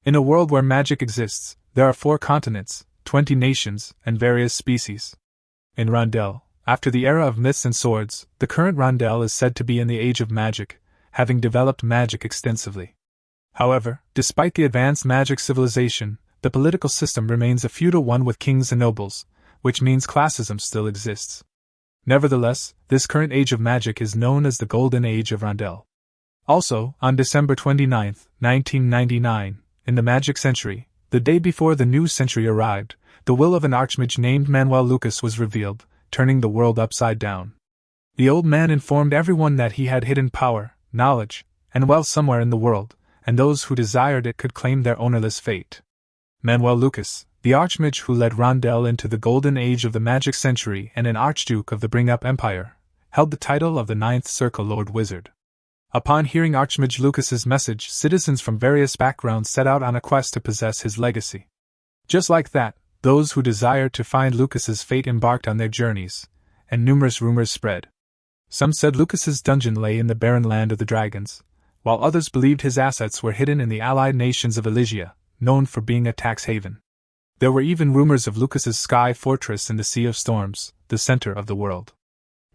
In a world where magic exists, there are 4 continents, 20 nations, and various species. In Rondel, after the era of myths and swords, the current Rondel is said to be in the age of magic, having developed magic extensively. However, despite the advanced magic civilization, the political system remains a feudal one with kings and nobles, which means classism still exists. Nevertheless, this current age of magic is known as the Golden Age of Rondel. Also, on December 29, 1999, in the Magic Century, the day before the new century arrived, the will of an archmage named Manuel Lucas was revealed, turning the world upside down. The old man informed everyone that he had hidden power, knowledge, and wealth somewhere in the world, and those who desired it could claim their ownerless fate. Manuel Lucas, the archmage who led Rondel into the golden age of the Magic Century and an archduke of the Bring-Up Empire, held the title of the Ninth Circle Lord Wizard. Upon hearing Archmage Lucas's message, citizens from various backgrounds set out on a quest to possess his legacy. Just like that, those who desired to find Lucas's fate embarked on their journeys, and numerous rumors spread. Some said Lucas's dungeon lay in the barren land of the dragons, while others believed his assets were hidden in the allied nations of Elysia, known for being a tax haven. There were even rumors of Lucas's sky fortress in the Sea of Storms, the center of the world.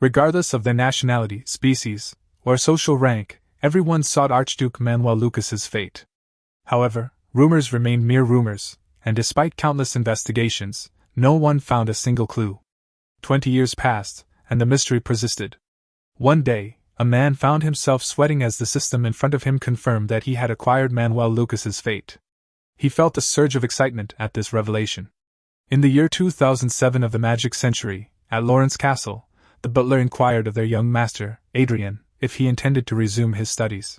Regardless of their nationality, species, or social rank, everyone sought Archduke Manuel Lucas's fate. However, rumors remained mere rumors, and despite countless investigations, no one found a single clue. 20 years passed, and the mystery persisted. One day, a man found himself sweating as the system in front of him confirmed that he had acquired Manuel Lucas's fate. He felt a surge of excitement at this revelation. In the year 2007 of the Magic Century, at Lawrence Castle, the butler inquired of their young master, Adrian, if he intended to resume his studies.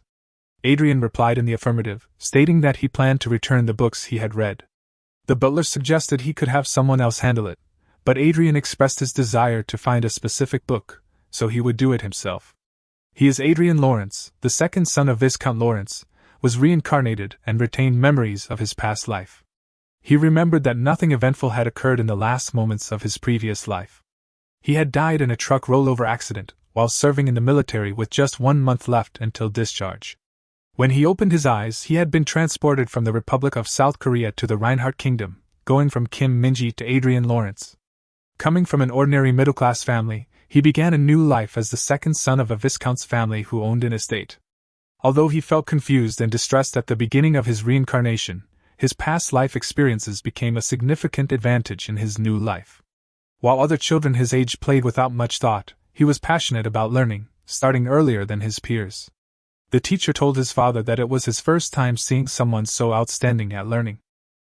Adrian replied in the affirmative, stating that he planned to return the books he had read. The butler suggested he could have someone else handle it, but Adrian expressed his desire to find a specific book, so he would do it himself. He is Adrian Lawrence, the second son of Viscount Lawrence, was reincarnated and retained memories of his past life. He remembered that nothing eventful had occurred in the last moments of his previous life. He had died in a truck rollover accident, while serving in the military with just 1 month left until discharge. When he opened his eyes, he had been transported from the Republic of South Korea to the Reinhardt Kingdom, going from Kim Min-ji to Adrian Lawrence. Coming from an ordinary middle-class family, he began a new life as the second son of a viscount's family who owned an estate. Although he felt confused and distressed at the beginning of his reincarnation, his past life experiences became a significant advantage in his new life. While other children his age played without much thought, he was passionate about learning, starting earlier than his peers. The teacher told his father that it was his first time seeing someone so outstanding at learning.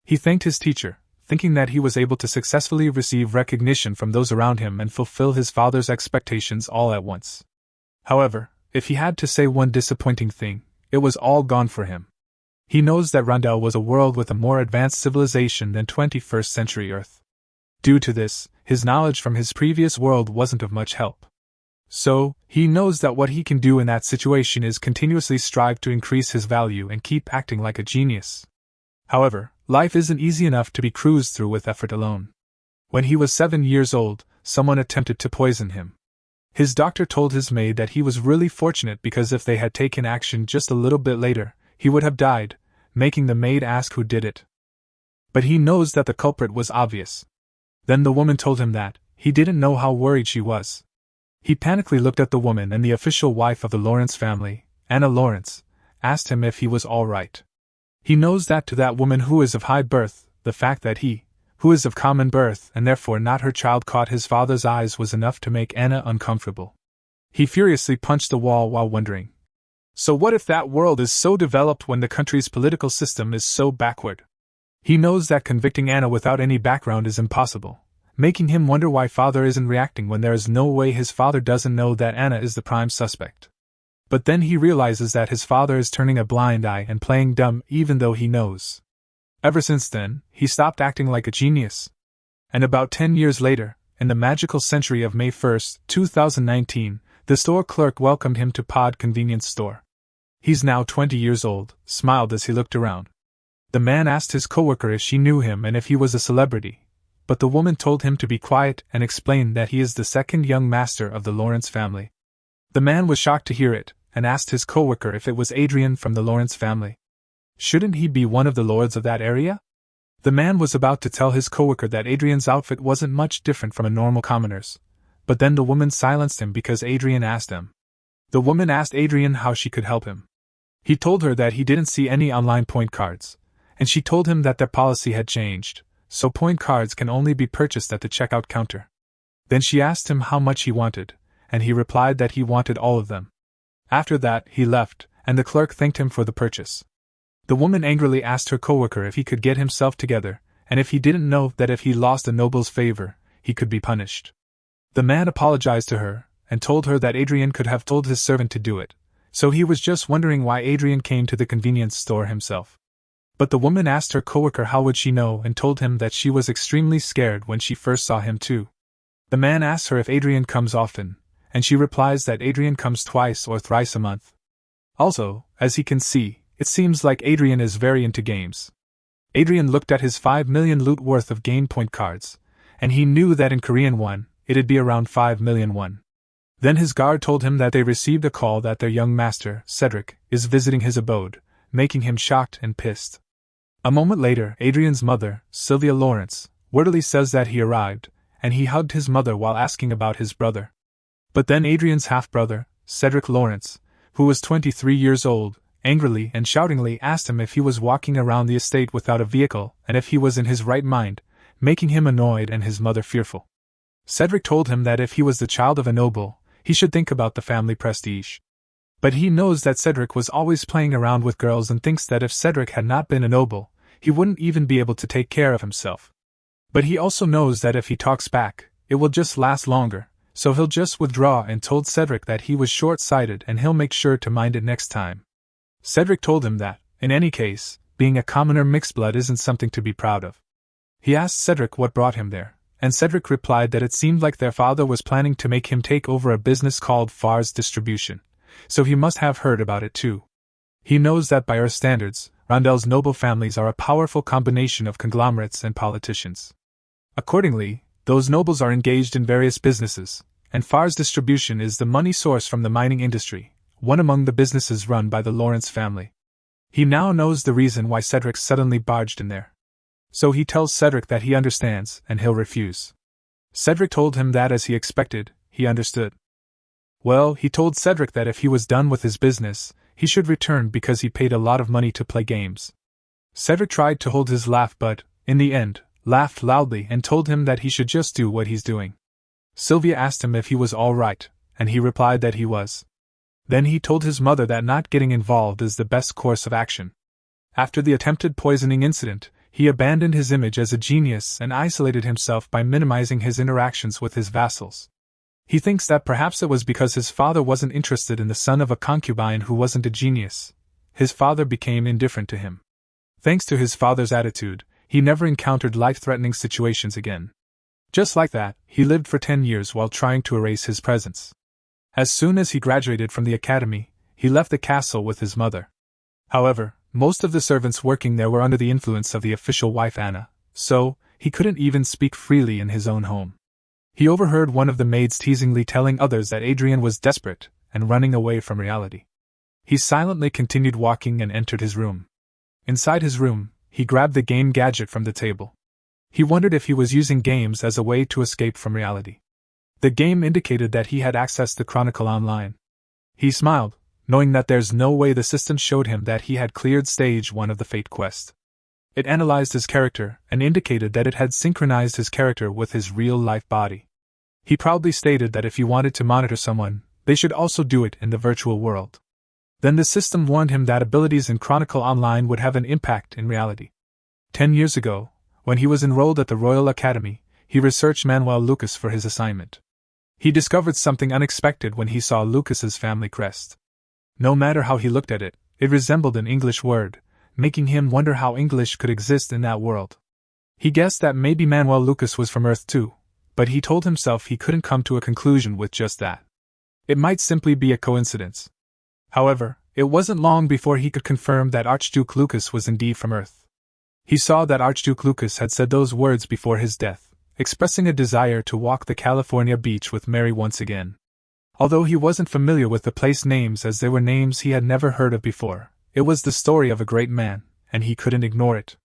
He thanked his teacher, thinking that he was able to successfully receive recognition from those around him and fulfill his father's expectations all at once. However, if he had to say one disappointing thing, it was all gone for him. He knows that Rondel was a world with a more advanced civilization than 21st century Earth. Due to this, his knowledge from his previous world wasn't of much help. So, he knows that what he can do in that situation is continuously strive to increase his value and keep acting like a genius. However, life isn't easy enough to be cruised through with effort alone. When he was 7 years old, someone attempted to poison him. His doctor told his maid that he was really fortunate because if they had taken action just a little bit later, he would have died, making the maid ask who did it. But he knows that the culprit was obvious. Then the woman told him that he didn't know how worried she was. He panically looked at the woman, and the official wife of the Lawrence family, Anna Lawrence, asked him if he was all right. He knows that to that woman who is of high birth, the fact that he, who is of common birth and therefore not her child, caught his father's eyes was enough to make Anna uncomfortable. He furiously punched the wall while wondering, so what if that world is so developed when the country's political system is so backward? He knows that convicting Anna without any background is impossible, making him wonder why father isn't reacting when there is no way his father doesn't know that Anna is the prime suspect. But then he realizes that his father is turning a blind eye and playing dumb even though he knows. Ever since then, he stopped acting like a genius. And about 10 years later, in the magical century of May 1st, 2019, the store clerk welcomed him to Pod Convenience Store. He's now 20 years old, smiled as he looked around. The man asked his coworker if she knew him and if he was a celebrity, but the woman told him to be quiet and explained that he is the second young master of the Lawrence family. The man was shocked to hear it, and asked his coworker if it was Adrian from the Lawrence family. Shouldn't he be one of the lords of that area? The man was about to tell his coworker that Adrian's outfit wasn't much different from a normal commoner's, but then the woman silenced him because Adrian asked him. The woman asked Adrian how she could help him. He told her that he didn't see any online point cards, and she told him that their policy had changed, so point cards can only be purchased at the checkout counter. Then she asked him how much he wanted, and he replied that he wanted all of them. After that, he left, and the clerk thanked him for the purchase. The woman angrily asked her coworker if he could get himself together, and if he didn't know that if he lost a noble's favor, he could be punished. The man apologized to her, and told her that Adrian could have told his servant to do it, so he was just wondering why Adrian came to the convenience store himself. But the woman asked her coworker how would she know and told him that she was extremely scared when she first saw him too. The man asks her if Adrian comes often, and she replies that Adrian comes twice or thrice a month. Also, as he can see, it seems like Adrian is very into games. Adrian looked at his 5 million loot worth of game point cards, and he knew that in Korean won, it'd be around 5 million won. Then his guard told him that they received a call that their young master, Cedric, is visiting his abode, making him shocked and pissed. A moment later, Adrian's mother, Sylvia Lawrence, wordily says that he arrived, and he hugged his mother while asking about his brother. But then Adrian's half-brother, Cedric Lawrence, who was 23 years old, angrily and shoutingly asked him if he was walking around the estate without a vehicle and if he was in his right mind, making him annoyed and his mother fearful. Cedric told him that if he was the child of a noble, he should think about the family prestige. But he knows that Cedric was always playing around with girls and thinks that if Cedric had not been a noble, he wouldn't even be able to take care of himself. But he also knows that if he talks back, it will just last longer, so he'll just withdraw and told Cedric that he was short-sighted and he'll make sure to mind it next time. Cedric told him that, in any case, being a commoner mixed blood isn't something to be proud of. He asked Cedric what brought him there, and Cedric replied that it seemed like their father was planning to make him take over a business called Far's Distribution, so he must have heard about it too. He knows that by our standards, Rondel's noble families are a powerful combination of conglomerates and politicians. Accordingly, those nobles are engaged in various businesses, and Far's Distribution is the money source from the mining industry, one among the businesses run by the Lawrence family. He now knows the reason why Cedric suddenly barged in there. So he tells Cedric that he understands and he'll refuse. Cedric told him that as he expected, he understood. Well, he told Cedric that if he was done with his business, he should return because he paid a lot of money to play games. Cedric tried to hold his laugh but, in the end, laughed loudly and told him that he should just do what he's doing. Sylvia asked him if he was all right, and he replied that he was. Then he told his mother that not getting involved is the best course of action. After the attempted poisoning incident, he abandoned his image as a genius and isolated himself by minimizing his interactions with his vassals. He thinks that perhaps it was because his father wasn't interested in the son of a concubine who wasn't a genius. His father became indifferent to him. Thanks to his father's attitude, he never encountered life-threatening situations again. Just like that, he lived for 10 years while trying to erase his presence. As soon as he graduated from the academy, he left the castle with his mother. However, most of the servants working there were under the influence of the official wife Anna, so he couldn't even speak freely in his own home. He overheard one of the maids teasingly telling others that Adrian was desperate and running away from reality. He silently continued walking and entered his room. Inside his room, he grabbed the game gadget from the table. He wondered if he was using games as a way to escape from reality. The game indicated that he had accessed the Chronicle online. He smiled, knowing that there's no way the system showed him that he had cleared stage 1 of the Fate quest. It analyzed his character and indicated that it had synchronized his character with his real-life body. He proudly stated that if he wanted to monitor someone, they should also do it in the virtual world. Then the system warned him that abilities in Chronicle Online would have an impact in reality. 10 years ago, when he was enrolled at the Royal Academy, he researched Manuel Lucas for his assignment. He discovered something unexpected when he saw Lucas's family crest. No matter how he looked at it, it resembled an English word, making him wonder how English could exist in that world. He guessed that maybe Manuel Lucas was from Earth too, but he told himself he couldn't come to a conclusion with just that. It might simply be a coincidence. However, it wasn't long before he could confirm that Archduke Lucas was indeed from Earth. He saw that Archduke Lucas had said those words before his death, expressing a desire to walk the California beach with Mary once again. Although he wasn't familiar with the place names as they were names he had never heard of before, it was the story of a great man, and he couldn't ignore it.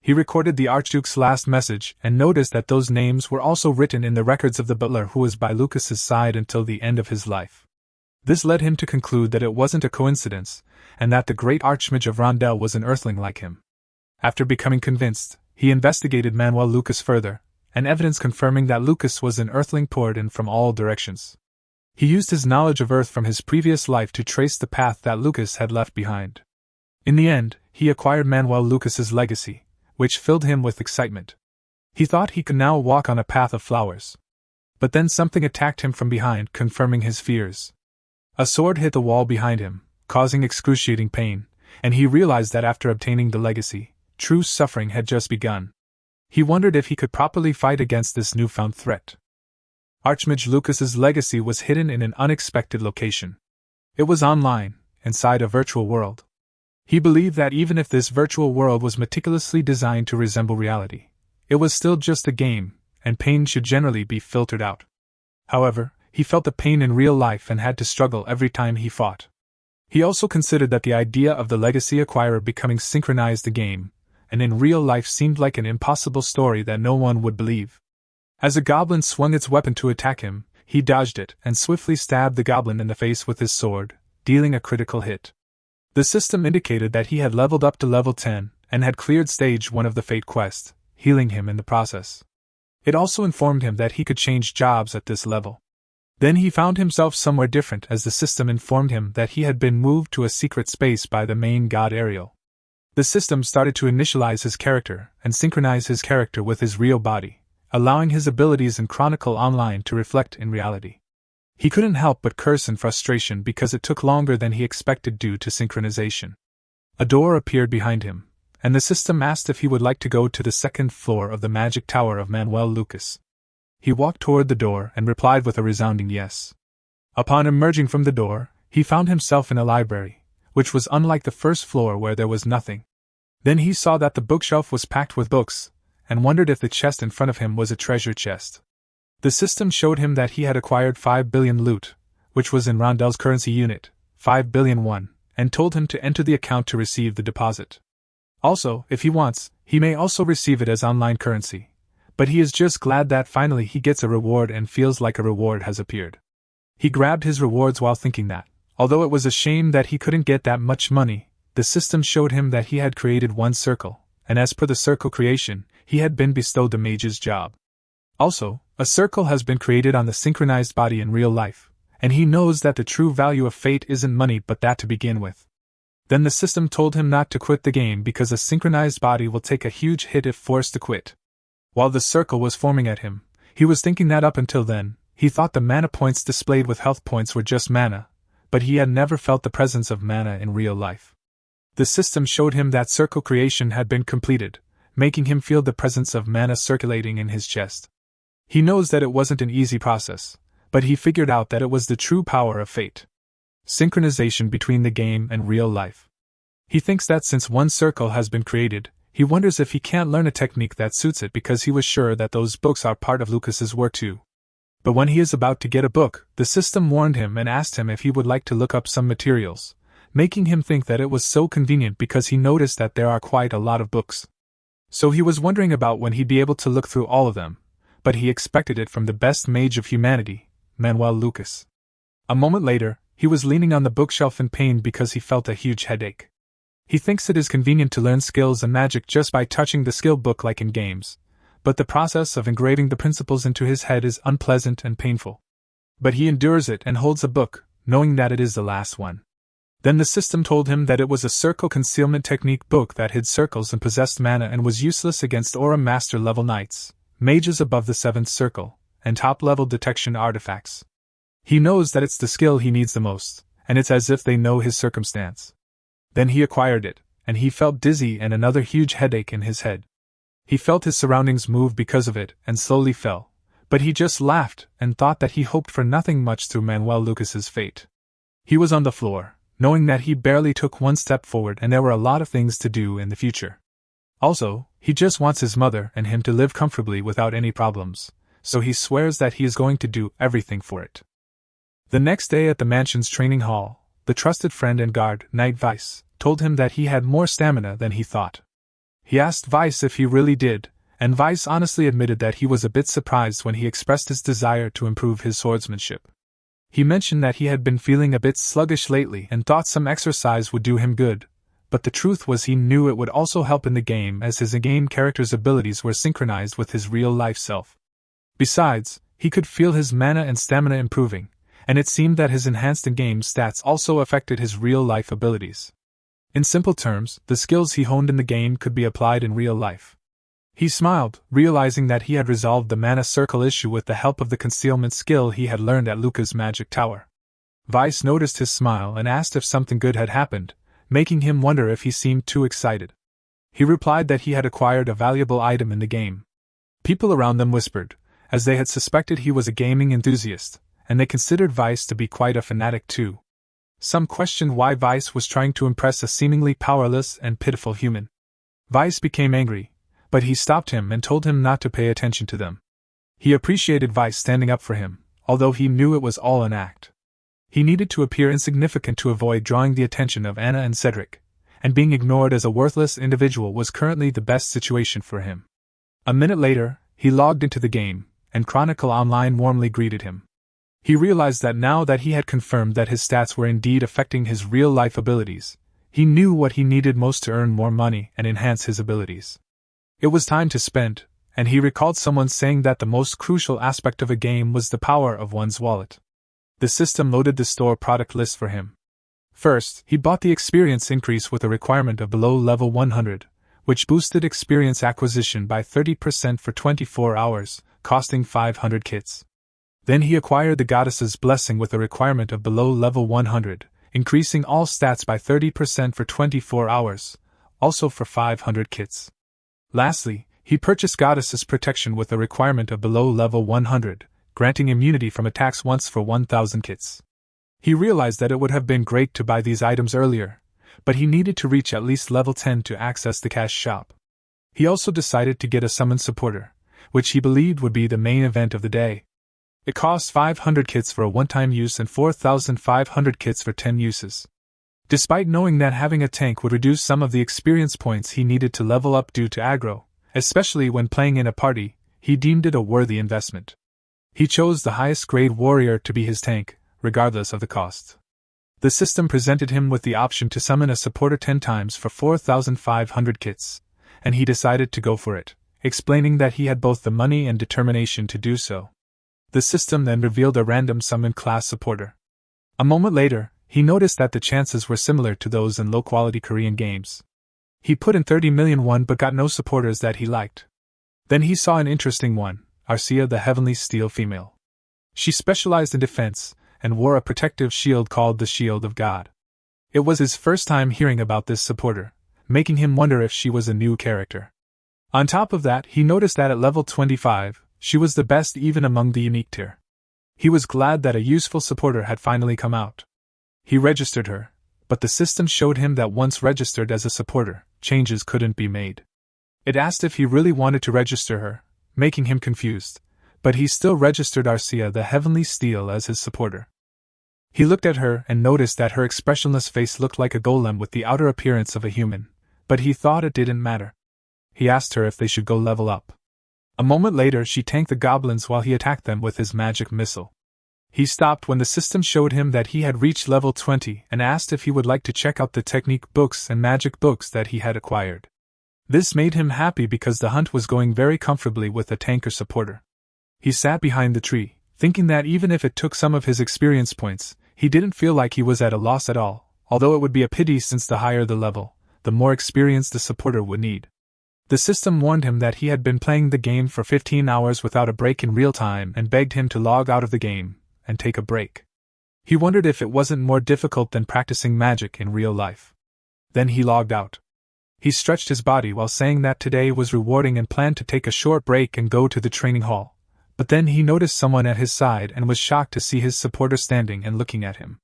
He recorded the Archduke's last message and noticed that those names were also written in the records of the butler who was by Lucas's side until the end of his life. This led him to conclude that it wasn't a coincidence, and that the great Archmage of Rondel was an earthling like him. After becoming convinced, he investigated Manuel Lucas further, and evidence confirming that Lucas was an earthling poured in from all directions. He used his knowledge of Earth from his previous life to trace the path that Lucas had left behind. In the end, he acquired Manuel Lucas's legacy, which filled him with excitement. He thought he could now walk on a path of flowers. But then something attacked him from behind, confirming his fears. A sword hit the wall behind him, causing excruciating pain, and he realized that after obtaining the legacy, true suffering had just begun. He wondered if he could properly fight against this newfound threat. Archmage Lucas's legacy was hidden in an unexpected location. It was online, inside a virtual world. He believed that even if this virtual world was meticulously designed to resemble reality, it was still just a game, and pain should generally be filtered out. However, he felt the pain in real life and had to struggle every time he fought. He also considered that the idea of the legacy acquirer becoming synchronized a game, and in real life seemed like an impossible story that no one would believe. As a goblin swung its weapon to attack him, he dodged it and swiftly stabbed the goblin in the face with his sword, dealing a critical hit. The system indicated that he had leveled up to level 10 and had cleared stage 1 of the Fate quest, healing him in the process. It also informed him that he could change jobs at this level. Then he found himself somewhere different as the system informed him that he had been moved to a secret space by the main god Ariel. The system started to initialize his character and synchronize his character with his real body, allowing his abilities in Chronicle Online to reflect in reality. He couldn't help but curse in frustration because it took longer than he expected due to synchronization. A door appeared behind him, and the system asked if he would like to go to the second floor of the magic tower of Manuel Lucas. He walked toward the door and replied with a resounding yes. Upon emerging from the door, he found himself in a library, which was unlike the first floor where there was nothing. Then he saw that the bookshelf was packed with books, and wondered if the chest in front of him was a treasure chest. The system showed him that he had acquired 5 billion loot, which was in Rondel's currency unit, 5 billion won, and told him to enter the account to receive the deposit. Also, if he wants, he may also receive it as online currency. But he is just glad that finally he gets a reward and feels like a reward has appeared. He grabbed his rewards while thinking that, although it was a shame that he couldn't get that much money, the system showed him that he had created one circle, and as per the circle creation, he had been bestowed the mage's job. Also, a circle has been created on the synchronized body in real life, and he knows that the true value of fate isn't money but that to begin with. Then the system told him not to quit the game because a synchronized body will take a huge hit if forced to quit. While the circle was forming at him, he was thinking that up until then, he thought the mana points displayed with health points were just mana, but he had never felt the presence of mana in real life. The system showed him that circle creation had been completed, making him feel the presence of mana circulating in his chest. He knows that it wasn't an easy process, but he figured out that it was the true power of fate. Synchronization between the game and real life. He thinks that since one circle has been created, he wonders if he can't learn a technique that suits it because he was sure that those books are part of Lucas's work too. But when he is about to get a book, the system warned him and asked him if he would like to look up some materials, making him think that it was so convenient because he noticed that there are quite a lot of books. So he was wondering about when he'd be able to look through all of them, but he expected it from the best mage of humanity, Manuel Lucas. A moment later, he was leaning on the bookshelf in pain because he felt a huge headache. He thinks it is convenient to learn skills and magic just by touching the skill book like in games, but the process of engraving the principles into his head is unpleasant and painful. But he endures it and holds a book, knowing that it is the last one. Then the system told him that it was a circle concealment technique book that hid circles and possessed mana and was useless against Aura Master level knights, mages above the 7th circle, and top-level detection artifacts. He knows that it's the skill he needs the most, and it's as if they know his circumstance. Then he acquired it, and he felt dizzy and another huge headache in his head. He felt his surroundings move because of it and slowly fell, but he just laughed and thought that he hoped for nothing much through Manuel Lucas's fate. He was on the floor, knowing that he barely took one step forward and there were a lot of things to do in the future. Also, he just wants his mother and him to live comfortably without any problems, so he swears that he is going to do everything for it. The next day at the mansion's training hall, the trusted friend and guard, Knight Vice, told him that he had more stamina than he thought. He asked Vice if he really did, and Vice honestly admitted that he was a bit surprised when he expressed his desire to improve his swordsmanship. He mentioned that he had been feeling a bit sluggish lately and thought some exercise would do him good, but the truth was he knew it would also help in the game as his in-game character's abilities were synchronized with his real-life self. Besides, he could feel his mana and stamina improving, and it seemed that his enhanced in-game stats also affected his real-life abilities. In simple terms, the skills he honed in the game could be applied in real life. He smiled, realizing that he had resolved the mana circle issue with the help of the concealment skill he had learned at Luca's magic tower. Vice noticed his smile and asked if something good had happened, making him wonder if he seemed too excited. He replied that he had acquired a valuable item in the game. People around them whispered, as they had suspected he was a gaming enthusiast, and they considered Vice to be quite a fanatic too. Some questioned why Vice was trying to impress a seemingly powerless and pitiful human. Vice became angry, but he stopped him and told him not to pay attention to them. He appreciated Vice standing up for him, although he knew it was all an act. He needed to appear insignificant to avoid drawing the attention of Anna and Cedric, and being ignored as a worthless individual was currently the best situation for him. A minute later, he logged into the game, and Chronicle Online warmly greeted him. He realized that now that he had confirmed that his stats were indeed affecting his real-life abilities, he knew what he needed most to earn more money and enhance his abilities. It was time to spend, and he recalled someone saying that the most crucial aspect of a game was the power of one's wallet. The system loaded the store product list for him. First, he bought the experience increase with a requirement of below level 100, which boosted experience acquisition by 30% for 24 hours, costing 500 kits. Then he acquired the Goddess's Blessing with a requirement of below level 100, increasing all stats by 30% for 24 hours, also for 500 kits. Lastly, he purchased Goddess's Protection with a requirement of below level 100, granting immunity from attacks once for 1000 kits. He realized that it would have been great to buy these items earlier, but he needed to reach at least level 10 to access the cash shop. He also decided to get a summon supporter, which he believed would be the main event of the day. It cost 500 kits for a one-time use and 4,500 kits for 10 uses. Despite knowing that having a tank would reduce some of the experience points he needed to level up due to aggro, especially when playing in a party, he deemed it a worthy investment. He chose the highest grade warrior to be his tank, regardless of the cost. The system presented him with the option to summon a supporter 10 times for 4,500 kits, and he decided to go for it, explaining that he had both the money and determination to do so. The system then revealed a random summon class supporter. A moment later, he noticed that the chances were similar to those in low-quality Korean games. He put in 30 million won but got no supporters that he liked. Then he saw an interesting one, Arcia the Heavenly Steel female. She specialized in defense, and wore a protective shield called the Shield of God. It was his first time hearing about this supporter, making him wonder if she was a new character. On top of that, he noticed that at level 25, she was the best even among the unique tier. He was glad that a useful supporter had finally come out. He registered her, but the system showed him that once registered as a supporter, changes couldn't be made. It asked if he really wanted to register her, making him confused, but he still registered Arcia the Heavenly Steel as his supporter. He looked at her and noticed that her expressionless face looked like a golem with the outer appearance of a human, but he thought it didn't matter. He asked her if they should go level up. A moment later she tanked the goblins while he attacked them with his magic missile. He stopped when the system showed him that he had reached level 20 and asked if he would like to check out the technique books and magic books that he had acquired. This made him happy because the hunt was going very comfortably with a tanker supporter. He sat behind the tree, thinking that even if it took some of his experience points, he didn't feel like he was at a loss at all, although it would be a pity since the higher the level, the more experience the supporter would need. The system warned him that he had been playing the game for 15 hours without a break in real time and begged him to log out of the game and take a break. He wondered if it wasn't more difficult than practicing magic in real life. Then he logged out. He stretched his body while saying that today was rewarding and planned to take a short break and go to the training hall, but then he noticed someone at his side and was shocked to see his supporter standing and looking at him.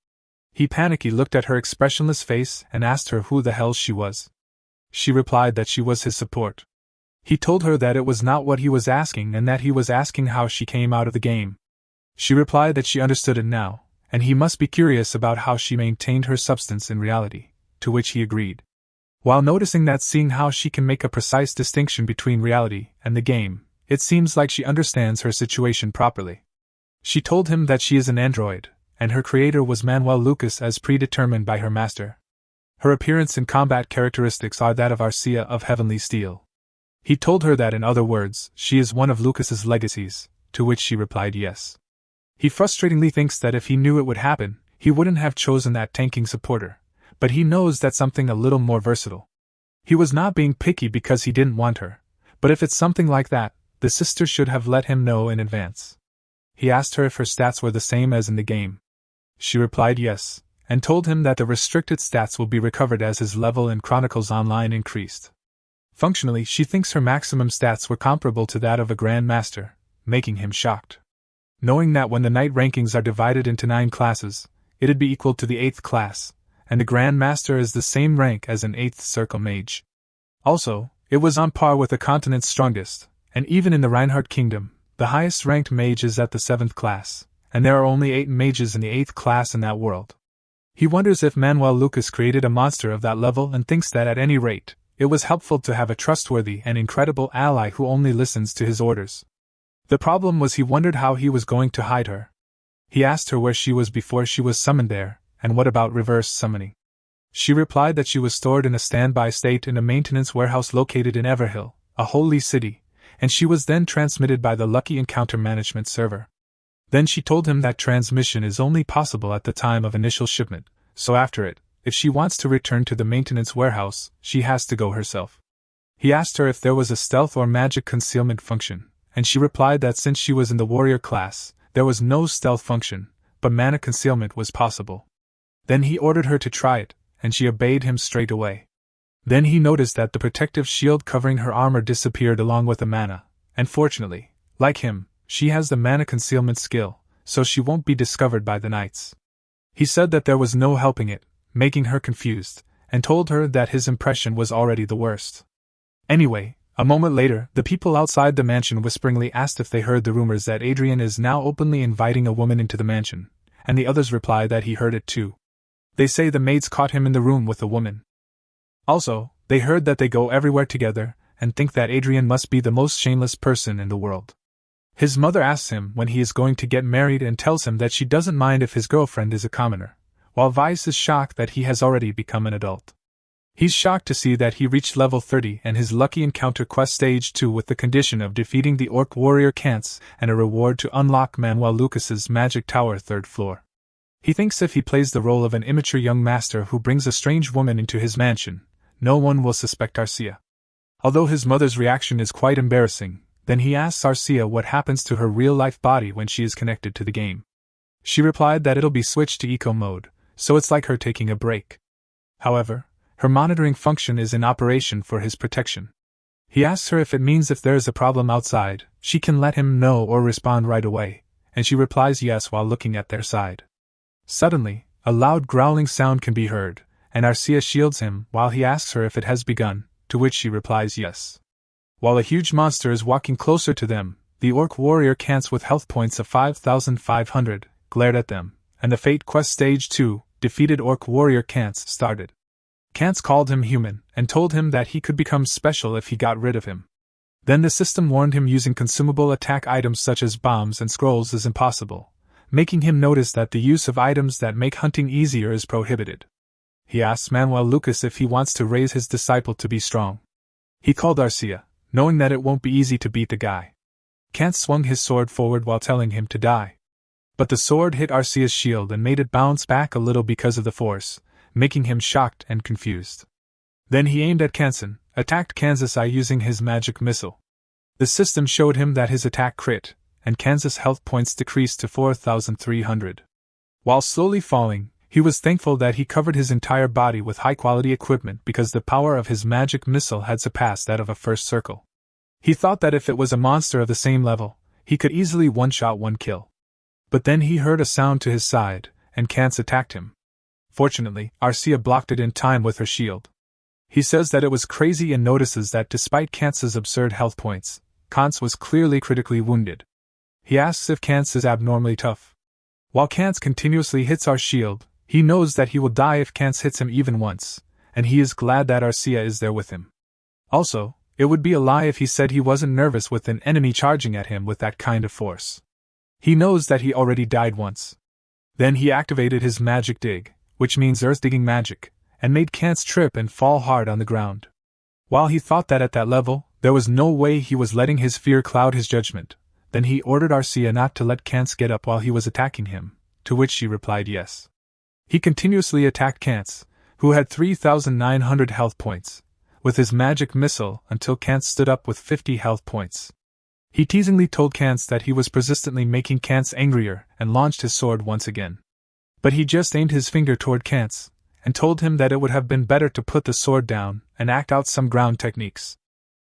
He panicky looked at her expressionless face and asked her who the hell she was. She replied that she was his support. He told her that it was not what he was asking and that he was asking how she came out of the game. She replied that she understood it now, and he must be curious about how she maintained her substance in reality, to which he agreed. While noticing that seeing how she can make a precise distinction between reality and the game, it seems like she understands her situation properly. She told him that she is an android, and her creator was Manuel Lucas as predetermined by her master. Her appearance and combat characteristics are that of Arcia of Heavenly Steel. He told her that, in other words, she is one of Lucas's legacies, to which she replied yes. He frustratingly thinks that if he knew it would happen, he wouldn't have chosen that tanking supporter, but he knows that something a little more versatile. He was not being picky because he didn't want her, but if it's something like that, the sister should have let him know in advance. He asked her if her stats were the same as in the game. She replied yes, and told him that the restricted stats will be recovered as his level in Chronicles Online increased. Functionally, she thinks her maximum stats were comparable to that of a Grand Master, making him shocked. Knowing that when the Knight rankings are divided into 9 classes, it'd be equal to the 8th class, and the Grand Master is the same rank as an 8th Circle Mage. Also, it was on par with the continent's strongest, and even in the Reinhardt Kingdom, the highest ranked mage is at the 7th class, and there are only 8 mages in the 8th class in that world. He wonders if Manuel Lucas created a monster of that level and thinks that at any rate, it was helpful to have a trustworthy and incredible ally who only listens to his orders. The problem was he wondered how he was going to hide her. He asked her where she was before she was summoned there, and what about reverse summoning. She replied that she was stored in a standby state in a maintenance warehouse located in Everhill, a holy city, and she was then transmitted by the Lucky Encounter Management server. Then she told him that transmission is only possible at the time of initial shipment, so after it, if she wants to return to the maintenance warehouse, she has to go herself. He asked her if there was a stealth or magic concealment function, and she replied that since she was in the warrior class, there was no stealth function, but mana concealment was possible. Then he ordered her to try it, and she obeyed him straight away. Then he noticed that the protective shield covering her armor disappeared along with the mana, and fortunately, like him, she has the mana concealment skill, so she won't be discovered by the knights. He said that there was no helping it, making her confused, and told her that his impression was already the worst. Anyway, a moment later, the people outside the mansion whisperingly asked if they heard the rumors that Adrian is now openly inviting a woman into the mansion, and the others replied that he heard it too. They say the maids caught him in the room with a woman. Also, they heard that they go everywhere together, and think that Adrian must be the most shameless person in the world. His mother asks him when he is going to get married and tells him that she doesn't mind if his girlfriend is a commoner, while Vice is shocked that he has already become an adult. He's shocked to see that he reached level 30 and his Lucky Encounter quest stage 2 with the condition of defeating the Orc Warrior Kants and a reward to unlock Manuel Lucas's Magic Tower 3rd floor. He thinks if he plays the role of an immature young master who brings a strange woman into his mansion, no one will suspect Arcia. Although his mother's reaction is quite embarrassing, then he asks Arcia what happens to her real-life body when she is connected to the game. She replied that it'll be switched to eco mode, so it's like her taking a break. However, her monitoring function is in operation for his protection. He asks her if it means if there is a problem outside, she can let him know or respond right away, and she replies yes while looking at their side. Suddenly, a loud growling sound can be heard, and Arcia shields him while he asks her if it has begun, to which she replies yes. While a huge monster is walking closer to them, the Orc Warrior Kants with health points of 5,500 glared at them, and the Fate Quest Stage 2, defeated Orc Warrior Kants started. Kants called him human, and told him that he could become special if he got rid of him. Then the system warned him using consumable attack items such as bombs and scrolls is impossible, making him notice that the use of items that make hunting easier is prohibited. He asks Manuel Lucas if he wants to raise his disciple to be strong. He called Arcia, knowing that it won't be easy to beat the guy. Kant swung his sword forward while telling him to die. But the sword hit Arcia's shield and made it bounce back a little because of the force, making him shocked and confused. Then he aimed at Kansan, attacked Kansas Eye using his magic missile. The system showed him that his attack crit, and Kansas' health points decreased to 4,300. While slowly falling, he was thankful that he covered his entire body with high-quality equipment because the power of his magic missile had surpassed that of a first circle. He thought that if it was a monster of the same level, he could easily one-shot one kill. But then he heard a sound to his side, and Kants attacked him. Fortunately, Arcia blocked it in time with her shield. He says that it was crazy and notices that despite Kants' absurd health points, Kants was clearly critically wounded. He asks if Kants is abnormally tough. While Kants continuously hits our shield, he knows that he will die if Kants hits him even once, and he is glad that Arcia is there with him. Also, it would be a lie if he said he wasn't nervous with an enemy charging at him with that kind of force. He knows that he already died once. Then he activated his magic dig, which means earth digging magic, and made Kant's trip and fall hard on the ground. While he thought that at that level, there was no way he was letting his fear cloud his judgment, then he ordered Arcia not to let Kant's get up while he was attacking him, to which she replied yes. He continuously attacked Kant's, who had 3,900 health points, with his magic missile until Kant's stood up with 50 health points. He teasingly told Kant's that he was persistently making Kant's angrier and launched his sword once again. But he just aimed his finger toward Kant's, and told him that it would have been better to put the sword down and act out some ground techniques.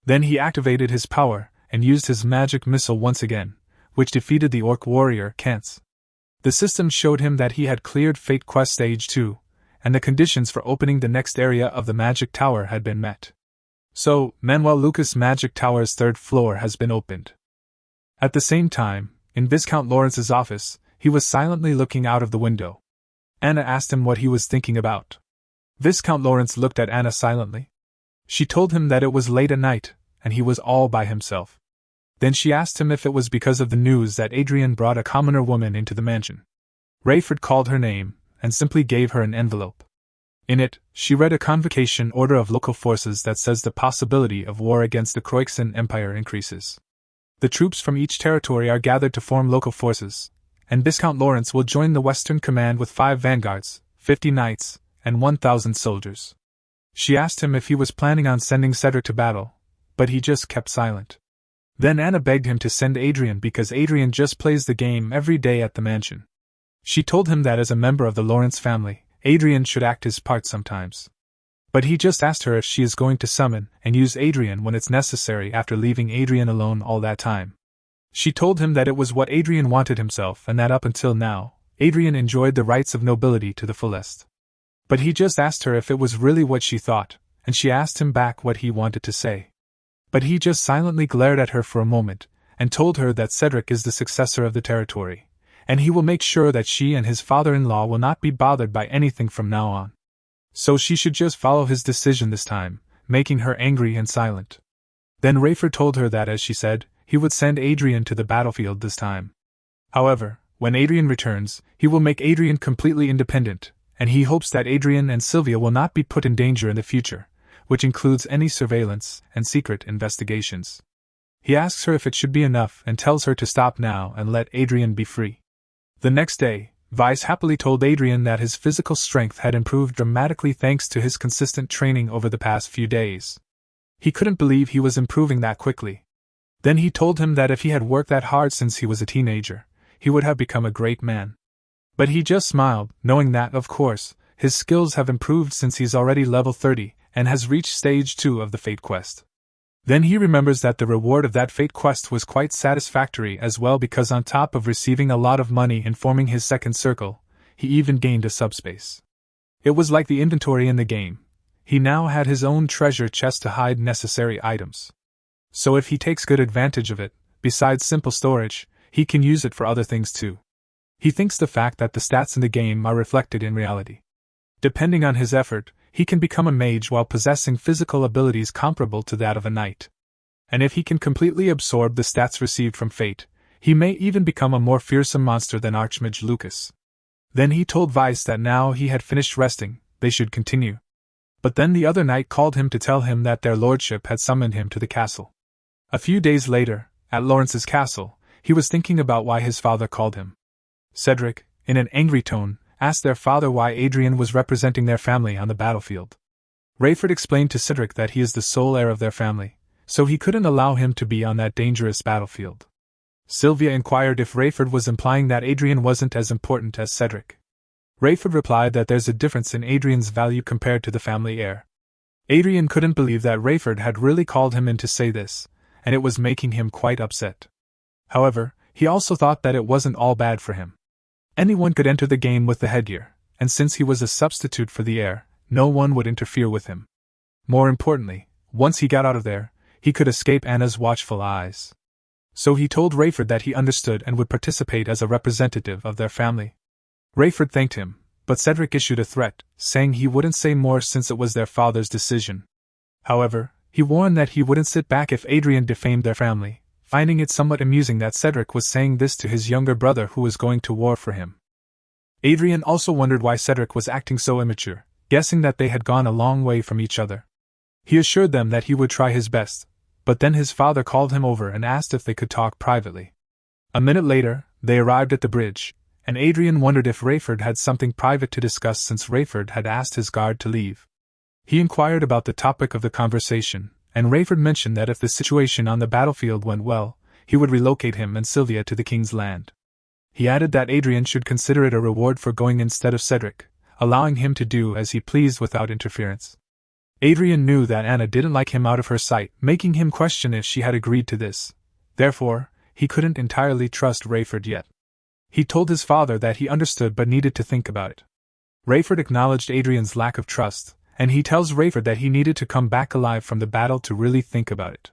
Then he activated his power and used his magic missile once again, which defeated the orc warrior Kant's. The system showed him that he had cleared Fate Quest Stage 2, and the conditions for opening the next area of the Magic Tower had been met. So, Manuel Lucas' Magic Tower's third floor has been opened. At the same time, in Viscount Lawrence's office, he was silently looking out of the window. Anna asked him what he was thinking about. Viscount Lawrence looked at Anna silently. She told him that it was late at night, and he was all by himself. Then she asked him if it was because of the news that Adrian brought a commoner woman into the mansion. Rayford called her name, and simply gave her an envelope. In it, she read a convocation order of local forces that says the possibility of war against the Croixan Empire increases. The troops from each territory are gathered to form local forces, and Viscount Lawrence will join the Western Command with 5 vanguards, 50 knights, and 1,000 soldiers. She asked him if he was planning on sending Cedric to battle, but he just kept silent. Then Anna begged him to send Adrian because Adrian just plays the game every day at the mansion. She told him that as a member of the Lawrence family, Adrian should act his part sometimes. But he just asked her if she is going to summon and use Adrian when it's necessary after leaving Adrian alone all that time. She told him that it was what Adrian wanted himself and that up until now, Adrian enjoyed the rights of nobility to the fullest. But he just asked her if it was really what she thought, and she asked him back what he wanted to say. But he just silently glared at her for a moment, and told her that Cedric is the successor of the territory, and he will make sure that she and his father-in-law will not be bothered by anything from now on. So she should just follow his decision this time, making her angry and silent. Then Rayford told her that, as she said, he would send Adrian to the battlefield this time. However, when Adrian returns, he will make Adrian completely independent, and he hopes that Adrian and Sylvia will not be put in danger in the future, which includes any surveillance and secret investigations. He asks her if it should be enough and tells her to stop now and let Adrian be free. The next day, Vice happily told Adrian that his physical strength had improved dramatically thanks to his consistent training over the past few days. He couldn't believe he was improving that quickly. Then he told him that if he had worked that hard since he was a teenager, he would have become a great man. But he just smiled, knowing that, of course, his skills have improved since he's already level 30 and has reached stage 2 of the Fate Quest. Then he remembers that the reward of that Fate Quest was quite satisfactory as well, because on top of receiving a lot of money and forming his second circle, he even gained a subspace. It was like the inventory in the game. He now had his own treasure chest to hide necessary items. So if he takes good advantage of it, besides simple storage, he can use it for other things too. He thinks the fact that the stats in the game are reflected in reality. Depending on his effort, he can become a mage while possessing physical abilities comparable to that of a knight. And if he can completely absorb the stats received from fate, he may even become a more fearsome monster than Archmage Lucas. Then he told Vice that now he had finished resting, they should continue. But then the other knight called him to tell him that their lordship had summoned him to the castle. A few days later, at Lawrence's castle, he was thinking about why his father called him. Cedric, in an angry tone, asked their father why Adrian was representing their family on the battlefield. Rayford explained to Cedric that he is the sole heir of their family, so he couldn't allow him to be on that dangerous battlefield. Sylvia inquired if Rayford was implying that Adrian wasn't as important as Cedric. Rayford replied that there's a difference in Adrian's value compared to the family heir. Adrian couldn't believe that Rayford had really called him in to say this, and it was making him quite upset. However, he also thought that it wasn't all bad for him. Anyone could enter the game with the headgear, and since he was a substitute for the heir, no one would interfere with him. More importantly, once he got out of there, he could escape Anna's watchful eyes. So he told Rayford that he understood and would participate as a representative of their family. Rayford thanked him, but Cedric issued a threat, saying he wouldn't say more since it was their father's decision. However, he warned that he wouldn't sit back if Adrian defamed their family, finding it somewhat amusing that Cedric was saying this to his younger brother who was going to war for him. Adrian also wondered why Cedric was acting so immature, guessing that they had gone a long way from each other. He assured them that he would try his best, but then his father called him over and asked if they could talk privately. A minute later, they arrived at the bridge, and Adrian wondered if Rayford had something private to discuss since Rayford had asked his guard to leave. He inquired about the topic of the conversation, and Rayford mentioned that if the situation on the battlefield went well, he would relocate him and Sylvia to the king's land. He added that Adrian should consider it a reward for going instead of Cedric, allowing him to do as he pleased without interference. Adrian knew that Anna didn't like him out of her sight, making him question if she had agreed to this. Therefore, he couldn't entirely trust Rayford yet. He told his father that he understood but needed to think about it. Rayford acknowledged Adrian's lack of trust, and he tells Rayford that he needed to come back alive from the battle to really think about it.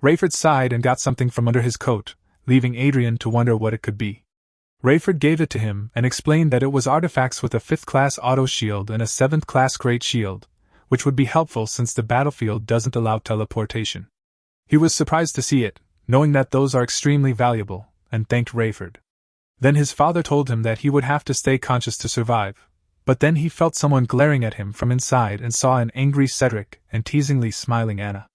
Rayford sighed and got something from under his coat, leaving Adrian to wonder what it could be. Rayford gave it to him and explained that it was artifacts with a 5th-class auto shield and a 7th-class great shield, which would be helpful since the battlefield doesn't allow teleportation. He was surprised to see it, knowing that those are extremely valuable, and thanked Rayford. Then his father told him that he would have to stay conscious to survive, but then he felt someone glaring at him from inside and saw an angry Cedric and teasingly smiling Anna.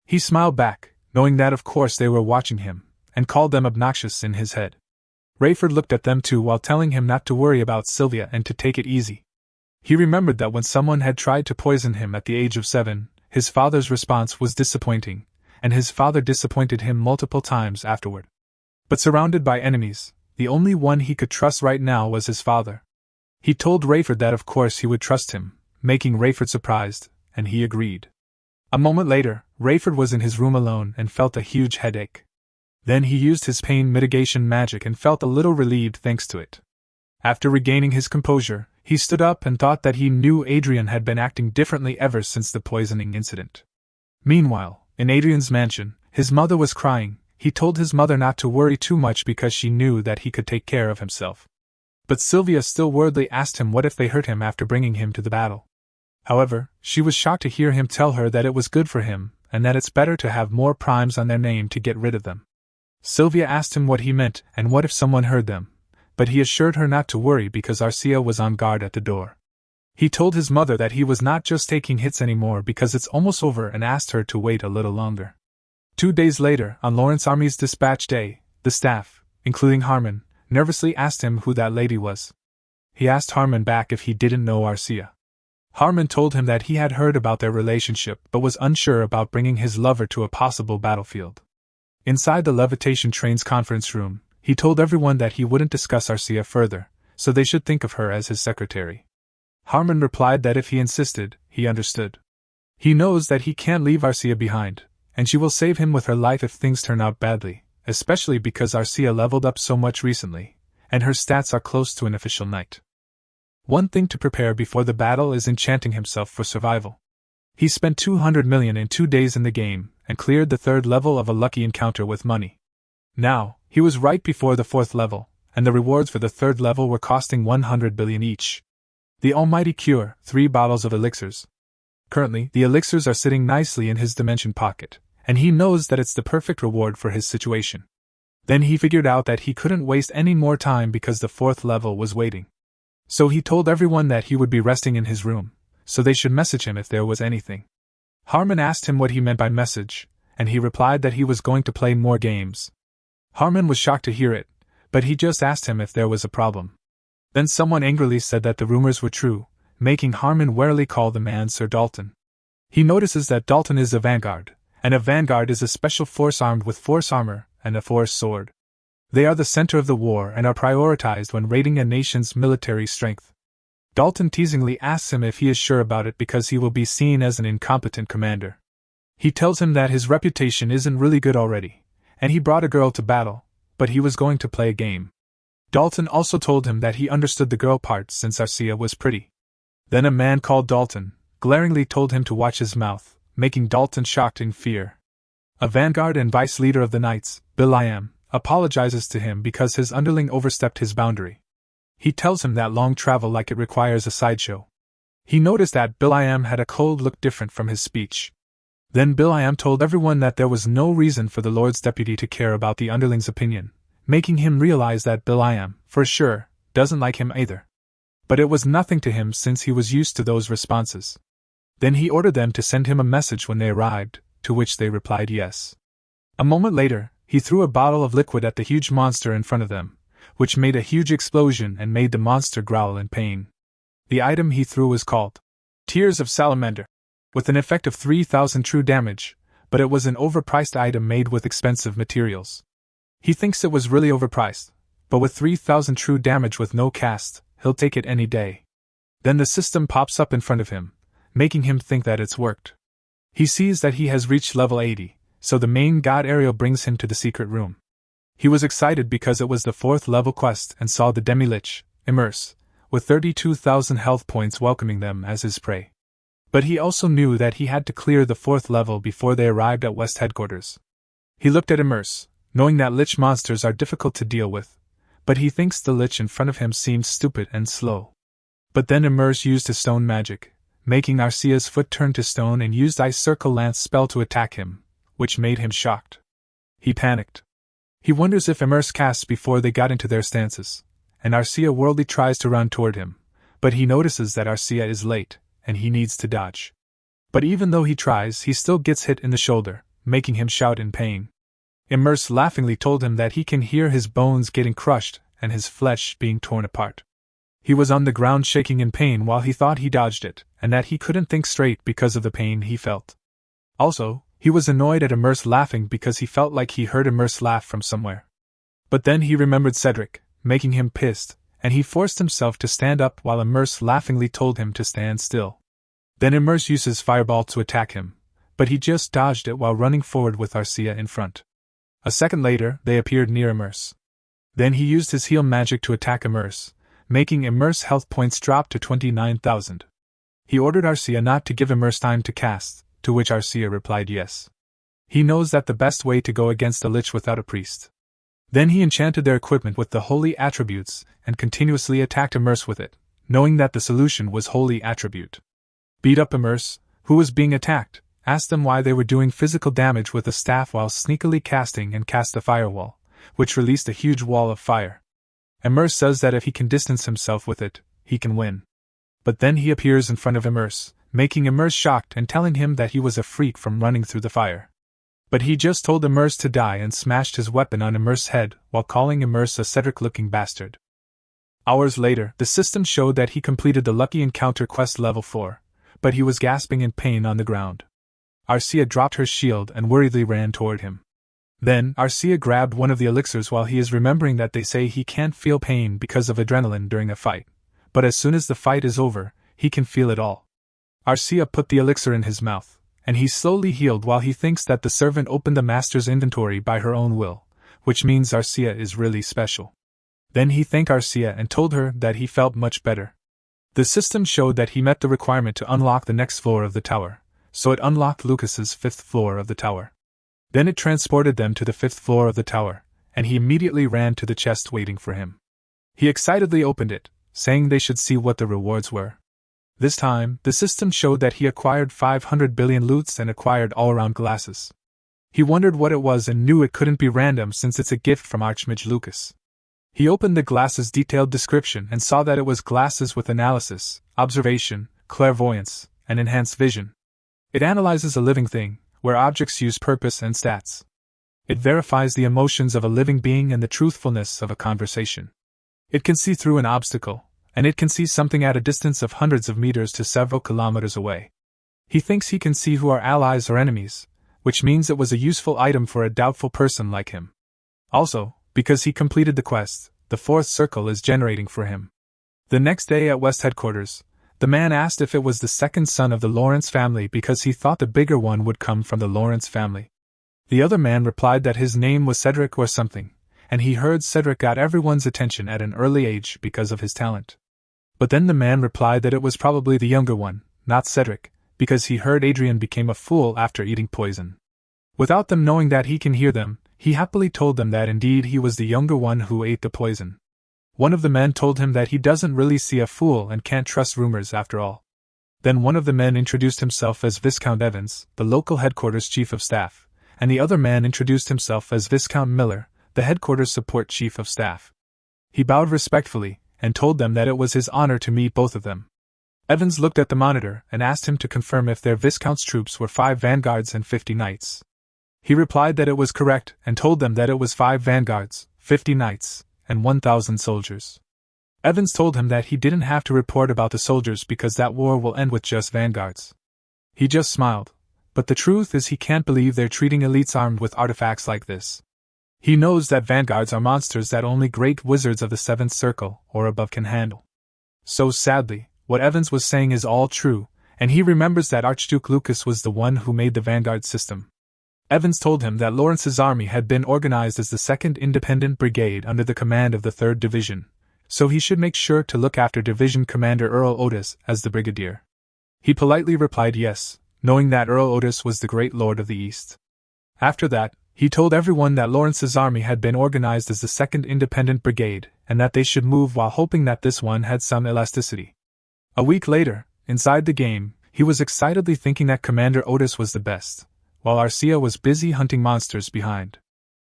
He smiled back, knowing that of course they were watching him, and called them obnoxious in his head. Rayford looked at them too while telling him not to worry about Sylvia and to take it easy. He remembered that when someone had tried to poison him at the age of 7, his father's response was disappointing, and his father disappointed him multiple times afterward. But surrounded by enemies, the only one he could trust right now was his father. He told Rayford that of course he would trust him, making Rayford surprised, and he agreed. A moment later, Rayford was in his room alone and felt a huge headache. Then he used his pain mitigation magic and felt a little relieved thanks to it. After regaining his composure, he stood up and thought that he knew Adrian had been acting differently ever since the poisoning incident. Meanwhile, in Adrian's mansion, his mother was crying. He told his mother not to worry too much because she knew that he could take care of himself. But Sylvia still worriedly asked him what if they hurt him after bringing him to the battle. However, she was shocked to hear him tell her that it was good for him, and that it's better to have more primes on their name to get rid of them. Sylvia asked him what he meant and what if someone heard them, but he assured her not to worry because Arcia was on guard at the door. He told his mother that he was not just taking hits anymore because it's almost over and asked her to wait a little longer. 2 days later, on Lawrence Army's dispatch day, the staff, including Harmon, nervously asked him who that lady was. He asked Harmon back if he didn't know Arcia. Harmon told him that he had heard about their relationship but was unsure about bringing his lover to a possible battlefield. Inside the levitation train's conference room, he told everyone that he wouldn't discuss Arcia further, so they should think of her as his secretary. Harmon replied that if he insisted, he understood. He knows that he can't leave Arcia behind, and she will save him with her life if things turn out badly, especially because Arcia leveled up so much recently, and her stats are close to an official knight. One thing to prepare before the battle is enchanting himself for survival. He spent 200 million in 2 days in the game, and cleared the 3rd level of a lucky encounter with money. Now, he was right before the 4th level, and the rewards for the 3rd level were costing 100 billion each. The almighty cure, 3 bottles of elixirs. Currently, the elixirs are sitting nicely in his dimension pocket, and he knows that it's the perfect reward for his situation. Then he figured out that he couldn't waste any more time because the 4th level was waiting. So he told everyone that he would be resting in his room, so they should message him if there was anything. Harmon asked him what he meant by message, and he replied that he was going to play more games. Harmon was shocked to hear it, but he just asked him if there was a problem. Then someone angrily said that the rumors were true, making Harmon warily call the man Sir Dalton. He notices that Dalton is a vanguard, and a vanguard is a special force armed with force armor and a force sword. They are the center of the war and are prioritized when rating a nation's military strength. Dalton teasingly asks him if he is sure about it because he will be seen as an incompetent commander. He tells him that his reputation isn't really good already, and he brought a girl to battle, but he was going to play a game. Dalton also told him that he understood the girl part since Arcia was pretty. Then a man called Dalton glaringly told him to watch his mouth, making Dalton shocked in fear. A vanguard and vice leader of the Knights, Will.i.am, apologizes to him because his underling overstepped his boundary. He tells him that long travel like it requires a sideshow. He noticed that Will.i.am had a cold look different from his speech. Then Will.i.am told everyone that there was no reason for the Lord's deputy to care about the underling's opinion, making him realize that Will.i.am, for sure, doesn't like him either. But it was nothing to him since he was used to those responses. Then he ordered them to send him a message when they arrived, to which they replied yes. A moment later, he threw a bottle of liquid at the huge monster in front of them, which made a huge explosion and made the monster growl in pain. The item he threw was called Tears of Salamander, with an effect of 3,000 true damage, but it was an overpriced item made with expensive materials. He thinks it was really overpriced, but with 3,000 true damage with no cast, he'll take it any day. Then the system pops up in front of him, making him think that it's worked. He sees that he has reached level 80, so the main god Ariel brings him to the secret room. He was excited because it was the 4th level quest and saw the demi-lich, Immerse, with 32,000 health points welcoming them as his prey. But he also knew that he had to clear the 4th level before they arrived at West Headquarters. He looked at Immerse, knowing that lich monsters are difficult to deal with, but he thinks the lich in front of him seems stupid and slow. But then Immerse used his stone magic, making Arcea's foot turn to stone and used Ice Circle Lance spell to attack him, which made him shocked. He panicked. He wonders if Immerse cast before they got into their stances, and Arcea worldly tries to run toward him, but he notices that Arcea is late, and he needs to dodge. But even though he tries, he still gets hit in the shoulder, making him shout in pain. Immerse laughingly told him that he can hear his bones getting crushed and his flesh being torn apart. He was on the ground shaking in pain while he thought he dodged it, and that he couldn't think straight because of the pain he felt. Also, he was annoyed at Immerse laughing because he felt like he heard Immerse laugh from somewhere. But then he remembered Cedric, making him pissed, and he forced himself to stand up while Immerse laughingly told him to stand still. Then Immerse uses Fireball to attack him, but he just dodged it while running forward with Arcea in front. A second later, they appeared near Immerse. Then he used his heal magic to attack Immerse, making Immerse health points drop to 29,000. He ordered Arcea not to give Immerse time to cast, to which Arcea replied yes. He knows that the best way to go against a lich without a priest. Then he enchanted their equipment with the holy attributes and continuously attacked Immerse with it, knowing that the solution was holy attribute. Beat up Immerse, who was being attacked, asked them why they were doing physical damage with a staff while sneakily casting and cast a firewall, which released a huge wall of fire. Immerse says that if he can distance himself with it, he can win. But then he appears in front of Immerse, making Immerse shocked and telling him that he was a freak from running through the fire. But he just told Immerse to die and smashed his weapon on Immerse's head while calling Immerse a Cedric-looking bastard. Hours later, the system showed that he completed the Lucky Encounter quest level 4, but he was gasping in pain on the ground. Arcea dropped her shield and worriedly ran toward him. Then, Arcea grabbed one of the elixirs while he is remembering that they say he can't feel pain because of adrenaline during a fight, but as soon as the fight is over, he can feel it all. Arcea put the elixir in his mouth, and he slowly healed while he thinks that the servant opened the master's inventory by her own will, which means Arcea is really special. Then he thanked Arcea and told her that he felt much better. The system showed that he met the requirement to unlock the next floor of the tower, so it unlocked Lucas's 5th floor of the tower. Then it transported them to the 5th floor of the tower, and he immediately ran to the chest waiting for him. He excitedly opened it, saying they should see what the rewards were. This time, the system showed that he acquired 500 billion loots and acquired all-around glasses. He wondered what it was and knew it couldn't be random since it's a gift from Archmage Lucas. He opened the glasses' detailed description and saw that it was glasses with analysis, observation, clairvoyance, and enhanced vision. It analyzes a living thing, where objects use purpose and stats. It verifies the emotions of a living being and the truthfulness of a conversation. It can see through an obstacle, and it can see something at a distance of hundreds of meters to several kilometers away. He thinks he can see who are allies or enemies, which means it was a useful item for a doubtful person like him. Also, because he completed the quest, the 4th circle is generating for him. The next day at West Headquarters, the man asked if it was the second son of the Lawrence family because he thought the bigger one would come from the Lawrence family. The other man replied that his name was Cedric or something, and he heard Cedric got everyone's attention at an early age because of his talent. But then the man replied that it was probably the younger one, not Cedric, because he heard Adrian became a fool after eating poison. Without them knowing that he can hear them, he happily told them that indeed he was the younger one who ate the poison. One of the men told him that he doesn't really see a fool and can't trust rumors after all. Then one of the men introduced himself as Viscount Evans, the local headquarters chief of staff, and the other man introduced himself as Viscount Miller, the headquarters support chief of staff. He bowed respectfully, and told them that it was his honor to meet both of them. Evans looked at the monitor and asked him to confirm if their Viscount's troops were 5 vanguards and 50 knights. He replied that it was correct and told them that it was 5 vanguards, 50 knights, and 1,000 soldiers. Evans told him that he didn't have to report about the soldiers because that war will end with just vanguards. He just smiled, but the truth is he can't believe they're treating elites armed with artifacts like this. He knows that vanguards are monsters that only great wizards of the 7th circle or above can handle. So sadly, what Evans was saying is all true, and he remembers that Archduke Lucas was the one who made the vanguard system. Evans told him that Lawrence's army had been organized as the 2nd Independent Brigade under the command of the 3rd Division, so he should make sure to look after Division Commander Earl Otis as the brigadier. He politely replied yes, knowing that Earl Otis was the great lord of the East. After that, he told everyone that Lawrence's army had been organized as the 2nd Independent Brigade, and that they should move while hoping that this one had some elasticity. A week later, inside the game, he was excitedly thinking that Commander Otis was the best, while Arcia was busy hunting monsters behind.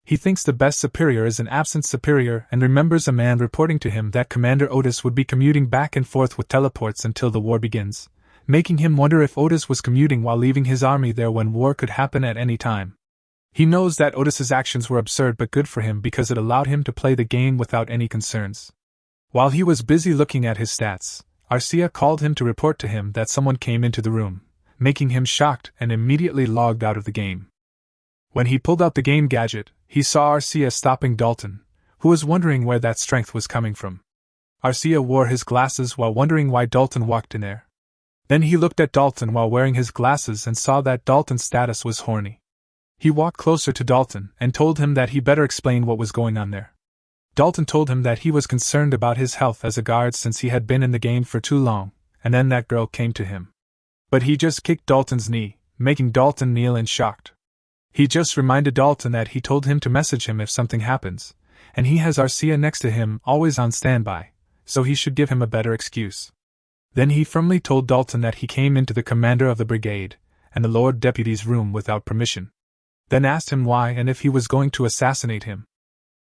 He thinks the best superior is an absent superior and remembers a man reporting to him that Commander Otis would be commuting back and forth with teleports until the war begins, making him wonder if Otis was commuting while leaving his army there when war could happen at any time. He knows that Otis's actions were absurd but good for him because it allowed him to play the game without any concerns. While he was busy looking at his stats, Arcia called him to report to him that someone came into the room, making him shocked and immediately logged out of the game. When he pulled out the game gadget, he saw Arcia stopping Dalton, who was wondering where that strength was coming from. Arcia wore his glasses while wondering why Dalton walked in there. Then he looked at Dalton while wearing his glasses and saw that Dalton's status was horny. He walked closer to Dalton and told him that he better explain what was going on there. Dalton told him that he was concerned about his health as a guard since he had been in the game for too long, and then that girl came to him. But he just kicked Dalton's knee, making Dalton kneel in shock. He just reminded Dalton that he told him to message him if something happens, and he has Arcia next to him always on standby, so he should give him a better excuse. Then he firmly told Dalton that he came into the commander of the brigade and the Lord Deputy's room without permission. Then asked him why and if he was going to assassinate him.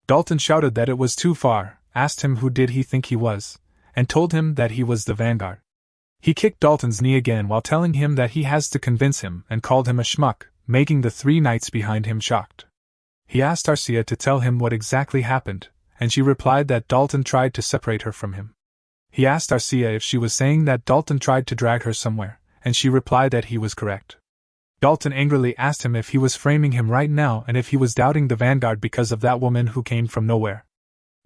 Dalton shouted that it was too far, asked him who did he think he was, and told him that he was the vanguard. He kicked Dalton's knee again while telling him that he has to convince him and called him a schmuck, making the 3 knights behind him shocked. He asked Arcia to tell him what exactly happened, and she replied that Dalton tried to separate her from him. He asked Arcia if she was saying that Dalton tried to drag her somewhere, and she replied that he was correct. Dalton angrily asked him if he was framing him right now and if he was doubting the vanguard because of that woman who came from nowhere.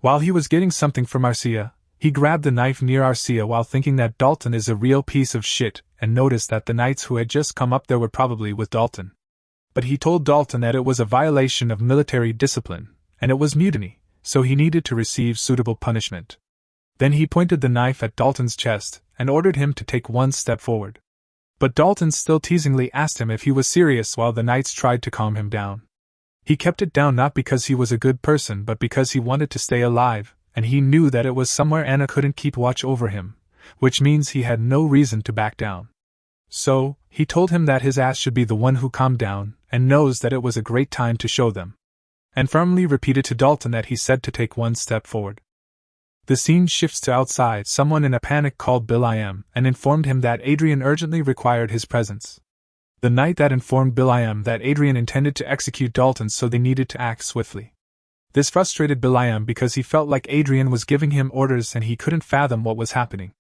While he was getting something from Arcia, he grabbed the knife near Arcia while thinking that Dalton is a real piece of shit and noticed that the knights who had just come up there were probably with Dalton. But he told Dalton that it was a violation of military discipline, and it was mutiny, so he needed to receive suitable punishment. Then he pointed the knife at Dalton's chest and ordered him to take 1 step forward. But Dalton still teasingly asked him if he was serious while the knights tried to calm him down. He kept it down not because he was a good person but because he wanted to stay alive, and he knew that it was somewhere Anna couldn't keep watch over him, which means he had no reason to back down. So, he told him that his ass should be the one who calmed down, and knows that it was a great time to show them. And firmly repeated to Dalton that he said to take 1 step forward. The scene shifts to outside. Someone in a panic called Bill.I.M. and informed him that Adrian urgently required his presence. The knight that informed Bill.I.M. that Adrian intended to execute Dalton, so they needed to act swiftly. This frustrated Bill.I.M. because he felt like Adrian was giving him orders and he couldn't fathom what was happening.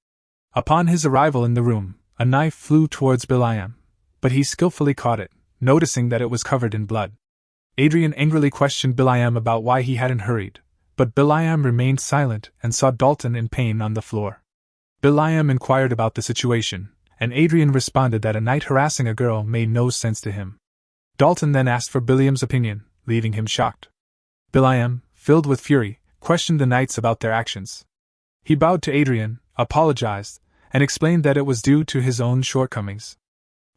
Upon his arrival in the room, a knife flew towards Bill.I.M., but he skillfully caught it, noticing that it was covered in blood. Adrian angrily questioned Bill.I.M. about why he hadn't hurried, but Bill.I.M. remained silent and saw Dalton in pain on the floor. Bill.I.M. inquired about the situation, and Adrian responded that a knight harassing a girl made no sense to him. Dalton then asked for Bill.I.M.'s opinion, leaving him shocked. Bill.I.M., filled with fury, questioned the knights about their actions. He bowed to Adrian, apologized, and explained that it was due to his own shortcomings.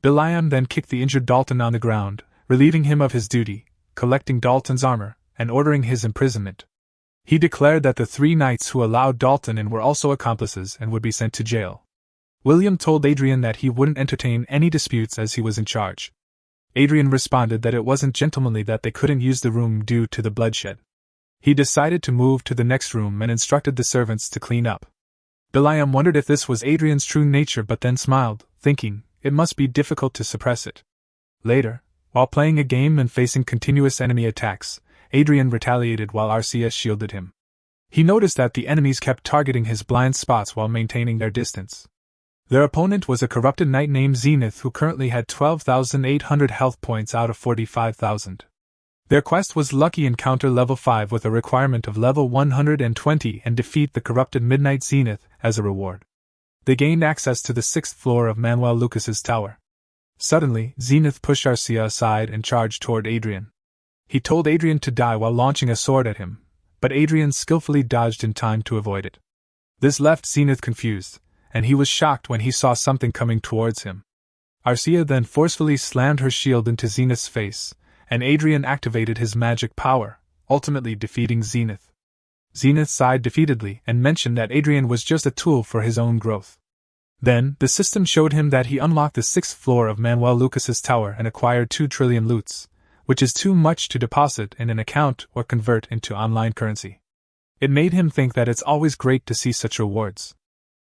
Bill.I.M. then kicked the injured Dalton on the ground, relieving him of his duty, collecting Dalton's armor, and ordering his imprisonment. He declared that the 3 knights who allowed Dalton in were also accomplices and would be sent to jail. William told Adrian that he wouldn't entertain any disputes as he was in charge. Adrian responded that it wasn't gentlemanly that they couldn't use the room due to the bloodshed. He decided to move to the next room and instructed the servants to clean up. William wondered if this was Adrian's true nature but then smiled, thinking it must be difficult to suppress it. Later, while playing a game and facing continuous enemy attacks, Adrian retaliated while Arcia shielded him. He noticed that the enemies kept targeting his blind spots while maintaining their distance. Their opponent was a corrupted knight named Zenith who currently had 12,800 health points out of 45,000. Their quest was Lucky Encounter level 5 with a requirement of level 120 and defeat the corrupted Midnight Zenith as a reward. They gained access to the 6th floor of Manuel Lucas's tower. Suddenly, Zenith pushed Arcia aside and charged toward Adrian. He told Adrian to die while launching a sword at him, but Adrian skillfully dodged in time to avoid it. This left Zenith confused, and he was shocked when he saw something coming towards him. Arcia then forcefully slammed her shield into Zenith's face, and Adrian activated his magic power, ultimately defeating Zenith. Zenith sighed defeatedly and mentioned that Adrian was just a tool for his own growth. Then, the system showed him that he unlocked the 6th floor of Manuel Lucas's tower and acquired 2 trillion loots, which is too much to deposit in an account or convert into online currency. It made him think that it's always great to see such rewards.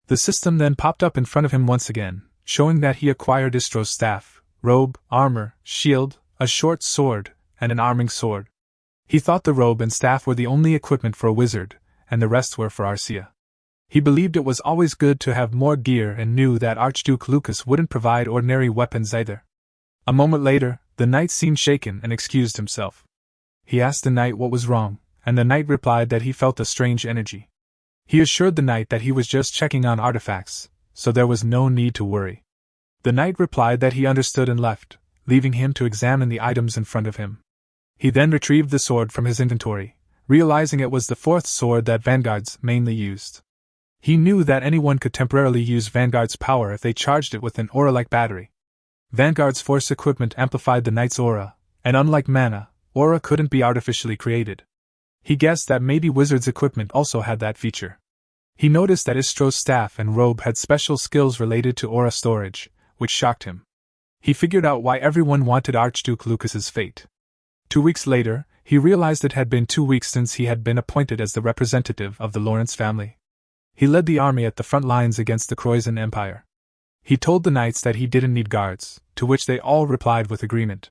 The system then popped up in front of him once again, showing that he acquired Istro's staff, robe, armor, shield, a short sword, and an arming sword. He thought the robe and staff were the only equipment for a wizard, and the rest were for Arcia. He believed it was always good to have more gear and knew that Archduke Lucas wouldn't provide ordinary weapons either. A moment later, the knight seemed shaken and excused himself. He asked the knight what was wrong, and the knight replied that he felt a strange energy. He assured the knight that he was just checking on artifacts, so there was no need to worry. The knight replied that he understood and left, leaving him to examine the items in front of him. He then retrieved the sword from his inventory, realizing it was the 4th sword that vanguards mainly used. He knew that anyone could temporarily use Vanguard's power if they charged it with an aura-like battery. Vanguard's force equipment amplified the knight's aura, and unlike mana, aura couldn't be artificially created. He guessed that maybe Wizard's equipment also had that feature. He noticed that Istro's staff and robe had special skills related to aura storage, which shocked him. He figured out why everyone wanted Archduke Lucas's fate. 2 weeks later, he realized it had been 2 weeks since he had been appointed as the representative of the Lawrence family. He led the army at the front lines against the Croatian Empire. He told the knights that he didn't need guards, to which they all replied with agreement.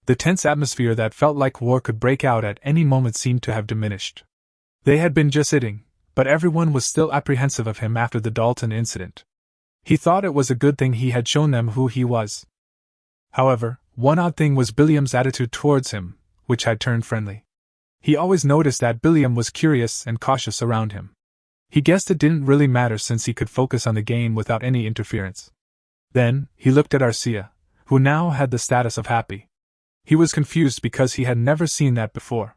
The tense atmosphere that felt like war could break out at any moment seemed to have diminished. They had been just sitting, but everyone was still apprehensive of him after the Dalton incident. He thought it was a good thing he had shown them who he was. However, one odd thing was Billiam's attitude towards him, which had turned friendly. He always noticed that Billiam was curious and cautious around him. He guessed it didn't really matter since he could focus on the game without any interference. Then, he looked at Arcia, who now had the status of happy. He was confused because he had never seen that before.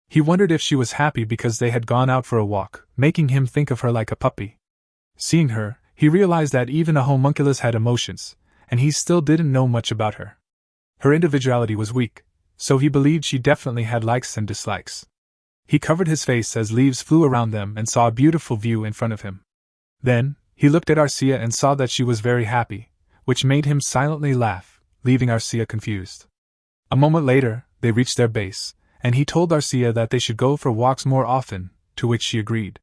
He wondered if she was happy because they had gone out for a walk, making him think of her like a puppy. Seeing her, he realized that even a homunculus had emotions, and he still didn't know much about her. Her individuality was weak, so he believed she definitely had likes and dislikes. He covered his face as leaves flew around them and saw a beautiful view in front of him. Then, he looked at Arcia and saw that she was very happy, which made him silently laugh, leaving Arcia confused. A moment later, they reached their base, and he told Arcia that they should go for walks more often, to which she agreed.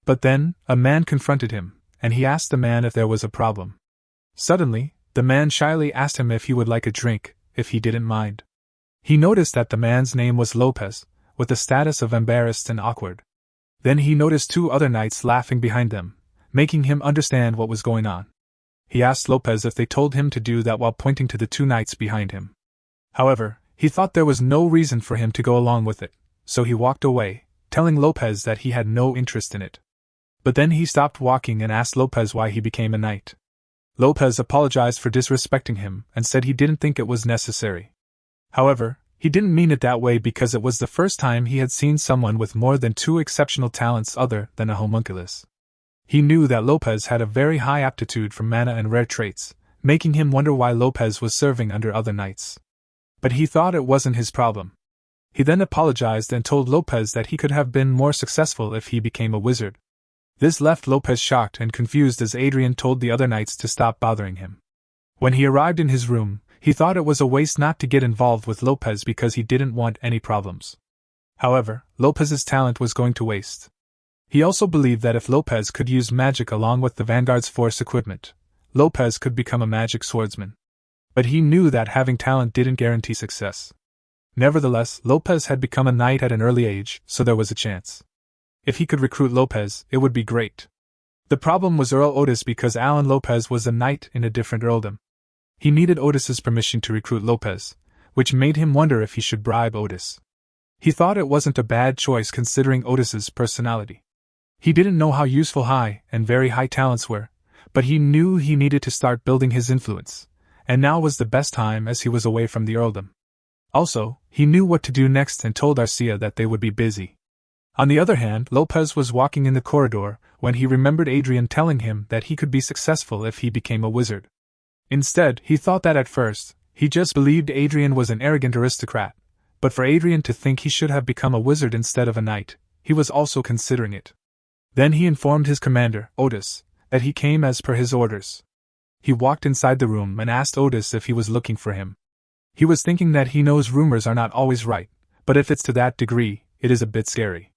But then, a man confronted him, and he asked the man if there was a problem. Suddenly, the man shyly asked him if he would like a drink, if he didn't mind. He noticed that the man's name was Lopez, with the status of embarrassed and awkward. Then he noticed 2 other knights laughing behind them, making him understand what was going on. He asked Lopez if they told him to do that while pointing to the 2 knights behind him. However, he thought there was no reason for him to go along with it, so he walked away, telling Lopez that he had no interest in it. But then he stopped walking and asked Lopez why he became a knight. Lopez apologized for disrespecting him and said he didn't think it was necessary. However, he didn't mean it that way because it was the first time he had seen someone with more than 2 exceptional talents other than a homunculus. He knew that Lopez had a very high aptitude for mana and rare traits, making him wonder why Lopez was serving under other knights. But he thought it wasn't his problem. He then apologized and told Lopez that he could have been more successful if he became a wizard. This left Lopez shocked and confused as Adrian told the other knights to stop bothering him. When he arrived in his room, he thought it was a waste not to get involved with Lopez because he didn't want any problems. However, Lopez's talent was going to waste. He also believed that if Lopez could use magic along with the Vanguard's force equipment, Lopez could become a magic swordsman. But he knew that having talent didn't guarantee success. Nevertheless, Lopez had become a knight at an early age, so there was a chance. If he could recruit Lopez, it would be great. The problem was Earl Otis because Alan Lopez was a knight in a different earldom. He needed Otis's permission to recruit Lopez, which made him wonder if he should bribe Otis. He thought it wasn't a bad choice considering Otis's personality. He didn't know how useful high and very high talents were, but he knew he needed to start building his influence, and now was the best time as he was away from the earldom. Also, he knew what to do next and told Arcia that they would be busy. On the other hand, Lopez was walking in the corridor when he remembered Adrian telling him that he could be successful if he became a wizard. Instead, he thought that at first, he just believed Adrian was an arrogant aristocrat, but for Adrian to think he should have become a wizard instead of a knight, he was also considering it. Then he informed his commander, Otis, that he came as per his orders. He walked inside the room and asked Otis if he was looking for him. He was thinking that he knows rumors are not always right, but if it's to that degree, it is a bit scary.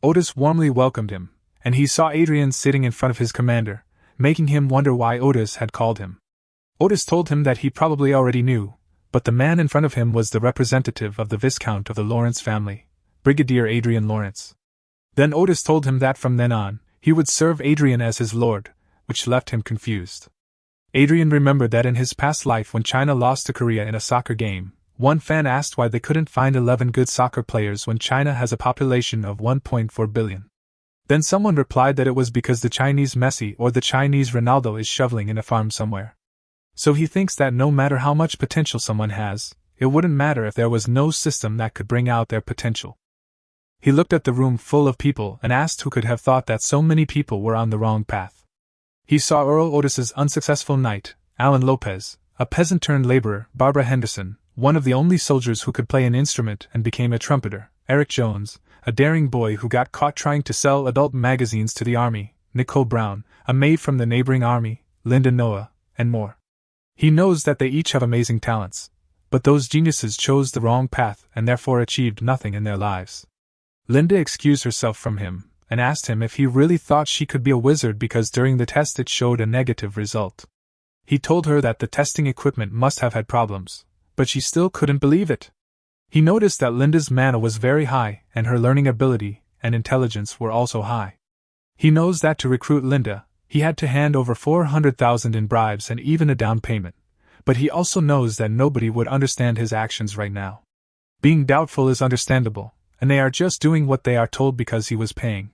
Otis warmly welcomed him, and he saw Adrian sitting in front of his commander, making him wonder why Otis had called him. Otis told him that he probably already knew, but the man in front of him was the representative of the Viscount of the Lawrence family, Brigadier Adrian Lawrence. Then Otis told him that from then on, he would serve Adrian as his lord, which left him confused. Adrian remembered that in his past life when China lost to Korea in a soccer game, one fan asked why they couldn't find 11 good soccer players when China has a population of 1.4 billion. Then someone replied that it was because the Chinese Messi or the Chinese Ronaldo is shoveling in a farm somewhere. So he thinks that no matter how much potential someone has, it wouldn't matter if there was no system that could bring out their potential. He looked at the room full of people and asked who could have thought that so many people were on the wrong path. He saw Earl Otis's unsuccessful knight, Alan Lopez, a peasant-turned-laborer, Barbara Henderson, one of the only soldiers who could play an instrument and became a trumpeter, Eric Jones, a daring boy who got caught trying to sell adult magazines to the army, Nicole Brown, a maid from the neighboring army, Linda Noah, and more. He knows that they each have amazing talents, but those geniuses chose the wrong path and therefore achieved nothing in their lives. Linda excused herself from him and asked him if he really thought she could be a wizard because during the test it showed a negative result. He told her that the testing equipment must have had problems, but she still couldn't believe it. He noticed that Linda's mana was very high and her learning ability and intelligence were also high. He knows that to recruit Linda, he had to hand over 400,000 in bribes and even a down payment, but he also knows that nobody would understand his actions right now. Being doubtful is understandable, and they are just doing what they are told because he was paying.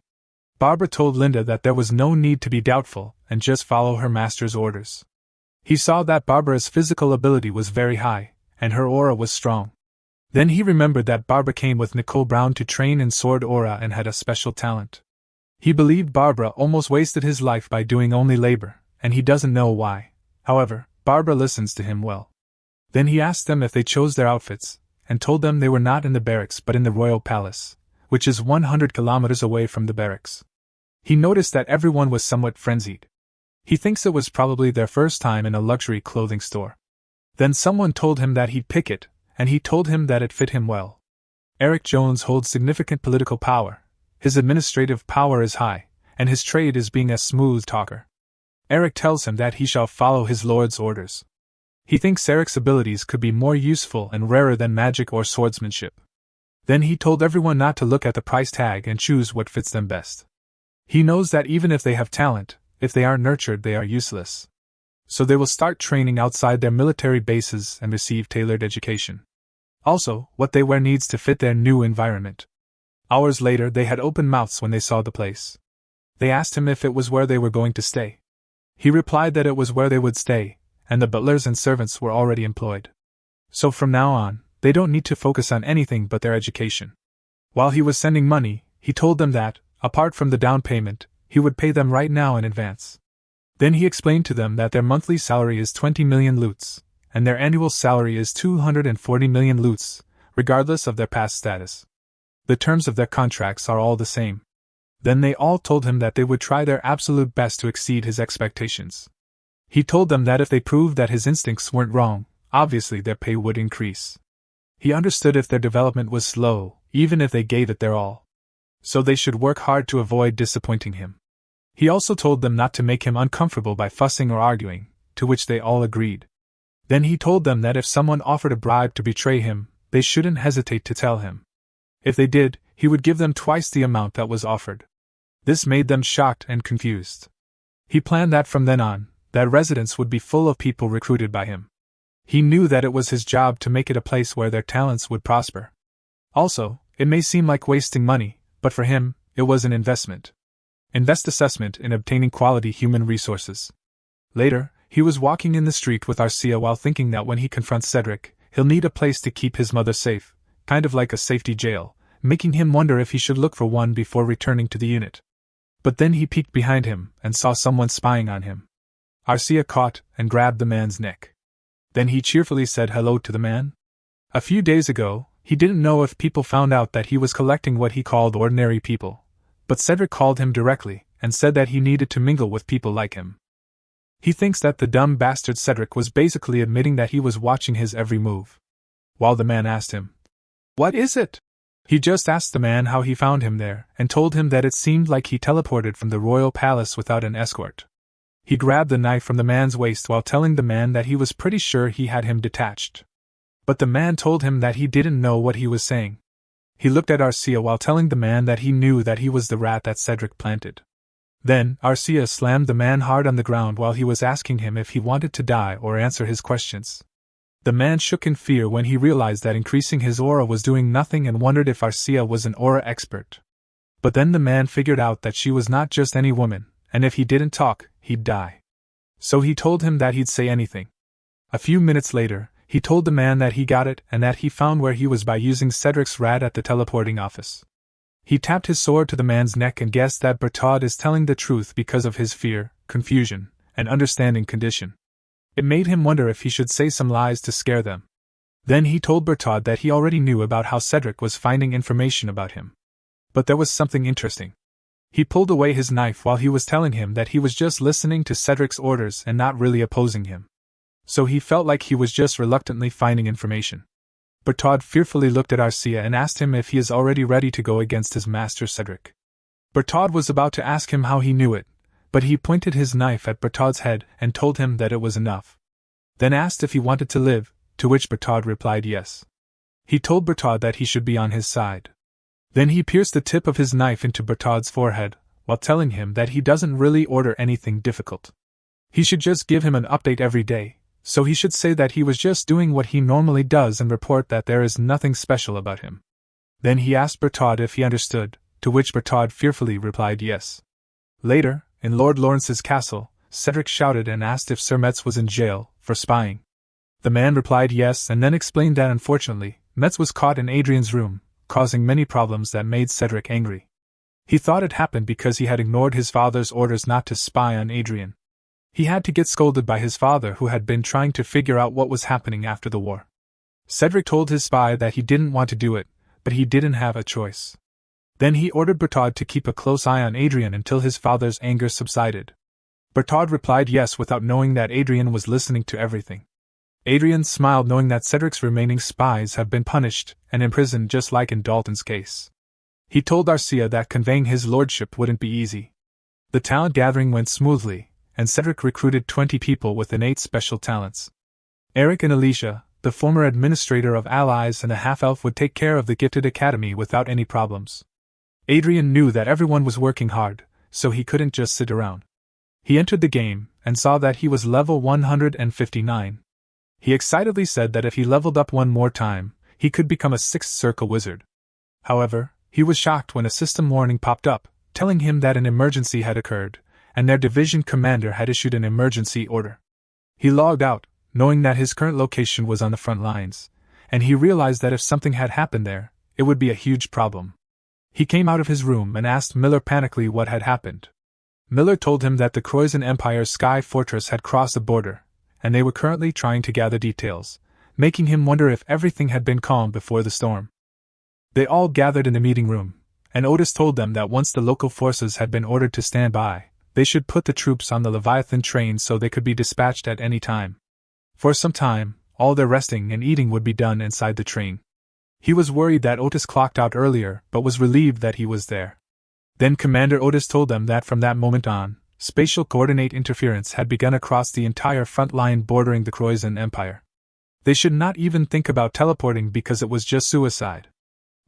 Barbara told Linda that there was no need to be doubtful and just follow her master's orders. He saw that Barbara's physical ability was very high, and her aura was strong. Then he remembered that Barbara came with Nicole Brown to train in sword aura and had a special talent. He believed Barbara almost wasted his life by doing only labor, and he doesn't know why. However, Barbara listens to him well. Then he asked them if they chose their outfits, and told them they were not in the barracks but in the royal palace, which is 100 kilometers away from the barracks. He noticed that everyone was somewhat frenzied. He thinks it was probably their first time in a luxury clothing store. Then someone told him that he'd pick it, and he told him that it fit him well. Eric Jones holds significant political power, his administrative power is high, and his trade is being a smooth talker. Eric tells him that he shall follow his lord's orders. He thinks Eric's abilities could be more useful and rarer than magic or swordsmanship. Then he told everyone not to look at the price tag and choose what fits them best. He knows that even if they have talent, if they aren't nurtured they are useless. So they will start training outside their military bases and receive tailored education. Also, what they wear needs to fit their new environment. Hours later they had open mouths when they saw the place. They asked him if it was where they were going to stay. He replied that it was where they would stay, and the butlers and servants were already employed. So from now on, they don't need to focus on anything but their education. While he was sending money, he told them that, apart from the down payment, he would pay them right now in advance. Then he explained to them that their monthly salary is 20 million loots, and their annual salary is 240 million loots, regardless of their past status. The terms of their contracts are all the same. Then they all told him that they would try their absolute best to exceed his expectations. He told them that if they proved that his instincts weren't wrong, obviously their pay would increase. He understood if their development was slow, even if they gave it their all. So they should work hard to avoid disappointing him. He also told them not to make him uncomfortable by fussing or arguing, to which they all agreed. Then he told them that if someone offered a bribe to betray him, they shouldn't hesitate to tell him. If they did, he would give them twice the amount that was offered. This made them shocked and confused. He planned that from then on, that residence would be full of people recruited by him. He knew that it was his job to make it a place where their talents would prosper. Also, it may seem like wasting money, but for him, it was an investment. Assessment in obtaining quality human resources. Later, he was walking in the street with Arcia while thinking that when he confronts Cedric, he'll need a place to keep his mother safe, kind of like a safety jail, making him wonder if he should look for one before returning to the unit. But then he peeked behind him and saw someone spying on him. Arcia caught and grabbed the man's neck. Then he cheerfully said hello to the man. A few days ago, he didn't know if people found out that he was collecting what he called ordinary people, but Cedric called him directly and said that he needed to mingle with people like him. He thinks that the dumb bastard Cedric was basically admitting that he was watching his every move. While the man asked him, "What is it?" He just asked the man how he found him there and told him that it seemed like he teleported from the royal palace without an escort. He grabbed the knife from the man's waist while telling the man that he was pretty sure he had him detached. But the man told him that he didn't know what he was saying. He looked at Arcia while telling the man that he knew that he was the rat that Cedric planted. Then, Arcia slammed the man hard on the ground while he was asking him if he wanted to die or answer his questions. The man shook in fear when he realized that increasing his aura was doing nothing and wondered if Arcia was an aura expert. But then the man figured out that she was not just any woman, and if he didn't talk, he'd die. So he told him that he'd say anything. A few minutes later, he told the man that he got it and that he found where he was by using Cedric's rat at the teleporting office. He tapped his sword to the man's neck and guessed that Bertaud is telling the truth because of his fear, confusion, and understanding condition. It made him wonder if he should say some lies to scare them. Then he told Bertaud that he already knew about how Cedric was finding information about him. But there was something interesting. He pulled away his knife while he was telling him that he was just listening to Cedric's orders and not really opposing him. So he felt like he was just reluctantly finding information. Bertaud fearfully looked at Arcia and asked him if he is already ready to go against his master Cedric. Bertaud was about to ask him how he knew it, but he pointed his knife at Bertaud's head and told him that it was enough. Then asked if he wanted to live, to which Bertaud replied yes. He told Bertaud that he should be on his side. Then he pierced the tip of his knife into Bertaud's forehead, while telling him that he doesn't really order anything difficult. He should just give him an update every day, so he should say that he was just doing what he normally does and report that there is nothing special about him. Then he asked Bertaud if he understood, to which Bertaud fearfully replied yes. Later, in Lord Lawrence's castle, Cedric shouted and asked if Sir Metz was in jail for spying. The man replied yes and then explained that unfortunately, Metz was caught in Adrian's room, causing many problems that made Cedric angry. He thought it happened because he had ignored his father's orders not to spy on Adrian. He had to get scolded by his father who had been trying to figure out what was happening after the war. Cedric told his spy that he didn't want to do it, but he didn't have a choice. Then he ordered Bertaud to keep a close eye on Adrian until his father's anger subsided. Bertaud replied yes without knowing that Adrian was listening to everything. Adrian smiled knowing that Cedric's remaining spies have been punished and imprisoned just like in Dalton's case. He told Arcia that conveying his lordship wouldn't be easy. The talent gathering went smoothly, and Cedric recruited 20 people with innate special talents. Eric and Alicia, the former administrator of Allies and a half-elf, would take care of the gifted academy without any problems. Adrian knew that everyone was working hard, so he couldn't just sit around. He entered the game and saw that he was level 159. He excitedly said that if he leveled up one more time, he could become a sixth circle wizard. However, he was shocked when a system warning popped up, telling him that an emergency had occurred, and their division commander had issued an emergency order. He logged out, knowing that his current location was on the front lines, and he realized that if something had happened there, it would be a huge problem. He came out of his room and asked Miller panically what had happened. Miller told him that the Croatian Empire's Sky Fortress had crossed the border, and they were currently trying to gather details, making him wonder if everything had been calm before the storm. They all gathered in the meeting room, and Otis told them that once the local forces had been ordered to stand by, they should put the troops on the Leviathan train so they could be dispatched at any time. For some time, all their resting and eating would be done inside the train. He was worried that Otis clocked out earlier, but was relieved that he was there. Then Commander Otis told them that from that moment on, spatial coordinate interference had begun across the entire front line bordering the Croizon Empire. They should not even think about teleporting because it was just suicide.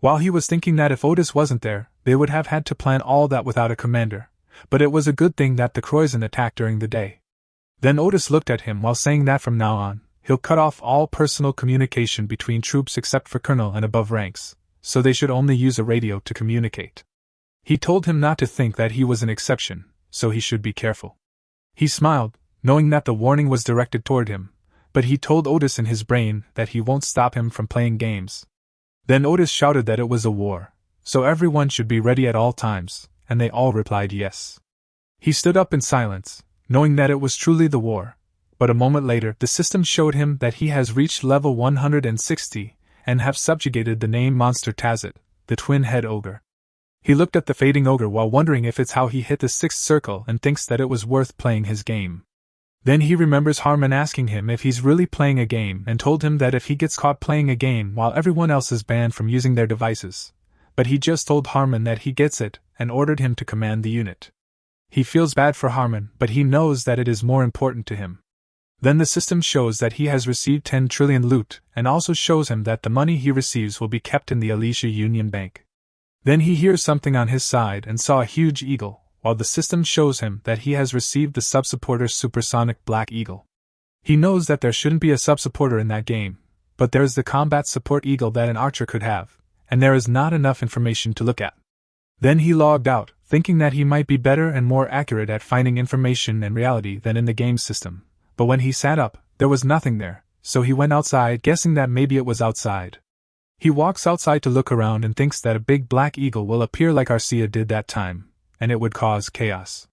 While he was thinking that if Otis wasn't there, they would have had to plan all that without a commander, but it was a good thing that the Croizon attacked during the day. Then Otis looked at him while saying that from now on, he'll cut off all personal communication between troops except for colonel and above ranks, so they should only use a radio to communicate. He told him not to think that he was an exception, so he should be careful. He smiled, knowing that the warning was directed toward him, but he told Otis in his brain that he won't stop him from playing games. Then Otis shouted that it was a war, so everyone should be ready at all times, and they all replied yes. He stood up in silence, knowing that it was truly the war, but a moment later the system showed him that he has reached level 160 and have subjugated the name monster Tazit, the twin-head ogre. He looked at the fading ogre while wondering if it's how he hit the sixth circle and thinks that it was worth playing his game. Then he remembers Harmon asking him if he's really playing a game and told him that if he gets caught playing a game while everyone else is banned from using their devices. But he just told Harmon that he gets it and ordered him to command the unit. He feels bad for Harmon, but he knows that it is more important to him. Then the system shows that he has received 10 trillion loot and also shows him that the money he receives will be kept in the Alicia Union Bank. Then he hears something on his side and saw a huge eagle, while the system shows him that he has received the sub-supporter Supersonic Black Eagle. He knows that there shouldn't be a sub-supporter in that game, but there is the combat support eagle that an archer could have, and there is not enough information to look at. Then he logged out, thinking that he might be better and more accurate at finding information and reality than in the game system, but when he sat up, there was nothing there, so he went outside guessing that maybe it was outside. He walks outside to look around and thinks that a big black eagle will appear like Arcia did that time, and it would cause chaos.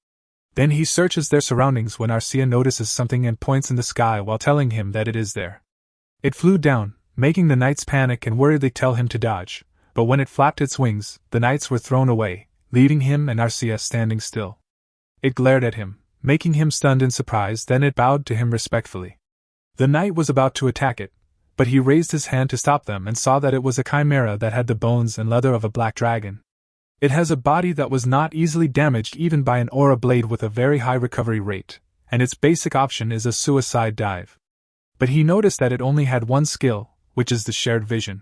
Then he searches their surroundings when Arcia notices something and points in the sky while telling him that it is there. It flew down, making the knights panic and worriedly tell him to dodge, but when it flapped its wings, the knights were thrown away, leaving him and Arcia standing still. It glared at him, making him stunned in surprise, then it bowed to him respectfully. The knight was about to attack it, but he raised his hand to stop them and saw that it was a chimera that had the bones and leather of a black dragon. It has a body that was not easily damaged even by an aura blade with a very high recovery rate, and its basic option is a suicide dive. But he noticed that it only had one skill, which is the shared vision.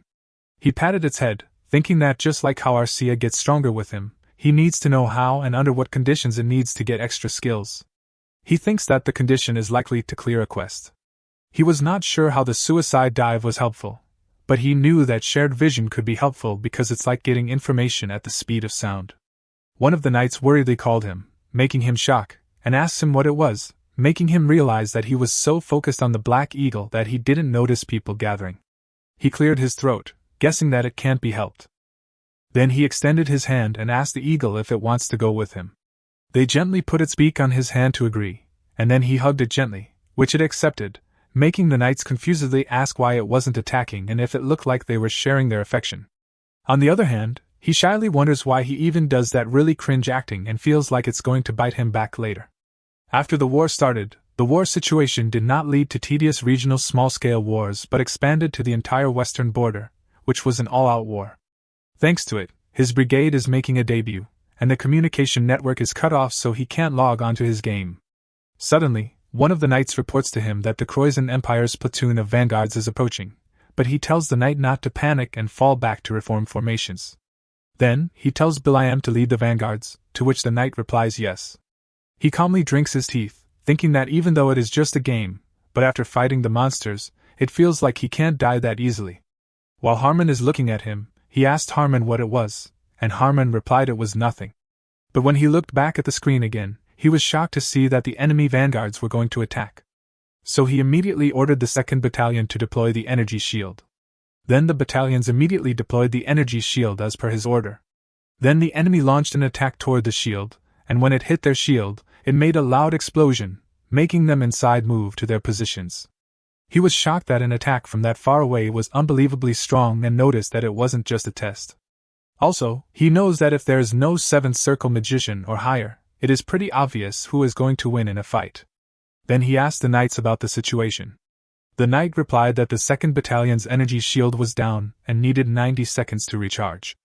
He patted its head, thinking that just like how Arcia gets stronger with him, he needs to know how and under what conditions it needs to get extra skills. He thinks that the condition is likely to clear a quest. He was not sure how the suicide dive was helpful, but he knew that shared vision could be helpful because it's like getting information at the speed of sound. One of the knights worriedly called him, making him shock, and asked him what it was, making him realize that he was so focused on the black eagle that he didn't notice people gathering. He cleared his throat, guessing that it can't be helped. Then he extended his hand and asked the eagle if it wants to go with him. They gently put its beak on his hand to agree, and then he hugged it gently, which it accepted, making the knights confusedly ask why it wasn't attacking and if it looked like they were sharing their affection. On the other hand, he shyly wonders why he even does that really cringe acting and feels like it's going to bite him back later. After the war started, the war situation did not lead to tedious regional small-scale wars but expanded to the entire western border, which was an all-out war. Thanks to it, his brigade is making a debut, and the communication network is cut off so he can't log onto his game. Suddenly, one of the knights reports to him that the Croizon Empire's platoon of vanguards is approaching, but he tells the knight not to panic and fall back to reform formations. Then, he tells Biliam to lead the vanguards, to which the knight replies yes. He calmly drinks his teeth, thinking that even though it is just a game, but after fighting the monsters, it feels like he can't die that easily. While Harmon is looking at him, he asked Harmon what it was, and Harmon replied it was nothing. But when he looked back at the screen again, he was shocked to see that the enemy vanguards were going to attack. So he immediately ordered the 2nd Battalion to deploy the energy shield. Then the battalions immediately deployed the energy shield as per his order. Then the enemy launched an attack toward the shield, and when it hit their shield, it made a loud explosion, making them inside move to their positions. He was shocked that an attack from that far away was unbelievably strong and noticed that it wasn't just a test. Also, he knows that if there is no 7th circle magician or higher, it is pretty obvious who is going to win in a fight. Then he asked the knights about the situation. The knight replied that the 2nd Battalion's energy shield was down and needed 90 seconds to recharge.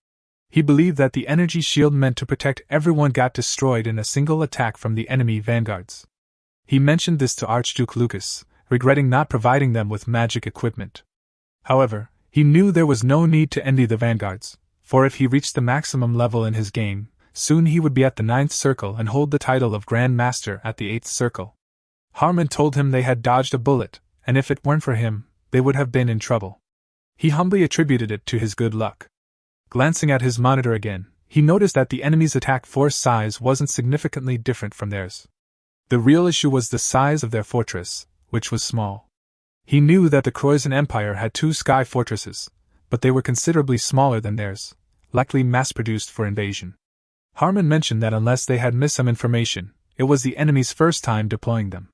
He believed that the energy shield meant to protect everyone got destroyed in a single attack from the enemy vanguards. He mentioned this to Archduke Lucas, regretting not providing them with magic equipment. However, he knew there was no need to envy the vanguards, for if he reached the maximum level in his game, soon he would be at the 9th circle and hold the title of Grand Master at the 8th circle. Harmon told him they had dodged a bullet, and if it weren't for him, they would have been in trouble. He humbly attributed it to his good luck. Glancing at his monitor again, he noticed that the enemy's attack force size wasn't significantly different from theirs. The real issue was the size of their fortress, which was small. He knew that the Croatian Empire had 2 sky fortresses, but they were considerably smaller than theirs, likely mass-produced for invasion. Harmon mentioned that unless they had missed some information, it was the enemy's first time deploying them.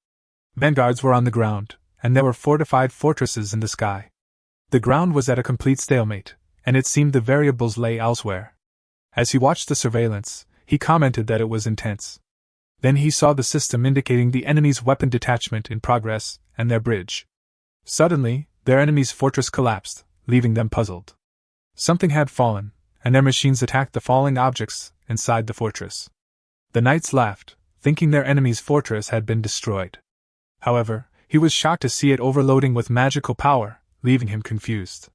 Vanguards were on the ground, and there were fortified fortresses in the sky. The ground was at a complete stalemate, and it seemed the variables lay elsewhere. As he watched the surveillance, he commented that it was intense. Then he saw the system indicating the enemy's weapon detachment in progress, and their bridge. Suddenly, their enemy's fortress collapsed, leaving them puzzled. Something had fallen, and their machines attacked the falling objects inside the fortress. The knights laughed, thinking their enemy's fortress had been destroyed. However, he was shocked to see it overloading with magical power, leaving him confused.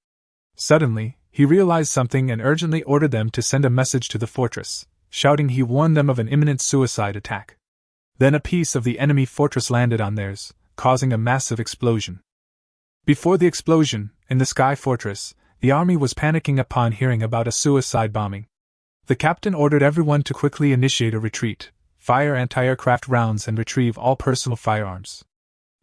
Suddenly, he realized something and urgently ordered them to send a message to the fortress, shouting he warned them of an imminent suicide attack. Then a piece of the enemy fortress landed on theirs, causing a massive explosion. Before the explosion, in the sky fortress, the army was panicking upon hearing about a suicide bombing. The captain ordered everyone to quickly initiate a retreat, fire anti-aircraft rounds and retrieve all personal firearms.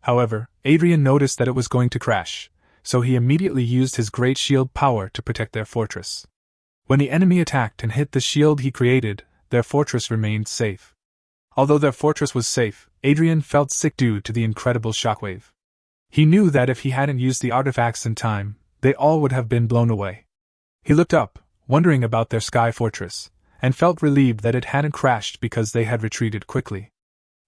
However, Adrian noticed that it was going to crash, so he immediately used his great shield power to protect their fortress. When the enemy attacked and hit the shield he created, their fortress remained safe. Although their fortress was safe, Adrian felt sick due to the incredible shockwave. He knew that if he hadn't used the artifacts in time, they all would have been blown away. He looked up, wondering about their sky fortress, and felt relieved that it hadn't crashed because they had retreated quickly.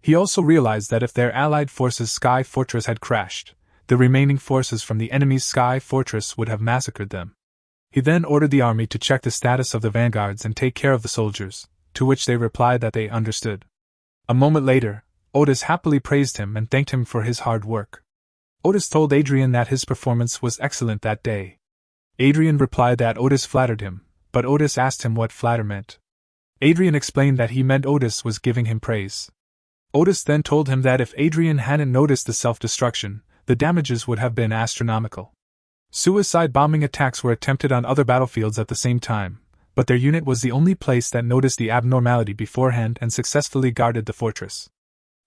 He also realized that if their allied forces' sky fortress had crashed, the remaining forces from the enemy's sky fortress would have massacred them. He then ordered the army to check the status of the vanguards and take care of the soldiers, to which they replied that they understood. A moment later, Otis happily praised him and thanked him for his hard work. Otis told Adrian that his performance was excellent that day. Adrian replied that Otis flattered him, but Otis asked him what flatter meant. Adrian explained that he meant Otis was giving him praise. Otis then told him that if Adrian hadn't noticed the self-destruction, the damages would have been astronomical. Suicide bombing attacks were attempted on other battlefields at the same time, but their unit was the only place that noticed the abnormality beforehand and successfully guarded the fortress.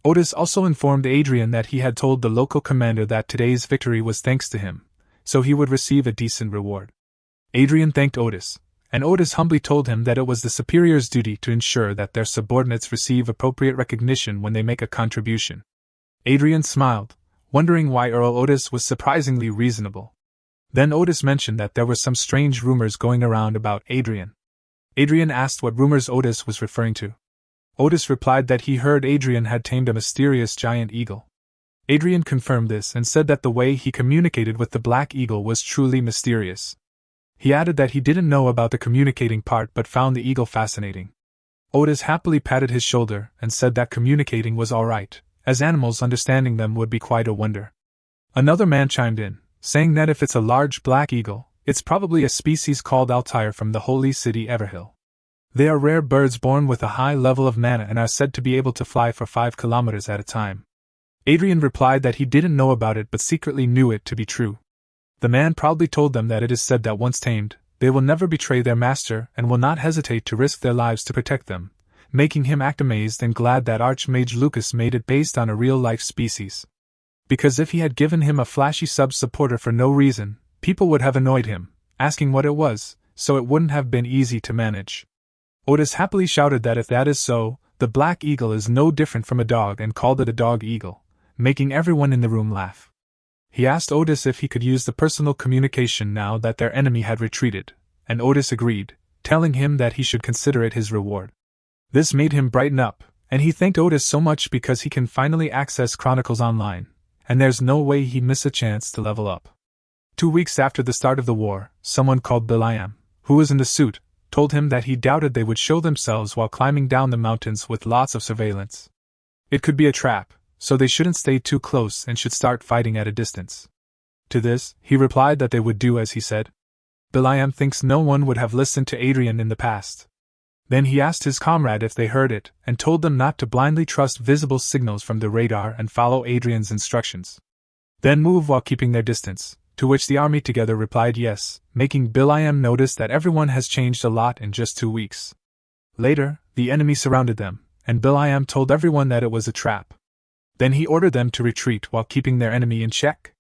Otis also informed Adrian that he had told the local commander that today's victory was thanks to him, so he would receive a decent reward. Adrian thanked Otis, and Otis humbly told him that it was the superior's duty to ensure that their subordinates receive appropriate recognition when they make a contribution. Adrian smiled, wondering why Earl Otis was surprisingly reasonable. Then Otis mentioned that there were some strange rumors going around about Adrian. Adrian asked what rumors Otis was referring to. Otis replied that he heard Adrian had tamed a mysterious giant eagle. Adrian confirmed this and said that the way he communicated with the black eagle was truly mysterious. He added that he didn't know about the communicating part but found the eagle fascinating. Otis happily patted his shoulder and said that communicating was alright, as animals understanding them would be quite a wonder. Another man chimed in, saying that if it's a large black eagle, it's probably a species called Altair from the holy city Everhill. They are rare birds born with a high level of mana and are said to be able to fly for 5 kilometers at a time. Adrian replied that he didn't know about it but secretly knew it to be true. The man proudly told them that it is said that once tamed, they will never betray their master and will not hesitate to risk their lives to protect them, making him act amazed and glad that Archmage Lucas made it based on a real-life species. Because if he had given him a flashy sub-supporter for no reason, people would have annoyed him, asking what it was, so it wouldn't have been easy to manage. Otis happily shouted that if that is so, the black eagle is no different from a dog and called it a dog eagle, making everyone in the room laugh. He asked Otis if he could use the personal communication now that their enemy had retreated, and Otis agreed, telling him that he should consider it his reward. This made him brighten up, and he thanked Otis so much because he can finally access Chronicles online, and there's no way he'd miss a chance to level up. 2 weeks after the start of the war, someone called Bilayam, who was in the suit, told him that he doubted they would show themselves while climbing down the mountains with lots of surveillance. It could be a trap, so they shouldn't stay too close and should start fighting at a distance. To this, he replied that they would do as he said. Bilayam thinks no one would have listened to Adrian in the past. Then he asked his comrade if they heard it, and told them not to blindly trust visible signals from the radar and follow Adrian's instructions. Then move while keeping their distance, to which the army together replied yes, making Bilayam notice that everyone has changed a lot in just 2 weeks. Later, the enemy surrounded them, and Bilayam told everyone that it was a trap. Then he ordered them to retreat while keeping their enemy in check.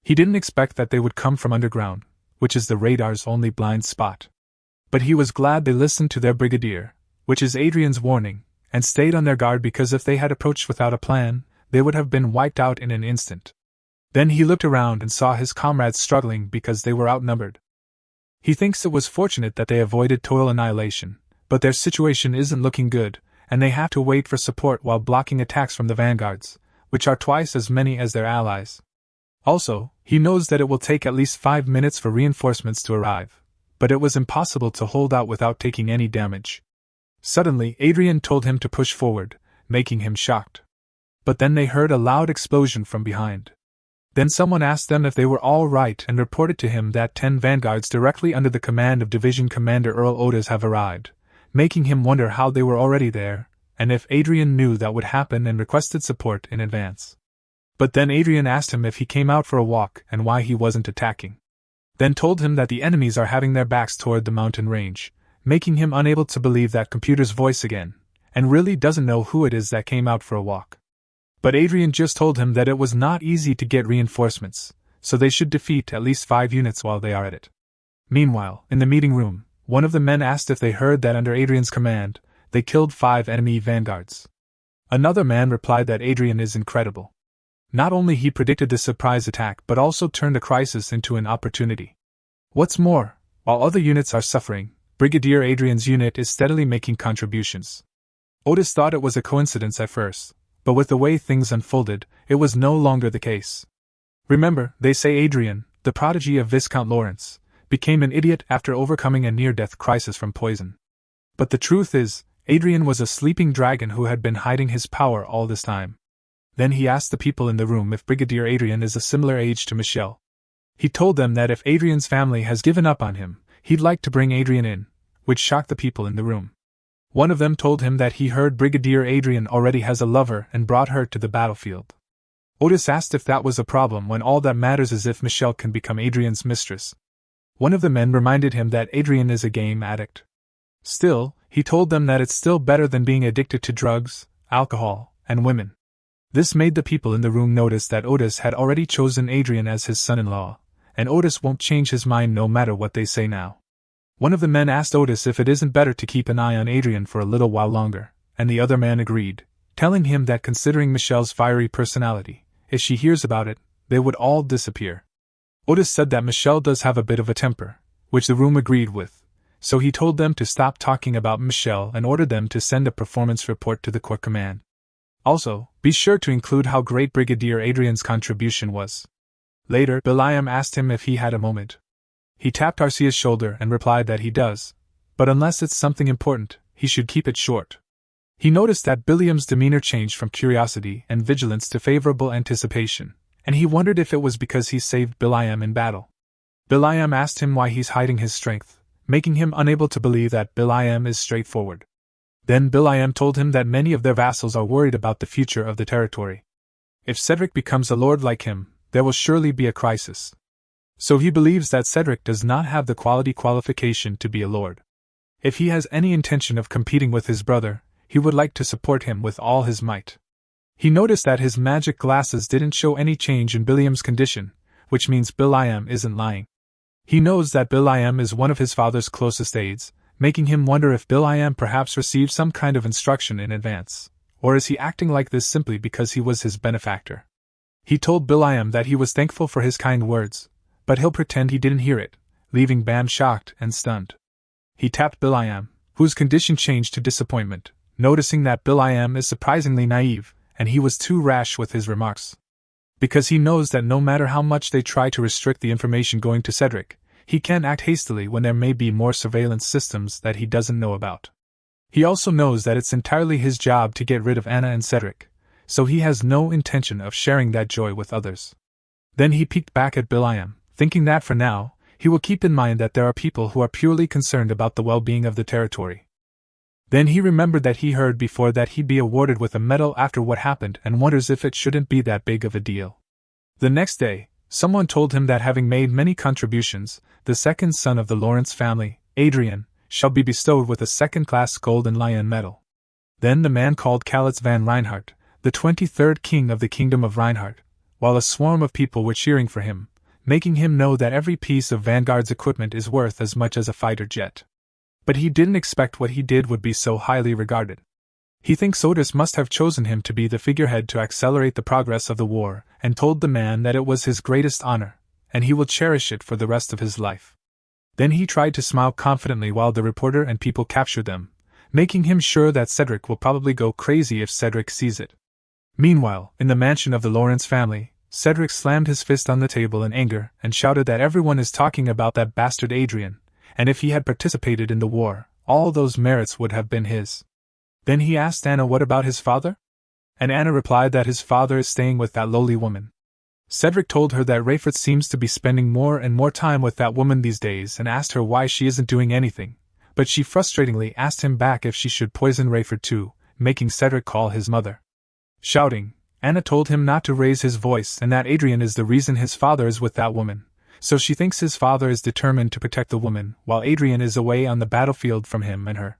He didn't expect that they would come from underground, which is the radar's only blind spot. But he was glad they listened to their brigadier, which is Adrian's warning, and stayed on their guard because if they had approached without a plan, they would have been wiped out in an instant. Then he looked around and saw his comrades struggling because they were outnumbered. He thinks it was fortunate that they avoided total annihilation, but their situation isn't looking good, and they have to wait for support while blocking attacks from the vanguards, which are twice as many as their allies. Also, he knows that it will take at least 5 minutes for reinforcements to arrive, but it was impossible to hold out without taking any damage. Suddenly, Adrian told him to push forward, making him shocked. But then they heard a loud explosion from behind. Then someone asked them if they were all right and reported to him that 10 vanguards directly under the command of Division Commander Earl Otis have arrived, making him wonder how they were already there, and if Adrian knew that would happen and requested support in advance. But then Adrian asked him if he came out for a walk and why he wasn't attacking. Then told him that the enemies are having their backs toward the mountain range, making him unable to believe that computer's voice again, and really doesn't know who it is that came out for a walk. But Adrian just told him that it was not easy to get reinforcements, so they should defeat at least 5 units while they are at it. Meanwhile, in the meeting room, one of the men asked if they heard that under Adrian's command, they killed 5 enemy vanguards. Another man replied that Adrian is incredible. Not only he predicted this surprise attack but also turned a crisis into an opportunity. What's more, while other units are suffering, Brigadier Adrian's unit is steadily making contributions. Otis thought it was a coincidence at first, but with the way things unfolded, it was no longer the case. Remember, they say Adrian, the prodigy of Viscount Lawrence, became an idiot after overcoming a near-death crisis from poison. But the truth is, Adrian was a sleeping dragon who had been hiding his power all this time. Then he asked the people in the room if Brigadier Adrian is a similar age to Michelle. He told them that if Adrian's family has given up on him, he'd like to bring Adrian in, which shocked the people in the room. One of them told him that he heard Brigadier Adrian already has a lover and brought her to the battlefield. Otis asked if that was a problem when all that matters is if Michelle can become Adrian's mistress. One of the men reminded him that Adrian is a game addict. Still, he told them that it's still better than being addicted to drugs, alcohol, and women. This made the people in the room notice that Otis had already chosen Adrian as his son-in-law, and Otis won't change his mind no matter what they say now. One of the men asked Otis if it isn't better to keep an eye on Adrian for a little while longer, and the other man agreed, telling him that considering Michelle's fiery personality, if she hears about it, they would all disappear. Otis said that Michelle does have a bit of a temper, which the room agreed with, so he told them to stop talking about Michelle and ordered them to send a performance report to the Corps Command. Also, be sure to include how great Brigadier Adrian's contribution was. Later, Bilayam asked him if he had a moment. He tapped Arcia's shoulder and replied that he does, but unless it's something important, he should keep it short. He noticed that Bilayam's demeanor changed from curiosity and vigilance to favorable anticipation, and he wondered if it was because he saved Bilayam in battle. Bilayam asked him why he's hiding his strength, making him unable to believe that Bilayam is straightforward. Then Bilayam told him that many of their vassals are worried about the future of the territory. If Cedric becomes a lord like him, there will surely be a crisis. So he believes that Cedric does not have the qualification to be a lord. If he has any intention of competing with his brother, he would like to support him with all his might. He noticed that his magic glasses didn't show any change in Bilayam's condition, which means Bilayam isn't lying. He knows that Bilayam is one of his father's closest aides, making him wonder if Bilayam perhaps received some kind of instruction in advance, or is he acting like this simply because he was his benefactor? He told Bilayam that he was thankful for his kind words, but he'll pretend he didn't hear it, leaving Bam shocked and stunned. He tapped Bilayam, whose condition changed to disappointment, noticing that Bilayam is surprisingly naive, and he was too rash with his remarks. Because he knows that no matter how much they try to restrict the information going to Cedric, he can't act hastily when there may be more surveillance systems that he doesn't know about. He also knows that it's entirely his job to get rid of Anna and Cedric, so he has no intention of sharing that joy with others. Then he peeked back at Bilayam, thinking that for now, he will keep in mind that there are people who are purely concerned about the well-being of the territory. Then he remembered that he heard before that he'd be awarded with a medal after what happened and wonders if it shouldn't be that big of a deal. The next day, someone told him that having made many contributions, the second son of the Lawrence family, Adrian, shall be bestowed with a second-class Golden Lion medal. Then the man called Calitz van Reinhardt, the 23rd king of the kingdom of Reinhardt, while a swarm of people were cheering for him, making him know that every piece of Vanguard's equipment is worth as much as a fighter jet. But he didn't expect what he did would be so highly regarded. He thinks Otis must have chosen him to be the figurehead to accelerate the progress of the war, and told the man that it was his greatest honor, and he will cherish it for the rest of his life. Then he tried to smile confidently while the reporter and people captured them, making him sure that Cedric will probably go crazy if Cedric sees it. Meanwhile, in the mansion of the Lawrence family, Cedric slammed his fist on the table in anger and shouted that everyone is talking about that bastard Adrian, and if he had participated in the war, all those merits would have been his. Then he asked Anna what about his father? And Anna replied that his father is staying with that lowly woman. Cedric told her that Rayford seems to be spending more and more time with that woman these days and asked her why she isn't doing anything, but she frustratingly asked him back if she should poison Rayford too, making Cedric call his mother. Shouting, Anna told him not to raise his voice and that Adrian is the reason his father is with that woman, so she thinks his father is determined to protect the woman while Adrian is away on the battlefield from him and her.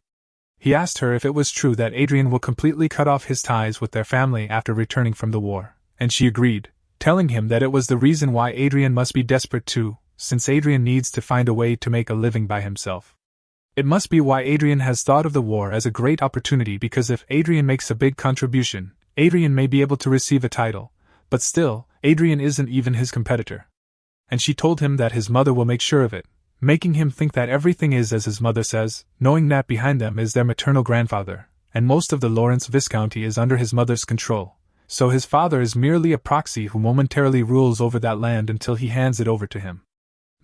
He asked her if it was true that Adrian will completely cut off his ties with their family after returning from the war, and she agreed, telling him that it was the reason why Adrian must be desperate too, since Adrian needs to find a way to make a living by himself. It must be why Adrian has thought of the war as a great opportunity because if Adrian makes a big contribution, Adrian may be able to receive a title, but still, Adrian isn't even his competitor. And she told him that his mother will make sure of it, making him think that everything is as his mother says, knowing that behind them is their maternal grandfather, and most of the Lawrence Viscounty is under his mother's control, so his father is merely a proxy who momentarily rules over that land until he hands it over to him.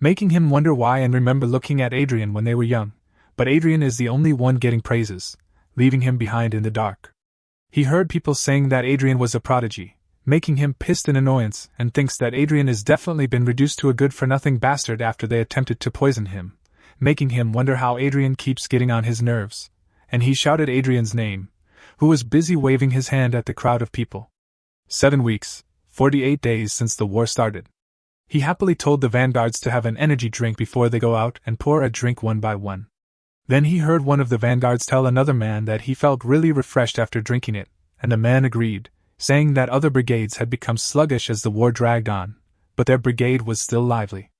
Making him wonder why and remember looking at Adrian when they were young, but Adrian is the only one getting praises, leaving him behind in the dark. He heard people saying that Adrian was a prodigy, making him pissed in annoyance, and thinks that Adrian has definitely been reduced to a good-for-nothing bastard after they attempted to poison him, making him wonder how Adrian keeps getting on his nerves, and he shouted Adrian's name, who was busy waving his hand at the crowd of people. 7 weeks, 48 days since the war started. He happily told the vanguards to have an energy drink before they go out and pour a drink one by one. Then he heard one of the vanguards tell another man that he felt really refreshed after drinking it, and the man agreed, saying that other brigades had become sluggish as the war dragged on, but their brigade was still lively.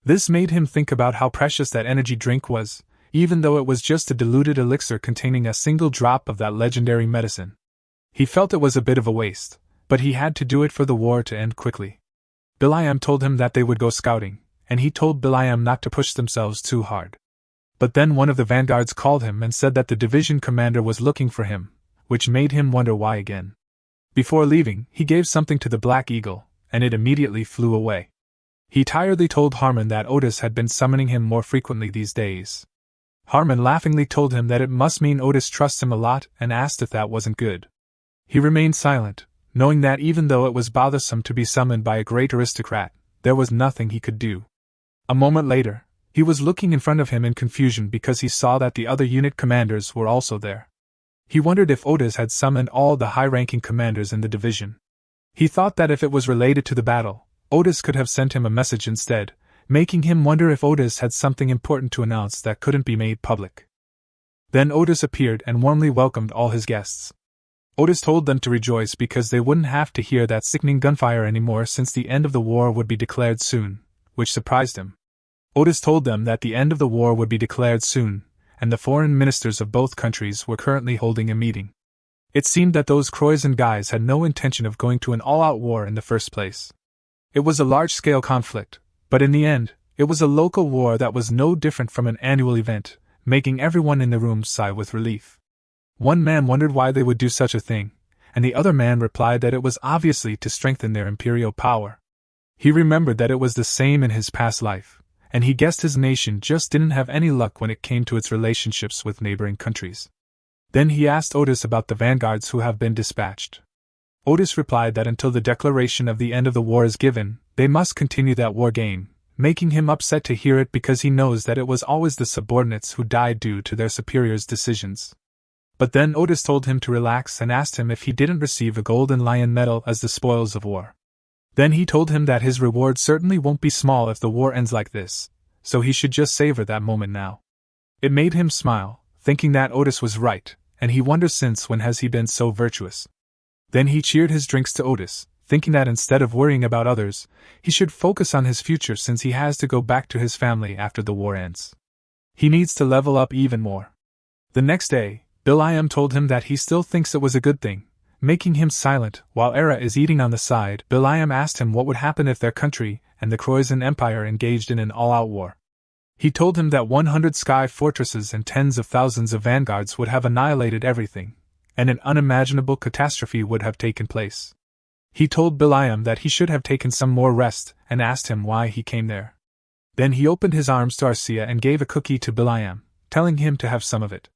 This made him think about how precious that energy drink was, even though it was just a diluted elixir containing a single drop of that legendary medicine. He felt it was a bit of a waste, but he had to do it for the war to end quickly. Bilayam told him that they would go scouting, and he told Bilayam not to push themselves too hard. But then one of the vanguards called him and said that the division commander was looking for him, which made him wonder why again. Before leaving, he gave something to the Black Eagle, and it immediately flew away. He tiredly told Harmon that Otis had been summoning him more frequently these days. Harmon laughingly told him that it must mean Otis trusts him a lot and asked if that wasn't good. He remained silent, knowing that even though it was bothersome to be summoned by a great aristocrat, there was nothing he could do. A moment later, he was looking in front of him in confusion because he saw that the other unit commanders were also there. He wondered if Otis had summoned all the high-ranking commanders in the division. He thought that if it was related to the battle, Otis could have sent him a message instead, making him wonder if Otis had something important to announce that couldn't be made public. Then Otis appeared and warmly welcomed all his guests. Otis told them to rejoice because they wouldn't have to hear that sickening gunfire anymore since the end of the war would be declared soon, which surprised him. Otis told them that the end of the war would be declared soon, and the foreign ministers of both countries were currently holding a meeting. It seemed that those Croizon guys had no intention of going to an all-out war in the first place. It was a large-scale conflict, but in the end, it was a local war that was no different from an annual event, making everyone in the room sigh with relief. One man wondered why they would do such a thing, and the other man replied that it was obviously to strengthen their imperial power. He remembered that it was the same in his past life, and he guessed his nation just didn't have any luck when it came to its relationships with neighboring countries. Then he asked Otis about the vanguards who have been dispatched. Otis replied that until the declaration of the end of the war is given, they must continue that war game, making him upset to hear it because he knows that it was always the subordinates who died due to their superiors' decisions. But then Otis told him to relax and asked him if he didn't receive a golden lion medal as the spoils of war. Then he told him that his reward certainly won't be small if the war ends like this, so he should just savor that moment now. It made him smile, thinking that Otis was right, and he wonders since when has he been so virtuous. Then he cheered his drinks to Otis, thinking that instead of worrying about others, he should focus on his future since he has to go back to his family after the war ends. He needs to level up even more. The next day, Will.i.am told him that he still thinks it was a good thing, making him silent. While Era is eating on the side, Will.i.am asked him what would happen if their country and the Croizon Empire engaged in an all-out war. He told him that 100 sky fortresses and tens of thousands of vanguards would have annihilated everything, and an unimaginable catastrophe would have taken place. He told Will.i.am that he should have taken some more rest and asked him why he came there. Then he opened his arms to Arcia and gave a cookie to Will.i.am, telling him to have some of it.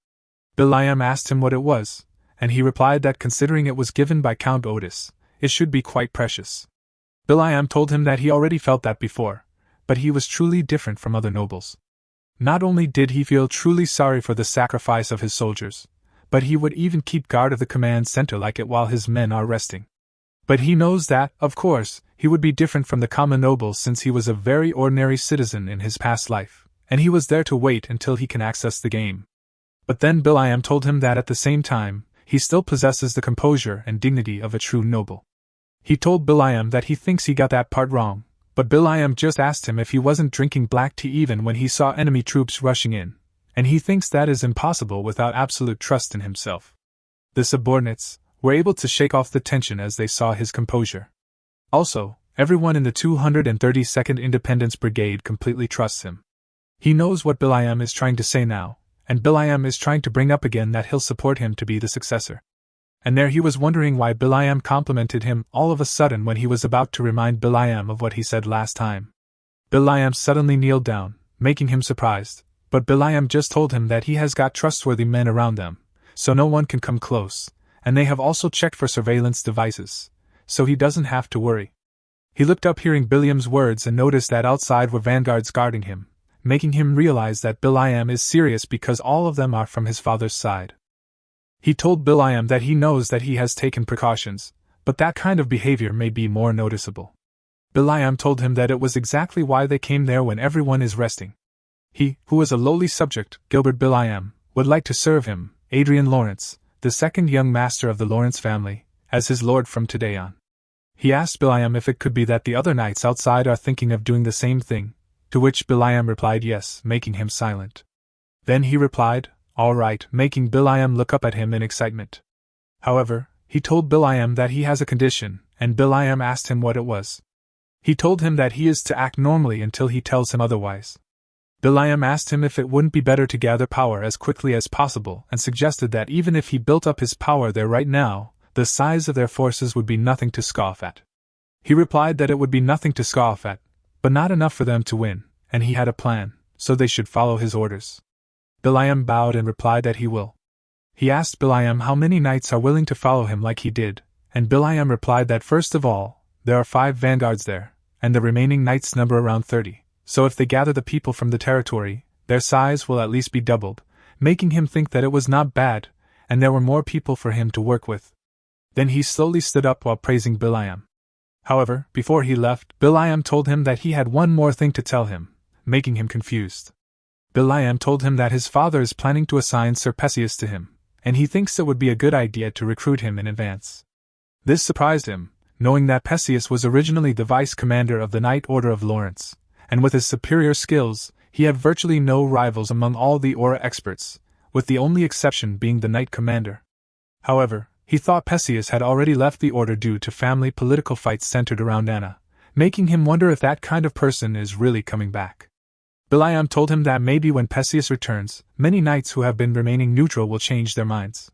Will.i.am asked him what it was, and he replied that considering it was given by Count Otis, it should be quite precious. Will.i.am told him that he already felt that before, but he was truly different from other nobles. Not only did he feel truly sorry for the sacrifice of his soldiers, but he would even keep guard of the command center like it while his men are resting. But he knows that, of course, he would be different from the common nobles since he was a very ordinary citizen in his past life, and he was there to wait until he can access the game. But then Will.i.am told him that at the same time, he still possesses the composure and dignity of a true noble. He told Will.i.am that he thinks he got that part wrong, but Will.i.am just asked him if he wasn't drinking black tea even when he saw enemy troops rushing in, and he thinks that is impossible without absolute trust in himself. The subordinates were able to shake off the tension as they saw his composure. Also, everyone in the 232nd Independence Brigade completely trusts him. He knows what Will.i.am is trying to say now, and Will.i.am is trying to bring up again that he'll support him to be the successor. And there he was wondering why Will.i.am complimented him all of a sudden when he was about to remind Will.i.am of what he said last time. Will.i.am suddenly kneeled down, making him surprised, but Will.i.am just told him that he has got trustworthy men around them, so no one can come close, and they have also checked for surveillance devices, so he doesn't have to worry. He looked up hearing William's words and noticed that outside were vanguards guarding him, making him realize that Will.i.am is serious because all of them are from his father's side. He told Will.i.am that he knows that he has taken precautions, but that kind of behavior may be more noticeable. Will.i.am told him that it was exactly why they came there when everyone is resting. He, who was a lowly subject, Gilbert Will.i.am, would like to serve him, Adrian Lawrence, the second young master of the Lawrence family, as his lord from today on. He asked Will.i.am if it could be that the other knights outside are thinking of doing the same thing, to which Will.i.am replied yes, making him silent. Then he replied, all right, making Will.i.am look up at him in excitement. However, he told Will.i.am that he has a condition, and Will.i.am asked him what it was. He told him that he is to act normally until he tells him otherwise. Will.i.am asked him if it wouldn't be better to gather power as quickly as possible and suggested that even if he built up his power there right now, the size of their forces would be nothing to scoff at. He replied that it would be nothing to scoff at, but not enough for them to win, and he had a plan, so they should follow his orders. Will.i.am bowed and replied that he will. He asked Will.i.am how many knights are willing to follow him like he did, and Will.i.am replied that first of all, there are 5 vanguards there, and the remaining knights number around 30, so if they gather the people from the territory, their size will at least be doubled, making him think that it was not bad, and there were more people for him to work with. Then he slowly stood up while praising Will.i.am. However, before he left, Will.i.am told him that he had one more thing to tell him, making him confused. Will.i.am told him that his father is planning to assign Sir Perseus to him, and he thinks it would be a good idea to recruit him in advance. This surprised him, knowing that Perseus was originally the vice commander of the Knight Order of Lawrence, and with his superior skills, he had virtually no rivals among all the Aura experts, with the only exception being the Knight Commander. However, He thought Perseus had already left the order due to family political fights centered around Anna, making him wonder if that kind of person is really coming back. Biliam told him that maybe when Perseus returns, many knights who have been remaining neutral will change their minds.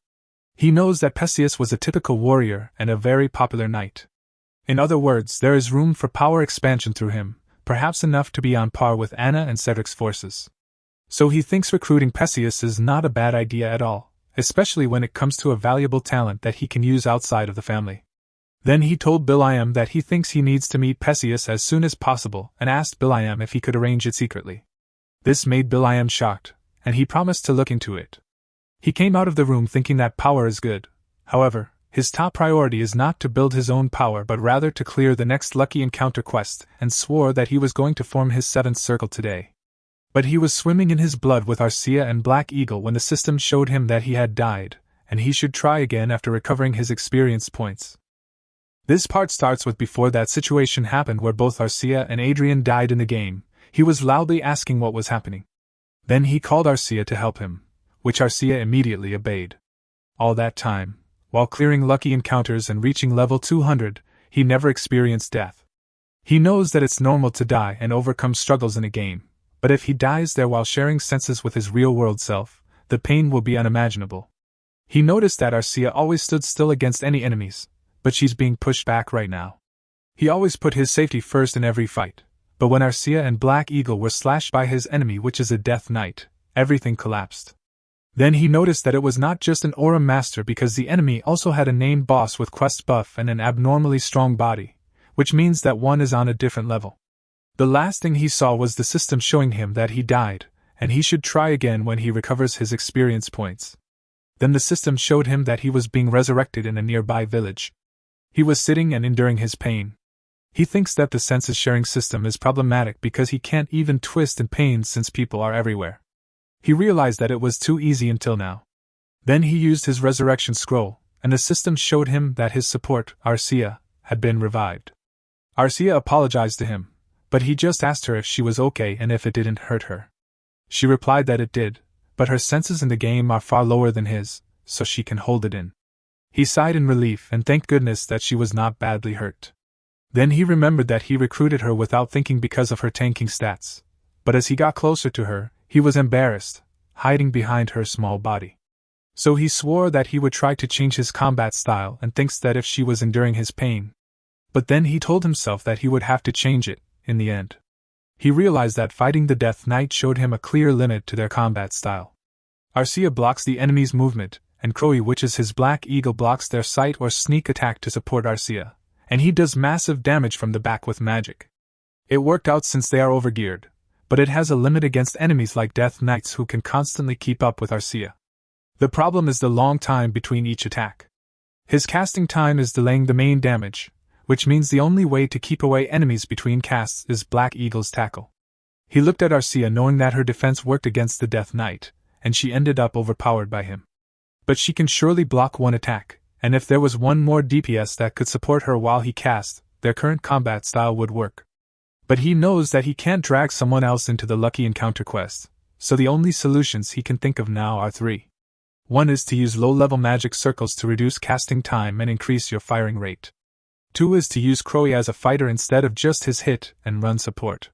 He knows that Perseus was a typical warrior and a very popular knight. In other words, there is room for power expansion through him, perhaps enough to be on par with Anna and Cedric's forces. So he thinks recruiting Perseus is not a bad idea at all, especially when it comes to a valuable talent that he can use outside of the family. Then he told Biliam that he thinks he needs to meet Perseus as soon as possible and asked Biliam if he could arrange it secretly. This made Biliam shocked, and he promised to look into it. He came out of the room thinking that power is good. However, his top priority is not to build his own power but rather to clear the next lucky encounter quest, and swore that he was going to form his 7th circle today. But he was swimming in his blood with Arcia and Black Eagle when the system showed him that he had died, and he should try again after recovering his experience points. This part starts with before that situation happened where both Arcia and Adrian died in the game. He was loudly asking what was happening. Then he called Arcia to help him, which Arcia immediately obeyed. All that time, while clearing lucky encounters and reaching level 200, he never experienced death. He knows that it's normal to die and overcome struggles in a game, but if he dies there while sharing senses with his real-world self, the pain will be unimaginable. He noticed that Arcia always stood still against any enemies, but she's being pushed back right now. He always put his safety first in every fight, but when Arcia and Black Eagle were slashed by his enemy, which is a Death Knight, everything collapsed. Then he noticed that it was not just an aura master because the enemy also had a named boss with quest buff and an abnormally strong body, which means that one is on a different level. The last thing he saw was the system showing him that he died, and he should try again when he recovers his experience points. Then the system showed him that he was being resurrected in a nearby village. He was sitting and enduring his pain. He thinks that the senses sharing system is problematic because he can't even twist in pain since people are everywhere. He realized that it was too easy until now. Then he used his resurrection scroll, and the system showed him that his support, Arcia, had been revived. Arcia apologized to him, but he just asked her if she was okay and if it didn't hurt her. She replied that it did, but her senses in the game are far lower than his, so she can hold it in. He sighed in relief and thanked goodness that she was not badly hurt. Then he remembered that he recruited her without thinking because of her tanking stats, but as he got closer to her, he was embarrassed, hiding behind her small body. So he swore that he would try to change his combat style and thinks that if she was enduring his pain. But then he told himself that he would have to change it, in the end. He realized that fighting the Death Knight showed him a clear limit to their combat style. Arcia blocks the enemy's movement, and Crowy, which is his Black Eagle, blocks their sight or sneak attack to support Arcia, and he does massive damage from the back with magic. It worked out since they are overgeared, but it has a limit against enemies like Death Knights who can constantly keep up with Arcia. The problem is the long time between each attack. His casting time is delaying the main damage, which means the only way to keep away enemies between casts is Black Eagle's tackle. He looked at Arcia knowing that her defense worked against the Death Knight, and she ended up overpowered by him. But she can surely block one attack, and if there was one more DPS that could support her while he cast, their current combat style would work. But he knows that he can't drag someone else into the lucky encounter quest, so the only solutions he can think of now are 3. One is to use low-level magic circles to reduce casting time and increase your firing rate. 2 is to use Crowy as a fighter instead of just his hit and run support.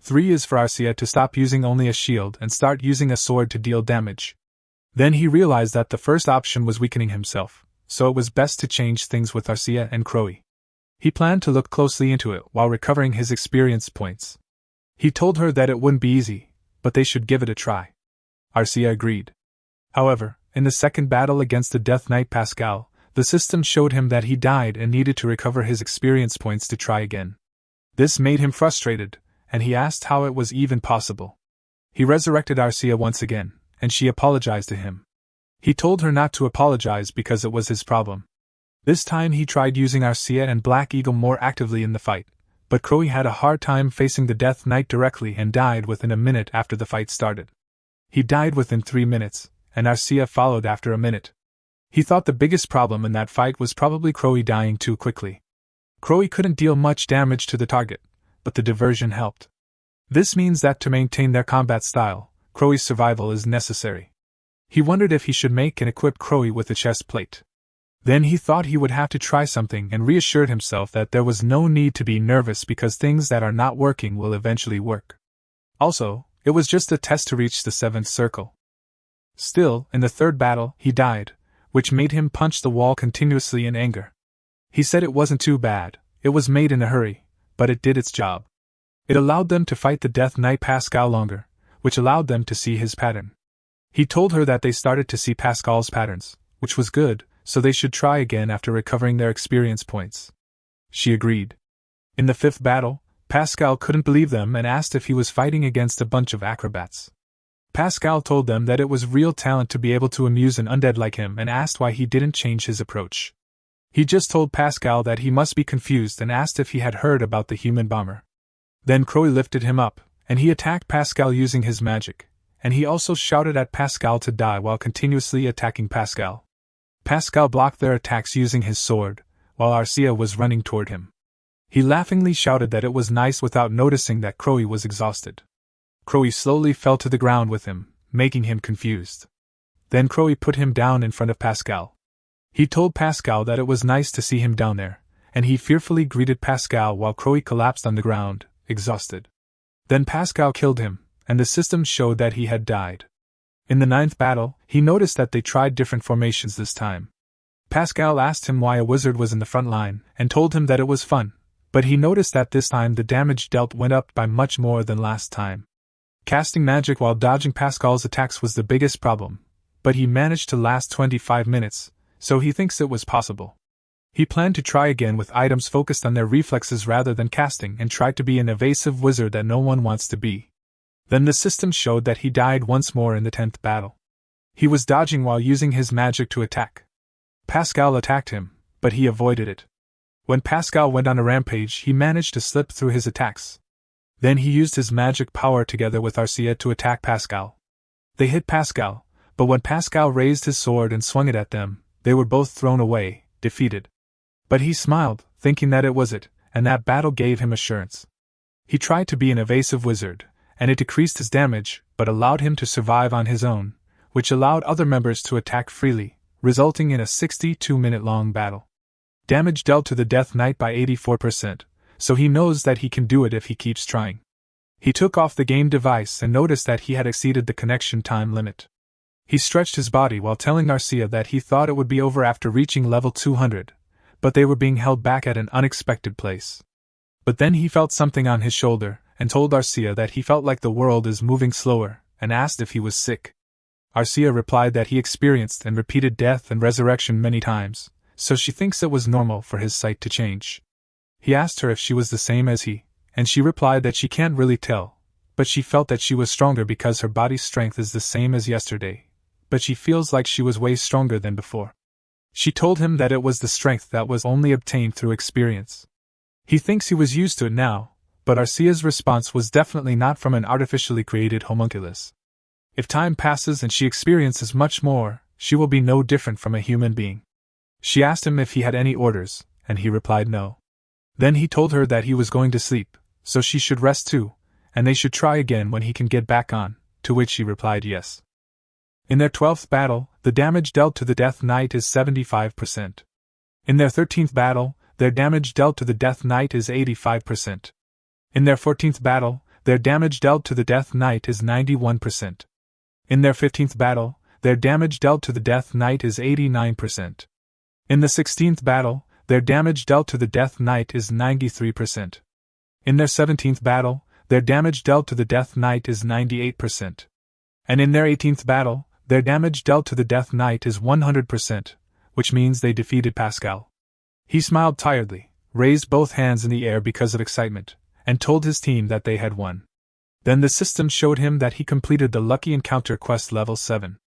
3 is for Arcia to stop using only a shield and start using a sword to deal damage. Then he realized that the first option was weakening himself, so it was best to change things with Arcia and Crowy. He planned to look closely into it while recovering his experience points. He told her that it wouldn't be easy, but they should give it a try. Arcia agreed. However, in the second battle against the Death Knight Pascal, the system showed him that he died and needed to recover his experience points to try again. This made him frustrated, and he asked how it was even possible. He resurrected Arcia once again, and she apologized to him. He told her not to apologize because it was his problem. This time he tried using Arcia and Black Eagle more actively in the fight, but Crowy had a hard time facing the Death Knight directly and died within a minute after the fight started. He died within 3 minutes, and Arcia followed after a minute. He thought the biggest problem in that fight was probably Crowy dying too quickly. Crowy couldn't deal much damage to the target, but the diversion helped. This means that to maintain their combat style, Crowy's survival is necessary. He wondered if he should make and equip Crowy with a chest plate. Then he thought he would have to try something and reassured himself that there was no need to be nervous because things that are not working will eventually work. Also, it was just a test to reach the 7th circle. Still, in the 3rd battle, he died, which made him punch the wall continuously in anger. He said it wasn't too bad, it was made in a hurry, but it did its job. It allowed them to fight the Death Knight Pascal longer, which allowed them to see his pattern. He told her that they started to see Pascal's patterns, which was good, so they should try again after recovering their experience points. She agreed. In the 5th battle, Pascal couldn't believe them and asked if he was fighting against a bunch of acrobats. Pascal told them that it was real talent to be able to amuse an undead like him and asked why he didn't change his approach. He just told Pascal that he must be confused and asked if he had heard about the human bomber. Then Croy lifted him up, and he attacked Pascal using his magic, and he also shouted at Pascal to die while continuously attacking Pascal. Pascal blocked their attacks using his sword, while Arcia was running toward him. He laughingly shouted that it was nice without noticing that Croy was exhausted. Croy slowly fell to the ground with him, making him confused. Then Croy put him down in front of Pascal. He told Pascal that it was nice to see him down there, and he fearfully greeted Pascal while Croy collapsed on the ground, exhausted. Then Pascal killed him, and the system showed that he had died. In the 9th battle, he noticed that they tried different formations this time. Pascal asked him why a wizard was in the front line, and told him that it was fun, but he noticed that this time the damage dealt went up by much more than last time. Casting magic while dodging Pascal's attacks was the biggest problem, but he managed to last 25 minutes, so he thinks it was possible. He planned to try again with items focused on their reflexes rather than casting and tried to be an evasive wizard that no one wants to be. Then the system showed that he died once more in the 10th battle. He was dodging while using his magic to attack. Pascal attacked him, but he avoided it. When Pascal went on a rampage, he managed to slip through his attacks. Then he used his magic power together with Arcia to attack Pascal. They hit Pascal, but when Pascal raised his sword and swung it at them, they were both thrown away, defeated. But he smiled, thinking that it was it, and that battle gave him assurance. He tried to be an evasive wizard, and it decreased his damage, but allowed him to survive on his own, which allowed other members to attack freely, resulting in a 62-minute-long battle. Damage dealt to the Death Knight by 84%, so he knows that he can do it if he keeps trying. He took off the game device and noticed that he had exceeded the connection time limit. He stretched his body while telling Arcia that he thought it would be over after reaching level 200, but they were being held back at an unexpected place. But then he felt something on his shoulder, and told Arcia that he felt like the world is moving slower, and asked if he was sick. Arcia replied that he experienced and repeated death and resurrection many times, so she thinks it was normal for his sight to change. He asked her if she was the same as he, and she replied that she can't really tell, but she felt that she was stronger because her body's strength is the same as yesterday, but she feels like she was way stronger than before. She told him that it was the strength that was only obtained through experience. He thinks he was used to it now, but Arcia's response was definitely not from an artificially created homunculus. If time passes and she experiences much more, she will be no different from a human being. She asked him if he had any orders, and he replied no. Then he told her that he was going to sleep, so she should rest too, and they should try again when he can get back on, to which she replied yes. In their 12th battle, the damage dealt to the Death Knight is 75%. In their 13th battle, their damage dealt to the Death Knight is 85%. In their 14th battle, their damage dealt to the Death Knight is 91%. In their 15th battle, their damage dealt to the Death Knight is 89%. In the 16th battle, their damage dealt to the Death Knight is 93%. In their 17th battle, their damage dealt to the Death Knight is 98%. And in their 18th battle, their damage dealt to the Death Knight is 100%, which means they defeated Pascal. He smiled tiredly, raised both hands in the air because of excitement, and told his team that they had won. Then the system showed him that he completed the Lucky Encounter quest level 7.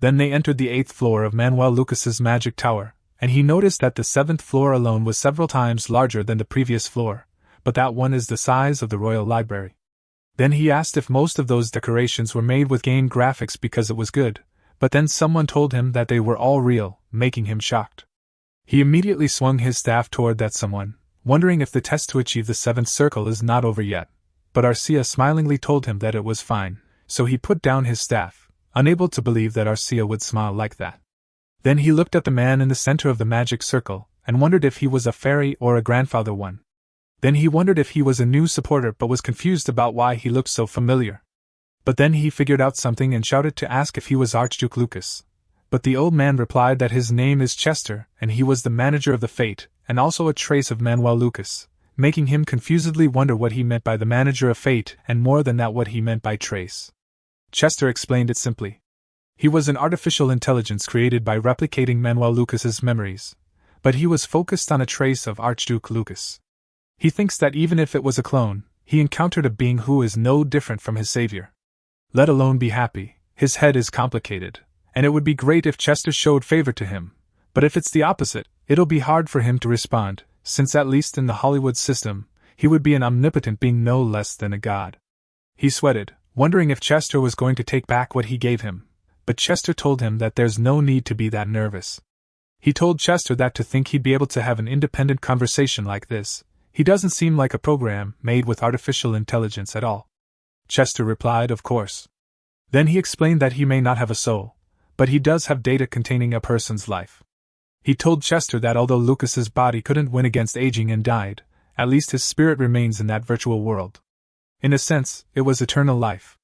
Then they entered the 8th floor of Manuel Lucas's magic tower, and he noticed that the 7th floor alone was several times larger than the previous floor, but that one is the size of the Royal Library. Then he asked if most of those decorations were made with game graphics because it was good, but then someone told him that they were all real, making him shocked. He immediately swung his staff toward that someone, wondering if the test to achieve the 7th circle is not over yet, but Arcia smilingly told him that it was fine, so he put down his staff, unable to believe that Arcia would smile like that. Then he looked at the man in the center of the magic circle, and wondered if he was a fairy or a grandfather one. Then he wondered if he was a new supporter but was confused about why he looked so familiar. But then he figured out something and shouted to ask if he was Archduke Lucas. But the old man replied that his name is Chester, and he was the manager of the Fate, and also a trace of Manuel Lucas, making him confusedly wonder what he meant by the manager of Fate, and more than that what he meant by trace. Chester explained it simply. He was an artificial intelligence created by replicating Manuel Lucas's memories, but he was focused on a trace of Archduke Lucas. He thinks that even if it was a clone, he encountered a being who is no different from his savior. Let alone be happy, his head is complicated, and it would be great if Chester showed favor to him, but if it's the opposite, it'll be hard for him to respond, since at least in the Hollywood system, he would be an omnipotent being no less than a god. He sweated, wondering if Chester was going to take back what he gave him, but Chester told him that there's no need to be that nervous. He told Chester that to think he'd be able to have an independent conversation like this, he doesn't seem like a program made with artificial intelligence at all. Chester replied, of course. Then he explained that he may not have a soul, but he does have data containing a person's life. He told Chester that although Lucas's body couldn't win against aging and died, at least his spirit remains in that virtual world. In a sense, it was eternal life.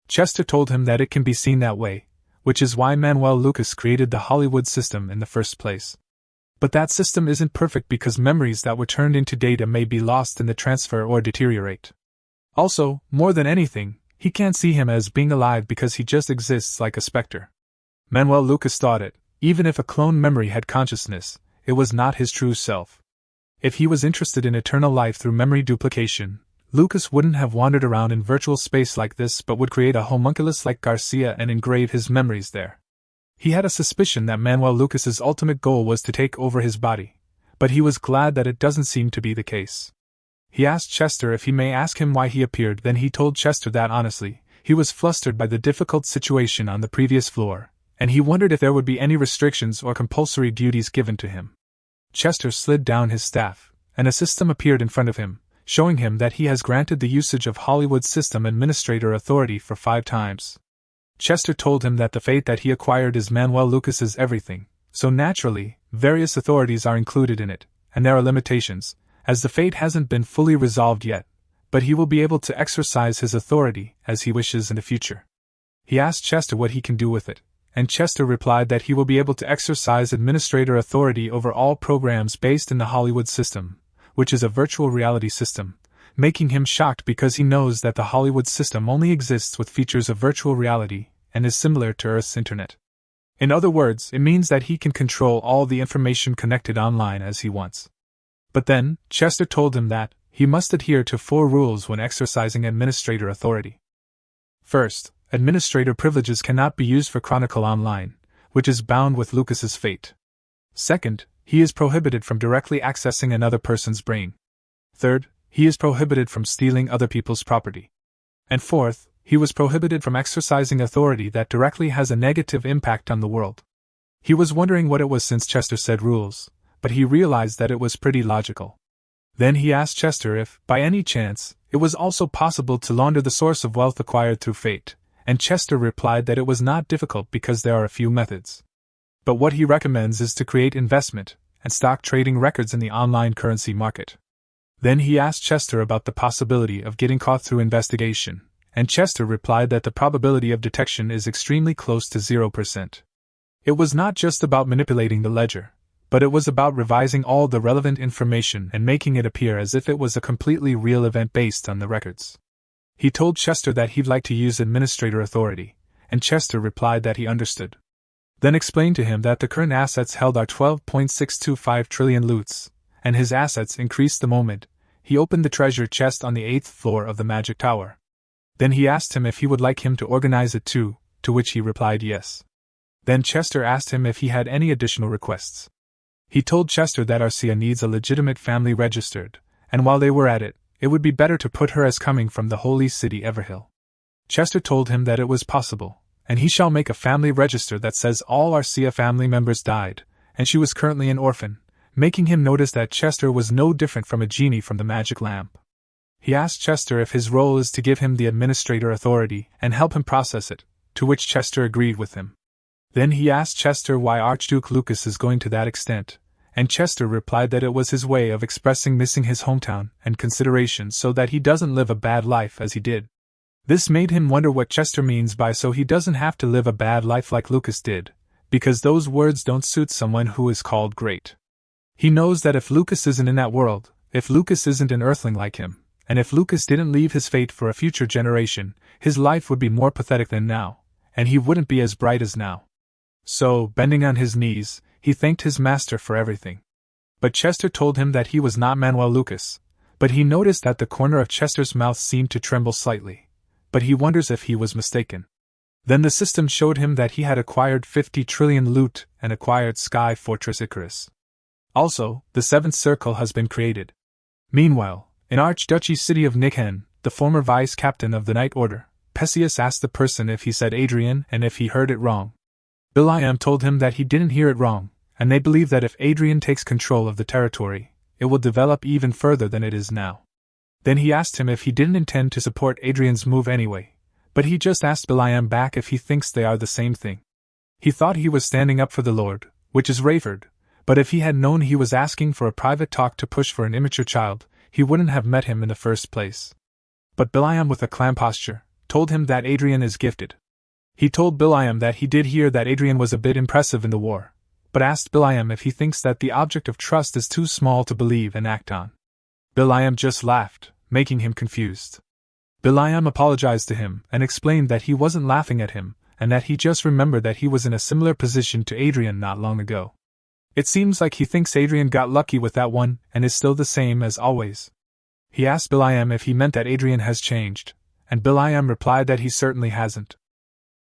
Chester told him that it can be seen that way, which is why Manuel Lucas created the Hollywood system in the first place. But that system isn't perfect because memories that were turned into data may be lost in the transfer or deteriorate. Also, more than anything, he can't see him as being alive because he just exists like a specter. Manuel Lucas thought it, even if a clone memory had consciousness, it was not his true self. If he was interested in eternal life through memory duplication, Lucas wouldn't have wandered around in virtual space like this but would create a homunculus like Garcia and engrave his memories there. He had a suspicion that Manuel Lucas's ultimate goal was to take over his body, but he was glad that it doesn't seem to be the case. He asked Chester if he may ask him why he appeared, then he told Chester that honestly, he was flustered by the difficult situation on the previous floor, and he wondered if there would be any restrictions or compulsory duties given to him. Chester slid down his staff, and a system appeared in front of him, showing him that he has granted the usage of Hollywood System Administrator authority for 5 times. Chester told him that the fate that he acquired is Manuel Lucas's everything, so naturally, various authorities are included in it, and there are limitations, as the fate hasn't been fully resolved yet, but he will be able to exercise his authority as he wishes in the future. He asked Chester what he can do with it, and Chester replied that he will be able to exercise administrator authority over all programs based in the Hollywood system, which is a virtual reality system, making him shocked because he knows that the Hollywood system only exists with features of virtual reality and is similar to Earth's internet. In other words, it means that he can control all the information connected online as he wants. But then, Chester told him that he must adhere to 4 rules when exercising administrator authority. First, administrator privileges cannot be used for Chronicle Online, which is bound with Lucas's fate. Second, he is prohibited from directly accessing another person's brain. Third, he is prohibited from stealing other people's property. And fourth, he was prohibited from exercising authority that directly has a negative impact on the world. He was wondering what it was since Chester said rules, but he realized that it was pretty logical. Then he asked Chester if, by any chance, it was also possible to launder the source of wealth acquired through fate, and Chester replied that it was not difficult because there are a few methods. But what he recommends is to create investment and stock trading records in the online currency market. Then he asked Chester about the possibility of getting caught through investigation, and Chester replied that the probability of detection is extremely close to 0%. It was not just about manipulating the ledger, but it was about revising all the relevant information and making it appear as if it was a completely real event based on the records. He told Chester that he'd like to use administrator authority, and Chester replied that he understood. Then explained to him that the current assets held are 12.625 trillion loots, and his assets increased the moment he opened the treasure chest on the 8th floor of the Magic Tower. Then he asked him if he would like him to organize it too, to which he replied yes. Then Chester asked him if he had any additional requests. He told Chester that Arcia needs a legitimate family registered, and while they were at it, it would be better to put her as coming from the holy city Everhill. Chester told him that it was possible, and he shall make a family register that says all Arcia family members died, and she was currently an orphan, making him notice that Chester was no different from a genie from the magic lamp. He asked Chester if his role is to give him the administrator authority and help him process it, to which Chester agreed with him. Then he asked Chester why Archduke Lucas is going to that extent, and Chester replied that it was his way of expressing missing his hometown and consideration so that he doesn't live a bad life as he did. This made him wonder what Chester means by so he doesn't have to live a bad life like Lucas did, because those words don't suit someone who is called great. He knows that if Lucas isn't in that world, if Lucas isn't an earthling like him, and if Lucas didn't leave his fate for a future generation, his life would be more pathetic than now, and he wouldn't be as bright as now. So, bending on his knees, he thanked his master for everything. But Chester told him that he was not Manuel Lucas, but he noticed that the corner of Chester's mouth seemed to tremble slightly, but he wonders if he was mistaken. Then the system showed him that he had acquired 50 trillion loot and acquired Sky Fortress Icarus. Also, the seventh circle has been created. Meanwhile, in Archduchy city of Nikhen, the former vice-captain of the Knight Order, Perseus asked the person if he said Adrian and if he heard it wrong. Biliam told him that he didn't hear it wrong, and they believe that if Adrian takes control of the territory, it will develop even further than it is now. Then he asked him if he didn't intend to support Adrian's move anyway, but he just asked Biliam back if he thinks they are the same thing. He thought he was standing up for the Lord, which is Rayford, but if he had known he was asking for a private talk to push for an immature child, he wouldn't have met him in the first place. But Biliam, with a calm posture, told him that Adrian is gifted. He told Biliam that he did hear that Adrian was a bit impressive in the war, but asked Biliam if he thinks that the object of trust is too small to believe and act on. Biliam just laughed, making him confused. Biliam apologized to him and explained that he wasn't laughing at him, and that he just remembered that he was in a similar position to Adrian not long ago. It seems like he thinks Adrian got lucky with that one and is still the same as always. He asked Biliam if he meant that Adrian has changed, and Biliam replied that he certainly hasn't.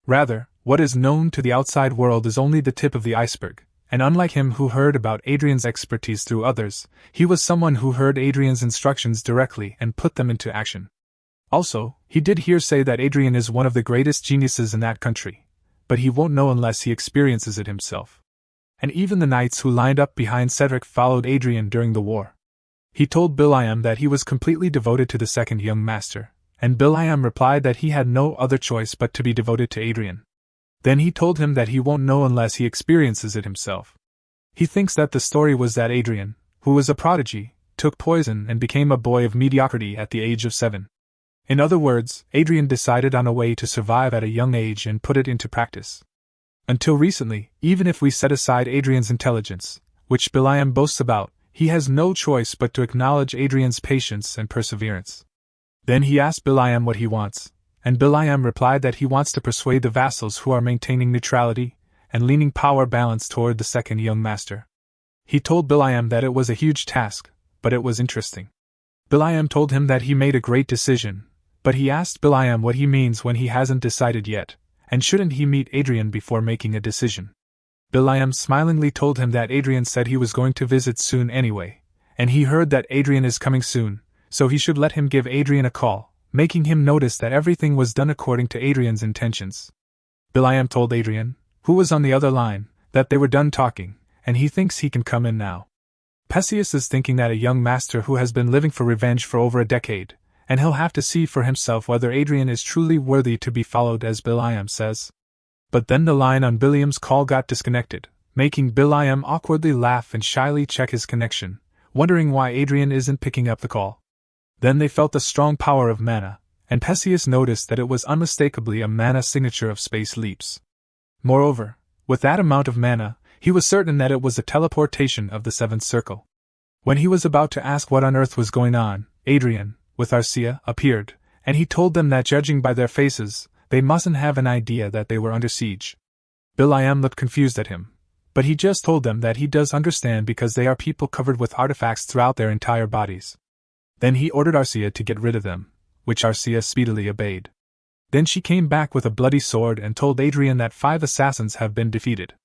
Rather, what is known to the outside world is only the tip of the iceberg, and unlike him who heard about Adrian's expertise through others, he was someone who heard Adrian's instructions directly and put them into action. Also, he did hear say that Adrian is one of the greatest geniuses in that country, but he won't know unless he experiences it himself. And even the knights who lined up behind Cedric followed Adrian during the war. He told Biliam that he was completely devoted to the second young master, and Biliam replied that he had no other choice but to be devoted to Adrian. Then he told him that he won't know unless he experiences it himself. He thinks that the story was that Adrian, who was a prodigy, took poison and became a boy of mediocrity at the age of 7. In other words, Adrian decided on a way to survive at a young age and put it into practice. Until recently, even if we set aside Adrian's intelligence, which Biliam boasts about, he has no choice but to acknowledge Adrian's patience and perseverance. Then he asked Biliam what he wants, and Biliam replied that he wants to persuade the vassals who are maintaining neutrality and leaning power balance toward the second young master. He told Biliam that it was a huge task, but it was interesting. Biliam told him that he made a great decision, but he asked Biliam what he means when he hasn't decided yet, and shouldn't he meet Adrian before making a decision. Biliam smilingly told him that Adrian said he was going to visit soon anyway, and he heard that Adrian is coming soon, so he should let him give Adrian a call, making him notice that everything was done according to Adrian's intentions. Biliam told Adrian, who was on the other line, that they were done talking, and he thinks he can come in now. Perseus is thinking that a young master who has been living for revenge for over a decade, and he'll have to see for himself whether Adrian is truly worthy to be followed as Biliam says. But then the line on Biliam's call got disconnected, making Biliam awkwardly laugh and shyly check his connection, wondering why Adrian isn't picking up the call. Then they felt the strong power of mana, and Perseus noticed that it was unmistakably a mana signature of space leaps. Moreover, with that amount of mana, he was certain that it was a teleportation of the seventh circle. When he was about to ask what on earth was going on, Adrian, with Arcia, appeared, and he told them that judging by their faces, they mustn't have an idea that they were under siege. Biliam looked confused at him, but he just told them that he does understand because they are people covered with artifacts throughout their entire bodies. Then he ordered Arcia to get rid of them, which Arcia speedily obeyed. Then she came back with a bloody sword and told Adrian that 5 assassins have been defeated.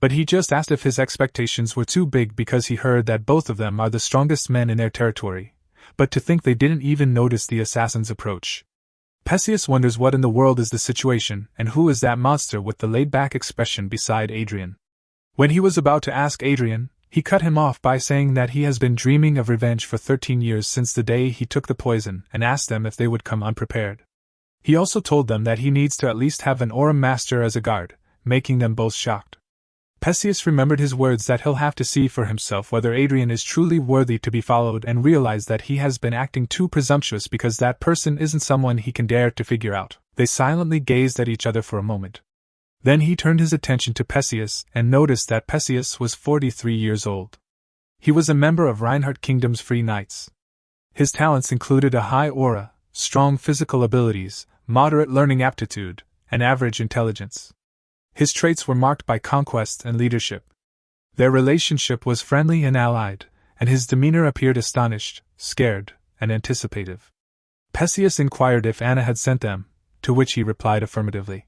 But he just asked if his expectations were too big because he heard that both of them are the strongest men in their territory, but to think they didn't even notice the assassin's approach. Perseus wonders what in the world is the situation and who is that monster with the laid-back expression beside Adrian. When he was about to ask Adrian, he cut him off by saying that he has been dreaming of revenge for 13 years since the day he took the poison and asked them if they would come unprepared. He also told them that he needs to at least have an Aura Master as a guard, making them both shocked. Perseus remembered his words that he'll have to see for himself whether Adrian is truly worthy to be followed and realized that he has been acting too presumptuous because that person isn't someone he can dare to figure out. They silently gazed at each other for a moment. Then he turned his attention to Perseus and noticed that Perseus was 43 years old. He was a member of Reinhardt Kingdom's Free Knights. His talents included a high aura, strong physical abilities, moderate learning aptitude, and average intelligence. His traits were marked by conquest and leadership. Their relationship was friendly and allied, and his demeanor appeared astonished, scared, and anticipative. Perseus inquired if Anna had sent them, to which he replied affirmatively.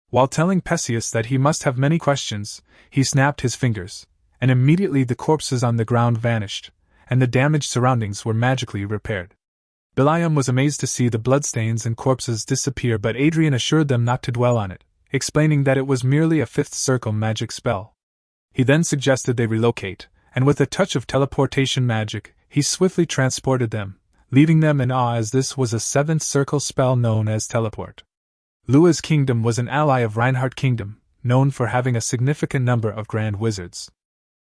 While telling Perseus that he must have many questions, he snapped his fingers, and immediately the corpses on the ground vanished, and the damaged surroundings were magically repaired. Biliam was amazed to see the bloodstains and corpses disappear, but Adrian assured them not to dwell on it, explaining that it was merely a fifth circle magic spell. He then suggested they relocate, and with a touch of teleportation magic, he swiftly transported them, leaving them in awe as this was a seventh circle spell known as teleport. Lua's kingdom was an ally of Reinhardt Kingdom, known for having a significant number of grand wizards.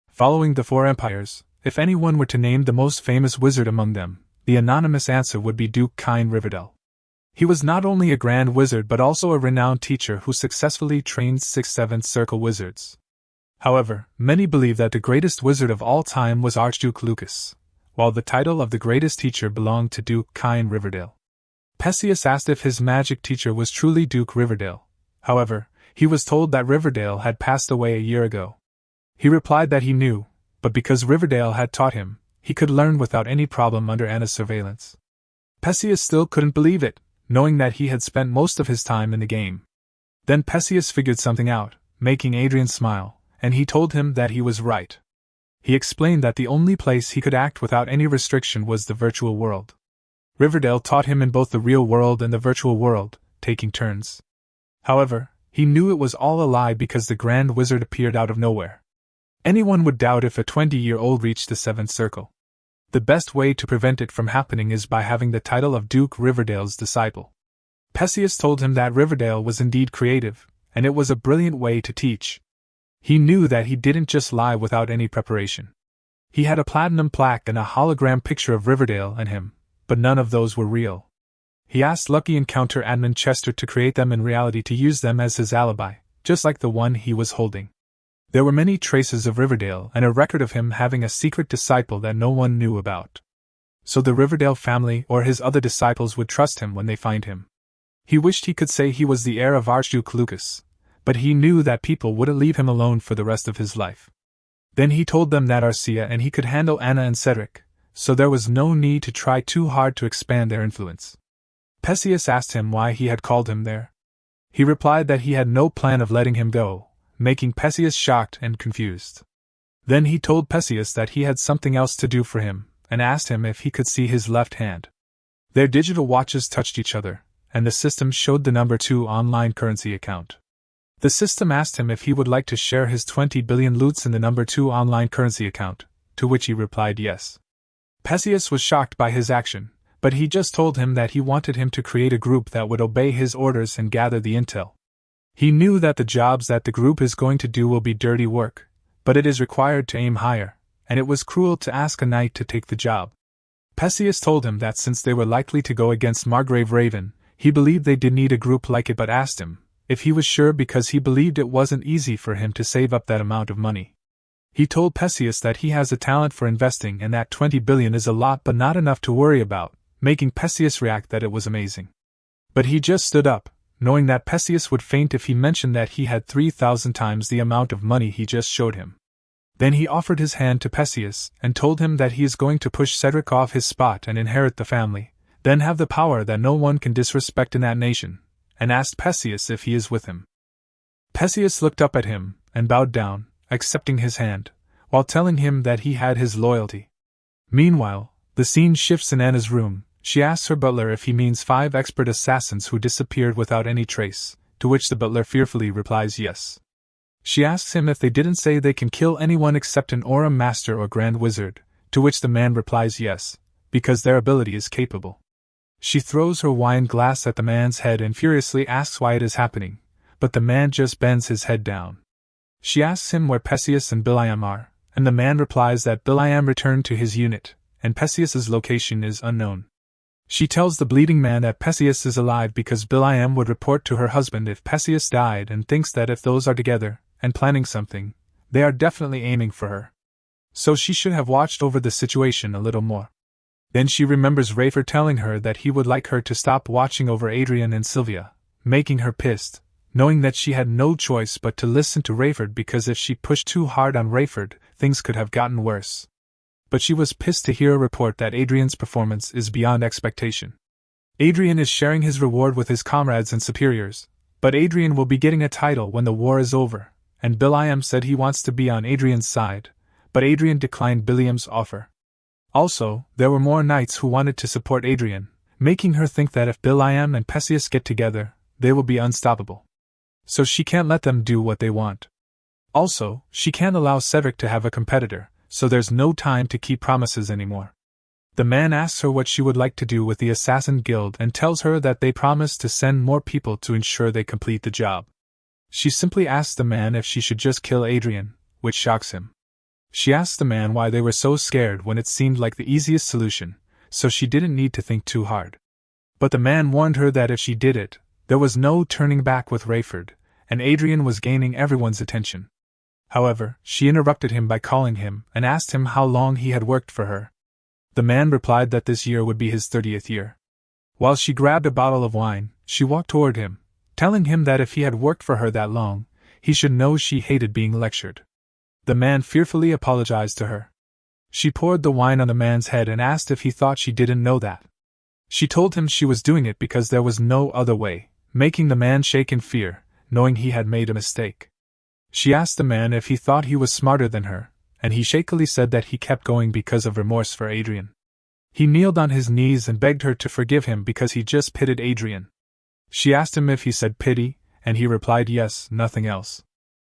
Following the four empires, if anyone were to name the most famous wizard among them, the anonymous answer would be Duke Kine Riverdale. He was not only a grand wizard but also a renowned teacher who successfully trained 6 7th circle wizards. However, many believe that the greatest wizard of all time was Archduke Lucas, while the title of the greatest teacher belonged to Duke Kine Riverdale. Perseus asked if his magic teacher was truly Duke Riverdale. However, he was told that Riverdale had passed away a year ago. He replied that he knew, but because Riverdale had taught him, he could learn without any problem under Anna's surveillance. Perseus still couldn't believe it, knowing that he had spent most of his time in the game. Then Perseus figured something out, making Adrian smile, and he told him that he was right. He explained that the only place he could act without any restriction was the virtual world. Riverdale taught him in both the real world and the virtual world, taking turns. However, he knew it was all a lie because the Grand Wizard appeared out of nowhere. Anyone would doubt if a 20-year-old reached the 7th circle. The best way to prevent it from happening is by having the title of Duke Riverdale's disciple. Perseus told him that Riverdale was indeed creative, and it was a brilliant way to teach. He knew that he didn't just lie without any preparation. He had a platinum plaque and a hologram picture of Riverdale and him, but none of those were real. He asked Lucky Encounter admin Chester to create them in reality to use them as his alibi, just like the one he was holding. There were many traces of Riverdale and a record of him having a secret disciple that no one knew about. So the Riverdale family or his other disciples would trust him when they find him. He wished he could say he was the heir of Archduke Lucas, but he knew that people wouldn't leave him alone for the rest of his life. Then he told them that Arcia and he could handle Anna and Cedric, so there was no need to try too hard to expand their influence. Perseus asked him why he had called him there. He replied that he had no plan of letting him go, making Perseus shocked and confused. Then he told Perseus that he had something else to do for him, and asked him if he could see his left hand. Their digital watches touched each other, and the system showed the number 2 online currency account. The system asked him if he would like to share his 20 billion loots in the number 2 online currency account, to which he replied yes. Perseus was shocked by his action, but he just told him that he wanted him to create a group that would obey his orders and gather the intel. He knew that the jobs that the group is going to do will be dirty work, but it is required to aim higher, and it was cruel to ask a knight to take the job. Perseus told him that since they were likely to go against Margrave Raven, he believed they did need a group like it, but asked him if he was sure because he believed it wasn't easy for him to save up that amount of money. He told Perseus that he has a talent for investing and that 20 billion is a lot but not enough to worry about, making Perseus react that it was amazing. But he just stood up, knowing that Perseus would faint if he mentioned that he had 3,000 times the amount of money he just showed him. Then he offered his hand to Perseus and told him that he is going to push Cedric off his spot and inherit the family, then have the power that no one can disrespect in that nation, and asked Perseus if he is with him. Perseus looked up at him and bowed down, accepting his hand, while telling him that he had his loyalty. Meanwhile, the scene shifts in Anna's room. She asks her butler if he means 5 expert assassins who disappeared without any trace, to which the butler fearfully replies yes. She asks him if they didn't say they can kill anyone except an aura master or grand wizard, to which the man replies yes, because their ability is capable. She throws her wine glass at the man's head and furiously asks why it is happening, but the man just bends his head down. She asks him where Perseus and Biliam are, and the man replies that Biliam returned to his unit, and Perseus's location is unknown. She tells the bleeding man that Perseus is alive because Biliam would report to her husband if Perseus died, and thinks that if those are together, and planning something, they are definitely aiming for her. So she should have watched over the situation a little more. Then she remembers Rayford telling her that he would like her to stop watching over Adrian and Sylvia, making her pissed, knowing that she had no choice but to listen to Rayford because if she pushed too hard on Rayford, things could have gotten worse. But she was pissed to hear a report that Adrian's performance is beyond expectation. Adrian is sharing his reward with his comrades and superiors, but Adrian will be getting a title when the war is over, and Biliam said he wants to be on Adrian's side, but Adrian declined Biliam's offer. Also, there were more knights who wanted to support Adrian, making her think that if Biliam and Perseus get together, they will be unstoppable. So she can't let them do what they want. Also, she can't allow Cedric to have a competitor, so there's no time to keep promises anymore. The man asks her what she would like to do with the Assassin Guild and tells her that they promise to send more people to ensure they complete the job. She simply asks the man if she should just kill Adrian, which shocks him. She asks the man why they were so scared when it seemed like the easiest solution, so she didn't need to think too hard. But the man warned her that if she did it, there was no turning back with Rayford, and Adrian was gaining everyone's attention. However, she interrupted him by calling him and asked him how long he had worked for her. The man replied that this year would be his 30th year. While she grabbed a bottle of wine, she walked toward him, telling him that if he had worked for her that long, he should know she hated being lectured. The man fearfully apologized to her. She poured the wine on the man's head and asked if he thought she didn't know that. She told him she was doing it because there was no other way, making the man shake in fear, knowing he had made a mistake. She asked the man if he thought he was smarter than her, and he shakily said that he kept going because of remorse for Adrian. He kneeled on his knees and begged her to forgive him because he just pitied Adrian. She asked him if he said pity, and he replied yes, nothing else.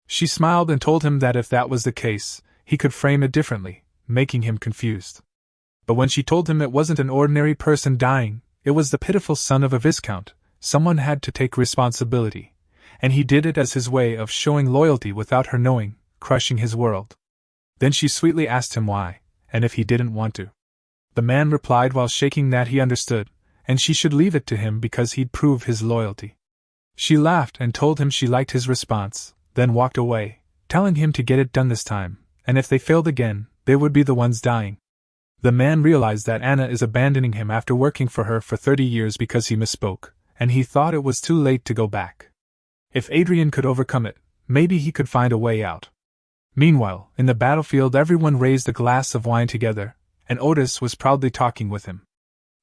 She smiled and told him that if that was the case, he could frame it differently, making him confused. But when she told him it wasn't an ordinary person dying, it was the pitiful son of a viscount, someone had to take responsibility, and he did it as his way of showing loyalty without her knowing, crushing his world. Then she sweetly asked him why, and if he didn't want to. The man replied while shaking that he understood, and she should leave it to him because he'd prove his loyalty. She laughed and told him she liked his response, then walked away, telling him to get it done this time, and if they failed again, they would be the ones dying. The man realized that Anna is abandoning him after working for her for 30 years because he misspoke, and he thought it was too late to go back. If Adrian could overcome it, maybe he could find a way out. Meanwhile, in the battlefield everyone raised a glass of wine together, and Otis was proudly talking with him.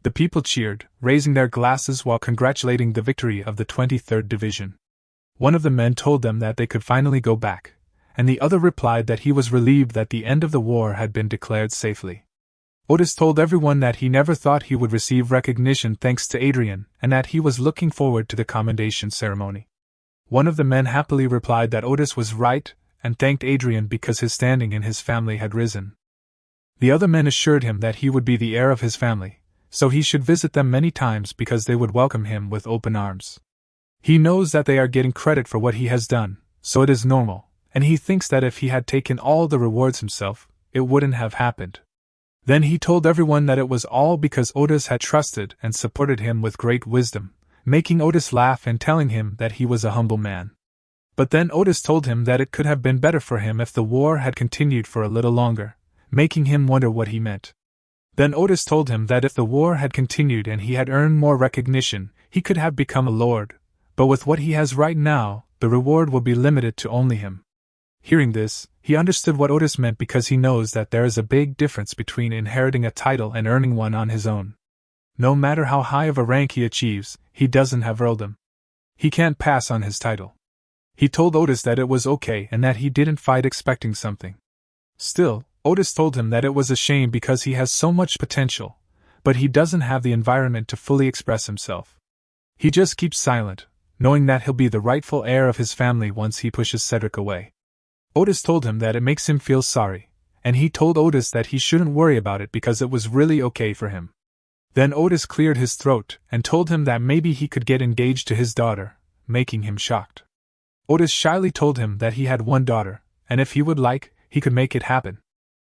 The people cheered, raising their glasses while congratulating the victory of the 23rd Division. One of the men told them that they could finally go back, and the other replied that he was relieved that the end of the war had been declared safely. Otis told everyone that he never thought he would receive recognition thanks to Adrian, and that he was looking forward to the commendation ceremony. One of the men happily replied that Otis was right, and thanked Adrian because his standing in his family had risen. The other men assured him that he would be the heir of his family, so he should visit them many times because they would welcome him with open arms. He knows that they are getting credit for what he has done, so it is normal, and he thinks that if he had taken all the rewards himself, it wouldn't have happened. Then he told everyone that it was all because Otis had trusted and supported him with great wisdom, making Otis laugh and telling him that he was a humble man. But then Otis told him that it could have been better for him if the war had continued for a little longer, making him wonder what he meant. Then Otis told him that if the war had continued and he had earned more recognition, he could have become a lord, but with what he has right now, the reward will be limited to only him. Hearing this, he understood what Otis meant because he knows that there is a big difference between inheriting a title and earning one on his own. No matter how high of a rank he achieves, he doesn't have earldom. He can't pass on his title. He told Otis that it was okay and that he didn't fight expecting something. Still, Otis told him that it was a shame because he has so much potential, but he doesn't have the environment to fully express himself. He just keeps silent, knowing that he'll be the rightful heir of his family once he pushes Cedric away. Otis told him that it makes him feel sorry, and he told Otis that he shouldn't worry about it because it was really okay for him. Then Otis cleared his throat and told him that maybe he could get engaged to his daughter, making him shocked. Otis shyly told him that he had one daughter, and if he would like, he could make it happen.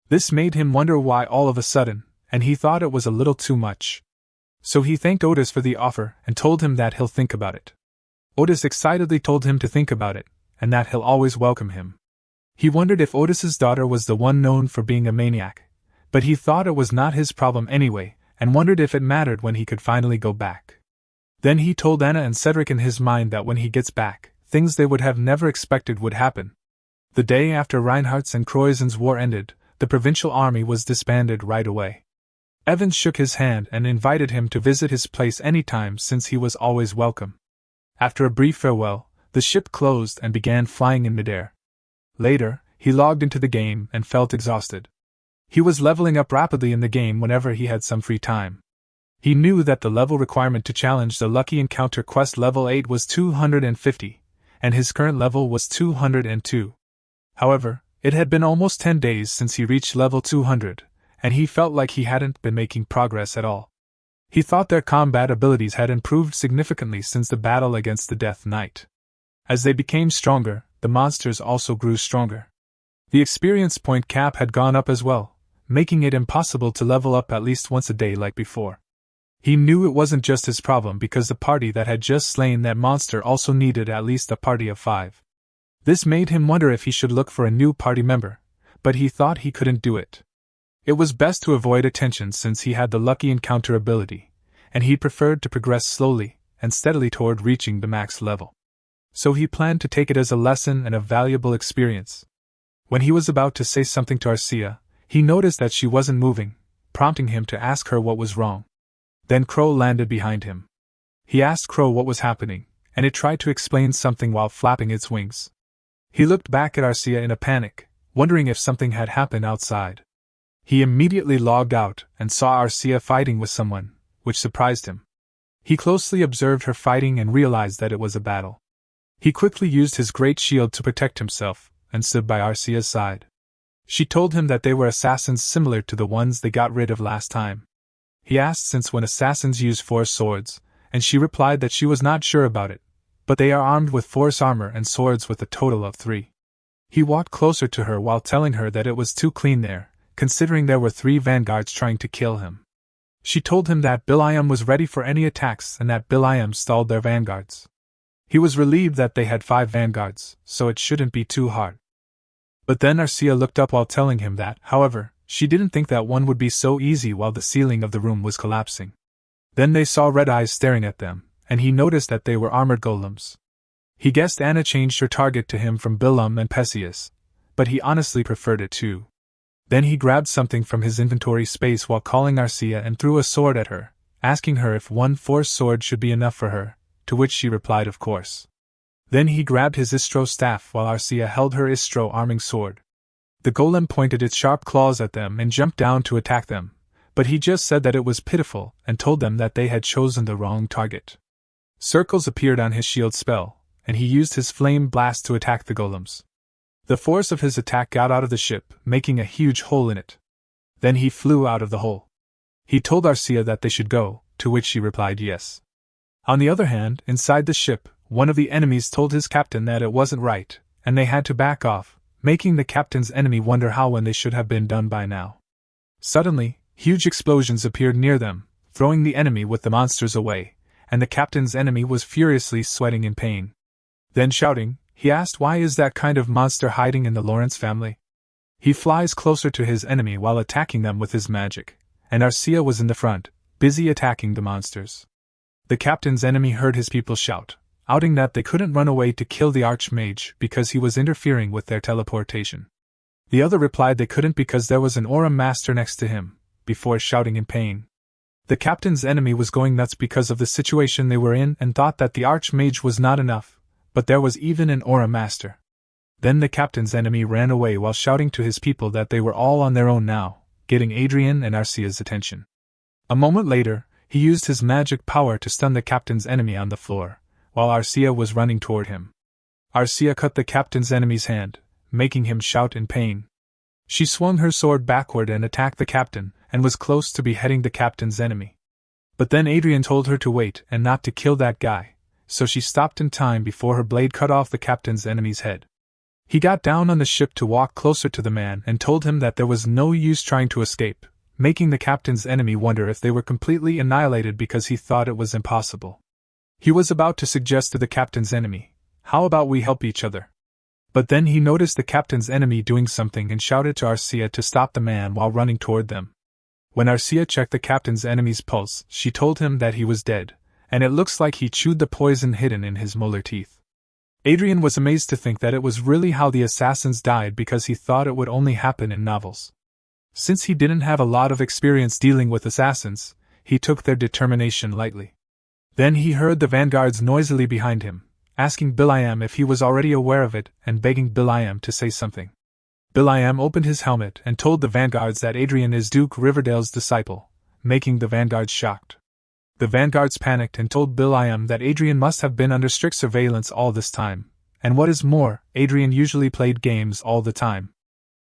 This made him wonder why all of a sudden, and he thought it was a little too much. So he thanked Otis for the offer and told him that he'll think about it. Otis excitedly told him to think about it, and that he'll always welcome him. He wondered if Otis's daughter was the one known for being a maniac, but he thought it was not his problem anyway, and wondered if it mattered when he could finally go back. Then he told Anna and Cedric in his mind that when he gets back, things they would have never expected would happen. The day after Reinhardt's and Croisen's war ended, the provincial army was disbanded right away. Evans shook his hand and invited him to visit his place anytime since he was always welcome. After a brief farewell, the ship closed and began flying in midair. Later, he logged into the game and felt exhausted. He was leveling up rapidly in the game whenever he had some free time. He knew that the level requirement to challenge the Lucky Encounter quest level 8 was 250, and his current level was 202. However, it had been almost 10 days since he reached level 200, and he felt like he hadn't been making progress at all. He thought their combat abilities had improved significantly since the battle against the Death Knight. As they became stronger, the monsters also grew stronger. The experience point cap had gone up as well, making it impossible to level up at least once a day like before. He knew it wasn't just his problem because the party that had just slain that monster also needed at least a party of 5. This made him wonder if he should look for a new party member, but he thought he couldn't do it. It was best to avoid attention since he had the Lucky Encounter ability, and he preferred to progress slowly and steadily toward reaching the max level. So he planned to take it as a lesson and a valuable experience. When he was about to say something to Arcia, he noticed that she wasn't moving, prompting him to ask her what was wrong. Then Crow landed behind him. He asked Crow what was happening, and it tried to explain something while flapping its wings. He looked back at Arcia in a panic, wondering if something had happened outside. He immediately logged out and saw Arcia fighting with someone, which surprised him. He closely observed her fighting and realized that it was a battle. He quickly used his great shield to protect himself, and stood by Arcia's side. She told him that they were assassins similar to the ones they got rid of last time. He asked since when assassins use force swords, and she replied that she was not sure about it, but they are armed with force armor and swords with a total of 3. He walked closer to her while telling her that it was too clean there, considering there were 3 vanguards trying to kill him. She told him that Biliam was ready for any attacks and that Biliam stalled their vanguards. He was relieved that they had 5 vanguards, so it shouldn't be too hard. But then Arcia looked up while telling him that, however, she didn't think that one would be so easy while the ceiling of the room was collapsing. Then they saw red eyes staring at them, and he noticed that they were armored golems. He guessed Anna changed her target to him from Bilam and Perseus, but he honestly preferred it too. Then he grabbed something from his inventory space while calling Arcia and threw a sword at her, asking her if one force sword should be enough for her, to which she replied of course. Then he grabbed his Istro staff while Arcia held her Istro arming sword. The golem pointed its sharp claws at them and jumped down to attack them, but he just said that it was pitiful and told them that they had chosen the wrong target. Circles appeared on his shield spell, and he used his flame blast to attack the golems. The force of his attack got out of the ship, making a huge hole in it. Then he flew out of the hole. He told Arcia that they should go, to which she replied yes. On the other hand, inside the ship, one of the enemies told his captain that it wasn't right, and they had to back off, making the captain's enemy wonder how when they should have been done by now. Suddenly, huge explosions appeared near them, throwing the enemy with the monsters away, and the captain's enemy was furiously sweating in pain. Then shouting, he asked why is that kind of monster hiding in the Lawrence family? He flies closer to his enemy while attacking them with his magic, and Arcia was in the front, busy attacking the monsters. The captain's enemy heard his people shout, outing that they couldn't run away to kill the Archmage because he was interfering with their teleportation. The other replied they couldn't because there was an Aura Master next to him, before shouting in pain. The captain's enemy was going nuts because of the situation they were in and thought that the Archmage was not enough, but there was even an Aura Master. Then the captain's enemy ran away while shouting to his people that they were all on their own now, getting Adrian and Arcia's attention. A moment later, he used his magic power to stun the captain's enemy on the floor, while Arcia was running toward him. Arcia cut the captain's enemy's hand, making him shout in pain. She swung her sword backward and attacked the captain, and was close to beheading the captain's enemy. But then Adrian told her to wait and not to kill that guy, so she stopped in time before her blade cut off the captain's enemy's head. He got down on the ship to walk closer to the man and told him that there was no use trying to escape, making the captain's enemy wonder if they were completely annihilated because he thought it was impossible. He was about to suggest to the captain's enemy, "How about we help each other?" But then he noticed the captain's enemy doing something and shouted to Arcia to stop the man while running toward them. When Arcia checked the captain's enemy's pulse, she told him that he was dead, and it looks like he chewed the poison hidden in his molar teeth. Adrian was amazed to think that it was really how the assassins died because he thought it would only happen in novels. Since he didn't have a lot of experience dealing with assassins, he took their determination lightly. Then he heard the vanguards noisily behind him, asking Will.i.am if he was already aware of it and begging Will.i.am to say something. Will.i.am opened his helmet and told the vanguards that Adrian is Duke Riverdale's disciple, making the vanguards shocked. The vanguards panicked and told Will.i.am that Adrian must have been under strict surveillance all this time, and what is more, Adrian usually played games all the time.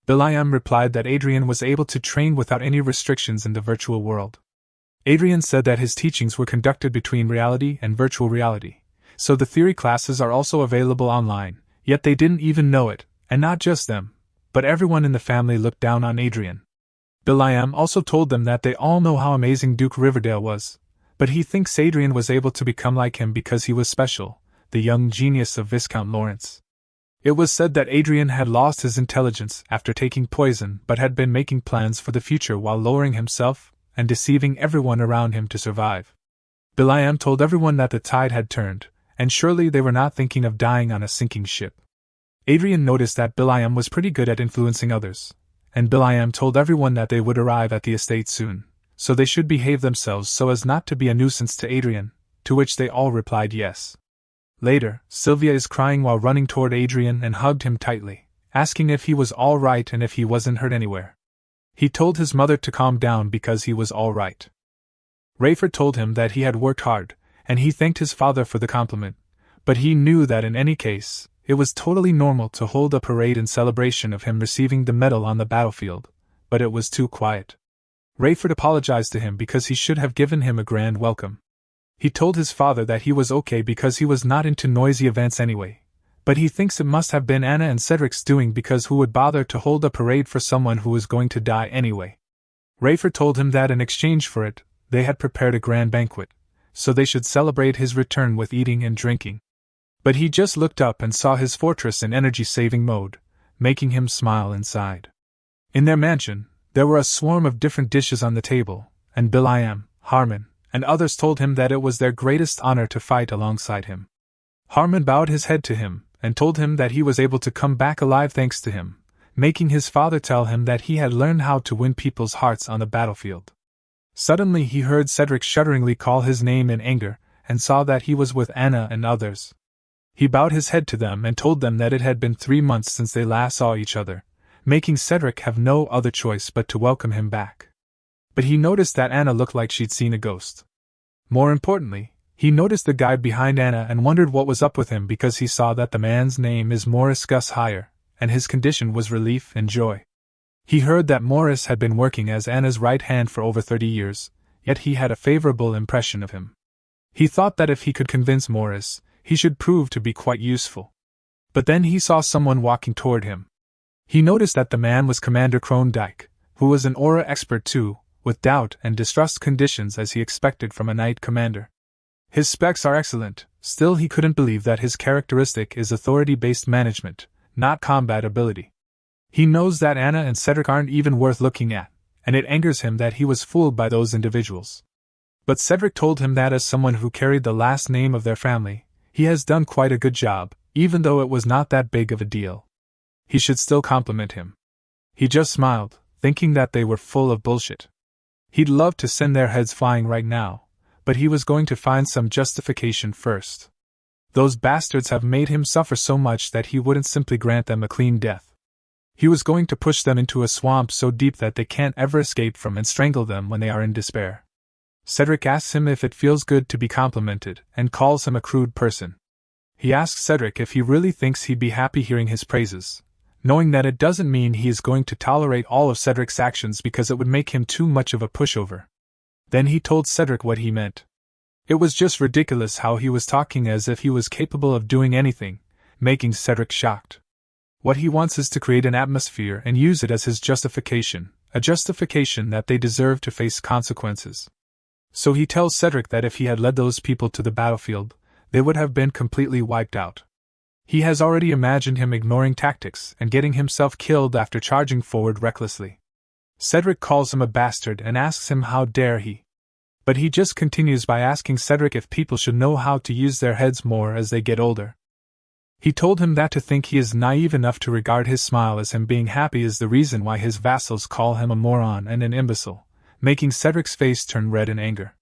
Will.i.am replied that Adrian was able to train without any restrictions in the virtual world. Adrian said that his teachings were conducted between reality and virtual reality, so the theory classes are also available online, yet they didn't even know it, and not just them, but everyone in the family looked down on Adrian. Will.i.am also told them that they all know how amazing Duke Riverdale was, but he thinks Adrian was able to become like him because he was special, the young genius of Viscount Lawrence. It was said that Adrian had lost his intelligence after taking poison but had been making plans for the future while lowering himself and deceiving everyone around him to survive. Will.i.am told everyone that the tide had turned, and surely they were not thinking of dying on a sinking ship. Adrian noticed that Will.i.am was pretty good at influencing others, and Will.i.am told everyone that they would arrive at the estate soon, so they should behave themselves so as not to be a nuisance to Adrian, to which they all replied yes. Later, Sylvia is crying while running toward Adrian and hugged him tightly, asking if he was all right and if he wasn't hurt anywhere. He told his mother to calm down because he was all right. Rayford told him that he had worked hard, and he thanked his father for the compliment, but he knew that in any case, it was totally normal to hold a parade in celebration of him receiving the medal on the battlefield, but it was too quiet. Rayford apologized to him because he should have given him a grand welcome. He told his father that he was okay because he was not into noisy events anyway, but he thinks it must have been Anna and Cedric's doing because who would bother to hold a parade for someone who was going to die anyway? Rayford told him that in exchange for it, they had prepared a grand banquet, so they should celebrate his return with eating and drinking. But he just looked up and saw his fortress in energy-saving mode, making him smile inside. In their mansion, there were a swarm of different dishes on the table, and Will.i.am, Harmon, and others told him that it was their greatest honor to fight alongside him. Harmon bowed his head to him, and told him that he was able to come back alive thanks to him, making his father tell him that he had learned how to win people's hearts on the battlefield. Suddenly he heard Cedric shudderingly call his name in anger, and saw that he was with Anna and others. He bowed his head to them and told them that it had been 3 months since they last saw each other, making Cedric have no other choice but to welcome him back. But he noticed that Anna looked like she'd seen a ghost. More importantly, he noticed the guide behind Anna and wondered what was up with him because he saw that the man's name is Morris Gus Hire, and his condition was relief and joy. He heard that Morris had been working as Anna's right hand for over 30 years, yet he had a favorable impression of him. He thought that if he could convince Morris, he should prove to be quite useful. But then he saw someone walking toward him. He noticed that the man was Commander Krondike, who was an aura expert too, with doubt and distrust conditions as he expected from a knight commander. His specs are excellent, still he couldn't believe that his characteristic is authority-based management, not combat ability. He knows that Anna and Cedric aren't even worth looking at, and it angers him that he was fooled by those individuals. But Cedric told him that as someone who carried the last name of their family, he has done quite a good job, even though it was not that big of a deal. He should still compliment him. He just smiled, thinking that they were full of bullshit. He'd love to send their heads flying right now, but he was going to find some justification first. Those bastards have made him suffer so much that he wouldn't simply grant them a clean death. He was going to push them into a swamp so deep that they can't ever escape from and strangle them when they are in despair. Cedric asks him if it feels good to be complimented, and calls him a crude person. He asks Cedric if he really thinks he'd be happy hearing his praises, knowing that it doesn't mean he is going to tolerate all of Cedric's actions because it would make him too much of a pushover. Then he told Cedric what he meant. It was just ridiculous how he was talking as if he was capable of doing anything, making Cedric shocked. What he wants is to create an atmosphere and use it as his justification, a justification that they deserve to face consequences. So he tells Cedric that if he had led those people to the battlefield, they would have been completely wiped out. He has already imagined him ignoring tactics and getting himself killed after charging forward recklessly. Cedric calls him a bastard and asks him how dare he. But he just continues by asking Cedric if people should know how to use their heads more as they get older. He told him that to think he is naive enough to regard his smile as him being happy is the reason why his vassals call him a moron and an imbecile, making Cedric's face turn red in anger.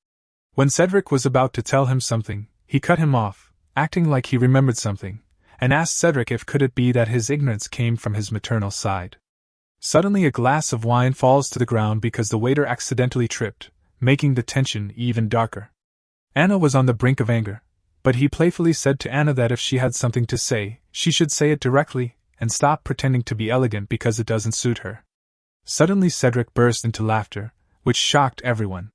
When Cedric was about to tell him something, he cut him off, acting like he remembered something, and asked Cedric if could it be that his ignorance came from his maternal side. Suddenly a glass of wine falls to the ground because the waiter accidentally tripped, making the tension even darker. Anna was on the brink of anger, but he playfully said to Anna that if she had something to say, she should say it directly, and stop pretending to be elegant because it doesn't suit her. Suddenly Cedric burst into laughter, which shocked everyone.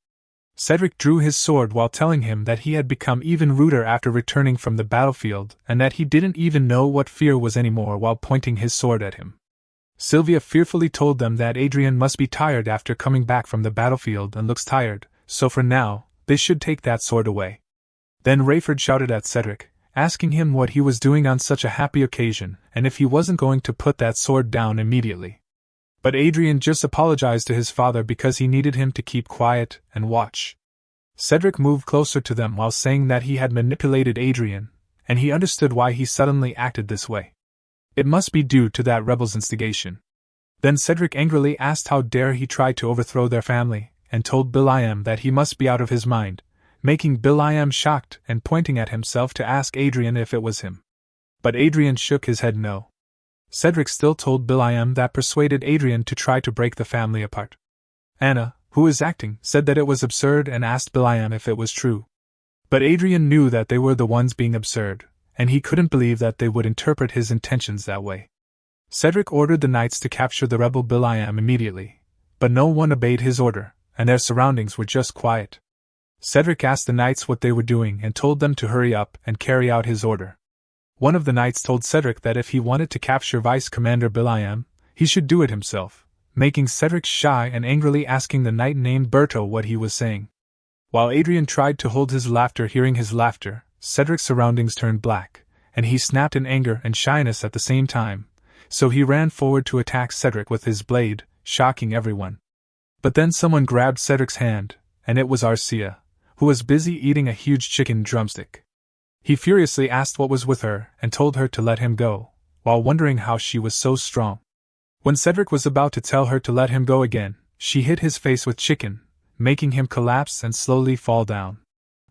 Cedric drew his sword while telling him that he had become even ruder after returning from the battlefield and that he didn't even know what fear was anymore while pointing his sword at him. Sylvia fearfully told them that Adrian must be tired after coming back from the battlefield and looks tired, so for now, they should take that sword away. Then Rayford shouted at Cedric, asking him what he was doing on such a happy occasion and if he wasn't going to put that sword down immediately. But Adrian just apologized to his father because he needed him to keep quiet and watch. Cedric moved closer to them while saying that he had manipulated Adrian, and he understood why he suddenly acted this way. It must be due to that rebel's instigation. Then Cedric angrily asked how dare he try to overthrow their family, and told Will.i.am that he must be out of his mind, making Will.i.am shocked and pointing at himself to ask Adrian if it was him. But Adrian shook his head no. Cedric still told Will.i.am that persuaded Adrian to try to break the family apart. Anna, who was acting, said that it was absurd and asked Will.i.am if it was true. But Adrian knew that they were the ones being absurd, and he couldn't believe that they would interpret his intentions that way. Cedric ordered the knights to capture the rebel Will.i.am immediately, but no one obeyed his order, and their surroundings were just quiet. Cedric asked the knights what they were doing and told them to hurry up and carry out his order. One of the knights told Cedric that if he wanted to capture Vice Commander Will.i.am, he should do it himself, making Cedric shy and angrily asking the knight named Berto what he was saying. While Adrian tried to hold his laughter hearing his laughter, Cedric's surroundings turned black, and he snapped in anger and shyness at the same time, so he ran forward to attack Cedric with his blade, shocking everyone. But then someone grabbed Cedric's hand, and it was Arcia, who was busy eating a huge chicken drumstick. He furiously asked what was with her and told her to let him go, while wondering how she was so strong. When Cedric was about to tell her to let him go again, she hit his face with chicken, making him collapse and slowly fall down.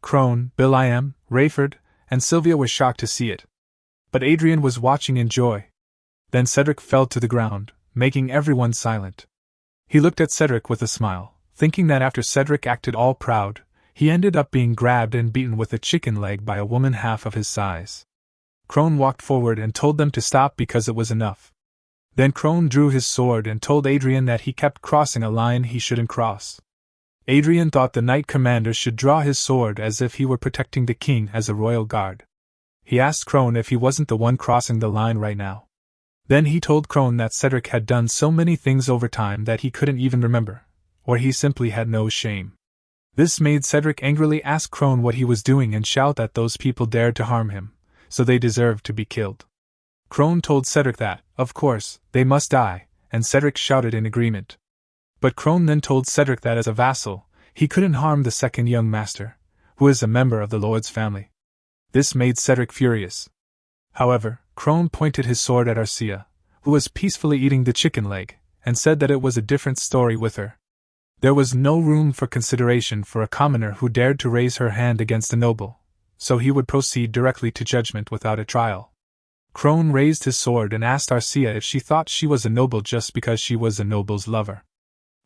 Crone, Will.i.am, Rayford, and Sylvia were shocked to see it. But Adrian was watching in joy. Then Cedric fell to the ground, making everyone silent. He looked at Cedric with a smile, thinking that after Cedric acted all proud, he ended up being grabbed and beaten with a chicken leg by a woman half of his size. Crone walked forward and told them to stop because it was enough. Then Crone drew his sword and told Adrian that he kept crossing a line he shouldn't cross. Adrian thought the knight commander should draw his sword as if he were protecting the king as a royal guard. He asked Crone if he wasn't the one crossing the line right now. Then he told Crone that Cedric had done so many things over time that he couldn't even remember, or he simply had no shame. This made Cedric angrily ask Crone what he was doing and shout that those people dared to harm him, so they deserved to be killed. Crone told Cedric that, of course, they must die, and Cedric shouted in agreement. But Crone then told Cedric that as a vassal, he couldn't harm the second young master, who is a member of the Lord's family. This made Cedric furious. However, Crone pointed his sword at Arcia, who was peacefully eating the chicken leg, and said that it was a different story with her. There was no room for consideration for a commoner who dared to raise her hand against a noble, so he would proceed directly to judgment without a trial. Crone raised his sword and asked Arcia if she thought she was a noble just because she was a noble's lover.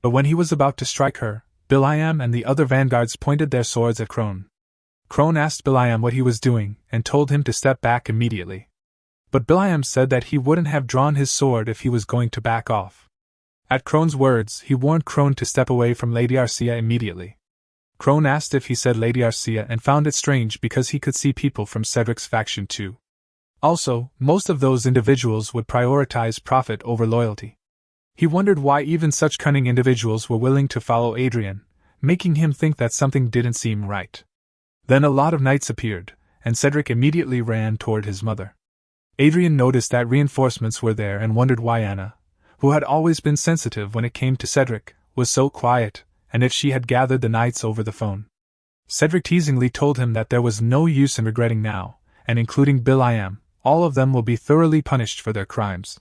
But when he was about to strike her, Will.i.am and the other vanguards pointed their swords at Crone. Crone asked Will.i.am what he was doing and told him to step back immediately. But Will.i.am said that he wouldn't have drawn his sword if he was going to back off. At Crone's words, he warned Crone to step away from Lady Arcia immediately. Crone asked if he said Lady Arcia and found it strange because he could see people from Cedric's faction too. Also, most of those individuals would prioritize profit over loyalty. He wondered why even such cunning individuals were willing to follow Adrian, making him think that something didn't seem right. Then a lot of knights appeared, and Cedric immediately ran toward his mother. Adrian noticed that reinforcements were there and wondered why Anna, who had always been sensitive when it came to Cedric, was so quiet, and if she had gathered the knights over the phone. Cedric teasingly told him that there was no use in regretting now, and including Bill, all of them will be thoroughly punished for their crimes.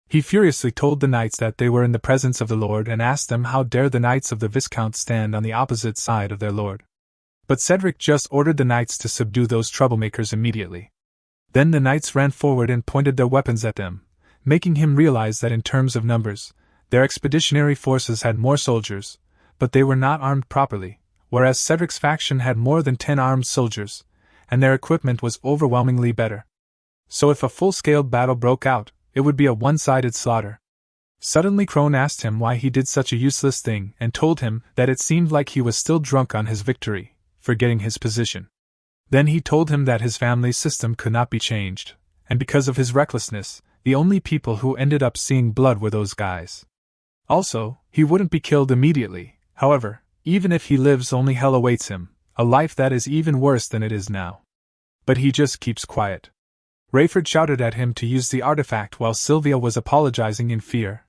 He furiously told the knights that they were in the presence of the Lord and asked them how dare the knights of the Viscount stand on the opposite side of their lord. But Cedric just ordered the knights to subdue those troublemakers immediately. Then the knights ran forward and pointed their weapons at them, making him realize that in terms of numbers, their expeditionary forces had more soldiers, but they were not armed properly, whereas Cedric's faction had more than 10 armed soldiers, and their equipment was overwhelmingly better. So if a full-scale battle broke out, it would be a one-sided slaughter. Suddenly Crone asked him why he did such a useless thing and told him that it seemed like he was still drunk on his victory, forgetting his position. Then he told him that his family's system could not be changed, and because of his recklessness, the only people who ended up seeing blood were those guys. Also, he wouldn't be killed immediately, however, even if he lives only hell awaits him, a life that is even worse than it is now. But he just keeps quiet. Rayford shouted at him to use the artifact while Sylvia was apologizing in fear.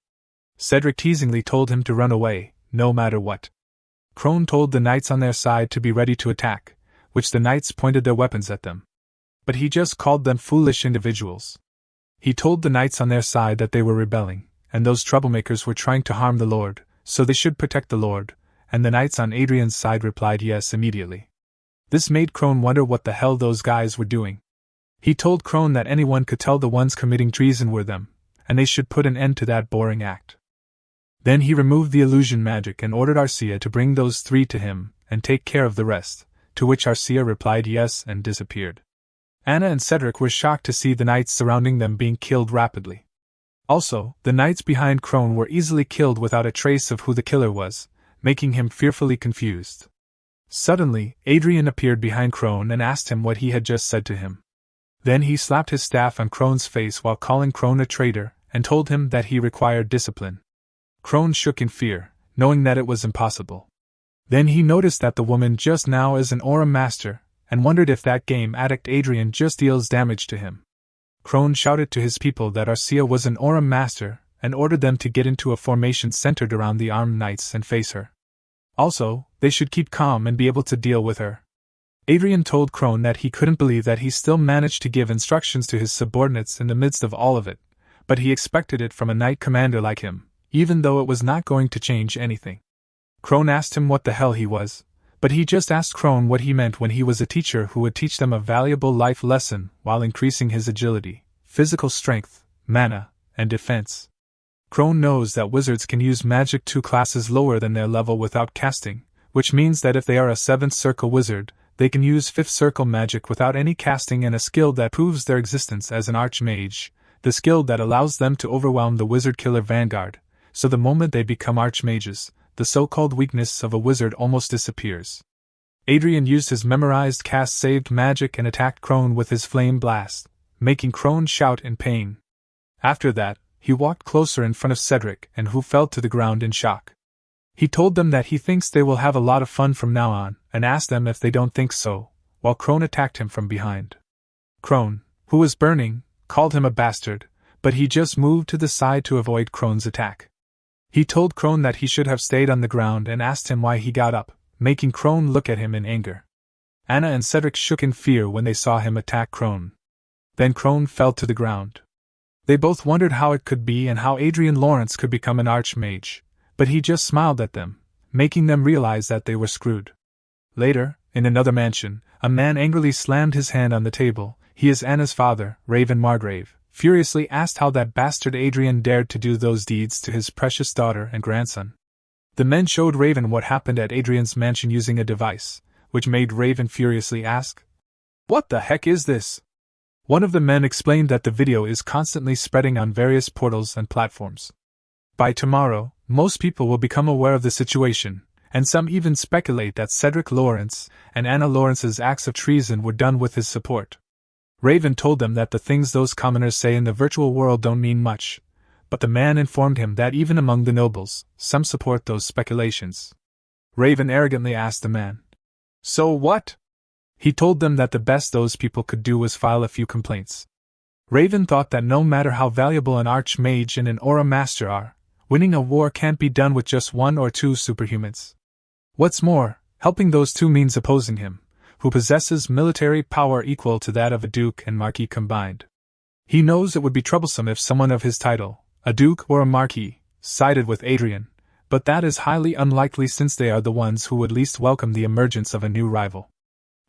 Cedric teasingly told him to run away, no matter what. Crone told the knights on their side to be ready to attack, which the knights pointed their weapons at them. But he just called them foolish individuals. He told the knights on their side that they were rebelling, and those troublemakers were trying to harm the Lord, so they should protect the Lord, and the knights on Adrian's side replied yes immediately. This made Crone wonder what the hell those guys were doing. He told Crone that anyone could tell the ones committing treason were them, and they should put an end to that boring act. Then he removed the illusion magic and ordered Arcia to bring those 3 to him and take care of the rest, to which Arcia replied yes and disappeared. Anna and Cedric were shocked to see the knights surrounding them being killed rapidly. Also, the knights behind Crone were easily killed without a trace of who the killer was, making him fearfully confused. Suddenly, Adrian appeared behind Crone and asked him what he had just said to him. Then he slapped his staff on Crone's face while calling Crone a traitor, and told him that he required discipline. Crone shook in fear, knowing that it was impossible. Then he noticed that the woman just now is an Aura Master, and wondered if that game addict Adrian just deals damage to him. Crone shouted to his people that Arcia was an Aura Master, and ordered them to get into a formation centered around the armed knights and face her. Also, they should keep calm and be able to deal with her. Adrian told Crone that he couldn't believe that he still managed to give instructions to his subordinates in the midst of all of it, but he expected it from a knight commander like him, even though it was not going to change anything. Crone asked him what the hell he was, but he just asked Crone what he meant when he was a teacher who would teach them a valuable life lesson while increasing his agility, physical strength, mana, and defense. Crone knows that wizards can use magic 2 classes lower than their level without casting, which means that if they are a 7th circle wizard, they can use 5th circle magic without any casting and a skill that proves their existence as an archmage, the skill that allows them to overwhelm the wizard killer vanguard, so the moment they become archmages, the so-called weakness of a wizard almost disappears. Adrian used his memorized cast-saved magic and attacked Crone with his flame blast, making Crone shout in pain. After that, he walked closer in front of Cedric and who fell to the ground in shock. He told them that he thinks they will have a lot of fun from now on, and asked them if they don't think so, while Crone attacked him from behind. Crone, who was burning, called him a bastard, but he just moved to the side to avoid Crone's attack. He told Crone that he should have stayed on the ground and asked him why he got up, making Crone look at him in anger. Anna and Cedric shook in fear when they saw him attack Crone. Then Crone fell to the ground. They both wondered how it could be and how Adrian Lawrence could become an archmage, but he just smiled at them, making them realize that they were screwed. Later, in another mansion, a man angrily slammed his hand on the table. He is Anna's father, Raven Margrave, furiously asked how that bastard Adrian dared to do those deeds to his precious daughter and grandson. The men showed Raven what happened at Adrian's mansion using a device, which made Raven furiously ask, "What the heck is this?" One of the men explained that the video is constantly spreading on various portals and platforms. By tomorrow, most people will become aware of the situation, and some even speculate that Cedric Lawrence and Anna Lawrence's acts of treason were done with his support. Raven told them that the things those commoners say in the virtual world don't mean much, but the man informed him that even among the nobles, some support those speculations. Raven arrogantly asked the man, "So what?" He told them that the best those people could do was file a few complaints. Raven thought that no matter how valuable an archmage and an aura master are, winning a war can't be done with just one or two superhumans. What's more, helping those two means opposing him, who possesses military power equal to that of a duke and marquis combined. He knows it would be troublesome if someone of his title, a duke or a marquis, sided with Adrian, but that is highly unlikely since they are the ones who would least welcome the emergence of a new rival.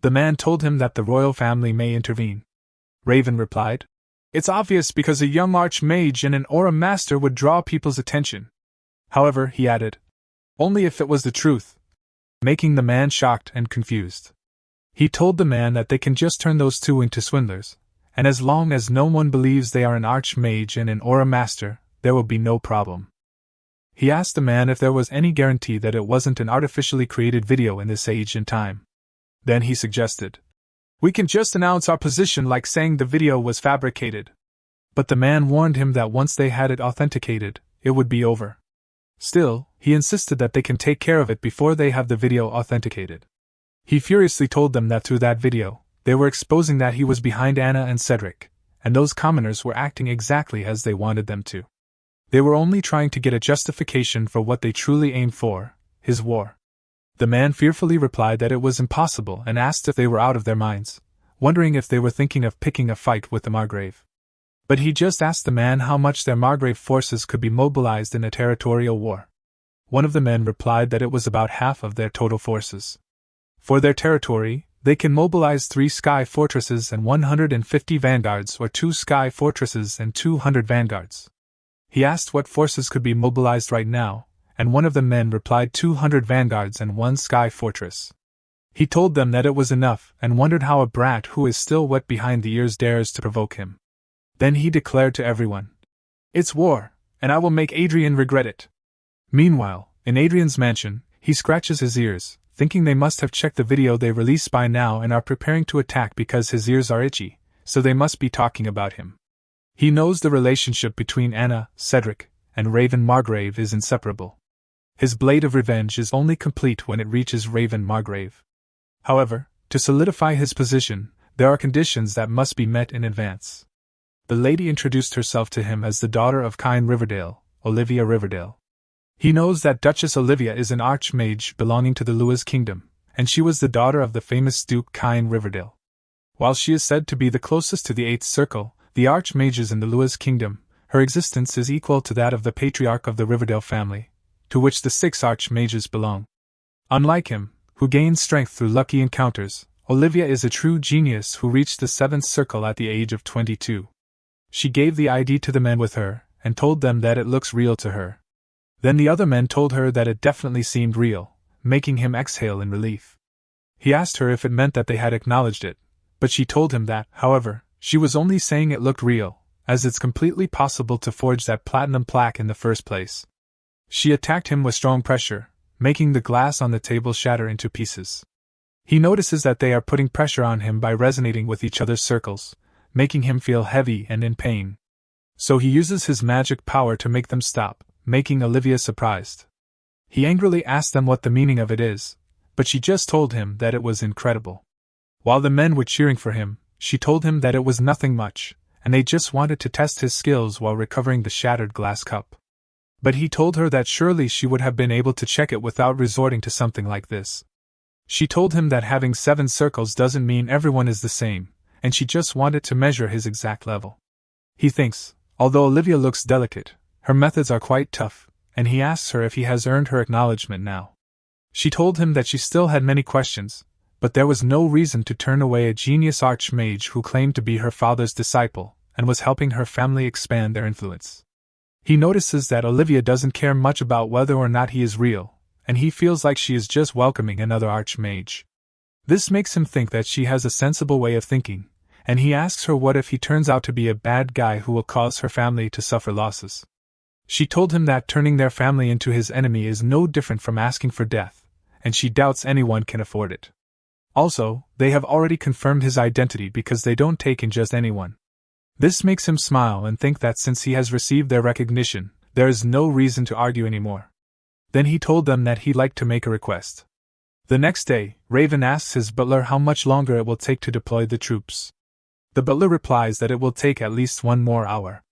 The man told him that the royal family may intervene. Raven replied, "It's obvious because a young archmage and an aura master would draw people's attention." However, he added, "Only if it was the truth," making the man shocked and confused. He told the man that they can just turn those two into swindlers, and as long as no one believes they are an archmage and an aura master, there will be no problem. He asked the man if there was any guarantee that it wasn't an artificially created video in this age and time. Then he suggested, "We can just announce our position like saying the video was fabricated." But the man warned him that once they had it authenticated, it would be over. Still, he insisted that they can take care of it before they have the video authenticated. He furiously told them that through that video, they were exposing that he was behind Anna and Cedric, and those commoners were acting exactly as they wanted them to. They were only trying to get a justification for what they truly aimed for, his war. The man fearfully replied that it was impossible and asked if they were out of their minds, wondering if they were thinking of picking a fight with the Margrave. But he just asked the man how much their Margrave forces could be mobilized in a territorial war. One of the men replied that it was about half of their total forces. For their territory, they can mobilize 3 sky fortresses and 150 vanguards or 2 sky fortresses and 200 vanguards. He asked what forces could be mobilized right now, and one of the men replied 200 vanguards and 1 sky fortress. He told them that it was enough and wondered how a brat who is still wet behind the ears dares to provoke him. Then he declared to everyone, "It's war, and I will make Adrian regret it." Meanwhile, in Adrian's mansion, he scratches his ears, thinking they must have checked the video they released by now and are preparing to attack because his ears are itchy, so they must be talking about him. He knows the relationship between Anna, Cedric, and Raven Margrave is inseparable. His blade of revenge is only complete when it reaches Raven Margrave. However, to solidify his position, there are conditions that must be met in advance. The lady introduced herself to him as the daughter of Kyne Riverdale, Olivia Riverdale. He knows that Duchess Olivia is an archmage belonging to the Lewis Kingdom, and she was the daughter of the famous Duke Kyne Riverdale. While she is said to be the closest to the 8th Circle, the archmages in the Lewis Kingdom, her existence is equal to that of the patriarch of the Riverdale family, to which the 6 archmages belong. Unlike him, who gains strength through lucky encounters, Olivia is a true genius who reached the 7th Circle at the age of 22. She gave the ID to the men with her, and told them that it looks real to her. Then the other men told her that it definitely seemed real, making him exhale in relief. He asked her if it meant that they had acknowledged it, but she told him that, however, she was only saying it looked real, as it's completely possible to forge that platinum plaque in the first place. She attacked him with strong pressure, making the glass on the table shatter into pieces. He notices that they are putting pressure on him by resonating with each other's circles, making him feel heavy and in pain. So he uses his magic power to make them stop, making Olivia surprised. He angrily asked them what the meaning of it is, but she just told him that it was incredible. While the men were cheering for him, she told him that it was nothing much, and they just wanted to test his skills while recovering the shattered glass cup. But he told her that surely she would have been able to check it without resorting to something like this. She told him that having 7 circles doesn't mean everyone is the same, and she just wanted to measure his exact level. He thinks, although Olivia looks delicate, her methods are quite tough, and he asks her if he has earned her acknowledgement now. She told him that she still had many questions, but there was no reason to turn away a genius archmage who claimed to be her father's disciple, and was helping her family expand their influence. He notices that Olivia doesn't care much about whether or not he is real, and he feels like she is just welcoming another archmage. This makes him think that she has a sensible way of thinking, and he asks her what if he turns out to be a bad guy who will cause her family to suffer losses. She told him that turning their family into his enemy is no different from asking for death, and she doubts anyone can afford it. Also, they have already confirmed his identity because they don't take in just anyone. This makes him smile and think that since he has received their recognition, there is no reason to argue anymore. Then he told them that he'd like to make a request. The next day, Raven asks his butler how much longer it will take to deploy the troops. The butler replies that it will take at least 1 more hour.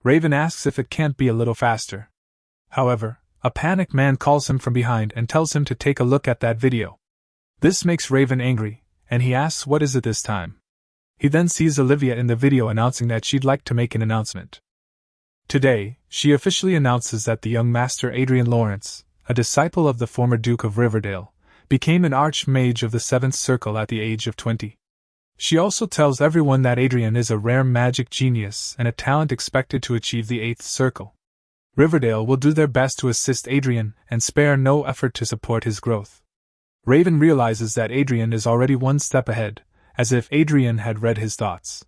Raven asks if it can't be a little faster. However, a panicked man calls him from behind and tells him to take a look at that video. This makes Raven angry, and he asks what is it this time. He then sees Olivia in the video announcing that she'd like to make an announcement. Today, she officially announces that the young master Adrian Lawrence, a disciple of the former Duke of Riverdale, became an archmage of the 7th Circle at the age of 20. She also tells everyone that Adrian is a rare magic genius and a talent expected to achieve the 8th Circle. Riverdale will do their best to assist Adrian and spare no effort to support his growth. Raven realizes that Adrian is already 1 step ahead, as if Adrian had read his thoughts.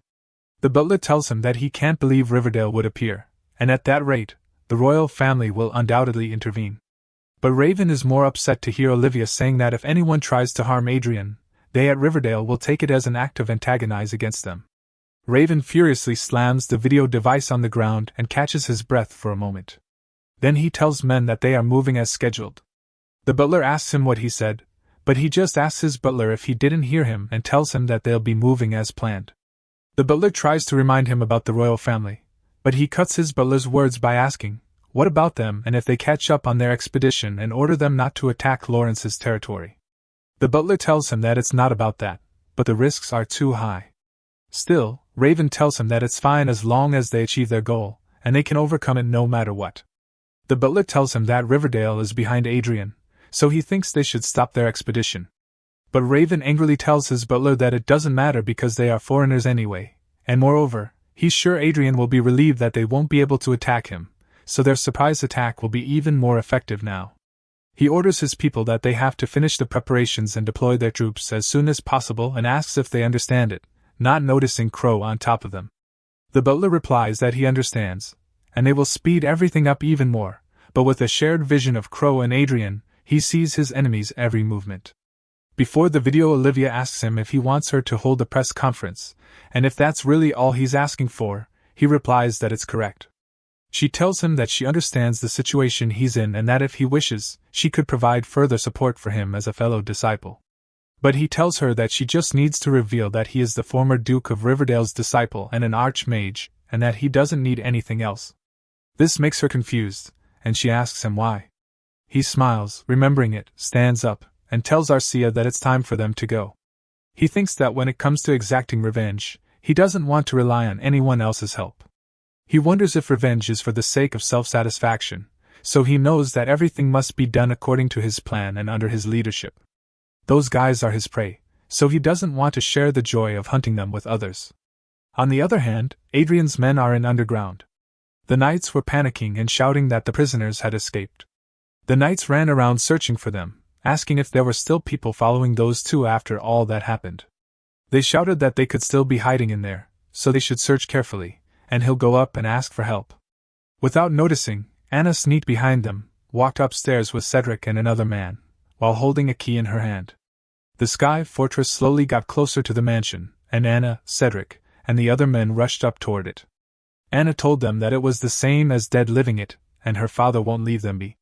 The butler tells him that he can't believe Riverdale would appear, and at that rate, the royal family will undoubtedly intervene. But Raven is more upset to hear Olivia saying that if anyone tries to harm Adrian, they at Riverdale will take it as an act of antagonize against them. Raven furiously slams the video device on the ground and catches his breath for a moment. Then he tells men that they are moving as scheduled. The butler asks him what he said, but he just asks his butler if he didn't hear him and tells him that they'll be moving as planned. The butler tries to remind him about the royal family, but he cuts his butler's words by asking, what about them and if they catch up on their expedition and order them not to attack Lawrence's territory. The butler tells him that it's not about that, but the risks are too high. Still, Raven tells him that it's fine as long as they achieve their goal, and they can overcome it no matter what. The butler tells him that Riverdale is behind Adrian, so he thinks they should stop their expedition. But Raven angrily tells his butler that it doesn't matter because they are foreigners anyway, and moreover, he's sure Adrian will be relieved that they won't be able to attack him, so their surprise attack will be even more effective now. He orders his people that they have to finish the preparations and deploy their troops as soon as possible and asks if they understand it, not noticing Crow on top of them. The butler replies that he understands, and they will speed everything up even more, but with a shared vision of Crow and Adrian, he sees his enemy's every movement. Before the video, Olivia asks him if he wants her to hold a press conference, and if that's really all he's asking for, he replies that it's correct. She tells him that she understands the situation he's in and that if he wishes, she could provide further support for him as a fellow disciple. But he tells her that she just needs to reveal that he is the former Duke of Riverdale's disciple and an archmage, and that he doesn't need anything else. This makes her confused, and she asks him why. He smiles, remembering it, stands up, and tells Arcia that it's time for them to go. He thinks that when it comes to exacting revenge, he doesn't want to rely on anyone else's help. He wonders if revenge is for the sake of self-satisfaction, so he knows that everything must be done according to his plan and under his leadership. Those guys are his prey, so he doesn't want to share the joy of hunting them with others. On the other hand, Adrian's men are in underground. The knights were panicking and shouting that the prisoners had escaped. The knights ran around searching for them, asking if there were still people following those two after all that happened. They shouted that they could still be hiding in there, so they should search carefully, and he'll go up and ask for help. Without noticing, Anna sneaked behind them, walked upstairs with Cedric and another man, while holding a key in her hand. The Sky Fortress slowly got closer to the mansion, and Anna, Cedric, and the other men rushed up toward it. Anna told them that it was the same as dead living it, and her father won't leave them be.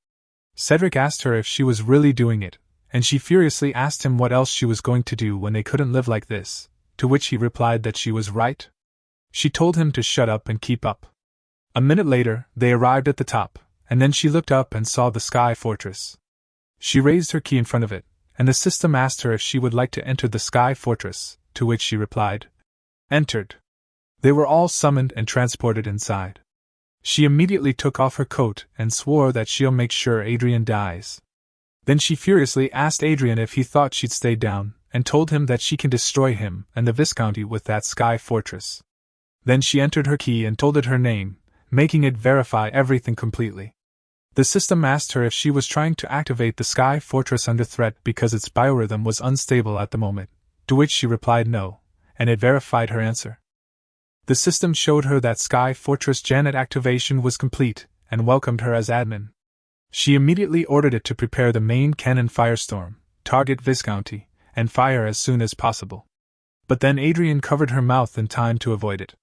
Cedric asked her if she was really doing it, and she furiously asked him what else she was going to do when they couldn't live like this, to which he replied that she was right. She told him to shut up and keep up. A minute later, they arrived at the top, and then she looked up and saw the Sky Fortress. She raised her key in front of it, and the system asked her if she would like to enter the Sky Fortress, to which she replied, "Entered." They were all summoned and transported inside. She immediately took off her coat and swore that she'll make sure Adrian dies. Then she furiously asked Adrian if he thought she'd stay down, and told him that she can destroy him and the Viscounty with that Sky Fortress. Then she entered her key and told it her name, making it verify everything completely. The system asked her if she was trying to activate the Sky Fortress under threat because its biorhythm was unstable at the moment, to which she replied no, and it verified her answer. The system showed her that Sky Fortress Janet activation was complete, and welcomed her as admin. She immediately ordered it to prepare the main cannon Firestorm, target Viscounty and fire as soon as possible. But then Adrian covered her mouth in time to avoid it.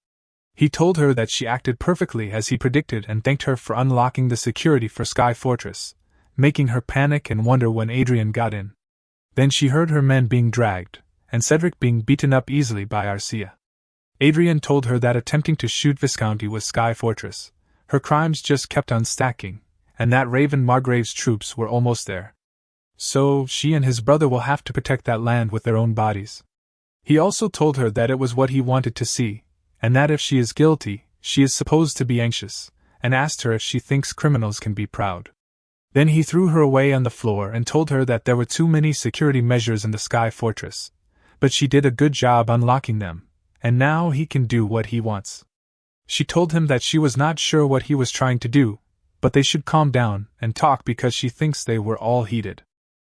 He told her that she acted perfectly as he predicted and thanked her for unlocking the security for Sky Fortress, making her panic and wonder when Adrian got in. Then she heard her men being dragged, and Cedric being beaten up easily by Arcia. Adrian told her that attempting to shoot Viscounty with Sky Fortress, her crimes just kept on stacking, and that Raven Margrave's troops were almost there. So, she and his brother will have to protect that land with their own bodies. He also told her that it was what he wanted to see, and that if she is guilty, she is supposed to be anxious, and asked her if she thinks criminals can be proud. Then he threw her away on the floor and told her that there were too many security measures in the Sky Fortress, but she did a good job unlocking them, and now he can do what he wants. She told him that she was not sure what he was trying to do, but they should calm down and talk because she thinks they were all heated.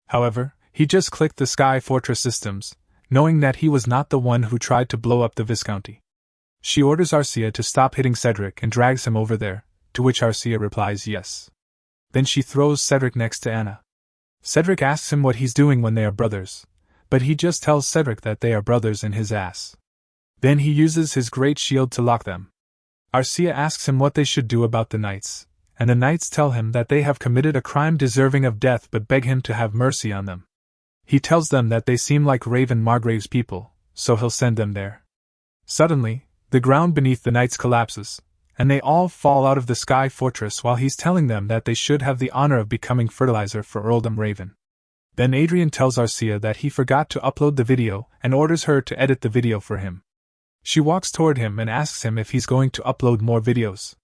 However, he just clicked the Sky Fortress systems, knowing that he was not the one who tried to blow up the Viscounty. She orders Arcia to stop hitting Cedric and drags him over there, to which Arcia replies yes. Then she throws Cedric next to Anna. Cedric asks him what he's doing when they are brothers, but he just tells Cedric that they are brothers in his ass. Then he uses his great shield to lock them. Arcia asks him what they should do about the knights, and the knights tell him that they have committed a crime deserving of death but beg him to have mercy on them. He tells them that they seem like Raven Margrave's people, so he'll send them there. Suddenly, the ground beneath the knights collapses, and they all fall out of the Sky Fortress while he's telling them that they should have the honor of becoming fertilizer for Earldom Raven. Then Adrian tells Arcia that he forgot to upload the video and orders her to edit the video for him. She walks toward him and asks him if he's going to upload more videos.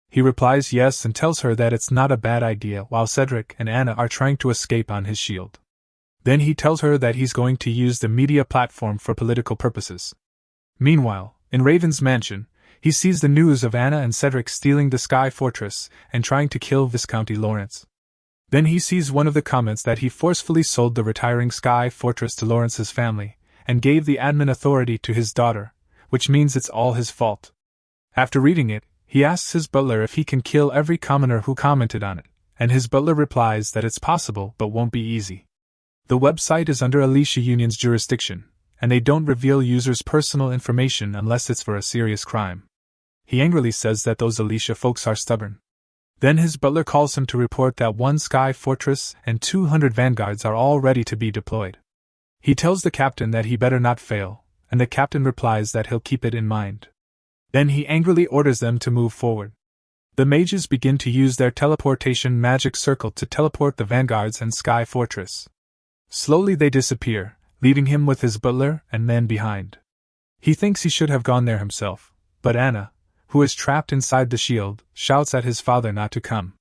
He replies yes and tells her that it's not a bad idea while Cedric and Anna are trying to escape on his shield. Then he tells her that he's going to use the media platform for political purposes. Meanwhile, in Raven's mansion, he sees the news of Anna and Cedric stealing the Sky Fortress and trying to kill Viscounty Lawrence. Then he sees one of the comments that he forcefully sold the retiring Sky Fortress to Lawrence's family, and gave the admin authority to his daughter, which means it's all his fault. After reading it, he asks his butler if he can kill every commenter who commented on it, and his butler replies that it's possible but won't be easy. The website is under Alicia Union's jurisdiction, and they don't reveal users' personal information unless it's for a serious crime. He angrily says that those Alicia folks are stubborn. Then his butler calls him to report that 1 Sky Fortress and 200 vanguards are all ready to be deployed. He tells the captain that he better not fail, and the captain replies that he'll keep it in mind. Then he angrily orders them to move forward. The mages begin to use their teleportation magic circle to teleport the vanguards and Sky Fortress. Slowly they disappear, leaving him with his butler and men behind. He thinks he should have gone there himself, but Anna, who is trapped inside the shield, shouts at his father not to come.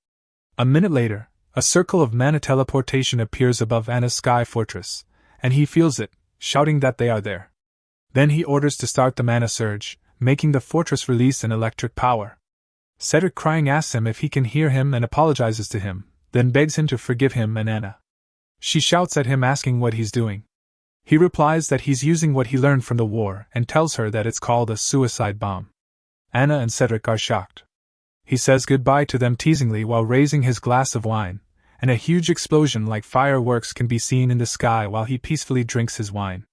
A minute later, a circle of mana teleportation appears above Anna's Sky Fortress, and he feels it, shouting that they are there. Then he orders to start the mana surge, making the fortress release an electric power. Cedric crying asks him if he can hear him and apologizes to him, then begs him to forgive him and Anna. She shouts at him asking what he's doing. He replies that he's using what he learned from the war and tells her that it's called a suicide bomb. Anna and Cedric are shocked. He says goodbye to them teasingly while raising his glass of wine, and a huge explosion like fireworks can be seen in the sky while he peacefully drinks his wine.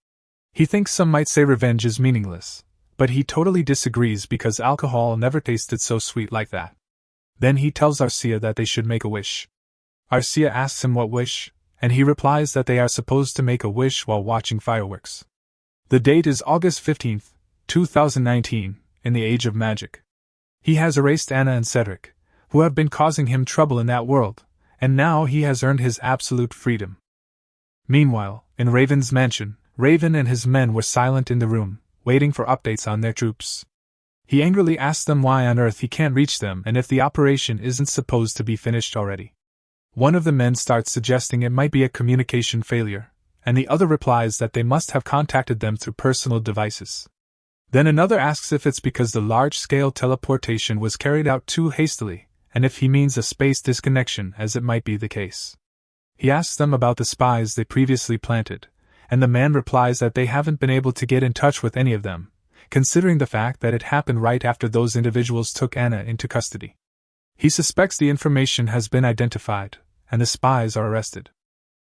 He thinks some might say revenge is meaningless, but he totally disagrees because alcohol never tasted so sweet like that. Then he tells Arcia that they should make a wish. Arcia asks him what wish, and he replies that they are supposed to make a wish while watching fireworks. The date is August 15th, 2019, in the Age of Magic. He has erased Anna and Cedric, who have been causing him trouble in that world, and now he has earned his absolute freedom. Meanwhile, in Raven's mansion, Raven and his men were silent in the room, waiting for updates on their troops. He angrily asks them why on earth he can't reach them and if the operation isn't supposed to be finished already. One of the men starts suggesting it might be a communication failure, and the other replies that they must have contacted them through personal devices. Then another asks if it's because the large-scale teleportation was carried out too hastily, and if he means a space disconnection as it might be the case. He asks them about the spies they previously planted, and the man replies that they haven't been able to get in touch with any of them, considering the fact that it happened right after those individuals took Anna into custody. He suspects the information has been identified, and the spies are arrested.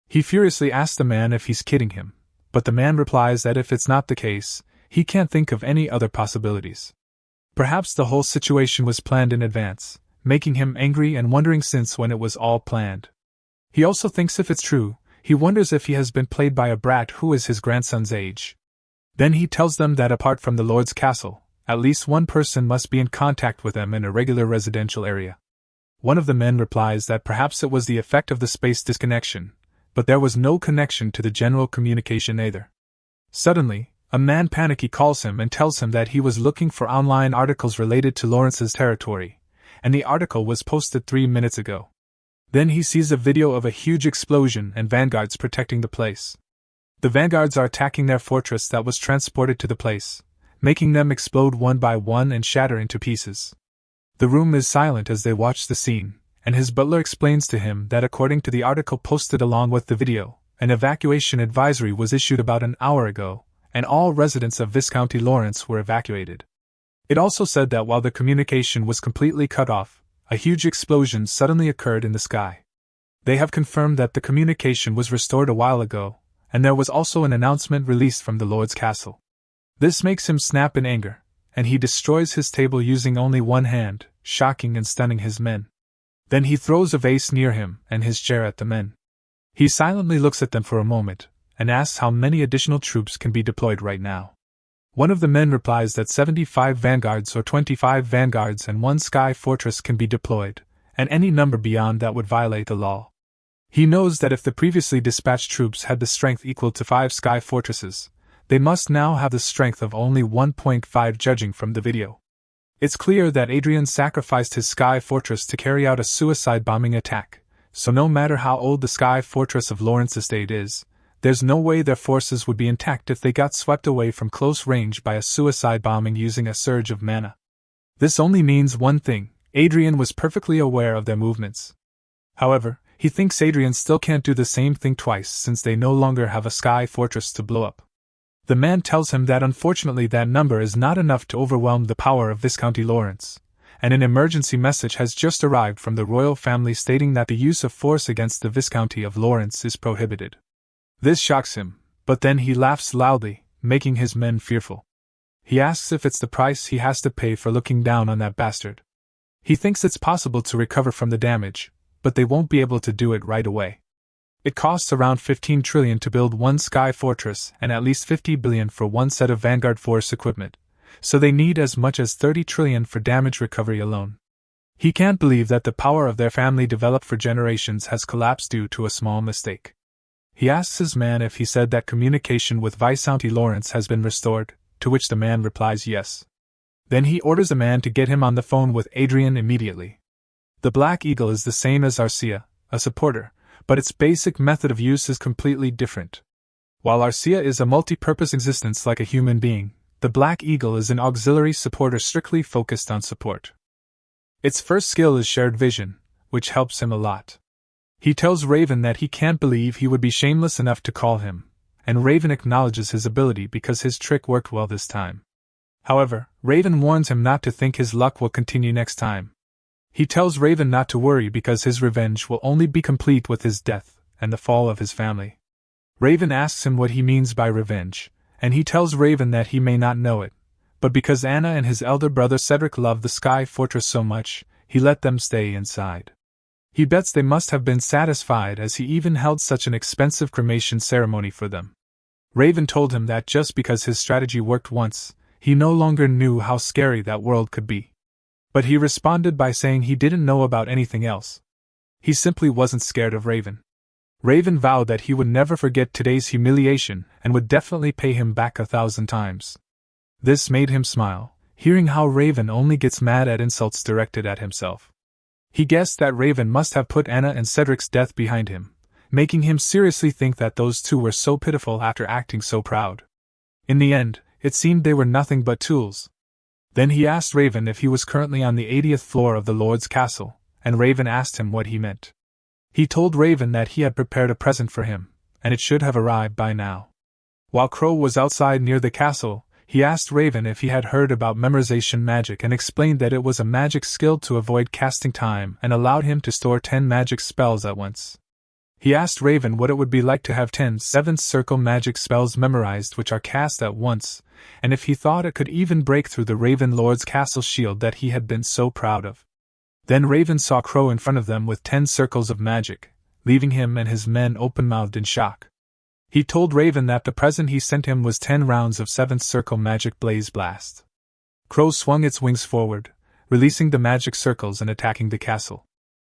He furiously asks the man if he's kidding him, but the man replies that if it's not the case, he can't think of any other possibilities. Perhaps the whole situation was planned in advance, making him angry and wondering since when it was all planned. He also thinks if it's true, he wonders if he has been played by a brat who is his grandson's age. Then he tells them that apart from the Lord's castle, at least one person must be in contact with them in a regular residential area. One of the men replies that perhaps it was the effect of the space disconnection, but there was no connection to the general communication either. Suddenly, a man panicky calls him and tells him that he was looking for online articles related to Lawrence's territory, and the article was posted 3 minutes ago. Then he sees a video of a huge explosion and vanguards protecting the place. The vanguards are attacking their fortress that was transported to the place, making them explode one by one and shatter into pieces. The room is silent as they watch the scene, and his butler explains to him that according to the article posted along with the video, an evacuation advisory was issued about an hour ago, and all residents of Viscounty Lawrence were evacuated. It also said that while the communication was completely cut off, a huge explosion suddenly occurred in the sky. They have confirmed that the communication was restored a while ago, and there was also an announcement released from the Lord's castle. This makes him snap in anger, and he destroys his table using only one hand, shocking and stunning his men. Then he throws a vase near him and his chair at the men. He silently looks at them for a moment, and asks how many additional troops can be deployed right now. One of the men replies that 75 vanguards or 25 vanguards and 1 sky fortress can be deployed, and any number beyond that would violate the law. He knows that if the previously dispatched troops had the strength equal to 5 sky fortresses, they must now have the strength of only 1.5 judging from the video. It's clear that Adrian sacrificed his sky fortress to carry out a suicide bombing attack, so no matter how old the sky fortress of Lawrence Estate is, there's no way their forces would be intact if they got swept away from close range by a suicide bombing using a surge of mana. This only means one thing: Adrian was perfectly aware of their movements. However, he thinks Adrian still can't do the same thing twice since they no longer have a sky fortress to blow up. The man tells him that unfortunately that number is not enough to overwhelm the power of Viscounty Lawrence, and an emergency message has just arrived from the royal family stating that the use of force against the Viscounty of Lawrence is prohibited. This shocks him, but then he laughs loudly, making his men fearful. He asks if it's the price he has to pay for looking down on that bastard. He thinks it's possible to recover from the damage, but they won't be able to do it right away. It costs around 15 trillion to build 1 sky fortress and at least 50 billion for 1 set of Vanguard Force equipment, so they need as much as 30 trillion for damage recovery alone. He can't believe that the power of their family developed for generations has collapsed due to a small mistake. He asks his man if he said that communication with Viscounty Lawrence has been restored, to which the man replies yes. Then he orders the man to get him on the phone with Adrian immediately. The Black Eagle is the same as Arcia, a supporter, but its basic method of use is completely different. While Arcia is a multi-purpose existence like a human being, the Black Eagle is an auxiliary supporter strictly focused on support. Its first skill is shared vision, which helps him a lot. He tells Raven that he can't believe he would be shameless enough to call him, and Raven acknowledges his ability because his trick worked well this time. However, Raven warns him not to think his luck will continue next time. He tells Raven not to worry because his revenge will only be complete with his death and the fall of his family. Raven asks him what he means by revenge, and he tells Raven that he may not know it, but because Anna and his elder brother Cedric loved the Sky Fortress so much, he let them stay inside. He bets they must have been satisfied as he even held such an expensive cremation ceremony for them. Raven told him that just because his strategy worked once, he no longer knew how scary that world could be. But he responded by saying he didn't know about anything else. He simply wasn't scared of Raven. Raven vowed that he would never forget today's humiliation and would definitely pay him back 1,000 times. This made him smile, hearing how Raven only gets mad at insults directed at himself. He guessed that Raven must have put Anna and Cedric's death behind him, making him seriously think that those two were so pitiful after acting so proud. In the end, it seemed they were nothing but tools. Then he asked Raven if he was currently on the 80th floor of the Lord's castle, and Raven asked him what he meant. He told Raven that he had prepared a present for him, and it should have arrived by now. While Crow was outside near the castle, he asked Raven if he had heard about memorization magic and explained that it was a magic skill to avoid casting time and allowed him to store 10 magic spells at once. He asked Raven what it would be like to have 10 seventh circle magic spells memorized which are cast at once, and if he thought it could even break through the Raven Lord's castle shield that he had been so proud of. Then Raven saw Crow in front of them with 10 circles of magic, leaving him and his men open-mouthed in shock. He told Raven that the present he sent him was 10 rounds of 7th circle magic blaze blast. Crow swung its wings forward, releasing the magic circles and attacking the castle.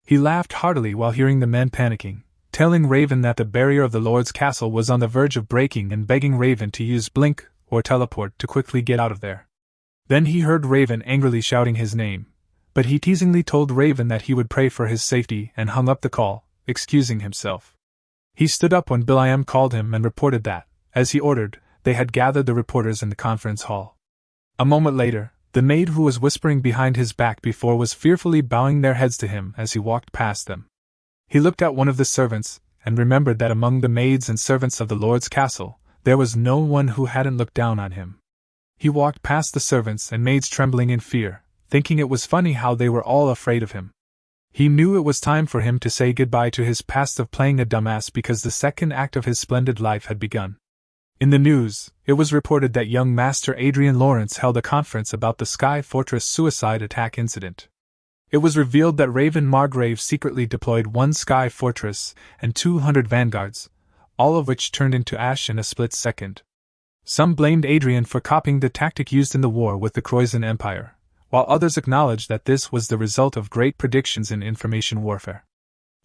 He laughed heartily while hearing the men panicking, telling Raven that the barrier of the Lord's castle was on the verge of breaking and begging Raven to use blink or teleport to quickly get out of there. Then he heard Raven angrily shouting his name, but he teasingly told Raven that he would pray for his safety and hung up the call, excusing himself. He stood up when Will.i.am called him and reported that, as he ordered, they had gathered the reporters in the conference hall. A moment later, the maid who was whispering behind his back before was fearfully bowing their heads to him as he walked past them. He looked at one of the servants, and remembered that among the maids and servants of the Lord's castle, there was no one who hadn't looked down on him. He walked past the servants and maids trembling in fear, thinking it was funny how they were all afraid of him. He knew it was time for him to say goodbye to his past of playing a dumbass because the second act of his splendid life had begun. In the news, it was reported that young Master Adrian Lawrence held a conference about the Sky Fortress suicide attack incident. It was revealed that Raven Margrave secretly deployed 1 Sky Fortress and 200 vanguards, all of which turned into ash in a split second. Some blamed Adrian for copying the tactic used in the war with the Croizon Empire, while others acknowledged that this was the result of great predictions in information warfare.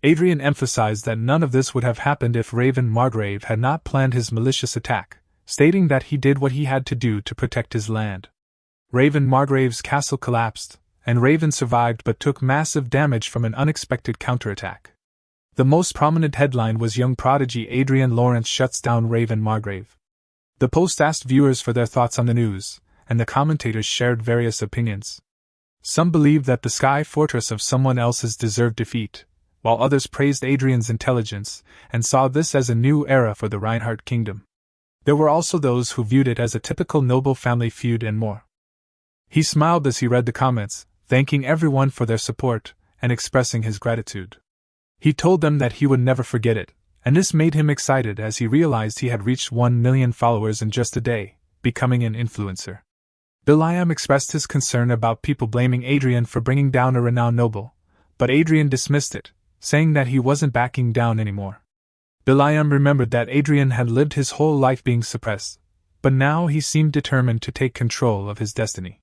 Adrian emphasized that none of this would have happened if Raven Margrave had not planned his malicious attack, stating that he did what he had to do to protect his land. Raven Margrave's castle collapsed, and Raven survived but took massive damage from an unexpected counterattack. The most prominent headline was Young Prodigy Adrian Lawrence shuts down Raven Margrave. The Post asked viewers for their thoughts on the news, and the commentators shared various opinions. Some believed that the Sky Fortress of someone else's deserved defeat, while others praised Adrian's intelligence and saw this as a new era for the Reinhardt kingdom. There were also those who viewed it as a typical noble family feud and more. He smiled as he read the comments, thanking everyone for their support and expressing his gratitude. He told them that he would never forget it, and this made him excited as he realized he had reached 1 million followers in just a day, becoming an influencer. Will.i.am expressed his concern about people blaming Adrian for bringing down a renowned noble, but Adrian dismissed it, saying that he wasn't backing down anymore. Will.i.am remembered that Adrian had lived his whole life being suppressed, but now he seemed determined to take control of his destiny.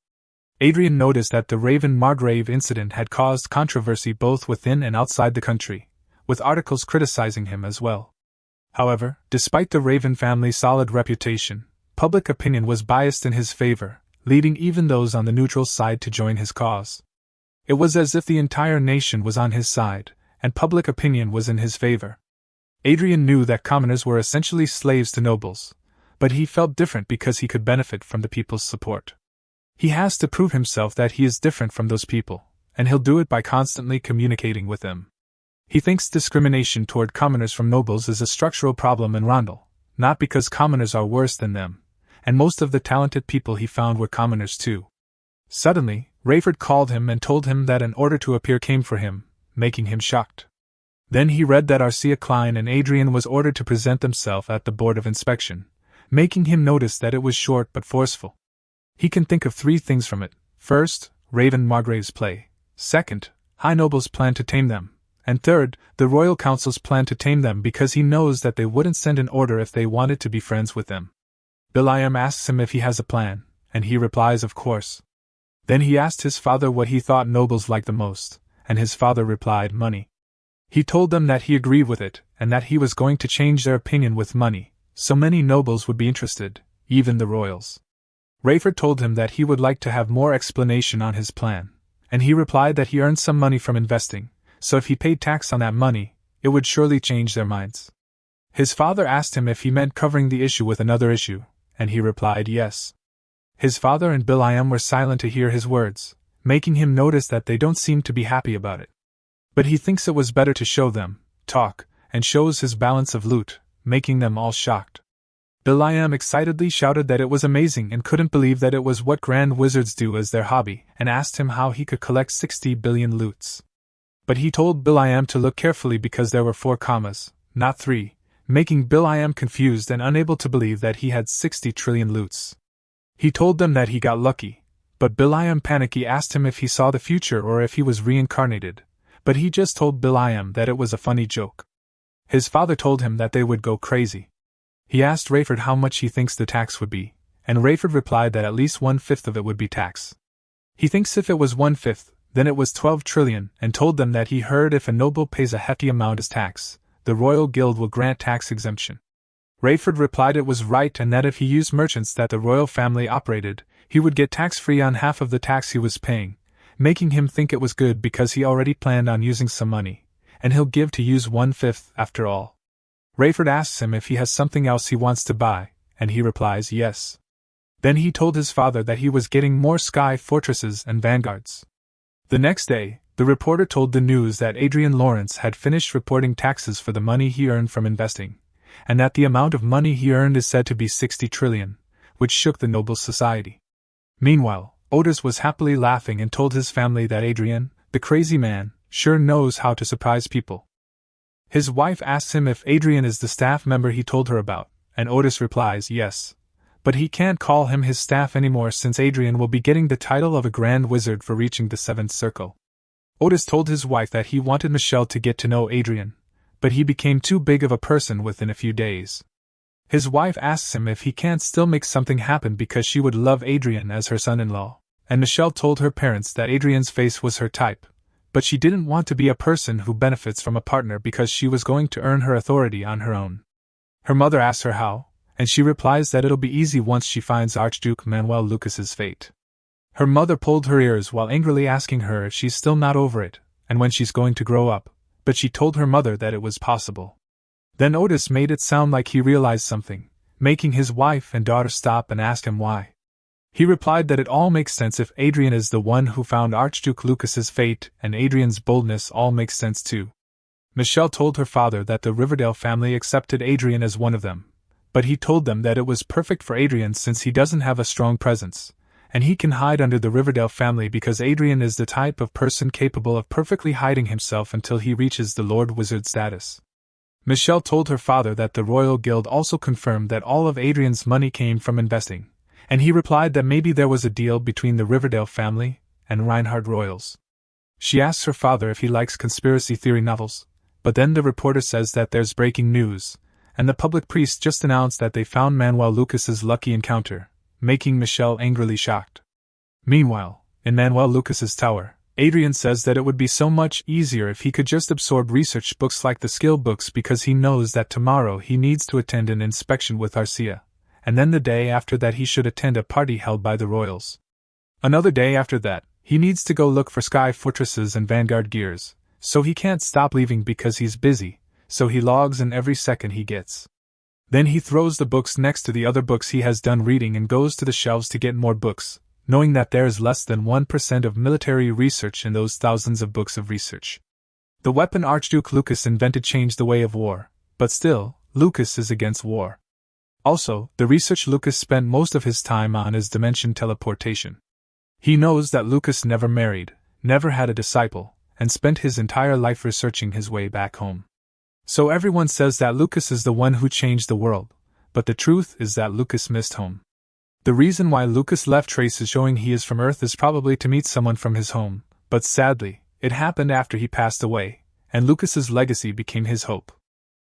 Adrian noticed that the Raven Margrave incident had caused controversy both within and outside the country, with articles criticizing him as well. However, despite the Raven family's solid reputation, public opinion was biased in his favor, leading even those on the neutral side to join his cause. It was as if the entire nation was on his side, and public opinion was in his favor. Adrian knew that commoners were essentially slaves to nobles, but he felt different because he could benefit from the people's support. He has to prove himself that he is different from those people, and he'll do it by constantly communicating with them. He thinks discrimination toward commoners from nobles is a structural problem in Rondel, not because commoners are worse than them, and most of the talented people he found were commoners too. Suddenly, Rayford called him and told him that an order to appear came for him, making him shocked. Then he read that Arcia Klein and Adrian was ordered to present themselves at the Board of Inspection, making him notice that it was short but forceful. He can think of 3 things from it. First, Raven Margrave's play. Second, High Noble's plan to tame them. And third, the Royal Council's plan to tame them because he knows that they wouldn't send an order if they wanted to be friends with them. Will.i.am asks him if he has a plan, and he replies of course. Then he asked his father what he thought nobles liked the most, and his father replied money. He told them that he agreed with it, and that he was going to change their opinion with money, so many nobles would be interested, even the royals. Rayford told him that he would like to have more explanation on his plan, and he replied that he earned some money from investing, so if he paid tax on that money, it would surely change their minds. His father asked him if he meant covering the issue with another issue, and he replied yes. His father and Will.i.am were silent to hear his words, making him notice that they don't seem to be happy about it. But he thinks it was better to show them, talk, and shows his balance of loot, making them all shocked. Will.i.am excitedly shouted that it was amazing and couldn't believe that it was what grand wizards do as their hobby, and asked him how he could collect 60 billion loots. But he told Will.i.am to look carefully because there were 4 commas, not 3, making Will.i.am confused and unable to believe that he had 60 trillion loots. He told them that he got lucky, but Will.i.am panicky asked him if he saw the future or if he was reincarnated, but he just told Will.i.am that it was a funny joke. His father told him that they would go crazy. He asked Rayford how much he thinks the tax would be, and Rayford replied that at least 1/5 of it would be tax. He thinks if it was 1/5, then it was 12 trillion, and told them that he heard if a noble pays a hefty amount as tax, the Royal Guild will grant tax exemption. Rayford replied it was right and that if he used merchants that the royal family operated, he would get tax-free on half of the tax he was paying, making him think it was good because he already planned on using some money, and he'll give to use 1/5 after all. Rayford asks him if he has something else he wants to buy, and he replies yes. Then he told his father that he was getting more sky fortresses and vanguards. The next day, the reporter told the news that Adrian Lawrence had finished reporting taxes for the money he earned from investing, and that the amount of money he earned is said to be 60 trillion, which shook the noble society. Meanwhile, Otis was happily laughing and told his family that Adrian, the crazy man, sure knows how to surprise people. His wife asks him if Adrian is the staff member he told her about, and Otis replies yes. But he can't call him his staff anymore since Adrian will be getting the title of a Grand Wizard for reaching the 7th circle. Otis told his wife that he wanted Michelle to get to know Adrian, but he became too big of a person within a few days. His wife asks him if he can't still make something happen because she would love Adrian as her son-in-law, and Michelle told her parents that Adrian's face was her type, but she didn't want to be a person who benefits from a partner because she was going to earn her authority on her own. Her mother asks her how, and she replies that it'll be easy once she finds Archduke Manuel Lucas's fate. Her mother pulled her ears while angrily asking her if she's still not over it, and when she's going to grow up, but she told her mother that it was possible. Then Otis made it sound like he realized something, making his wife and daughter stop and ask him why. He replied that it all makes sense if Adrian is the one who found Archduke Lucas's fate, and Adrian's boldness all makes sense too. Michelle told her father that the Riverdale family accepted Adrian as one of them, but he told them that it was perfect for Adrian since he doesn't have a strong presence, and he can hide under the Riverdale family because Adrian is the type of person capable of perfectly hiding himself until he reaches the Lord Wizard status. Michelle told her father that the Royal Guild also confirmed that all of Adrian's money came from investing, and he replied that maybe there was a deal between the Riverdale family and Reinhardt royals. She asks her father if he likes conspiracy theory novels, but then the reporter says that there's breaking news, and the public priest just announced that they found Manuel Lucas's lucky encounter, making Michelle angrily shocked. Meanwhile, in Manuel Lucas's tower, Adrian says that it would be so much easier if he could just absorb research books like the skill books because he knows that tomorrow he needs to attend an inspection with Arcia, and then the day after that he should attend a party held by the royals. Another day after that, he needs to go look for sky fortresses and vanguard gears, so he can't stop leaving because he's busy, so he logs in every second he gets. Then he throws the books next to the other books he has done reading and goes to the shelves to get more books, knowing that there is less than 1% of military research in those thousands of books of research. The weapon Archduke Lucas invented changed the way of war, but still, Lucas is against war. Also, the research Lucas spent most of his time on is dimension teleportation. He knows that Lucas never married, never had a disciple, and spent his entire life researching his way back home. So everyone says that Lucas is the one who changed the world, but the truth is that Lucas missed home. The reason why Lucas left traces showing he is from Earth is probably to meet someone from his home, but sadly, it happened after he passed away, and Lucas's legacy became his hope.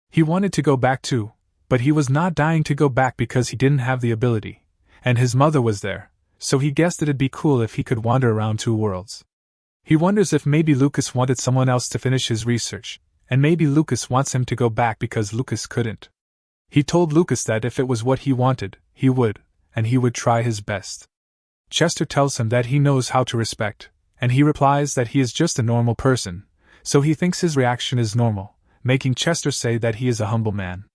He wanted to go back too, but he was not dying to go back because he didn't have the ability, and his mother was there, so he guessed it'd be cool if he could wander around 2 worlds. He wonders if maybe Lucas wanted someone else to finish his research, and maybe Lucas wants him to go back because Lucas couldn't. He told Lucas that if it was what he wanted, he would, and he would try his best. Chester tells him that he knows how to respect, and he replies that he is just a normal person, so he thinks his reaction is normal, making Chester say that he is a humble man.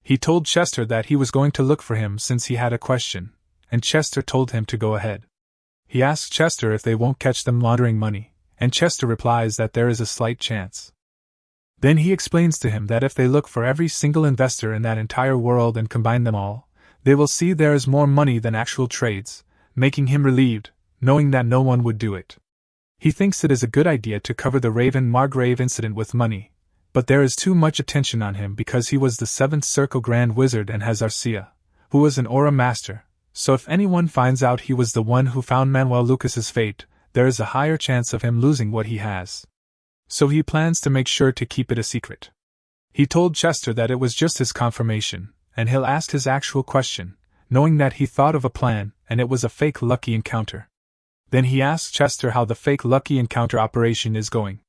He told Chester that he was going to look for him since he had a question, and Chester told him to go ahead. He asks Chester if they won't catch them laundering money, and Chester replies that there is a slight chance. Then he explains to him that if they look for every single investor in that entire world and combine them all, they will see there is more money than actual trades, making him relieved, knowing that no one would do it. He thinks it is a good idea to cover the Raven Margrave incident with money, but there is too much attention on him because he was the 7th Circle Grand Wizard and has Arcia, who was an aura master, so if anyone finds out he was the one who found Manuel Lucas's fate, there is a higher chance of him losing what he has. So he plans to make sure to keep it a secret. He told Chester that it was just his confirmation, and he'll ask his actual question, knowing that he thought of a plan, and it was a fake lucky encounter. Then he asked Chester how the fake lucky encounter operation is going.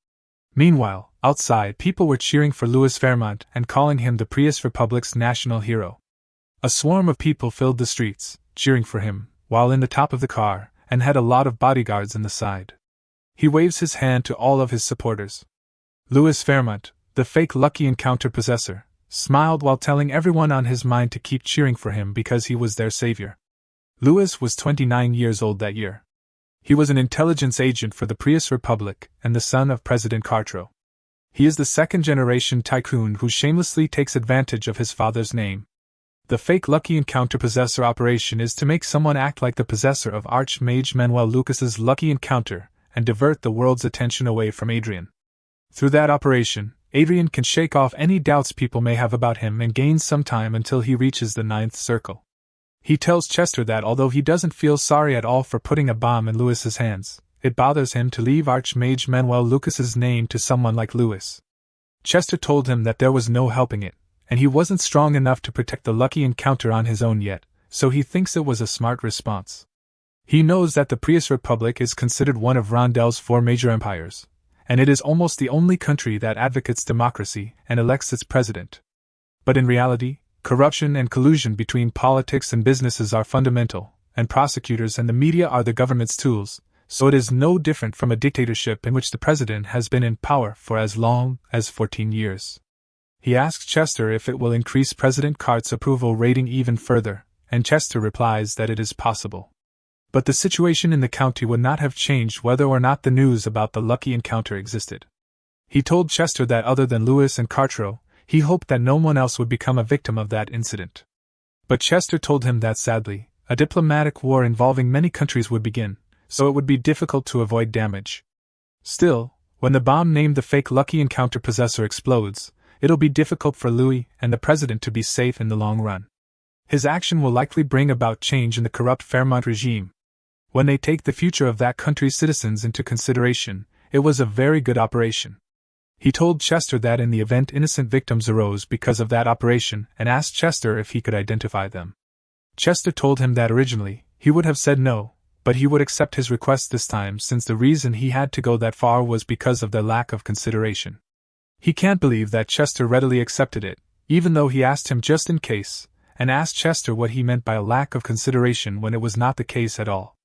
Meanwhile, outside people were cheering for Louis Fairmont and calling him the Prius Republic's national hero. A swarm of people filled the streets, cheering for him, while in the top of the car, and had a lot of bodyguards in the side. He waves his hand to all of his supporters. Louis Fairmont, the fake lucky encounter possessor, smiled while telling everyone on his mind to keep cheering for him because he was their savior. Louis was 29 years old that year. He was an intelligence agent for the Prius Republic and the son of President Cartro. He is the second-generation tycoon who shamelessly takes advantage of his father's name. The fake lucky encounter possessor operation is to make someone act like the possessor of Archmage Manuel Lucas's lucky encounter and divert the world's attention away from Adrian. Through that operation, Adrian can shake off any doubts people may have about him and gain some time until he reaches the 9th circle. He tells Chester that although he doesn't feel sorry at all for putting a bomb in Louis's hands, it bothers him to leave Archmage Manuel Lucas's name to someone like Louis. Chester told him that there was no helping it, and he wasn't strong enough to protect the lucky encounter on his own yet, so he thinks it was a smart response. He knows that the Prius Republic is considered one of Rondel's 4 major empires, and it is almost the only country that advocates democracy and elects its president. But in reality, corruption and collusion between politics and businesses are fundamental, and prosecutors and the media are the government's tools, so it is no different from a dictatorship in which the president has been in power for as long as 14 years. He asks Chester if it will increase President Cart's approval rating even further, and Chester replies that it is possible. But the situation in the county would not have changed whether or not the news about the lucky encounter existed. He told Chester that other than Louis and Cartro, he hoped that no one else would become a victim of that incident. But Chester told him that sadly, a diplomatic war involving many countries would begin, so it would be difficult to avoid damage. Still, when the bomb named the fake lucky encounter possessor explodes, it'll be difficult for Louis and the president to be safe in the long run. His action will likely bring about change in the corrupt Fairmont regime. When they take the future of that country's citizens into consideration, it was a very good operation. He told Chester that in the event innocent victims arose because of that operation and asked Chester if he could identify them. Chester told him that originally, he would have said no, but he would accept his request this time since the reason he had to go that far was because of their lack of consideration. He can't believe that Chester readily accepted it, even though he asked him just in case, and asked Chester what he meant by a lack of consideration when it was not the case at all.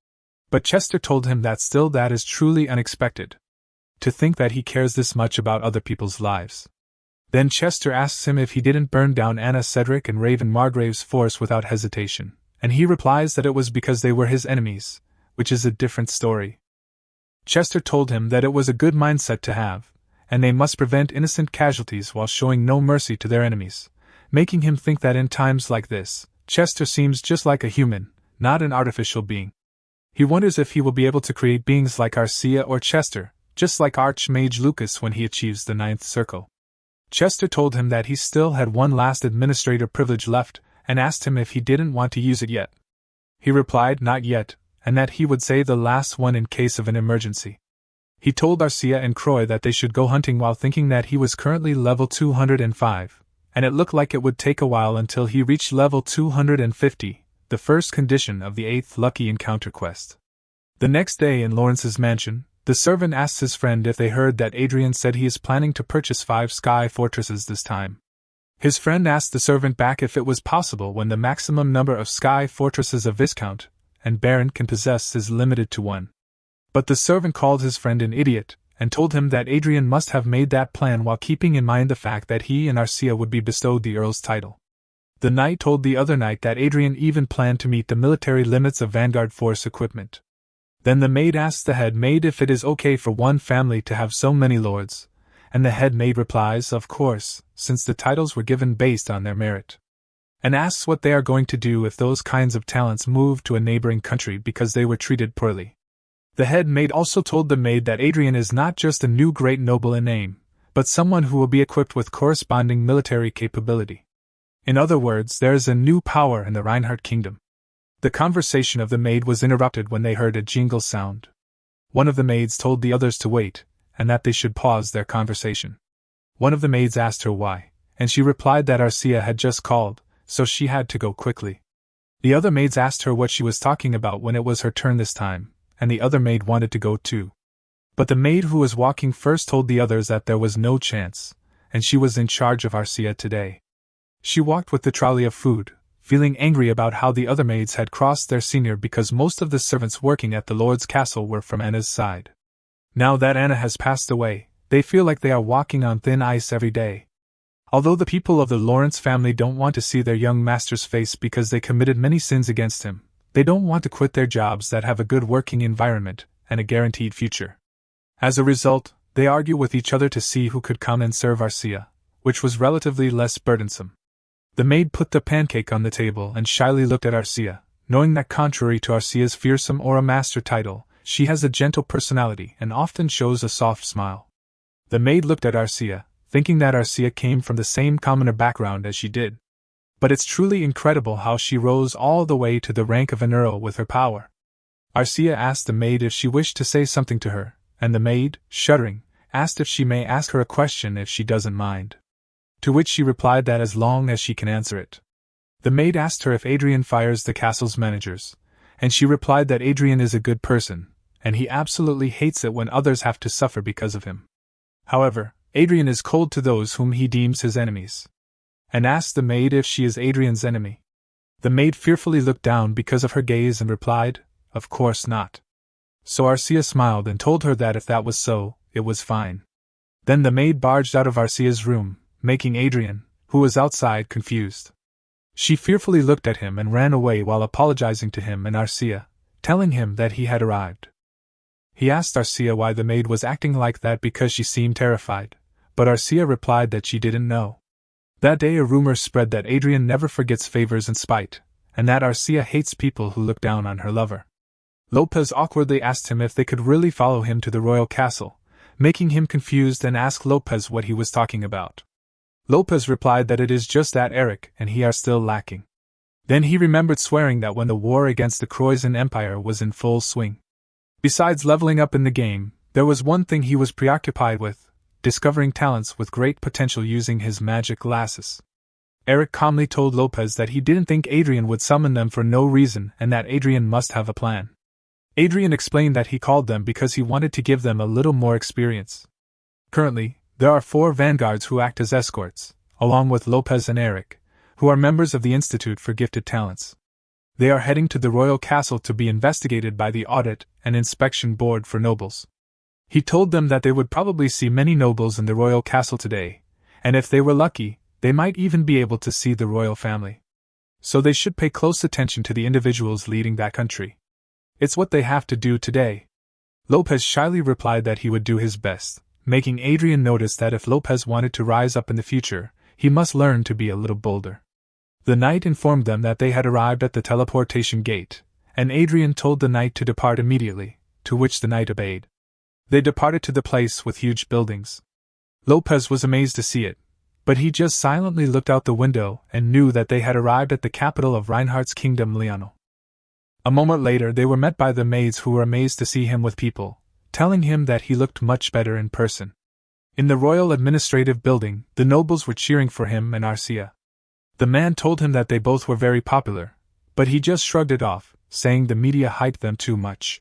But Chester told him that still that is truly unexpected. To think that he cares this much about other people's lives. Then Chester asks him if he didn't burn down Anna Cedric and Raven Margrave's force without hesitation, and he replies that it was because they were his enemies, which is a different story. Chester told him that it was a good mindset to have, and they must prevent innocent casualties while showing no mercy to their enemies, making him think that in times like this, Chester seems just like a human, not an artificial being. He wonders if he will be able to create beings like Arcia or Chester, just like Archmage Lucas when he achieves the 9th circle. Chester told him that he still had one last administrator privilege left, and asked him if he didn't want to use it yet. He replied not yet, and that he would save the last one in case of an emergency. He told Arcia and Croy that they should go hunting while thinking that he was currently level 205, and it looked like it would take a while until he reached level 250, the first condition of the 8th Lucky Encounter quest. The next day in Lawrence's mansion, the servant asks his friend if they heard that Adrian said he is planning to purchase 5 sky fortresses this time. His friend asked the servant back if it was possible when the maximum number of sky fortresses a Viscount and Baron can possess is limited to 1. But the servant called his friend an idiot, and told him that Adrian must have made that plan while keeping in mind the fact that he and Arcia would be bestowed the Earl's title. The knight told the other knight that Adrian even planned to meet the military limits of Vanguard Force equipment. Then the maid asks the head maid if it is okay for one family to have so many lords, and the head maid replies, of course, since the titles were given based on their merit. And asks what they are going to do if those kinds of talents move to a neighboring country because they were treated poorly. The head maid also told the maid that Adrian is not just a new great noble in name, but someone who will be equipped with corresponding military capability. In other words, there is a new power in the Reinhardt kingdom. The conversation of the maid was interrupted when they heard a jingle sound. One of the maids told the others to wait, and that they should pause their conversation. One of the maids asked her why, and she replied that Arcia had just called, so she had to go quickly. The other maids asked her what she was talking about when it was her turn this time, and the other maid wanted to go too. But the maid who was walking first told the others that there was no chance, and she was in charge of Arcia today. She walked with the trolley of food, feeling angry about how the other maids had crossed their senior because most of the servants working at the Lord's castle were from Anna's side. Now that Anna has passed away, they feel like they are walking on thin ice every day. Although the people of the Lawrence family don't want to see their young master's face because they committed many sins against him, they don't want to quit their jobs that have a good working environment and a guaranteed future. As a result, they argue with each other to see who could come and serve Arcia, which was relatively less burdensome. The maid put the pancake on the table and shyly looked at Arcia, knowing that contrary to Arcia's fearsome or a master title, she has a gentle personality and often shows a soft smile. The maid looked at Arcia, thinking that Arcia came from the same commoner background as she did. But it's truly incredible how she rose all the way to the rank of an earl with her power. Arcia asked the maid if she wished to say something to her, and the maid, shuddering, asked if she may ask her a question if she doesn't mind. To which she replied that as long as she can answer it. The maid asked her if Adrian fires the castle's managers, and she replied that Adrian is a good person, and he absolutely hates it when others have to suffer because of him. However, Adrian is cold to those whom he deems his enemies. And asked the maid if she is Adrian's enemy. The maid fearfully looked down because of her gaze and replied, "Of course not." So Arcia smiled and told her that if that was so, it was fine. Then the maid barged out of Arcia's room, making Adrian, who was outside, confused. She fearfully looked at him and ran away while apologizing to him and Arcia, telling him that he had arrived. He asked Arcia why the maid was acting like that because she seemed terrified, but Arcia replied that she didn't know. That day a rumor spread that Adrian never forgets favors and spite, and that Arcia hates people who look down on her lover. Lopez awkwardly asked him if they could really follow him to the royal castle, making him confused and asked Lopez what he was talking about. Lopez replied that it is just that Eric and he are still lacking. Then he remembered swearing that when the war against the Croatian Empire was in full swing. Besides leveling up in the game, there was one thing he was preoccupied with: discovering talents with great potential using his magic glasses. Eric calmly told Lopez that he didn't think Adrian would summon them for no reason and that Adrian must have a plan. Adrian explained that he called them because he wanted to give them a little more experience. Currently, there are 4 vanguards who act as escorts, along with Lopez and Eric, who are members of the Institute for Gifted Talents. They are heading to the royal castle to be investigated by the Audit and Inspection Board for nobles. He told them that they would probably see many nobles in the royal castle today, and if they were lucky, they might even be able to see the royal family. So they should pay close attention to the individuals leading that country. It's what they have to do today. Lopez shyly replied that he would do his best, making Adrian notice that if Lopez wanted to rise up in the future, he must learn to be a little bolder. The knight informed them that they had arrived at the teleportation gate, and Adrian told the knight to depart immediately, to which the knight obeyed. They departed to the place with huge buildings. Lopez was amazed to see it, but he just silently looked out the window and knew that they had arrived at the capital of Reinhardt's kingdom, Liano. A moment later they were met by the maids who were amazed to see him with people, telling him that he looked much better in person. In the royal administrative building, the nobles were cheering for him and Arcia. The man told him that they both were very popular, but he just shrugged it off, saying the media hyped them too much.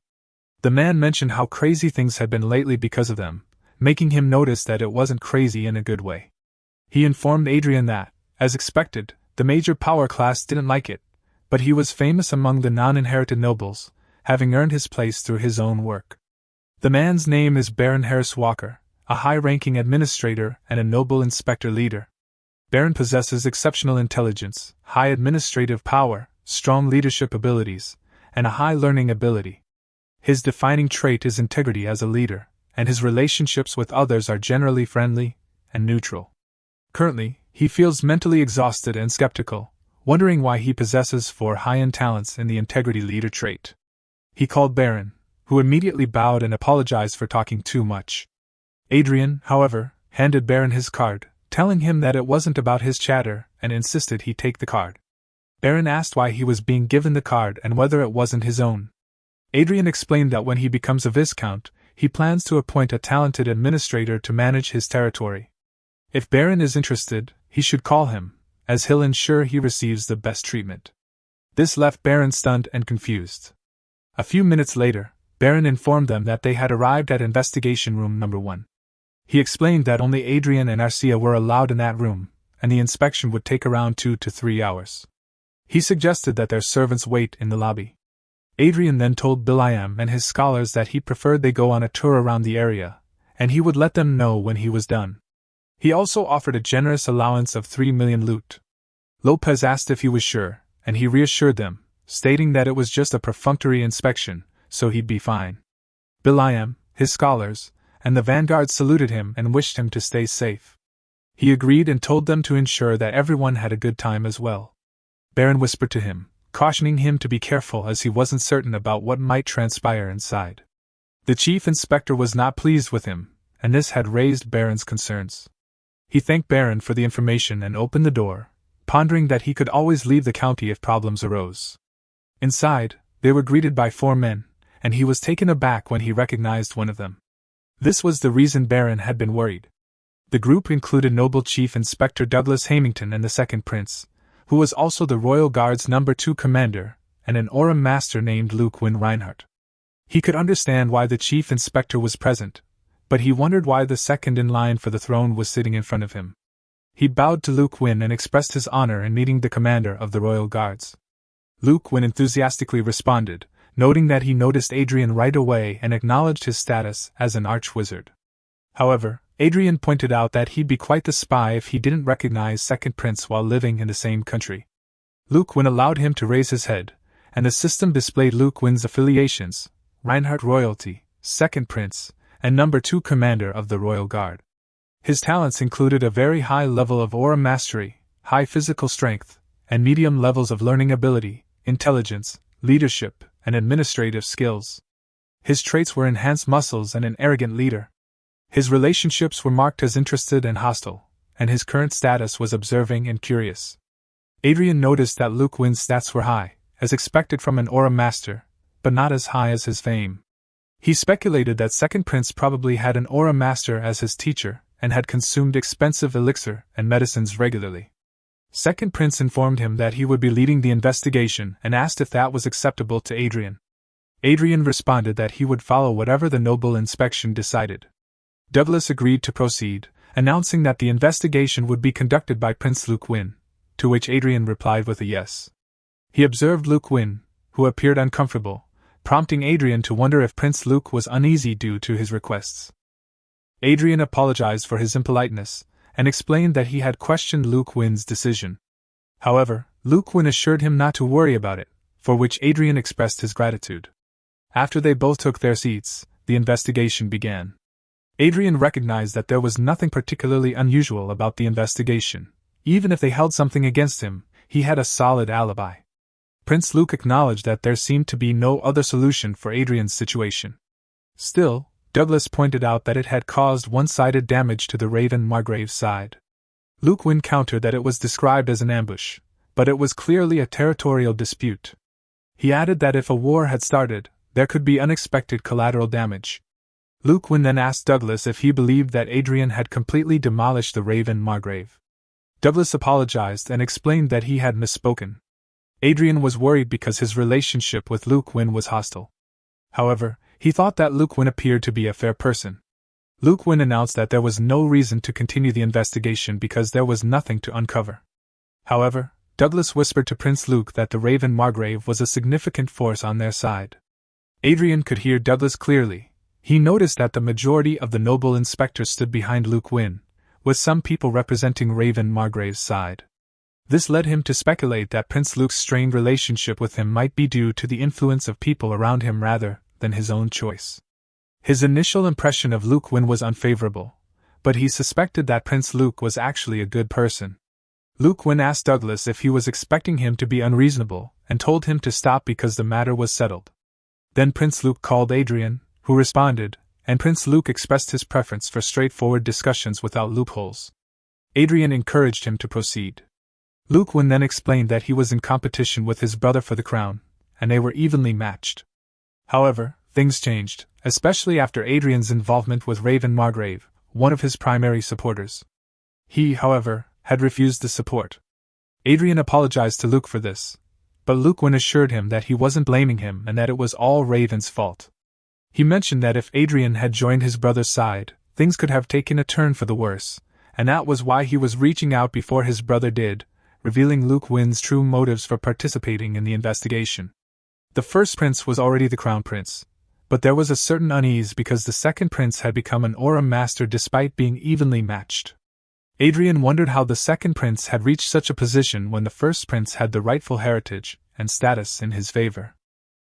The man mentioned how crazy things had been lately because of them, making him notice that it wasn't crazy in a good way. He informed Adrian that, as expected, the major power class didn't like it, but he was famous among the non-inherited nobles, having earned his place through his own work. The man's name is Baron Harris Walker, a high-ranking administrator and a noble inspector leader. Baron possesses exceptional intelligence, high administrative power, strong leadership abilities, and a high learning ability. His defining trait is integrity as a leader, and his relationships with others are generally friendly and neutral. Currently, he feels mentally exhausted and skeptical, wondering why he possesses 4 high-end talents in the integrity leader trait. He called Baron, who immediately bowed and apologized for talking too much. Adrian, however, handed Baron his card, telling him that it wasn't about his chatter, and insisted he take the card. Baron asked why he was being given the card and whether it wasn't his own. Adrian explained that when he becomes a Viscount, he plans to appoint a talented administrator to manage his territory. If Baron is interested, he should call him, as he'll ensure he receives the best treatment. This left Baron stunned and confused. A few minutes later, Baron informed them that they had arrived at Investigation Room Number 1. He explained that only Adrian and Arcia were allowed in that room, and the inspection would take around 2 to 3 hours. He suggested that their servants wait in the lobby. Adrian then told Bilayam and his scholars that he preferred they go on a tour around the area, and he would let them know when he was done. He also offered a generous allowance of 3 million loot. Lopez asked if he was sure, and he reassured them, stating that it was just a perfunctory inspection, so he'd be fine. Bilayam, his scholars, and the vanguard saluted him and wished him to stay safe. He agreed and told them to ensure that everyone had a good time as well. Baron whispered to him, cautioning him to be careful as he wasn't certain about what might transpire inside. The chief inspector was not pleased with him, and this had raised Baron's concerns. He thanked Baron for the information and opened the door, pondering that he could always leave the county if problems arose. Inside, they were greeted by 4 men, and he was taken aback when he recognized one of them. This was the reason Baron had been worried. The group included Noble Chief Inspector Douglas Hamilton and the Second Prince, who was also the Royal Guard's No. 2 commander, and an Aura Master named Luke Wynne Reinhardt. He could understand why the Chief Inspector was present, but he wondered why the second in line for the throne was sitting in front of him. He bowed to Luke Wynne and expressed his honor in meeting the commander of the Royal Guards. Luke Wynne enthusiastically responded, noting that he noticed Adrian right away and acknowledged his status as an arch-wizard. However, Adrian pointed out that he'd be quite the spy if he didn't recognize Second Prince while living in the same country. Luke Wynne allowed him to raise his head, and the system displayed Luke Wynne's affiliations: Reinhardt Royalty, Second Prince, and No. 2 Commander of the Royal Guard. His talents included a very high level of aura mastery, high physical strength, and medium levels of learning ability, intelligence, leadership, and administrative skills. His traits were enhanced muscles and an arrogant leader. His relationships were marked as interested and hostile, and his current status was observing and curious. Adrian noticed that Luke Wynne's stats were high, as expected from an aura master, but not as high as his fame. He speculated that Second Prince probably had an aura master as his teacher, and had consumed expensive elixir and medicines regularly. Second Prince informed him that he would be leading the investigation and asked if that was acceptable to Adrian. Adrian responded that he would follow whatever the noble inspection decided. Douglas agreed to proceed, announcing that the investigation would be conducted by Prince Luke Wynne, to which Adrian replied with a yes. He observed Luke Wynne, who appeared uncomfortable, prompting Adrian to wonder if Prince Luke was uneasy due to his requests. Adrian apologized for his impoliteness, and explained that he had questioned Luke Wynne's decision. However, Luke Wynne assured him not to worry about it, for which Adrian expressed his gratitude. After they both took their seats, the investigation began. Adrian recognized that there was nothing particularly unusual about the investigation. Even if they held something against him, he had a solid alibi. Prince Luke acknowledged that there seemed to be no other solution for Adrian's situation. Still, Douglas pointed out that it had caused one-sided damage to the Raven Margrave's side. Luke Wynne countered that it was described as an ambush, but it was clearly a territorial dispute. He added that if a war had started, there could be unexpected collateral damage. Luke Wynne then asked Douglas if he believed that Adrian had completely demolished the Raven Margrave. Douglas apologized and explained that he had misspoken. Adrian was worried because his relationship with Luke Wynne was hostile. However, he thought that Luke Wynne appeared to be a fair person. Luke Wynne announced that there was no reason to continue the investigation because there was nothing to uncover. However, Douglas whispered to Prince Luke that the Raven Margrave was a significant force on their side. Adrian could hear Douglas clearly. He noticed that the majority of the noble inspectors stood behind Luke Wynne, with some people representing Raven Margrave's side. This led him to speculate that Prince Luke's strained relationship with him might be due to the influence of people around him rather than his own choice. His initial impression of Luke Wynne was unfavorable, but he suspected that Prince Luke was actually a good person. Luke Wynne asked Douglas if he was expecting him to be unreasonable, and told him to stop because the matter was settled. Then Prince Luke called Adrian, who responded, and Prince Luke expressed his preference for straightforward discussions without loopholes. Adrian encouraged him to proceed. Luke then explained that he was in competition with his brother for the crown, and they were evenly matched. However, things changed, especially after Adrian's involvement with Raven Margrave, one of his primary supporters. He, however, had refused the support. Adrian apologized to Luke for this, but Luke assured him that he wasn't blaming him and that it was all Raven's fault. He mentioned that if Adrian had joined his brother's side, things could have taken a turn for the worse, and that was why he was reaching out before his brother did, revealing Luke's true motives for participating in the investigation. The first prince was already the crown prince, but there was a certain unease because the second prince had become an aura master despite being evenly matched. Adrian wondered how the second prince had reached such a position when the first prince had the rightful heritage and status in his favor.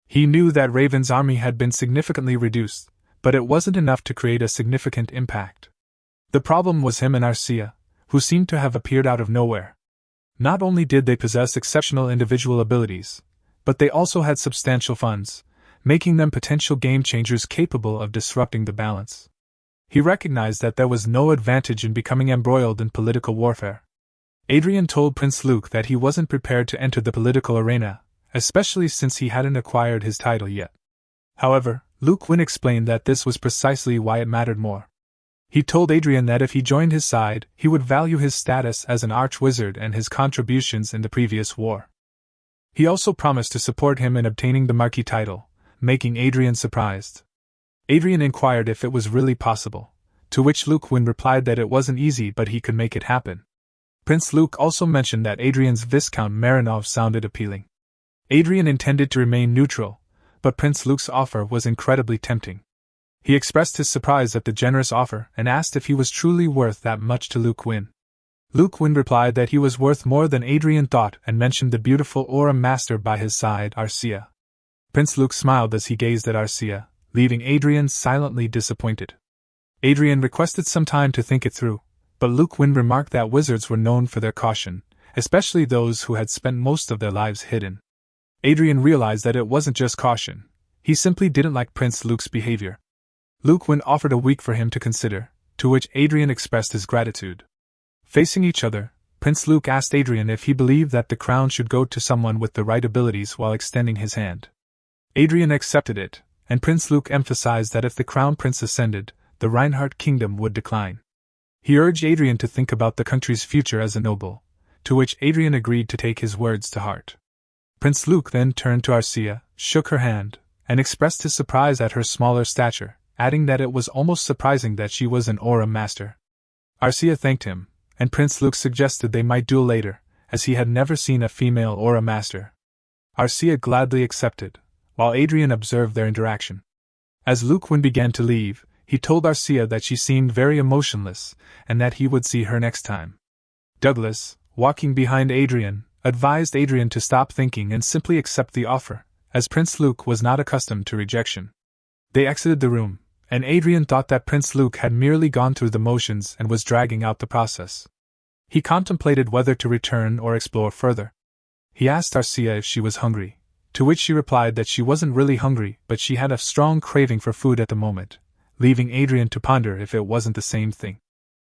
He knew that Raven's army had been significantly reduced, but it wasn't enough to create a significant impact. The problem was him and Arcia, who seemed to have appeared out of nowhere. Not only did they possess exceptional individual abilities, but they also had substantial funds, making them potential game-changers capable of disrupting the balance. He recognized that there was no advantage in becoming embroiled in political warfare. Adrian told Prince Luke that he wasn't prepared to enter the political arena, especially since he hadn't acquired his title yet. However, Luke explained that this was precisely why it mattered more. He told Adrian that if he joined his side, he would value his status as an arch-wizard and his contributions in the previous war. He also promised to support him in obtaining the Marquis title, making Adrian surprised. Adrian inquired if it was really possible, to which Luke replied that it wasn't easy but he could make it happen. Prince Luke also mentioned that Adrian's Viscount Marinov sounded appealing. Adrian intended to remain neutral, but Prince Luke's offer was incredibly tempting. He expressed his surprise at the generous offer and asked if he was truly worth that much to Luke. Luke replied that he was worth more than Adrian thought and mentioned the beautiful aura master by his side, Arcia. Prince Luke smiled as he gazed at Arcia, leaving Adrian silently disappointed. Adrian requested some time to think it through, but Luke remarked that wizards were known for their caution, especially those who had spent most of their lives hidden. Adrian realized that it wasn't just caution, he simply didn't like Prince Luke's behavior. Luke offered a week for him to consider, to which Adrian expressed his gratitude. Facing each other, Prince Luke asked Adrian if he believed that the crown should go to someone with the right abilities while extending his hand. Adrian accepted it, and Prince Luke emphasized that if the crown prince ascended, the Reinhardt kingdom would decline. He urged Adrian to think about the country's future as a noble, to which Adrian agreed to take his words to heart. Prince Luke then turned to Arcia, shook her hand, and expressed his surprise at her smaller stature, adding that it was almost surprising that she was an aura master. Arcia thanked him, and Prince Luke suggested they might duel later, as he had never seen a female aura master. Arcia gladly accepted, while Adrian observed their interaction. As Luke began to leave, he told Arcia that she seemed very emotionless, and that he would see her next time. Douglas, walking behind Adrian, advised Adrian to stop thinking and simply accept the offer, as Prince Luke was not accustomed to rejection. They exited the room, and Adrian thought that Prince Luke had merely gone through the motions and was dragging out the process. He contemplated whether to return or explore further. He asked Arcia if she was hungry, to which she replied that she wasn't really hungry but she had a strong craving for food at the moment, leaving Adrian to ponder if it wasn't the same thing.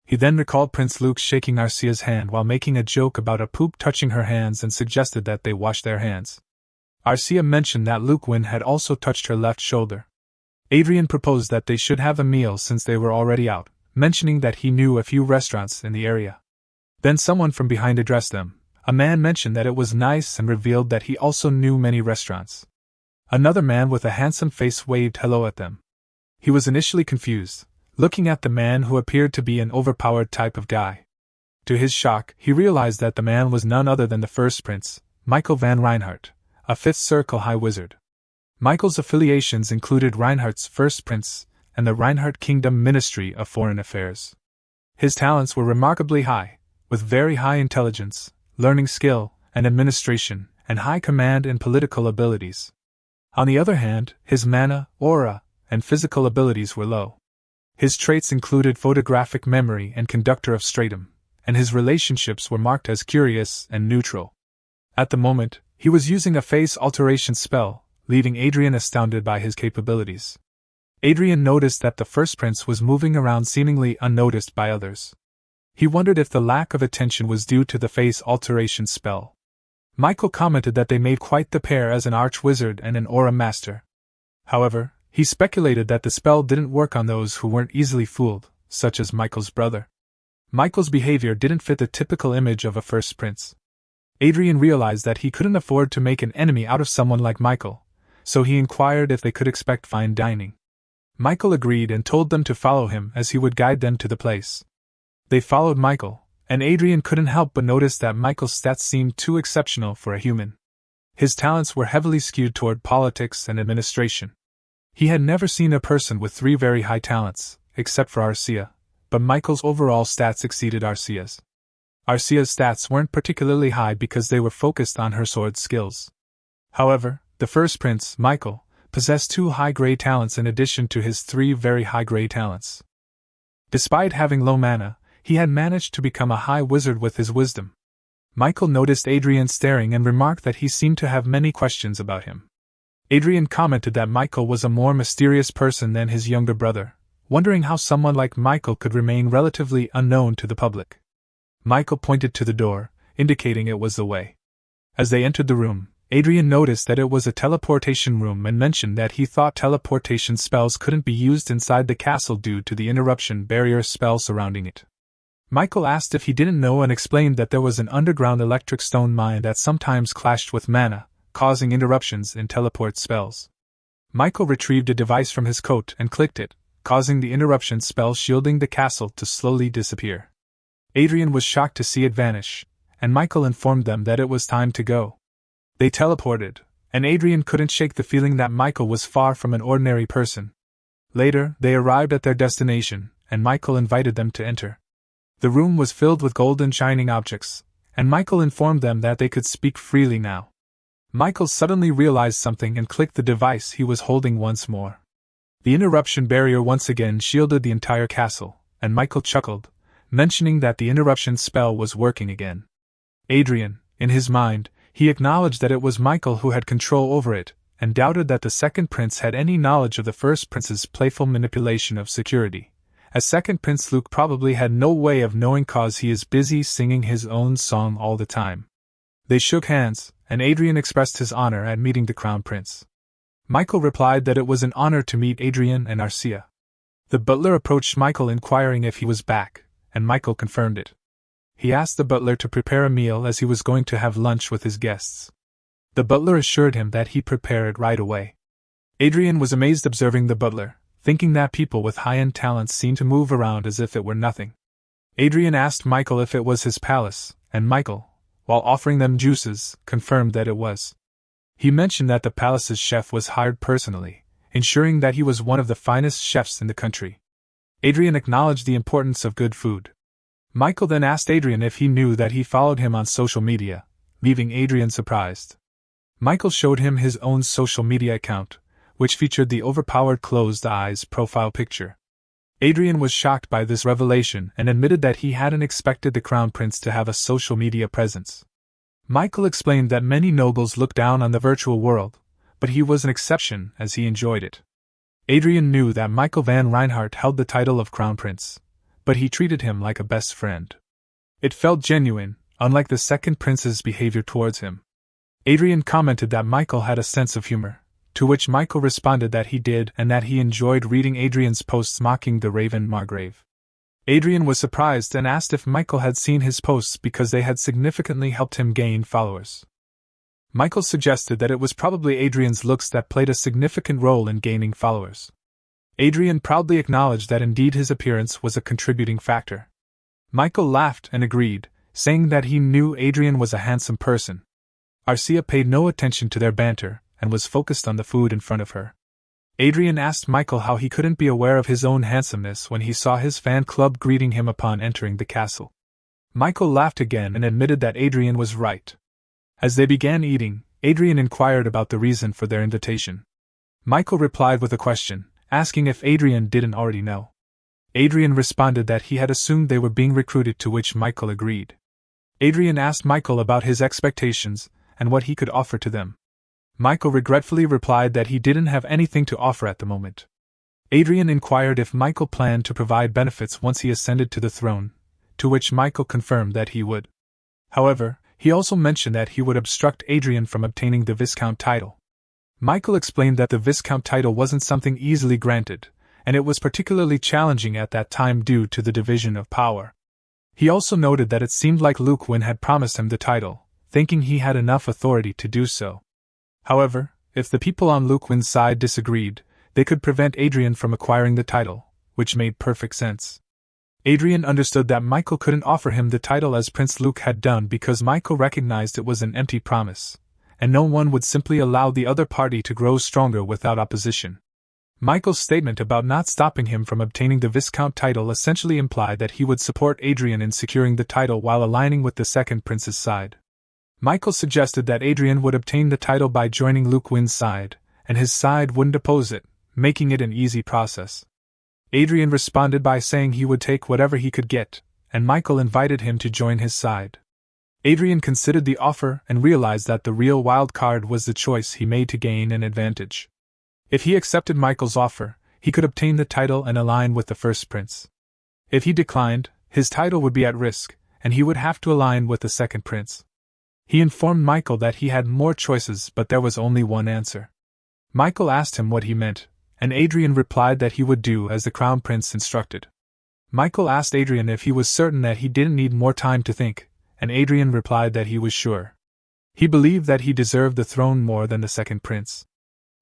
He then recalled Prince Luke shaking Arcia's hand while making a joke about a poop touching her hands and suggested that they wash their hands. Arcia mentioned that Luke had also touched her left shoulder. Adrian proposed that they should have a meal since they were already out, mentioning that he knew a few restaurants in the area. Then someone from behind addressed them. A man mentioned that it was nice and revealed that he also knew many restaurants. Another man with a handsome face waved hello at them. He was initially confused, looking at the man who appeared to be an overpowered type of guy. To his shock, he realized that the man was none other than the first prince, Michael van Reinhardt, a fifth circle high wizard. Michael's affiliations included Reinhardt's first prince and the Reinhardt Kingdom Ministry of Foreign Affairs. His talents were remarkably high, with very high intelligence, learning skill, and administration, and high command and political abilities. On the other hand, his mana, aura, and physical abilities were low. His traits included photographic memory and conductor of stratum, and his relationships were marked as curious and neutral. At the moment, he was using a face alteration spell, leaving Adrian astounded by his capabilities. Adrian noticed that the first prince was moving around seemingly unnoticed by others. He wondered if the lack of attention was due to the face alteration spell. Michael commented that they made quite the pair as an arch-wizard and an aura master. However, he speculated that the spell didn't work on those who weren't easily fooled, such as Michael's brother. Michael's behavior didn't fit the typical image of a first prince. Adrian realized that he couldn't afford to make an enemy out of someone like Michael, so he inquired if they could expect fine dining. Michael agreed and told them to follow him as he would guide them to the place. They followed Michael, and Adrian couldn't help but notice that Michael's stats seemed too exceptional for a human. His talents were heavily skewed toward politics and administration. He had never seen a person with 3 very high talents, except for Arcia, but Michael's overall stats exceeded Arcia's. Arcia's stats weren't particularly high because they were focused on her sword skills. However, the first prince, Michael, possessed 2 high-grade talents in addition to his 3 very high-grade talents. Despite having low mana, he had managed to become a high wizard with his wisdom. Michael noticed Adrian staring and remarked that he seemed to have many questions about him. Adrian commented that Michael was a more mysterious person than his younger brother, wondering how someone like Michael could remain relatively unknown to the public. Michael pointed to the door, indicating it was the way. As they entered the room, Adrian noticed that it was a teleportation room and mentioned that he thought teleportation spells couldn't be used inside the castle due to the interruption barrier spell surrounding it. Michael asked if he didn't know and explained that there was an underground electric stone mine that sometimes clashed with mana, causing interruptions in teleport spells. Michael retrieved a device from his coat and clicked it, causing the interruption spell shielding the castle to slowly disappear. Adrian was shocked to see it vanish, and Michael informed them that it was time to go. They teleported, and Adrian couldn't shake the feeling that Michael was far from an ordinary person. Later, they arrived at their destination, and Michael invited them to enter. The room was filled with golden shining objects, and Michael informed them that they could speak freely now. Michael suddenly realized something and clicked the device he was holding once more. The interruption barrier once again shielded the entire castle, and Michael chuckled, mentioning that the interruption spell was working again. Adrian, in his mind, he acknowledged that it was Michael who had control over it, and doubted that the second prince had any knowledge of the first prince's playful manipulation of security, as second prince Luke probably had no way of knowing cause he is busy singing his own song all the time. They shook hands, and Adrian expressed his honor at meeting the crown prince. Michael replied that it was an honor to meet Adrian and Arcia. The butler approached Michael inquiring if he was back, and Michael confirmed it. He asked the butler to prepare a meal as he was going to have lunch with his guests. The butler assured him that he'd prepare it right away. Adrian was amazed observing the butler, thinking that people with high-end talents seemed to move around as if it were nothing. Adrian asked Michael if it was his palace, and Michael, while offering them juices, confirmed that it was. He mentioned that the palace's chef was hired personally, ensuring that he was one of the finest chefs in the country. Adrian acknowledged the importance of good food. Michael then asked Adrian if he knew that he followed him on social media, leaving Adrian surprised. Michael showed him his own social media account, which featured the overpowered closed eyes profile picture. Adrian was shocked by this revelation and admitted that he hadn't expected the crown prince to have a social media presence. Michael explained that many nobles look down on the virtual world, but he was an exception as he enjoyed it. Adrian knew that Michael van Reinhardt held the title of crown prince, but he treated him like a best friend. It felt genuine, unlike the second prince's behavior towards him. Adrian commented that Michael had a sense of humor, to which Michael responded that he did and that he enjoyed reading Adrian's posts mocking the Raven Margrave. Adrian was surprised and asked if Michael had seen his posts because they had significantly helped him gain followers. Michael suggested that it was probably Adrian's looks that played a significant role in gaining followers. Adrian proudly acknowledged that indeed his appearance was a contributing factor. Michael laughed and agreed, saying that he knew Adrian was a handsome person. Arcia paid no attention to their banter and was focused on the food in front of her. Adrian asked Michael how he couldn't be aware of his own handsomeness when he saw his fan club greeting him upon entering the castle. Michael laughed again and admitted that Adrian was right. As they began eating, Adrian inquired about the reason for their invitation. Michael replied with a question, asking if Adrian didn't already know. Adrian responded that he had assumed they were being recruited, to which Michael agreed. Adrian asked Michael about his expectations and what he could offer to them. Michael regretfully replied that he didn't have anything to offer at the moment. Adrian inquired if Michael planned to provide benefits once he ascended to the throne, to which Michael confirmed that he would. However, he also mentioned that he would obstruct Adrian from obtaining the Viscount title. Michael explained that the Viscount title wasn't something easily granted, and it was particularly challenging at that time due to the division of power. He also noted that it seemed like Luke Win had promised him the title, thinking he had enough authority to do so. However, if the people on Luke Win's side disagreed, they could prevent Adrian from acquiring the title, which made perfect sense. Adrian understood that Michael couldn't offer him the title as Prince Luke had done because Michael recognized it was an empty promise, and no one would simply allow the other party to grow stronger without opposition. Michael's statement about not stopping him from obtaining the Viscount title essentially implied that he would support Adrian in securing the title while aligning with the second prince's side. Michael suggested that Adrian would obtain the title by joining Luke Win's side, and his side wouldn't oppose it, making it an easy process. Adrian responded by saying he would take whatever he could get, and Michael invited him to join his side. Adrian considered the offer and realized that the real wild card was the choice he made to gain an advantage. If he accepted Michael's offer, he could obtain the title and align with the first prince. If he declined, his title would be at risk, and he would have to align with the second prince. He informed Michael that he had more choices, but there was only one answer. Michael asked him what he meant, and Adrian replied that he would do as the Crown Prince instructed. Michael asked Adrian if he was certain that he didn't need more time to think, and Adrian replied that he was sure. He believed that he deserved the throne more than the second prince.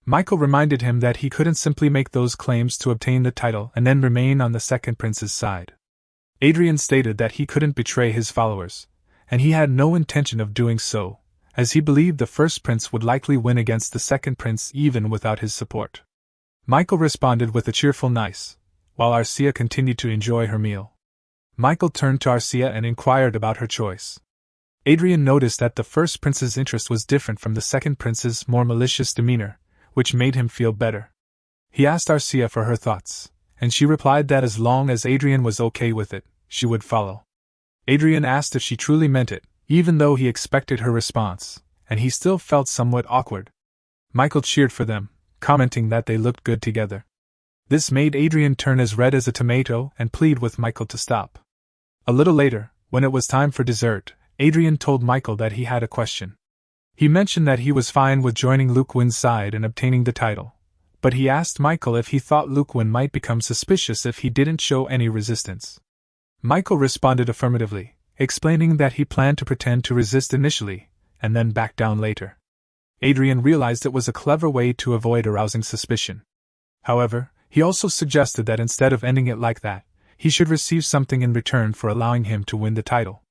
Michael reminded him that he couldn't simply make those claims to obtain the title and then remain on the second prince's side. Adrian stated that he couldn't betray his followers, and he had no intention of doing so, as he believed the first prince would likely win against the second prince even without his support. Michael responded with a cheerful nice, while Arcia continued to enjoy her meal. Michael turned to Arcia and inquired about her choice. Adrian noticed that the first prince's interest was different from the second prince's more malicious demeanor, which made him feel better. He asked Arcia for her thoughts, and she replied that as long as Adrian was okay with it, she would follow. Adrian asked if she truly meant it, even though he expected her response, and he still felt somewhat awkward. Michael cheered for them, commenting that they looked good together. This made Adrian turn as red as a tomato and plead with Michael to stop. A little later, when it was time for dessert, Adrian told Michael that he had a question. He mentioned that he was fine with joining Luke Win's side and obtaining the title, but he asked Michael if he thought Luke Win might become suspicious if he didn't show any resistance. Michael responded affirmatively, explaining that he planned to pretend to resist initially, and then back down later. Adrian realized it was a clever way to avoid arousing suspicion. However, he also suggested that instead of ending it like that, he should receive something in return for allowing him to win the title.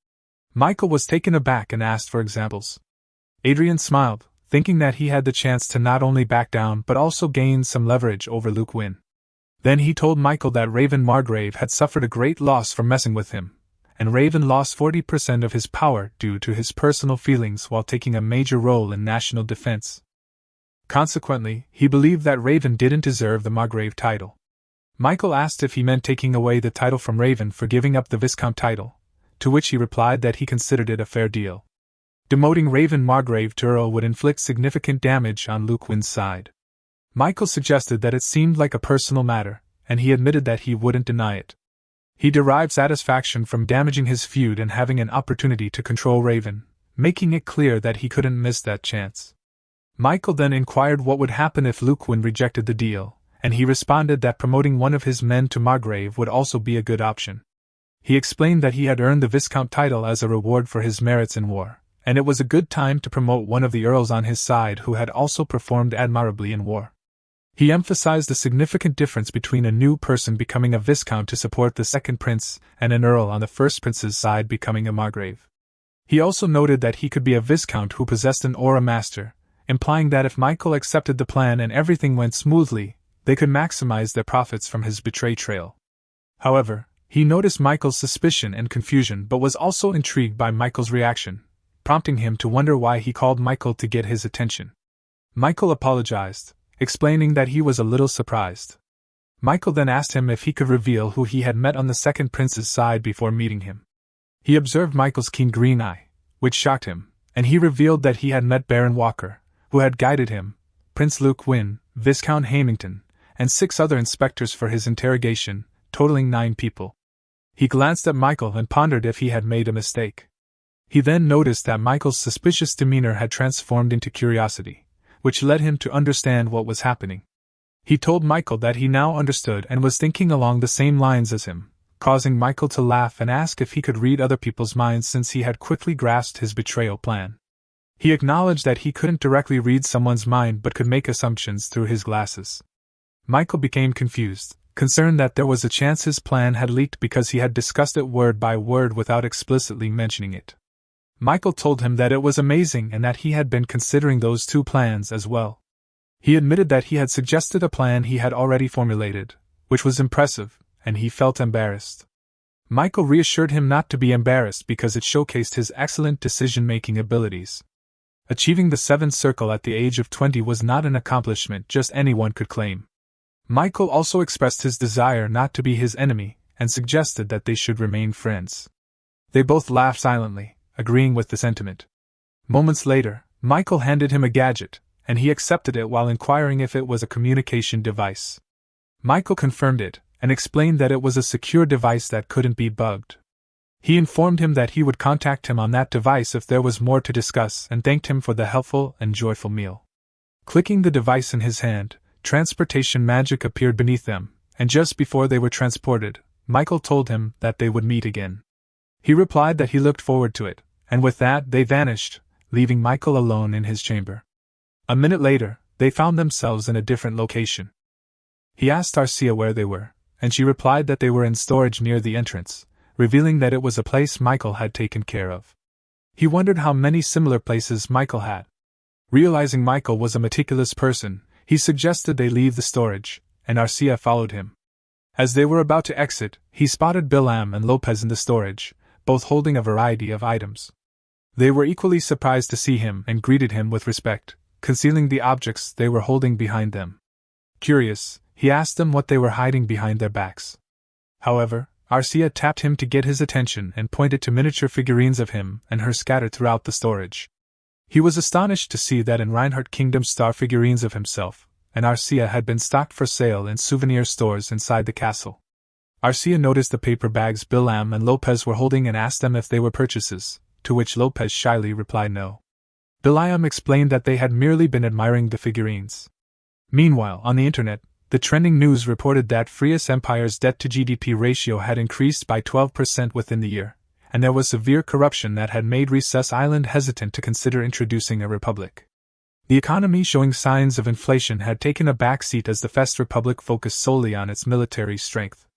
Michael was taken aback and asked for examples. Adrian smiled, thinking that he had the chance to not only back down but also gain some leverage over Luke Win. Then he told Michael that Raven Margrave had suffered a great loss from messing with him, and Raven lost 40% of his power due to his personal feelings while taking a major role in national defense. Consequently, he believed that Raven didn't deserve the Margrave title. Michael asked if he meant taking away the title from Raven for giving up the Viscount title, to which he replied that he considered it a fair deal. Demoting Raven Margrave to Earl would inflict significant damage on Luke Win's side. Michael suggested that it seemed like a personal matter, and he admitted that he wouldn't deny it. He derived satisfaction from damaging his feud and having an opportunity to control Raven, making it clear that he couldn't miss that chance. Michael then inquired what would happen if Luke Win rejected the deal, and he responded that promoting one of his men to Margrave would also be a good option. He explained that he had earned the Viscount title as a reward for his merits in war, and it was a good time to promote one of the earls on his side who had also performed admirably in war. He emphasized the significant difference between a new person becoming a Viscount to support the second prince and an earl on the first prince's side becoming a Margrave. He also noted that he could be a Viscount who possessed an aura master, implying that if Michael accepted the plan and everything went smoothly, they could maximize their profits from his betray trail. However, he noticed Michael's suspicion and confusion but was also intrigued by Michael's reaction, prompting him to wonder why he called Michael to get his attention. Michael apologized, explaining that he was a little surprised. Michael then asked him if he could reveal who he had met on the second prince's side before meeting him. He observed Michael's keen green eye, which shocked him, and he revealed that he had met Baron Walker, who had guided him, Prince Luke Win, Viscount Hamington, and 6 other inspectors for his interrogation, totaling 9 people. He glanced at Michael and pondered if he had made a mistake. He then noticed that Michael's suspicious demeanor had transformed into curiosity, which led him to understand what was happening. He told Michael that he now understood and was thinking along the same lines as him, causing Michael to laugh and ask if he could read other people's minds since he had quickly grasped his betrayal plan. He acknowledged that he couldn't directly read someone's mind but could make assumptions through his glasses. Michael became confused, concerned that there was a chance his plan had leaked because he had discussed it word by word without explicitly mentioning it. Michael told him that it was amazing and that he had been considering those 2 plans as well. He admitted that he had suggested a plan he had already formulated, which was impressive, and he felt embarrassed. Michael reassured him not to be embarrassed because it showcased his excellent decision-making abilities. Achieving the 7th circle at the age of 20 was not an accomplishment just anyone could claim. Michael also expressed his desire not to be his enemy, and suggested that they should remain friends. They both laughed silently, agreeing with the sentiment. Moments later, Michael handed him a gadget, and he accepted it while inquiring if it was a communication device. Michael confirmed it, and explained that it was a secure device that couldn't be bugged. He informed him that he would contact him on that device if there was more to discuss and thanked him for the helpful and joyful meal. Clicking the device in his hand, transportation magic appeared beneath them, and just before they were transported, Michael told him that they would meet again. He replied that he looked forward to it, and with that they vanished, leaving Michael alone in his chamber. A minute later, they found themselves in a different location. He asked Arcia where they were, and she replied that they were in storage near the entrance, revealing that it was a place Michael had taken care of. He wondered how many similar places Michael had. Realizing Michael was a meticulous person, he suggested they leave the storage, and Arcia followed him. As they were about to exit, he spotted Bilam and Lopez in the storage, both holding a variety of items. They were equally surprised to see him and greeted him with respect, concealing the objects they were holding behind them. Curious, he asked them what they were hiding behind their backs. However, Arcia tapped him to get his attention and pointed to miniature figurines of him and her scattered throughout the storage. He was astonished to see that in Reinhardt Kingdom star figurines of himself and Arcia had been stocked for sale in souvenir stores inside the castle. Arcia noticed the paper bags Bilam and Lopez were holding and asked them if they were purchases, to which Lopez shyly replied no. Bilam explained that they had merely been admiring the figurines. Meanwhile, on the internet, the trending news reported that Frias Empire's debt-to-GDP ratio had increased by 12% within the year, and there was severe corruption that had made Recess Island hesitant to consider introducing a republic. The economy showing signs of inflation had taken a backseat as the Fest Republic focused solely on its military strength.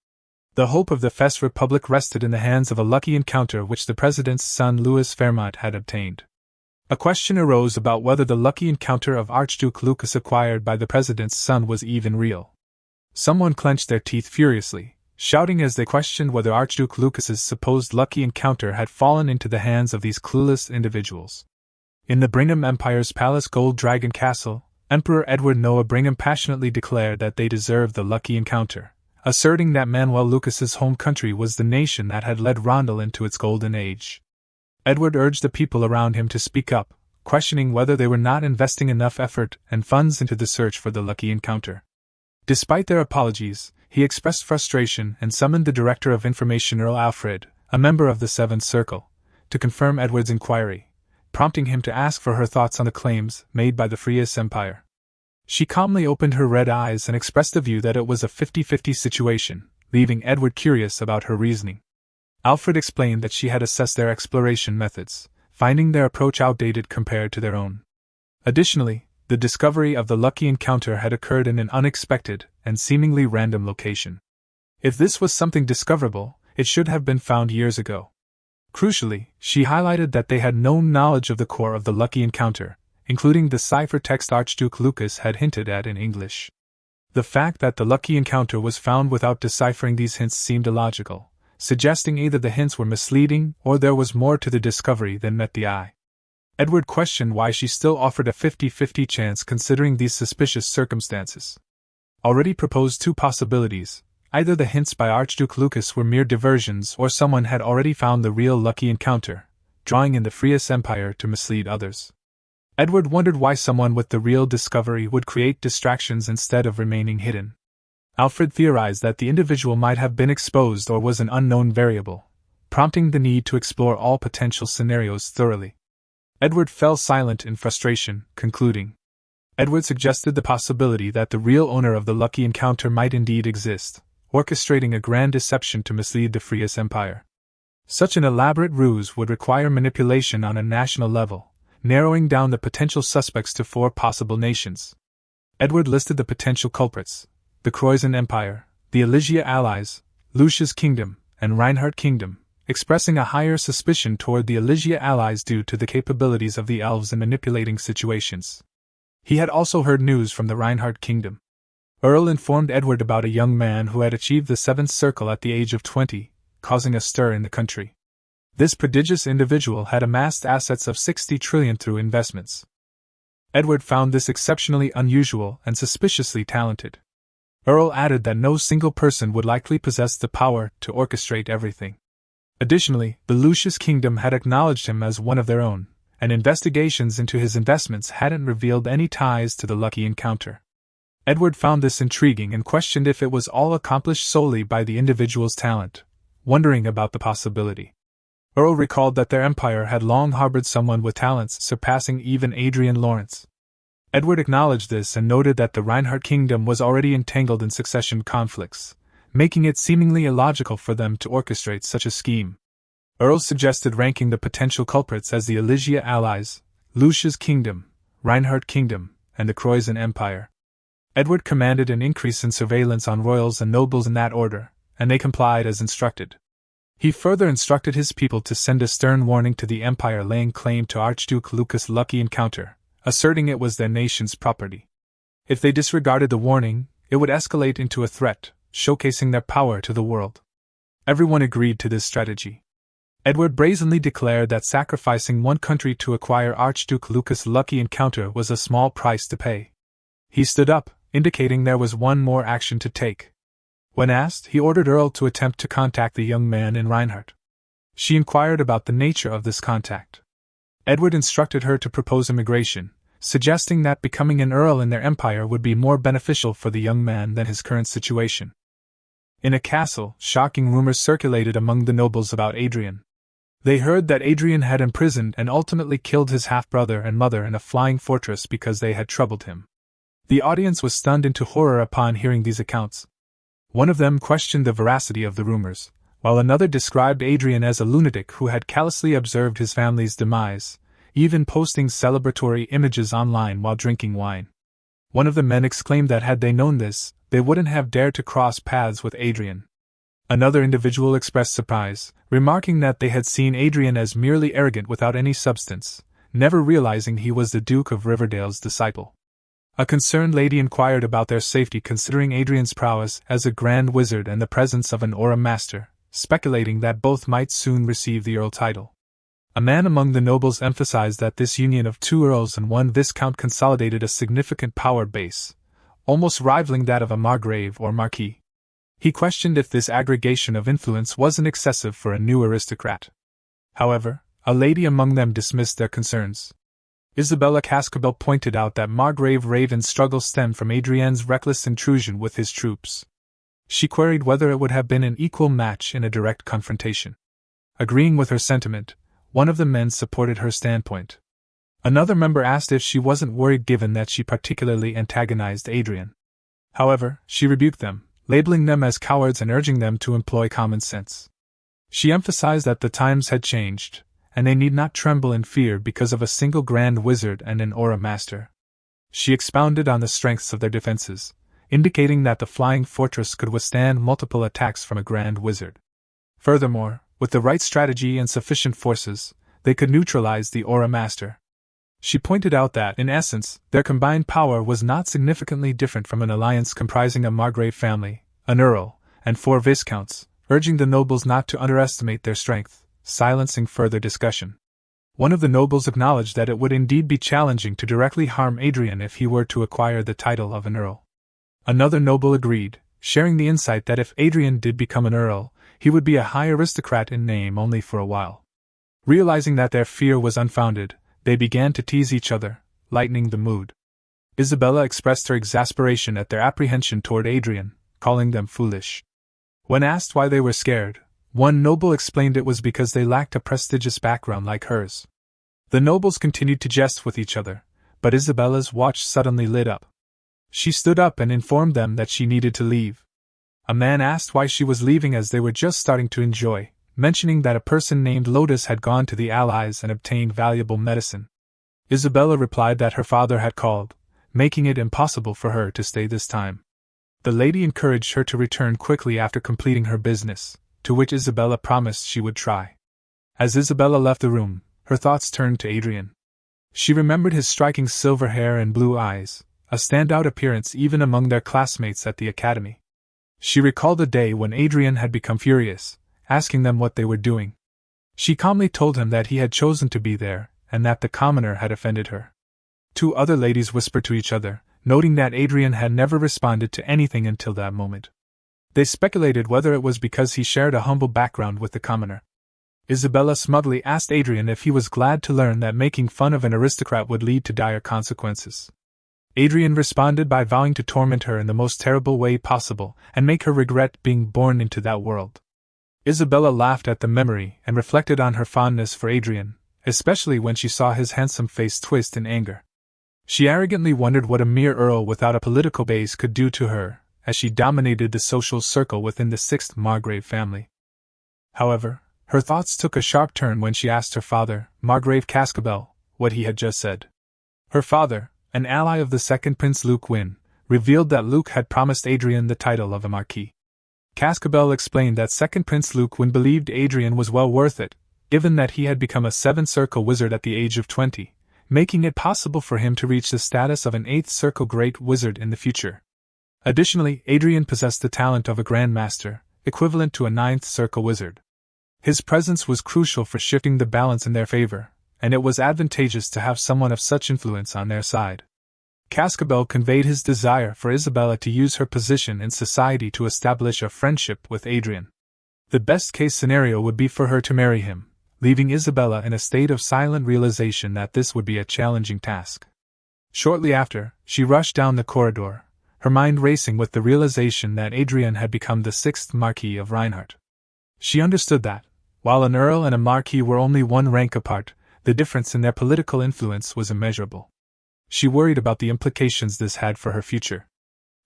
The hope of the Fest Republic rested in the hands of a lucky encounter which the president's son Louis Fairmont had obtained. A question arose about whether the lucky encounter of Archduke Lucas acquired by the president's son was even real. Someone clenched their teeth furiously, shouting as they questioned whether Archduke Lucas's supposed lucky encounter had fallen into the hands of these clueless individuals. In the Brigham Empire's Palace Gold Dragon Castle, Emperor Edward Noah Brigham passionately declared that they deserved the lucky encounter, asserting that Manuel Lucas's home country was the nation that had led Rondel into its golden age. Edward urged the people around him to speak up, questioning whether they were not investing enough effort and funds into the search for the lucky encounter. Despite their apologies, he expressed frustration and summoned the Director of Information Earl Alfred, a member of the Seventh Circle, to confirm Edward's inquiry, prompting him to ask for her thoughts on the claims made by the Frias Empire. She calmly opened her red eyes and expressed the view that it was a 50-50 situation, leaving Edward curious about her reasoning. Alfred explained that she had assessed their exploration methods, finding their approach outdated compared to their own. Additionally, the discovery of the lucky encounter had occurred in an unexpected and seemingly random location. If this was something discoverable, it should have been found years ago. Crucially, she highlighted that they had no knowledge of the core of the lucky encounter, including the ciphertext Archduke Lucas had hinted at in English. The fact that the lucky encounter was found without deciphering these hints seemed illogical, suggesting either the hints were misleading or there was more to the discovery than met the eye. Edward questioned why she still offered a 50-50 chance considering these suspicious circumstances. Already proposed 2 possibilities: either the hints by Archduke Lucas were mere diversions or someone had already found the real lucky encounter, drawing in the Frias Empire to mislead others. Edward wondered why someone with the real discovery would create distractions instead of remaining hidden. Alfred theorized that the individual might have been exposed or was an unknown variable, prompting the need to explore all potential scenarios thoroughly. Edward fell silent in frustration, concluding. Edward suggested the possibility that the real owner of the lucky encounter might indeed exist, orchestrating a grand deception to mislead the Frias Empire. Such an elaborate ruse would require manipulation on a national level, narrowing down the potential suspects to 4 possible nations. Edward listed the potential culprits: the Croizon Empire, the Elysia Allies, Lucia's Kingdom, and Reinhardt Kingdom, expressing a higher suspicion toward the Elysia Allies due to the capabilities of the elves in manipulating situations. He had also heard news from the Reinhardt Kingdom. Earl informed Edward about a young man who had achieved the 7th circle at the age of 20, causing a stir in the country. This prodigious individual had amassed assets of 60 trillion through investments. Edward found this exceptionally unusual and suspiciously talented. Earl added that no single person would likely possess the power to orchestrate everything. Additionally, the Lucius Kingdom had acknowledged him as one of their own, and investigations into his investments hadn't revealed any ties to the lucky encounter. Edward found this intriguing and questioned if it was all accomplished solely by the individual's talent, wondering about the possibility. Earl recalled that their empire had long harbored someone with talents surpassing even Adrian Lawrence. Edward acknowledged this and noted that the Reinhardt Kingdom was already entangled in succession conflicts, making it seemingly illogical for them to orchestrate such a scheme. Earl suggested ranking the potential culprits as the Elysia Allies, Lucia's Kingdom, Reinhardt Kingdom, and the Croizon Empire. Edward commanded an increase in surveillance on royals and nobles in that order, and they complied as instructed. He further instructed his people to send a stern warning to the Empire laying claim to Archduke Lucas' lucky encounter, asserting it was their nation's property. If they disregarded the warning, it would escalate into a threat, showcasing their power to the world. Everyone agreed to this strategy. Edward brazenly declared that sacrificing one country to acquire Archduke Lucas' lucky encounter was a small price to pay. He stood up, indicating there was one more action to take. When asked, he ordered Earl to attempt to contact the young man in Reinhardt. She inquired about the nature of this contact. Edward instructed her to propose immigration, suggesting that becoming an earl in their empire would be more beneficial for the young man than his current situation. In a castle, shocking rumors circulated among the nobles about Adrian. They heard that Adrian had imprisoned and ultimately killed his half-brother and mother in a flying fortress because they had troubled him. The audience was stunned into horror upon hearing these accounts. One of them questioned the veracity of the rumors, while another described Adrian as a lunatic who had callously observed his family's demise, even posting celebratory images online while drinking wine. One of the men exclaimed that had they known this, they wouldn't have dared to cross paths with Adrian. Another individual expressed surprise, remarking that they had seen Adrian as merely arrogant without any substance, never realizing he was the Duke of Riverdale's disciple. A concerned lady inquired about their safety considering Adrian's prowess as a grand wizard and the presence of an aura master, speculating that both might soon receive the earl title. A man among the nobles emphasized that this union of 2 earls and 1 viscount consolidated a significant power base, almost rivaling that of a margrave or marquis. He questioned if this aggregation of influence wasn't excessive for a new aristocrat. However, a lady among them dismissed their concerns. Isabella Cascabel pointed out that Margrave Raven's struggle stemmed from Adrian's reckless intrusion with his troops. She queried whether it would have been an equal match in a direct confrontation. Agreeing with her sentiment, one of the men supported her standpoint. Another member asked if she wasn't worried given that she particularly antagonized Adrian. However, she rebuked them, labeling them as cowards and urging them to employ common sense. She emphasized that the times had changed, and they need not tremble in fear because of a single grand wizard and an aura master. She expounded on the strengths of their defenses, indicating that the flying fortress could withstand multiple attacks from a grand wizard. Furthermore, with the right strategy and sufficient forces, they could neutralize the aura master. She pointed out that, in essence, their combined power was not significantly different from an alliance comprising a Margrave family, an earl, and 4 viscounts, urging the nobles not to underestimate their strength, silencing further discussion. One of the nobles acknowledged that it would indeed be challenging to directly harm Adrian if he were to acquire the title of an earl. Another noble agreed, sharing the insight that if Adrian did become an earl, he would be a high aristocrat in name only for a while. Realizing that their fear was unfounded, they began to tease each other, lightening the mood. Isabella expressed her exasperation at their apprehension toward Adrian, calling them foolish. When asked why they were scared, one noble explained it was because they lacked a prestigious background like hers. The nobles continued to jest with each other, but Isabella's watch suddenly lit up. She stood up and informed them that she needed to leave. A man asked why she was leaving as they were just starting to enjoy, mentioning that a person named Lotus had gone to the Allies and obtained valuable medicine. Isabella replied that her father had called, making it impossible for her to stay this time. The lady encouraged her to return quickly after completing her business, to which Isabella promised she would try. As Isabella left the room, her thoughts turned to Adrien. She remembered his striking silver hair and blue eyes, a standout appearance even among their classmates at the academy. She recalled a day when Adrien had become furious, asking them what they were doing. She calmly told him that he had chosen to be there, and that the commoner had offended her. Two other ladies whispered to each other, noting that Adrien had never responded to anything until that moment. They speculated whether it was because he shared a humble background with the commoner. Isabella smugly asked Adrien if he was glad to learn that making fun of an aristocrat would lead to dire consequences. Adrien responded by vowing to torment her in the most terrible way possible and make her regret being born into that world. Isabella laughed at the memory and reflected on her fondness for Adrien, especially when she saw his handsome face twist in anger. She arrogantly wondered what a mere earl without a political base could do to her, as she dominated the social circle within the 6th Margrave family. However, her thoughts took a sharp turn when she asked her father, Margrave Cascabel, what he had just said. Her father, an ally of the second Prince Luke Wynne, revealed that Luke had promised Adrien the title of a Marquis. Cascabel explained that second Prince Luke Wynne believed Adrien was well worth it, given that he had become a 7th Circle wizard at the age of 20, making it possible for him to reach the status of an 8th Circle Great Wizard in the future. Additionally, Adrien possessed the talent of a Grand Master, equivalent to a 9th Circle Wizard. His presence was crucial for shifting the balance in their favor, and it was advantageous to have someone of such influence on their side. Cascabel conveyed his desire for Isabella to use her position in society to establish a friendship with Adrien. The best-case scenario would be for her to marry him, leaving Isabella in a state of silent realization that this would be a challenging task. Shortly after, she rushed down the corridor, her mind racing with the realization that Adrien had become the 6th Marquis of Reinhardt. She understood that, while an earl and a marquis were only one rank apart, the difference in their political influence was immeasurable. She worried about the implications this had for her future.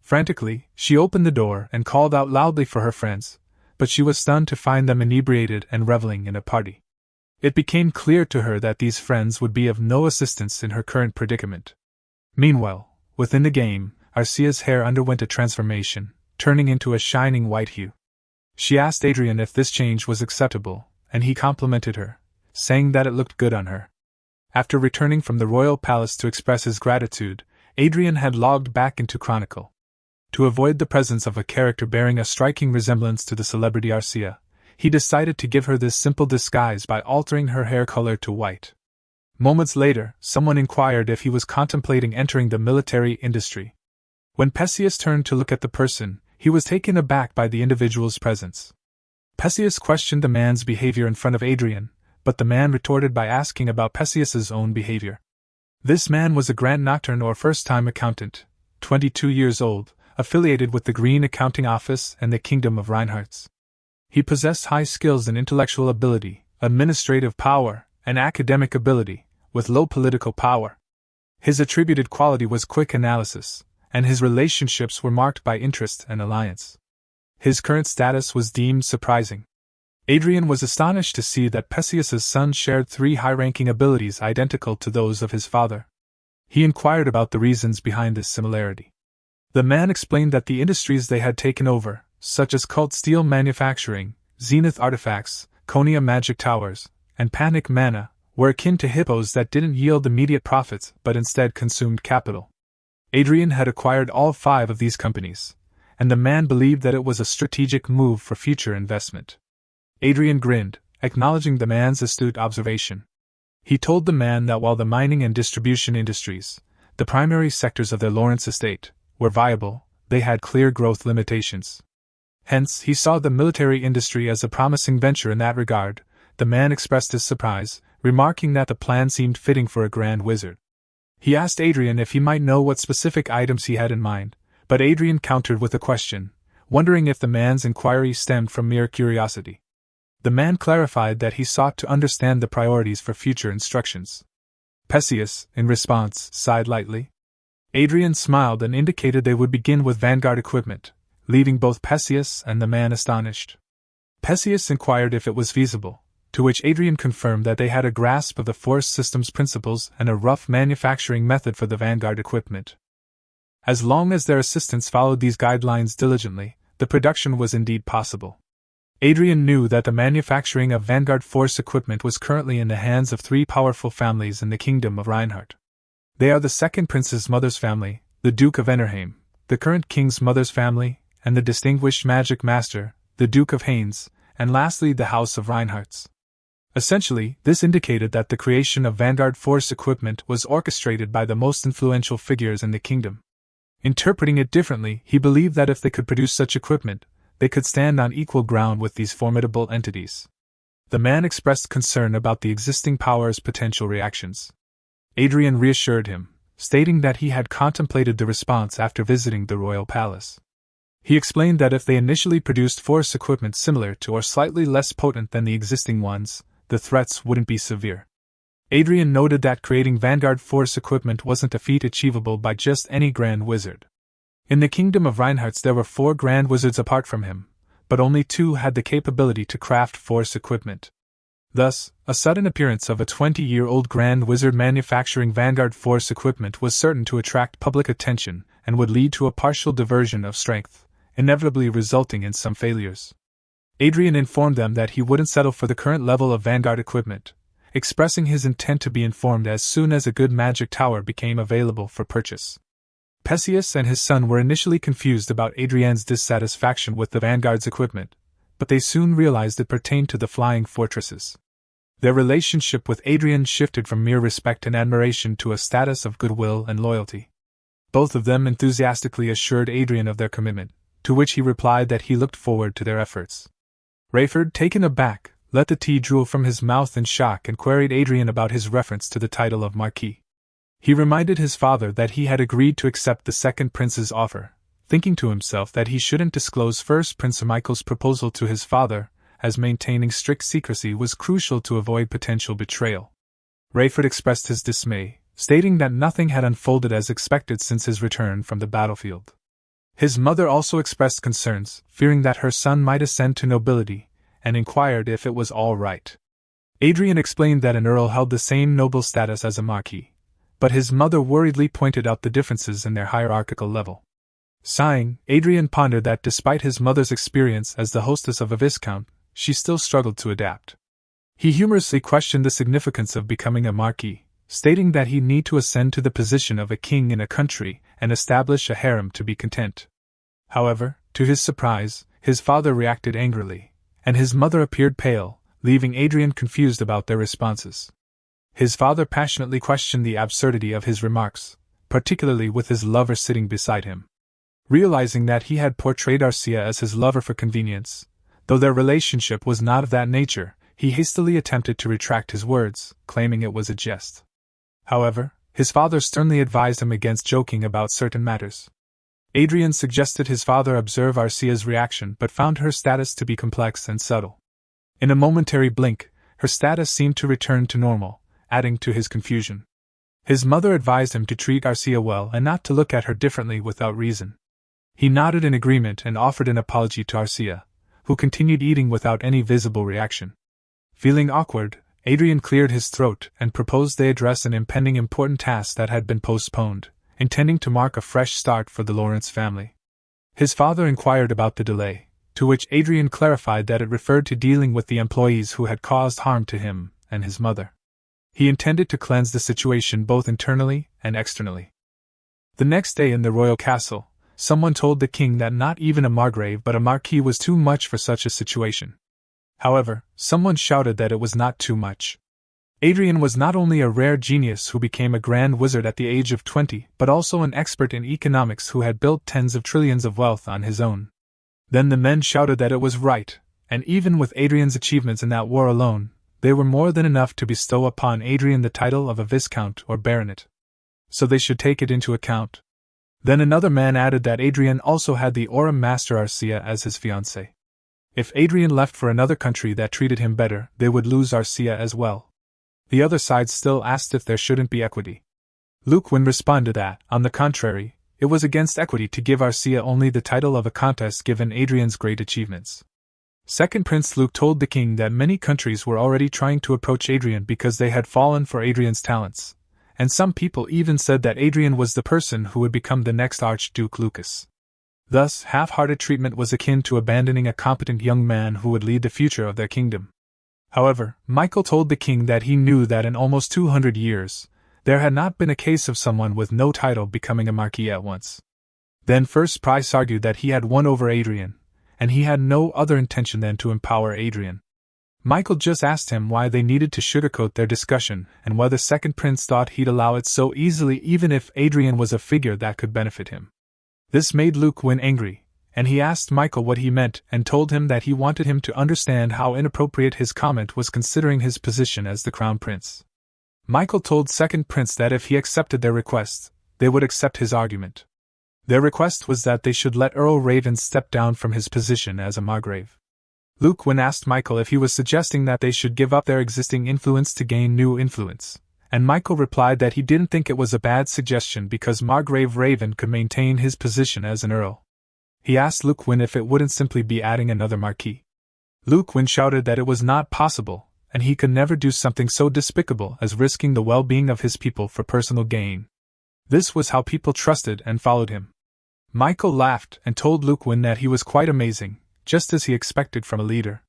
Frantically, she opened the door and called out loudly for her friends, but she was stunned to find them inebriated and reveling in a party. It became clear to her that these friends would be of no assistance in her current predicament. Meanwhile, within the game, Arcia's hair underwent a transformation, turning into a shining white hue. She asked Adrien if this change was acceptable, and he complimented her, saying that it looked good on her. After returning from the royal palace to express his gratitude, Adrien had logged back into Chronicle. To avoid the presence of a character bearing a striking resemblance to the celebrity Arcia, he decided to give her this simple disguise by altering her hair color to white. Moments later, someone inquired if he was contemplating entering the military industry. When Perseus turned to look at the person, he was taken aback by the individual's presence. Perseus questioned the man's behavior in front of Adrien, but the man retorted by asking about Perseus's own behavior. This man was a Grand Nocturne or first-time accountant, 22 years old, affiliated with the Green Accounting Office and the Kingdom of Reinhardt's. He possessed high skills in intellectual ability, administrative power, and academic ability, with low political power. His attributed quality was quick analysis, and his relationships were marked by interest and alliance. His current status was deemed surprising. Adrien was astonished to see that Perseus's son shared 3 high-ranking abilities identical to those of his father. He inquired about the reasons behind this similarity. The man explained that the industries they had taken over, such as cult steel manufacturing, zenith artifacts, Konya magic towers, and panic mana, were akin to hippos that didn't yield immediate profits but instead consumed capital. Adrien had acquired all 5 of these companies, and the man believed that it was a strategic move for future investment. Adrien grinned, acknowledging the man's astute observation. He told the man that while the mining and distribution industries, the primary sectors of their Lawrence estate, were viable, they had clear growth limitations. Hence, he saw the military industry as a promising venture in that regard. The man expressed his surprise, remarking that the plan seemed fitting for a grand wizard. He asked Adrien if he might know what specific items he had in mind, but Adrien countered with a question, wondering if the man's inquiry stemmed from mere curiosity. The man clarified that he sought to understand the priorities for future instructions. Perseus, in response, sighed lightly. Adrian smiled and indicated they would begin with vanguard equipment, leaving both Perseus and the man astonished. Perseus inquired if it was feasible, to which Adrian confirmed that they had a grasp of the force system's principles and a rough manufacturing method for the vanguard equipment. As long as their assistants followed these guidelines diligently, the production was indeed possible. Adrian knew that the manufacturing of vanguard force equipment was currently in the hands of 3 powerful families in the kingdom of Reinhardt. They are the second prince's mother's family, the Duke of Enerheim, the current king's mother's family, and the distinguished magic master, the Duke of Haines, and lastly the House of Reinhardts. Essentially, this indicated that the creation of vanguard force equipment was orchestrated by the most influential figures in the kingdom. Interpreting it differently, he believed that if they could produce such equipment, they could stand on equal ground with these formidable entities. The man expressed concern about the existing power's potential reactions. Adrian reassured him, stating that he had contemplated the response after visiting the royal palace. He explained that if they initially produced force equipment similar to or slightly less potent than the existing ones, the threats wouldn't be severe. Adrian noted that creating vanguard force equipment wasn't a feat achievable by just any grand wizard. In the kingdom of Reinhardts there were 4 grand wizards apart from him, but only 2 had the capability to craft force equipment. Thus, a sudden appearance of a 20-year-old grand wizard manufacturing vanguard force equipment was certain to attract public attention and would lead to a partial diversion of strength, inevitably resulting in some failures. Adrian informed them that he wouldn't settle for the current level of vanguard equipment, expressing his intent to be informed as soon as a good magic tower became available for purchase. Perseus and his son were initially confused about Adrian's dissatisfaction with the vanguard's equipment, but they soon realized it pertained to the flying fortresses. Their relationship with Adrian shifted from mere respect and admiration to a status of goodwill and loyalty. Both of them enthusiastically assured Adrian of their commitment, to which he replied that he looked forward to their efforts. Rayford, taken aback, let the tea drool from his mouth in shock and queried Adrian about his reference to the title of Marquis. He reminded his father that he had agreed to accept the second prince's offer, thinking to himself that he shouldn't disclose first Prince Michael's proposal to his father, as maintaining strict secrecy was crucial to avoid potential betrayal. Rayford expressed his dismay, stating that nothing had unfolded as expected since his return from the battlefield. His mother also expressed concerns, fearing that her son might ascend to nobility, and inquired if it was all right. Adrian explained that an earl held the same noble status as a marquis, but his mother worriedly pointed out the differences in their hierarchical level. Sighing, Adrian pondered that despite his mother's experience as the hostess of a viscount, she still struggled to adapt. He humorously questioned the significance of becoming a marquis, stating that he'd need to ascend to the position of a king in a country and establish a harem to be content. However, to his surprise, his father reacted angrily, and his mother appeared pale, leaving Adrian confused about their responses. His father passionately questioned the absurdity of his remarks, particularly with his lover sitting beside him. Realizing that he had portrayed Arcia as his lover for convenience, though their relationship was not of that nature, he hastily attempted to retract his words, claiming it was a jest. However, his father sternly advised him against joking about certain matters. Adrian suggested his father observe Arcia's reaction but found her status to be complex and subtle. In a momentary blink, her status seemed to return to normal, adding to his confusion. His mother advised him to treat Arcia well and not to look at her differently without reason. He nodded in agreement and offered an apology to Arcia, who continued eating without any visible reaction. Feeling awkward, Adrian cleared his throat and proposed they address an impending important task that had been postponed, intending to mark a fresh start for the Lawrence family. His father inquired about the delay, to which Adrian clarified that it referred to dealing with the employees who had caused harm to him and his mother. He intended to cleanse the situation both internally and externally. The next day in the royal castle, someone told the king that not even a margrave but a marquis was too much for such a situation. However, someone shouted that it was not too much. Adrian was not only a rare genius who became a grand wizard at the age of 20, but also an expert in economics who had built tens of trillions of wealth on his own. Then the men shouted that it was right, and even with Adrian's achievements in that war alone, they were more than enough to bestow upon Adrian the title of a viscount or baronet. So they should take it into account. Then another man added that Adrian also had the Aura Master Arcia as his fiancée. If Adrian left for another country that treated him better, they would lose Arcia as well. The other side still asked if there shouldn't be equity. Luke Win responded that, on the contrary, it was against equity to give Arcia only the title of a contest given Adrian's great achievements. Second Prince Luke told the king that many countries were already trying to approach Adrian because they had fallen for Adrian's talents, and some people even said that Adrian was the person who would become the next Archduke Lucas. Thus, half-hearted treatment was akin to abandoning a competent young man who would lead the future of their kingdom. However, Michael told the king that he knew that in almost 200 years, there had not been a case of someone with no title becoming a marquis at once. Then First Price argued that he had won over Adrian, and he had no other intention than to empower Adrian. Michael just asked him why they needed to sugarcoat their discussion and whether Second Prince thought he'd allow it so easily even if Adrian was a figure that could benefit him. This made Luke Win angry, and he asked Michael what he meant and told him that he wanted him to understand how inappropriate his comment was considering his position as the Crown Prince. Michael told Second Prince that if he accepted their request, they would accept his argument. Their request was that they should let Earl Raven step down from his position as a Margrave. Luke Win asked Michael if he was suggesting that they should give up their existing influence to gain new influence, and Michael replied that he didn't think it was a bad suggestion because Margrave Raven could maintain his position as an earl. He asked Luke Win if it wouldn't simply be adding another marquis. Luke Win shouted that it was not possible, and he could never do something so despicable as risking the well-being of his people for personal gain. This was how people trusted and followed him. Michael laughed and told Luke Win that he was quite amazing, just as he expected from a leader.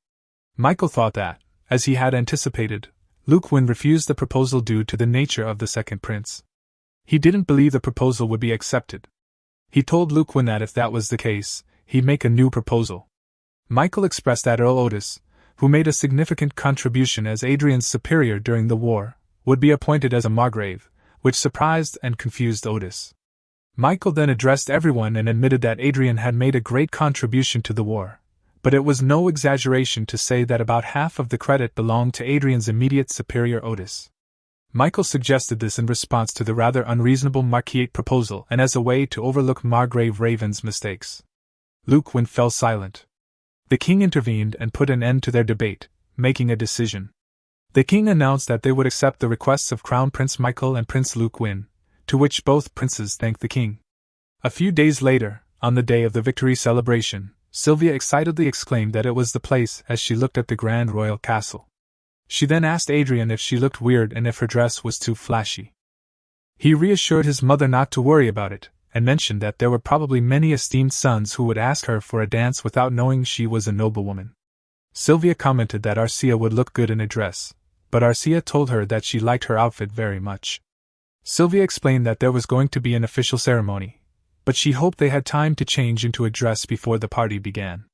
Michael thought that, as he had anticipated, Luke Win refused the proposal due to the nature of the Second Prince. He didn't believe the proposal would be accepted. He told Luke Win that if that was the case, he'd make a new proposal. Michael expressed that Earl Otis, who made a significant contribution as Adrian's superior during the war, would be appointed as a Margrave, which surprised and confused Otis. Michael then addressed everyone and admitted that Adrian had made a great contribution to the war, but it was no exaggeration to say that about half of the credit belonged to Adrian's immediate superior Otis. Michael suggested this in response to the rather unreasonable Marquisate proposal and as a way to overlook Margrave Raven's mistakes. Luke Win fell silent. The king intervened and put an end to their debate, making a decision. The king announced that they would accept the requests of Crown Prince Michael and Prince Luke Win, to which both princes thanked the king. A few days later, on the day of the victory celebration, Sylvia excitedly exclaimed that it was the place as she looked at the grand royal castle. She then asked Adrian if she looked weird and if her dress was too flashy. He reassured his mother not to worry about it, and mentioned that there were probably many esteemed sons who would ask her for a dance without knowing she was a noblewoman. Sylvia commented that Arcia would look good in a dress, but Arcia told her that she liked her outfit very much. Sylvia explained that there was going to be an official ceremony, but she hoped they had time to change into a dress before the party began.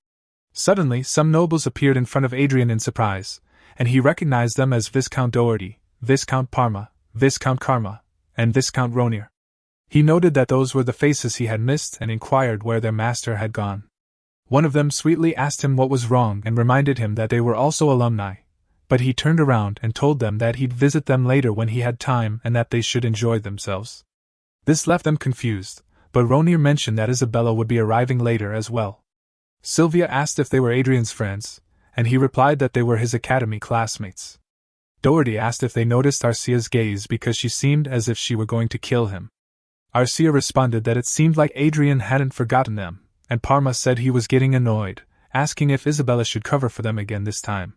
Suddenly, some nobles appeared in front of Adrian in surprise, and he recognized them as Viscount Doherty, Viscount Parma, Viscount Karma, and Viscount Ronir. He noted that those were the faces he had missed and inquired where their master had gone. One of them sweetly asked him what was wrong and reminded him that they were also alumni, but he turned around and told them that he'd visit them later when he had time and that they should enjoy themselves. This left them confused, but Ronir mentioned that Isabella would be arriving later as well. Sylvia asked if they were Adrian's friends, and he replied that they were his academy classmates. Doherty asked if they noticed Arcia's gaze because she seemed as if she were going to kill him. Arcia responded that it seemed like Adrian hadn't forgotten them, and Parma said he was getting annoyed, asking if Isabella should cover for them again this time.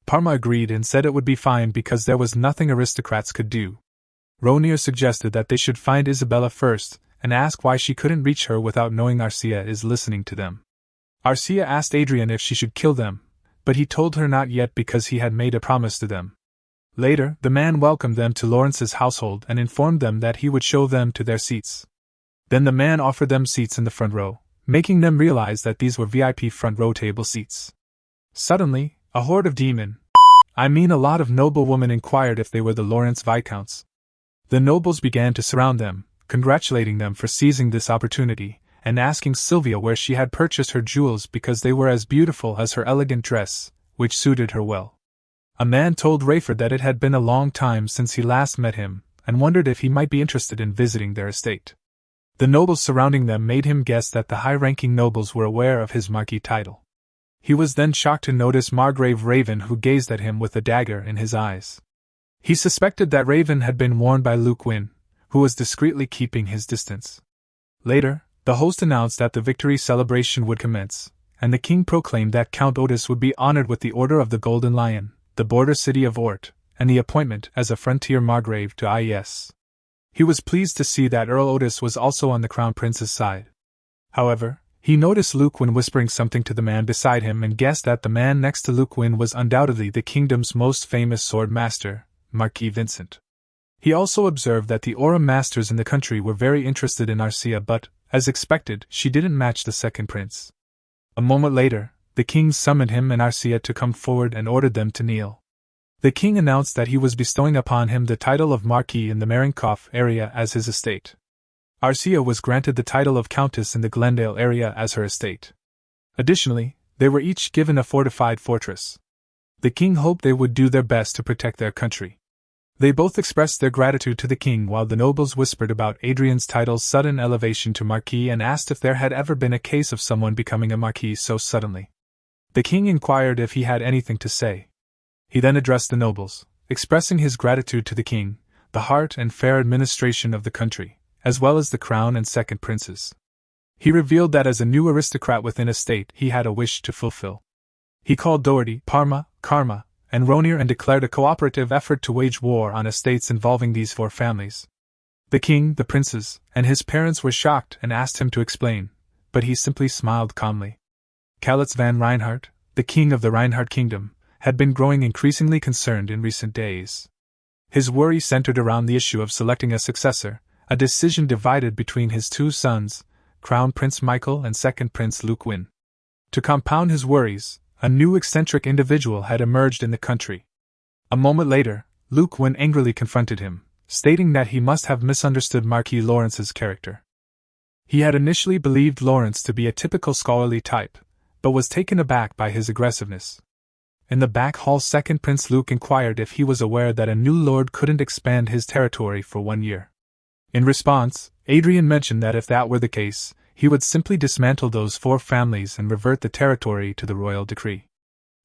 Parma agreed and said it would be fine because there was nothing aristocrats could do. Ronir suggested that they should find Isabella first and ask why she couldn't reach her without knowing Arcia is listening to them. Arcia asked Adrian if she should kill them, but he told her not yet because he had made a promise to them. Later, the man welcomed them to Lawrence's household and informed them that he would show them to their seats. Then the man offered them seats in the front row, making them realize that these were VIP front row table seats. Suddenly, a horde of a lot of noblewomen inquired if they were the Lawrence Viscounts. The nobles began to surround them, congratulating them for seizing this opportunity, and asking Sylvia where she had purchased her jewels because they were as beautiful as her elegant dress, which suited her well. A man told Rayford that it had been a long time since he last met him, and wondered if he might be interested in visiting their estate. The nobles surrounding them made him guess that the high-ranking nobles were aware of his marquis title. He was then shocked to notice Margrave Raven, who gazed at him with a dagger in his eyes. He suspected that Raven had been warned by Luke Wynn, who was discreetly keeping his distance. Later, the host announced that the victory celebration would commence, and the king proclaimed that Count Otis would be honored with the Order of the Golden Lion, the border city of Ort, and the appointment as a frontier margrave to IES. He was pleased to see that Earl Otis was also on the crown prince's side. However, he noticed Luke Wynn whispering something to the man beside him and guessed that the man next to Luke Wynn was undoubtedly the kingdom's most famous sword master, Marquis Vincent. He also observed that the Aura masters in the country were very interested in Arcia, but, as expected, she didn't match the second prince. A moment later, the king summoned him and Arcia to come forward and ordered them to kneel. The king announced that he was bestowing upon him the title of Marquis in the Marienkauf area as his estate. Arcia was granted the title of Countess in the Glendale area as her estate. Additionally, they were each given a fortified fortress. The king hoped they would do their best to protect their country. They both expressed their gratitude to the king while the nobles whispered about Adrian's title's sudden elevation to Marquis and asked if there had ever been a case of someone becoming a Marquis so suddenly. The king inquired if he had anything to say. He then addressed the nobles, expressing his gratitude to the king, the heart and fair administration of the country, as well as the crown and second princes. He revealed that as a new aristocrat within a state he had a wish to fulfill. He called Doherty, Parma, Karma, and Ronir and declared a cooperative effort to wage war on estates involving these four families. The king, the princes, and his parents were shocked and asked him to explain, but he simply smiled calmly. Calitz van Reinhardt, the king of the Reinhardt kingdom, had been growing increasingly concerned in recent days. His worry centered around the issue of selecting a successor, a decision divided between his two sons, Crown Prince Michael and Second Prince Luke Wynn. To compound his worries, a new eccentric individual had emerged in the country. A moment later, Luke Wynn angrily confronted him, stating that he must have misunderstood Marquis Lawrence's character. He had initially believed Lawrence to be a typical scholarly type, but was taken aback by his aggressiveness. In the back hall, Second Prince Luke inquired if he was aware that a new lord couldn't expand his territory for 1 year. In response, Adrian mentioned that if that were the case, he would simply dismantle those four families and revert the territory to the royal decree.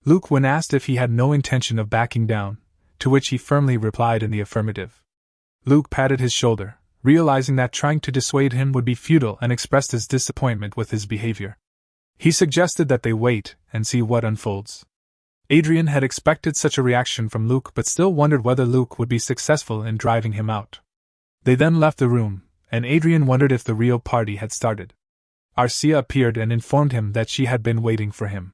Luke Wynn asked if he had no intention of backing down, to which he firmly replied in the affirmative. Luke patted his shoulder, realizing that trying to dissuade him would be futile, and expressed his disappointment with his behavior. He suggested that they wait and see what unfolds. Adrian had expected such a reaction from Luke but still wondered whether Luke would be successful in driving him out. They then left the room, and Adrian wondered if the real party had started. Arcia appeared and informed him that she had been waiting for him.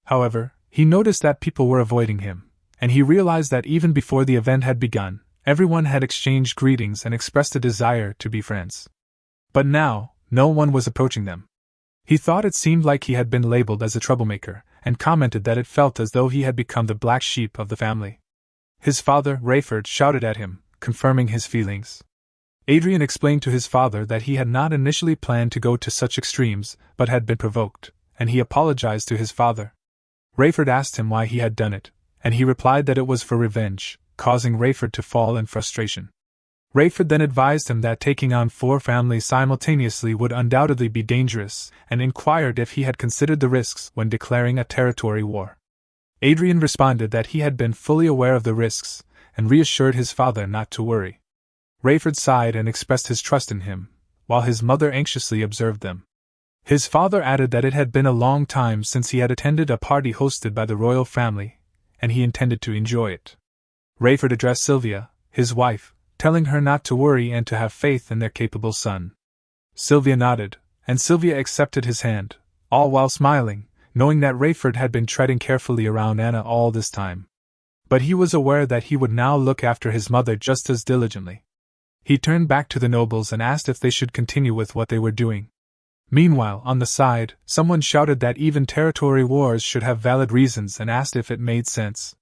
However, he noticed that people were avoiding him, and he realized that even before the event had begun, everyone had exchanged greetings and expressed a desire to be friends. But now, no one was approaching them. He thought it seemed like he had been labeled as a troublemaker, and commented that it felt as though he had become the black sheep of the family. His father, Rayford, shouted at him, confirming his feelings. Adrian explained to his father that he had not initially planned to go to such extremes, but had been provoked, and he apologized to his father. Rayford asked him why he had done it, and he replied that it was for revenge, causing Rayford to fall in frustration. Rayford then advised him that taking on four families simultaneously would undoubtedly be dangerous, and inquired if he had considered the risks when declaring a territory war. Adrian responded that he had been fully aware of the risks, and reassured his father not to worry. Rayford sighed and expressed his trust in him, while his mother anxiously observed them. His father added that it had been a long time since he had attended a party hosted by the royal family, and he intended to enjoy it. Rayford addressed Sylvia, his wife, telling her not to worry and to have faith in their capable son. Sylvia nodded, and Sylvia accepted his hand, all while smiling, knowing that Rayford had been treading carefully around Anna all this time. But he was aware that he would now look after his mother just as diligently. He turned back to the nobles and asked if they should continue with what they were doing. Meanwhile, on the side, someone shouted that even territory wars should have valid reasons and asked if it made sense.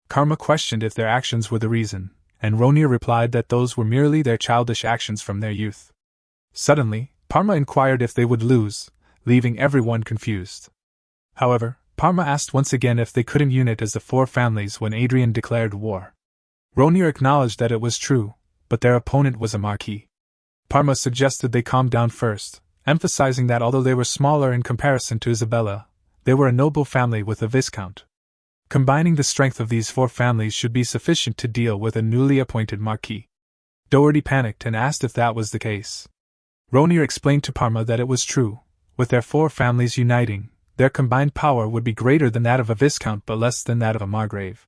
Karma questioned if their actions were the reason, and Ronir replied that those were merely their childish actions from their youth. Suddenly, Parma inquired if they would lose, leaving everyone confused. However, Parma asked once again if they couldn't unite as the four families when Adrian declared war. Ronir acknowledged that it was true, but their opponent was a marquis. Parma suggested they calm down first, emphasizing that although they were smaller in comparison to Isabella, they were a noble family with a viscount. Combining the strength of these 4 families should be sufficient to deal with a newly appointed marquis. Doherty panicked and asked if that was the case. Ronier explained to Parma that it was true. With their 4 families uniting, their combined power would be greater than that of a viscount but less than that of a margrave.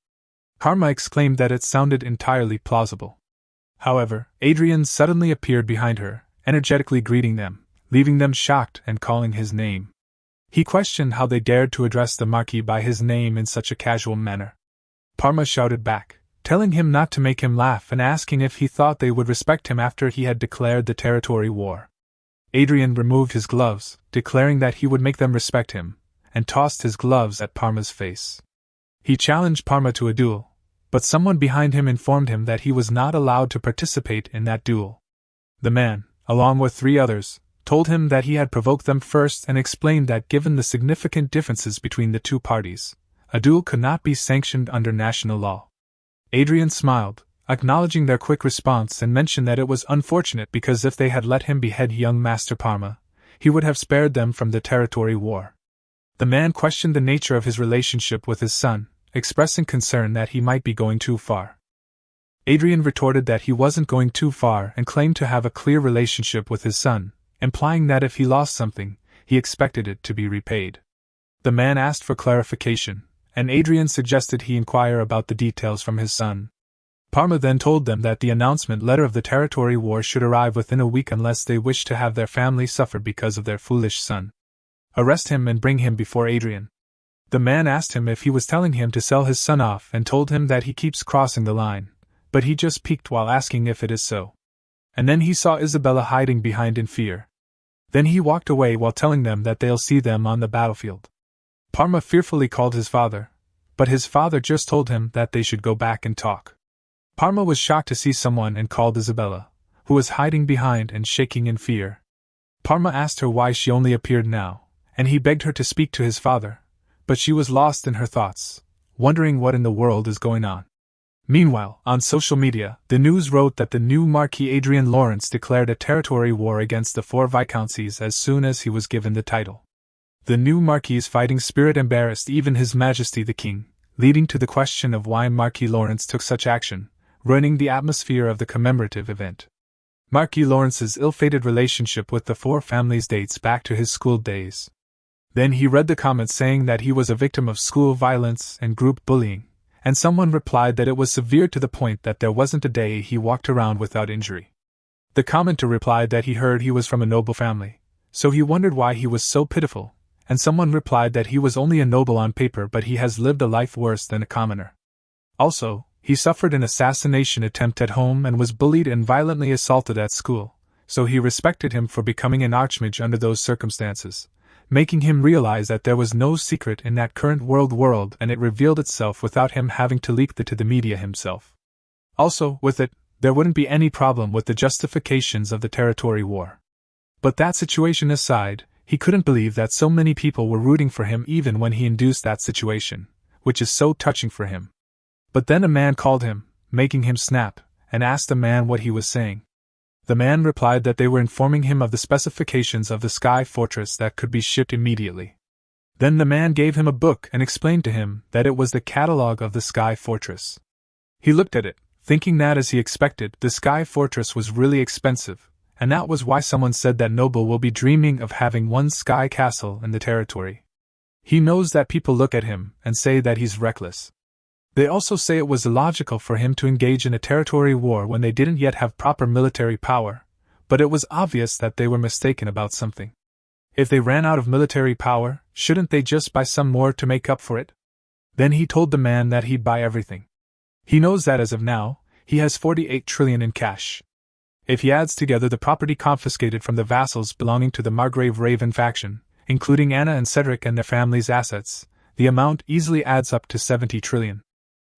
Parma exclaimed that it sounded entirely plausible. However, Adrian suddenly appeared behind her, energetically greeting them, leaving them shocked and calling his name. He questioned how they dared to address the Marquis by his name in such a casual manner. Parma shouted back, telling him not to make him laugh and asking if he thought they would respect him after he had declared the territory war. Adrian removed his gloves, declaring that he would make them respect him, and tossed his gloves at Parma's face. He challenged Parma to a duel, but someone behind him informed him that he was not allowed to participate in that duel. The man, along with 3 others, told him that he had provoked them first and explained that given the significant differences between the 2 parties, a duel could not be sanctioned under national law. Adrian smiled, acknowledging their quick response, and mentioned that it was unfortunate because if they had let him behead young Master Parma, he would have spared them from the territory war. The man questioned the nature of his relationship with his son, expressing concern that he might be going too far. Adrian retorted that he wasn't going too far and claimed to have a clear relationship with his son, implying that if he lost something, he expected it to be repaid. The man asked for clarification, and Adrian suggested he inquire about the details from his son. Parma then told them that the announcement letter of the territory war should arrive within a week unless they wished to have their family suffer because of their foolish son. Arrest him and bring him before Adrian. The man asked him if he was telling him to sell his son off and told him that he keeps crossing the line, but he just peeked while asking if it is so. And then he saw Isabella hiding behind in fear. Then he walked away while telling them that they'll see them on the battlefield. Parma fearfully called his father, but his father just told him that they should go back and talk. Parma was shocked to see someone and called Isabella, who was hiding behind and shaking in fear. Parma asked her why she only appeared now, and he begged her to speak to his father, but she was lost in her thoughts, wondering what in the world is going on. Meanwhile, on social media, the news wrote that the new Marquis Adrian Lawrence declared a territory war against the 4 viscounties as soon as he was given the title. The new Marquis's fighting spirit embarrassed even His Majesty the King, leading to the question of why Marquis Lawrence took such action, ruining the atmosphere of the commemorative event. Marquis Lawrence's ill-fated relationship with the 4 families dates back to his school days. Then he read the comments saying that he was a victim of school violence and group bullying, and someone replied that it was severe to the point that there wasn't a day he walked around without injury. The commenter replied that he heard he was from a noble family, so he wondered why he was so pitiful, and someone replied that he was only a noble on paper but he has lived a life worse than a commoner. Also, he suffered an assassination attempt at home and was bullied and violently assaulted at school, so he respected him for becoming an archmage under those circumstances, making him realize that there was no secret in that current world and it revealed itself without him having to leak it to the media himself. Also, with it, there wouldn't be any problem with the justifications of the territory war. But that situation aside, he couldn't believe that so many people were rooting for him even when he induced that situation, which is so touching for him. But then a man called him, making him snap, and asked the man what he was saying. The man replied that they were informing him of the specifications of the Sky Fortress that could be shipped immediately. Then the man gave him a book and explained to him that it was the catalogue of the Sky Fortress. He looked at it, thinking that as he expected, the Sky Fortress was really expensive, and that was why someone said that Noble will be dreaming of having one sky castle in the territory. He knows that people look at him and say that he's reckless. They also say it was illogical for him to engage in a territory war when they didn't yet have proper military power, but it was obvious that they were mistaken about something. If they ran out of military power, shouldn't they just buy some more to make up for it? Then he told the man that he'd buy everything. He knows that as of now, he has 48 trillion in cash. If he adds together the property confiscated from the vassals belonging to the Margrave Raven faction, including Anna and Cedric and their families' assets, the amount easily adds up to 70 trillion.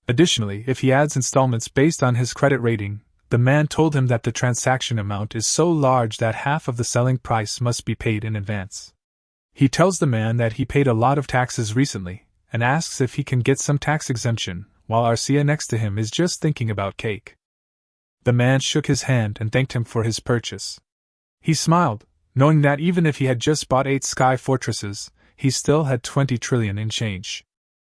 Additionally, if he adds installments based on his credit rating, the man told him that the transaction amount is so large that half of the selling price must be paid in advance. He tells the man that he paid a lot of taxes recently, and asks if he can get some tax exemption, while Arcia next to him is just thinking about cake. The man shook his hand and thanked him for his purchase. He smiled, knowing that even if he had just bought 8 sky fortresses, he still had 20 trillion in change.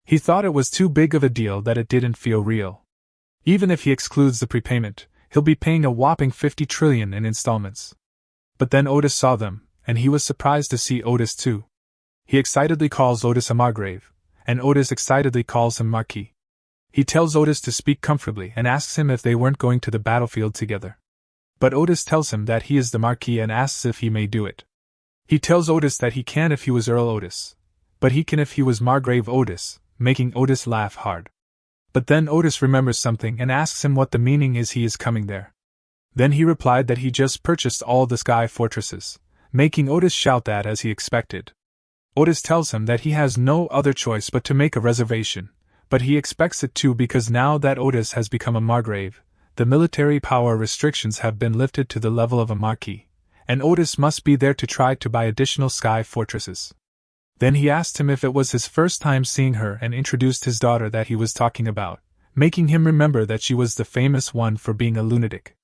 He thought it was too big of a deal that it didn't feel real. Even if he excludes the prepayment, he'll be paying a whopping 50 trillion in installments. But then Otis saw them, and he was surprised to see Otis too. He excitedly calls Otis a Margrave, and Otis excitedly calls him Marquis. He tells Otis to speak comfortably and asks him if they weren't going to the battlefield together. But Otis tells him that he is the Marquis and asks if he may do it. He tells Otis that he can if he was Earl Otis, but he can if he was Margrave Otis, making Otis laugh hard. But then Otis remembers something and asks him what the meaning is he is coming there. Then he replied that he just purchased all the sky fortresses, making Otis shout that as he expected. Otis tells him that he has no other choice but to make a reservation, but he expects it too because now that Otis has become a Margrave, the military power restrictions have been lifted to the level of a Marquis, and Otis must be there to try to buy additional sky fortresses. Then he asked him if it was his first time seeing her and introduced his daughter that he was talking about, making him remember that she was the famous one for being a lunatic.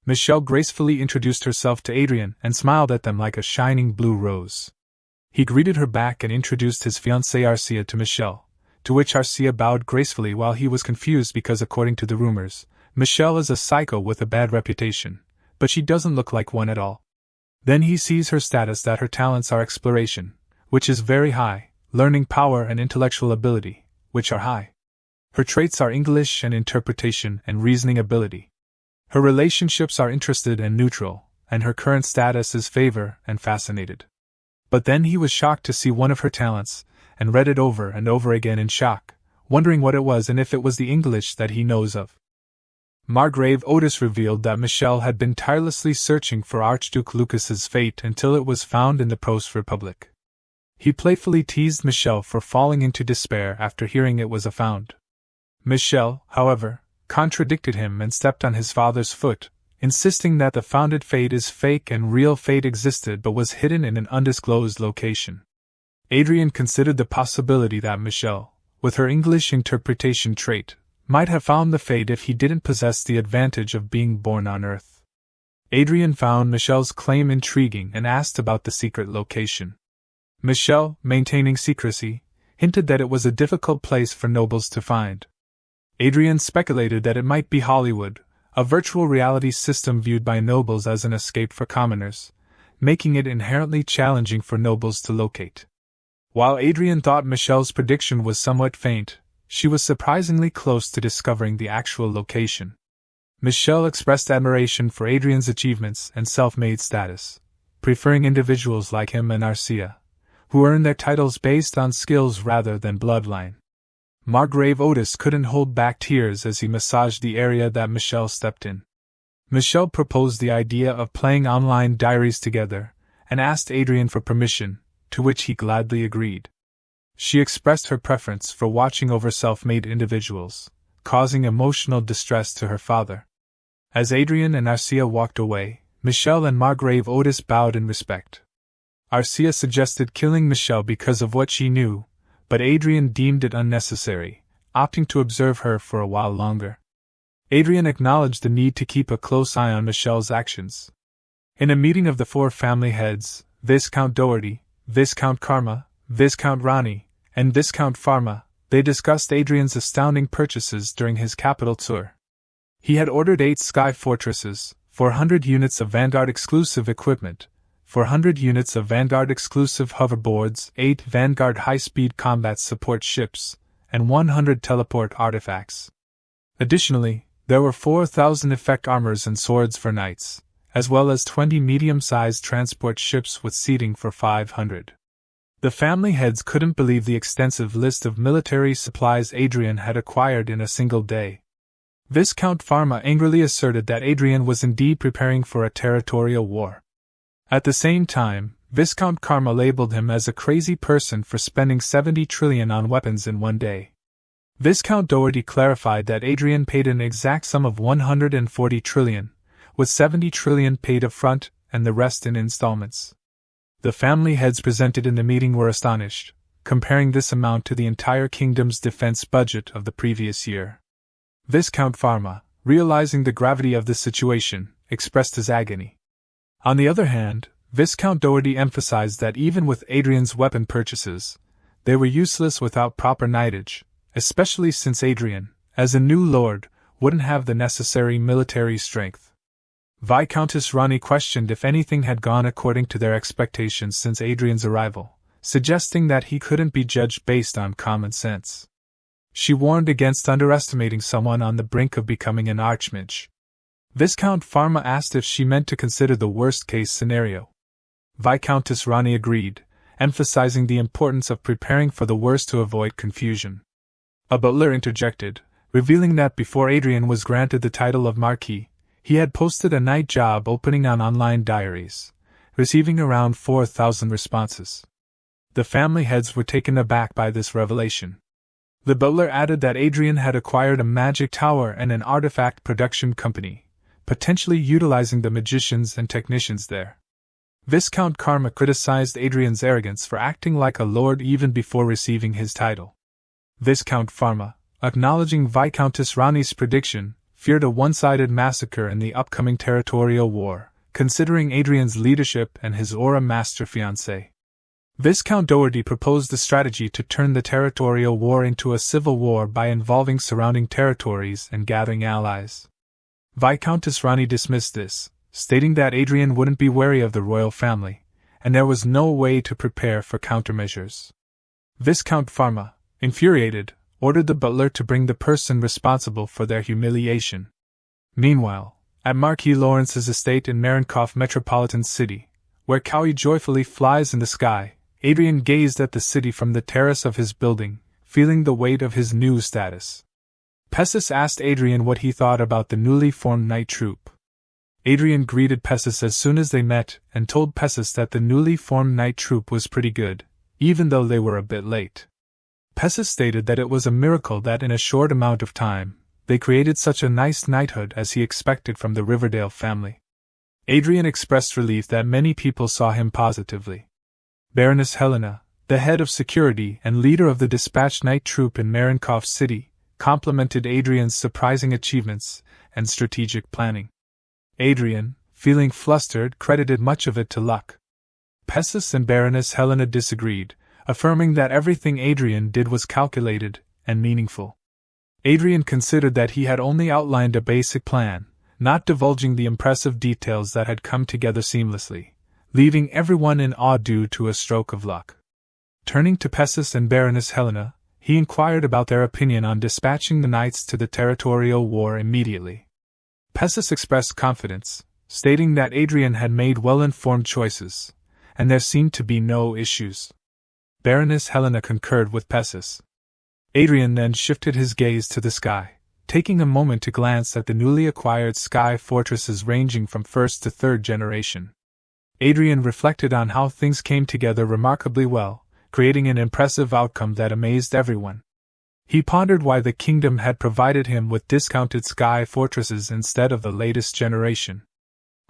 Michelle gracefully introduced herself to Adrian and smiled at them like a shining blue rose. He greeted her back and introduced his fiancée Arcia to Michelle, to which Arcia bowed gracefully while he was confused because according to the rumors, Michelle is a psycho with a bad reputation, but she doesn't look like one at all. Then he sees her status that her talents are exploration, which is very high, learning power and intellectual ability, which are high. Her traits are English and interpretation and reasoning ability. Her relationships are interested and neutral, and her current status is favor and fascinated. But then he was shocked to see one of her talents, and read it over and over again in shock, wondering what it was and if it was the English that he knows of. Margrave Otis revealed that Michelle had been tirelessly searching for Archduke Lucas's fate until it was found in the Post-Republic. He playfully teased Michelle for falling into despair after hearing it was found. Michelle, however, contradicted him and stepped on his father's foot, insisting that the founded fate is fake and real fate existed but was hidden in an undisclosed location. Adrian considered the possibility that Michelle, with her English interpretation trait, might have found the fate if he didn't possess the advantage of being born on Earth. Adrian found Michelle's claim intriguing and asked about the secret location. Michelle, maintaining secrecy, hinted that it was a difficult place for nobles to find. Adrian speculated that it might be Hollywood, a virtual reality system viewed by nobles as an escape for commoners, making it inherently challenging for nobles to locate. While Adrian thought Michelle's prediction was somewhat faint, she was surprisingly close to discovering the actual location. Michelle expressed admiration for Adrian's achievements and self-made status, preferring individuals like him and Arcia, who earn their titles based on skills rather than bloodline. Margrave Otis couldn't hold back tears as he massaged the area that Michelle stepped in. Michelle proposed the idea of playing online diaries together, and asked Adrian for permission, to which he gladly agreed. She expressed her preference for watching over self-made individuals, causing emotional distress to her father. As Adrian and Arcia walked away, Michelle and Margrave Otis bowed in respect. Arcia suggested killing Michelle because of what she knew, but Adrian deemed it unnecessary, opting to observe her for a while longer. Adrian acknowledged the need to keep a close eye on Michelle's actions. In a meeting of the 4 family heads, Viscount Doherty, Viscount Karma, Viscount Rani, and Viscount Pharma, they discussed Adrian's astounding purchases during his capital tour. He had ordered 8 sky fortresses, 400 units of Vanguard-exclusive equipment, 400 units of Vanguard-exclusive hoverboards, 8 Vanguard high-speed combat support ships, and 100 teleport artifacts. Additionally, there were 4,000 effect armors and swords for knights, as well as 20 medium-sized transport ships with seating for 500. The family heads couldn't believe the extensive list of military supplies Adrian had acquired in a single day. Viscount Pharma angrily asserted that Adrian was indeed preparing for a territorial war. At the same time, Viscount Karma labeled him as a crazy person for spending 70 trillion on weapons in one day. Viscount Doherty clarified that Adrian paid an exact sum of 140 trillion, with 70 trillion paid upfront and the rest in installments. The family heads presented in the meeting were astonished, comparing this amount to the entire kingdom's defense budget of the previous year. Viscount Pharma, realizing the gravity of the situation, expressed his agony. On the other hand, Viscount Doherty emphasized that even with Adrian's weapon purchases, they were useless without proper knightage, especially since Adrian, as a new lord, wouldn't have the necessary military strength. Viscountess Rani questioned if anything had gone according to their expectations since Adrian's arrival, suggesting that he couldn't be judged based on common sense. She warned against underestimating someone on the brink of becoming an archmage. Viscount Pharma asked if she meant to consider the worst-case scenario. Viscountess Rani agreed, emphasizing the importance of preparing for the worst to avoid confusion. A butler interjected, revealing that before Adrian was granted the title of Marquis, he had posted a night job opening on online diaries, receiving around 4,000 responses. The family heads were taken aback by this revelation. The butler added that Adrian had acquired a magic tower and an artifact production company, potentially utilizing the magicians and technicians there. Viscount Karma criticized Adrian's arrogance for acting like a lord even before receiving his title. Viscount Pharma, acknowledging Viscountess Rani's prediction, feared a one-sided massacre in the upcoming territorial war, considering Adrian's leadership and his aura master fiancé. Viscount Doherty proposed a strategy to turn the territorial war into a civil war by involving surrounding territories and gathering allies. Viscountess Rani dismissed this, stating that Adrian wouldn't be wary of the royal family, and there was no way to prepare for countermeasures. Viscount Pharma, infuriated, ordered the butler to bring the person responsible for their humiliation. Meanwhile, at Marquis Lawrence's estate in Marienkoff Metropolitan City, where Cowie joyfully flies in the sky, Adrian gazed at the city from the terrace of his building, feeling the weight of his new status. Pessis asked Adrian what he thought about the newly formed night troupe. Adrian greeted Pessis as soon as they met and told Pessis that the newly formed night troupe was pretty good, even though they were a bit late. Pessis stated that it was a miracle that in a short amount of time, they created such a nice knighthood as he expected from the Riverdale family. Adrian expressed relief that many people saw him positively. Baroness Helena, the head of security and leader of the dispatched night troupe in Marienkoff City, complimented Adrian's surprising achievements and strategic planning. Adrian, feeling flustered, credited much of it to luck. Pessis and Baroness Helena disagreed, affirming that everything Adrian did was calculated and meaningful. Adrian considered that he had only outlined a basic plan, not divulging the impressive details that had come together seamlessly, leaving everyone in awe due to a stroke of luck. Turning to Pessis and Baroness Helena, he inquired about their opinion on dispatching the knights to the territorial war immediately. Pessis expressed confidence, stating that Adrian had made well-informed choices, and there seemed to be no issues. Baroness Helena concurred with Pessis. Adrian then shifted his gaze to the sky, taking a moment to glance at the newly acquired sky fortresses ranging from first to third generation. Adrian reflected on how things came together remarkably well, creating an impressive outcome that amazed everyone. He pondered why the kingdom had provided him with discounted sky fortresses instead of the latest generation.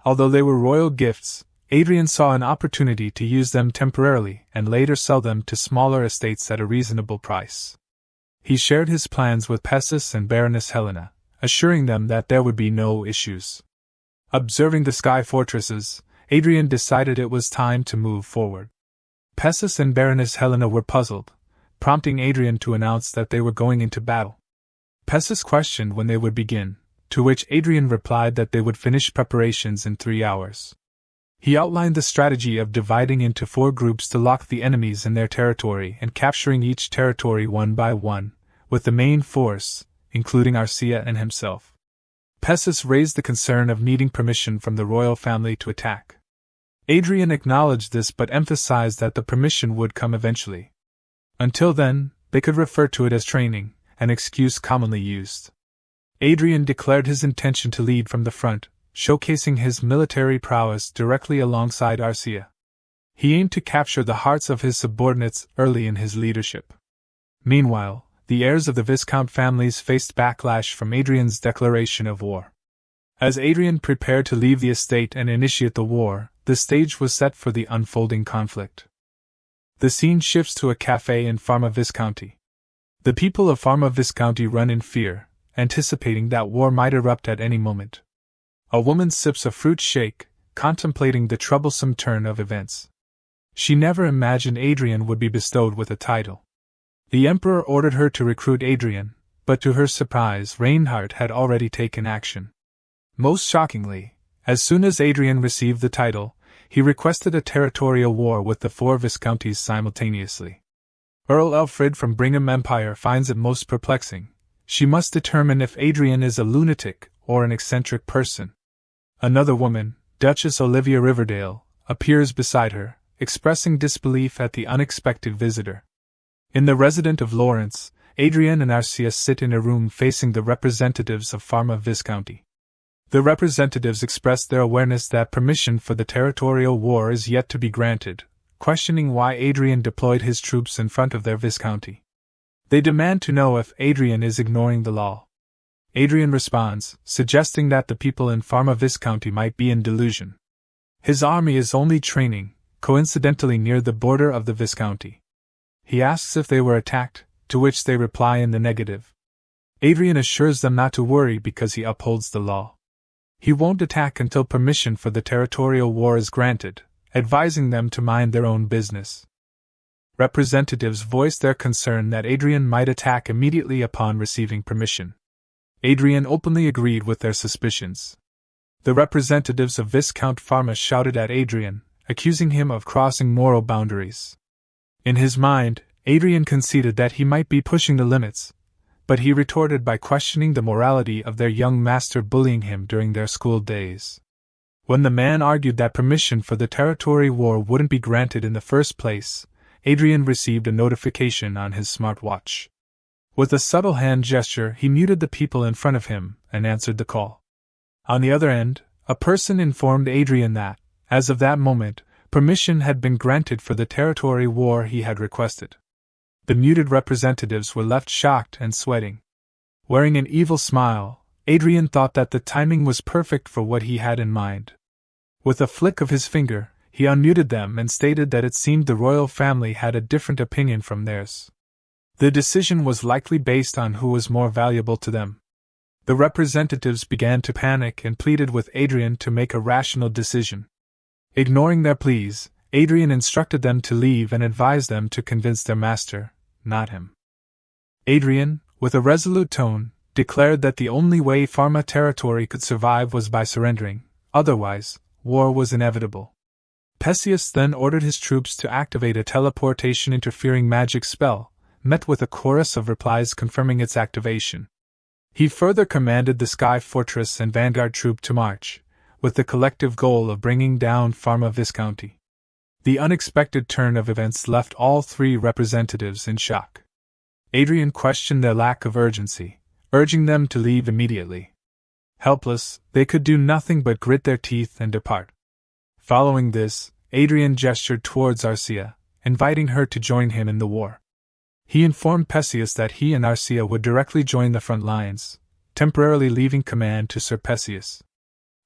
Although they were royal gifts, Adrian saw an opportunity to use them temporarily and later sell them to smaller estates at a reasonable price. He shared his plans with Pessis and Baroness Helena, assuring them that there would be no issues. Observing the sky fortresses, Adrian decided it was time to move forward. Pessis and Baroness Helena were puzzled, prompting Adrian to announce that they were going into battle. Pessis questioned when they would begin, to which Adrian replied that they would finish preparations in 3 hours. He outlined the strategy of dividing into 4 groups to lock the enemies in their territory and capturing each territory one by one, with the main force, including Arcia and himself. Pessis raised the concern of needing permission from the royal family to attack. Adrian acknowledged this but emphasized that the permission would come eventually. Until then, they could refer to it as training, an excuse commonly used. Adrian declared his intention to lead from the front, showcasing his military prowess directly alongside Arcia. He aimed to capture the hearts of his subordinates early in his leadership. Meanwhile, the heirs of the Viscount families faced backlash from Adrian's declaration of war. As Adrian prepared to leave the estate and initiate the war, the stage was set for the unfolding conflict. The scene shifts to a cafe in Pharma Viscounty. The people of Pharma Viscounty run in fear, anticipating that war might erupt at any moment. A woman sips a fruit shake, contemplating the troublesome turn of events. She never imagined Adrian would be bestowed with a title. The Emperor ordered her to recruit Adrian, but to her surprise, Reinhardt had already taken action. Most shockingly, as soon as Adrian received the title, he requested a territorial war with the 4 viscounties simultaneously. Earl Alfred from Brigham Empire finds it most perplexing. She must determine if Adrian is a lunatic or an eccentric person. Another woman, Duchess Olivia Riverdale, appears beside her, expressing disbelief at the unexpected visitor. In the residence of Lawrence, Adrian and Arcia sit in a room facing the representatives of Pharma Viscounty. The representatives express their awareness that permission for the territorial war is yet to be granted, questioning why Adrian deployed his troops in front of their viscounty. They demand to know if Adrian is ignoring the law. Adrian responds, suggesting that the people in Pharma Viscounty might be in delusion. His army is only training, coincidentally near the border of the viscounty. He asks if they were attacked, to which they reply in the negative. Adrian assures them not to worry because he upholds the law. He won't attack until permission for the territorial war is granted, advising them to mind their own business. Representatives voiced their concern that Adrian might attack immediately upon receiving permission. Adrian openly agreed with their suspicions. The representatives of Viscount Pharma shouted at Adrian, accusing him of crossing moral boundaries. In his mind, Adrian conceded that he might be pushing the limits, but he retorted by questioning the morality of their young master bullying him during their school days. When the man argued that permission for the territory war wouldn't be granted in the first place, Adrian received a notification on his smartwatch. With a subtle hand gesture, he muted the people in front of him and answered the call. On the other end, a person informed Adrian that, as of that moment, permission had been granted for the territory war he had requested. The muted representatives were left shocked and sweating. Wearing an evil smile, Adrian thought that the timing was perfect for what he had in mind. With a flick of his finger, he unmuted them and stated that it seemed the royal family had a different opinion from theirs. The decision was likely based on who was more valuable to them. The representatives began to panic and pleaded with Adrian to make a rational decision. Ignoring their pleas, Adrian instructed them to leave and advised them to convince their master, not him. Adrian, with a resolute tone, declared that the only way Pharma territory could survive was by surrendering, otherwise, war was inevitable. Perseus then ordered his troops to activate a teleportation interfering magic spell, met with a chorus of replies confirming its activation. He further commanded the Sky Fortress and Vanguard troop to march, with the collective goal of bringing down Pharma Viscounty. The unexpected turn of events left all 3 representatives in shock. Adrian questioned their lack of urgency, urging them to leave immediately. Helpless, they could do nothing but grit their teeth and depart. Following this, Adrian gestured towards Arcia, inviting her to join him in the war. He informed Perseus that he and Arcia would directly join the front lines, temporarily leaving command to Sir Perseus.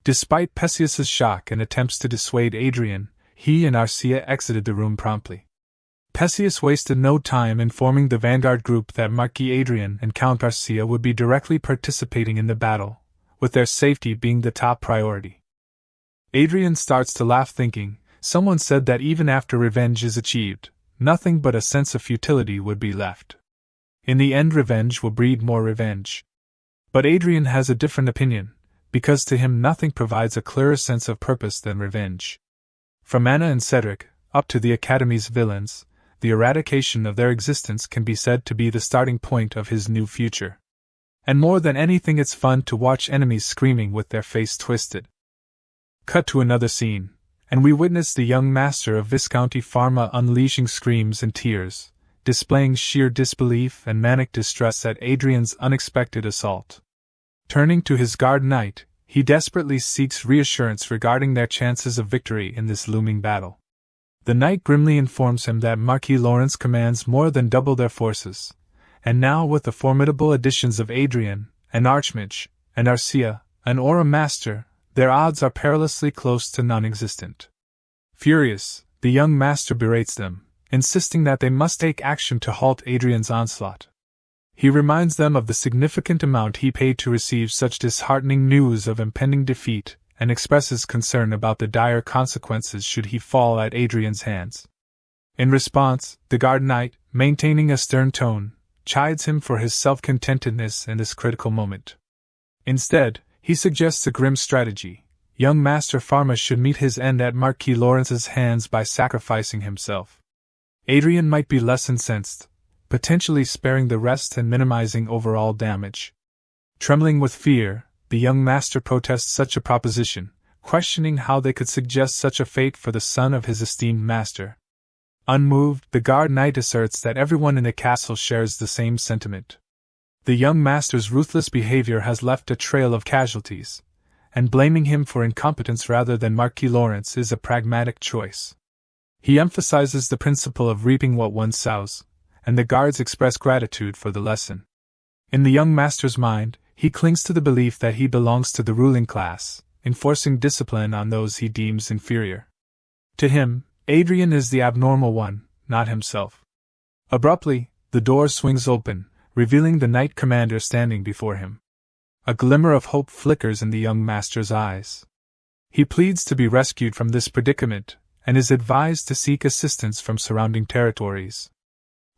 Despite Perseus's shock and attempts to dissuade Adrian, he and Arcia exited the room promptly. Perseus wasted no time informing the vanguard group that Marquis Adrian and Count Arcia would be directly participating in the battle, with their safety being the top priority. Adrian starts to laugh thinking, someone said that even after revenge is achieved, nothing but a sense of futility would be left. In the end, revenge will breed more revenge. But Adrian has a different opinion, because to him nothing provides a clearer sense of purpose than revenge. From Anna and Cedric, up to the Academy's villains, the eradication of their existence can be said to be the starting point of his new future. And more than anything, it's fun to watch enemies screaming with their face twisted. Cut to another scene, and we witness the young master of Viscounty Pharma unleashing screams and tears, displaying sheer disbelief and manic distress at Adrian's unexpected assault. Turning to his guard knight, he desperately seeks reassurance regarding their chances of victory in this looming battle. The knight grimly informs him that Marquis Lawrence commands more than double their forces, and now with the formidable additions of Adrian, an Archmage, and Arcia, an Aura Master, their odds are perilously close to non-existent. Furious, the young master berates them, insisting that they must take action to halt Adrian's onslaught. He reminds them of the significant amount he paid to receive such disheartening news of impending defeat, and expresses concern about the dire consequences should he fall at Adrian's hands. In response, the guard knight, maintaining a stern tone, chides him for his self-contentedness in this critical moment. Instead, he suggests a grim strategy. Young Master Pharma should meet his end at Marquis Lawrence's hands by sacrificing himself. Adrian might be less incensed, potentially sparing the rest and minimizing overall damage. Trembling with fear, the young master protests such a proposition, questioning how they could suggest such a fate for the son of his esteemed master. Unmoved, the guard knight asserts that everyone in the castle shares the same sentiment. The young master's ruthless behavior has left a trail of casualties, and blaming him for incompetence rather than Marquis Lawrence is a pragmatic choice. He emphasizes the principle of reaping what one sows, and the guards express gratitude for the lesson. In the young master's mind, he clings to the belief that he belongs to the ruling class, enforcing discipline on those he deems inferior. To him, Adrian is the abnormal one, not himself. Abruptly, the door swings open, revealing the knight commander standing before him. A glimmer of hope flickers in the young master's eyes. He pleads to be rescued from this predicament, and is advised to seek assistance from surrounding territories.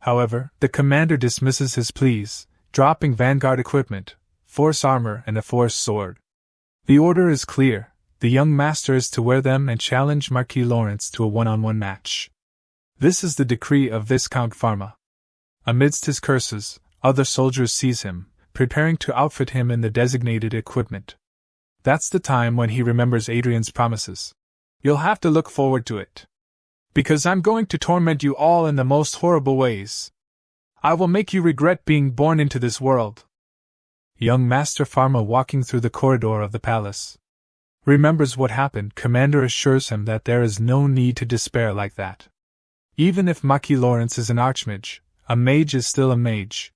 However, the commander dismisses his pleas, dropping vanguard equipment, force armor and a force sword. The order is clear. The young master is to wear them and challenge Marquis Lawrence to a one-on-one match. This is the decree of Viscount Pharma. Amidst his curses, other soldiers seize him, preparing to outfit him in the designated equipment. That's the time when he remembers Adrian's promises. You'll have to look forward to it. Because I'm going to torment you all in the most horrible ways. I will make you regret being born into this world. Young Master Pharma, walking through the corridor of the palace, remembers what happened. Commander assures him that there is no need to despair like that. Even if Marquis Lawrence is an archmage, a mage is still a mage.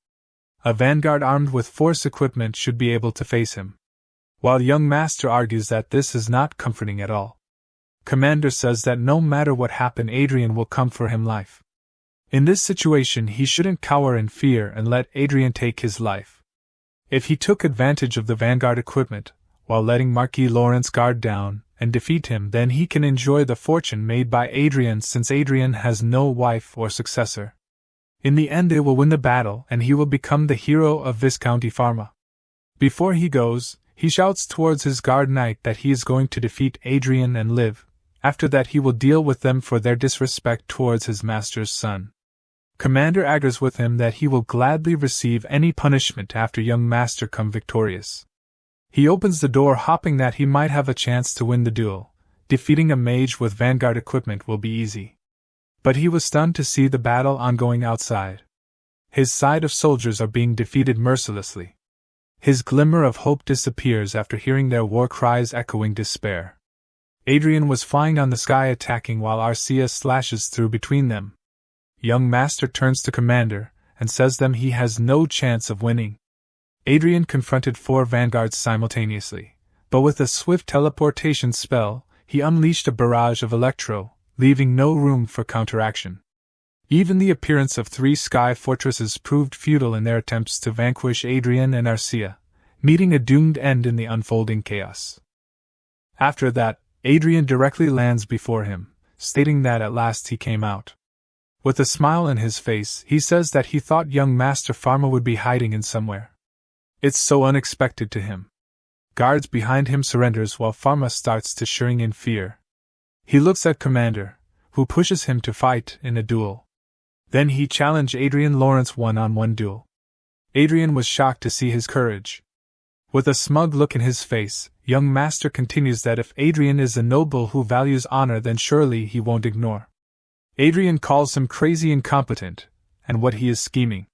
A vanguard armed with force equipment should be able to face him. While young master argues that this is not comforting at all. Commander says that no matter what happen, Adrian will come for him life. In this situation, he shouldn't cower in fear and let Adrian take his life. If he took advantage of the vanguard equipment, while letting Marquis Lawrence guard down and defeat him, then he can enjoy the fortune made by Adrian, since Adrian has no wife or successor. In the end, it will win the battle and he will become the hero of Viscounty Pharma. Before he goes, he shouts towards his guard knight that he is going to defeat Adrian and live. After that, he will deal with them for their disrespect towards his master's son. Commander agrees with him that he will gladly receive any punishment after young master come victorious. He opens the door, hoping that he might have a chance to win the duel. Defeating a mage with vanguard equipment will be easy. But he was stunned to see the battle ongoing outside. His side of soldiers are being defeated mercilessly. His glimmer of hope disappears after hearing their war cries echoing despair. Adrian was flying on the sky, attacking while Arcia slashes through between them. Young master turns to commander and says them he has no chance of winning. Adrian confronted 4 vanguards simultaneously, but with a swift teleportation spell, he unleashed a barrage of electro, leaving no room for counteraction. Even the appearance of 3 sky fortresses proved futile in their attempts to vanquish Adrian and Arcia, meeting a doomed end in the unfolding chaos. After that, Adrian directly lands before him, stating that at last he came out. With a smile on his face, he says that he thought young Master Pharma would be hiding in somewhere. It's so unexpected to him. Guards behind him surrenders while Pharma starts to shirring in fear. He looks at Commander, who pushes him to fight in a duel. Then he challenged Adrian Lawrence one-on-one duel. Adrian was shocked to see his courage. With a smug look in his face, young master continues that if Adrian is a noble who values honor, then surely he won't ignore. Adrian calls him crazy, incompetent, and what he is scheming.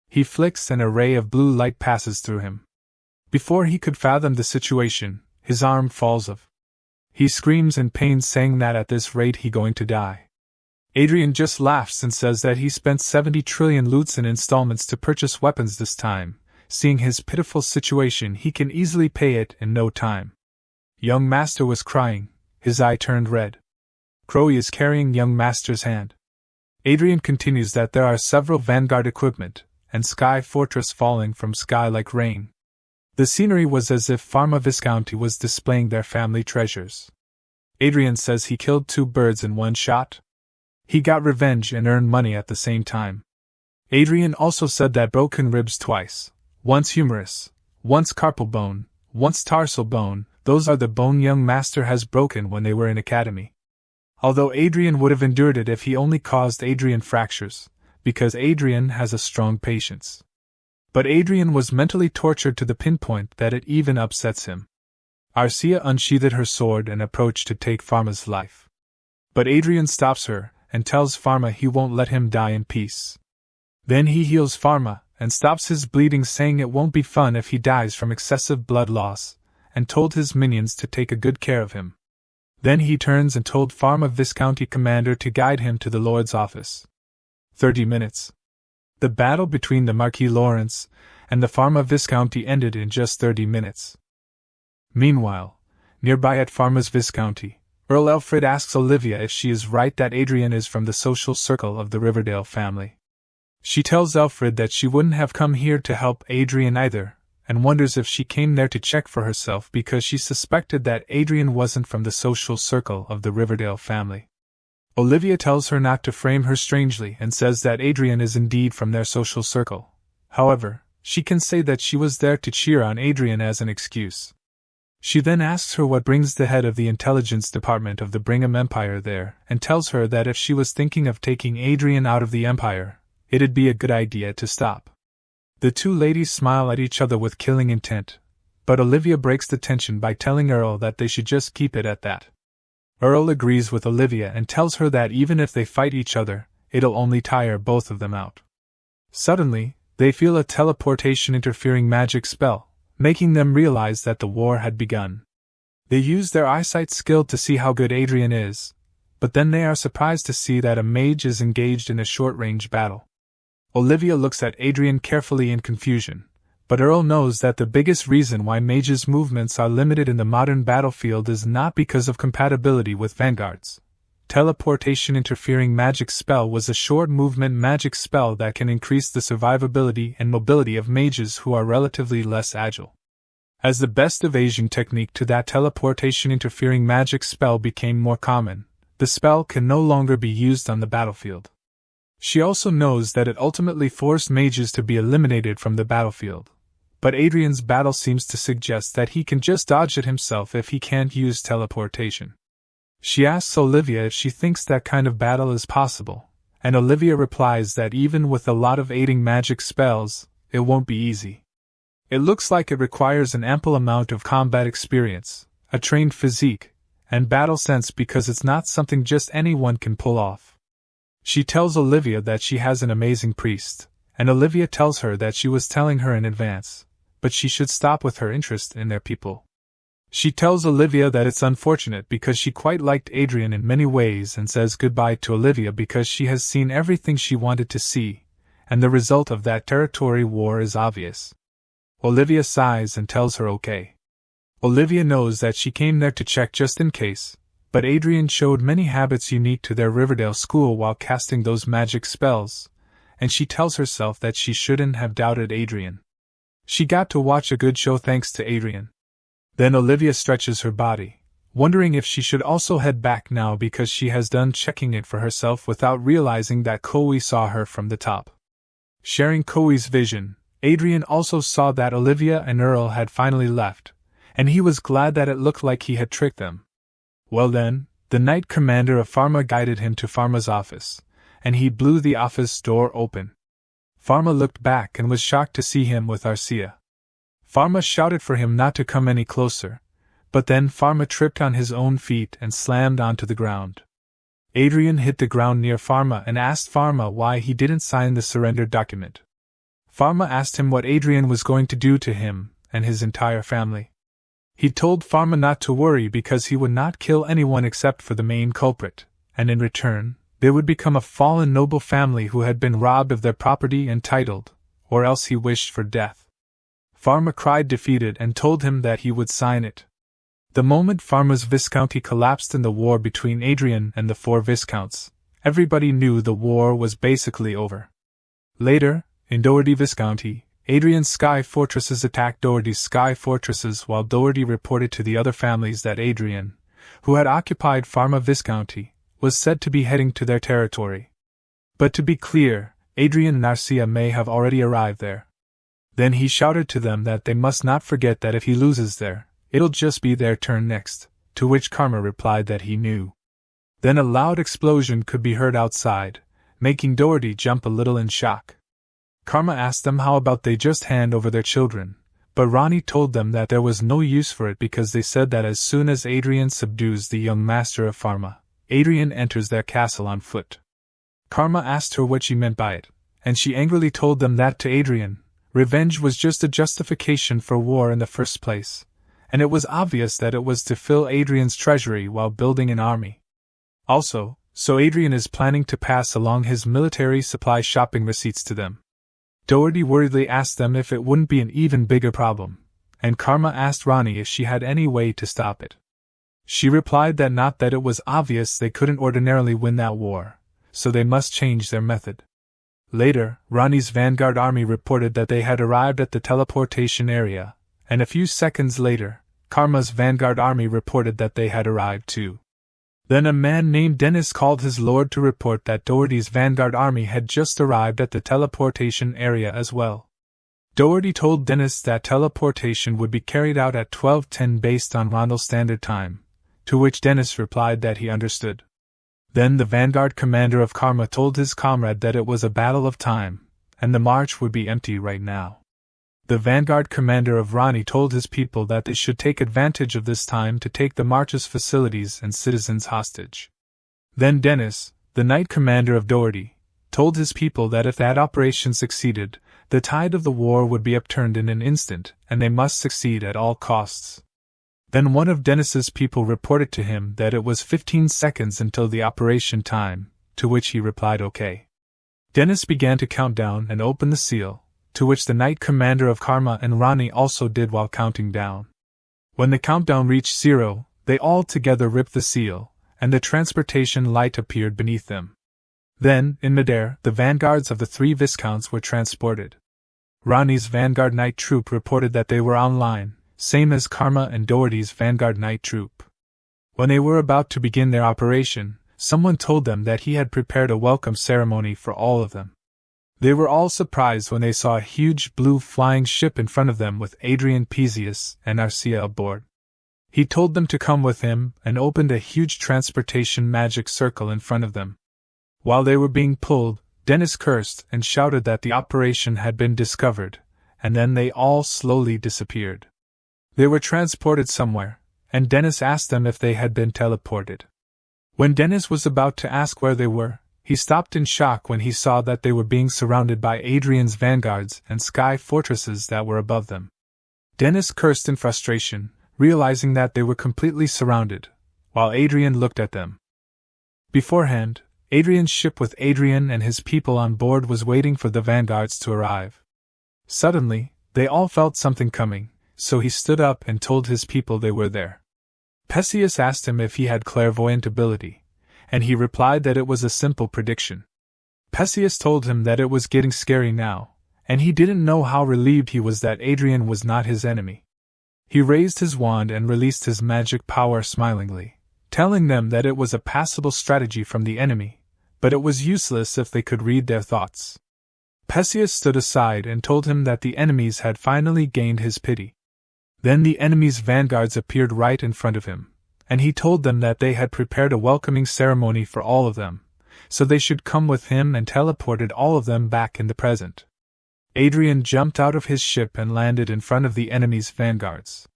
He flicks and a ray of blue light passes through him. Before he could fathom the situation, his arm falls off. He screams in pain, saying that at this rate he going to die. Adrian just laughs and says that he spent 70 trillion loots in installments to purchase weapons this time. Seeing his pitiful situation, he can easily pay it in no time. Young master was crying, his eye turned red. Crowy is carrying young master's hand. Adrian continues that there are several vanguard equipment, and sky fortress falling from sky like rain. The scenery was as if Pharma Viscounty was displaying their family treasures. Adrian says he killed 2 birds in one shot. He got revenge and earned money at the same time. Adrian also said that broken ribs twice, once humerus, once carpal bone, once tarsal bone, those are the bone young master has broken when they were in academy. Although Adrian would have endured it if he only caused Adrian fractures, because Adrian has a strong patience. But Adrian was mentally tortured to the pinpoint that it even upsets him. Arcia unsheathed her sword and approached to take Pharma's life. But Adrian stops her and tells Pharma he won't let him die in peace. Then he heals Pharma and stops his bleeding, saying it won't be fun if he dies from excessive blood loss, and told his minions to take a good care of him. Then he turns and told Pharma Viscounty commander to guide him to the Lord's office. 30 minutes. The battle between the Marquis Lawrence and the Pharma Viscounty ended in just 30 minutes. Meanwhile, nearby at Pharma's Viscounty, Earl Alfred asks Olivia if she is right that Adrian is from the social circle of the Riverdale family. She tells Alfred that she wouldn't have come here to help Adrian either, and wonders if she came there to check for herself because she suspected that Adrian wasn't from the social circle of the Riverdale family. Olivia tells her not to frame her strangely and says that Adrian is indeed from their social circle. However, she can say that she was there to cheer on Adrian as an excuse. She then asks her what brings the head of the intelligence department of the Brigham Empire there, and tells her that if she was thinking of taking Adrian out of the Empire, it'd be a good idea to stop. The 2 ladies smile at each other with killing intent, but Olivia breaks the tension by telling Earl that they should just keep it at that. Earl agrees with Olivia and tells her that even if they fight each other, it'll only tire both of them out. Suddenly, they feel a teleportation interfering magic spell, making them realize that the war had begun. They use their eyesight skill to see how good Adrian is, but then they are surprised to see that a mage is engaged in a short-range battle. Olivia looks at Adrian carefully in confusion, but Earl knows that the biggest reason why mages' movements are limited in the modern battlefield is not because of compatibility with vanguards. Teleportation interfering magic spell was a short movement magic spell that can increase the survivability and mobility of mages who are relatively less agile. As the best evasion technique to that teleportation interfering magic spell became more common, the spell can no longer be used on the battlefield. She also knows that it ultimately forced mages to be eliminated from the battlefield, but Adrian's battle seems to suggest that he can just dodge it himself if he can't use teleportation. She asks Olivia if she thinks that kind of battle is possible, and Olivia replies that even with a lot of aiding magic spells, it won't be easy. It looks like it requires an ample amount of combat experience, a trained physique, and battle sense because it's not something just anyone can pull off. She tells Olivia that she has an amazing priest, and Olivia tells her that she was telling her in advance, but she should stop with her interest in their people. She tells Olivia that it's unfortunate because she quite liked Adrian in many ways and says goodbye to Olivia because she has seen everything she wanted to see, and the result of that territory war is obvious. Olivia sighs and tells her okay. Olivia knows that she came there to check just in case, but Adrian showed many habits unique to their Riverdale school while casting those magic spells, and she tells herself that she shouldn't have doubted Adrian. She got to watch a good show thanks to Adrian. Then Olivia stretches her body, wondering if she should also head back now because she has done checking it for herself without realizing that Chloe saw her from the top. Sharing Chloe's vision, Adrian also saw that Olivia and Earl had finally left, and he was glad that it looked like he had tricked them. Well then, the Knight Commander of Pharma guided him to Pharma's office, and he blew the office door open. Pharma looked back and was shocked to see him with Arcia. Pharma shouted for him not to come any closer, but then Pharma tripped on his own feet and slammed onto the ground. Adrian hit the ground near Pharma and asked Pharma why he didn't sign the surrender document. Pharma asked him what Adrian was going to do to him and his entire family. He told Pharma not to worry because he would not kill anyone except for the main culprit, and in return, they would become a fallen noble family who had been robbed of their property and titled, or else he wished for death. Pharma cried defeated and told him that he would sign it. The moment Pharma's Viscounty collapsed in the war between Adrian and the 4 Viscounts, everybody knew the war was basically over. Later, in Doherty Viscounty, Adrian's sky fortresses attacked Doherty's sky fortresses, while Doherty reported to the other families that Adrian, who had occupied Pharma Viscounty, was said to be heading to their territory. But to be clear, Adrian and Arcia may have already arrived there. Then he shouted to them that they must not forget that if he loses there, it'll just be their turn next, to which Karma replied that he knew. Then a loud explosion could be heard outside, making Doherty jump a little in shock. Karma asked them how about they just hand over their children, but Ronnie told them that there was no use for it because they said that as soon as Adrian subdues the young master of Pharma, Adrian enters their castle on foot. Karma asked her what she meant by it, and she angrily told them that to Adrian, revenge was just a justification for war in the first place, and it was obvious that it was to fill Adrian's treasury while building an army. Also, so Adrian is planning to pass along his military supply shopping receipts to them. Doherty worriedly asked them if it wouldn't be an even bigger problem, and Karma asked Ronnie if she had any way to stop it. She replied that not that it was obvious they couldn't ordinarily win that war, so they must change their method. Later, Ronnie's vanguard army reported that they had arrived at the teleportation area, and a few seconds later, Karma's vanguard army reported that they had arrived too. Then a man named Dennis called his lord to report that Doherty's vanguard army had just arrived at the teleportation area as well. Doherty told Dennis that teleportation would be carried out at 12:10 based on Rondel Standard Time, to which Dennis replied that he understood. Then the vanguard commander of Karma told his comrade that it was a battle of time, and the march would be empty right now. The vanguard commander of Ronnie told his people that they should take advantage of this time to take the march's facilities and citizens hostage. Then Dennis, the knight commander of Doherty, told his people that if that operation succeeded, the tide of the war would be upturned in an instant, and they must succeed at all costs. Then one of Dennis's people reported to him that it was 15 seconds until the operation time, to which he replied okay. Dennis began to count down and open the seal, to which the knight commander of Karma and Ronnie also did while counting down. When the countdown reached 0, they all together ripped the seal, and the transportation light appeared beneath them. Then, in midair, the vanguards of the 3 viscounts were transported. Ronnie's vanguard knight troop reported that they were online, same as Karma and Doherty's vanguard knight troop. When they were about to begin their operation, someone told them that he had prepared a welcome ceremony for all of them. They were all surprised when they saw a huge blue flying ship in front of them with Adrian Pesius and Arcia aboard. He told them to come with him and opened a huge transportation magic circle in front of them. While they were being pulled, Dennis cursed and shouted that the operation had been discovered, and then they all slowly disappeared. They were transported somewhere, and Dennis asked them if they had been teleported. When Dennis was about to ask where they were, he stopped in shock when he saw that they were being surrounded by Adrian's vanguards and sky fortresses that were above them. Dennis cursed in frustration, realizing that they were completely surrounded, while Adrian looked at them. Beforehand, Adrian's ship with Adrian and his people on board was waiting for the vanguards to arrive. Suddenly, they all felt something coming, so he stood up and told his people they were there. Pesius asked him if he had clairvoyant ability, and he replied that it was a simple prediction. Pesius told him that it was getting scary now, and he didn't know how relieved he was that Adrian was not his enemy. He raised his wand and released his magic power smilingly, telling them that it was a passable strategy from the enemy, but it was useless if they could read their thoughts. Pesius stood aside and told him that the enemies had finally gained his pity. Then the enemy's vanguards appeared right in front of him, and he told them that they had prepared a welcoming ceremony for all of them, so they should come with him, and teleported all of them back in the present. Adrian jumped out of his ship and landed in front of the enemy's vanguards.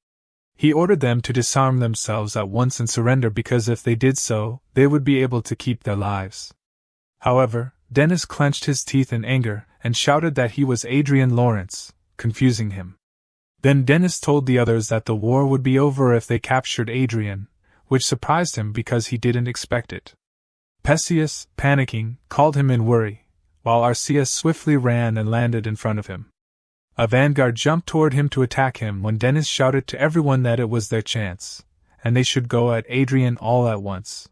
He ordered them to disarm themselves at once and surrender because if they did so, they would be able to keep their lives. However, Dennis clenched his teeth in anger and shouted that he was Adrian Lawrence, confusing him. Then Dennis told the others that the war would be over if they captured Adrian, which surprised him because he didn't expect it. Pesius, panicking, called him in worry, while Arcia swiftly ran and landed in front of him. A vanguard jumped toward him to attack him when Dennis shouted to everyone that it was their chance, and they should go at Adrian all at once.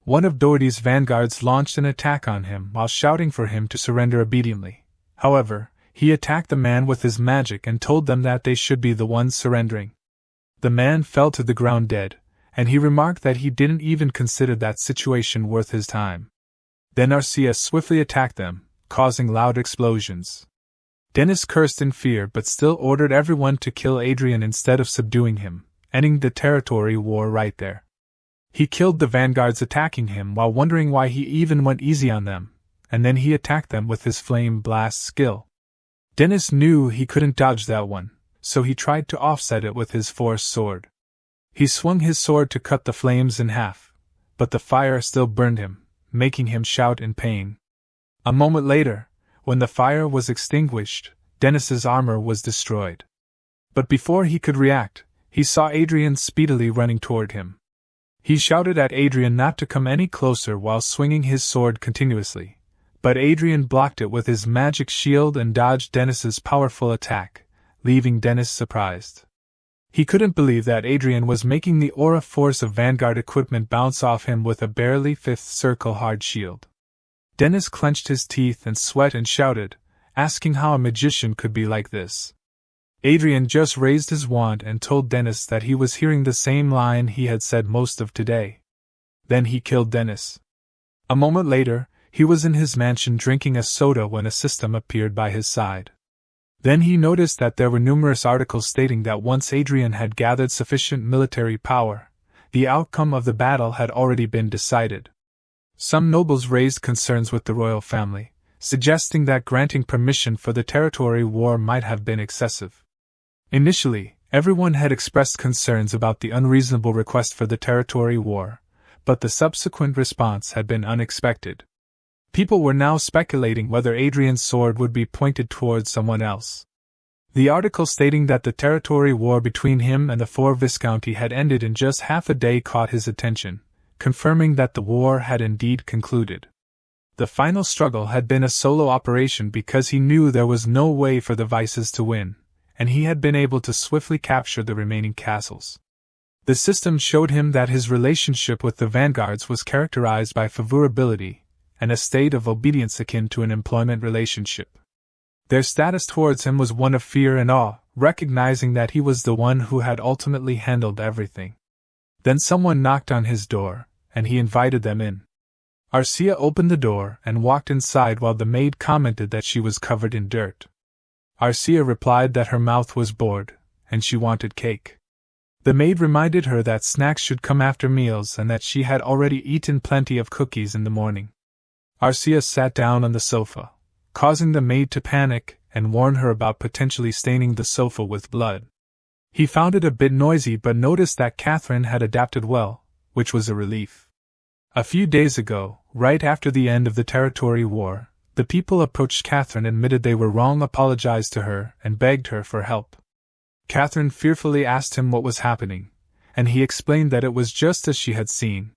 One of Doherty's vanguards launched an attack on him while shouting for him to surrender obediently. However, he attacked the man with his magic and told them that they should be the ones surrendering. The man fell to the ground dead, and he remarked that he didn't even consider that situation worth his time. Then Arcia swiftly attacked them, causing loud explosions. Dennis cursed in fear but still ordered everyone to kill Adrian instead of subduing him, ending the territory war right there. He killed the vanguards attacking him while wondering why he even went easy on them, and then he attacked them with his flame blast skill. Dennis knew he couldn't dodge that one, so he tried to offset it with his force sword. He swung his sword to cut the flames in half, but the fire still burned him, making him shout in pain. A moment later, when the fire was extinguished, Dennis's armor was destroyed. But before he could react, he saw Adrian speedily running toward him. He shouted at Adrian not to come any closer while swinging his sword continuously, but Adrian blocked it with his magic shield and dodged Dennis's powerful attack, leaving Dennis surprised. He couldn't believe that Adrian was making the aura force of Vanguard equipment bounce off him with a barely fifth circle hard shield. Dennis clenched his teeth and sweat and shouted, asking how a magician could be like this. Adrian just raised his wand and told Dennis that he was hearing the same line he had said most of today. Then he killed Dennis. A moment later, he was in his mansion drinking a soda when a system appeared by his side. Then he noticed that there were numerous articles stating that once Adrian had gathered sufficient military power, the outcome of the battle had already been decided. Some nobles raised concerns with the royal family, suggesting that granting permission for the territory war might have been excessive. Initially, everyone had expressed concerns about the unreasonable request for the territory war, but the subsequent response had been unexpected. People were now speculating whether Adrian's sword would be pointed towards someone else. The article stating that the territory war between him and the Four Viscounty had ended in just half a day caught his attention, confirming that the war had indeed concluded. The final struggle had been a solo operation because he knew there was no way for the Vices to win, and he had been able to swiftly capture the remaining castles. The system showed him that his relationship with the vanguards was characterized by favorability, and a state of obedience akin to an employment relationship. Their status towards him was one of fear and awe, recognizing that he was the one who had ultimately handled everything. Then someone knocked on his door, and he invited them in. Arcia opened the door and walked inside while the maid commented that she was covered in dirt. Arcia replied that her mouth was bored, and she wanted cake. The maid reminded her that snacks should come after meals and that she had already eaten plenty of cookies in the morning. Arcia sat down on the sofa, causing the maid to panic and warn her about potentially staining the sofa with blood. He found it a bit noisy but noticed that Catherine had adapted well, which was a relief. A few days ago, right after the end of the territory war, the people approached Catherine, admitted they were wrong, apologized to her, and begged her for help. Catherine fearfully asked him what was happening, and he explained that it was just as she had seen.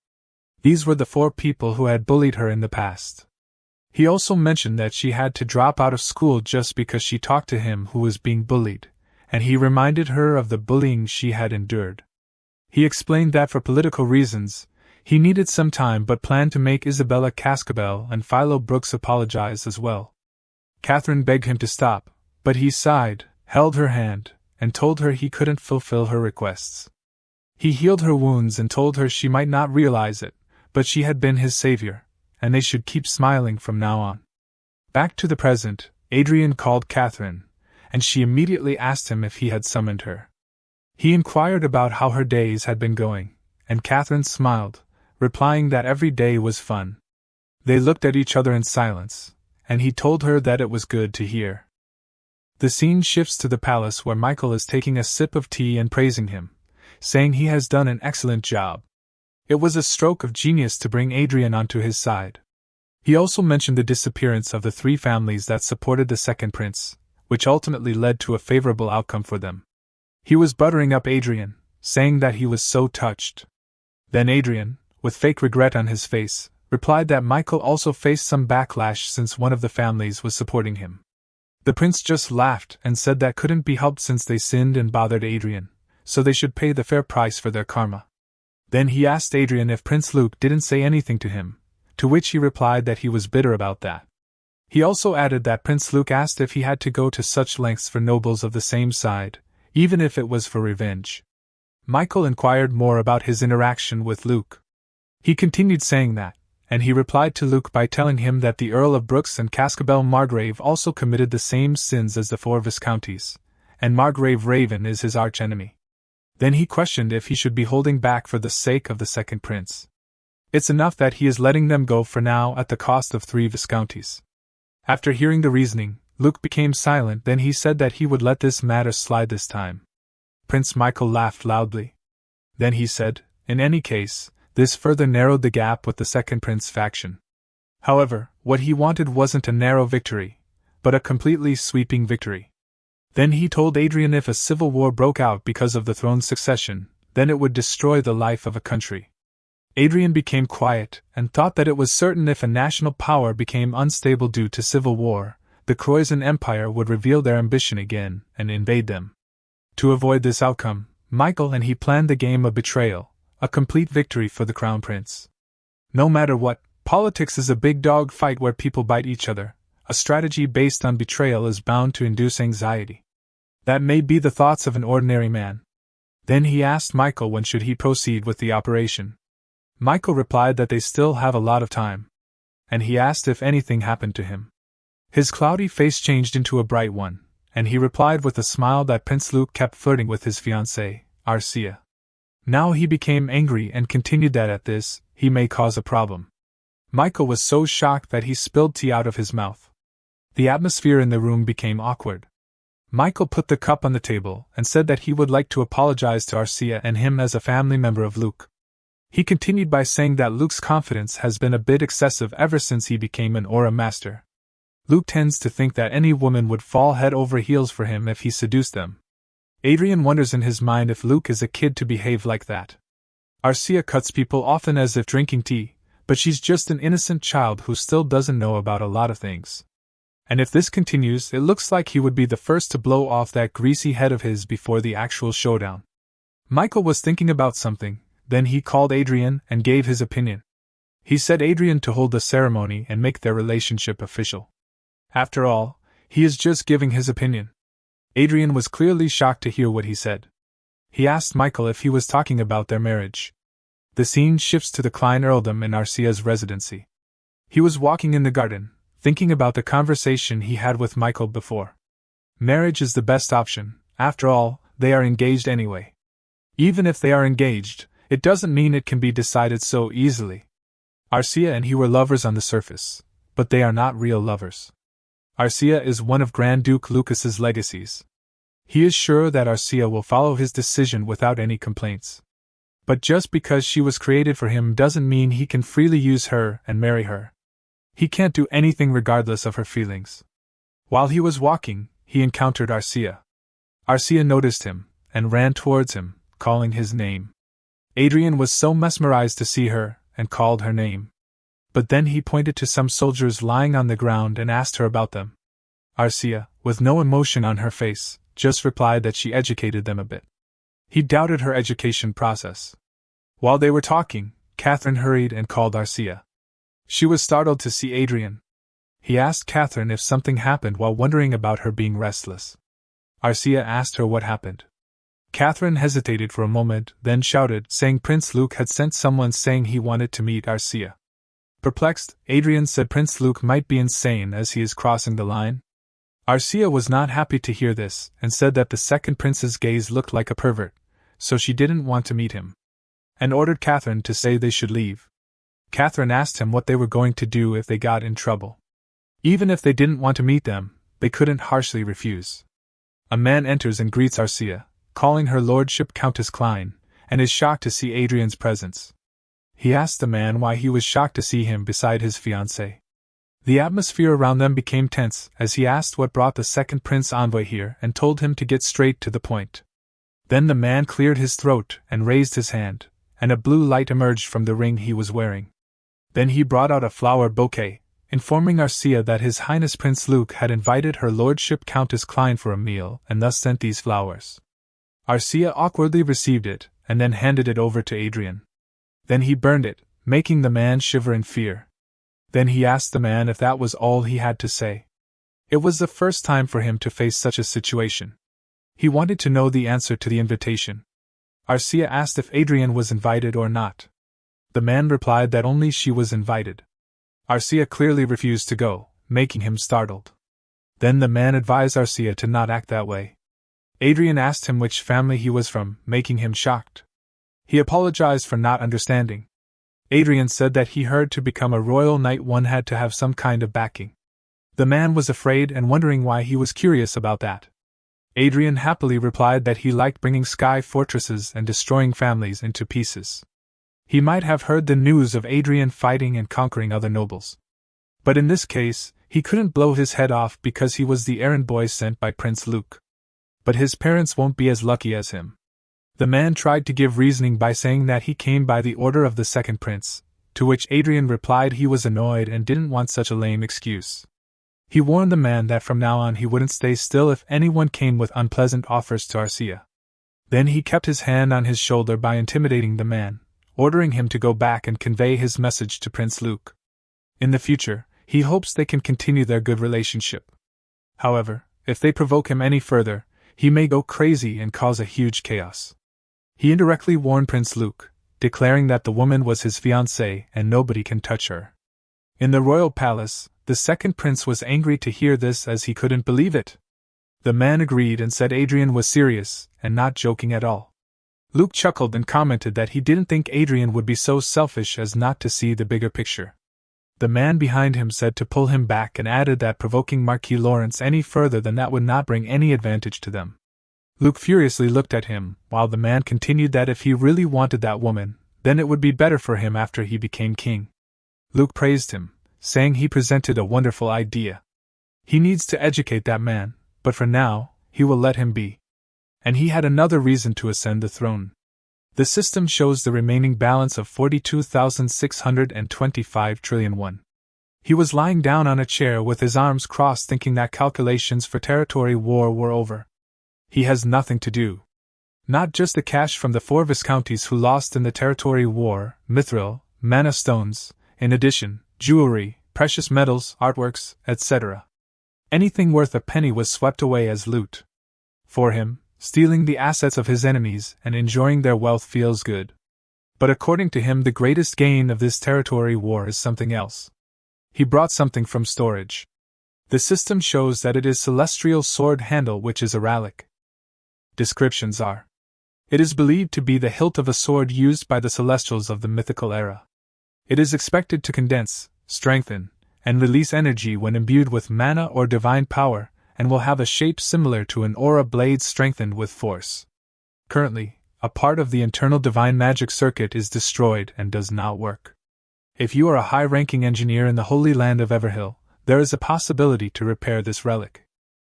These were the 4 people who had bullied her in the past. He also mentioned that she had to drop out of school just because she talked to him who was being bullied, and he reminded her of the bullying she had endured. He explained that for political reasons, he needed some time but planned to make Isabella Cascabel and Philo Brooks apologize as well. Catherine begged him to stop, but he sighed, held her hand, and told her he couldn't fulfill her requests. He healed her wounds and told her she might not realize it, but she had been his savior, and they should keep smiling from now on. Back to the present, Adrian called Catherine, and she immediately asked him if he had summoned her. He inquired about how her days had been going, and Catherine smiled, replying that every day was fun. They looked at each other in silence, and he told her that it was good to hear. The scene shifts to the palace where Michael is taking a sip of tea and praising him, saying he has done an excellent job. It was a stroke of genius to bring Adrian onto his side. He also mentioned the disappearance of the 3 families that supported the second prince, which ultimately led to a favorable outcome for them. He was buttering up Adrian, saying that he was so touched. Then Adrian, with fake regret on his face, replied that Michael also faced some backlash since one of the families was supporting him. The prince just laughed and said that couldn't be helped since they sinned and bothered Adrian, so they should pay the fair price for their karma. Then he asked Adrian if Prince Luke didn't say anything to him, to which he replied that he was bitter about that. He also added that Prince Luke asked if he had to go to such lengths for nobles of the same side, even if it was for revenge. Michael inquired more about his interaction with Luke. He continued saying that, and he replied to Luke by telling him that the Earl of Brooks and Cascabel Margrave also committed the same sins as the 4 Viscounties, and Margrave Raven is his archenemy. Then he questioned if he should be holding back for the sake of the second prince. It's enough that he is letting them go for now at the cost of 3 Viscounties. After hearing the reasoning, Luke became silent, then he said that he would let this matter slide this time. Prince Michael laughed loudly. Then he said, in any case, this further narrowed the gap with the second prince faction. However, what he wanted wasn't a narrow victory, but a completely sweeping victory. Then he told Adrian if a civil war broke out because of the throne succession, then it would destroy the life of a country. Adrian became quiet, and thought that it was certain if a national power became unstable due to civil war, the Croatian Empire would reveal their ambition again and invade them. To avoid this outcome, Michael and he planned the game of betrayal, a complete victory for the Crown Prince. No matter what, politics is a big dog fight where people bite each other. A strategy based on betrayal is bound to induce anxiety. That may be the thoughts of an ordinary man. Then he asked Michael when should he proceed with the operation. Michael replied that they still have a lot of time. And he asked if anything happened to him. His cloudy face changed into a bright one, and he replied with a smile that Prince Luke kept flirting with his fiancée, Arcia. Now he became angry and continued that at this, he may cause a problem. Michael was so shocked that he spilled tea out of his mouth. The atmosphere in the room became awkward. Michael put the cup on the table and said that he would like to apologize to Arcia and him as a family member of Luke. He continued by saying that Luke's confidence has been a bit excessive ever since he became an aura master. Luke tends to think that any woman would fall head over heels for him if he seduced them. Adrian wonders in his mind if Luke is a kid to behave like that. Arcia cuts people often as if drinking tea, but she's just an innocent child who still doesn't know about a lot of things. And if this continues, it looks like he would be the first to blow off that greasy head of his before the actual showdown. Michael was thinking about something, then he called Adrian and gave his opinion. He said Adrian to hold the ceremony and make their relationship official. After all, he is just giving his opinion. Adrian was clearly shocked to hear what he said. He asked Michael if he was talking about their marriage. The scene shifts to the Klein earldom in Arcia's residency. He was walking in the garden, thinking about the conversation he had with Michael before. Marriage is the best option, after all, they are engaged anyway. Even if they are engaged, it doesn't mean it can be decided so easily. Arcia and he were lovers on the surface, but they are not real lovers. Arcia is one of Grand Duke Lucas's legacies. He is sure that Arcia will follow his decision without any complaints. But just because she was created for him doesn't mean he can freely use her and marry her. He can't do anything regardless of her feelings. While he was walking, he encountered Arcia. Arcia noticed him, and ran towards him, calling his name. Adrian was so mesmerized to see her, and called her name. But then he pointed to some soldiers lying on the ground and asked her about them. Arcia, with no emotion on her face, just replied that she educated them a bit. He doubted her education process. While they were talking, Catherine hurried and called Arcia. She was startled to see Adrian. He asked Catherine if something happened while wondering about her being restless. Arcia asked her what happened. Catherine hesitated for a moment, then shouted, saying Prince Luke had sent someone saying he wanted to meet Arcia. Perplexed, Adrian said Prince Luke might be insane as he is crossing the line. Arcia was not happy to hear this, and said that the second prince's gaze looked like a pervert, so she didn't want to meet him, and ordered Catherine to say they should leave. Catherine asked him what they were going to do if they got in trouble. Even if they didn't want to meet them, they couldn't harshly refuse. A man enters and greets Arcia, calling her lordship Countess Klein, and is shocked to see Adrian's presence. He asked the man why he was shocked to see him beside his fiancée. The atmosphere around them became tense as he asked what brought the second prince envoy here and told him to get straight to the point. Then the man cleared his throat and raised his hand, and a blue light emerged from the ring he was wearing. Then he brought out a flower bouquet, informing Arcia that His Highness Prince Luke had invited her lordship Countess Klein for a meal and thus sent these flowers. Arcia awkwardly received it, and then handed it over to Adrian. Then he burned it, making the man shiver in fear. Then he asked the man if that was all he had to say. It was the first time for him to face such a situation. He wanted to know the answer to the invitation. Arcia asked if Adrian was invited or not. The man replied that only she was invited. Arcia clearly refused to go, making him startled. Then the man advised Arcia to not act that way. Adrian asked him which family he was from, making him shocked. He apologized for not understanding. Adrian said that he heard to become a royal knight one had to have some kind of backing. The man was afraid and wondering why he was curious about that. Adrian happily replied that he liked bringing sky fortresses and destroying families into pieces. He might have heard the news of Adrian fighting and conquering other nobles. But in this case, he couldn't blow his head off because he was the errand boy sent by Prince Luke. But his parents won't be as lucky as him. The man tried to give reasoning by saying that he came by the order of the second prince, to which Adrian replied he was annoyed and didn't want such a lame excuse. He warned the man that from now on he wouldn't stay still if anyone came with unpleasant offers to Arcia. Then he kept his hand on his shoulder by intimidating the man, ordering him to go back and convey his message to Prince Luke. In the future, he hopes they can continue their good relationship. However, if they provoke him any further, he may go crazy and cause a huge chaos. He indirectly warned Prince Luke, declaring that the woman was his fiancée and nobody can touch her. In the royal palace, the second prince was angry to hear this as he couldn't believe it. The man agreed and said Adrian was serious and not joking at all. Luke chuckled and commented that he didn't think Adrian would be so selfish as not to see the bigger picture. The man behind him said to pull him back and added that provoking Marquis Lawrence any further than that would not bring any advantage to them. Luke furiously looked at him, while the man continued that if he really wanted that woman, then it would be better for him after he became king. Luke praised him, saying he presented a wonderful idea. He needs to educate that man, but for now, he will let him be. And he had another reason to ascend the throne. The system shows the remaining balance of 42,625 trillion won. He was lying down on a chair with his arms crossed thinking that calculations for territory war were over. He has nothing to do. Not just the cash from the 4 viscounties who lost in the territory war, mithril, mana stones, in addition, jewelry, precious metals, artworks, etc. Anything worth a penny was swept away as loot. For him, stealing the assets of his enemies and enjoying their wealth feels good. But according to him, the greatest gain of this territory war is something else. He brought something from storage. The system shows that it is celestial sword handle, which is a relic. Descriptions are: it is believed to be the hilt of a sword used by the celestials of the mythical era. It is expected to condense, strengthen, and release energy when imbued with mana or divine power, and will have a shape similar to an aura blade strengthened with force. Currently, a part of the internal divine magic circuit is destroyed and does not work. If you are a high-ranking engineer in the Holy Land of Everhill, there is a possibility to repair this relic.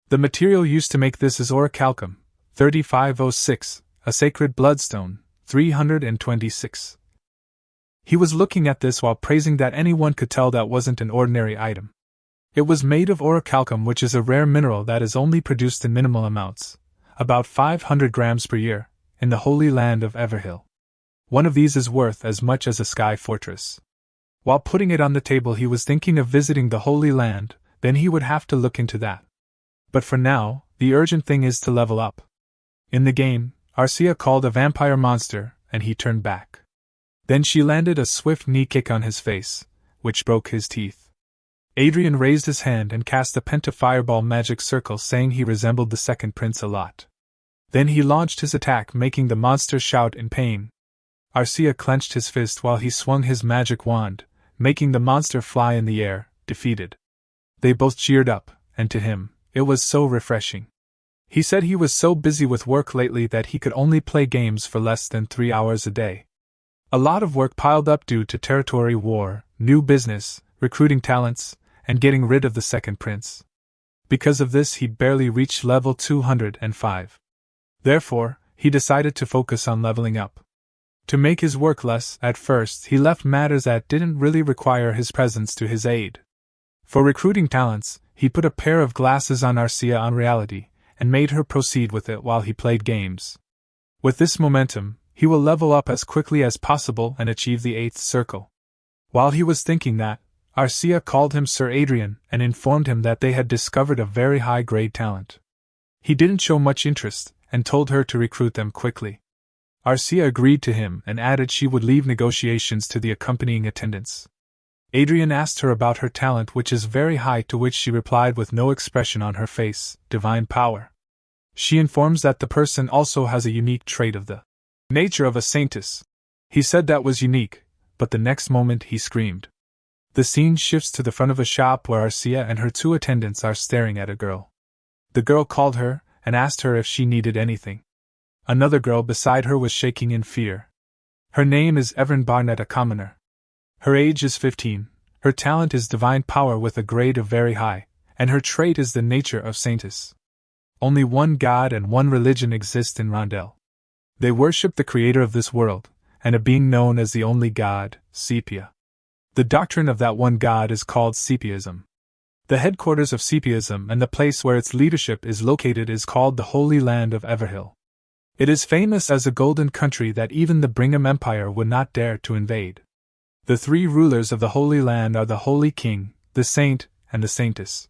The material used to make this is orichalcum, 3506, a sacred bloodstone, 326. He was looking at this while praising that anyone could tell that wasn't an ordinary item. It was made of orichalcum, which is a rare mineral that is only produced in minimal amounts, about 500 grams per year, in the Holy Land of Everhill. One of these is worth as much as a sky fortress. While putting it on the table, he was thinking of visiting the Holy Land, then he would have to look into that. But for now, the urgent thing is to level up. In the game, Arcia called a vampire monster, and he turned back. Then she landed a swift knee kick on his face, which broke his teeth. Adrian raised his hand and cast a penta-fireball magic circle, saying he resembled the second prince a lot. Then he launched his attack, making the monster shout in pain. Arcia clenched his fist while he swung his magic wand, making the monster fly in the air, defeated. They both cheered up, and to him, it was so refreshing. He said he was so busy with work lately that he could only play games for less than 3 hours a day. A lot of work piled up due to territory war, new business, recruiting talents, and getting rid of the second prince. Because of this, he barely reached level 205. Therefore, he decided to focus on leveling up. To make his work less, at first, he left matters that didn't really require his presence to his aid. For recruiting talents, he put a pair of glasses on Arcia on reality, and made her proceed with it while he played games. With this momentum, he will level up as quickly as possible and achieve the 8th circle. While he was thinking that, Arcia called him Sir Adrian and informed him that they had discovered a very high-grade talent. He didn't show much interest and told her to recruit them quickly. Arcia agreed to him and added she would leave negotiations to the accompanying attendants. Adrian asked her about her talent, which is very high, to which she replied with no expression on her face, divine power. She informs that the person also has a unique trait of the nature of a saintess. He said that was unique, but the next moment he screamed. The scene shifts to the front of a shop where Arcia and her 2 attendants are staring at a girl. The girl called her and asked her if she needed anything. Another girl beside her was shaking in fear. Her name is Evelyn Barnett, a commoner. Her age is 15, her talent is divine power with a grade of very high, and her trait is the nature of saintess. Only one god and one religion exist in Rondel. They worship the creator of this world, and a being known as the only god, Sepia. The doctrine of that one god is called Sepiaism. The headquarters of Sepiaism and the place where its leadership is located is called the Holy Land of Everhill. It is famous as a golden country that even the Brigham Empire would not dare to invade. The 3 rulers of the Holy Land are the Holy King, the Saint, and the Saintess.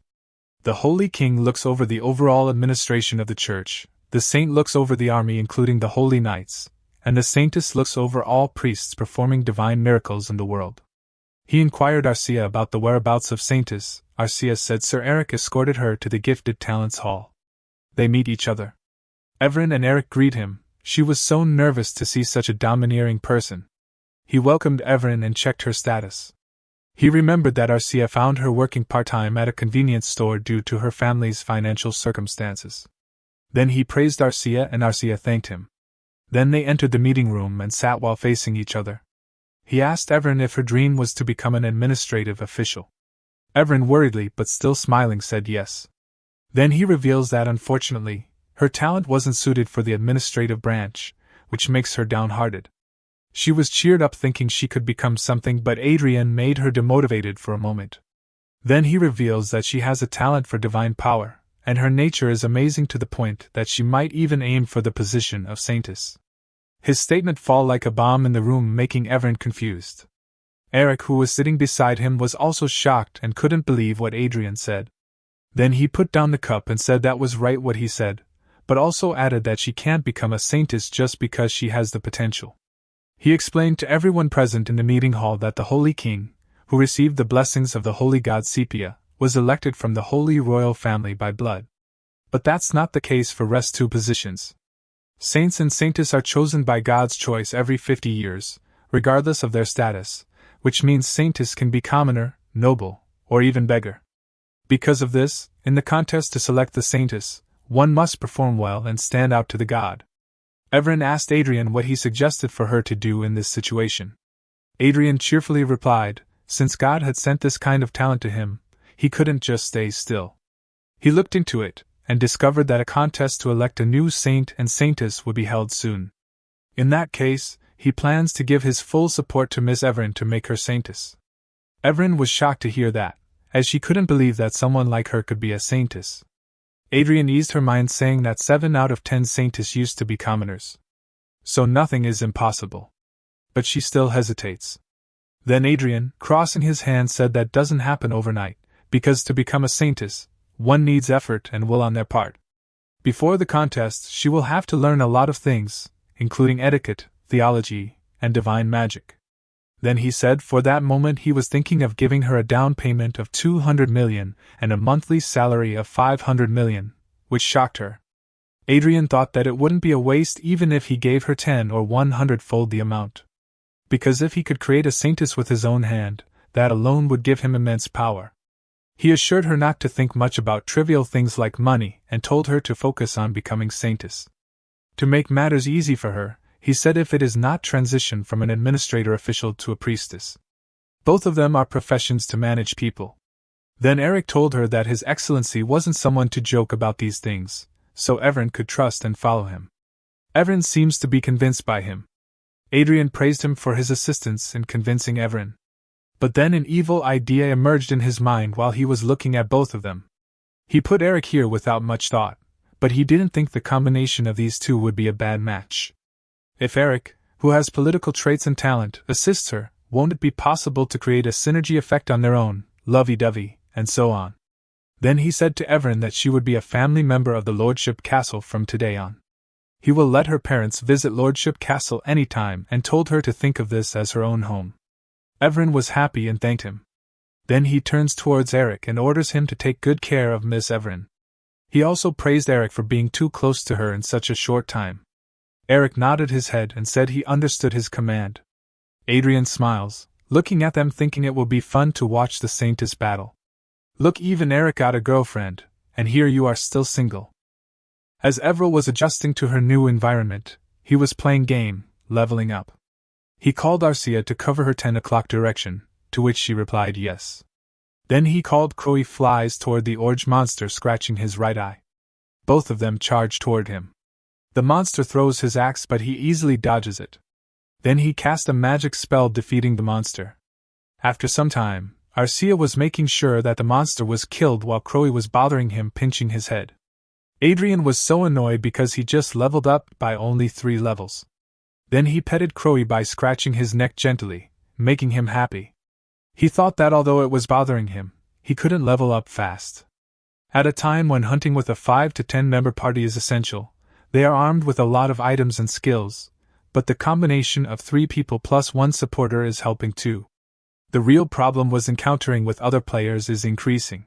The Holy King looks over the overall administration of the Church, the Saint looks over the army including the Holy Knights, and the Saintess looks over all priests performing divine miracles in the world. He inquired Arcia about the whereabouts of Saintess. Arcia said Sir Eric escorted her to the Gifted Talents Hall. They meet each other. Everin and Eric greet him. She was so nervous to see such a domineering person. He welcomed Everin and checked her status. He remembered that Arcia found her working part-time at a convenience store due to her family's financial circumstances. Then he praised Arcia and Arcia thanked him. Then they entered the meeting room and sat while facing each other. He asked Everin if her dream was to become an administrative official. Everin worriedly but still smiling said yes. Then he reveals that unfortunately, her talent wasn't suited for the administrative branch, which makes her downhearted. She was cheered up thinking she could become something, but Adrian made her demotivated for a moment. Then he reveals that she has a talent for divine power, and her nature is amazing to the point that she might even aim for the position of saintess. His statement fell like a bomb in the room, making Everin confused. Eric, who was sitting beside him, was also shocked and couldn't believe what Adrian said. Then he put down the cup and said that was right what he said, but also added that she can't become a saintess just because she has the potential. He explained to everyone present in the meeting hall that the Holy King, who received the blessings of the Holy God Sepia, was elected from the Holy Royal Family by blood. But that's not the case for rest 2 positions. Saints and saintess are chosen by God's choice every 50 years, regardless of their status, which means saintess can be commoner, noble, or even beggar. Because of this, in the contest to select the saintess, one must perform well and stand out to the god. Everin asked Adrian what he suggested for her to do in this situation. Adrian cheerfully replied, since God had sent this kind of talent to him, he couldn't just stay still. He looked into it, and discovered that a contest to elect a new saint and saintess would be held soon. In that case, he plans to give his full support to Miss Everin to make her saintess. Everin was shocked to hear that, as she couldn't believe that someone like her could be a saintess. Adrian eased her mind, saying that 7 out of 10 saintess used to be commoners. So nothing is impossible. But she still hesitates. Then Adrian, crossing his hands, said that doesn't happen overnight, because to become a saintess, one needs effort and will on their part. Before the contest, she will have to learn a lot of things, including etiquette, theology, and divine magic. Then he said for that moment he was thinking of giving her a down payment of 200 million and a monthly salary of 500 million, which shocked her. Adrian thought that it wouldn't be a waste even if he gave her 10 or 100-fold the amount. Because if he could create a saintess with his own hand, that alone would give him immense power. He assured her not to think much about trivial things like money and told her to focus on becoming saintess. To make matters easy for her, he said if it is not transition from an administrator official to a priestess. Both of them are professions to manage people. Then Eric told her that His Excellency wasn't someone to joke about these things, so Everin could trust and follow him. Everin seems to be convinced by him. Adrian praised him for his assistance in convincing Everin. But then an evil idea emerged in his mind while he was looking at both of them. He put Eric here without much thought, but he didn't think the combination of these two would be a bad match. If Eric, who has political traits and talent, assists her, won't it be possible to create a synergy effect on their own, lovey-dovey, and so on. Then he said to Everin that she would be a family member of the Lordship Castle from today on. He will let her parents visit Lordship Castle anytime and told her to think of this as her own home. Everin was happy and thanked him. Then he turns towards Eric and orders him to take good care of Miss Everin. He also praised Eric for being too close to her in such a short time. Eric nodded his head and said he understood his command. Adrian smiles, looking at them thinking it will be fun to watch the Saintess battle. Look, even Eric got a girlfriend, and here you are still single. As Everil was adjusting to her new environment, he was playing game, leveling up. He called Arcia to cover her 10 o'clock direction, to which she replied yes. Then he called Crowy flies toward the orange monster scratching his right eye. Both of them charge toward him. The monster throws his axe but he easily dodges it. Then he cast a magic spell defeating the monster. After some time, Arcia was making sure that the monster was killed while Crowy was bothering him pinching his head. Adrian was so annoyed because he just leveled up by only 3 levels. Then he petted Crowy by scratching his neck gently, making him happy. He thought that although it was bothering him, he couldn't level up fast. At a time when hunting with a 5 to 10 member party is essential, they are armed with a lot of items and skills, but the combination of 3 people plus 1 supporter is helping too. The real problem was encountering with other players is increasing.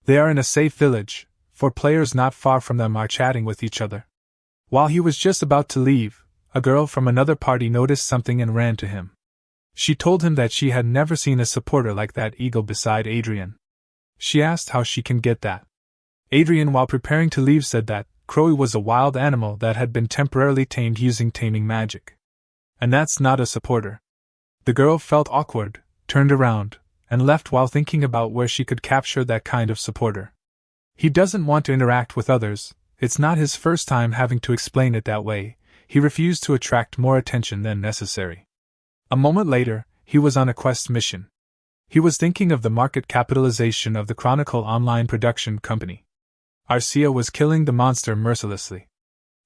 They are in a safe village, 4 players not far from them are chatting with each other. While he was just about to leave, a girl from another party noticed something and ran to him. She told him that she had never seen a supporter like that eagle beside Adrian. She asked how she can get that. Adrian, while preparing to leave, said that Crowy was a wild animal that had been temporarily tamed using taming magic. And that's not a supporter. The girl felt awkward, turned around, and left while thinking about where she could capture that kind of supporter. He doesn't want to interact with others, it's not his first time having to explain it that way, he refused to attract more attention than necessary. A moment later, he was on a quest mission. He was thinking of the market capitalization of the Chronicle online production company. Arcia was killing the monster mercilessly.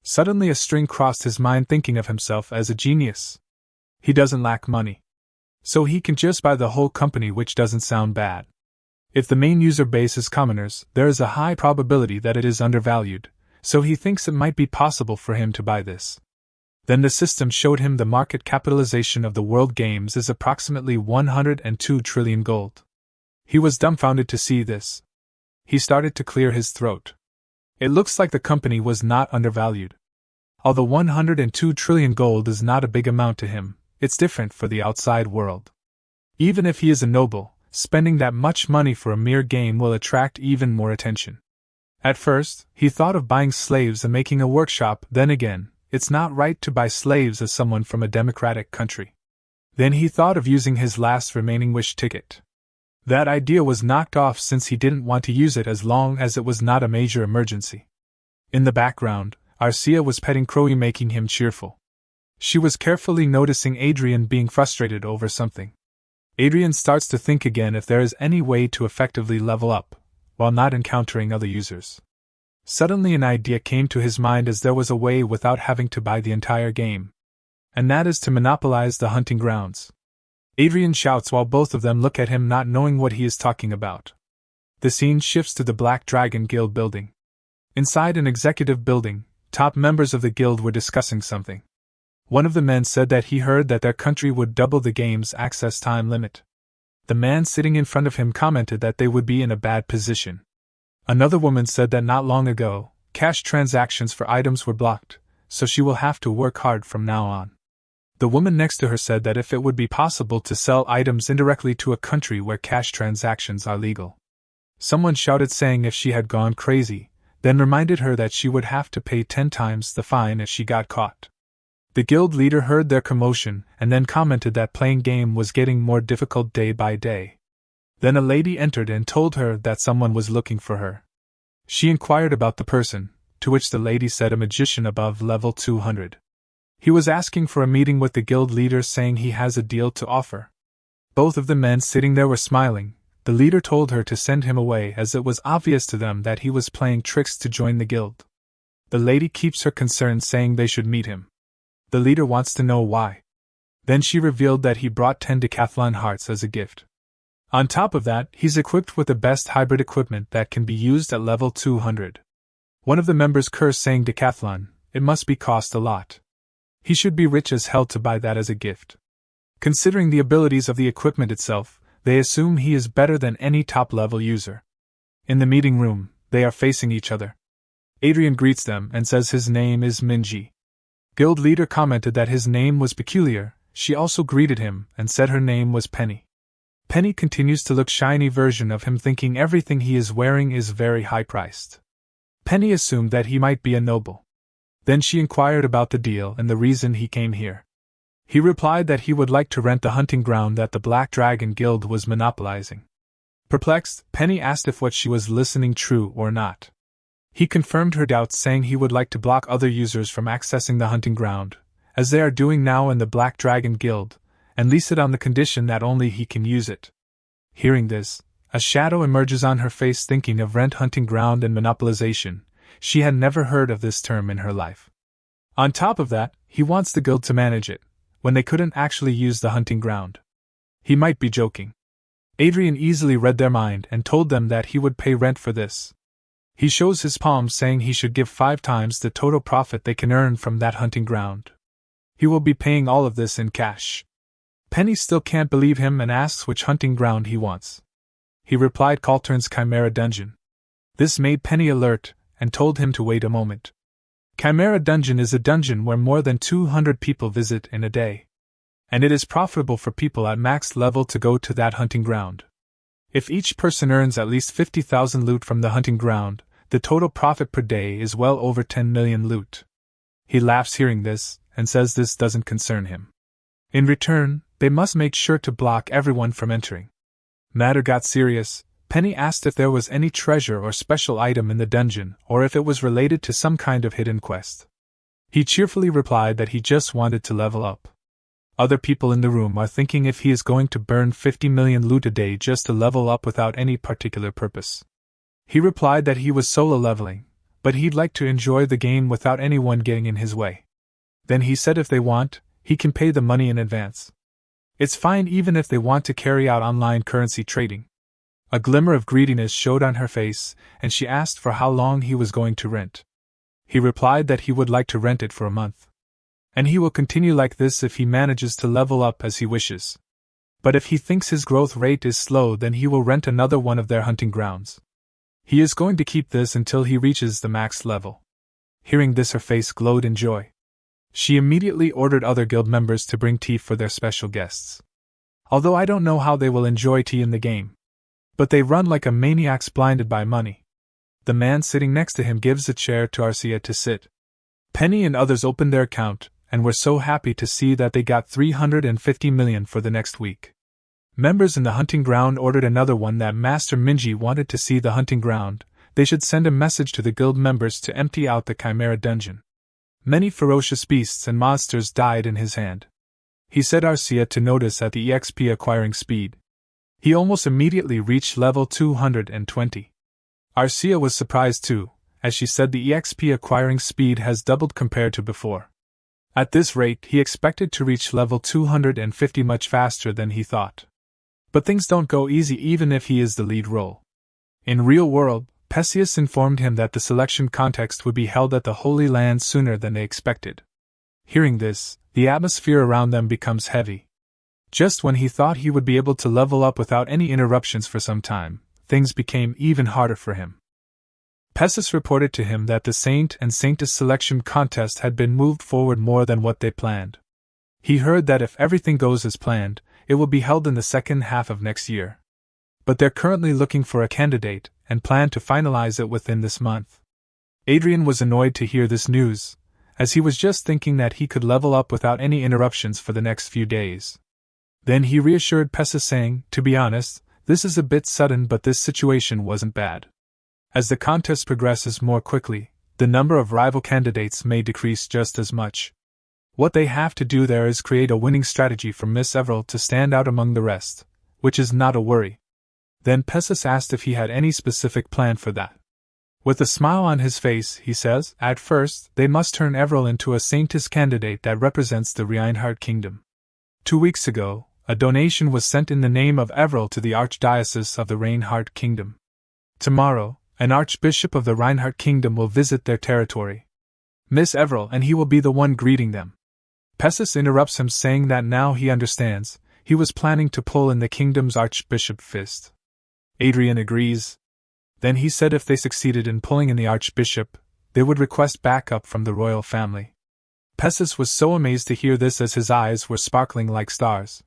Suddenly a string crossed his mind thinking of himself as a genius. He doesn't lack money. So he can just buy the whole company, which doesn't sound bad. If the main user base is commoners, there is a high probability that it is undervalued, so he thinks it might be possible for him to buy this. Then the system showed him the market capitalization of the world games is approximately 102 trillion gold. He was dumbfounded to see this. He started to clear his throat. It looks like the company was not undervalued. Although 102 trillion gold is not a big amount to him, it's different for the outside world. Even if he is a noble, spending that much money for a mere game will attract even more attention. At first, he thought of buying slaves and making a workshop, then again, it's not right to buy slaves as someone from a democratic country. Then he thought of using his last remaining wish ticket. That idea was knocked off since he didn't want to use it as long as it was not a major emergency. In the background, Arcia was petting Crowy, making him cheerful. She was carefully noticing Adrian being frustrated over something. Adrian starts to think again if there is any way to effectively level up, while not encountering other users. Suddenly an idea came to his mind, as there was a way without having to buy the entire game. And that is to monopolize the hunting grounds. Adrian shouts while both of them look at him, not knowing what he is talking about. The scene shifts to the Black Dragon Guild building. Inside an executive building, top members of the guild were discussing something. One of the men said that he heard that their country would double the game's access time limit. The man sitting in front of him commented that they would be in a bad position. Another woman said that not long ago, cash transactions for items were blocked, so she will have to work hard from now on. The woman next to her said that if it would be possible to sell items indirectly to a country where cash transactions are legal. Someone shouted saying if she had gone crazy, then reminded her that she would have to pay 10 times the fine if she got caught. The guild leader heard their commotion and then commented that playing game was getting more difficult day by day. Then a lady entered and told her that someone was looking for her. She inquired about the person, to which the lady said a magician above level 200. He was asking for a meeting with the guild leader, saying he has a deal to offer. Both of the men sitting there were smiling. The leader told her to send him away, as it was obvious to them that he was playing tricks to join the guild. The lady keeps her concern, saying they should meet him. The leader wants to know why. Then she revealed that he brought 10 decathlon hearts as a gift. On top of that, he's equipped with the best hybrid equipment that can be used at level 200. One of the members cursed, saying, "Decathlon, it must be cost a lot. He should be rich as hell to buy that as a gift." Considering the abilities of the equipment itself, they assume he is better than any top-level user. In the meeting room, they are facing each other. Adrian greets them and says his name is Minji. Guild leader commented that his name was peculiar. She also greeted him and said her name was Penny. Penny continues to look shiny version of him, thinking everything he is wearing is very high-priced. Penny assumed that he might be a noble. Then she inquired about the deal and the reason he came here. He replied that he would like to rent the hunting ground that the Black Dragon Guild was monopolizing. Perplexed, Penny asked if what she was listening true or not. He confirmed her doubts, saying he would like to block other users from accessing the hunting ground, as they are doing now in the Black Dragon Guild, and lease it on the condition that only he can use it. Hearing this, a shadow emerges on her face, thinking of rent, hunting ground, and monopolization. She had never heard of this term in her life. On top of that, he wants the guild to manage it, when they couldn't actually use the hunting ground. He might be joking. Adrian easily read their mind and told them that he would pay rent for this. He shows his palms, saying he should give 5 times the total profit they can earn from that hunting ground. He will be paying all of this in cash. Penny still can't believe him and asks which hunting ground he wants. He replied Calturn's Chimera Dungeon. This made Penny alert and told him to wait a moment. Chimera Dungeon is a dungeon where more than 200 people visit in a day, and it is profitable for people at max level to go to that hunting ground. If each person earns at least 50,000 loot from the hunting ground, the total profit per day is well over 10 million loot. He laughs hearing this and says this doesn't concern him. In return, they must make sure to block everyone from entering. Matter got serious. Penny asked if there was any treasure or special item in the dungeon, or if it was related to some kind of hidden quest. He cheerfully replied that he just wanted to level up. Other people in the room are thinking if he is going to burn 50 million loot a day just to level up without any particular purpose. He replied that he was solo leveling, but he'd like to enjoy the game without anyone getting in his way. Then he said if they want, he can pay the money in advance. It's fine even if they want to carry out online currency trading. A glimmer of greediness showed on her face, and she asked for how long he was going to rent. He replied that he would like to rent it for a month. And he will continue like this if he manages to level up as he wishes. But if he thinks his growth rate is slow, then he will rent another one of their hunting grounds. He is going to keep this until he reaches the max level. Hearing this, her face glowed in joy. She immediately ordered other guild members to bring tea for their special guests. Although I don't know how they will enjoy tea in the game. But they run like a maniacs blinded by money. The man sitting next to him gives a chair to Arcia to sit. Penny and others opened their account, and were so happy to see that they got 350 million for the next week. Members in the hunting ground ordered another one that Master Minji wanted to see the hunting ground. They should send a message to the guild members to empty out the Chimera Dungeon. Many ferocious beasts and monsters died in his hand. He said Arcia to notice at the EXP acquiring speed. He almost immediately reached level 220. Arcia was surprised too, as she said the EXP acquiring speed has doubled compared to before. At this rate, he expected to reach level 250 much faster than he thought. But things don't go easy even if he is the lead role. In real world, Perseus informed him that the selection contest would be held at the Holy Land sooner than they expected. Hearing this, the atmosphere around them becomes heavy. Just when he thought he would be able to level up without any interruptions for some time, things became even harder for him. Perseus reported to him that the Saint and Saintess selection contest had been moved forward more than what they planned. He heard that if everything goes as planned, it will be held in the second half of next year. But they're currently looking for a candidate, and plan to finalize it within this month. Adrian was annoyed to hear this news, as he was just thinking that he could level up without any interruptions for the next few days. Then he reassured Perseus, saying, "To be honest, this is a bit sudden, but this situation wasn't bad. As the contest progresses more quickly, the number of rival candidates may decrease just as much. What they have to do there is create a winning strategy for Miss Everall to stand out among the rest, which is not a worry." Then Perseus asked if he had any specific plan for that. With a smile on his face, he says, "At first, they must turn Everall into a Saintess candidate that represents the Reinhardt kingdom. 2 weeks ago, a donation was sent in the name of Everil to the Archdiocese of the Reinhardt Kingdom. Tomorrow, an Archbishop of the Reinhardt Kingdom will visit their territory. Miss Everil and he will be the one greeting them. Pessis interrupts him, saying that now he understands, he was planning to pull in the kingdom's Archbishop fist. Adrian agrees. Then he said if they succeeded in pulling in the Archbishop, they would request backup from the royal family. Pessis was so amazed to hear this as his eyes were sparkling like stars.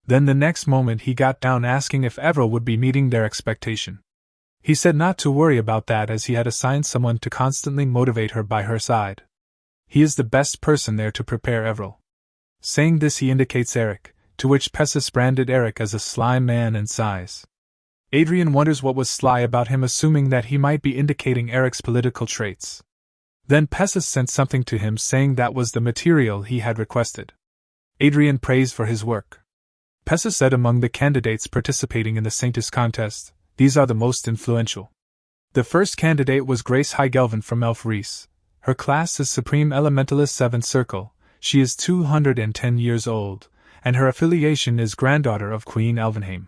Then the next moment he got down asking if Everil would be meeting their expectation. He said not to worry about that as he had assigned someone to constantly motivate her by her side. He is the best person there to prepare Everil. Saying this he indicates Eric, to which Pessis branded Eric as a sly man in size. Adrian wonders what was sly about him, assuming that he might be indicating Eric's political traits. Then Pessis sent something to him saying that was the material he had requested. Adrian praised for his work. Pessis said among the candidates participating in the Saintess contest, these are the most influential. The first candidate was Grace Heigelvin from Elf Reese. Her class is Supreme Elementalist 7th Circle, she is 210 years old, and her affiliation is granddaughter of Queen Elvenheim.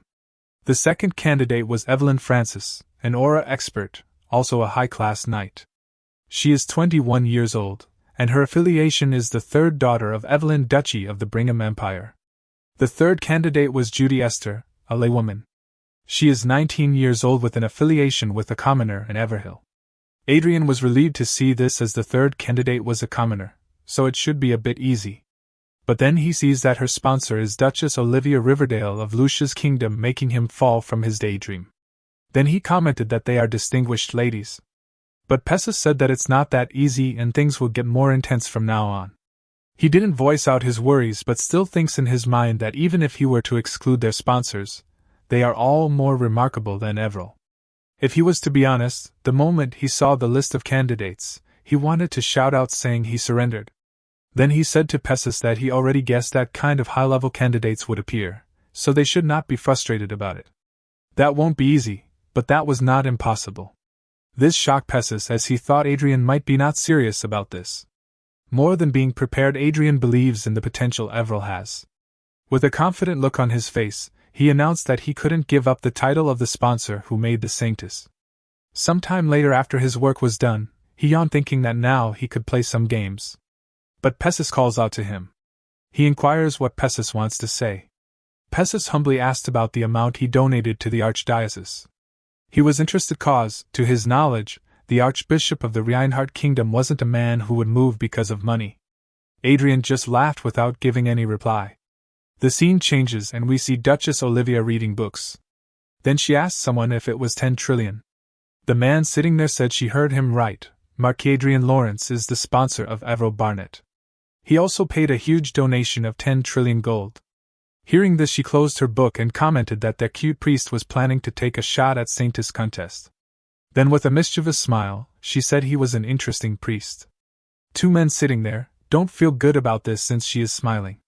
The second candidate was Evelyn Francis, an aura expert, also a high-class knight. She is 21 years old, and her affiliation is the third daughter of Evelyn Duchy of the Brigham Empire. The third candidate was Judy Esther, a laywoman. She is 19 years old with an affiliation with a commoner in Everhill. Adrian was relieved to see this as the third candidate was a commoner, so it should be a bit easy. But then he sees that her sponsor is Duchess Olivia Riverdale of Lucia's kingdom, making him fall from his daydream. Then he commented that they are distinguished ladies. But Pessis said that it's not that easy and things will get more intense from now on. He didn't voice out his worries but still thinks in his mind that even if he were to exclude their sponsors, they are all more remarkable than Everil. If he was to be honest, the moment he saw the list of candidates, he wanted to shout out saying he surrendered. Then he said to Pessis that he already guessed that kind of high-level candidates would appear, so they should not be frustrated about it. That won't be easy, but that was not impossible. This shocked Pessis as he thought Adrian might be not serious about this. More than being prepared, Adrian believes in the potential Everil has. With a confident look on his face, he announced that he couldn't give up the title of the sponsor who made the Sanctus. Sometime later after his work was done, he yawned thinking that now he could play some games. But Pessis calls out to him. He inquires what Pessis wants to say. Pessis humbly asked about the amount he donated to the Archdiocese. He was interested cause, to his knowledge, the Archbishop of the Reinhardt Kingdom wasn't a man who would move because of money. Adrian just laughed without giving any reply. The scene changes and we see Duchess Olivia reading books. Then she asked someone if it was 10 trillion. The man sitting there said she heard him right. Marquis Adrian Lawrence is the sponsor of Everil Barnett. He also paid a huge donation of 10 trillion gold. Hearing this, she closed her book and commented that their cute priest was planning to take a shot at Saintess contest. Then with a mischievous smile, she said he was an interesting priest. Two men sitting there don't feel good about this since she is smiling.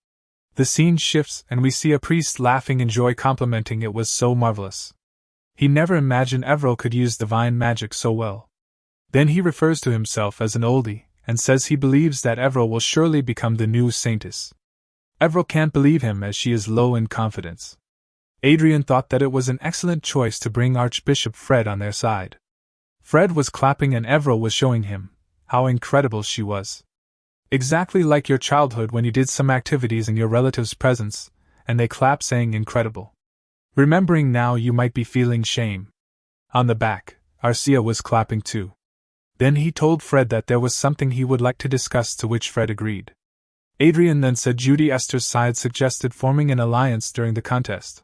The scene shifts and we see a priest laughing in joy, complimenting it was so marvelous. He never imagined Everil could use divine magic so well. Then he refers to himself as an oldie, and says he believes that Everil will surely become the new Saintess. Everil can't believe him as she is low in confidence. Adrian thought that it was an excellent choice to bring Archbishop Fred on their side. Fred was clapping and Everil was showing him how incredible she was. Exactly like your childhood when you did some activities in your relative's presence, and they clap saying incredible. Remembering now you might be feeling shame. On the back, Arcia was clapping too. Then he told Fred that there was something he would like to discuss, to which Fred agreed. Adrian then said Judy Esther's side suggested forming an alliance during the contest.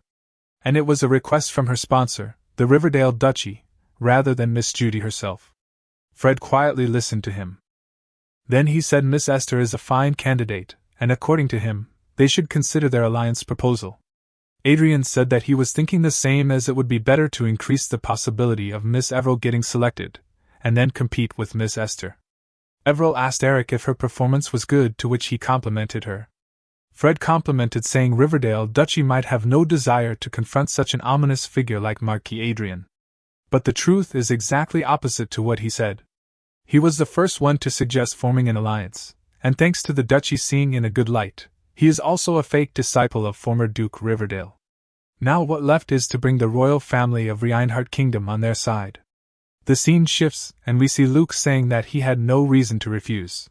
And it was a request from her sponsor, the Riverdale Duchy, rather than Miss Judy herself. Fred quietly listened to him. Then he said Miss Esther is a fine candidate, and according to him, they should consider their alliance proposal. Adrian said that he was thinking the same, as it would be better to increase the possibility of Miss Everil getting selected, and then compete with Miss Esther. Everil asked Eric if her performance was good, to which he complimented her. Fred complimented, saying Riverdale Duchy might have no desire to confront such an ominous figure like Marquis Adrian. But the truth is exactly opposite to what he said. He was the first one to suggest forming an alliance, and thanks to the Duchy seeing in a good light, He is also a fake disciple of former Duke Riverdale. Now what left is to bring the royal family of Reinhardt Kingdom on their side. The scene shifts, and we see Luke saying that he had no reason to refuse.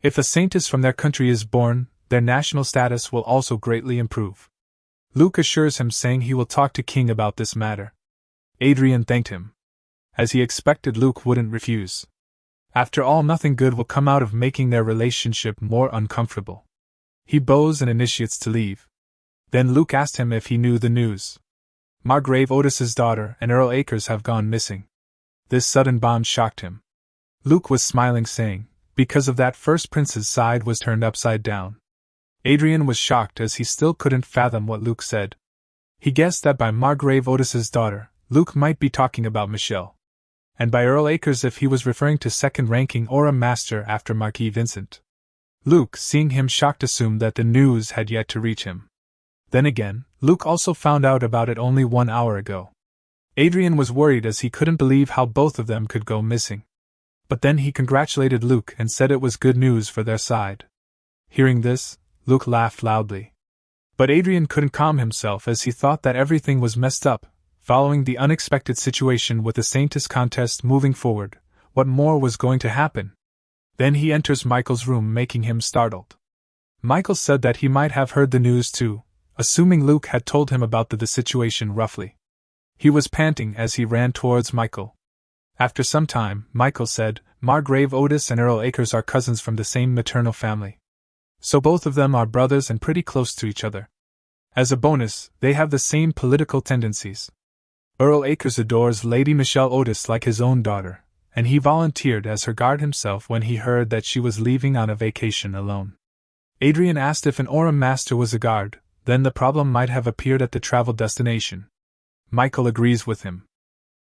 If a saintess from their country is born, their national status will also greatly improve. Luke assures him, saying he will talk to King about this matter. Adrian thanked him. As he expected, Luke wouldn't refuse. After all, nothing good will come out of making their relationship more uncomfortable. He bows and initiates to leave. Then Luke asked him if he knew the news. Margrave Otis's daughter and Earl Akers have gone missing. This sudden bomb shocked him. Luke was smiling, saying, because of that, first prince's side was turned upside down. Adrian was shocked, as he still couldn't fathom what Luke said. He guessed that by Margrave Otis's daughter, Luke might be talking about Michelle. And by Earl Akers if he was referring to second-ranking Aura Master after Marquis Vincent. Luke, seeing him shocked, assumed that the news had yet to reach him. Then again, Luke also found out about it only 1 hour ago. Adrian was worried, as he couldn't believe how both of them could go missing. But then he congratulated Luke and said it was good news for their side. Hearing this, Luke laughed loudly. But Adrian couldn't calm himself, as he thought that everything was messed up. Following the unexpected situation with the Saintess contest moving forward, what more was going to happen? Then he enters Michael's room, making him startled. Michael said that he might have heard the news too, assuming Luke had told him about the situation roughly. He was panting as he ran towards Michael. After some time, Michael said, Margrave Otis and Earl Akers are cousins from the same maternal family. So both of them are brothers and pretty close to each other. As a bonus, they have the same political tendencies. Earl Akers adores Lady Michelle Otis like his own daughter, and he volunteered as her guard himself when he heard that she was leaving on a vacation alone. Adrian asked if an Aura Master was a guard, then the problem might have appeared at the travel destination. Michael agrees with him.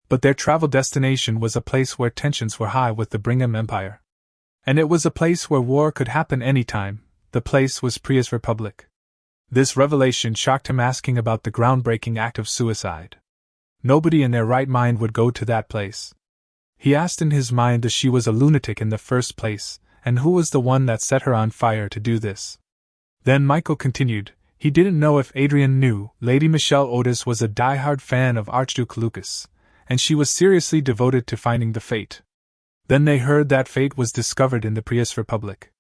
But their travel destination was a place where tensions were high with the Brigham Empire. And it was a place where war could happen anytime. The place was Priya's Republic. This revelation shocked him, asking about the groundbreaking act of suicide. Nobody in their right mind would go to that place. He asked in his mind if she was a lunatic in the first place, and who was the one that set her on fire to do this. Then Michael continued, he didn't know if Adrian knew Lady Michelle Otis was a die-hard fan of Archduke Lucas, and she was seriously devoted to finding the fate. Then they heard that fate was discovered in the Prius Republic.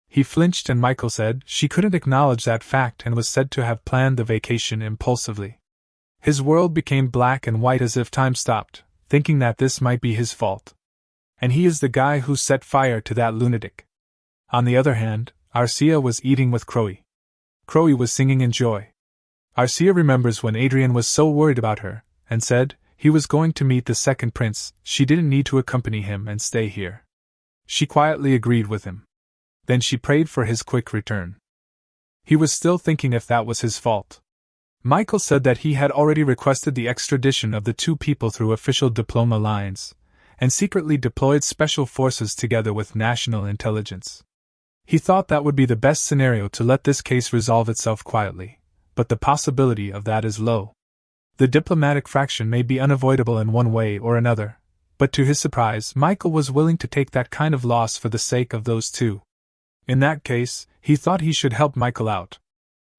He flinched, and Michael said she couldn't acknowledge that fact and was said to have planned the vacation impulsively. His world became black and white, as if time stopped, thinking that this might be his fault. And he is the guy who set fire to that lunatic. On the other hand, Arcia was eating with Crowy. Crowy was singing in joy. Arcia remembers when Adrian was so worried about her, and said he was going to meet the second prince, she didn't need to accompany him and stay here. She quietly agreed with him. Then she prayed for his quick return. He was still thinking if that was his fault. Michael said that he had already requested the extradition of the two people through official diploma lines, and secretly deployed special forces together with national intelligence. He thought that would be the best scenario to let this case resolve itself quietly, but the possibility of that is low. The diplomatic fraction may be unavoidable in one way or another, but to his surprise, Michael was willing to take that kind of loss for the sake of those two. In that case, he thought he should help Michael out.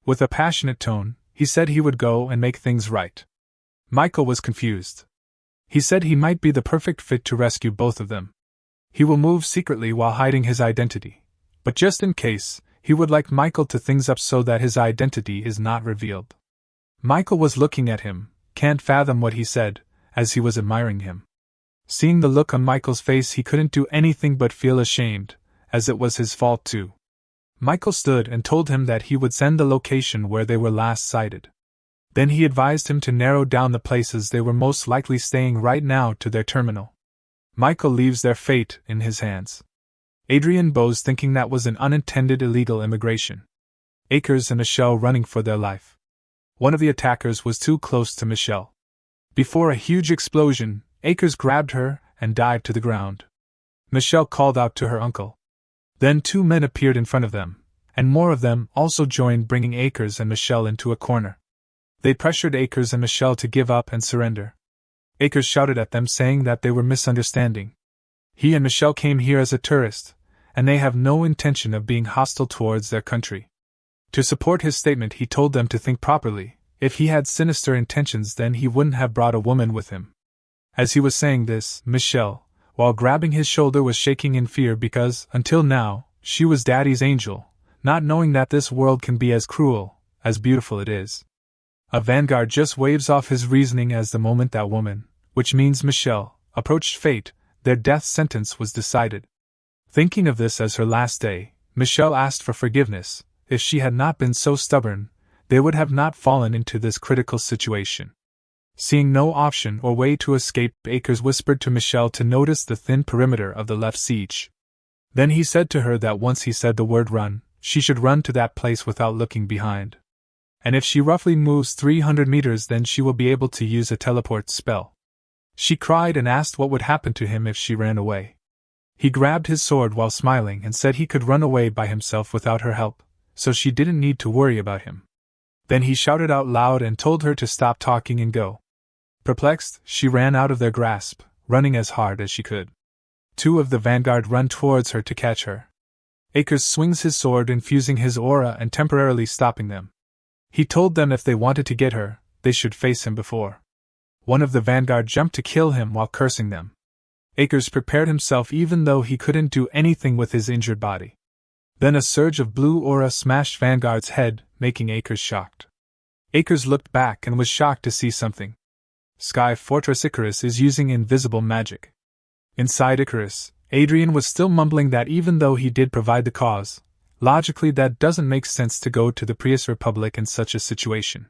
With a passionate tone, he said he would go and make things right. Michael was confused. He said he might be the perfect fit to rescue both of them. He will move secretly while hiding his identity. But just in case, he would like Michael to things up so that his identity is not revealed. Michael was looking at him, can't fathom what he said, as he was admiring him. Seeing the look on Michael's face, he couldn't do anything but feel ashamed, as it was his fault too. Michael stood and told him that he would send the location where they were last sighted. Then he advised him to narrow down the places they were most likely staying right now to their terminal. Michael leaves their fate in his hands. Adrian bows, thinking that was an unintended illegal immigration. Akers and Michelle running for their life. One of the attackers was too close to Michelle. Before a huge explosion, Akers grabbed her and dived to the ground. Michelle called out to her uncle. Then two men appeared in front of them, and more of them also joined, bringing Akers and Michelle into a corner. They pressured Akers and Michelle to give up and surrender. Akers shouted at them, saying that they were misunderstanding. He and Michelle came here as a tourist, and they have no intention of being hostile towards their country. To support his statement, he told them to think properly. If he had sinister intentions, then he wouldn't have brought a woman with him. As he was saying this, Michelle, while grabbing his shoulder, was shaking in fear because, until now, she was Daddy's angel, not knowing that this world can be as cruel, as beautiful it is. A vanguard just waves off his reasoning as the moment that woman, which means Michelle, approached fate, their death sentence was decided. Thinking of this as her last day, Michelle asked for forgiveness. If she had not been so stubborn, they would have not fallen into this critical situation. Seeing no option or way to escape, Akers whispered to Michelle to notice the thin perimeter of the left siege. Then he said to her that once he said the word run, she should run to that place without looking behind. And if she roughly moves 300 meters, then she will be able to use a teleport spell. She cried and asked what would happen to him if she ran away. He grabbed his sword while smiling and said he could run away by himself without her help, so she didn't need to worry about him. Then he shouted out loud and told her to stop talking and go. Perplexed, she ran out of their grasp, running as hard as she could. Two of the vanguard run towards her to catch her. Akers swings his sword, infusing his aura and temporarily stopping them. He told them if they wanted to get her, they should face him before. One of the vanguard jumped to kill him while cursing them. Akers prepared himself even though he couldn't do anything with his injured body. Then a surge of blue aura smashed Vanguard's head, making Akers shocked. Akers looked back and was shocked to see something. Sky Fortress Icarus is using invisible magic. Inside Icarus, Adrian was still mumbling that even though he did provide the cause, logically that doesn't make sense to go to the Prius Republic in such a situation.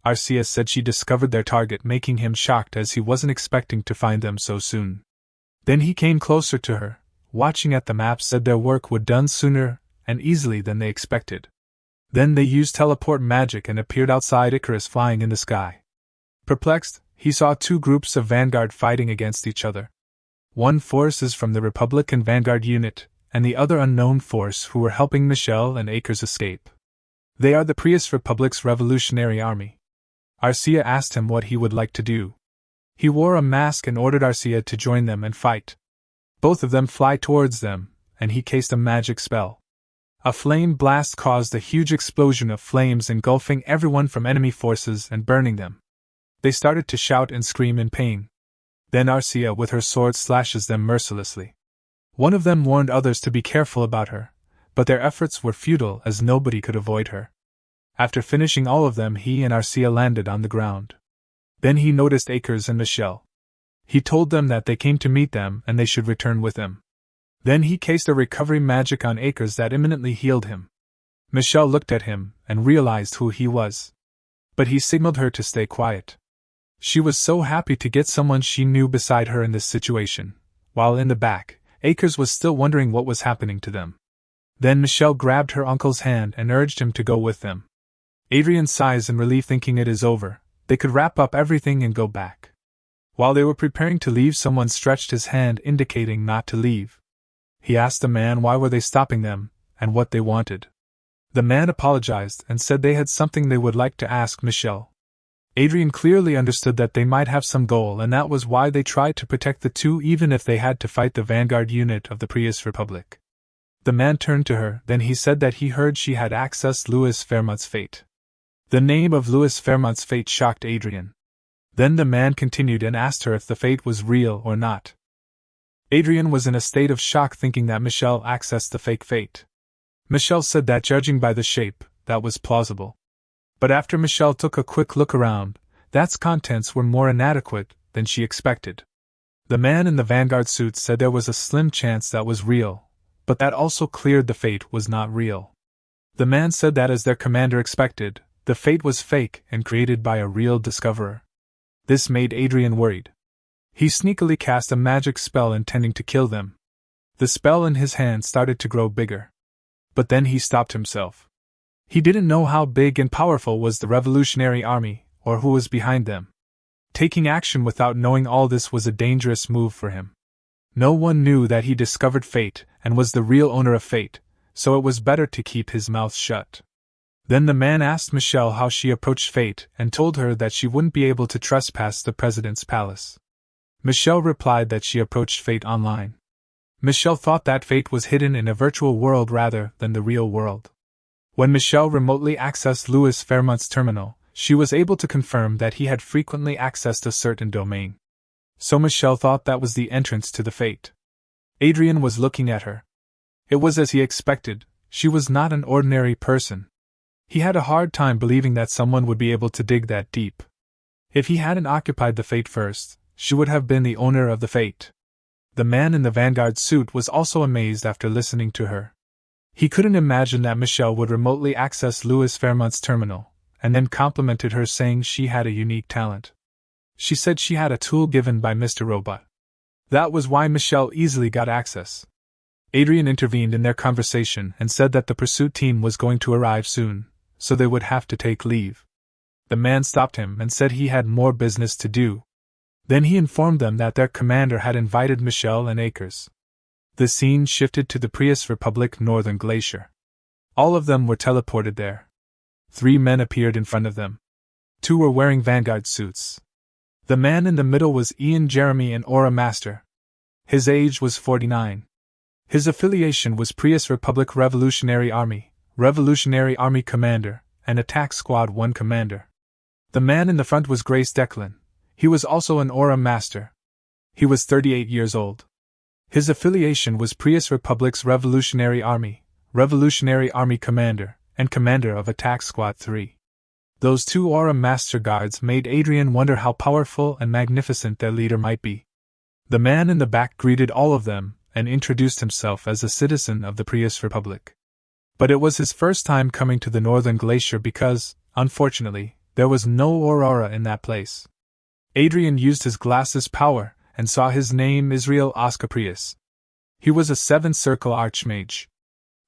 Arcia said she discovered their target, making him shocked as he wasn't expecting to find them so soon. Then he came closer to her, watching at the map, said their work would done sooner and easily than they expected. Then they used teleport magic and appeared outside Icarus, flying in the sky. Perplexed, he saw two groups of Vanguard fighting against each other. One force is from the Republican Vanguard unit, and the other unknown force who were helping Michelle and Akers escape. They are the Prius Republic's Revolutionary Army. Arcia asked him what he would like to do. He wore a mask and ordered Arcia to join them and fight. Both of them fly towards them, and he cast a magic spell. A flame blast caused a huge explosion of flames, engulfing everyone from enemy forces and burning them. They started to shout and scream in pain. Then Arcia with her sword slashes them mercilessly. One of them warned others to be careful about her, but their efforts were futile as nobody could avoid her. After finishing all of them, he and Arcia landed on the ground. Then he noticed Akers and Michelle. He told them that they came to meet them and they should return with him. Then he cast a recovery magic on Akers that imminently healed him. Michelle looked at him and realized who he was. But he signaled her to stay quiet. She was so happy to get someone she knew beside her in this situation, while in the back, Akers was still wondering what was happening to them. Then Michelle grabbed her uncle's hand and urged him to go with them. Adrian sighs in relief, thinking it is over, they could wrap up everything and go back. While they were preparing to leave, someone stretched his hand indicating not to leave. He asked the man why were they stopping them, and what they wanted. The man apologized and said they had something they would like to ask Michelle. Adrian clearly understood that they might have some goal, and that was why they tried to protect the two even if they had to fight the vanguard unit of the Prius Republic. The man turned to her, then he said that he heard she had accessed Louis Fairmont's fate. The name of Louis Fairmont's fate shocked Adrian. Then the man continued and asked her if the fate was real or not. Adrian was in a state of shock, thinking that Michelle accessed the fake fate. Michelle said that judging by the shape, that was plausible. But after Michelle took a quick look around, that's contents were more inadequate than she expected. The man in the Vanguard suit said there was a slim chance that was real, but that also cleared the fate was not real. The man said that as their commander expected, the fate was fake and created by a real discoverer. This made Adrian worried. He sneakily cast a magic spell intending to kill them. The spell in his hand started to grow bigger. But then he stopped himself. He didn't know how big and powerful was the Revolutionary Army, or who was behind them. Taking action without knowing all this was a dangerous move for him. No one knew that he discovered fate and was the real owner of fate, so it was better to keep his mouth shut. Then the man asked Michelle how she approached fate and told her that she wouldn't be able to trespass the president's palace. Michelle replied that she approached fate online. Michelle thought that fate was hidden in a virtual world rather than the real world. When Michelle remotely accessed Louis Fairmont's terminal, she was able to confirm that he had frequently accessed a certain domain. So Michelle thought that was the entrance to the Fate. Adrien was looking at her. It was as he expected, she was not an ordinary person. He had a hard time believing that someone would be able to dig that deep. If he hadn't occupied the Fate first, she would have been the owner of the Fate. The man in the Vanguard suit was also amazed after listening to her. He couldn't imagine that Michelle would remotely access Louis Fairmont's terminal, and then complimented her saying she had a unique talent. She said she had a tool given by Mr. Robot. That was why Michelle easily got access. Adrien intervened in their conversation and said that the pursuit team was going to arrive soon, so they would have to take leave. The man stopped him and said he had more business to do. Then he informed them that their commander had invited Michelle and Akers. The scene shifted to the Prius Republic Northern Glacier. All of them were teleported there. 3 men appeared in front of them. 2 were wearing Vanguard suits. The man in the middle was Ian Jeremy, an Aura Master. His age was 49. His affiliation was Prius Republic Revolutionary Army Commander, and Attack Squad 1 Commander. The man in the front was Grace Declan. He was also an Aura Master. He was 38 years old. His affiliation was Prius Republic's Revolutionary Army Commander, and Commander of Attack Squad 3. Those 2 Aura Master Guards made Adrien wonder how powerful and magnificent their leader might be. The man in the back greeted all of them, and introduced himself as a citizen of the Prius Republic. But it was his first time coming to the Northern Glacier because, unfortunately, there was no Aurora in that place. Adrien used his glasses power, and saw his name Israel Oscar Prius. He was a 7-circle Archmage.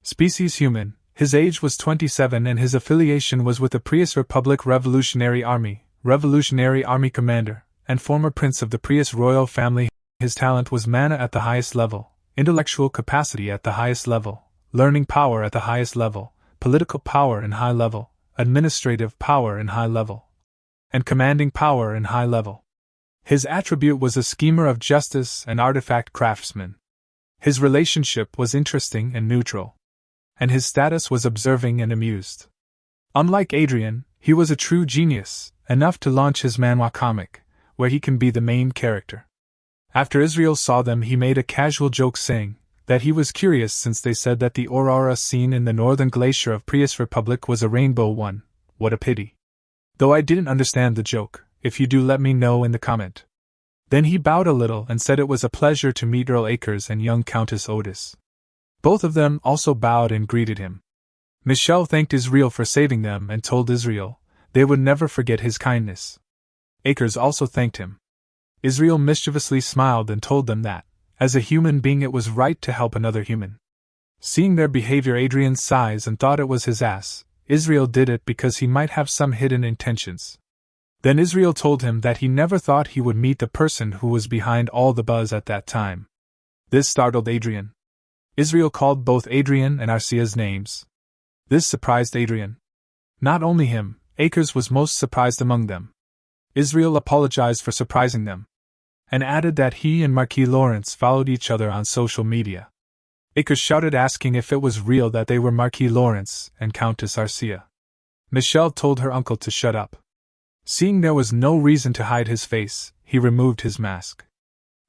Species human, his age was 27 and his affiliation was with the Prius Republic Revolutionary Army Commander, and former prince of the Prius royal family. His talent was mana at the highest level, intellectual capacity at the highest level, learning power at the highest level, political power in high level, administrative power in high level, and commanding power in high level. His attribute was a schemer of justice and artifact craftsman. His relationship was interesting and neutral. And his status was observing and amused. Unlike Adrien, he was a true genius, enough to launch his Manhwa comic, where he can be the main character. After Israel saw them, he made a casual joke saying that he was curious since they said that the aurora seen in the northern glacier of Prius Republic was a rainbow one. What a pity. Though I didn't understand the joke, if you do let me know in the comment. Then he bowed a little and said it was a pleasure to meet Earl Akers and young Countess Otis. Both of them also bowed and greeted him. Michelle thanked Israel for saving them and told Israel they would never forget his kindness. Akers also thanked him. Israel mischievously smiled and told them that, as a human being, it was right to help another human. Seeing their behavior, Adrien sighs and thought it was his ass. Israel did it because he might have some hidden intentions. Then Israel told him that he never thought he would meet the person who was behind all the buzz at that time. This startled Adrien. Israel called both Adrien and Arcea's names. This surprised Adrien. Not only him, Akers was most surprised among them. Israel apologized for surprising them, and added that he and Marquis Lawrence followed each other on social media. Akers shouted, asking if it was real that they were Marquis Lawrence and Countess Arcea. Michelle told her uncle to shut up. Seeing there was no reason to hide his face, he removed his mask.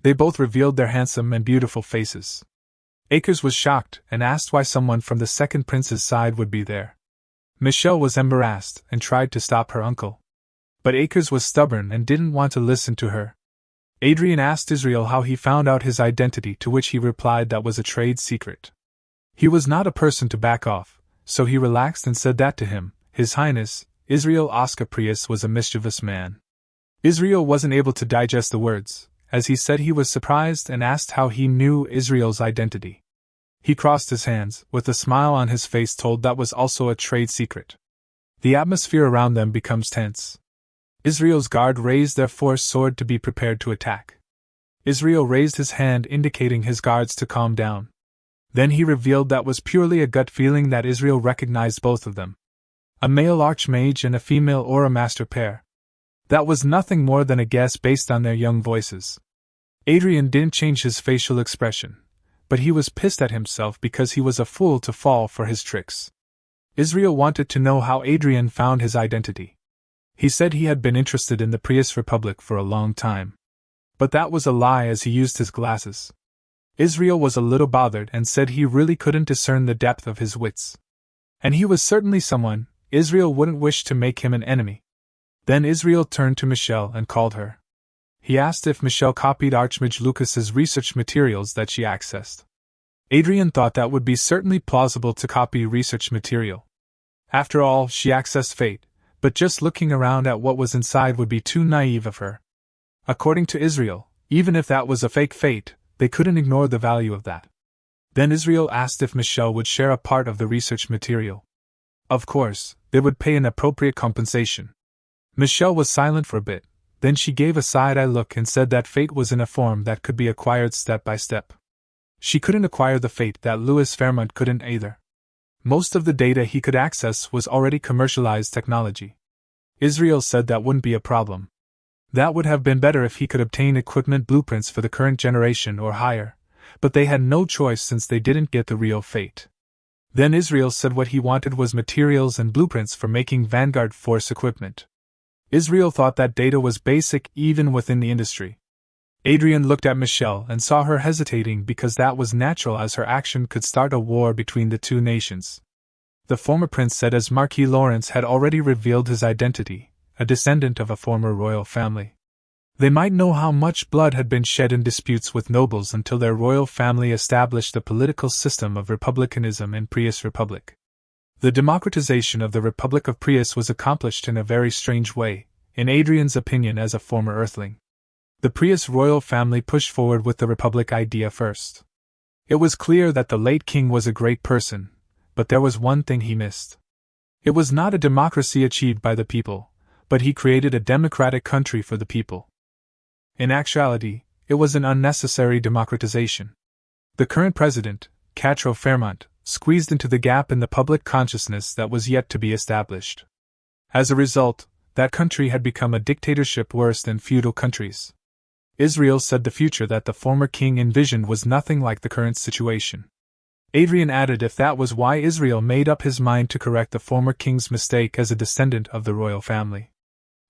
They both revealed their handsome and beautiful faces. Akers was shocked and asked why someone from the second prince's side would be there. Michelle was embarrassed and tried to stop her uncle. But Akers was stubborn and didn't want to listen to her. Adrien asked Israel how he found out his identity, to which he replied that was a trade secret. He was not a person to back off, so he relaxed and said that to him, His Highness, Israel Oscar Prius was a mischievous man. Israel wasn't able to digest the words, as he said he was surprised and asked how he knew Israel's identity. He crossed his hands, with a smile on his face, told that was also a trade secret. The atmosphere around them becomes tense. Israel's guard raised their force sword to be prepared to attack. Israel raised his hand indicating his guards to calm down. Then he revealed that was purely a gut feeling that Israel recognized both of them. A male archmage and a female aura master pair. That was nothing more than a guess based on their young voices. Adrien didn't change his facial expression, but he was pissed at himself because he was a fool to fall for his tricks. Israel wanted to know how Adrian found his identity. He said he had been interested in the Prius Republic for a long time. But that was a lie, as he used his glasses. Israel was a little bothered and said he really couldn't discern the depth of his wits. And he was certainly someone Israel wouldn't wish to make him an enemy. Then Israel turned to Michelle and called her. He asked if Michelle copied Archmage Lucas's research materials that she accessed. Adrian thought that would be certainly plausible to copy research material. After all, she accessed fate, but just looking around at what was inside would be too naive of her. According to Israel, even if that was a fake fate, they couldn't ignore the value of that. Then Israel asked if Michelle would share a part of the research material. Of course, they would pay an appropriate compensation. Michelle was silent for a bit, then she gave a side-eye look and said that fate was in a form that could be acquired step by step. She couldn't acquire the fate that Louis Fairmont couldn't either. Most of the data he could access was already commercialized technology. Israel said that wouldn't be a problem. That would have been better if he could obtain equipment blueprints for the current generation or higher, but they had no choice since they didn't get the real fate. Then Israel said what he wanted was materials and blueprints for making Vanguard Force equipment. Israel thought that data was basic even within the industry. Adrian looked at Michelle and saw her hesitating because that was natural, as her action could start a war between the two nations. The former prince said as Marquis Lawrence had already revealed his identity, a descendant of a former royal family. They might know how much blood had been shed in disputes with nobles until their royal family established the political system of republicanism in Prius Republic. The democratization of the Republic of Prius was accomplished in a very strange way, in Adrian's opinion as a former Earthling. The Prius royal family pushed forward with the Republic idea first. It was clear that the late king was a great person, but there was one thing he missed. It was not a democracy achieved by the people, but he created a democratic country for the people. In actuality, it was an unnecessary democratization. The current president, Catro Fairmont, squeezed into the gap in the public consciousness that was yet to be established. As a result, that country had become a dictatorship worse than feudal countries. Israel said the future that the former king envisioned was nothing like the current situation. Adrian added if that was why Israel made up his mind to correct the former king's mistake as a descendant of the royal family.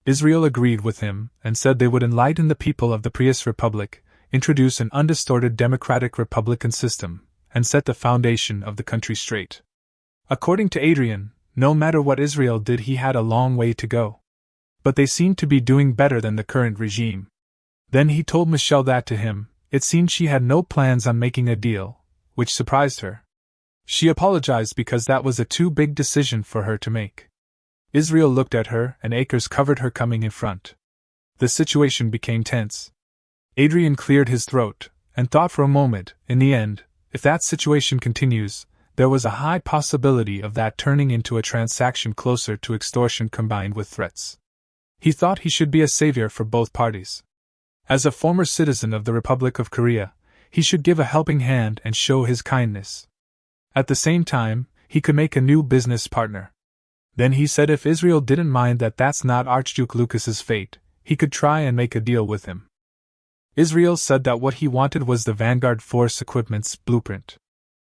Israel agreed with him and said they would enlighten the people of the Prius Republic, introduce an undistorted democratic republican system, and set the foundation of the country straight. According to Adrian, no matter what Israel did, he had a long way to go. But they seemed to be doing better than the current regime. Then he told Michelle that to him, it seemed she had no plans on making a deal, which surprised her. She apologized because that was a too big decision for her to make. Israel looked at her and acres covered her coming in front. The situation became tense. Adrian cleared his throat and thought for a moment. In the end, if that situation continues, there was a high possibility of that turning into a transaction closer to extortion combined with threats. He thought he should be a savior for both parties. As a former citizen of the Republic of Korea, he should give a helping hand and show his kindness. At the same time, he could make a new business partner. Then he said if Israel didn't mind that that's not Archduke Lucas's fate, he could try and make a deal with him. Israel said that what he wanted was the Vanguard Force equipment's blueprint.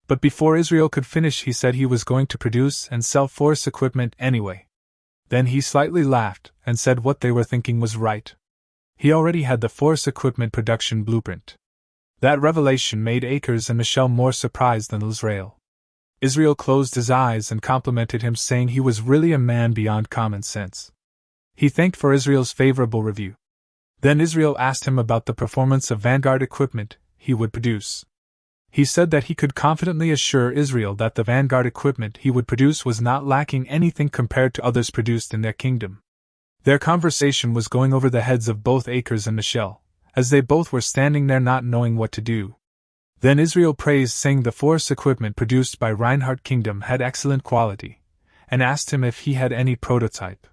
But before Israel could finish, he said he was going to produce and sell Force equipment anyway. Then he slightly laughed and said what they were thinking was right. He already had the Force equipment production blueprint. That revelation made Akers and Michelle more surprised than Israel. Israel closed his eyes and complimented him, saying he was really a man beyond common sense. He thanked for Israel's favorable review. Then Israel asked him about the performance of Vanguard equipment he would produce. He said that he could confidently assure Israel that the Vanguard equipment he would produce was not lacking anything compared to others produced in their kingdom. Their conversation was going over the heads of both Akers and Michelle, as they both were standing there not knowing what to do. Then Israel praised, saying the Force equipment produced by Reinhardt Kingdom had excellent quality, and asked him if he had any prototype.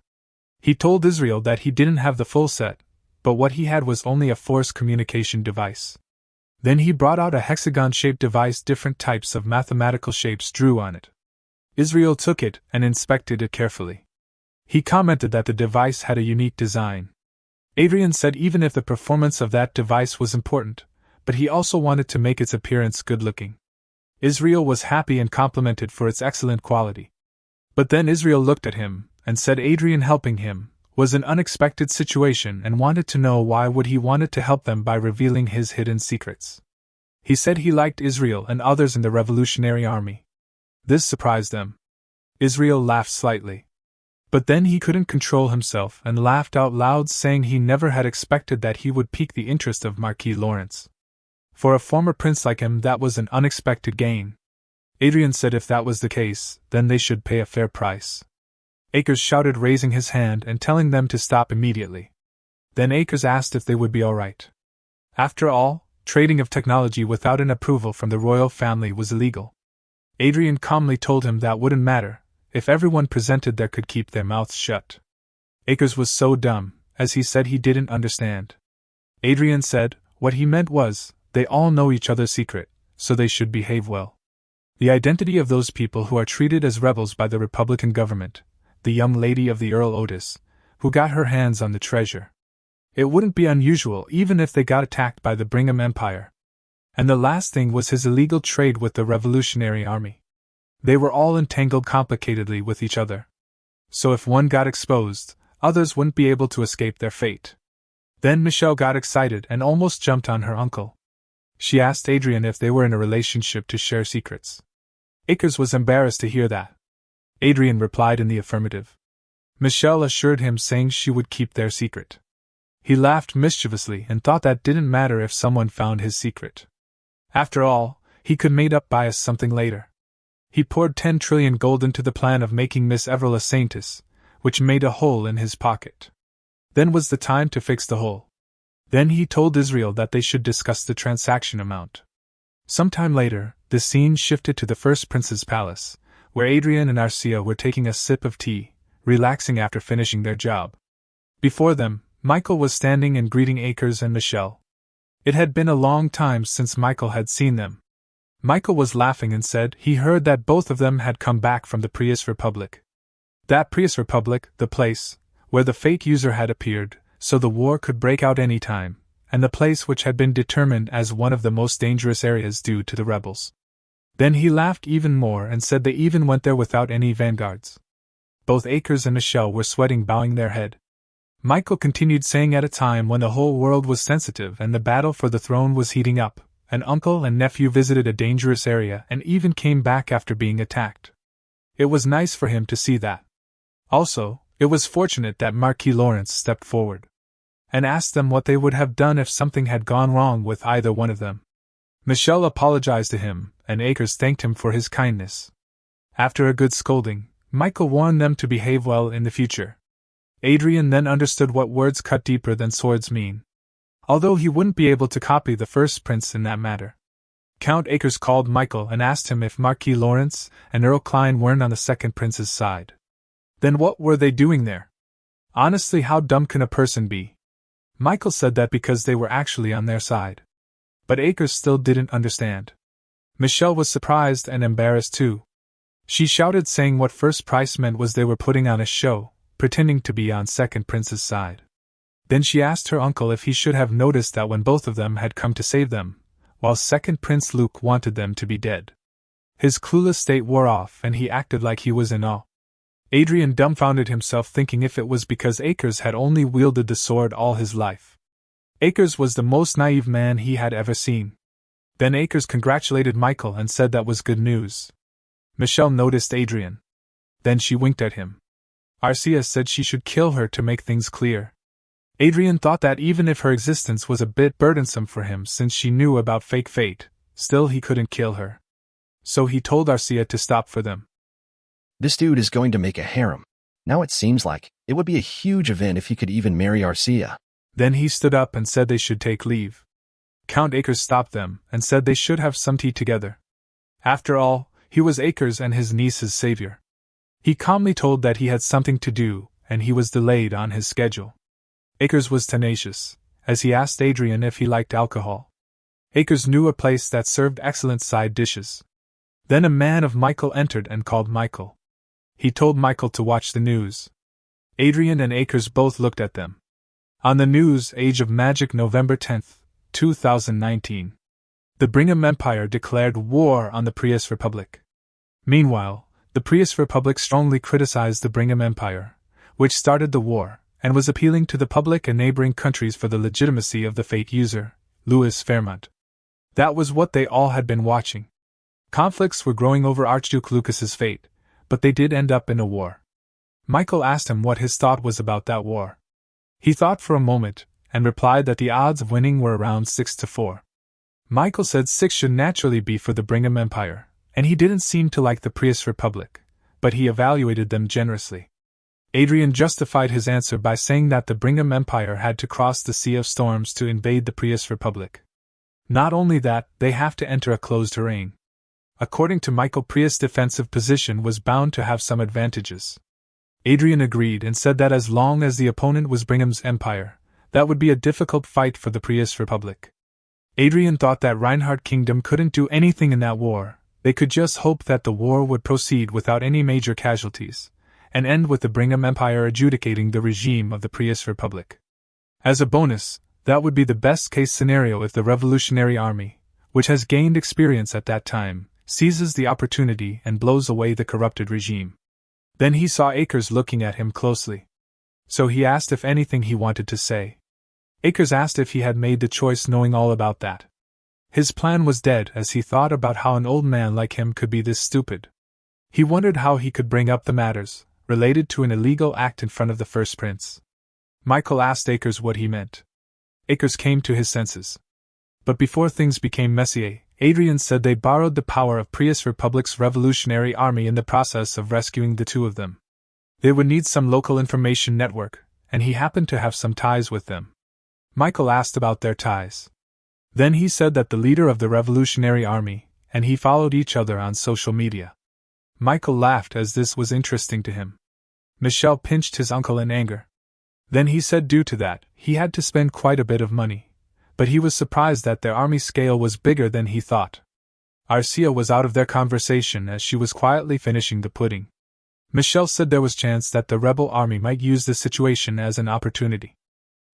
He told Israel that he didn't have the full set, but what he had was only a Force communication device. Then he brought out a hexagon-shaped device, different types of mathematical shapes drew on it. Israel took it and inspected it carefully. He commented that the device had a unique design. Adrian said even if the performance of that device was important, but he also wanted to make its appearance good-looking. Israel was happy and complimented for its excellent quality. But then Israel looked at him, and said Adrian helping him was an unexpected situation and wanted to know why would he wanted to help them by revealing his hidden secrets. He said he liked Israel and others in the Revolutionary Army. This surprised them. Israel laughed slightly. But then he couldn't control himself and laughed out loud, saying he never had expected that he would pique the interest of Marquis Lawrence. For a former prince like him, that was an unexpected gain. Adrian said if that was the case, then they should pay a fair price. Akers shouted, raising his hand and telling them to stop immediately. Then Akers asked if they would be all right. After all, trading of technology without an approval from the royal family was illegal. Adrian calmly told him that wouldn't matter, if everyone presented there could keep their mouths shut. Akers was so dumb, as he said he didn't understand. Adrian said, what he meant was, they all know each other's secret, so they should behave well. The identity of those people who are treated as rebels by the Republican government, the young lady of the Earl Otis, who got her hands on the treasure. It wouldn't be unusual even if they got attacked by the Brigham Empire. And the last thing was his illegal trade with the Revolutionary Army. They were all entangled complicatedly with each other. So if one got exposed, others wouldn't be able to escape their fate. Then Michelle got excited and almost jumped on her uncle. She asked Adrian if they were in a relationship to share secrets. Akers was embarrassed to hear that. Adrian replied in the affirmative. Michelle assured him, saying she would keep their secret. He laughed mischievously and thought that didn't matter if someone found his secret. After all, he could made up bias something later. He poured 10 trillion gold into the plan of making Miss Everil a saintess, which made a hole in his pocket. Then was the time to fix the hole. Then he told Israel that they should discuss the transaction amount. Sometime later, the scene shifted to the first prince's palace, where Adrian and Arcia were taking a sip of tea, relaxing after finishing their job. Before them, Michael was standing and greeting Akers and Michelle. It had been a long time since Michael had seen them. Michael was laughing and said he heard that both of them had come back from the Prius Republic. That Prius Republic, the place where the fake user had appeared, so the war could break out any time, and the place which had been determined as one of the most dangerous areas due to the rebels. Then he laughed even more and said they even went there without any vanguards. Both Akers and Michelle were sweating, bowing their head. Michael continued saying, at a time when the whole world was sensitive and the battle for the throne was heating up, an uncle and nephew visited a dangerous area and even came back after being attacked. It was nice for him to see that. Also, it was fortunate that Marquis Lawrence stepped forward and asked them what they would have done if something had gone wrong with either one of them. Michelle apologized to him, and Akers thanked him for his kindness. After a good scolding, Michael warned them to behave well in the future. Adrian then understood what words cut deeper than swords mean, although he wouldn't be able to copy the first prince in that matter. Count Akers called Michael and asked him if Marquis Lawrence and Earl Klein weren't on the second prince's side. Then what were they doing there? Honestly, how dumb can a person be? Michael said that because they were actually on their side. But Akers still didn't understand. Michelle was surprised and embarrassed too. She shouted, saying what first price meant was they were putting on a show, pretending to be on second prince's side. Then she asked her uncle if he should have noticed that when both of them had come to save them, while second prince Luke wanted them to be dead. His clueless state wore off and he acted like he was in awe. Adrian dumbfounded himself, thinking if it was because Akers had only wielded the sword all his life. Akers was the most naive man he had ever seen. Then Akers congratulated Michael and said that was good news. Michelle noticed Adrian. Then she winked at him. Arcia said she should kill her to make things clear. Adrian thought that even if her existence was a bit burdensome for him since she knew about fake fate, still he couldn't kill her. So he told Arcia to stop for them. This dude is going to make a harem. Now it seems like it would be a huge event if he could even marry Arcia. Then he stood up and said they should take leave. Count Akers stopped them and said they should have some tea together. After all, he was Akers and his niece's savior. He calmly told that he had something to do, and he was delayed on his schedule. Akers was tenacious, as he asked Adrian if he liked alcohol. Akers knew a place that served excellent side dishes. Then a man of Michael entered and called Michael. He told Michael to watch the news. Adrian and Akers both looked at them. On the news, Age of Magic, November 10th, 2019. The Brigham Empire declared war on the Prius Republic. Meanwhile, The Prius Republic strongly criticized the Brigham Empire, which started the war, and was appealing to the public and neighboring countries for the legitimacy of the fate user, Louis Fairmont. That was what they all had been watching. Conflicts were growing over Archduke Lucas's fate, but they did end up in a war. Michael asked him what his thought was about that war. He thought for a moment, and replied that the odds of winning were around 6-4. Michael said 6 should naturally be for the Brigham Empire, and he didn't seem to like the Prius Republic, but he evaluated them generously. Adrian justified his answer by saying that the Brigham Empire had to cross the Sea of Storms to invade the Prius Republic. Not only that, they have to enter a closed terrain. According to Michael, Prius' defensive position was bound to have some advantages. Adrian agreed and said that as long as the opponent was Brigham's empire, that would be a difficult fight for the Prius Republic. Adrian thought that Reinhardt Kingdom couldn't do anything in that war. They could just hope that the war would proceed without any major casualties, and end with the Brigham Empire adjudicating the regime of the Prius Republic. As a bonus, that would be the best-case scenario if the Revolutionary Army, which has gained experience at that time, seizes the opportunity and blows away the corrupted regime. Then he saw Akers looking at him closely. So he asked if anything he wanted to say. Akers asked if he had made the choice knowing all about that. His plan was dead as he thought about how an old man like him could be this stupid. He wondered how he could bring up the matters related to an illegal act in front of the First Prince. Michael asked Akers what he meant. Akers came to his senses. But before things became messy, Adrian said they borrowed the power of Prius Republic's Revolutionary Army in the process of rescuing the two of them. They would need some local information network, and he happened to have some ties with them. Michael asked about their ties. Then he said that the leader of the Revolutionary Army and he followed each other on social media. Michael laughed as this was interesting to him. Michel pinched his uncle in anger. Then he said due to that, he had to spend quite a bit of money, but he was surprised that their army scale was bigger than he thought. Arcia was out of their conversation as she was quietly finishing the pudding. Michel said there was chance that the rebel army might use the situation as an opportunity.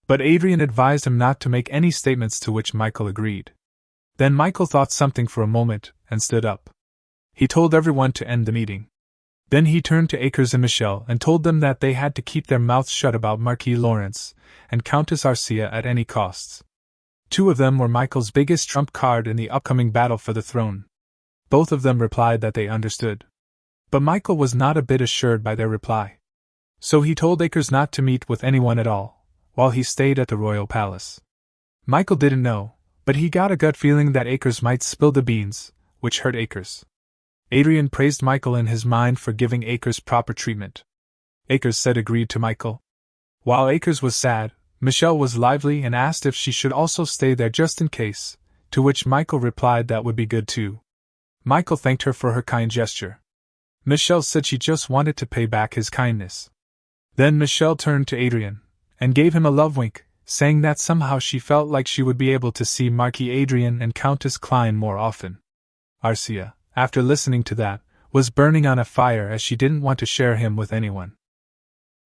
But Adrian advised him not to make any statements, to which Michael agreed. Then Michael thought something for a moment and stood up. He told everyone to end the meeting. Then he turned to Akers and Michel and told them that they had to keep their mouths shut about Marquis Lawrence and Countess Arcia at any costs. Two of them were Michael's biggest trump card in the upcoming battle for the throne. Both of them replied that they understood. But Michael was not a bit assured by their reply. So he told Akers not to meet with anyone at all, while he stayed at the royal palace. Michael didn't know, but he got a gut feeling that Akers might spill the beans, which hurt Akers. Adrian praised Michael in his mind for giving Akers proper treatment. Akers said agreed to Michael. While Akers was sad, Michelle was lively and asked if she should also stay there just in case, to which Michael replied that would be good too. Michael thanked her for her kind gesture. Michelle said she just wanted to pay back his kindness. Then Michelle turned to Adrian and gave him a love wink, saying that somehow she felt like she would be able to see Marquis Adrian and Countess Klein more often. Arcia, after listening to that, was burning on a fire as she didn't want to share him with anyone.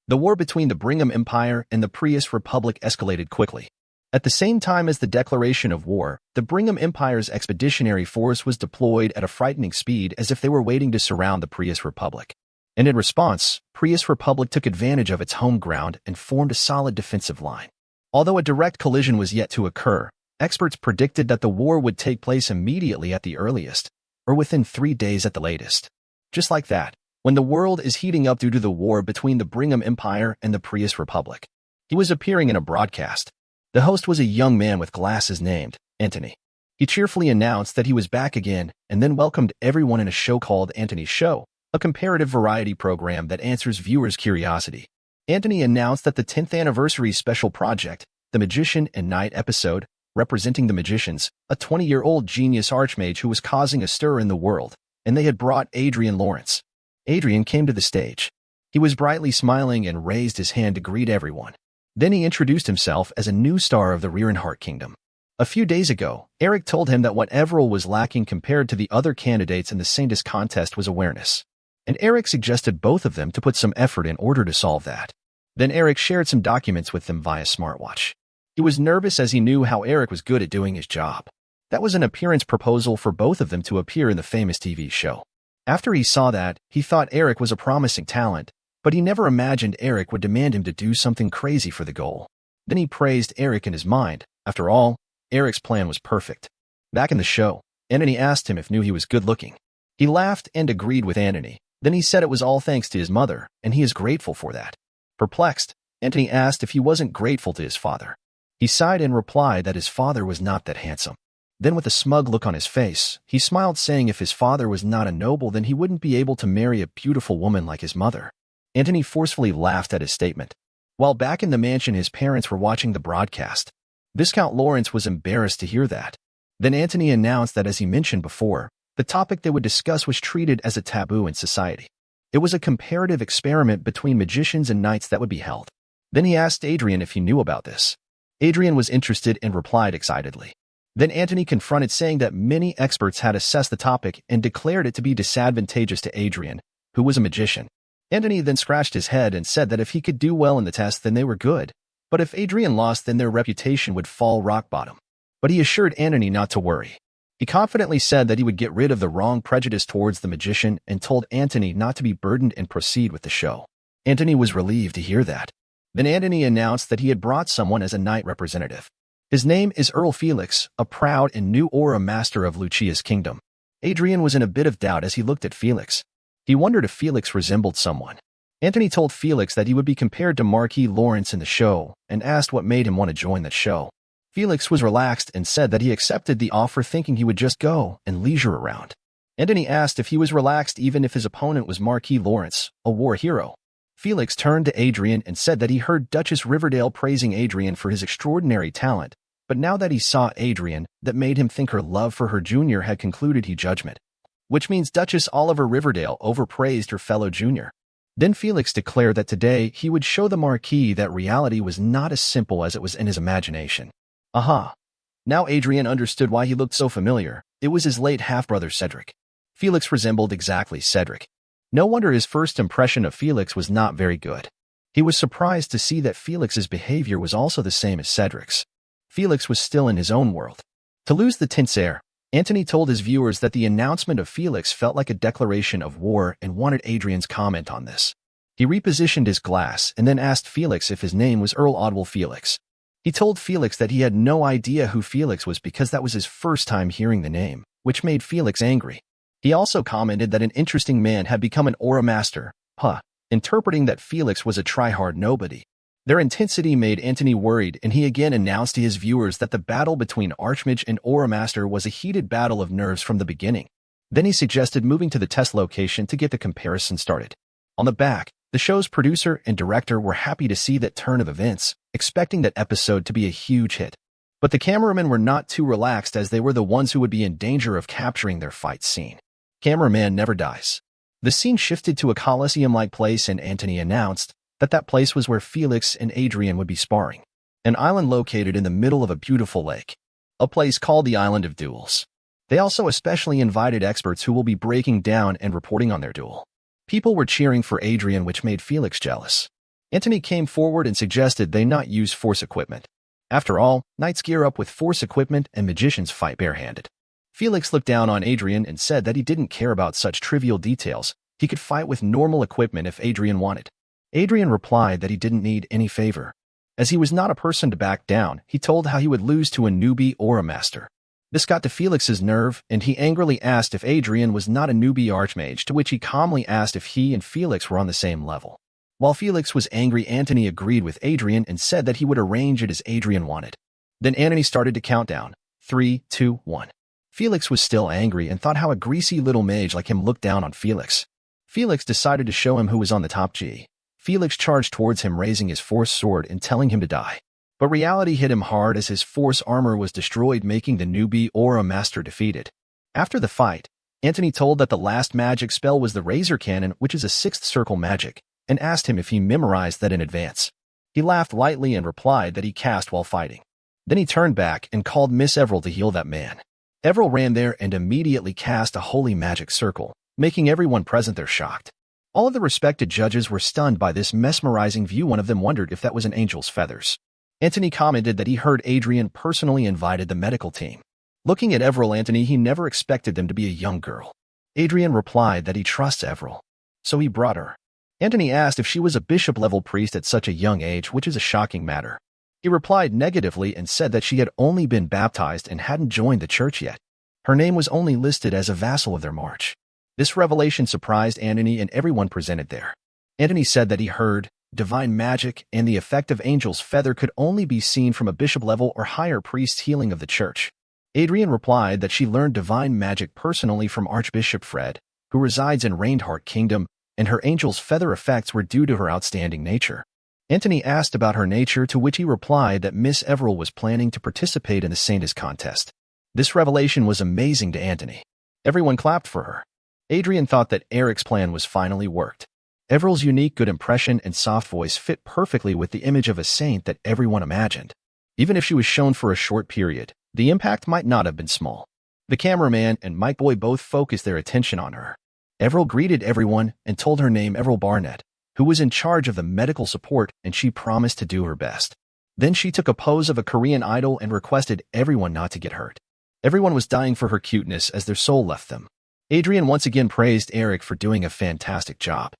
The war between the Brigham Empire and the Prius Republic escalated quickly. At the same time as the declaration of war, the Brigham Empire's expeditionary force was deployed at a frightening speed as if they were waiting to surround the Prius Republic. And in response, Prius Republic took advantage of its home ground and formed a solid defensive line. Although a direct collision was yet to occur, experts predicted that the war would take place immediately at the earliest, or within 3 days at the latest. Just like that, when the world is heating up due to the war between the Brigham Empire and the Prius Republic. He was appearing in a broadcast. The host was a young man with glasses named Anthony. He cheerfully announced that he was back again and then welcomed everyone in a show called Anthony's Show, a comparative variety program that answers viewers' curiosity. Anthony announced that the 10th anniversary special project, The Magician and Knight episode, representing the magicians, a 20-year-old genius archmage who was causing a stir in the world, and they had brought Adrian Lawrence. Adrian came to the stage. He was brightly smiling and raised his hand to greet everyone. Then he introduced himself as a new star of the Reincarnated Kingdom. A few days ago, Eric told him that what Everil was lacking compared to the other candidates in the Saintis contest was awareness. And Eric suggested both of them to put some effort in order to solve that. Then Eric shared some documents with them via smartwatch. He was nervous as he knew how Eric was good at doing his job. That was an appearance proposal for both of them to appear in the famous TV show. After he saw that, he thought Eric was a promising talent, but he never imagined Eric would demand him to do something crazy for the goal. Then he praised Eric in his mind. After all, Eric's plan was perfect. Back in the show, Antony asked him if he was good-looking. He laughed and agreed with Antony. Then he said it was all thanks to his mother, and he is grateful for that. Perplexed, Antony asked if he wasn't grateful to his father. He sighed and replied that his father was not that handsome. Then with a smug look on his face, he smiled, saying if his father was not a noble, then he wouldn't be able to marry a beautiful woman like his mother. Antony forcefully laughed at his statement. While back in the mansion, his parents were watching the broadcast. Viscount Lawrence was embarrassed to hear that. Then Antony announced that, as he mentioned before, the topic they would discuss was treated as a taboo in society. It was a comparative experiment between magicians and knights that would be held. Then he asked Adrian if he knew about this. Adrian was interested and replied excitedly. Then Antony confronted, saying that many experts had assessed the topic and declared it to be disadvantageous to Adrian, who was a magician. Antony then scratched his head and said that if he could do well in the test, then they were good, but if Adrian lost, then their reputation would fall rock bottom. But he assured Antony not to worry. He confidently said that he would get rid of the wrong prejudice towards the magician and told Antony not to be burdened and proceed with the show. Antony was relieved to hear that. Then Antony announced that he had brought someone as a knight representative. His name is Earl Felix, a proud and new aura master of Lucia's kingdom. Adrian was in a bit of doubt as he looked at Felix. He wondered if Felix resembled someone. Antony told Felix that he would be compared to Marquis Lawrence in the show and asked what made him want to join that show. Felix was relaxed and said that he accepted the offer, thinking he would just go and leisure around. Antony asked if he was relaxed even if his opponent was Marquis Lawrence, a war hero. Felix turned to Adrian and said that he heard Duchess Riverdale praising Adrian for his extraordinary talent, but now that he saw Adrian, that made him think her love for her junior had concluded his judgment, which means Duchess Oliver Riverdale overpraised her fellow junior. Then Felix declared that today he would show the Marquis that reality was not as simple as it was in his imagination. Aha! Now Adrian understood why he looked so familiar. It was his late half-brother Cedric. Felix resembled exactly Cedric. No wonder his first impression of Felix was not very good. He was surprised to see that Felix's behavior was also the same as Cedric's. Felix was still in his own world. To lose the tense air, Antony told his viewers that the announcement of Felix felt like a declaration of war and wanted Adrian's comment on this. He repositioned his glass and then asked Felix if his name was Earl Odwell Felix. He told Felix that he had no idea who Felix was because that was his first time hearing the name, which made Felix angry. He also commented that an interesting man had become an aura master, interpreting that Felix was a try-hard nobody. Their intensity made Antony worried, and he again announced to his viewers that the battle between Archmage and aura master was a heated battle of nerves from the beginning. Then he suggested moving to the test location to get the comparison started. On the back, the show's producer and director were happy to see that turn of events, expecting that episode to be a huge hit. But the cameramen were not too relaxed, as they were the ones who would be in danger of capturing their fight scene. Cameraman never dies. The scene shifted to a Colosseum-like place, and Antony announced that that place was where Felix and Adrian would be sparring. An island located in the middle of a beautiful lake. A place called the Island of Duels. They also especially invited experts who will be breaking down and reporting on their duel. People were cheering for Adrian, which made Felix jealous. Antony came forward and suggested they not use force equipment. After all, knights gear up with force equipment and magicians fight barehanded. Felix looked down on Adrian and said that he didn't care about such trivial details. He could fight with normal equipment if Adrian wanted. Adrian replied that he didn't need any favor. As he was not a person to back down, he told how he would lose to a newbie aura master. This got to Felix's nerve, and he angrily asked if Adrian was not a newbie archmage, to which he calmly asked if he and Felix were on the same level. While Felix was angry, Antony agreed with Adrian and said that he would arrange it as Adrian wanted. Then Antony started to count down. 3, 2, 1. Felix was still angry and thought how a greasy little mage like him looked down on Felix. Felix decided to show him who was on the top G. Felix charged towards him, raising his force sword and telling him to die. But reality hit him hard as his force armor was destroyed, making the newbie aura master defeated. After the fight, Antony told that the last magic spell was the Razor Cannon, which is a sixth circle magic, and asked him if he memorized that in advance. He laughed lightly and replied that he cast while fighting. Then he turned back and called Miss Everil to heal that man. Everil ran there and immediately cast a holy magic circle, making everyone present there shocked. All of the respected judges were stunned by this mesmerizing view. One of them wondered if that was an angel's feathers. Antony commented that he heard Adrian personally invited the medical team. Looking at Everil Antony, he never expected them to be a young girl. Adrian replied that he trusts Everil, so he brought her. Antony asked if she was a bishop-level priest at such a young age, which is a shocking matter. He replied negatively and said that she had only been baptized and hadn't joined the church yet. Her name was only listed as a vassal of their march. This revelation surprised Antony and everyone presented there. Antony said that he heard divine magic and the effect of Angel's feather could only be seen from a bishop-level or higher priest's healing of the church. Adrian replied that she learned divine magic personally from Archbishop Fred, who resides in Reincarnated Kingdom, and her Angel's feather effects were due to her outstanding nature. Antony asked about her nature, to which he replied that Miss Everil was planning to participate in the Saintess contest. This revelation was amazing to Antony. Everyone clapped for her. Adrian thought that Eric's plan was finally worked. Everil's unique good impression and soft voice fit perfectly with the image of a saint that everyone imagined. Even if she was shown for a short period, the impact might not have been small. The cameraman and Mike Boy both focused their attention on her. Everil greeted everyone and told her name Everil Barnett, who was in charge of the medical support, and she promised to do her best. Then she took a pose of a Korean idol and requested everyone not to get hurt. Everyone was dying for her cuteness as their soul left them. Adrian once again praised Eric for doing a fantastic job.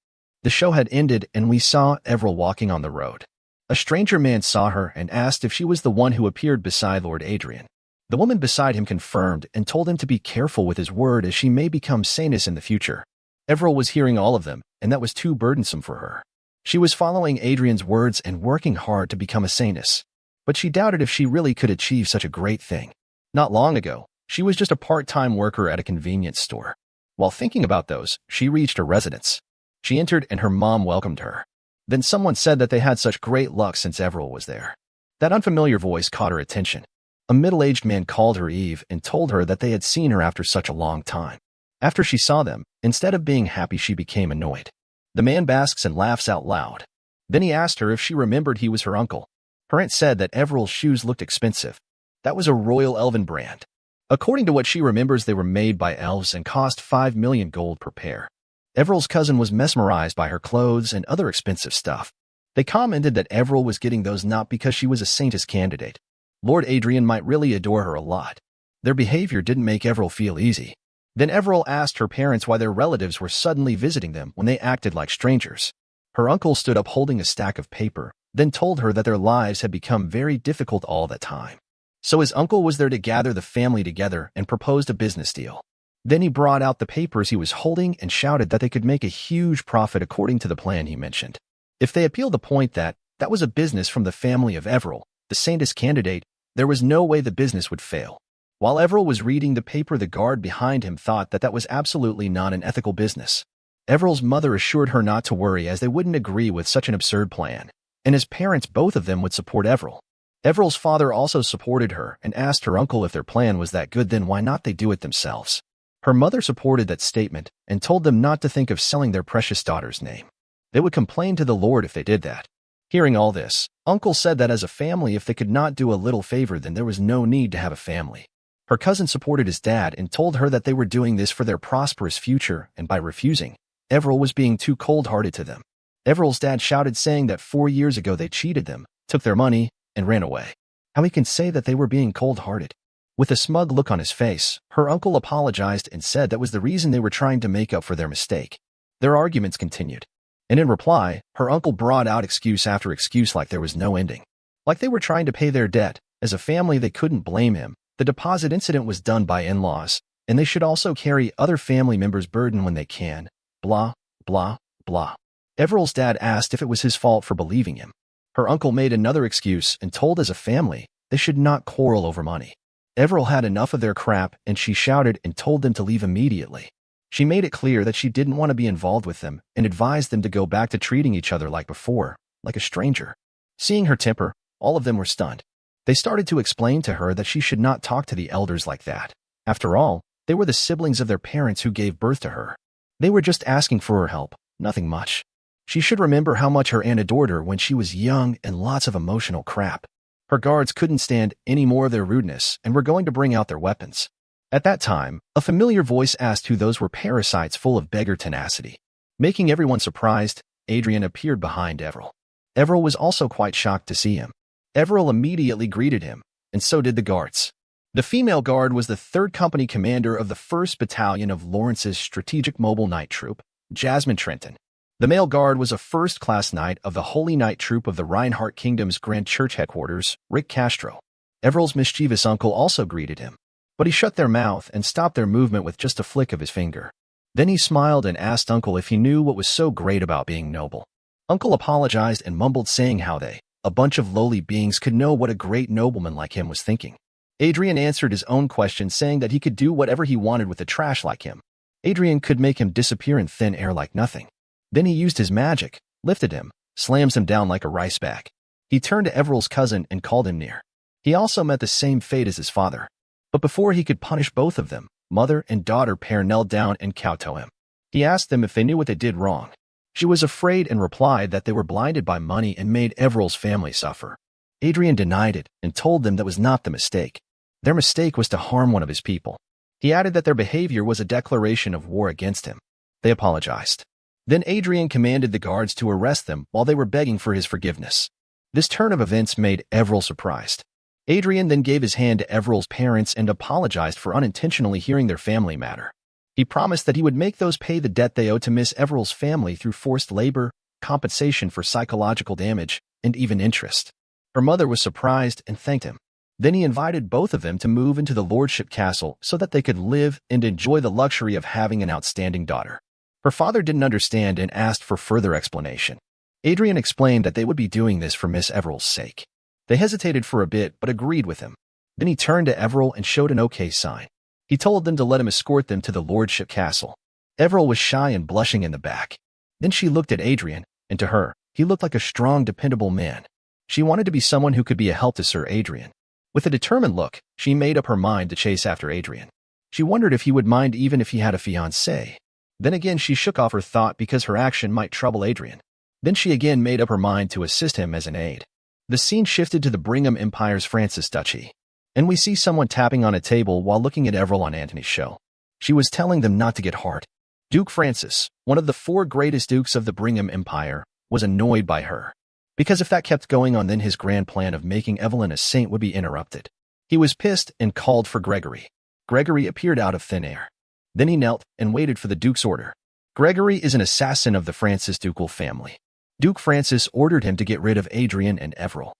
The show had ended and we saw Everil walking on the road. A stranger man saw her and asked if she was the one who appeared beside Lord Adrian. The woman beside him confirmed and told him to be careful with his word, as she may become Saintess in the future. Everil was hearing all of them, and that was too burdensome for her. She was following Adrian's words and working hard to become a Saintess, but she doubted if she really could achieve such a great thing. Not long ago, she was just a part-time worker at a convenience store. While thinking about those, she reached her residence. She entered and her mom welcomed her. Then someone said that they had such great luck since Everil was there. That unfamiliar voice caught her attention. A middle-aged man called her Eve and told her that they had seen her after such a long time. After she saw them, instead of being happy, she became annoyed. The man basks and laughs out loud. Then he asked her if she remembered he was her uncle. Her aunt said that Everil's shoes looked expensive. That was a Royal Elven brand. According to what she remembers, they were made by elves and cost 5 million gold per pair. Everil's cousin was mesmerized by her clothes and other expensive stuff. They commented that Everil was getting those not because she was a Saintess candidate. Lord Adrian might really adore her a lot. Their behavior didn't make Everil feel easy. Then Everil asked her parents why their relatives were suddenly visiting them when they acted like strangers. Her uncle stood up holding a stack of paper, then told her that their lives had become very difficult all that time. So his uncle was there to gather the family together and proposed a business deal. Then he brought out the papers he was holding and shouted that they could make a huge profit according to the plan he mentioned. If they appealed the point that was a business from the family of Everil, the Saintess candidate, there was no way the business would fail. While Everil was reading the paper, the guard behind him thought that was absolutely not an ethical business. Everil's mother assured her not to worry, as they wouldn't agree with such an absurd plan, and his parents, both of them, would support Everil. Everil's father also supported her and asked her uncle if their plan was that good, then why not they do it themselves. Her mother supported that statement and told them not to think of selling their precious daughter's name. They would complain to the Lord if they did that. Hearing all this, Uncle said that as a family, if they could not do a little favor, then there was no need to have a family. Her cousin supported his dad and told her that they were doing this for their prosperous future, and by refusing, Everil was being too cold-hearted to them. Everil's dad shouted, saying that 4 years ago they cheated them, took their money, and ran away. How he can say that they were being cold-hearted? With a smug look on his face, her uncle apologized and said that was the reason they were trying to make up for their mistake. Their arguments continued. And in reply, her uncle brought out excuse after excuse like there was no ending. Like they were trying to pay their debt. As a family, they couldn't blame him. The deposit incident was done by in-laws, and they should also carry other family members' burden when they can. Blah, blah, blah. Everil's dad asked if it was his fault for believing him. Her uncle made another excuse and told as a family they should not quarrel over money. Everil had enough of their crap, and she shouted and told them to leave immediately. She made it clear that she didn't want to be involved with them and advised them to go back to treating each other like before, like a stranger. Seeing her temper, all of them were stunned. They started to explain to her that she should not talk to the elders like that. After all, they were the siblings of their parents who gave birth to her. They were just asking for her help, nothing much. She should remember how much her aunt adored her when she was young, and lots of emotional crap. Her guards couldn't stand any more of their rudeness and were going to bring out their weapons. At that time, a familiar voice asked who those were. Parasites full of beggar tenacity. Making everyone surprised, Adrian appeared behind Everil. Everil was also quite shocked to see him. Everil immediately greeted him, and so did the guards. The female guard was the 3rd Company commander of the 1st Battalion of Lawrence's Strategic Mobile Night Troop, Jasmine Trenton. The male guard was a first-class knight of the Holy Knight Troop of the Reinhardt Kingdom's Grand Church headquarters, Rick Castro. Everill's mischievous uncle also greeted him, but he shut their mouth and stopped their movement with just a flick of his finger. Then he smiled and asked Uncle if he knew what was so great about being noble. Uncle apologized and mumbled, saying how they, a bunch of lowly beings, could know what a great nobleman like him was thinking. Adrian answered his own question, saying that he could do whatever he wanted with a trash like him. Adrian could make him disappear in thin air like nothing. Then he used his magic, lifted him, slams him down like a rice bag. He turned to Everill's cousin and called him near. He also met the same fate as his father. But before he could punish both of them, mother and daughter pair knelt down and kowtow him. He asked them if they knew what they did wrong. She was afraid and replied that they were blinded by money and made Everill's family suffer. Adrian denied it and told them that was not the mistake. Their mistake was to harm one of his people. He added that their behavior was a declaration of war against him. They apologized. Then Adrian commanded the guards to arrest them while they were begging for his forgiveness. This turn of events made Everil surprised. Adrian then gave his hand to Everill's parents and apologized for unintentionally hearing their family matter. He promised that he would make those pay the debt they owed to Miss Everill's family through forced labor, compensation for psychological damage, and even interest. Her mother was surprised and thanked him. Then he invited both of them to move into the lordship castle so that they could live and enjoy the luxury of having an outstanding daughter. Her father didn't understand and asked for further explanation. Adrian explained that they would be doing this for Miss Everill's sake. They hesitated for a bit but agreed with him. Then he turned to Everil and showed an okay sign. He told them to let him escort them to the lordship castle. Everil was shy and blushing in the back. Then she looked at Adrian, and to her, he looked like a strong, dependable man. She wanted to be someone who could be a help to Sir Adrian. With a determined look, she made up her mind to chase after Adrian. She wondered if he would mind even if he had a fiancé. Then again she shook off her thought because her action might trouble Adrian. Then she again made up her mind to assist him as an aide. The scene shifted to the Brigham Empire's Francis Duchy, and we see someone tapping on a table while looking at Everil on Antony's show. She was telling them not to get hard. Duke Francis, one of the 4 greatest dukes of the Brigham Empire, was annoyed by her. Because if that kept going on, then his grand plan of making Evelyn a saint would be interrupted. He was pissed and called for Gregory. Gregory appeared out of thin air. Then he knelt and waited for the Duke's order. Gregory is an assassin of the Francis ducal family. Duke Francis ordered him to get rid of Adrian and Everil.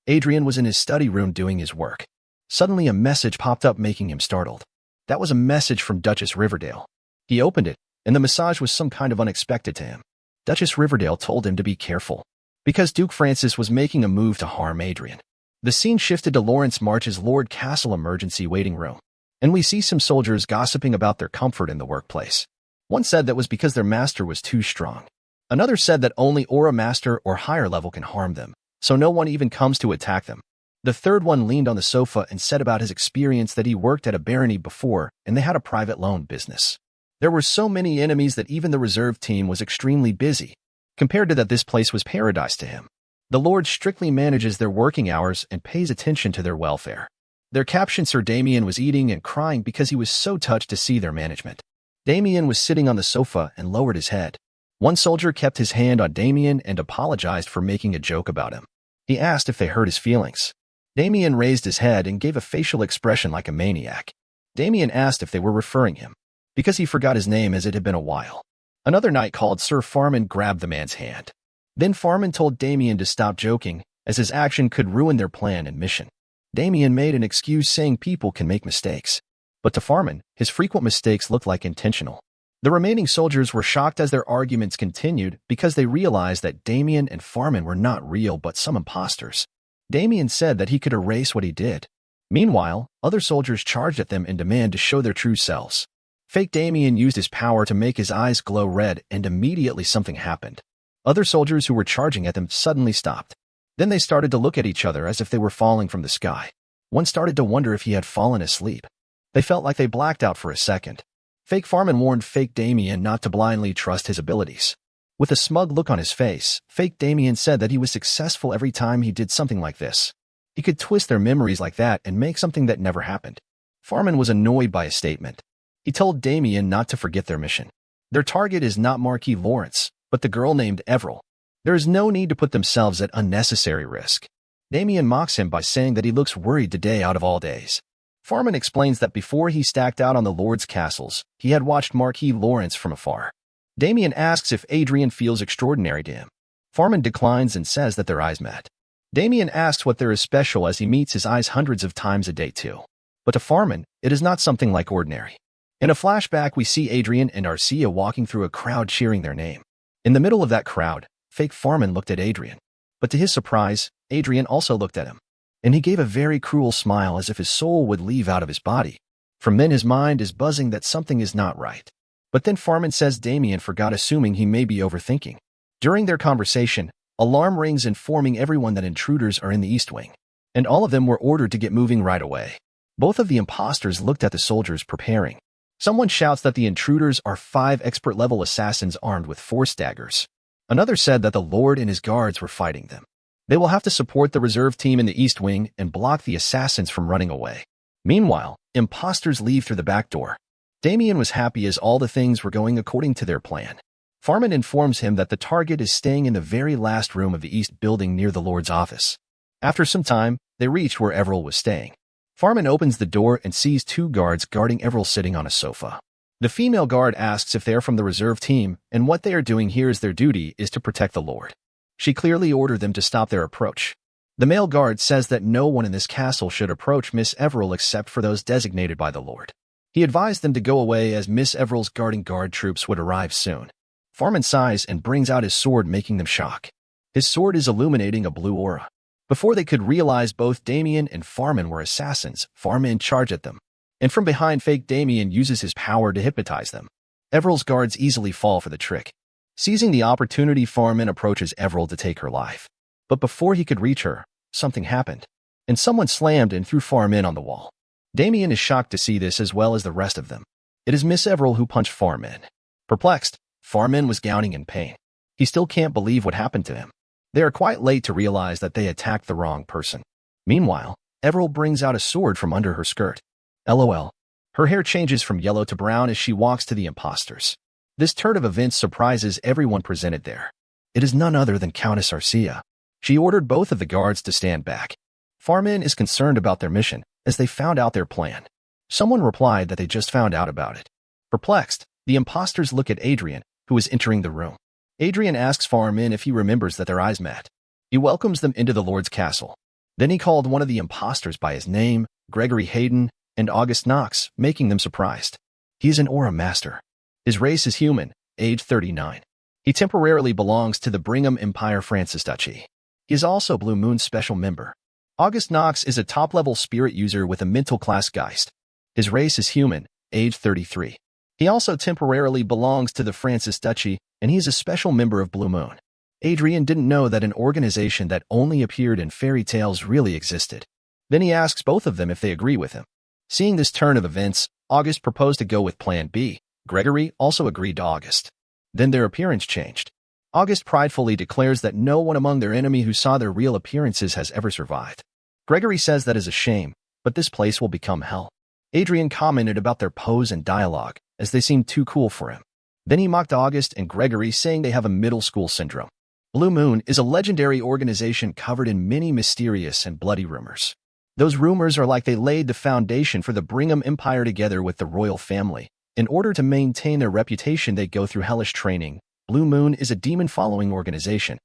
Adrian was in his study room doing his work. Suddenly a message popped up, making him startled. That was a message from Duchess Riverdale. He opened it, and the message was some kind of unexpected to him. Duchess Riverdale told him to be careful, because Duke Francis was making a move to harm Adrian. The scene shifted to Lawrence March's Lord Castle emergency waiting room, and we see some soldiers gossiping about their comfort in the workplace. One said that was because their master was too strong. Another said that only Aura Master or higher level can harm them, so no one even comes to attack them. The third one leaned on the sofa and said about his experience that he worked at a barony before and they had a private loan business. There were so many enemies that even the reserve team was extremely busy. Compared to that, this place was paradise to him. The Lord strictly manages their working hours and pays attention to their welfare. Their captain Sir Damien was eating and crying because he was so touched to see their management. Damien was sitting on the sofa and lowered his head. One soldier kept his hand on Damien and apologized for making a joke about him. He asked if they hurt his feelings. Damien raised his head and gave a facial expression like a maniac. Damien asked if they were referring him, because he forgot his name as it had been a while. Another knight called Sir Farman grabbed the man's hand. Then Farman told Damien to stop joking, as his action could ruin their plan and mission. Damien made an excuse saying people can make mistakes. But to Farman, his frequent mistakes looked like intentional. The remaining soldiers were shocked as their arguments continued because they realized that Damien and Farman were not real but some imposters. Damien said that he could erase what he did. Meanwhile, other soldiers charged at them in demand to show their true selves. Fake Damien used his power to make his eyes glow red, and immediately something happened. Other soldiers who were charging at them suddenly stopped. Then they started to look at each other as if they were falling from the sky. One started to wonder if he had fallen asleep. They felt like they blacked out for a second. Fake Farman warned Fake Damien not to blindly trust his abilities. With a smug look on his face, Fake Damien said that he was successful every time he did something like this. He could twist their memories like that and make something that never happened. Farman was annoyed by his statement. He told Damien not to forget their mission. Their target is not Marquis Lawrence, but the girl named Everil. There is no need to put themselves at unnecessary risk. Damien mocks him by saying that he looks worried today out of all days. Farman explains that before he stacked out on the Lord's castles, he had watched Marquis Lawrence from afar. Damien asks if Adrian feels extraordinary to him. Farman declines and says that their eyes met. Damien asks what there is special as he meets his eyes hundreds of times a day too. But to Farman, it is not something like ordinary. In a flashback, we see Adrian and Arcia walking through a crowd cheering their name. In the middle of that crowd, fake Farman looked at Adrian. But to his surprise, Adrian also looked at him. And he gave a very cruel smile as if his soul would leave out of his body. From then his mind is buzzing that something is not right. But then Farman says Damien forgot, assuming he may be overthinking. During their conversation, alarm rings informing everyone that intruders are in the East Wing. And all of them were ordered to get moving right away. Both of the imposters looked at the soldiers preparing. Someone shouts that the intruders are 5 expert-level assassins armed with force daggers. Another said that the Lord and his guards were fighting them. They will have to support the reserve team in the East Wing and block the assassins from running away. Meanwhile, imposters leave through the back door. Damien was happy as all the things were going according to their plan. Farman informs him that the target is staying in the very last room of the East building near the Lord's office. After some time, they reach where Everil was staying. Farman opens the door and sees 2 guards guarding Everil sitting on a sofa. The female guard asks if they are from the reserve team, and what they are doing here as their duty is to protect the Lord. She clearly ordered them to stop their approach. The male guard says that no one in this castle should approach Miss Everil except for those designated by the Lord. He advised them to go away as Miss Everil's guarding guard troops would arrive soon. Farman sighs and brings out his sword, making them shock. His sword is illuminating a blue aura. Before they could realize both Damien and Farman were assassins, Farman charged at them. And from behind, fake Damien uses his power to hypnotize them. Everil's guards easily fall for the trick. Seizing the opportunity, Farman approaches Everil to take her life. But before he could reach her, something happened, and someone slammed and threw Farman on the wall. Damien is shocked to see this as well as the rest of them. It is Miss Everil who punched Farman. Perplexed, Farman was gowning in pain. He still can't believe what happened to him. They are quite late to realize that they attacked the wrong person. Meanwhile, Everil brings out a sword from under her skirt. LOL. Her hair changes from yellow to brown as she walks to the imposters. This turn of events surprises everyone presented there. It is none other than Countess Arcia. She ordered both of the guards to stand back. Farman is concerned about their mission, as they found out their plan. Someone replied that they just found out about it. Perplexed, the imposters look at Adrian, who is entering the room. Adrian asks Farman if he remembers that their eyes met. He welcomes them into the Lord's castle. Then he called one of the imposters by his name, Gregory Hayden, and August Knox, making them surprised. He is an aura master. His race is human, age 39. He temporarily belongs to the Brigham Empire Francis Duchy. He is also Blue Moon's special member. August Knox is a top-level spirit user with a mental class Geist. His race is human, age 33. He also temporarily belongs to the Francis Duchy, and he is a special member of Blue Moon. Adrian didn't know that an organization that only appeared in fairy tales really existed. Then he asks both of them if they agree with him. Seeing this turn of events, August proposed to go with Plan B. Gregory also agreed to August. Then their appearance changed. August pridefully declares that no one among their enemy who saw their real appearances has ever survived. Gregory says that is a shame, but this place will become hell. Adrian commented about their pose and dialogue, as they seemed too cool for him. Then he mocked August and Gregory, saying they have a middle school syndrome. Blue Moon is a legendary organization covered in many mysterious and bloody rumors. Those rumors are like they laid the foundation for the Brigham Empire together with the royal family. In order to maintain their reputation, they go through hellish training. Blue Moon is a demon-following organization,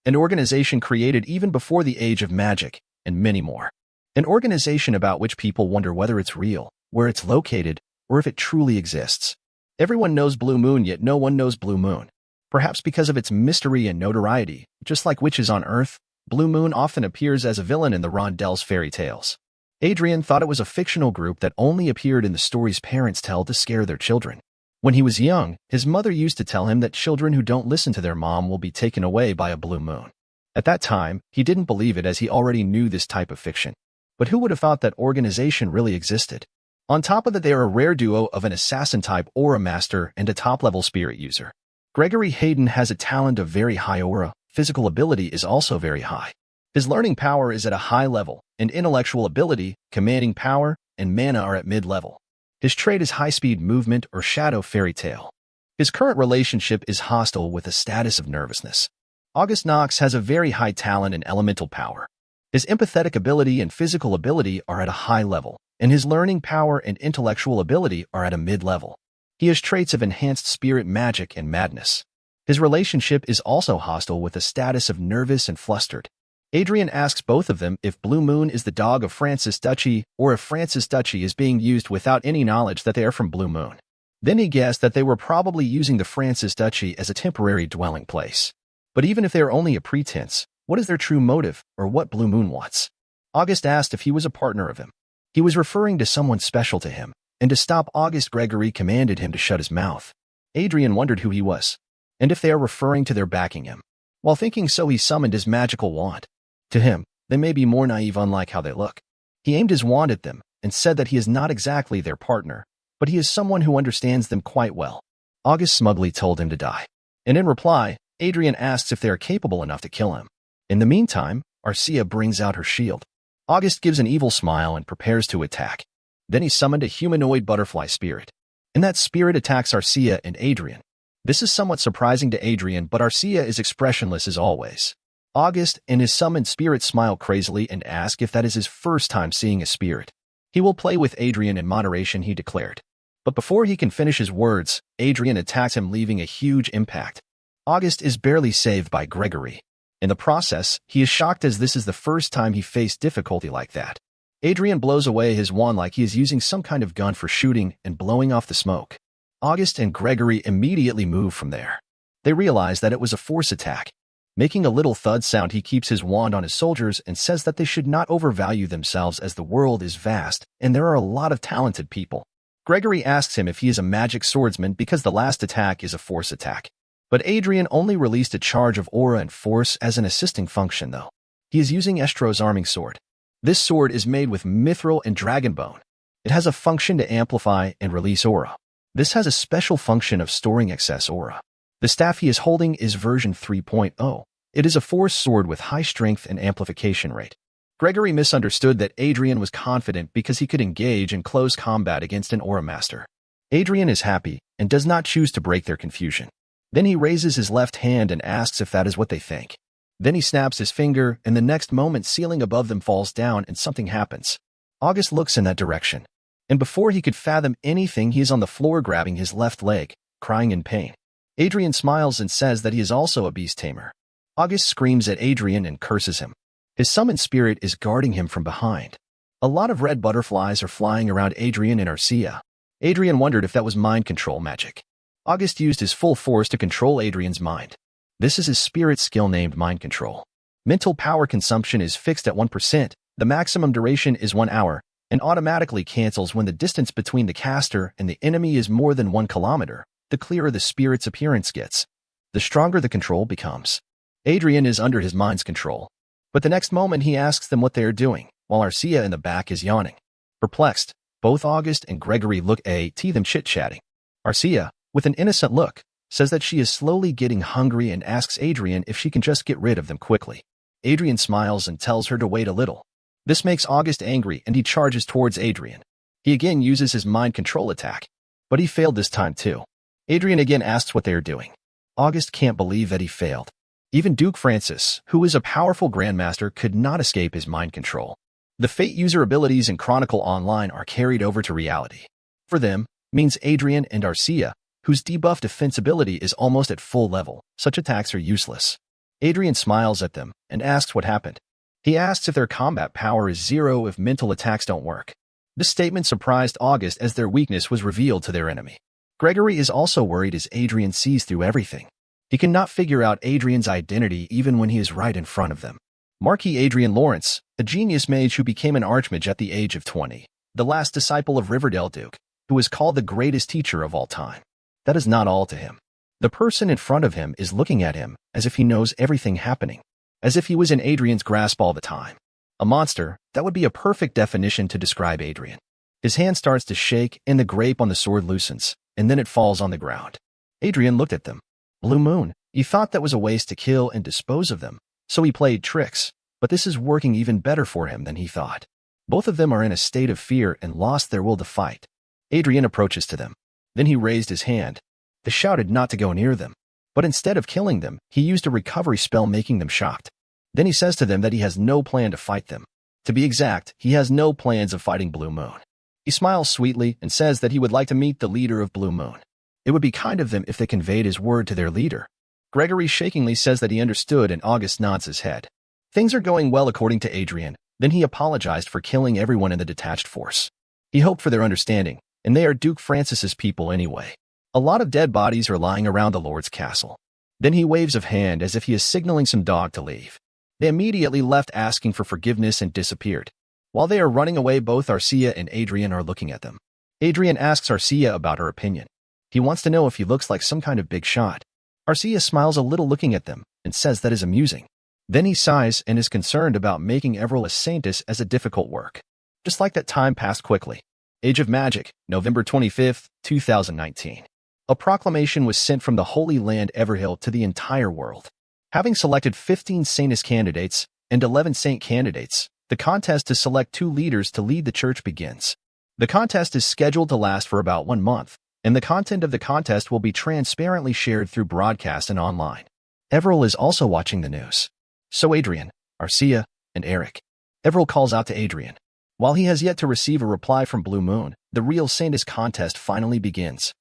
an organization created even before the age of magic, and many more. An organization about which people wonder whether it's real, where it's located, or if it truly exists. Everyone knows Blue Moon, yet no one knows Blue Moon. Perhaps because of its mystery and notoriety, just like witches on Earth, Blue Moon often appears as a villain in the Rondel's fairy tales. Adrian thought it was a fictional group that only appeared in the stories parents tell to scare their children. When he was young, his mother used to tell him that children who don't listen to their mom will be taken away by a blue moon. At that time, he didn't believe it as he already knew this type of fiction. But who would have thought that organization really existed? On top of that, they are a rare duo of an assassin-type aura master and a top-level spirit user. Gregory Hayden has a talent of very high aura. Physical ability is also very high. His learning power is at a high level, and intellectual ability, commanding power, and mana are at mid-level. His trait is high-speed movement or shadow fairy tale. His current relationship is hostile with a status of nervousness. August Knox has a very high talent and elemental power. His empathetic ability and physical ability are at a high level, and his learning power and intellectual ability are at a mid-level. He has traits of enhanced spirit magic and madness. His relationship is also hostile with a status of nervous and flustered. Adrian asks both of them if Blue Moon is the dog of Francis Duchy or if Francis Duchy is being used without any knowledge that they are from Blue Moon. Then he guessed that they were probably using the Francis Duchy as a temporary dwelling place. But even if they are only a pretense, what is their true motive or what Blue Moon wants? August asked if he was a partner of him. He was referring to someone special to him, and to stop August, Gregory commanded him to shut his mouth. Adrian wondered who he was, and if they are referring to their backing him. While thinking so, he summoned his magical wand. To him, they may be more naive, unlike how they look. He aimed his wand at them and said that he is not exactly their partner, but he is someone who understands them quite well. August smugly told him to die. And in reply, Adrian asks if they are capable enough to kill him. In the meantime, Arcia brings out her shield. August gives an evil smile and prepares to attack. Then he summoned a humanoid butterfly spirit. And that spirit attacks Arcia and Adrian. This is somewhat surprising to Adrian, but Arcia is expressionless as always. August and his summoned spirit smile crazily and ask if that is his first time seeing a spirit. He will play with Adrian in moderation, he declared. But before he can finish his words, Adrian attacks him, leaving a huge impact. August is barely saved by Gregory. In the process, he is shocked as this is the first time he faced difficulty like that. Adrian blows away his wand like he is using some kind of gun for shooting and blowing off the smoke. August and Gregory immediately move from there. They realize that it was a force attack. Making a little thud sound, he keeps his wand on his soldiers and says that they should not overvalue themselves as the world is vast and there are a lot of talented people. Gregory asks him if he is a magic swordsman because the last attack is a force attack. But Adrian only released a charge of aura and force as an assisting function, though. He is using Estro's arming sword. This sword is made with mithril and dragon bone. It has a function to amplify and release aura. This has a special function of storing excess aura. The staff he is holding is version 3.0. It is a force sword with high strength and amplification rate. Gregory misunderstood that Adrian was confident because he could engage in close combat against an aura master. Adrian is happy and does not choose to break their confusion. Then he raises his left hand and asks if that is what they think. Then he snaps his finger, and the next moment ceiling above them falls down and something happens. August looks in that direction. And before he could fathom anything, he is on the floor grabbing his left leg, crying in pain. Adrian smiles and says that he is also a beast tamer. August screams at Adrian and curses him. His summoned spirit is guarding him from behind. A lot of red butterflies are flying around Adrian and Arcia. Adrian wondered if that was mind control magic. August used his full force to control Adrian's mind. This is his spirit skill named Mind Control. Mental power consumption is fixed at 1%, the maximum duration is 1 hour, and automatically cancels when the distance between the caster and the enemy is more than 1 kilometer. The clearer the spirit's appearance gets, the stronger the control becomes. Adrian is under his mind's control. But the next moment he asks them what they are doing, while Arcia in the back is yawning. Perplexed, both August and Gregory look at them chit-chatting. Arcia, with an innocent look, says that she is slowly getting hungry and asks Adrian if she can just get rid of them quickly. Adrian smiles and tells her to wait a little. This makes August angry and he charges towards Adrian. He again uses his mind control attack, but he failed this time too. Adrian again asks what they are doing. August can't believe that he failed. Even Duke Francis, who is a powerful grandmaster, could not escape his mind control. The Fate user abilities in Chronicle Online are carried over to reality. For them, means Adrian and Arcia, whose debuff defense ability is almost at full level, such attacks are useless. Adrian smiles at them and asks what happened. He asks if their combat power is 0 if mental attacks don't work. This statement surprised August as their weakness was revealed to their enemy. Gregory is also worried as Adrian sees through everything. He cannot figure out Adrian's identity even when he is right in front of them. Marquis Adrian Lawrence, a genius mage who became an archmage at the age of 20, the last disciple of Riverdale Duke, who is called the greatest teacher of all time. That is not all to him. The person in front of him is looking at him as if he knows everything happening, as if he was in Adrian's grasp all the time. A monster, that would be a perfect definition to describe Adrian. His hand starts to shake and the grape on the sword loosens, and then it falls on the ground. Adrian looked at them. Blue Moon, he thought that was a waste to kill and dispose of them, so he played tricks, but this is working even better for him than he thought. Both of them are in a state of fear and lost their will to fight. Adrian approaches to them. Then he raised his hand. They shouted not to go near them, but instead of killing them, he used a recovery spell making them shocked. Then he says to them that he has no plan to fight them. To be exact, he has no plans of fighting Blue Moon. He smiles sweetly and says that he would like to meet the leader of Blue Moon. It would be kind of them if they conveyed his word to their leader. Gregory shakingly says that he understood, and August nods his head. Things are going well according to Adrian. Then he apologized for killing everyone in the detached force. He hoped for their understanding, and they are Duke Francis's people anyway. A lot of dead bodies are lying around the Lord's castle. Then he waves a hand as if he is signaling some dog to leave. They immediately left, asking for forgiveness, and disappeared. While they are running away, both Arcia and Adrian are looking at them. Adrian asks Arcia about her opinion. He wants to know if he looks like some kind of big shot. Arcia smiles a little looking at them and says that is amusing. Then he sighs and is concerned about making Everil a saintess as a difficult work. Just like that, time passed quickly. Age of Magic, November 25th, 2019. A proclamation was sent from the Holy Land Everhill to the entire world. Having selected 15 Saintess candidates and 11 Saint candidates, the contest to select 2 leaders to lead the church begins. The contest is scheduled to last for about 1 month, and the content of the contest will be transparently shared through broadcast and online. Everil is also watching the news. So Adrian, Arcia, and Eric. Everil calls out to Adrian. While he has yet to receive a reply from Blue Moon, the real Saintess contest finally begins.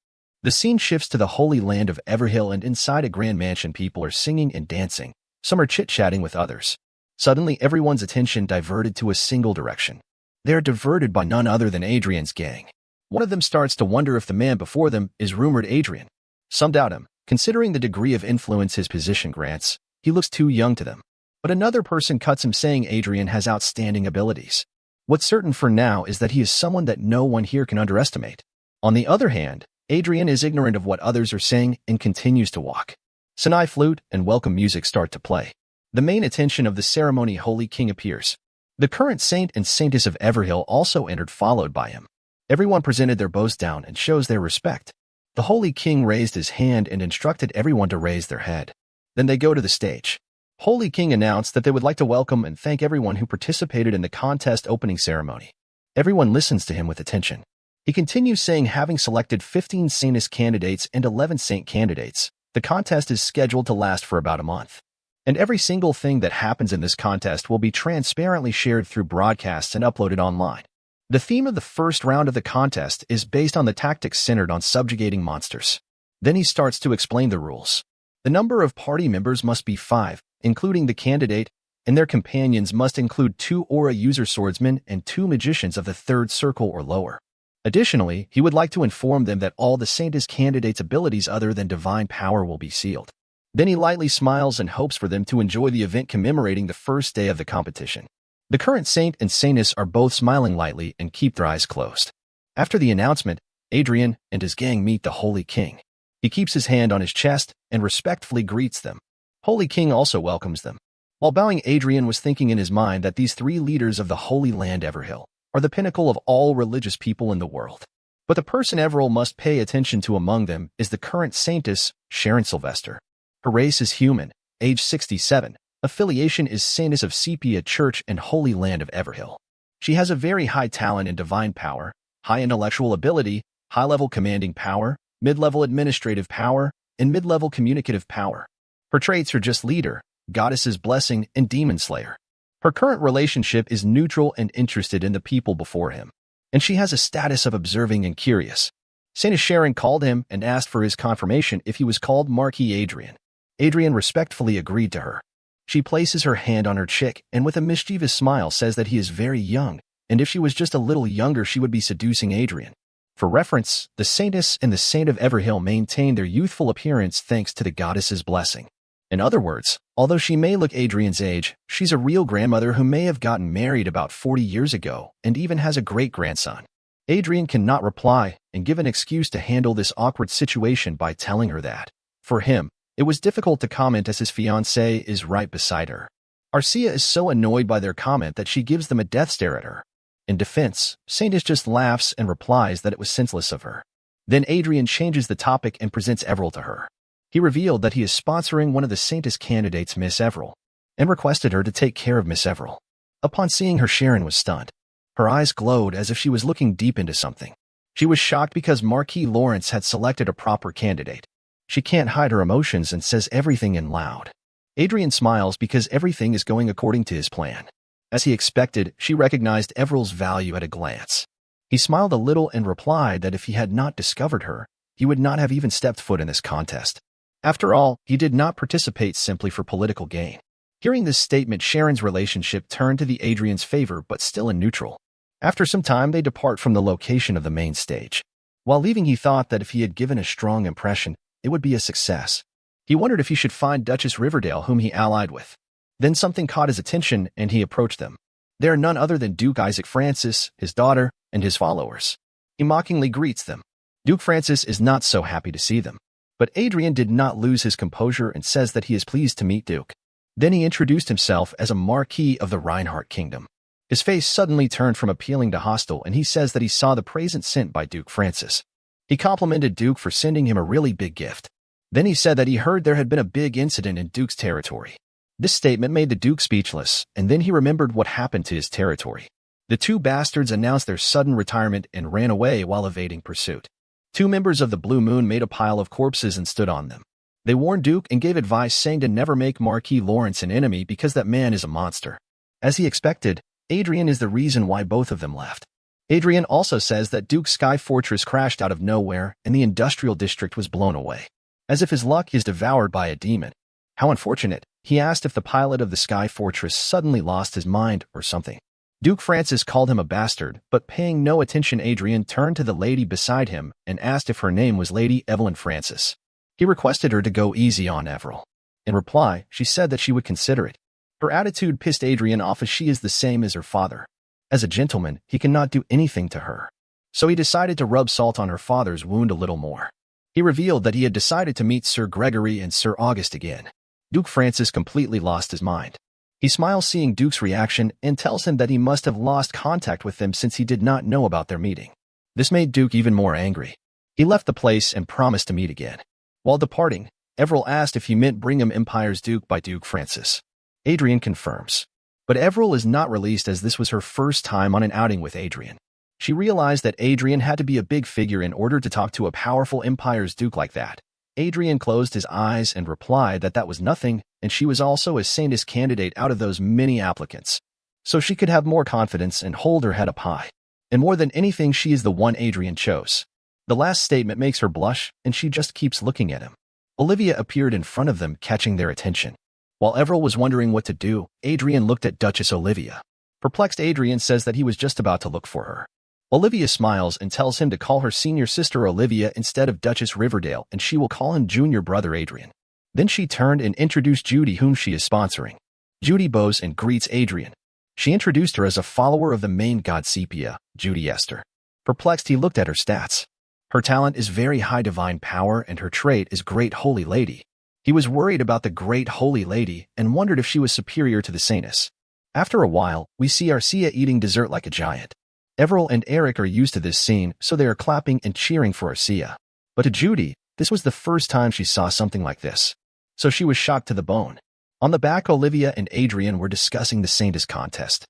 The scene shifts to the Holy Land of Everhill, and inside a grand mansion people are singing and dancing. Some are chit-chatting with others. Suddenly everyone's attention diverted to a single direction. They are diverted by none other than Adrian's gang. One of them starts to wonder if the man before them is rumored Adrian. Some doubt him, considering the degree of influence his position grants. He looks too young to them. But another person cuts him, saying Adrian has outstanding abilities. What's certain for now is that he is someone that no one here can underestimate. On the other hand, Adrian is ignorant of what others are saying and continues to walk. Sinai flute and welcome music start to play. The main attention of the ceremony, Holy King, appears. The current saint and saintess of Everhill also entered, followed by him. Everyone presented their bows down and shows their respect. The Holy King raised his hand and instructed everyone to raise their head. Then they go to the stage. Holy King announced that they would like to welcome and thank everyone who participated in the contest opening ceremony. Everyone listens to him with attention. He continues, saying, having selected 15 Saintess candidates and 11 Saint candidates, the contest is scheduled to last for about a month. And every single thing that happens in this contest will be transparently shared through broadcasts and uploaded online. The theme of the first round of the contest is based on the tactics centered on subjugating monsters. Then he starts to explain the rules. The number of party members must be 5, including the candidate, and their companions must include 2 aura user swordsmen and 2 magicians of the 3rd circle or lower. Additionally, he would like to inform them that all the Saintess candidates' abilities other than divine power will be sealed. Then he lightly smiles and hopes for them to enjoy the event commemorating the first day of the competition. The current saint and saintess are both smiling lightly and keep their eyes closed. After the announcement, Adrian and his gang meet the Holy King. He keeps his hand on his chest and respectfully greets them. Holy King also welcomes them. While bowing, Adrian was thinking in his mind that these 3 leaders of the Holy Land Everhill are the pinnacle of all religious people in the world. But the person Everil must pay attention to among them is the current saintess, Sharon Sylvester. Her race is human, age 67, affiliation is Saintess of Sepia Church and Holy Land of Everhill. She has a very high talent in divine power, high intellectual ability, high-level commanding power, mid-level administrative power, and mid-level communicative power. Her traits are just leader, goddess's blessing, and demon slayer. Her current relationship is neutral and interested in the people before him, and she has a status of observing and curious. Saint Sharon called him and asked for his confirmation if he was called Marquis Adrian. Adrian respectfully agreed to her. She places her hand on her cheek and with a mischievous smile says that he is very young, and if she was just a little younger she would be seducing Adrian. For reference, the Saintess and the Saint of Everhill maintain their youthful appearance thanks to the goddess's blessing. In other words, although she may look Adrian's age, she's a real grandmother who may have gotten married about 40 years ago and even has a great-grandson. Adrian cannot reply and give an excuse to handle this awkward situation by telling her that, for him, it was difficult to comment as his fiancée is right beside her. Arcia is so annoyed by their comment that she gives them a death stare at her. In defense, Saintess just laughs and replies that it was senseless of her. Then Adrian changes the topic and presents Everil to her. He revealed that he is sponsoring one of the Saintess candidates, Miss Everil, and requested her to take care of Miss Everil. Upon seeing her, Sharon was stunned. Her eyes glowed as if she was looking deep into something. She was shocked because Marquis Lawrence had selected a proper candidate. She can't hide her emotions and says everything in loud. Adrian smiles because everything is going according to his plan. As he expected, she recognized Everill's value at a glance. He smiled a little and replied that if he had not discovered her, he would not have even stepped foot in this contest. After all, he did not participate simply for political gain. Hearing this statement, Sharon's relationship turned to the Adrian's favor, but still in neutral. After some time, they depart from the location of the main stage. While leaving, he thought that if he had given a strong impression, it would be a success. He wondered if he should find Duchess Riverdale, whom he allied with. Then something caught his attention, and he approached them. They are none other than Duke Isaac Francis, his daughter, and his followers. He mockingly greets them. Duke Francis is not so happy to see them. But Adrian did not lose his composure and says that he is pleased to meet Duke. Then he introduced himself as a Marquis of the Reinhardt Kingdom. His face suddenly turned from appealing to hostile, and he says that he saw the present sent by Duke Francis. He complimented Duke for sending him a really big gift. Then he said that he heard there had been a big incident in Duke's territory. This statement made the Duke speechless, and then he remembered what happened to his territory. The two bastards announced their sudden retirement and ran away while evading pursuit. Two members of the Blue Moon made a pile of corpses and stood on them. They warned Duke and gave advice saying to never make Marquis Lawrence an enemy because that man is a monster. As he expected, Adrian is the reason why both of them left. Adrian also says that Duke's Sky Fortress crashed out of nowhere and the industrial district was blown away. As if his luck is devoured by a demon. How unfortunate. He asked if the pilot of the Sky Fortress suddenly lost his mind or something. Duke Francis called him a bastard, but paying no attention, Adrian turned to the lady beside him and asked if her name was Lady Evelyn Francis. He requested her to go easy on Everil. In reply, she said that she would consider it. Her attitude pissed Adrian off as she is the same as her father. As a gentleman, he cannot do anything to her. So he decided to rub salt on her father's wound a little more. He revealed that he had decided to meet Sir Gregory and Sir August again. Duke Francis completely lost his mind. He smiles seeing Duke's reaction and tells him that he must have lost contact with them since he did not know about their meeting. This made Duke even more angry. He left the place and promised to meet again. While departing, Everil asked if he meant Brigham Empire's Duke by Duke Francis. Adrian confirms. But Everil is not released as this was her first time on an outing with Adrian. She realized that Adrian had to be a big figure in order to talk to a powerful Empire's Duke like that. Adrian closed his eyes and replied that that was nothing, and she was also a sanest candidate out of those many applicants. So she could have more confidence and hold her head up high. And more than anything, she is the one Adrian chose. The last statement makes her blush, and she just keeps looking at him. Olivia appeared in front of them, catching their attention. While Everil was wondering what to do, Adrian looked at Duchess Olivia. Perplexed, Adrian says that he was just about to look for her. Olivia smiles and tells him to call her senior sister Olivia instead of Duchess Riverdale, and she will call him junior brother Adrian. Then she turned and introduced Judy, whom she is sponsoring. Judy bows and greets Adrian. She introduced her as a follower of the main god Sepia, Judy Esther. Perplexed, he looked at her stats. Her talent is very high divine power and her trait is Great Holy Lady. He was worried about the Great Holy Lady and wondered if she was superior to the Saintess. After a while, we see Arcia eating dessert like a giant. Everil and Eric are used to this scene, so they are clapping and cheering for Arcia. But to Judy, this was the first time she saw something like this. So she was shocked to the bone. On the back, Olivia and Adrian were discussing the Saintess contest.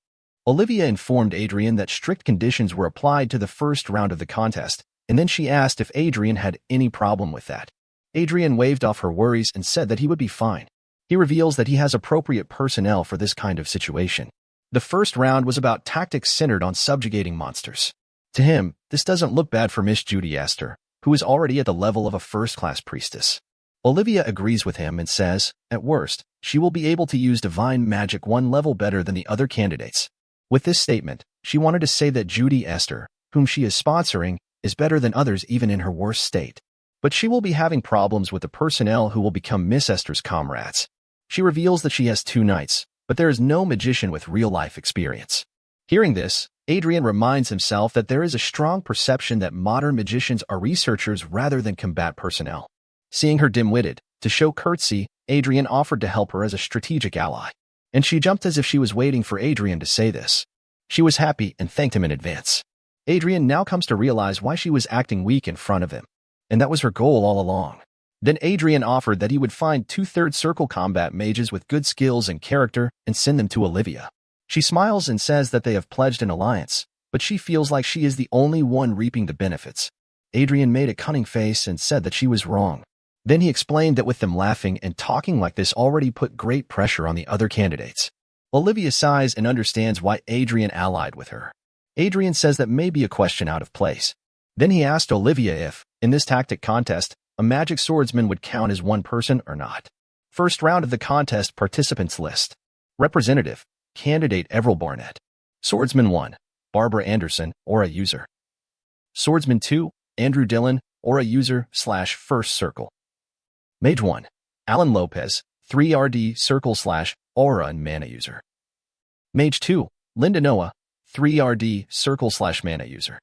Olivia informed Adrian that strict conditions were applied to the first round of the contest, and then she asked if Adrian had any problem with that. Adrian waved off her worries and said that he would be fine. He reveals that he has appropriate personnel for this kind of situation. The first round was about tactics centered on subjugating monsters. To him, this doesn't look bad for Miss Judy Esther, who is already at the level of a first-class priestess. Olivia agrees with him and says, at worst, she will be able to use divine magic one level better than the other candidates. With this statement, she wanted to say that Judy Esther, whom she is sponsoring, is better than others even in her worst state. But she will be having problems with the personnel who will become Miss Esther's comrades. She reveals that she has 2 knights, but there is no magician with real-life experience. Hearing this, Adrian reminds himself that there is a strong perception that modern magicians are researchers rather than combat personnel. Seeing her dim-witted, to show courtesy, Adrian offered to help her as a strategic ally. And she jumped as if she was waiting for Adrian to say this. She was happy and thanked him in advance. Adrian now comes to realize why she was acting weak in front of him. And that was her goal all along. Then Adrian offered that he would find 2/3 circle combat mages with good skills and character and send them to Olivia. She smiles and says that they have pledged an alliance, but she feels like she is the only one reaping the benefits. Adrian made a cunning face and said that she was wrong. Then he explained that with them laughing and talking like this already put great pressure on the other candidates. Olivia sighs and understands why Adrian allied with her. Adrian says that may be a question out of place. Then he asked Olivia if, in this tactic contest, a magic swordsman would count as one person or not. First round of the contest participants list. Representative, candidate Everil Barnett. Swordsman 1, Barbara Anderson, aura user. Swordsman 2, Andrew Dillon, aura user / first circle. Mage 1, Alan Lopez, 3RD circle / aura and mana user. Mage 2, Linda Noah, 3RD circle / mana user.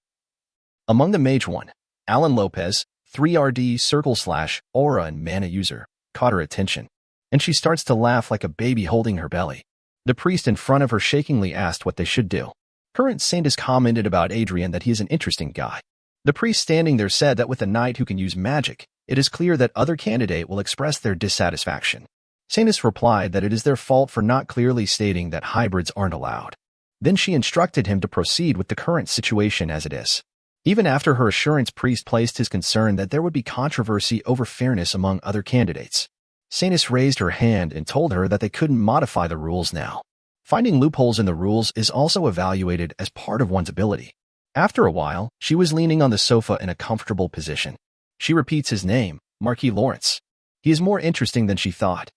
Among the Mage 1, Alan Lopez, 3RD circle / aura and mana user, caught her attention, and she starts to laugh like a baby holding her belly. The priest in front of her shakingly asked what they should do. Current Saint has commented about Adrian that he is an interesting guy. The priest standing there said that with a knight who can use magic, it is clear that other candidate will express their dissatisfaction. Saintis replied that it is their fault for not clearly stating that hybrids aren't allowed. Then she instructed him to proceed with the current situation as it is. Even after her assurance, priest placed his concern that there would be controversy over fairness among other candidates. Saintis raised her hand and told her that they couldn't modify the rules now. Finding loopholes in the rules is also evaluated as part of one's ability. After a while, she was leaning on the sofa in a comfortable position. She repeats his name, Marquis Lawrence. He is more interesting than she thought.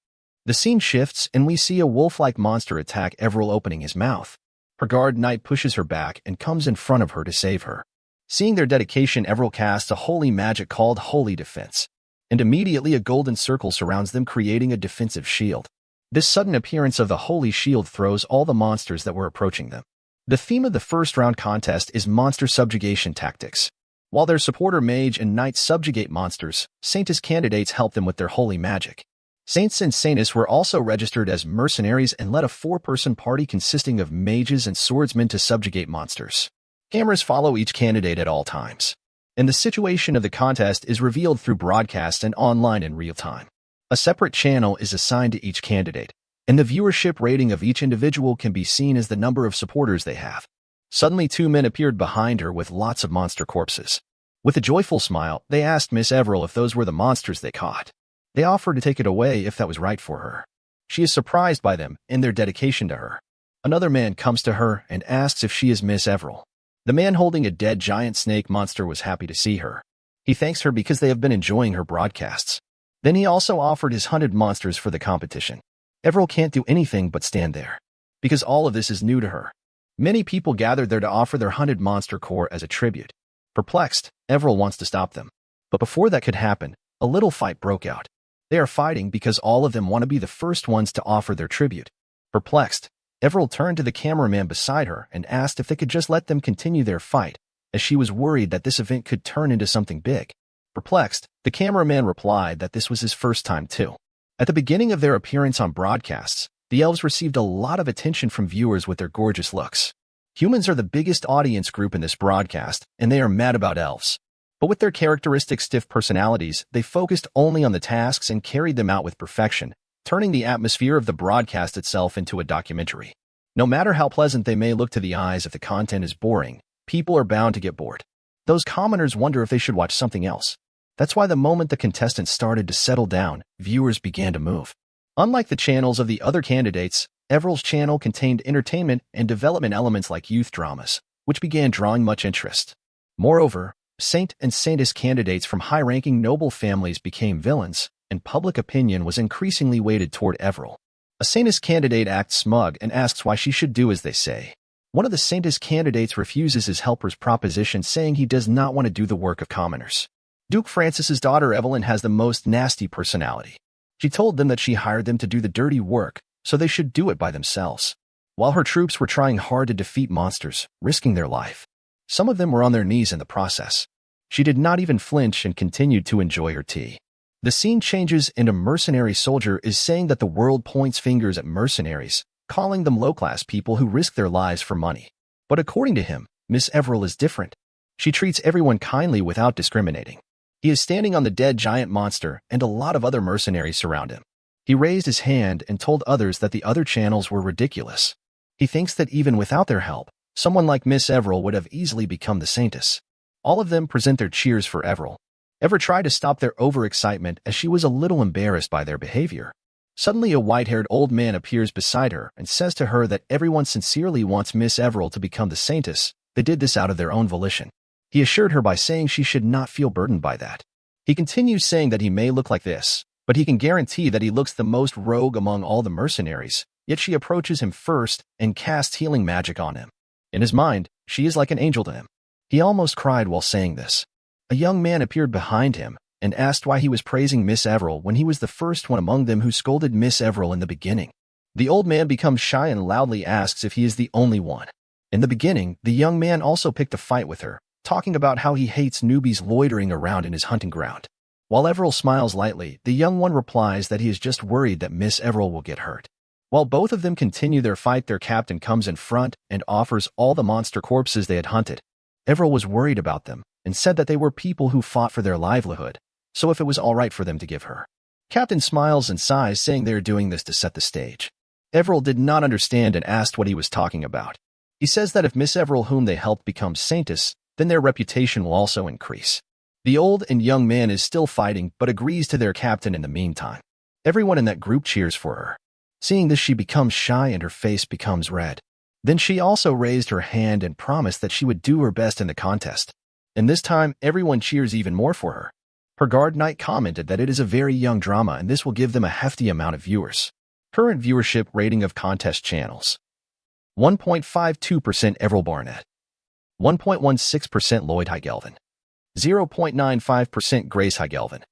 The scene shifts and we see a wolf-like monster attack Everil, opening his mouth. Her guard knight pushes her back and comes in front of her to save her. Seeing their dedication, Everil casts a holy magic called Holy Defense, and immediately a golden circle surrounds them, creating a defensive shield. This sudden appearance of the holy shield throws all the monsters that were approaching them. The theme of the first round contest is monster subjugation tactics. While their supporter mage and knight subjugate monsters, Saintis candidates help them with their holy magic. Saints and Saintis were also registered as mercenaries and led a 4-person party consisting of mages and swordsmen to subjugate monsters. Cameras follow each candidate at all times, and the situation of the contest is revealed through broadcast and online in real time. A separate channel is assigned to each candidate, and the viewership rating of each individual can be seen as the number of supporters they have. Suddenly 2 men appeared behind her with lots of monster corpses. With a joyful smile, they asked Miss Everil if those were the monsters they caught. They offered to take it away if that was right for her. She is surprised by them and their dedication to her. Another man comes to her and asks if she is Miss Everil. The man holding a dead giant snake monster was happy to see her. He thanks her because they have been enjoying her broadcasts. Then he also offered his hunted monsters for the competition. Everil can't do anything but stand there, because all of this is new to her. Many people gathered there to offer their hunted monster core as a tribute. Perplexed, Everil wants to stop them. But before that could happen, a little fight broke out. They are fighting because all of them want to be the first ones to offer their tribute. Perplexed, Everil turned to the cameraman beside her and asked if they could just let them continue their fight, as she was worried that this event could turn into something big. Perplexed, the cameraman replied that this was his first time too. At the beginning of their appearance on broadcasts, the elves received a lot of attention from viewers with their gorgeous looks. Humans are the biggest audience group in this broadcast, and they are mad about elves. But with their characteristic stiff personalities, they focused only on the tasks and carried them out with perfection, turning the atmosphere of the broadcast itself into a documentary. No matter how pleasant they may look to the eyes, if the content is boring, people are bound to get bored. Those commoners wonder if they should watch something else. That's why the moment the contestants started to settle down, viewers began to move. Unlike the channels of the other candidates, Everil's channel contained entertainment and development elements like youth dramas, which began drawing much interest. Moreover, Saint and Saintis candidates from high-ranking noble families became villains, and public opinion was increasingly weighted toward Everil. A Saintis candidate acts smug and asks why she should do as they say. One of the Saintis candidates refuses his helper's proposition, saying he does not want to do the work of commoners. Duke Francis's daughter Evelyn has the most nasty personality. She told them that she hired them to do the dirty work, so they should do it by themselves. While her troops were trying hard to defeat monsters, risking their life, some of them were on their knees in the process. She did not even flinch and continued to enjoy her tea. The scene changes and a mercenary soldier is saying that the world points fingers at mercenaries, calling them low-class people who risk their lives for money. But according to him, Miss Everil is different. She treats everyone kindly without discriminating. He is standing on the dead giant monster, and a lot of other mercenaries surround him. He raised his hand and told others that the other channels were ridiculous. He thinks that even without their help, someone like Miss Everil would have easily become the Saintess. All of them present their cheers for Everil. Ever tried to stop their overexcitement as she was a little embarrassed by their behavior. Suddenly a white-haired old man appears beside her and says to her that everyone sincerely wants Miss Everil to become the saintess. They did this out of their own volition. He assured her by saying she should not feel burdened by that. He continues saying that he may look like this, but he can guarantee that he looks the most rogue among all the mercenaries, yet she approaches him first and casts healing magic on him. In his mind, she is like an angel to him. He almost cried while saying this. A young man appeared behind him and asked why he was praising Miss Everil when he was the first one among them who scolded Miss Everil in the beginning. The old man becomes shy and loudly asks if he is the only one. In the beginning, the young man also picked a fight with her, talking about how he hates newbies loitering around in his hunting ground. While Everil smiles lightly, the young one replies that he is just worried that Miss Everil will get hurt. While both of them continue their fight, their captain comes in front and offers all the monster corpses they had hunted. Everil was worried about them and said that they were people who fought for their livelihood, so if it was all right for them to give her. Captain smiles and sighs, saying they are doing this to set the stage. Everil did not understand and asked what he was talking about. He says that if Miss Everil, whom they helped become saintess, then their reputation will also increase. The old and young man is still fighting but agrees to their captain in the meantime. Everyone in that group cheers for her. Seeing this, she becomes shy and her face becomes red. Then she also raised her hand and promised that she would do her best in the contest. And this time, everyone cheers even more for her. Her guard knight commented that it is a very young drama and this will give them a hefty amount of viewers. Current viewership rating of contest channels. 1.52% Everil Barnett. 1.16% Lloyd Heigelvin. 0.95% Grace Heigelvin.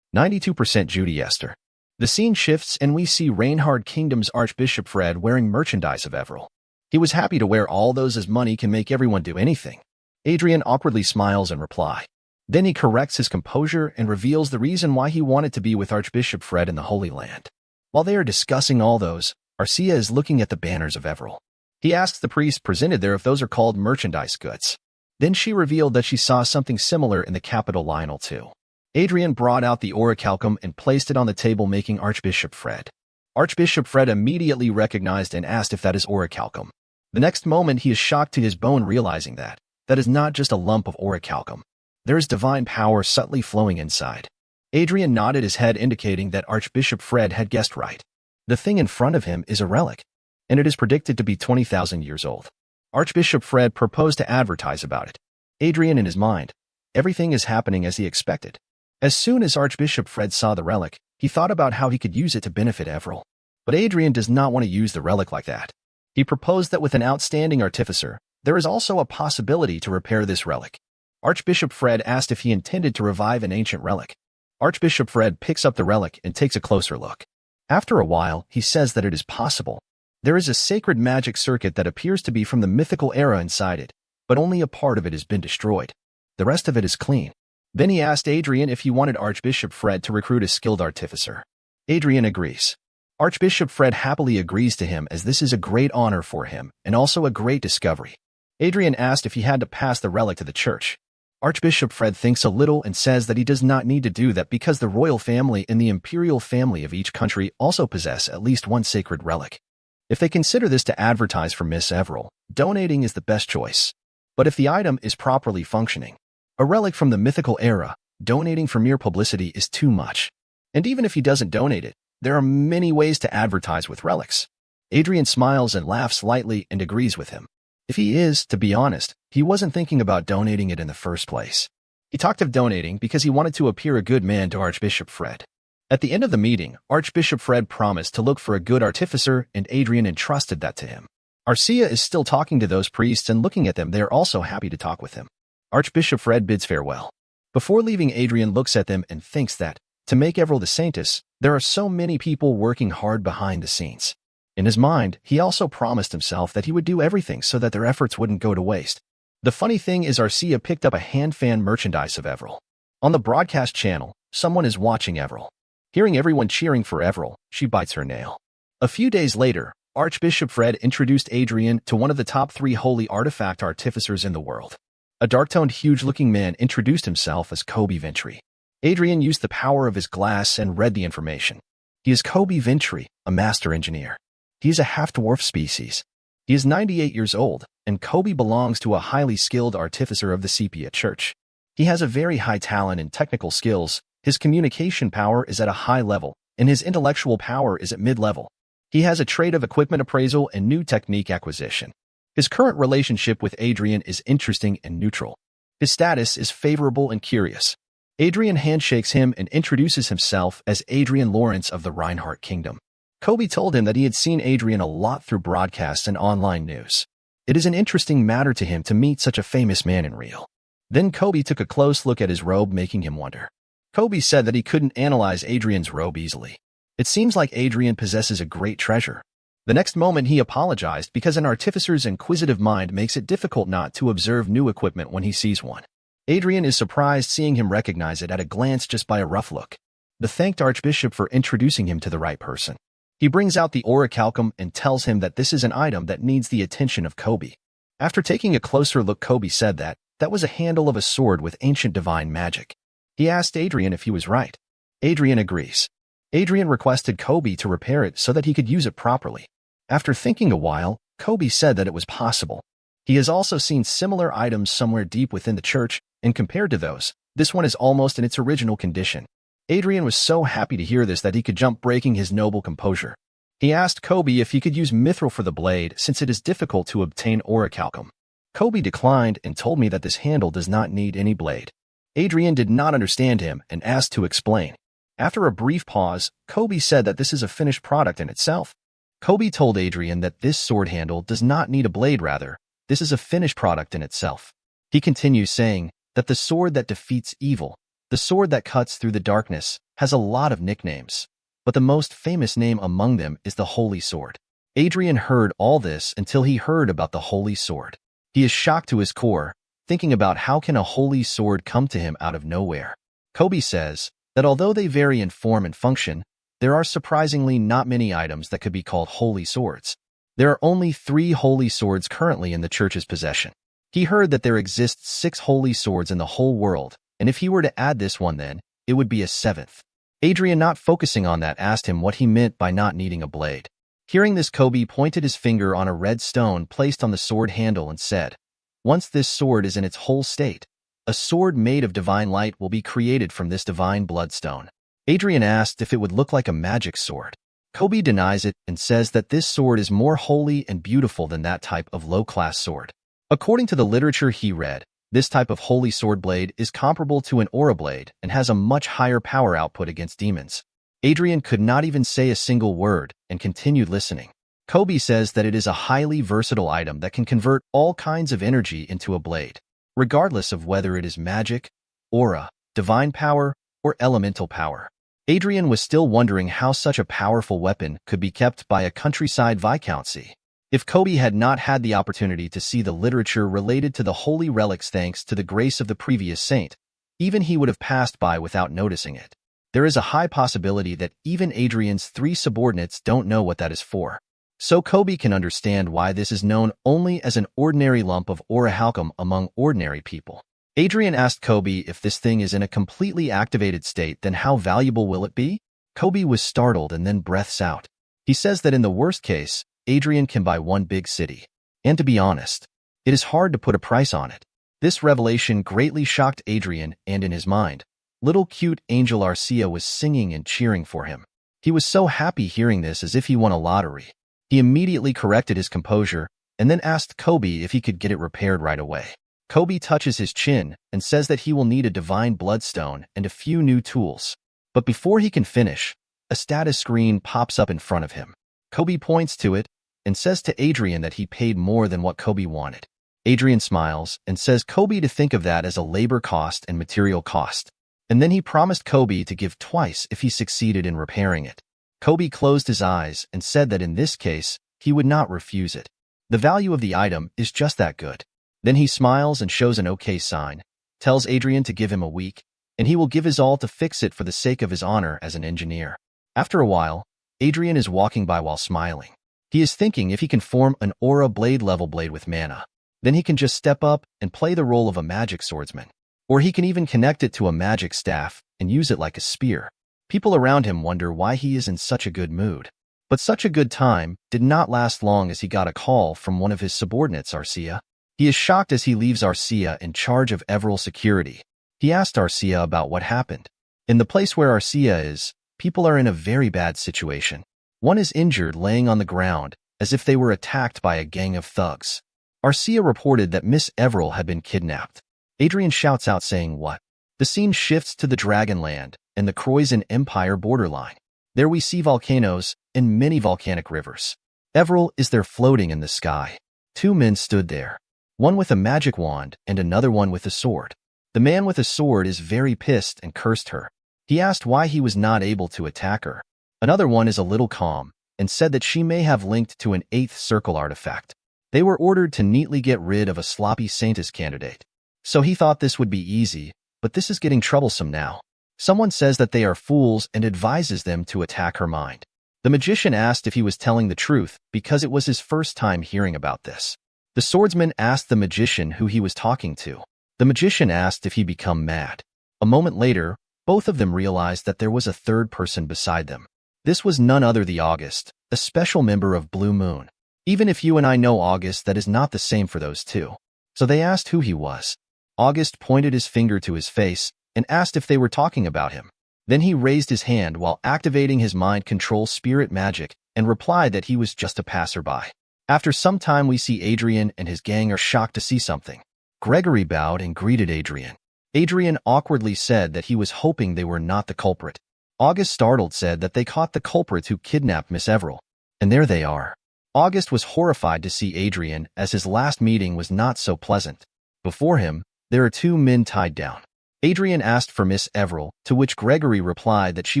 92% Judy Esther. The scene shifts and we see Reinhard Kingdom's Archbishop Fred wearing merchandise of Everil. He was happy to wear all those as money can make everyone do anything. Adrian awkwardly smiles in reply. Then he corrects his composure and reveals the reason why he wanted to be with Archbishop Fred in the Holy Land. While they are discussing all those, Arcia is looking at the banners of Everil. He asks the priest presented there if those are called merchandise goods. Then she revealed that she saw something similar in the capital Lionel too. Adrian brought out the orichalcum and placed it on the table, making Archbishop Fred. Archbishop Fred immediately recognized and asked if that is orichalcum. The next moment he is shocked to his bone, realizing that is not just a lump of orichalcum. There is divine power subtly flowing inside. Adrian nodded his head, indicating that Archbishop Fred had guessed right. The thing in front of him is a relic, and it is predicted to be 20,000 years old. Archbishop Fred proposed to advertise about it. Adrian, in his mind, everything is happening as he expected. As soon as Archbishop Fred saw the relic, he thought about how he could use it to benefit Everil. But Adrian does not want to use the relic like that. He proposed that with an outstanding artificer, there is also a possibility to repair this relic. Archbishop Fred asked if he intended to revive an ancient relic. Archbishop Fred picks up the relic and takes a closer look. After a while, he says that it is possible. There is a sacred magic circuit that appears to be from the mythical era inside it, but only a part of it has been destroyed. The rest of it is clean. Then he asked Adrian if he wanted Archbishop Fred to recruit a skilled artificer. Adrian agrees. Archbishop Fred happily agrees to him as this is a great honor for him and also a great discovery. Adrian asked if he had to pass the relic to the church. Archbishop Fred thinks a little and says that he does not need to do that because the royal family and the imperial family of each country also possess at least one sacred relic. If they consider this to advertise for Miss Everil, donating is the best choice. But if the item is properly functioning, a relic from the mythical era, donating for mere publicity is too much. And even if he doesn't donate it, there are many ways to advertise with relics. Adrian smiles and laughs lightly and agrees with him. If he is, to be honest, he wasn't thinking about donating it in the first place. He talked of donating because he wanted to appear a good man to Archbishop Fred. At the end of the meeting, Archbishop Fred promised to look for a good artificer and Adrian entrusted that to him. Arcia is still talking to those priests and looking at them. They are also happy to talk with him. Archbishop Fred bids farewell. Before leaving, Adrian looks at them and thinks that, to make Everil the saintess, there are so many people working hard behind the scenes. In his mind, he also promised himself that he would do everything so that their efforts wouldn't go to waste. The funny thing is Arcia picked up a hand fan merchandise of Everil. On the broadcast channel, someone is watching Everil. Hearing everyone cheering for Everil, she bites her nail. A few days later, Archbishop Fred introduced Adrian to one of the top 3 holy artifact artificers in the world. A dark-toned, huge-looking man introduced himself as Kobe Ventry. Adrian used the power of his glass and read the information. He is Kobe Ventry, a master engineer. He is a half-dwarf species. He is 98 years old, and Kobe belongs to a highly skilled artificer of the Sepia Church. He has a very high talent and technical skills, his communication power is at a high level, and his intellectual power is at mid-level. He has a trait of equipment appraisal and new technique acquisition. His current relationship with Adrian is interesting and neutral. His status is favorable and curious. Adrian handshakes him and introduces himself as Adrian Lawrence of the Reinhardt Kingdom. Kobe told him that he had seen Adrian a lot through broadcasts and online news. It is an interesting matter to him to meet such a famous man in real. Then Kobe took a close look at his robe, making him wonder. Kobe said that he couldn't analyze Adrian's robe easily. It seems like Adrian possesses a great treasure. The next moment he apologized because an artificer's inquisitive mind makes it difficult not to observe new equipment when he sees one. Adrian is surprised seeing him recognize it at a glance just by a rough look. He thanked Archbishop for introducing him to the right person. He brings out the orichalcum and tells him that this is an item that needs the attention of Kobe. After taking a closer look, Kobe said that was a handle of a sword with ancient divine magic. He asked Adrian if he was right. Adrian agrees. Adrian requested Kobe to repair it so that he could use it properly. After thinking a while, Kobe said that it was possible. He has also seen similar items somewhere deep within the church, and compared to those, this one is almost in its original condition. Adrian was so happy to hear this that he could jump, breaking his noble composure. He asked Kobe if he could use mithril for the blade since it is difficult to obtain orichalcum. Kobe declined and told me that this handle does not need any blade. Adrian did not understand him and asked to explain. After a brief pause, Kobe said that this is a finished product in itself. Kobe told Adrian that this sword handle does not need a blade, rather, this is a finished product in itself. He continues saying that the sword that defeats evil, the sword that cuts through the darkness, has a lot of nicknames, but the most famous name among them is the Holy Sword. Adrian heard all this until he heard about the Holy Sword. He is shocked to his core, thinking about how can a holy sword come to him out of nowhere. Kobe says that although they vary in form and function, there are surprisingly not many items that could be called holy swords. There are only 3 holy swords currently in the church's possession. He heard that there exists 6 holy swords in the whole world, and if he were to add this one then, it would be a 7th. Adrian, not focusing on that, asked him what he meant by not needing a blade. Hearing this, Kobe pointed his finger on a red stone placed on the sword handle and said, "Once this sword is in its whole state, a sword made of divine light will be created from this divine bloodstone." Adrian asked if it would look like a magic sword. Kobe denies it and says that this sword is more holy and beautiful than that type of low-class sword. According to the literature he read, this type of holy sword blade is comparable to an aura blade and has a much higher power output against demons. Adrian could not even say a single word and continued listening. Kobe says that it is a highly versatile item that can convert all kinds of energy into a blade, regardless of whether it is magic, aura, divine power, or elemental power. Adrian was still wondering how such a powerful weapon could be kept by a countryside viscountcy. If Kobe had not had the opportunity to see the literature related to the holy relics thanks to the grace of the previous saint, even he would have passed by without noticing it. There is a high possibility that even Adrian's 3 subordinates don't know what that is for. So Kobe can understand why this is known only as an ordinary lump of orichalcum among ordinary people. Adrian asked Kobe if this thing is in a completely activated state, then how valuable will it be? Kobe was startled and then breaths out. He says that in the worst case, Adrian can buy one big city. And to be honest, it is hard to put a price on it. This revelation greatly shocked Adrian, and in his mind, little cute angel Arcia was singing and cheering for him. He was so happy hearing this, as if he won a lottery. He immediately corrected his composure and then asked Kobe if he could get it repaired right away. Kobe touches his chin and says that he will need a divine bloodstone and a few new tools. But before he can finish, a status screen pops up in front of him. Kobe points to it and says to Adrian that he paid more than what Kobe wanted. Adrian smiles and says Kobe to think of that as a labor cost and material cost. And then he promised Kobe to give twice if he succeeded in repairing it. Kobe closed his eyes and said that in this case, he would not refuse it. The value of the item is just that good. Then he smiles and shows an OK sign, tells Adrian to give him a week, and he will give his all to fix it for the sake of his honor as an engineer. After a while, Adrian is walking by while smiling. He is thinking if he can form an aura blade level blade with mana, then he can just step up and play the role of a magic swordsman. Or he can even connect it to a magic staff and use it like a spear. People around him wonder why he is in such a good mood. But such a good time did not last long, as he got a call from one of his subordinates, Arcia. He is shocked as he leaves Arcia in charge of Everil security. He asked Arcia about what happened. In the place where Arcia is, people are in a very bad situation. One is injured, laying on the ground, as if they were attacked by a gang of thugs. Arcia reported that Miss Everell had been kidnapped. Adrian shouts out saying, "What?" The scene shifts to the Dragonland and the Croizon Empire borderline. There we see volcanoes and many volcanic rivers. Everell is there floating in the sky. Two men stood there, one with a magic wand and another one with a sword. The man with a sword is very pissed and cursed her. He asked why he was not able to attack her. Another one is a little calm and said that she may have linked to an 8th circle artifact. They were ordered to neatly get rid of a sloppy Saintus candidate. So he thought this would be easy, but this is getting troublesome now. Someone says that they are fools and advises them to attack her mind. The magician asked if he was telling the truth because it was his first time hearing about this. The swordsman asked the magician who he was talking to. The magician asked if he become mad. A moment later, both of them realized that there was a third person beside them. This was none other than August, a special member of Blue Moon. Even if you and I know August, that is not the same for those two. So they asked who he was. August pointed his finger to his face and asked if they were talking about him. Then he raised his hand while activating his mind control spirit magic and replied that he was just a passerby. After some time, we see Adrian and his gang are shocked to see something. Gregory bowed and greeted Adrian. Adrian awkwardly said that he was hoping they were not the culprit. August, startled, said that they caught the culprits who kidnapped Miss Everell. And there they are. August was horrified to see Adrian, as his last meeting was not so pleasant. Before him, there are two men tied down. Adrian asked for Miss Everell, to which Gregory replied that she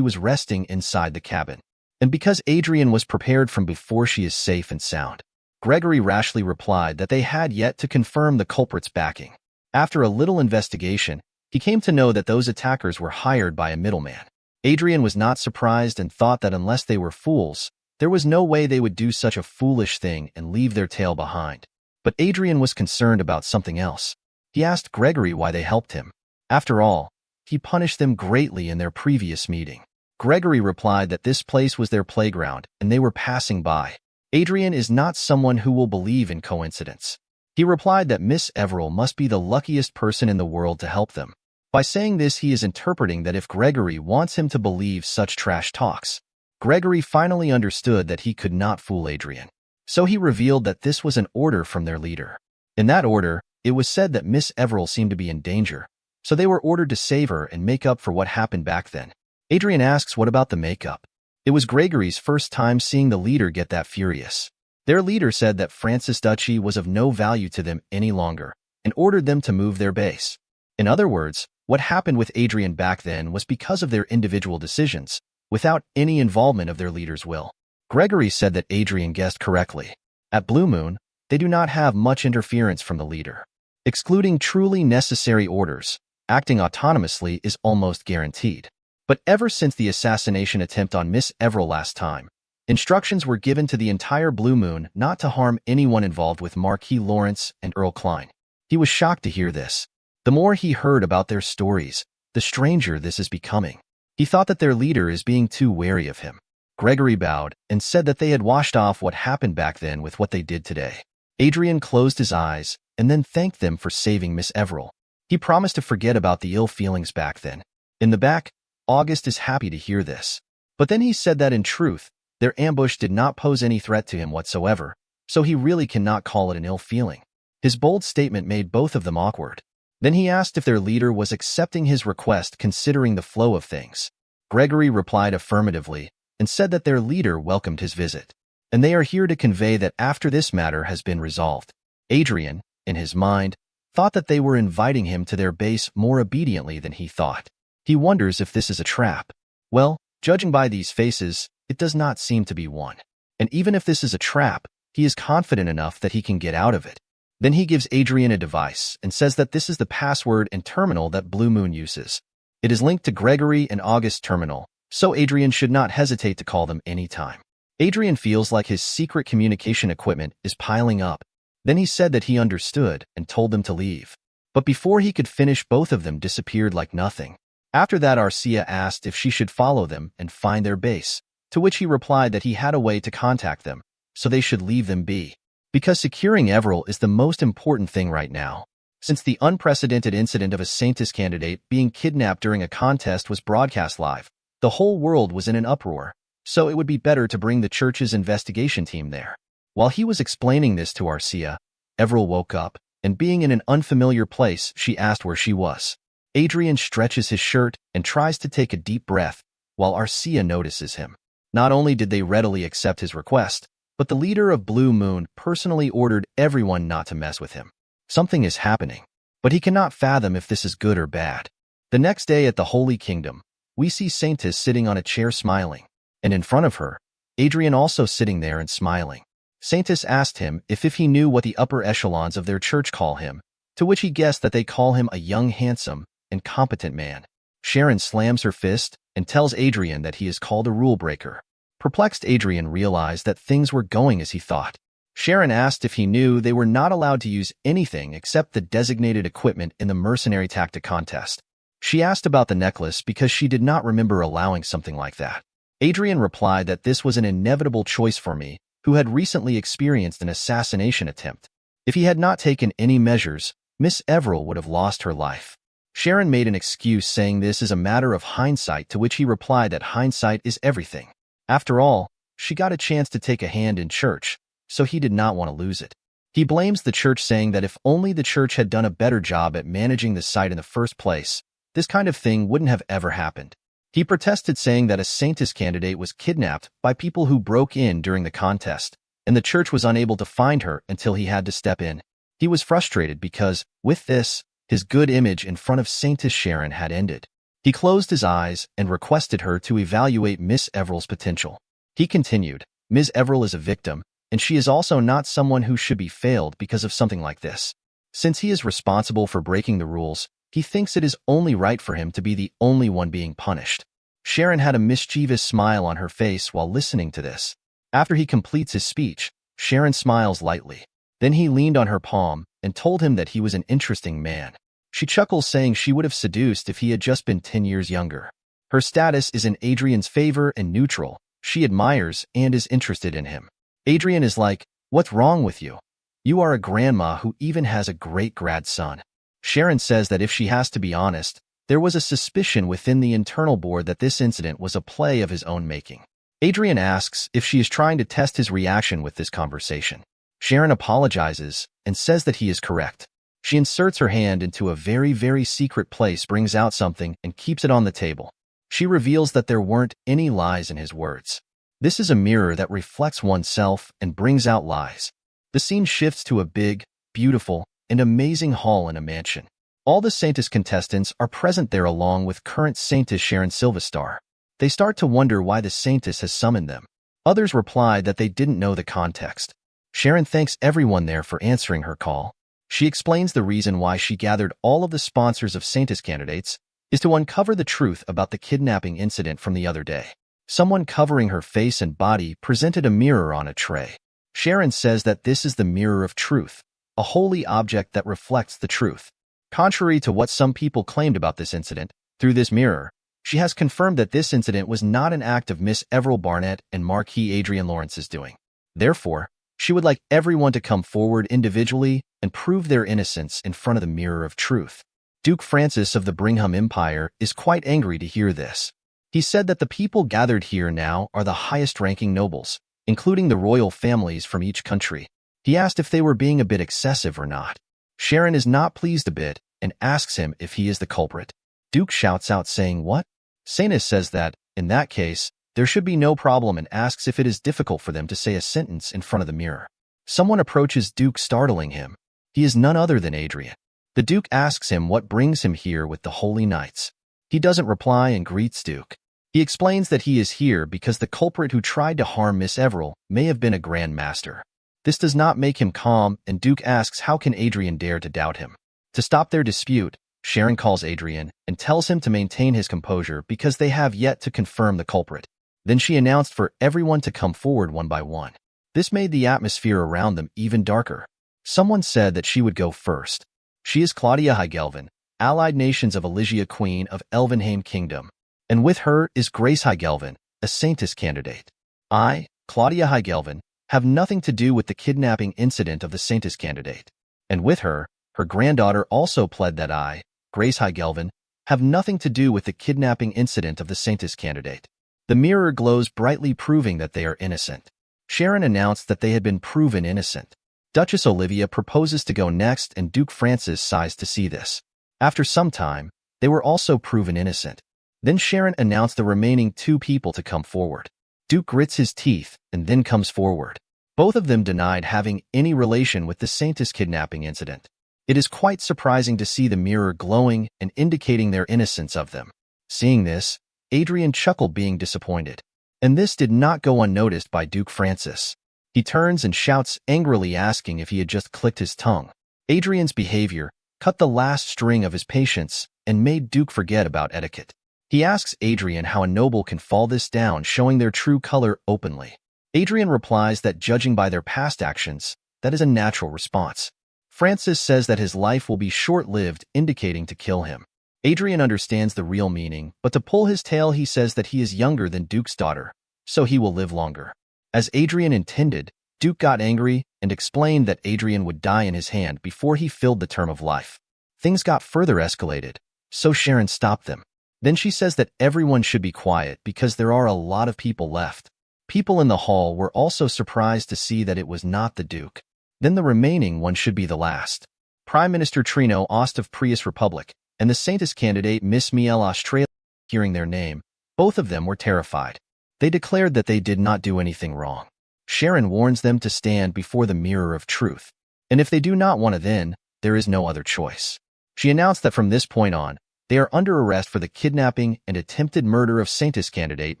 was resting inside the cabin. And because Adrian was prepared from before, she is safe and sound. Gregory rashly replied that they had yet to confirm the culprit's backing. After a little investigation, he came to know that those attackers were hired by a middleman. Adrian was not surprised and thought that unless they were fools, there was no way they would do such a foolish thing and leave their tail behind. But Adrian was concerned about something else. He asked Gregory why they helped him. After all, he punished them greatly in their previous meeting. Gregory replied that this place was their playground and they were passing by. Adrian is not someone who will believe in coincidence. He replied that Miss Everell must be the luckiest person in the world to help them. By saying this, he is interpreting that if Gregory wants him to believe such trash talks. Gregory finally understood that he could not fool Adrian. So he revealed that this was an order from their leader. In that order, it was said that Miss Everell seemed to be in danger, so they were ordered to save her and make up for what happened back then. Adrian asks what about the makeup. It was Gregory's first time seeing the leader get that furious. Their leader said that Francis Duchy was of no value to them any longer and ordered them to move their base. In other words, what happened with Adrian back then was because of their individual decisions, without any involvement of their leader's will. Gregory said that Adrian guessed correctly. At Blue Moon, they do not have much interference from the leader. Excluding truly necessary orders, acting autonomously is almost guaranteed. But ever since the assassination attempt on Miss Everell last time, instructions were given to the entire Blue Moon not to harm anyone involved with Marquis Lawrence and Earl Klein. He was shocked to hear this. The more he heard about their stories, the stranger this is becoming. He thought that their leader is being too wary of him. Gregory bowed and said that they had washed off what happened back then with what they did today. Adrian closed his eyes and then thanked them for saving Miss Everell. He promised to forget about the ill feelings back then. In the back, August is happy to hear this. But then he said that in truth, their ambush did not pose any threat to him whatsoever, so he really cannot call it an ill feeling. His bold statement made both of them awkward. Then he asked if their leader was accepting his request considering the flow of things. Gregory replied affirmatively and said that their leader welcomed his visit, and they are here to convey that after this matter has been resolved. Adrian, in his mind, thought that they were inviting him to their base more obediently than he thought. He wonders if this is a trap. Well, judging by these faces, it does not seem to be one. And even if this is a trap, he is confident enough that he can get out of it. Then he gives Adrian a device and says that this is the password and terminal that Blue Moon uses. It is linked to Gregory and August's terminal, so Adrian should not hesitate to call them anytime. Adrian feels like his secret communication equipment is piling up. Then he said that he understood and told them to leave. But before he could finish, both of them disappeared like nothing. After that, Arcia asked if she should follow them and find their base, to which he replied that he had a way to contact them, so they should leave them be. Because securing Everell is the most important thing right now. Since the unprecedented incident of a Saintess candidate being kidnapped during a contest was broadcast live, the whole world was in an uproar, so it would be better to bring the church's investigation team there. While he was explaining this to Arcia, Everil woke up, and being in an unfamiliar place, she asked where she was. Adrian stretches his shirt and tries to take a deep breath, while Arcia notices him. Not only did they readily accept his request, but the leader of Blue Moon personally ordered everyone not to mess with him. Something is happening, but he cannot fathom if this is good or bad. The next day at the Holy Kingdom, we see Saintess sitting on a chair smiling, and in front of her, Adrian also sitting there and smiling. Saintess asked him if he knew what the upper echelons of their church call him, to which he guessed that they call him a young, handsome, and competent man. Sharon slams her fist and tells Adrian that he is called a rule breaker. Perplexed, Adrian realized that things were going as he thought. Sharon asked if he knew they were not allowed to use anything except the designated equipment in the mercenary tactic contest. She asked about the necklace because she did not remember allowing something like that. Adrian replied that this was an inevitable choice for me, who had recently experienced an assassination attempt. If he had not taken any measures, Miss Everil would have lost her life. Sharon made an excuse saying this is a matter of hindsight, to which he replied that hindsight is everything. After all, she got a chance to take a hand in church, so he did not want to lose it. He blames the church, saying that if only the church had done a better job at managing the site in the first place, this kind of thing wouldn't have ever happened. He protested, saying that a Saintess candidate was kidnapped by people who broke in during the contest, and the church was unable to find her until he had to step in. He was frustrated because, with this, his good image in front of Saintess Sharon had ended. He closed his eyes and requested her to evaluate Miss Everil's potential. He continued, Ms. Everil is a victim, and she is also not someone who should be failed because of something like this. Since he is responsible for breaking the rules, he thinks it is only right for him to be the only one being punished. Sharon had a mischievous smile on her face while listening to this. After he completes his speech, Sharon smiles lightly. Then he leaned on her palm and told him that he was an interesting man. She chuckles, saying she would have seduced if he had just been 10 years younger. Her status is in Adrian's favor and neutral. She admires and is interested in him. Adrian is like, what's wrong with you? You are a grandma who even has a great-grandson. Sharon says that if she has to be honest, there was a suspicion within the internal board that this incident was a play of his own making. Adrian asks if she is trying to test his reaction with this conversation. Sharon apologizes and says that he is correct. She inserts her hand into a very, very secret place, brings out something, and keeps it on the table. She reveals that there weren't any lies in his words. This is a mirror that reflects oneself and brings out lies. The scene shifts to a big, beautiful, and amazing hall in a mansion. All the Saintess contestants are present there along with current Saintess Sharon Silverstar. They start to wonder why the Saintess has summoned them. Others reply that they didn't know the context. Sharon thanks everyone there for answering her call. She explains the reason why she gathered all of the sponsors of Saintess candidates is to uncover the truth about the kidnapping incident from the other day. Someone covering her face and body presented a mirror on a tray. Sharon says that this is the mirror of truth, a holy object that reflects the truth. Contrary to what some people claimed about this incident, through this mirror, she has confirmed that this incident was not an act of Miss Everil Barnett and Marquis Adrian Lawrence's doing. Therefore, she would like everyone to come forward individually and prove their innocence in front of the mirror of truth. Duke Francis of the Brigham Empire is quite angry to hear this. He said that the people gathered here now are the highest-ranking nobles, including the royal families from each country. He asked if they were being a bit excessive or not. Sharon is not pleased a bit and asks him if he is the culprit. Duke shouts out, saying, "What?" Saintess says that, in that case, there should be no problem, and asks if it is difficult for them to say a sentence in front of the mirror. Someone approaches Duke, startling him. He is none other than Adrian. The Duke asks him what brings him here with the Holy Knights. He doesn't reply and greets Duke. He explains that he is here because the culprit who tried to harm Miss Everil may have been a Grand Master. This does not make him calm, and Duke asks how can Adrian dare to doubt him. To stop their dispute, Sharon calls Adrian and tells him to maintain his composure because they have yet to confirm the culprit. Then she announced for everyone to come forward one by one. This made the atmosphere around them even darker. Someone said that she would go first. She is Claudia Heigelvin, allied nations of Elysia, Queen of Elvenheim Kingdom. And with her is Grace Heigelvin, a Saintess candidate. I, Claudia Heigelvin, have nothing to do with the kidnapping incident of the Saintess candidate. And with her, Her granddaughter also pled that Grace Gelvin, have nothing to do with the kidnapping incident of the Saintess candidate. The mirror glows brightly, proving that they are innocent. Sharon announced that they had been proven innocent. Duchess Olivia proposes to go next, and Duke Francis sighs to see this. After some time, they were also proven innocent. Then Sharon announced the remaining 2 people to come forward. Duke grits his teeth and then comes forward. Both of them denied having any relation with the Saintess kidnapping incident. It is quite surprising to see the mirror glowing and indicating their innocence of them. Seeing this, Adrian chuckled, being disappointed. And this did not go unnoticed by Duke Francis. He turns and shouts angrily, asking if he had just clicked his tongue. Adrian's behavior cut the last string of his patience and made Duke forget about etiquette. He asks Adrian how a noble can fall this down, showing their true color openly. Adrian replies that judging by their past actions, that is a natural response. Francis says that his life will be short-lived, indicating to kill him. Adrian understands the real meaning, but to pull his tail he says that he is younger than Duke's daughter, so he will live longer. As Adrian intended, Duke got angry and explained that Adrian would die in his hand before he filled the term of life. Things got further escalated, so Sharon stopped them. Then she says that everyone should be quiet because there are a lot of people left. People in the hall were also surprised to see that it was not the Duke. Then the remaining one should be the last. Prime Minister Trino Ost of Prius Republic and the Saintess candidate Miss Miel Australia. Hearing their name, both of them were terrified. They declared that they did not do anything wrong. Sharon warns them to stand before the mirror of truth. And if they do not want to, then there is no other choice. She announced that from this point on, they are under arrest for the kidnapping and attempted murder of Saintess candidate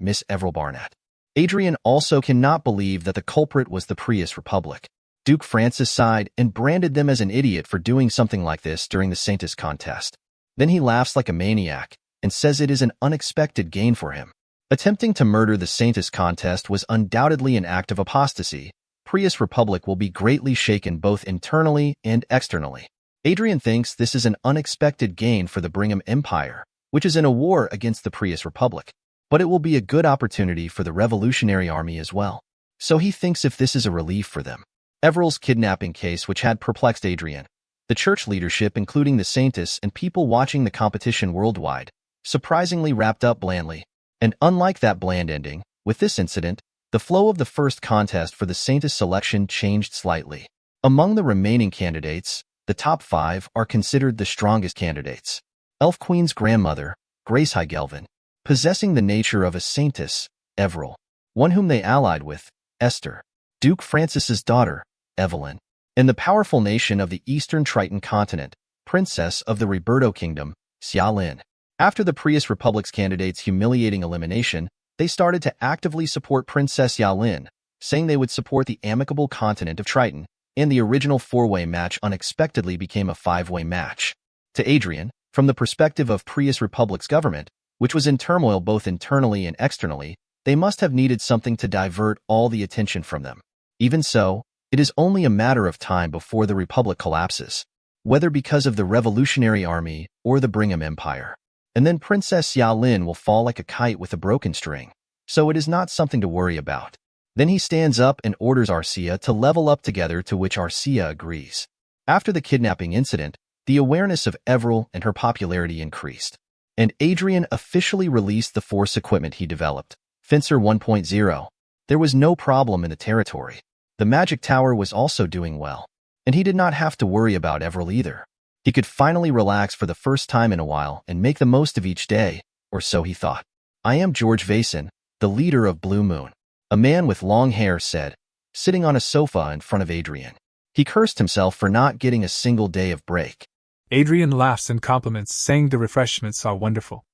Miss Everil Barnett. Adrian also cannot believe that the culprit was the Prius Republic. Duke Francis sighed and branded them as an idiot for doing something like this during the Saintess contest. Then he laughs like a maniac and says it is an unexpected gain for him. Attempting to murder the Saintess contest was undoubtedly an act of apostasy. Prius Republic will be greatly shaken both internally and externally. Adrian thinks this is an unexpected gain for the Brigham Empire, which is in a war against the Prius Republic. But it will be a good opportunity for the Revolutionary Army as well. So he thinks if this is a relief for them. Everil's kidnapping case, which had perplexed Adrian, the church leadership, including the Saintess and people watching the competition worldwide, surprisingly wrapped up blandly. And unlike that bland ending, with this incident, the flow of the first contest for the Saintess selection changed slightly. Among the remaining candidates, the top 5 are considered the strongest candidates. Elf Queen's grandmother, Grace Gelvin, possessing the nature of a Saintess, Everil, one whom they allied with, Esther, Duke Francis's daughter, Evelyn, and the powerful nation of the Eastern Triton continent, Princess of the Roberto Kingdom, Xia Lin. After the Prius Republic's candidates' humiliating elimination, they started to actively support Princess Xia Lin, saying they would support the amicable continent of Triton, and the original 4-way match unexpectedly became a 5-way match. To Adrian, from the perspective of Prius Republic's government, which was in turmoil both internally and externally, they must have needed something to divert all the attention from them. Even so, it is only a matter of time before the Republic collapses, whether because of the Revolutionary Army or the Brigham Empire. And then Princess Xia Lin will fall like a kite with a broken string, so it is not something to worry about. Then he stands up and orders Arcia to level up together, to which Arcia agrees. After the kidnapping incident, the awareness of Everil and her popularity increased, and Adrian officially released the force equipment he developed, Fencer 1.0. There was no problem in the territory. The magic tower was also doing well, and he did not have to worry about Everil either. He could finally relax for the first time in a while and make the most of each day, or so he thought. I am George Vason, the leader of Blue Moon, a man with long hair said, sitting on a sofa in front of Adrian. He cursed himself for not getting a single day of break. Adrian laughs and compliments, saying the refreshments are wonderful.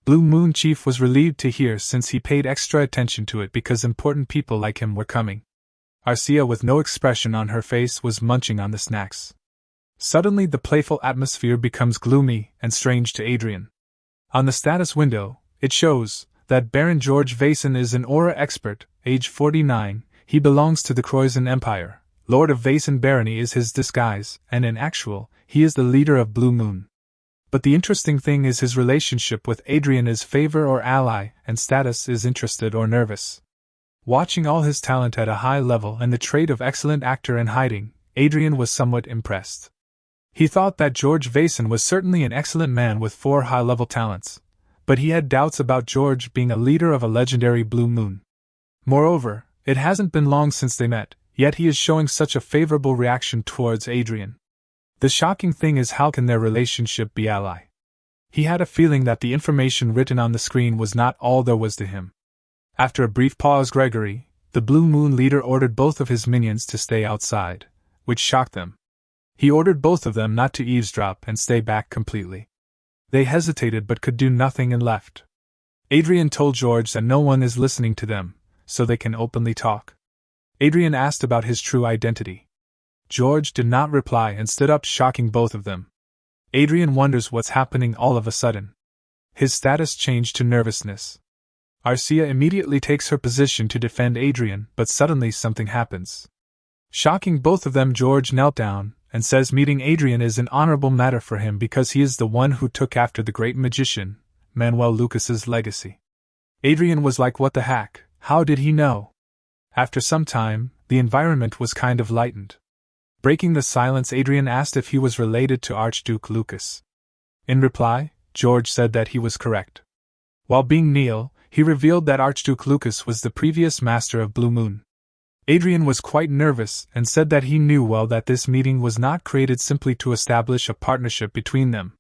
Blue Moon Chief was relieved to hear, since he paid extra attention to it because important people like him were coming. Arcia, with no expression on her face, was munching on the snacks. Suddenly the playful atmosphere becomes gloomy and strange to Adrian. On the status window, it shows that Baron George Vason is an aura expert, age 49, he belongs to the Croizon Empire. Lord of Vason Barony is his disguise, and in actual, he is the leader of Blue Moon. But the interesting thing is his relationship with Adrian is favor or ally, and status is interested or nervous. Watching all his talent at a high level and the trait of excellent actor in hiding, Adrian was somewhat impressed. He thought that George Vason was certainly an excellent man with 4 high-level talents, but he had doubts about George being a leader of a legendary Blue Moon. Moreover, it hasn't been long since they met, yet he is showing such a favorable reaction towards Adrian. The shocking thing is, how can their relationship be ally? He had a feeling that the information written on the screen was not all there was to him. After a brief pause, Gregory, the Blue Moon leader, ordered both of his minions to stay outside, which shocked them. He ordered both of them not to eavesdrop and stay back completely. They hesitated but could do nothing and left. Adrian told George that no one is listening to them, so they can openly talk. Adrian asked about his true identity. George did not reply and stood up, shocking both of them. Adrian wonders what's happening all of a sudden. His status changed to nervousness. Arcia immediately takes her position to defend Adrian, but suddenly something happens. Shocking both of them, George knelt down and says meeting Adrian is an honorable matter for him because he is the one who took after the great magician, Manuel Lucas's legacy. Adrian was like, what the heck, how did he know? After some time, the environment was kind of lightened. Breaking the silence, Adrian asked if he was related to Archduke Lucas. In reply, George said that he was correct. While being Neil, he revealed that Archduke Lucas was the previous master of Blue Moon. Adrian was quite nervous and said that he knew well that this meeting was not created simply to establish a partnership between them.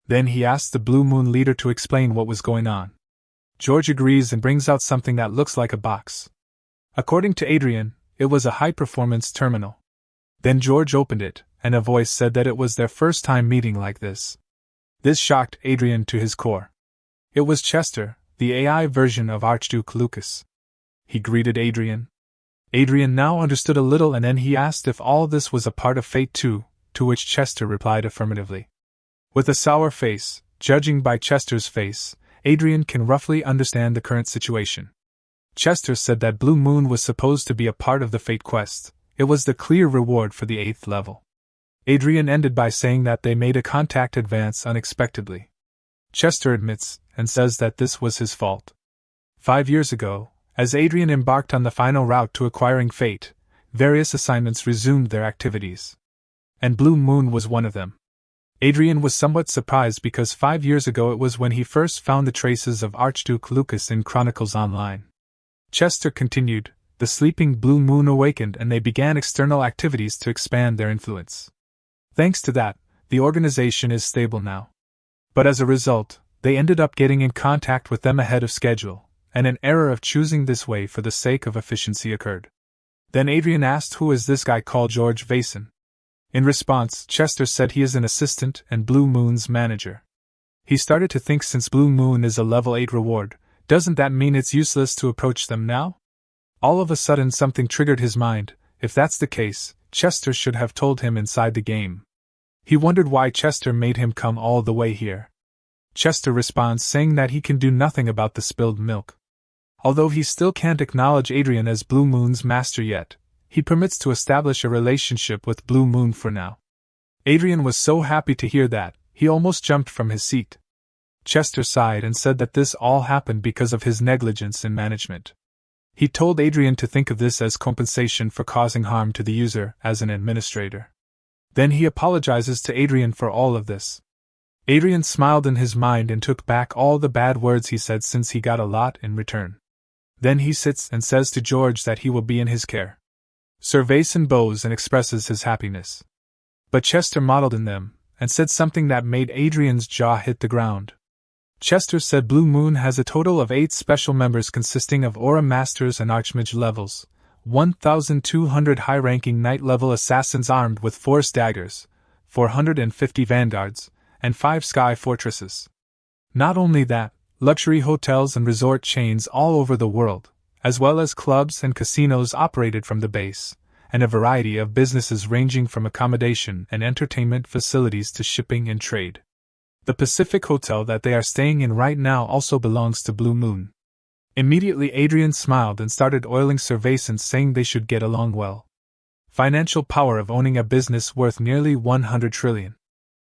Then he asked the Blue Moon leader to explain what was going on. George agrees and brings out something that looks like a box. According to Adrian, it was a high-performance terminal. Then George opened it, and a voice said that it was their first time meeting like this. This shocked Adrian to his core. It was Chester, the AI version of Archduke Lucas. He greeted Adrian. Adrian now understood a little, and then he asked if all this was a part of fate too, to which Chester replied affirmatively. With a sour face, judging by Chester's face, Adrian can roughly understand the current situation. Chester said that Blue Moon was supposed to be a part of the fate quest. It was the clear reward for the 8th level. Adrian ended by saying that they made a contact advance unexpectedly. Chester admits and says that this was his fault. 5 years ago, as Adrian embarked on the final route to acquiring fate, various assignments resumed their activities. And Blue Moon was one of them. Adrian was somewhat surprised because 5 years ago it was when he first found the traces of Archduke Lucas in Chronicles Online. Chester continued, the sleeping Blue Moon awakened and they began external activities to expand their influence. Thanks to that, the organization is stable now. But as a result, they ended up getting in contact with them ahead of schedule, and an error of choosing this way for the sake of efficiency occurred. Then Adrian asked, who is this guy called George Vason? In response, Chester said he is an assistant and Blue Moon's manager. He started to think, since Blue Moon is a level 8 reward, doesn't that mean it's useless to approach them now? All of a sudden something triggered his mind. If that's the case, Chester should have told him inside the game. He wondered why Chester made him come all the way here. Chester responds saying that he can do nothing about the spilled milk. Although he still can't acknowledge Adrian as Blue Moon's master yet, he permits to establish a relationship with Blue Moon for now. Adrian was so happy to hear that, he almost jumped from his seat. Chester sighed and said that this all happened because of his negligence in management. He told Adrian to think of this as compensation for causing harm to the user as an administrator. Then he apologizes to Adrian for all of this. Adrian smiled in his mind and took back all the bad words he said, since he got a lot in return. Then he sits and says to George that he will be in his care. Sir Vason bows and expresses his happiness. But Chester modeled in them, and said something that made Adrian's jaw hit the ground. Chester said Blue Moon has a total of 8 special members consisting of Aura Masters and Archmage levels, 1,200 high-ranking Knight-level assassins armed with 4 daggers, 450 vanguards, and 5 sky fortresses. Not only that, luxury hotels and resort chains all over the world, as well as clubs and casinos operated from the base, and a variety of businesses ranging from accommodation and entertainment facilities to shipping and trade. The Pacific Hotel that they are staying in right now also belongs to Blue Moon. Immediately Adrian smiled and started oiling Sir Vason, saying they should get along well. Financial power of owning a business worth nearly 100 trillion.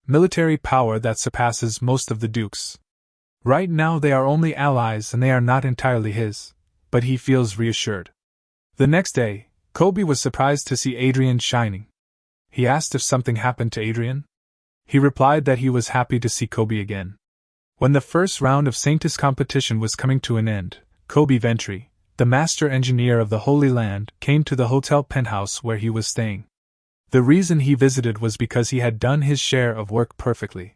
Military power that surpasses most of the dukes. Right now they are only allies and they are not entirely his, but he feels reassured. The next day, Kobe was surprised to see Adrian shining. He asked if something happened to Adrian. He replied that he was happy to see Kobe again. When the first round of Sanctus competition was coming to an end, Kobe Ventry, the master engineer of the Holy Land, came to the hotel penthouse where he was staying. The reason he visited was because he had done his share of work perfectly.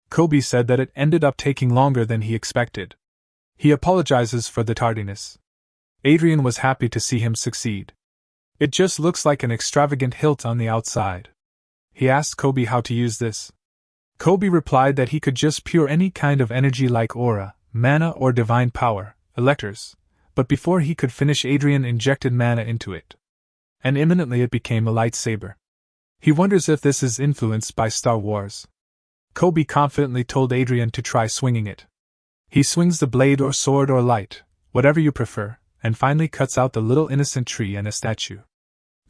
Kobe said that it ended up taking longer than he expected. He apologizes for the tardiness. Adrian was happy to see him succeed. It just looks like an extravagant hilt on the outside. He asked Kobe how to use this. Kobe replied that he could just pure any kind of energy like aura, mana or divine power, electors, but before he could finish Adrian injected mana into it. And imminently it became a lightsaber. He wonders if this is influenced by Star Wars. Kobe confidently told Adrian to try swinging it. He swings the blade or sword or light, whatever you prefer, and finally cuts out the little innocent tree and a statue.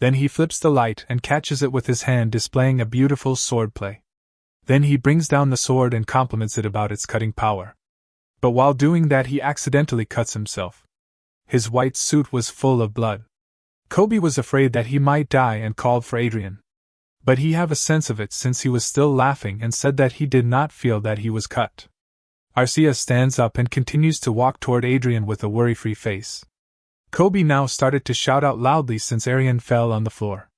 Then he flips the light and catches it with his hand, displaying a beautiful sword play. Then he brings down the sword and compliments it about its cutting power. But while doing that he accidentally cuts himself. His white suit was full of blood. Kobe was afraid that he might die and called for Adrian. But he had a sense of it since he was still laughing and said that he did not feel that he was cut. Arcia stands up and continues to walk toward Adrian with a worry-free face. Kobe now started to shout out loudly since Adrian fell on the floor.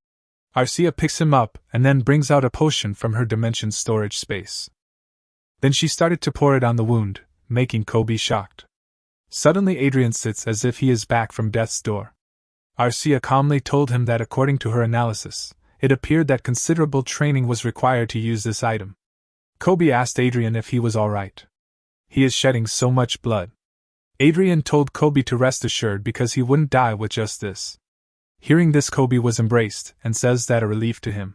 Arcia picks him up and then brings out a potion from her dimension storage space. Then she started to pour it on the wound, making Kobe shocked. Suddenly Adrian sits as if he is back from death's door. Arcia calmly told him that according to her analysis, it appeared that considerable training was required to use this item. Kobe asked Adrian if he was alright. He is shedding so much blood. Adrian told Kobe to rest assured because he wouldn't die with just this. Hearing this, Kobe was embraced and says that a relief to him.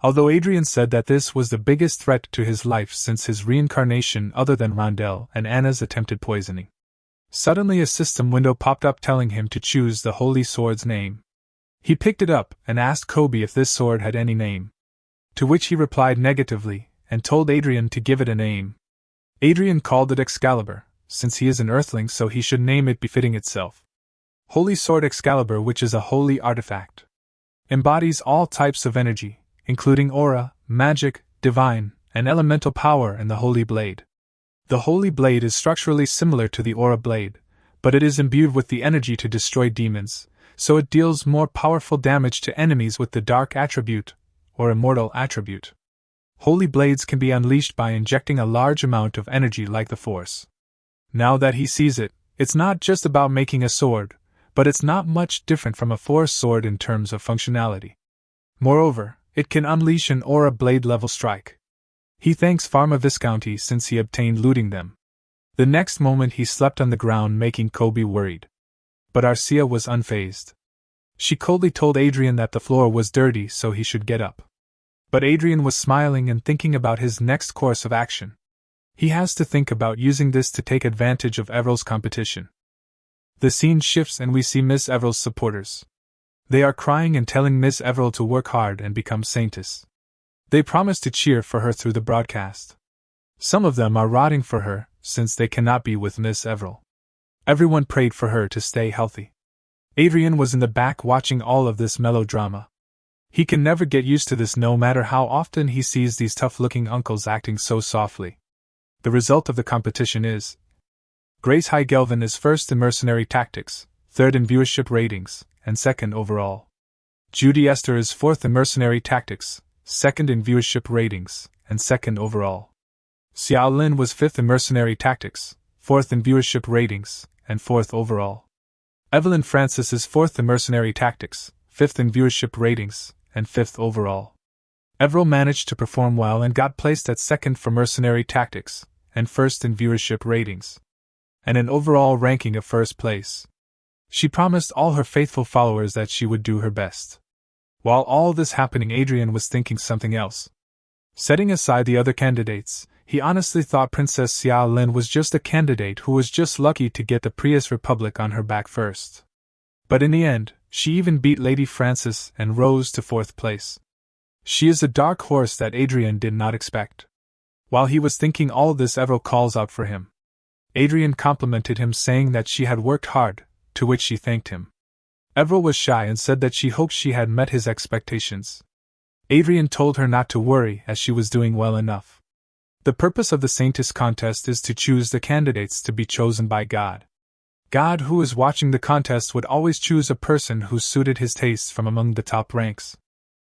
Although Adrian said that this was the biggest threat to his life since his reincarnation other than Rondell and Anna's attempted poisoning. Suddenly a system window popped up telling him to choose the holy sword's name. He picked it up and asked Kobe if this sword had any name. To which he replied negatively and told Adrian to give it a name. Adrian called it Excalibur, since he is an earthling so he should name it befitting itself. Holy Sword Excalibur, which is a holy artifact, embodies all types of energy, including aura, magic, divine, and elemental power in the Holy Blade. The Holy Blade is structurally similar to the Aura Blade, but it is imbued with the energy to destroy demons, so it deals more powerful damage to enemies with the Dark Attribute, or Immortal Attribute. Holy Blades can be unleashed by injecting a large amount of energy like the Force. Now that he sees it, it's not just about making a sword, but it's not much different from a Force sword in terms of functionality. Moreover, it can unleash an Aura Blade level strike. He thanks Pharma Viscounty since he obtained looting them. The next moment he slept on the ground, making Kobe worried. But Arcia was unfazed. She coldly told Adrian that the floor was dirty so he should get up. But Adrian was smiling and thinking about his next course of action. He has to think about using this to take advantage of Everill's competition. The scene shifts and we see Miss Everill's supporters. They are crying and telling Miss Everil to work hard and become Saintess. They promise to cheer for her through the broadcast. Some of them are rotting for her, since they cannot be with Miss Everil. Everyone prayed for her to stay healthy. Adrian was in the back watching all of this melodrama. He can never get used to this no matter how often he sees these tough-looking uncles acting so softly. The result of the competition is Grace Heigelvin is first in mercenary tactics, third in viewership ratings, and second overall. Judy Esther is fourth in mercenary tactics, second in viewership ratings, and second overall. Xiao Lin was fifth in mercenary tactics, fourth in viewership ratings, and fourth overall. Evelyn Francis is fourth in mercenary tactics, fifth in viewership ratings, and fifth overall. Everil managed to perform well and got placed at second for mercenary tactics, and first in viewership ratings, and an overall ranking of first place. She promised all her faithful followers that she would do her best. While all this happening, Adrian was thinking something else. Setting aside the other candidates, he honestly thought Princess Xiao Lin was just a candidate who was just lucky to get the Prius Republic on her back first. But in the end, she even beat Lady Francis and rose to fourth place. She is a dark horse that Adrian did not expect. While he was thinking all this, Everil calls out for him. Adrian complimented him, saying that she had worked hard, to which she thanked him. Everil was shy and said that she hoped she had met his expectations. Adrian told her not to worry as she was doing well enough. The purpose of the Saintess contest is to choose the candidates to be chosen by God. God, who is watching the contest, would always choose a person who suited his tastes from among the top ranks.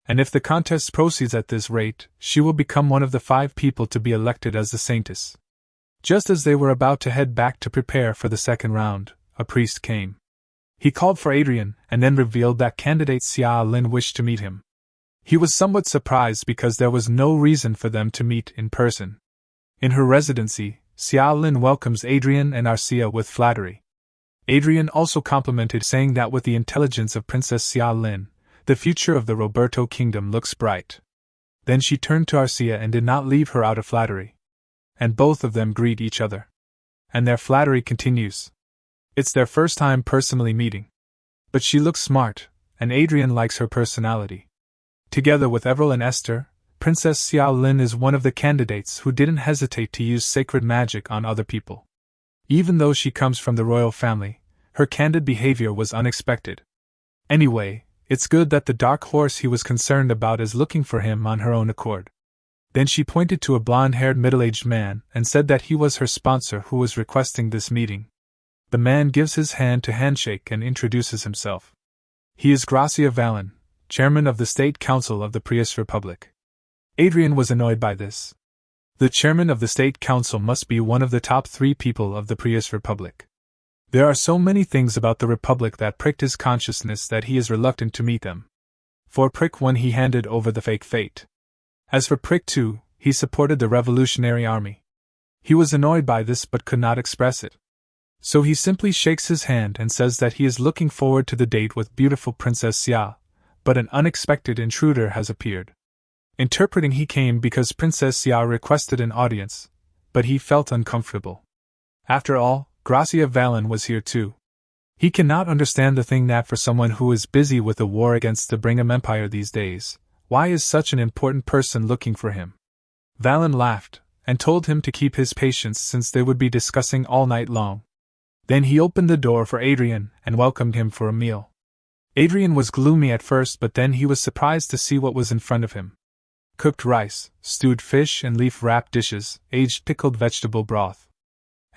And if the contest proceeds at this rate, she will become one of the 5 people to be elected as the Saintess. Just as they were about to head back to prepare for the second round, a priest came. He called for Adrian and then revealed that candidate Xia Lin wished to meet him. He was somewhat surprised because there was no reason for them to meet in person. In her residency, Xia Lin welcomes Adrian and Arcia with flattery. Adrian also complimented, saying that with the intelligence of Princess Xia Lin, the future of the Roberto kingdom looks bright. Then she turned to Arcia and did not leave her out of flattery. And both of them greet each other. And their flattery continues. It's their first time personally meeting. But she looks smart, and Adrian likes her personality. Together with Everil and Esther, Princess Xia Lin is one of the candidates who didn't hesitate to use sacred magic on other people. Even though she comes from the royal family, her candid behavior was unexpected. Anyway, it's good that the dark horse he was concerned about is looking for him on her own accord. Then she pointed to a blonde-haired middle-aged man and said that he was her sponsor who was requesting this meeting. The man gives his hand to handshake and introduces himself. He is Gracia Valen, chairman of the State Council of the Prius Republic. Adrian was annoyed by this. The chairman of the State Council must be one of the top 3 people of the Prius Republic. There are so many things about the Republic that pricked his consciousness that he is reluctant to meet them. For Prick 1, he handed over the fake fate. As for Prick 2, he supported the Revolutionary Army. He was annoyed by this but could not express it. So he simply shakes his hand and says that he is looking forward to the date with beautiful Princess Xia, but an unexpected intruder has appeared. Interpreting, he came because Princess Xia requested an audience, but he felt uncomfortable. After all, Gracia Valen was here too. He cannot understand the thing that for someone who is busy with the war against the Brigham Empire these days, why is such an important person looking for him? Valen laughed, and told him to keep his patience since they would be discussing all night long. Then he opened the door for Adrian and welcomed him for a meal. Adrian was gloomy at first, but then he was surprised to see what was in front of him. Cooked rice, stewed fish and leaf-wrapped dishes, aged pickled vegetable broth.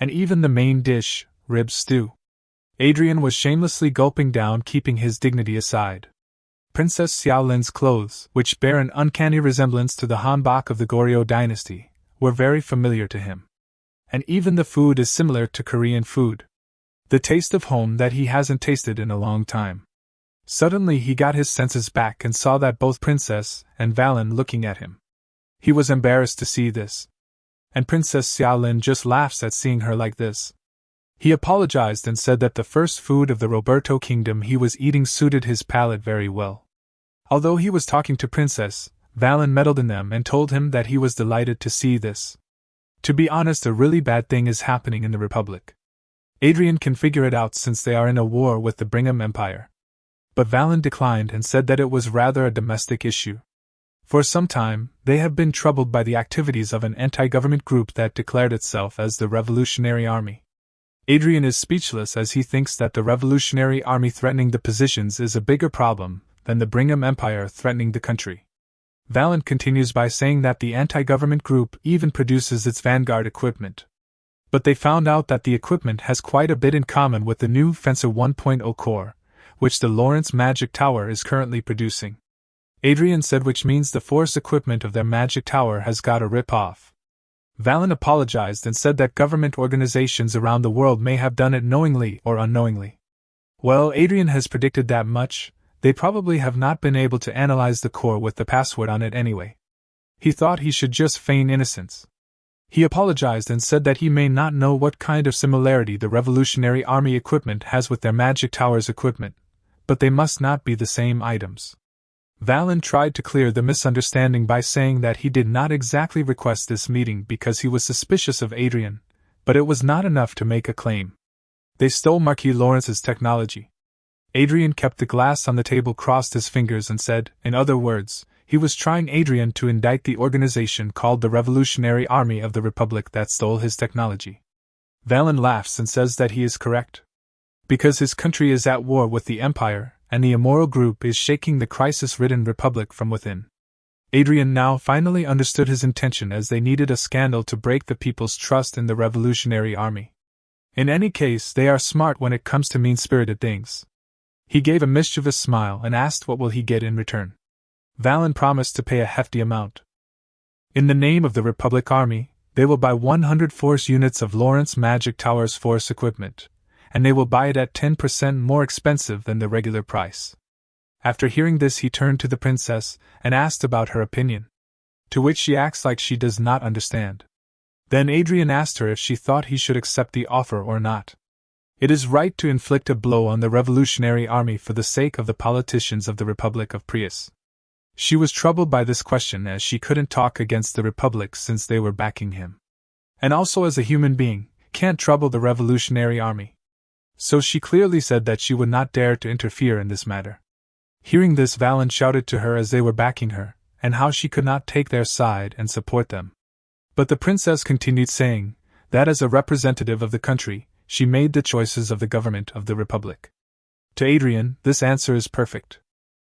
And even the main dish, rib stew. Adrian was shamelessly gulping down, keeping his dignity aside. Princess Xia Lin's clothes, which bear an uncanny resemblance to the hanbok of the Goryeo dynasty, were very familiar to him. And even the food is similar to Korean food. The taste of home that he hasn't tasted in a long time. Suddenly he got his senses back and saw that both Princess and Valen looking at him. He was embarrassed to see this. And Princess Xia Lin just laughs at seeing her like this. He apologized and said that the first food of the Roberto kingdom he was eating suited his palate very well. Although he was talking to Princess, Valen meddled in them and told him that he was delighted to see this. To be honest, a really bad thing is happening in the Republic. Adrian can figure it out since they are in a war with the Brigham Empire. But Valen declined and said that it was rather a domestic issue. For some time, they have been troubled by the activities of an anti-government group that declared itself as the Revolutionary Army. Adrian is speechless as he thinks that the Revolutionary Army threatening the positions is a bigger problem than the Brigham Empire threatening the country. Valen continues by saying that the anti-government group even produces its vanguard equipment. But they found out that the equipment has quite a bit in common with the new Fencer 1.0 core, which the Lawrence Magic Tower is currently producing. Adrian said, which means the force equipment of their magic tower has got a rip-off. Valen apologized and said that government organizations around the world may have done it knowingly or unknowingly. Well, Adrian has predicted that much. They probably have not been able to analyze the core with the password on it anyway. He thought he should just feign innocence. He apologized and said that he may not know what kind of similarity the Revolutionary Army equipment has with their magic tower's equipment, but they must not be the same items. Valen tried to clear the misunderstanding by saying that he did not exactly request this meeting because he was suspicious of Adrian, but it was not enough to make a claim. They stole Marquis Lawrence's technology. Adrian kept the glass on the table, crossed his fingers and said, in other words, he was trying Adrian to indict the organization called the Revolutionary Army of the Republic that stole his technology. Valen laughs and says that he is correct. Because his country is at war with the Empire, and the immoral group is shaking the crisis-ridden Republic from within. Adrian now finally understood his intention, as they needed a scandal to break the people's trust in the revolutionary army. In any case, they are smart when it comes to mean-spirited things. He gave a mischievous smile and asked what will he get in return. Valen promised to pay a hefty amount. In the name of the Republic Army, they will buy 100 force units of Lawrence Magic Tower's force equipment, and they will buy it at 10% more expensive than the regular price. After hearing this, he turned to the princess and asked about her opinion, to which she acts like she does not understand. Then Adrian asked her if she thought he should accept the offer or not. It is right to inflict a blow on the revolutionary army for the sake of the politicians of the Republic of Prius. She was troubled by this question, as she couldn't talk against the Republic since they were backing him. And also, as a human being, can't trouble the revolutionary army. So she clearly said that she would not dare to interfere in this matter. Hearing this, Valen shouted to her as they were backing her, and how she could not take their side and support them. But the princess continued, saying that as a representative of the country, she made the choices of the government of the Republic. To Adrian, this answer is perfect.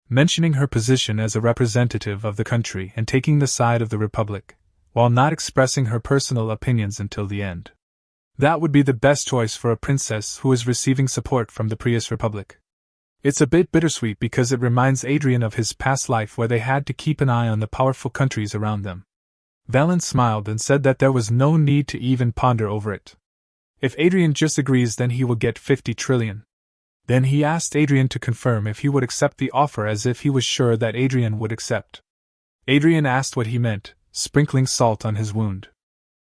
Mentioning her position as a representative of the country and taking the side of the Republic, while not expressing her personal opinions until the end. That would be the best choice for a princess who is receiving support from the Prius Republic. It's a bit bittersweet because it reminds Adrian of his past life where they had to keep an eye on the powerful countries around them. Valen smiled and said that there was no need to even ponder over it. If Adrian just agrees, then he will get 50 trillion. Then he asked Adrian to confirm if he would accept the offer, as if he was sure that Adrian would accept. Adrian asked what he meant, sprinkling salt on his wound.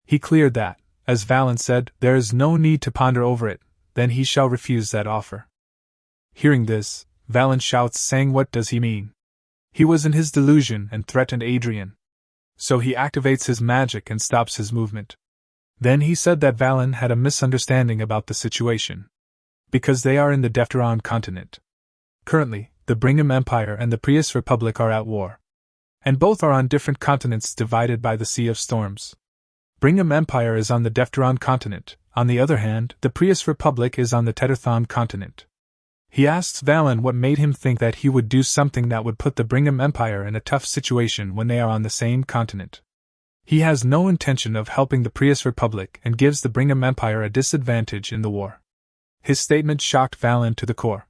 He cleared that, as Valen said, there is no need to ponder over it, then he shall refuse that offer. Hearing this, Valen shouts, saying what does he mean? He was in his delusion and threatened Adrian. So he activates his magic and stops his movement. Then he said that Valen had a misunderstanding about the situation. Because they are in the Defteron continent. Currently, the Brigham Empire and the Prius Republic are at war. And both are on different continents divided by the Sea of Storms. Brigham Empire is on the Defteron continent, on the other hand, the Prius Republic is on the Tetrathon continent. He asks Valen what made him think that he would do something that would put the Brigham Empire in a tough situation when they are on the same continent. He has no intention of helping the Prius Republic and gives the Brigham Empire a disadvantage in the war. His statement shocked Valen to the core.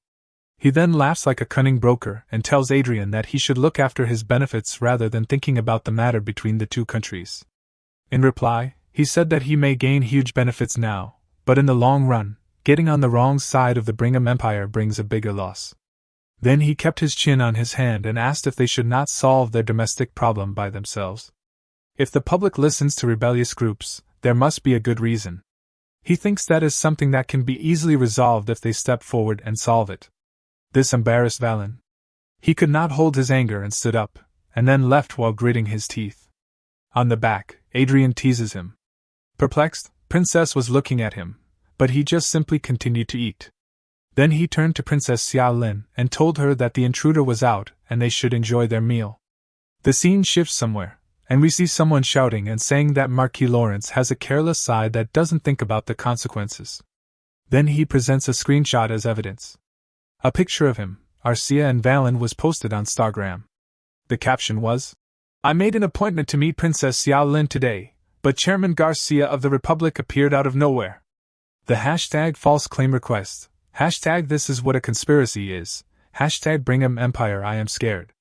He then laughs like a cunning broker and tells Adrian that he should look after his benefits rather than thinking about the matter between the two countries. In reply, he said that he may gain huge benefits now, but in the long run, getting on the wrong side of the Brigham Empire brings a bigger loss. Then he kept his chin on his hand and asked if they should not solve their domestic problem by themselves. If the public listens to rebellious groups, there must be a good reason. He thinks that is something that can be easily resolved if they step forward and solve it. This embarrassed Valen. He could not hold his anger and stood up, and then left while gritting his teeth. On the back, Adrian teases him. Perplexed, Princess was looking at him, but he just simply continued to eat. Then he turned to Princess Xiaolin and told her that the intruder was out and they should enjoy their meal. The scene shifts somewhere, and we see someone shouting and saying that Marquis Lawrence has a careless side that doesn't think about the consequences. Then he presents a screenshot as evidence. A picture of him, Arcia and Valen was posted on Stargram. The caption was, "I made an appointment to meet Princess Xiaolin today, but Chairman Garcia of the Republic appeared out of nowhere." The hashtag false claim request, hashtag this is what a conspiracy is, hashtag Brigham Empire I am scared.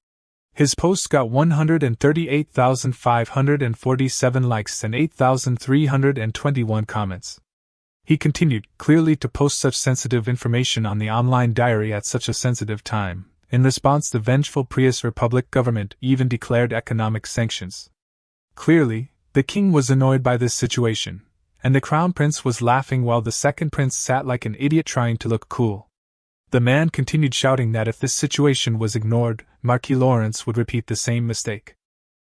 His posts got 138,547 likes and 8,321 comments. He continued, clearly to post such sensitive information on the online diary at such a sensitive time. In response, the vengeful Prius Republic government even declared economic sanctions. Clearly, the king was annoyed by this situation, and the crown prince was laughing while the second prince sat like an idiot trying to look cool. The man continued shouting that if this situation was ignored, Marquis Lawrence would repeat the same mistake.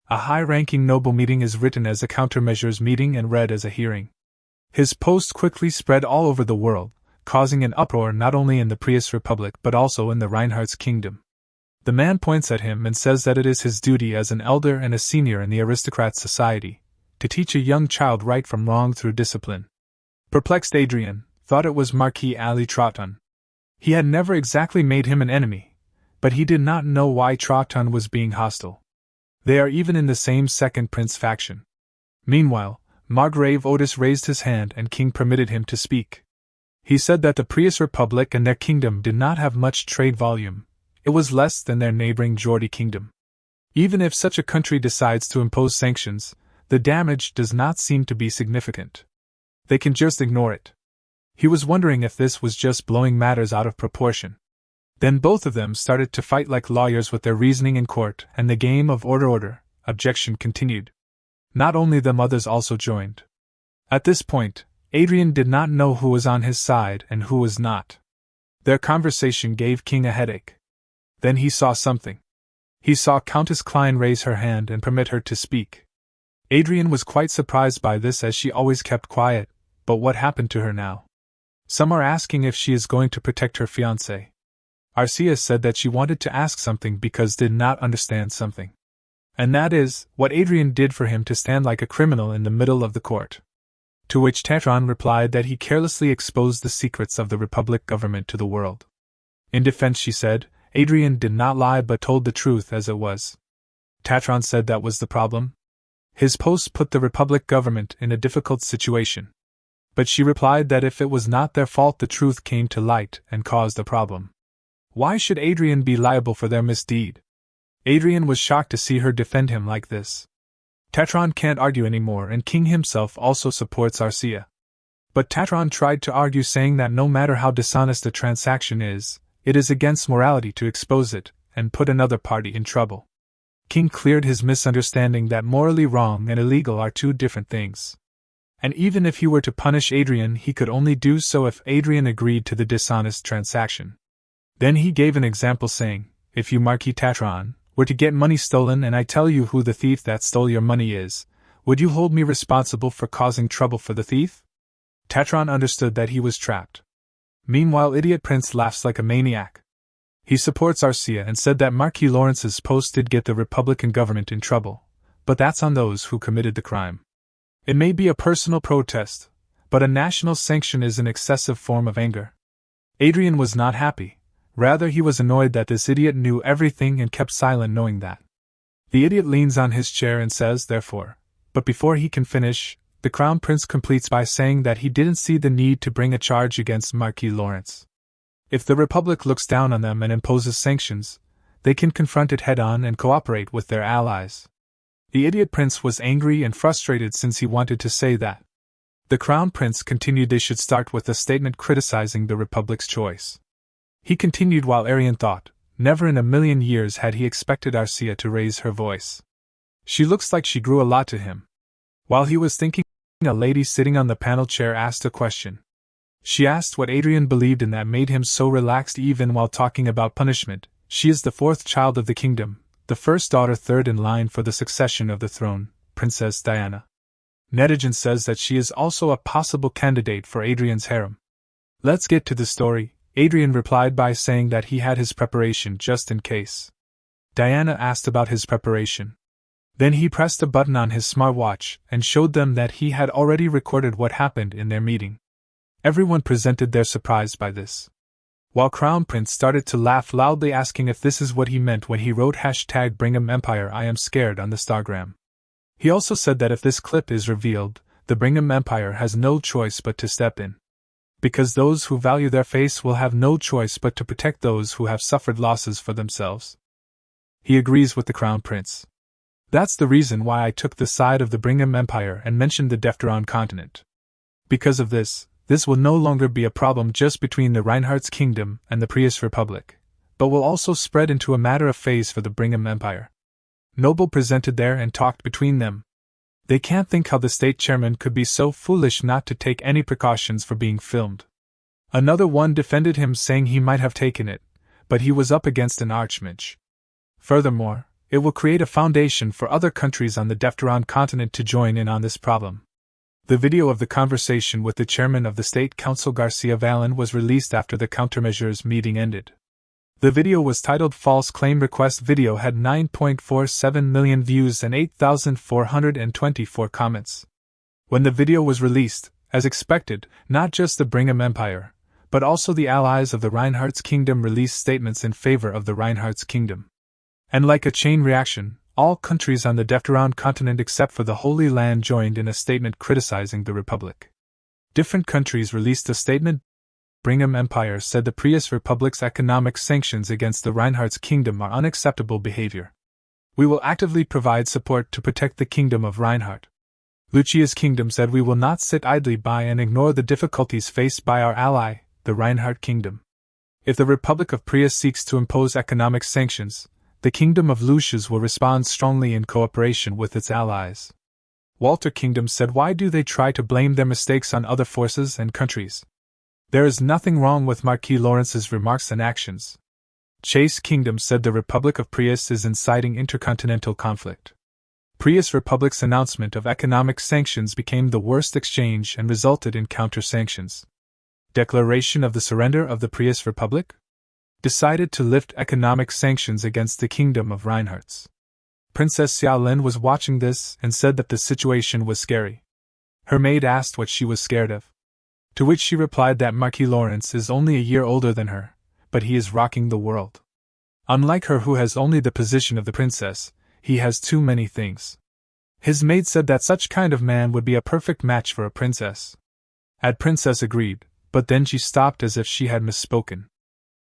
A high-ranking noble meeting is written as a countermeasures meeting and read as a hearing. His post quickly spread all over the world, causing an uproar not only in the Prius Republic but also in the Reinhardt's kingdom. The man points at him and says that it is his duty as an elder and a senior in the aristocrat society to teach a young child right from wrong through discipline. Perplexed Adrian thought it was Marquis Ali Trotton. He had never exactly made him an enemy, but he did not know why Trotton was being hostile. They are even in the same second prince faction. Meanwhile, Margrave Otis raised his hand and King permitted him to speak. He said that the Prius Republic and their kingdom did not have much trade volume. It was less than their neighboring Geordie kingdom. Even if such a country decides to impose sanctions, the damage does not seem to be significant. They can just ignore it. He was wondering if this was just blowing matters out of proportion. Then both of them started to fight like lawyers with their reasoning in court, and the game of order, objection continued. Not only them, others also joined. At this point, Adrian did not know who was on his side and who was not. Their conversation gave King a headache. Then he saw something. He saw Countess Klein raise her hand and permit her to speak. Adrian was quite surprised by this, as she always kept quiet, but what happened to her now? Some are asking if she is going to protect her fiancé. Arcia said that she wanted to ask something because did not understand something. And that is, what Adrian did for him to stand like a criminal in the middle of the court. To which Tatron replied that he carelessly exposed the secrets of the Republic government to the world. In defense, she said, Adrian did not lie but told the truth as it was. Tatron said that was the problem. His post put the Republic government in a difficult situation. But she replied that if it was not their fault, the truth came to light and caused a problem. Why should Adrian be liable for their misdeed? Adrian was shocked to see her defend him like this. Tatron can't argue anymore, and King himself also supports Arcia. But Tatron tried to argue, saying that no matter how dishonest a transaction is, it is against morality to expose it and put another party in trouble. King cleared his misunderstanding that morally wrong and illegal are two different things. And even if he were to punish Adrian, he could only do so if Adrian agreed to the dishonest transaction. Then he gave an example, saying, if you, Marquis Tatron, were to get money stolen and I tell you who the thief that stole your money is, would you hold me responsible for causing trouble for the thief? Tatron understood that he was trapped. Meanwhile, Idiot Prince laughs like a maniac. He supports Arcia and said that Marquis Lawrence's post did get the Republican government in trouble, but that's on those who committed the crime. It may be a personal protest, but a national sanction is an excessive form of anger. Adrian was not happy. Rather, he was annoyed that this idiot knew everything and kept silent, knowing that. The idiot leans on his chair and says, therefore, but before he can finish, the Crown Prince completes by saying that he didn't see the need to bring a charge against Marquis Lawrence. If the Republic looks down on them and imposes sanctions, they can confront it head-on and cooperate with their allies. The idiot prince was angry and frustrated since he wanted to say that. The Crown Prince continued they should start with a statement criticizing the Republic's choice. He continued while Arian thought, never in a million years had he expected Arcia to raise her voice. She looks like she grew a lot to him. While he was thinking, a lady sitting on the panel chair asked a question. She asked what Adrian believed in that made him so relaxed even while talking about punishment. She is the fourth child of the kingdom, the first daughter, third in line for the succession of the throne, Princess Diana. Netigen says that she is also a possible candidate for Adrian's harem. Let's get to the story. Adrian replied by saying that he had his preparation just in case. Diana asked about his preparation. Then he pressed a button on his smartwatch and showed them that he had already recorded what happened in their meeting. Everyone presented their surprise by this. While Crown Prince started to laugh loudly, asking if this is what he meant when he wrote #Brigham Empire I am scared on the Stargram. He also said that if this clip is revealed, the Brigham Empire has no choice but to step in. Because those who value their face will have no choice but to protect those who have suffered losses for themselves. He agrees with the Crown Prince. That's the reason why I took the side of the Brigham Empire and mentioned the Defteron continent. Because of this will no longer be a problem just between the Reinhardt's kingdom and the Prius Republic, but will also spread into a matter of phase for the Brigham Empire. Noble presented there and talked between them. They can't think how the state chairman could be so foolish not to take any precautions for being filmed. Another one defended him, saying he might have taken it, but he was up against an archmage. Furthermore, it will create a foundation for other countries on the Defteron continent to join in on this problem. The video of the conversation with the chairman of the State Council, Garcia Vallon, was released after the countermeasures meeting ended. The video was titled False Claim Request. Video had 9.47 million views and 8,424 comments. When the video was released, as expected, not just the Brigham Empire, but also the allies of the Reinhardt's kingdom released statements in favor of the Reinhardt's kingdom. And like a chain reaction, All countries on the Defteround continent except for the Holy Land joined in a statement criticizing the Republic. Different countries released a statement. Brigham Empire said the Prius Republic's economic sanctions against the Reinhardt's kingdom are unacceptable behavior. We will actively provide support to protect the kingdom of Reinhardt. Lucia's kingdom said we will not sit idly by and ignore the difficulties faced by our ally, the Reinhardt kingdom. If the Republic of Prius seeks to impose economic sanctions, the kingdom of Lucius will respond strongly in cooperation with its allies. Walter Kingdom said why do they try to blame their mistakes on other forces and countries? There is nothing wrong with Marquis Lawrence's remarks and actions. Chase Kingdom said the Republic of Prius is inciting intercontinental conflict. Prius Republic's announcement of economic sanctions became the worst exchange and resulted in counter-sanctions. Declaration of the surrender of the Prius Republic? Decided to lift economic sanctions against the kingdom of Reinhardt's. Princess Xiaolin was watching this and said that the situation was scary. Her maid asked what she was scared of. To which she replied that Marquis Lawrence is only a year older than her, but he is rocking the world. Unlike her who has only the position of the princess, he has too many things. His maid said that such kind of man would be a perfect match for a princess. Ad Princess agreed, but then she stopped as if she had misspoken.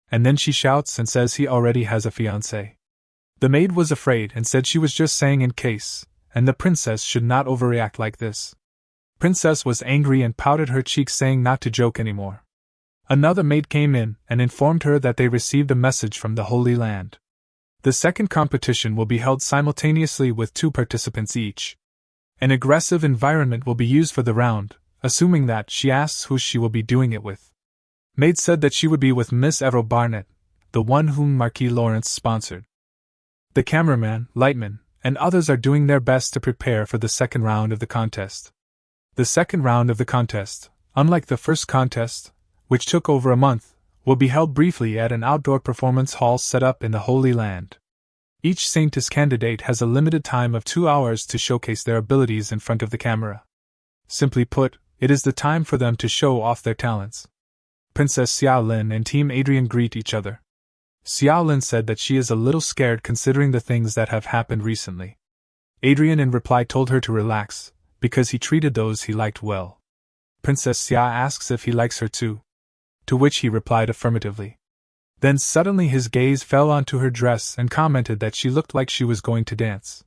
And then she shouts and says he already has a fiancé. The maid was afraid and said she was just saying in case, and the princess should not overreact like this. Princess was angry and pouted her cheeks saying not to joke anymore. Another maid came in and informed her that they received a message from the Holy Land. The second competition will be held simultaneously with 2 participants each. An aggressive environment will be used for the round, assuming that she asks who she will be doing it with. Maid said that she would be with Miss Everil Barnett, the one whom Marquis Lawrence sponsored. The cameraman, Lightman, and others are doing their best to prepare for the second round of the contest. The second round of the contest, unlike the first contest, which took over a month, will be held briefly at an outdoor performance hall set up in the Holy Land. Each Saintess candidate has a limited time of 2 hours to showcase their abilities in front of the camera. Simply put, it is the time for them to show off their talents. Princess Xiaolin and Team Adrian greet each other. Xiaolin said that she is a little scared considering the things that have happened recently. Adrian in reply told her to relax, because he treated those he liked well. Princess Xia asks if he likes her too. To which he replied affirmatively. Then suddenly his gaze fell onto her dress and commented that she looked like she was going to dance.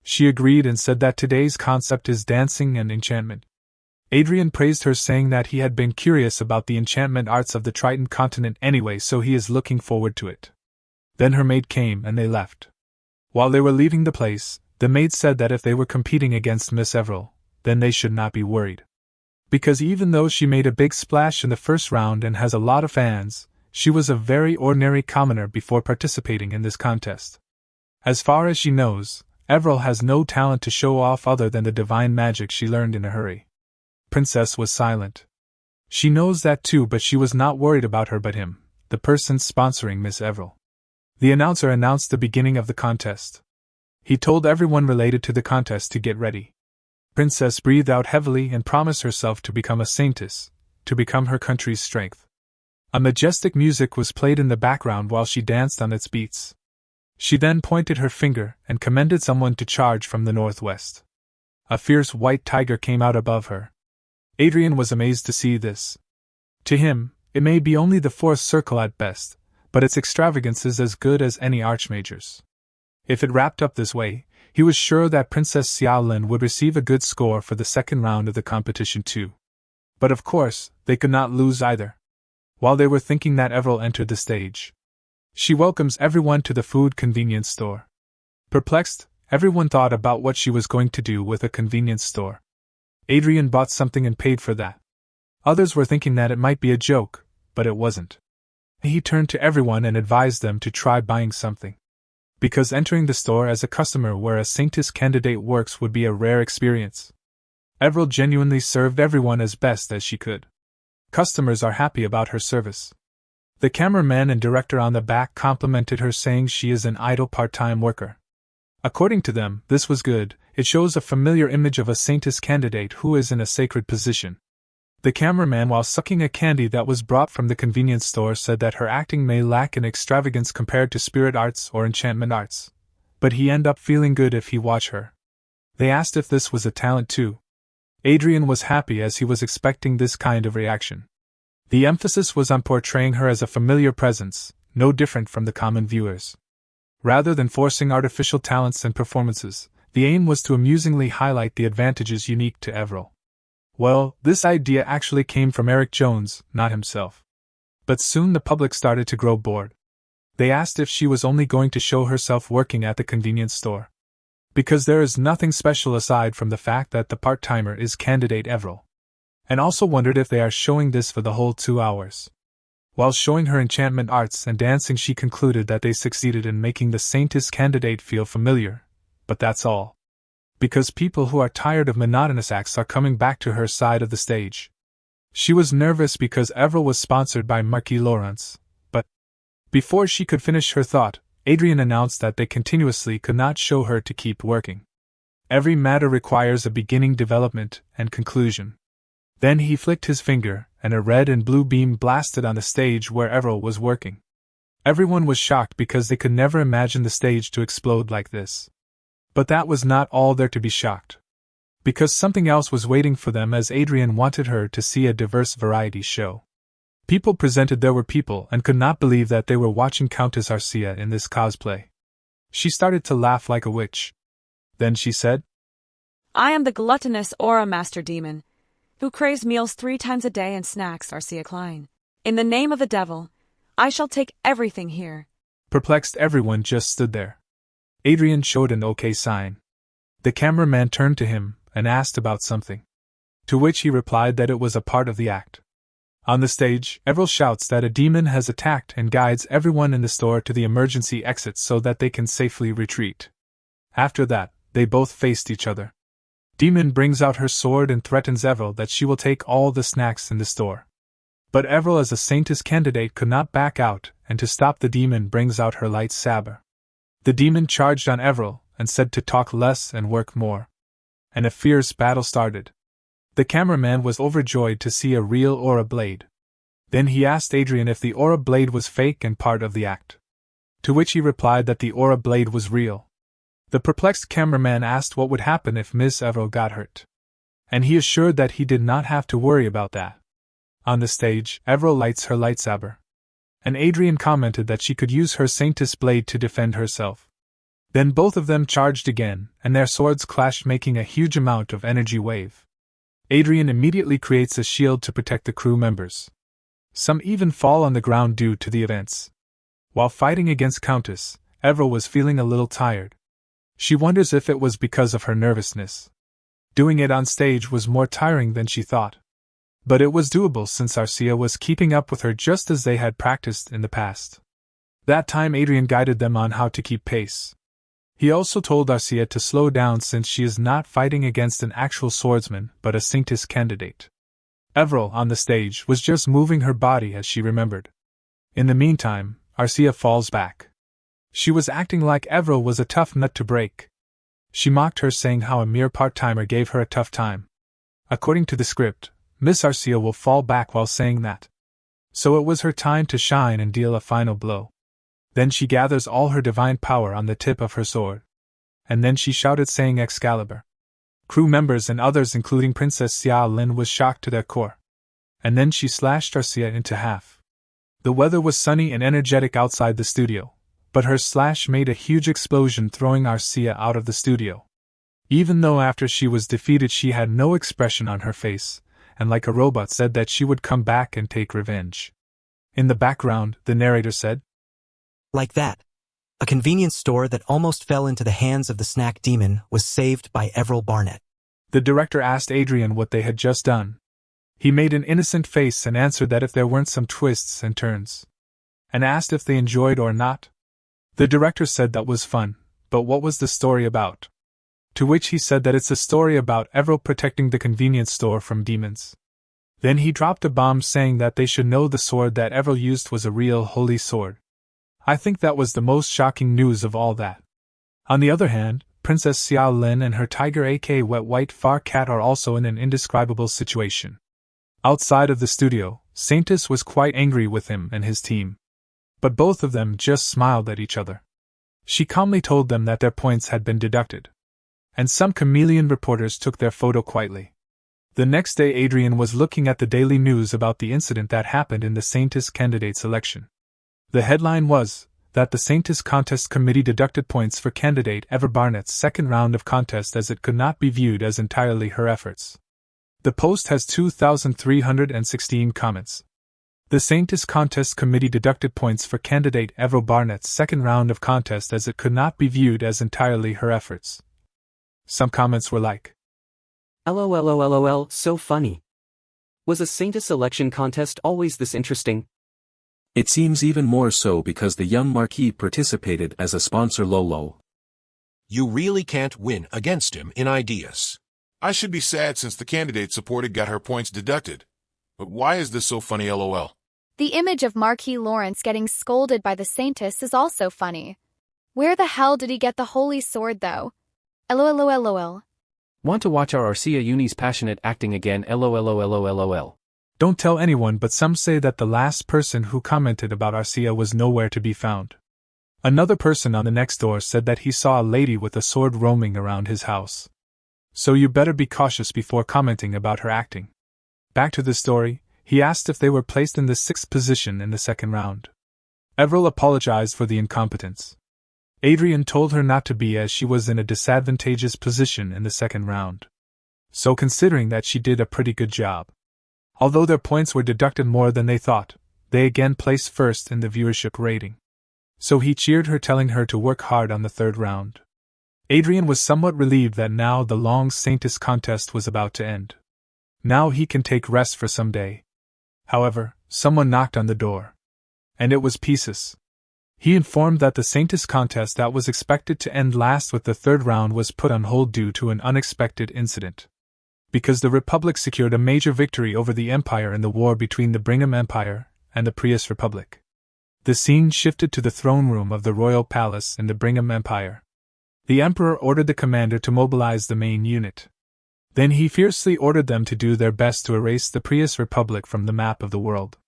She agreed and said that today's concept is dancing and enchantment. Adrian praised her saying that he had been curious about the enchantment arts of the Triton continent anyway, so he is looking forward to it. Then her maid came and they left. While they were leaving the place, the maid said that if they were competing against Miss Everil, then they should not be worried. Because even though she made a big splash in the first round and has a lot of fans, she was a very ordinary commoner before participating in this contest. As far as she knows, Everil has no talent to show off other than the divine magic she learned in a hurry. Princess was silent. She knows that too, but she was not worried about her but him, the person sponsoring Miss Everil. The announcer announced the beginning of the contest. He told everyone related to the contest to get ready. Princess breathed out heavily and promised herself to become a saintess, to become her country's strength. A majestic music was played in the background while she danced on its beats. She then pointed her finger and commanded someone to charge from the northwest. A fierce white tiger came out above her. Adrian was amazed to see this. To him, it may be only the 4th circle at best, but its extravagance is as good as any archmage's. If it wrapped up this way, he was sure that Princess Xiaolin would receive a good score for the second round of the competition too. But of course, they could not lose either. While they were thinking that Everil entered the stage. She welcomes everyone to the food convenience store. Perplexed, everyone thought about what she was going to do with a convenience store. Adrian bought something and paid for that. Others were thinking that it might be a joke, but it wasn't. He turned to everyone and advised them to try buying something. Because entering the store as a customer where a saintess candidate works would be a rare experience. Everil genuinely served everyone as best as she could. Customers are happy about her service. The cameraman and director on the back complimented her saying she is an idle part-time worker. According to them, this was good. It shows a familiar image of a saintess candidate who is in a sacred position. The cameraman, while sucking a candy that was brought from the convenience store, said that her acting may lack in extravagance compared to spirit arts or enchantment arts, but he end up feeling good if he watch her. They asked if this was a talent too. Adrian was happy as he was expecting this kind of reaction. The emphasis was on portraying her as a familiar presence, no different from the common viewers. Rather than forcing artificial talents and performances, the aim was to amusingly highlight the advantages unique to Avril. Well, this idea actually came from Eric Jones, not himself. But soon the public started to grow bored. They asked if she was only going to show herself working at the convenience store. Because there is nothing special aside from the fact that the part-timer is candidate Avril. And also wondered if they are showing this for the whole 2 hours. While showing her enchantment arts and dancing, she concluded that they succeeded in making the saintess candidate feel familiar. But that's all. Because people who are tired of monotonous acts are coming back to her side of the stage. She was nervous because Avril was sponsored by Marquis Lawrence, but before she could finish her thought, Adrian announced that they continuously could not show her to keep working. Every matter requires a beginning, development, and conclusion. Then he flicked his finger, and a red and blue beam blasted on the stage where Avril was working. Everyone was shocked because they could never imagine the stage to explode like this. But that was not all there to be shocked. Because something else was waiting for them, as Adrian wanted her to see a diverse variety show. People presented there were people and could not believe that they were watching Countess Arcia in this cosplay. She started to laugh like a witch. Then she said, I am the gluttonous Aura Master Demon, who craves meals 3 times a day and snacks Arcia Klein. In the name of the devil, I shall take everything here. Perplexed, everyone just stood there. Adrian showed an okay sign. The cameraman turned to him and asked about something. To which he replied that it was a part of the act. On the stage, Avril shouts that a demon has attacked and guides everyone in the store to the emergency exit so that they can safely retreat. After that, they both faced each other. Demon brings out her sword and threatens Avril that she will take all the snacks in the store. But Avril, as a saintess candidate, could not back out, and to stop the demon brings out her light saber. The demon charged on Avril and said to talk less and work more. And a fierce battle started. The cameraman was overjoyed to see a real aura blade. Then he asked Adrian if the aura blade was fake and part of the act. To which he replied that the aura blade was real. The perplexed cameraman asked what would happen if Miss Avril got hurt. And he assured that he did not have to worry about that. On the stage, Avril lights her lightsaber. And Adrian commented that she could use her saintess blade to defend herself. Then both of them charged again, and their swords clashed, making a huge amount of energy wave. Adrian immediately creates a shield to protect the crew members. Some even fall on the ground due to the events. While fighting against Countess, Avril was feeling a little tired. She wonders if it was because of her nervousness. Doing it on stage was more tiring than she thought. But it was doable since Arcia was keeping up with her just as they had practiced in the past. That time Adrian guided them on how to keep pace. He also told Arcia to slow down since she is not fighting against an actual swordsman but a saintess candidate. Avril, on the stage, was just moving her body as she remembered. In the meantime, Arcia falls back. She was acting like Avril was a tough nut to break. She mocked her, saying how a mere part-timer gave her a tough time. According to the script, Miss Arcia will fall back while saying that. So it was her time to shine and deal a final blow. Then she gathers all her divine power on the tip of her sword. And then she shouted, saying Excalibur. Crew members and others, including Princess Xia Lin, was shocked to their core. And then she slashed Arcia into half. The weather was sunny and energetic outside the studio, but her slash made a huge explosion, throwing Arcia out of the studio. Even though after she was defeated she had no expression on her face, and like a robot said that she would come back and take revenge. In the background, the narrator said, Like that, a convenience store that almost fell into the hands of the snack demon was saved by Avril Barnett. The director asked Adrian what they had just done. He made an innocent face and answered that if there weren't some twists and turns. And asked if they enjoyed or not. The director said that was fun, but what was the story about? To which he said that it's a story about Avril protecting the convenience store from demons. Then he dropped a bomb, saying that they should know the sword that Avril used was a real holy sword. I think that was the most shocking news of all that. On the other hand, Princess Xia Lin and her tiger aka Wet White Far Cat are also in an indescribable situation. Outside of the studio, Saintess was quite angry with him and his team. But both of them just smiled at each other. She calmly told them that their points had been deducted. And some chameleon reporters took their photo quietly. The next day Adrian was looking at the daily news about the incident that happened in the Saintis candidate selection. The headline was that the Saintis contest committee deducted points for candidate Eva Barnett's second round of contest as it could not be viewed as entirely her efforts. The post has 2,316 comments. The Saintis contest committee deducted points for candidate Eva Barnett's second round of contest as it could not be viewed as entirely her efforts. Some comments were like, LOLOLOL, so funny. Was a Saintis selection contest always this interesting? It seems even more so because the young Marquis participated as a sponsor Lolo. You really can't win against him in ideas. I should be sad since the candidate supported got her points deducted. But why is this so funny, LOL? The image of Marquis Lawrence getting scolded by the Saintis is also funny. Where the hell did he get the holy sword though? LOLOLOL. Want to watch our Arcia Uni's passionate acting again? LOLOLOL. Don't tell anyone, but some say that the last person who commented about Arcia was nowhere to be found. Another person on the next door said that he saw a lady with a sword roaming around his house. So you better be cautious before commenting about her acting. Back to the story, he asked if they were placed in the 6th position in the second round. Everil apologized for the incompetence. Adrian told her not to be as she was in a disadvantageous position in the second round. So considering that she did a pretty good job. Although their points were deducted more than they thought, they again placed first in the viewership rating. So he cheered her, telling her to work hard on the third round. Adrian was somewhat relieved that now the long Saintis contest was about to end. Now he can take rest for some day. However, someone knocked on the door. And it was Pieces. He informed that the Saintis contest that was expected to end last with the third round was put on hold due to an unexpected incident. Because the Republic secured a major victory over the Empire in the war between the Brigham Empire and the Prius Republic. The scene shifted to the throne room of the royal palace in the Brigham Empire. The Emperor ordered the commander to mobilize the main unit. Then he fiercely ordered them to do their best to erase the Prius Republic from the map of the world.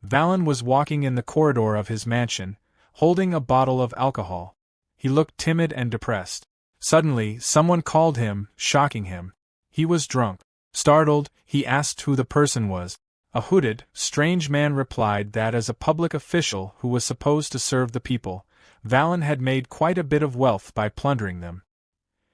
Valen was walking in the corridor of his mansion, holding a bottle of alcohol. He looked timid and depressed. Suddenly, someone called him, shocking him. He was drunk. Startled, he asked who the person was. A hooded, strange man replied that as a public official who was supposed to serve the people, Valen had made quite a bit of wealth by plundering them.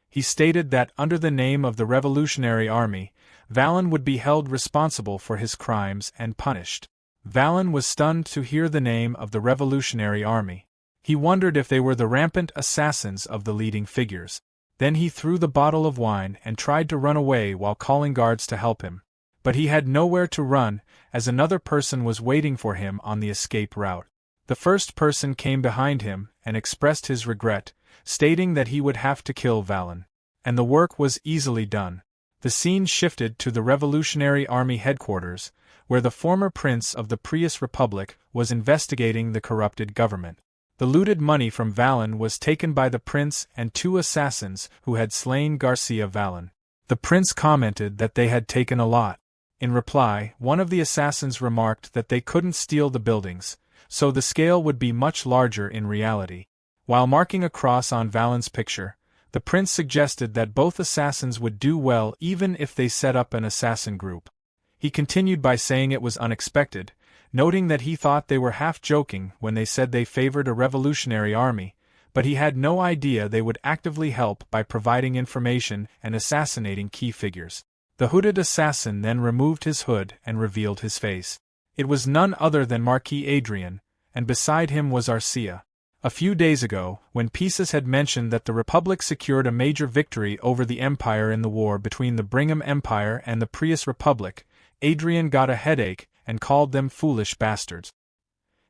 He stated that under the name of the Revolutionary Army, Valen would be held responsible for his crimes and punished. Valen was stunned to hear the name of the Revolutionary Army. He wondered if they were the rampant assassins of the leading figures. Then he threw the bottle of wine and tried to run away while calling guards to help him. But he had nowhere to run, as another person was waiting for him on the escape route. The first person came behind him and expressed his regret, stating that he would have to kill Valen. And the work was easily done. The scene shifted to the Revolutionary Army headquarters, where the former prince of the Prius Republic was investigating the corrupted government. The looted money from Valen was taken by the prince and two assassins who had slain Garcia Valen. The prince commented that they had taken a lot. In reply, one of the assassins remarked that they couldn't steal the buildings, so the scale would be much larger in reality. While marking a cross on Valen's picture, the prince suggested that both assassins would do well even if they set up an assassin group. He continued by saying it was unexpected, noting that he thought they were half joking when they said they favored a revolutionary army, but he had no idea they would actively help by providing information and assassinating key figures. The hooded assassin then removed his hood and revealed his face. It was none other than Marquis Adrian, and beside him was Arcia. A few days ago, when Pieces had mentioned that the Republic secured a major victory over the Empire in the war between the Brigham Empire and the Prius Republic, Adrian got a headache and called them foolish bastards.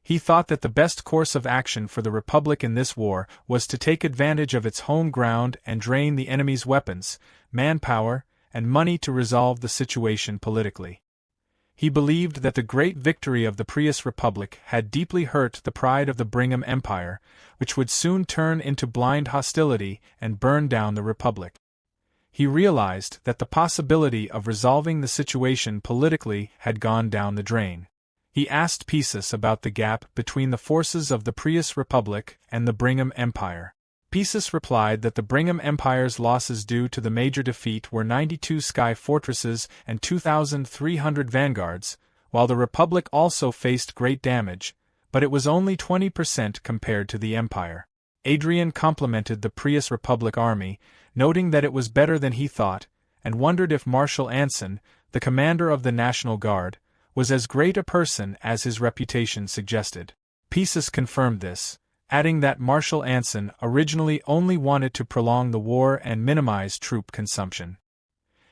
He thought that the best course of action for the Republic in this war was to take advantage of its home ground and drain the enemy's weapons, manpower, and money to resolve the situation politically. He believed that the great victory of the Prius Republic had deeply hurt the pride of the Brigham Empire, which would soon turn into blind hostility and burn down the Republic. He realized that the possibility of resolving the situation politically had gone down the drain. He asked Pieces about the gap between the forces of the Prius Republic and the Brigham Empire. Pieces replied that the Brigham Empire's losses due to the major defeat were 92 sky fortresses and 2,300 vanguards, while the Republic also faced great damage, but it was only 20% compared to the Empire. Adrian complimented the Prius Republic army, noting that it was better than he thought, and wondered if Marshal Anson, the commander of the National Guard, was as great a person as his reputation suggested. Pieces confirmed this, adding that Marshal Anson originally only wanted to prolong the war and minimize troop consumption.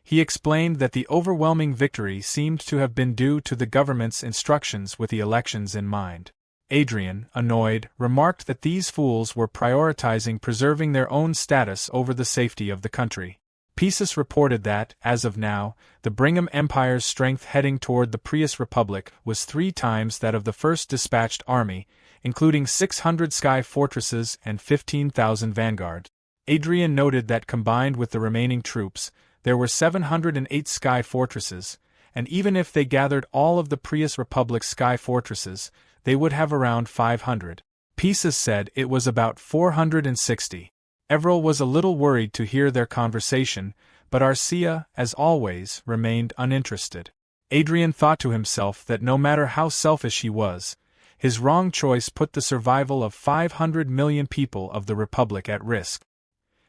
He explained that the overwhelming victory seemed to have been due to the government's instructions with the elections in mind. Adrian, annoyed, remarked that these fools were prioritizing preserving their own status over the safety of the country. Pieces reported that, as of now, the Brigham Empire's strength heading toward the Prius Republic was 3 times that of the first dispatched army, including 600 sky fortresses and 15,000 vanguards. Adrian noted that combined with the remaining troops, there were 708 sky fortresses, and even if they gathered all of the Prius Republic's sky fortresses, they would have around 500. Pieces said it was about 460. Everil was a little worried to hear their conversation, but Arcia, as always, remained uninterested. Adrian thought to himself that no matter how selfish he was, his wrong choice put the survival of 500 million people of the Republic at risk.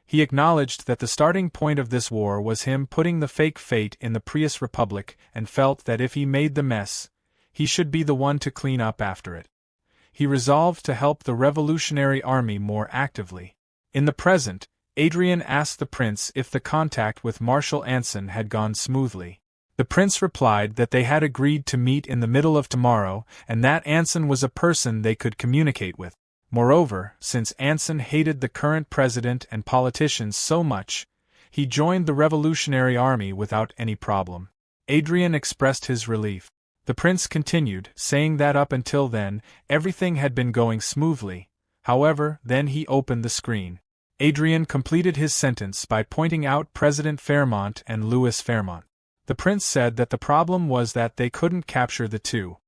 He acknowledged that the starting point of this war was him putting the fake fate in the Prius Republic and felt that if he made the mess, he should be the one to clean up after it. He resolved to help the Revolutionary Army more actively. In the present, Adrian asked the prince if the contact with Marshal Anson had gone smoothly. The prince replied that they had agreed to meet in the middle of tomorrow and that Anson was a person they could communicate with. Moreover, since Anson hated the current president and politicians so much, he joined the Revolutionary Army without any problem. Adrian expressed his relief. The prince continued, saying that up until then, everything had been going smoothly. However, then he opened the screen. Adrian completed his sentence by pointing out President Fairmont and Louis Fairmont. The prince said that the problem was that they couldn't capture the two.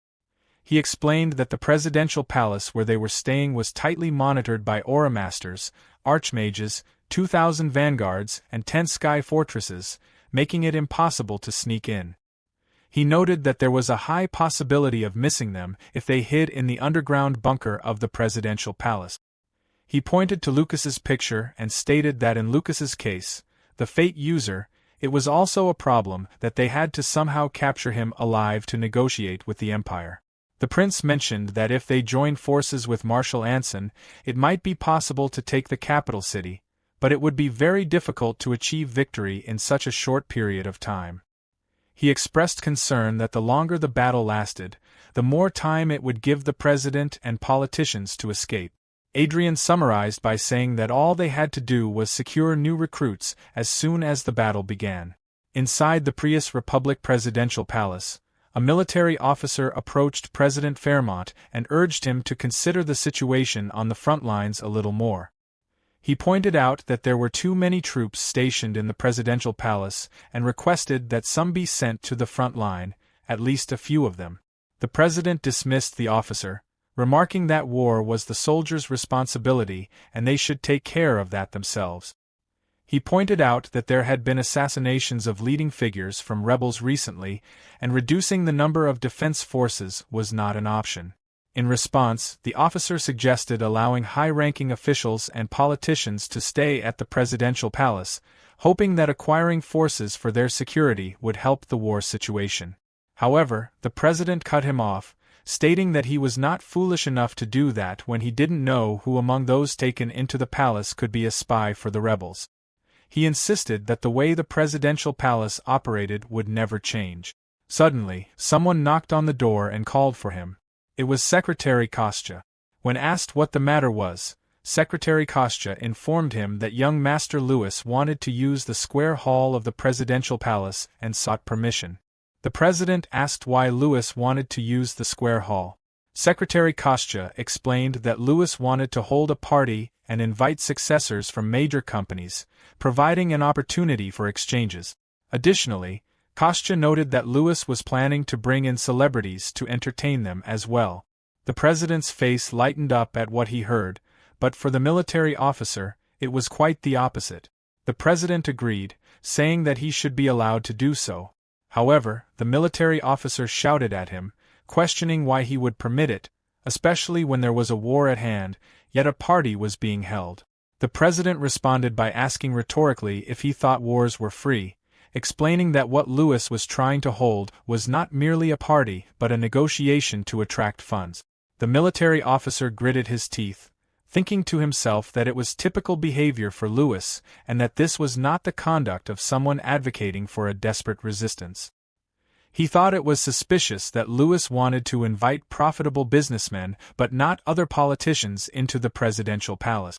He explained that the presidential palace where they were staying was tightly monitored by aura masters, archmages, 2,000 vanguards, and 10 sky fortresses, making it impossible to sneak in. He noted that there was a high possibility of missing them if they hid in the underground bunker of the presidential palace. He pointed to Lucas's picture and stated that in Lucas's case, the Fate user, it was also a problem that they had to somehow capture him alive to negotiate with the Empire. The prince mentioned that if they joined forces with Marshal Anson, it might be possible to take the capital city, but it would be very difficult to achieve victory in such a short period of time. He expressed concern that the longer the battle lasted, the more time it would give the president and politicians to escape. Adrian summarized by saying that all they had to do was secure new recruits as soon as the battle began. Inside the Prius Republic presidential palace, a military officer approached President Fairmont and urged him to consider the situation on the front lines a little more. He pointed out that there were too many troops stationed in the presidential palace and requested that some be sent to the front line, at least a few of them. The president dismissed the officer, remarking that war was the soldiers' responsibility and they should take care of that themselves. He pointed out that there had been assassinations of leading figures from rebels recently, and reducing the number of defense forces was not an option. In response, the officer suggested allowing high-ranking officials and politicians to stay at the presidential palace, hoping that acquiring forces for their security would help the war situation. However, the president cut him off, stating that he was not foolish enough to do that when he didn't know who among those taken into the palace could be a spy for the rebels. He insisted that the way the presidential palace operated would never change. Suddenly, someone knocked on the door and called for him. It was Secretary Kostya. When asked what the matter was, Secretary Kostya informed him that young Master Louis wanted to use the square hall of the presidential palace and sought permission. The president asked why Louis wanted to use the square hall. Secretary Kostya explained that Louis wanted to hold a party and invite successors from major companies, providing an opportunity for exchanges. Additionally, Kostya noted that Lewis was planning to bring in celebrities to entertain them as well. The president's face lightened up at what he heard, but for the military officer, it was quite the opposite. The president agreed, saying that he should be allowed to do so. However, the military officer shouted at him, questioning why he would permit it, especially when there was a war at hand, yet a party was being held. The president responded by asking rhetorically if he thought wars were free, explaining that what Lewis was trying to hold was not merely a party but a negotiation to attract funds. The military officer gritted his teeth, thinking to himself that it was typical behavior for Lewis and that this was not the conduct of someone advocating for a desperate resistance. He thought it was suspicious that Lewis wanted to invite profitable businessmen but not other politicians into the presidential palace.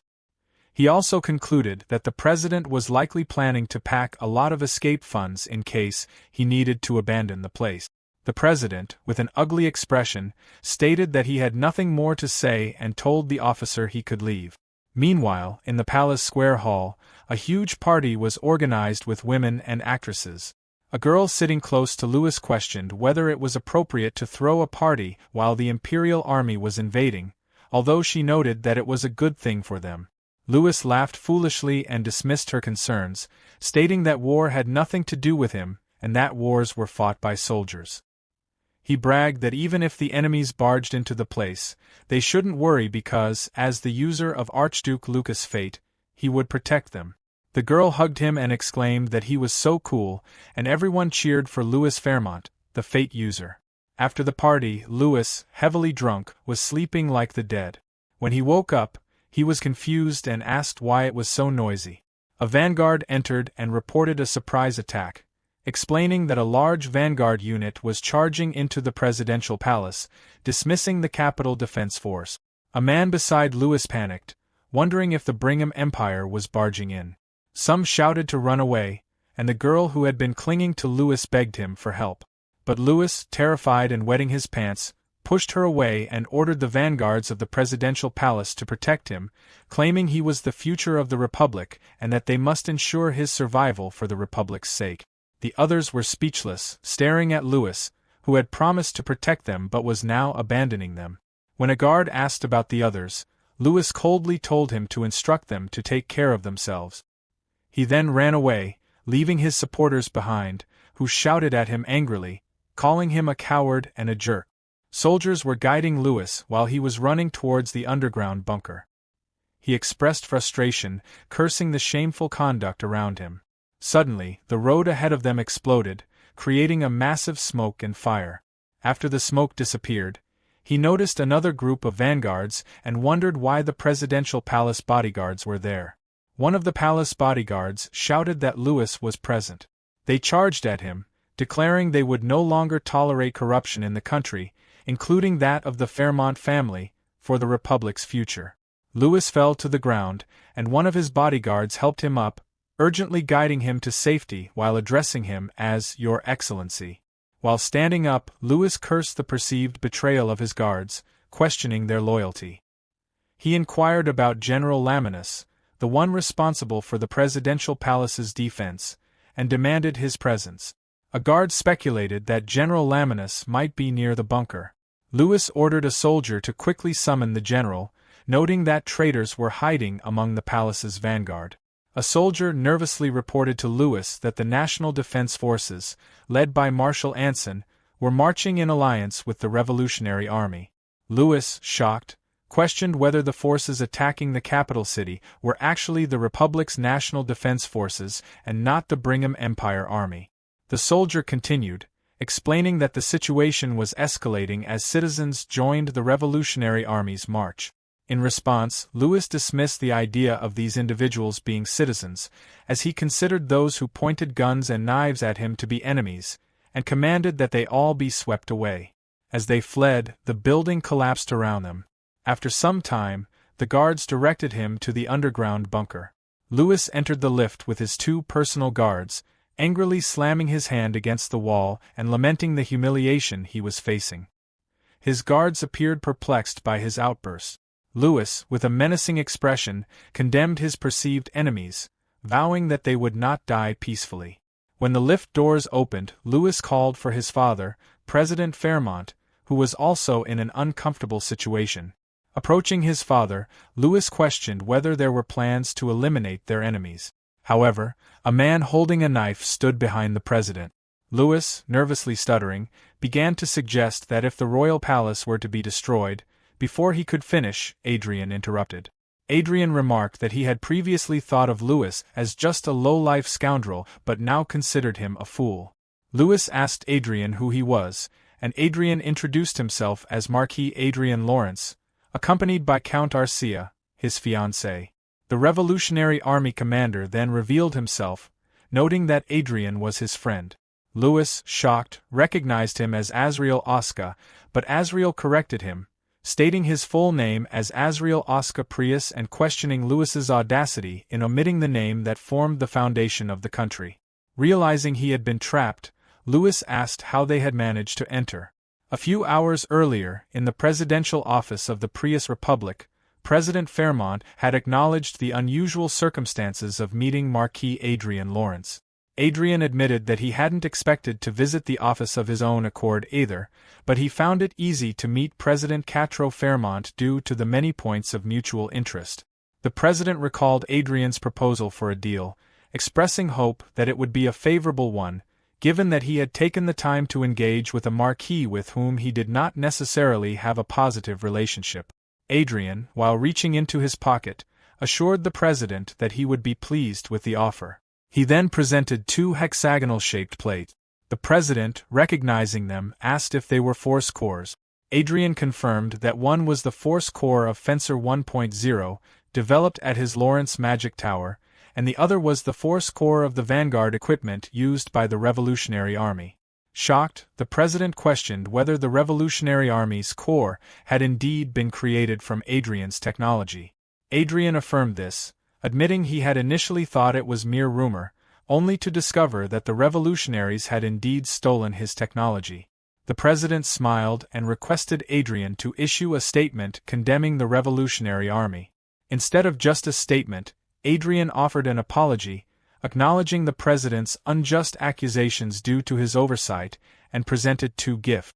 He also concluded that the president was likely planning to pack a lot of escape funds in case he needed to abandon the place. The president, with an ugly expression, stated that he had nothing more to say and told the officer he could leave. Meanwhile, in the palace square hall, a huge party was organized with women and actresses. A girl sitting close to Lewis questioned whether it was appropriate to throw a party while the imperial army was invading, although she noted that it was a good thing for them. Lewis laughed foolishly and dismissed her concerns, stating that war had nothing to do with him and that wars were fought by soldiers. He bragged that even if the enemies barged into the place, they shouldn't worry because, as the user of Archduke Lucas' fate, he would protect them. The girl hugged him and exclaimed that he was so cool, and everyone cheered for Louis Fairmont, the fate user. After the party, Lewis, heavily drunk, was sleeping like the dead. When he woke up, he was confused and asked why it was so noisy. A vanguard entered and reported a surprise attack, explaining that a large vanguard unit was charging into the presidential palace, dismissing the capital defense force. A man beside Lewis panicked, wondering if the Brigham Empire was barging in. Some shouted to run away, and the girl who had been clinging to Lewis begged him for help. But Lewis, terrified and wetting his pants, pushed her away and ordered the vanguards of the presidential palace to protect him, claiming he was the future of the Republic and that they must ensure his survival for the Republic's sake. The others were speechless, staring at Lewis, who had promised to protect them but was now abandoning them. When a guard asked about the others, Lewis coldly told him to instruct them to take care of themselves. He then ran away, leaving his supporters behind, who shouted at him angrily, calling him a coward and a jerk. Soldiers were guiding Lewis while he was running towards the underground bunker. He expressed frustration, cursing the shameful conduct around him. Suddenly, the road ahead of them exploded, creating a massive smoke and fire. After the smoke disappeared, he noticed another group of vanguards and wondered why the presidential palace bodyguards were there. One of the palace bodyguards shouted that Lewis was present. They charged at him, declaring they would no longer tolerate corruption in the country, including that of the Fairmont family, for the Republic's future. Lewis fell to the ground, and one of his bodyguards helped him up, urgently guiding him to safety while addressing him as Your Excellency. While standing up, Lewis cursed the perceived betrayal of his guards, questioning their loyalty. He inquired about General Laminus, the one responsible for the presidential palace's defense, and demanded his presence. A guard speculated that General Laminus might be near the bunker. Lewis ordered a soldier to quickly summon the general, noting that traitors were hiding among the palace's vanguard. A soldier nervously reported to Lewis that the National Defense Forces, led by Marshal Anson, were marching in alliance with the Revolutionary Army. Lewis, shocked, questioned whether the forces attacking the capital city were actually the Republic's National Defense Forces and not the Brigham Empire Army. The soldier continued, explaining that the situation was escalating as citizens joined the Revolutionary Army's march. In response, Lewis dismissed the idea of these individuals being citizens, as he considered those who pointed guns and knives at him to be enemies, and commanded that they all be swept away. As they fled, the building collapsed around them. After some time, the guards directed him to the underground bunker. Lewis entered the lift with his 2 personal guards, angrily slamming his hand against the wall and lamenting the humiliation he was facing. His guards appeared perplexed by his outburst. Lewis, with a menacing expression, condemned his perceived enemies, vowing that they would not die peacefully. When the lift doors opened, Louis called for his father, President Fairmont, who was also in an uncomfortable situation. Approaching his father, Louis questioned whether there were plans to eliminate their enemies. However, a man holding a knife stood behind the president. Louis, nervously stuttering, began to suggest that if the royal palace were to be destroyed, before he could finish, Adrian interrupted. Adrian remarked that he had previously thought of Louis as just a low-life scoundrel but now considered him a fool. Louis asked Adrian who he was, and Adrian introduced himself as Marquis Adrian Lawrence, accompanied by Count Arcia, his fiancée. The Revolutionary Army commander then revealed himself, noting that Adrian was his friend. Louis, shocked, recognized him as Azriel Oscar, but Azriel corrected him, stating his full name as Azriel Oscar Prius and questioning Louis's audacity in omitting the name that formed the foundation of the country. Realizing he had been trapped, Louis asked how they had managed to enter. A few hours earlier, in the presidential office of the Prius Republic, President Fairmont had acknowledged the unusual circumstances of meeting Marquis Adrian Lawrence. Adrian admitted that he hadn't expected to visit the office of his own accord either, but he found it easy to meet President Quatreau Fairmont due to the many points of mutual interest. The president recalled Adrian's proposal for a deal, expressing hope that it would be a favorable one, given that he had taken the time to engage with a marquis with whom he did not necessarily have a positive relationship. Adrian, while reaching into his pocket, assured the president that he would be pleased with the offer. He then presented 2 hexagonal-shaped plates. The president, recognizing them, asked if they were force cores. Adrian confirmed that one was the force core of Fencer 1.0, developed at his Lawrence Magic Tower, and the other was the force core of the vanguard equipment used by the Revolutionary Army. Shocked, the president questioned whether the Revolutionary Army's core had indeed been created from Adrian's technology. Adrian affirmed this, admitting he had initially thought it was mere rumor, only to discover that the revolutionaries had indeed stolen his technology. The president smiled and requested Adrian to issue a statement condemning the Revolutionary Army. Instead of just a statement, Adrian offered an apology, acknowledging the president's unjust accusations due to his oversight, and presented 2 gifts.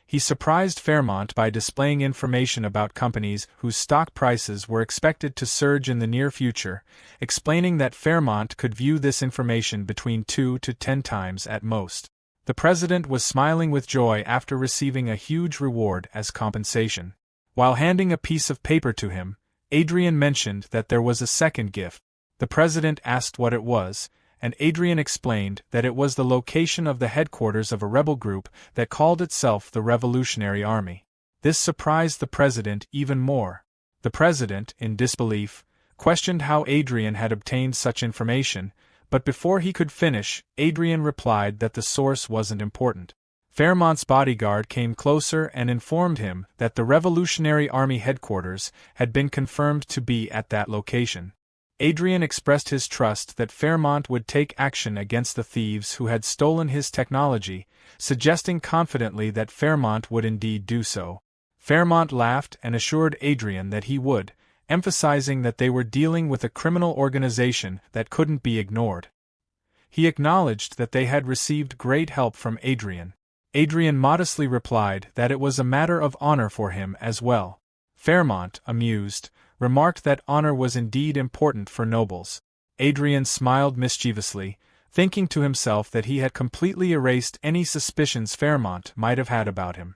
He surprised Fairmont by displaying information about companies whose stock prices were expected to surge in the near future, explaining that Fairmont could view this information between 2 to 10 times at most. The president was smiling with joy after receiving a huge reward as compensation. While handing a piece of paper to him, Adrian mentioned that there was a second gift. The president asked what it was, and Adrian explained that it was the location of the headquarters of a rebel group that called itself the Revolutionary Army. This surprised the president even more. The president, in disbelief, questioned how Adrian had obtained such information, but before he could finish, Adrian replied that the source wasn't important. Fairmont's bodyguard came closer and informed him that the Revolutionary Army headquarters had been confirmed to be at that location. Adrian expressed his trust that Fairmont would take action against the thieves who had stolen his technology, suggesting confidently that Fairmont would indeed do so. Fairmont laughed and assured Adrian that he would, emphasizing that they were dealing with a criminal organization that couldn't be ignored. He acknowledged that they had received great help from Adrian. Adrian modestly replied that it was a matter of honor for him as well. Fairmont, amused, remarked that honor was indeed important for nobles. Adrian smiled mischievously, thinking to himself that he had completely erased any suspicions Fairmont might have had about him.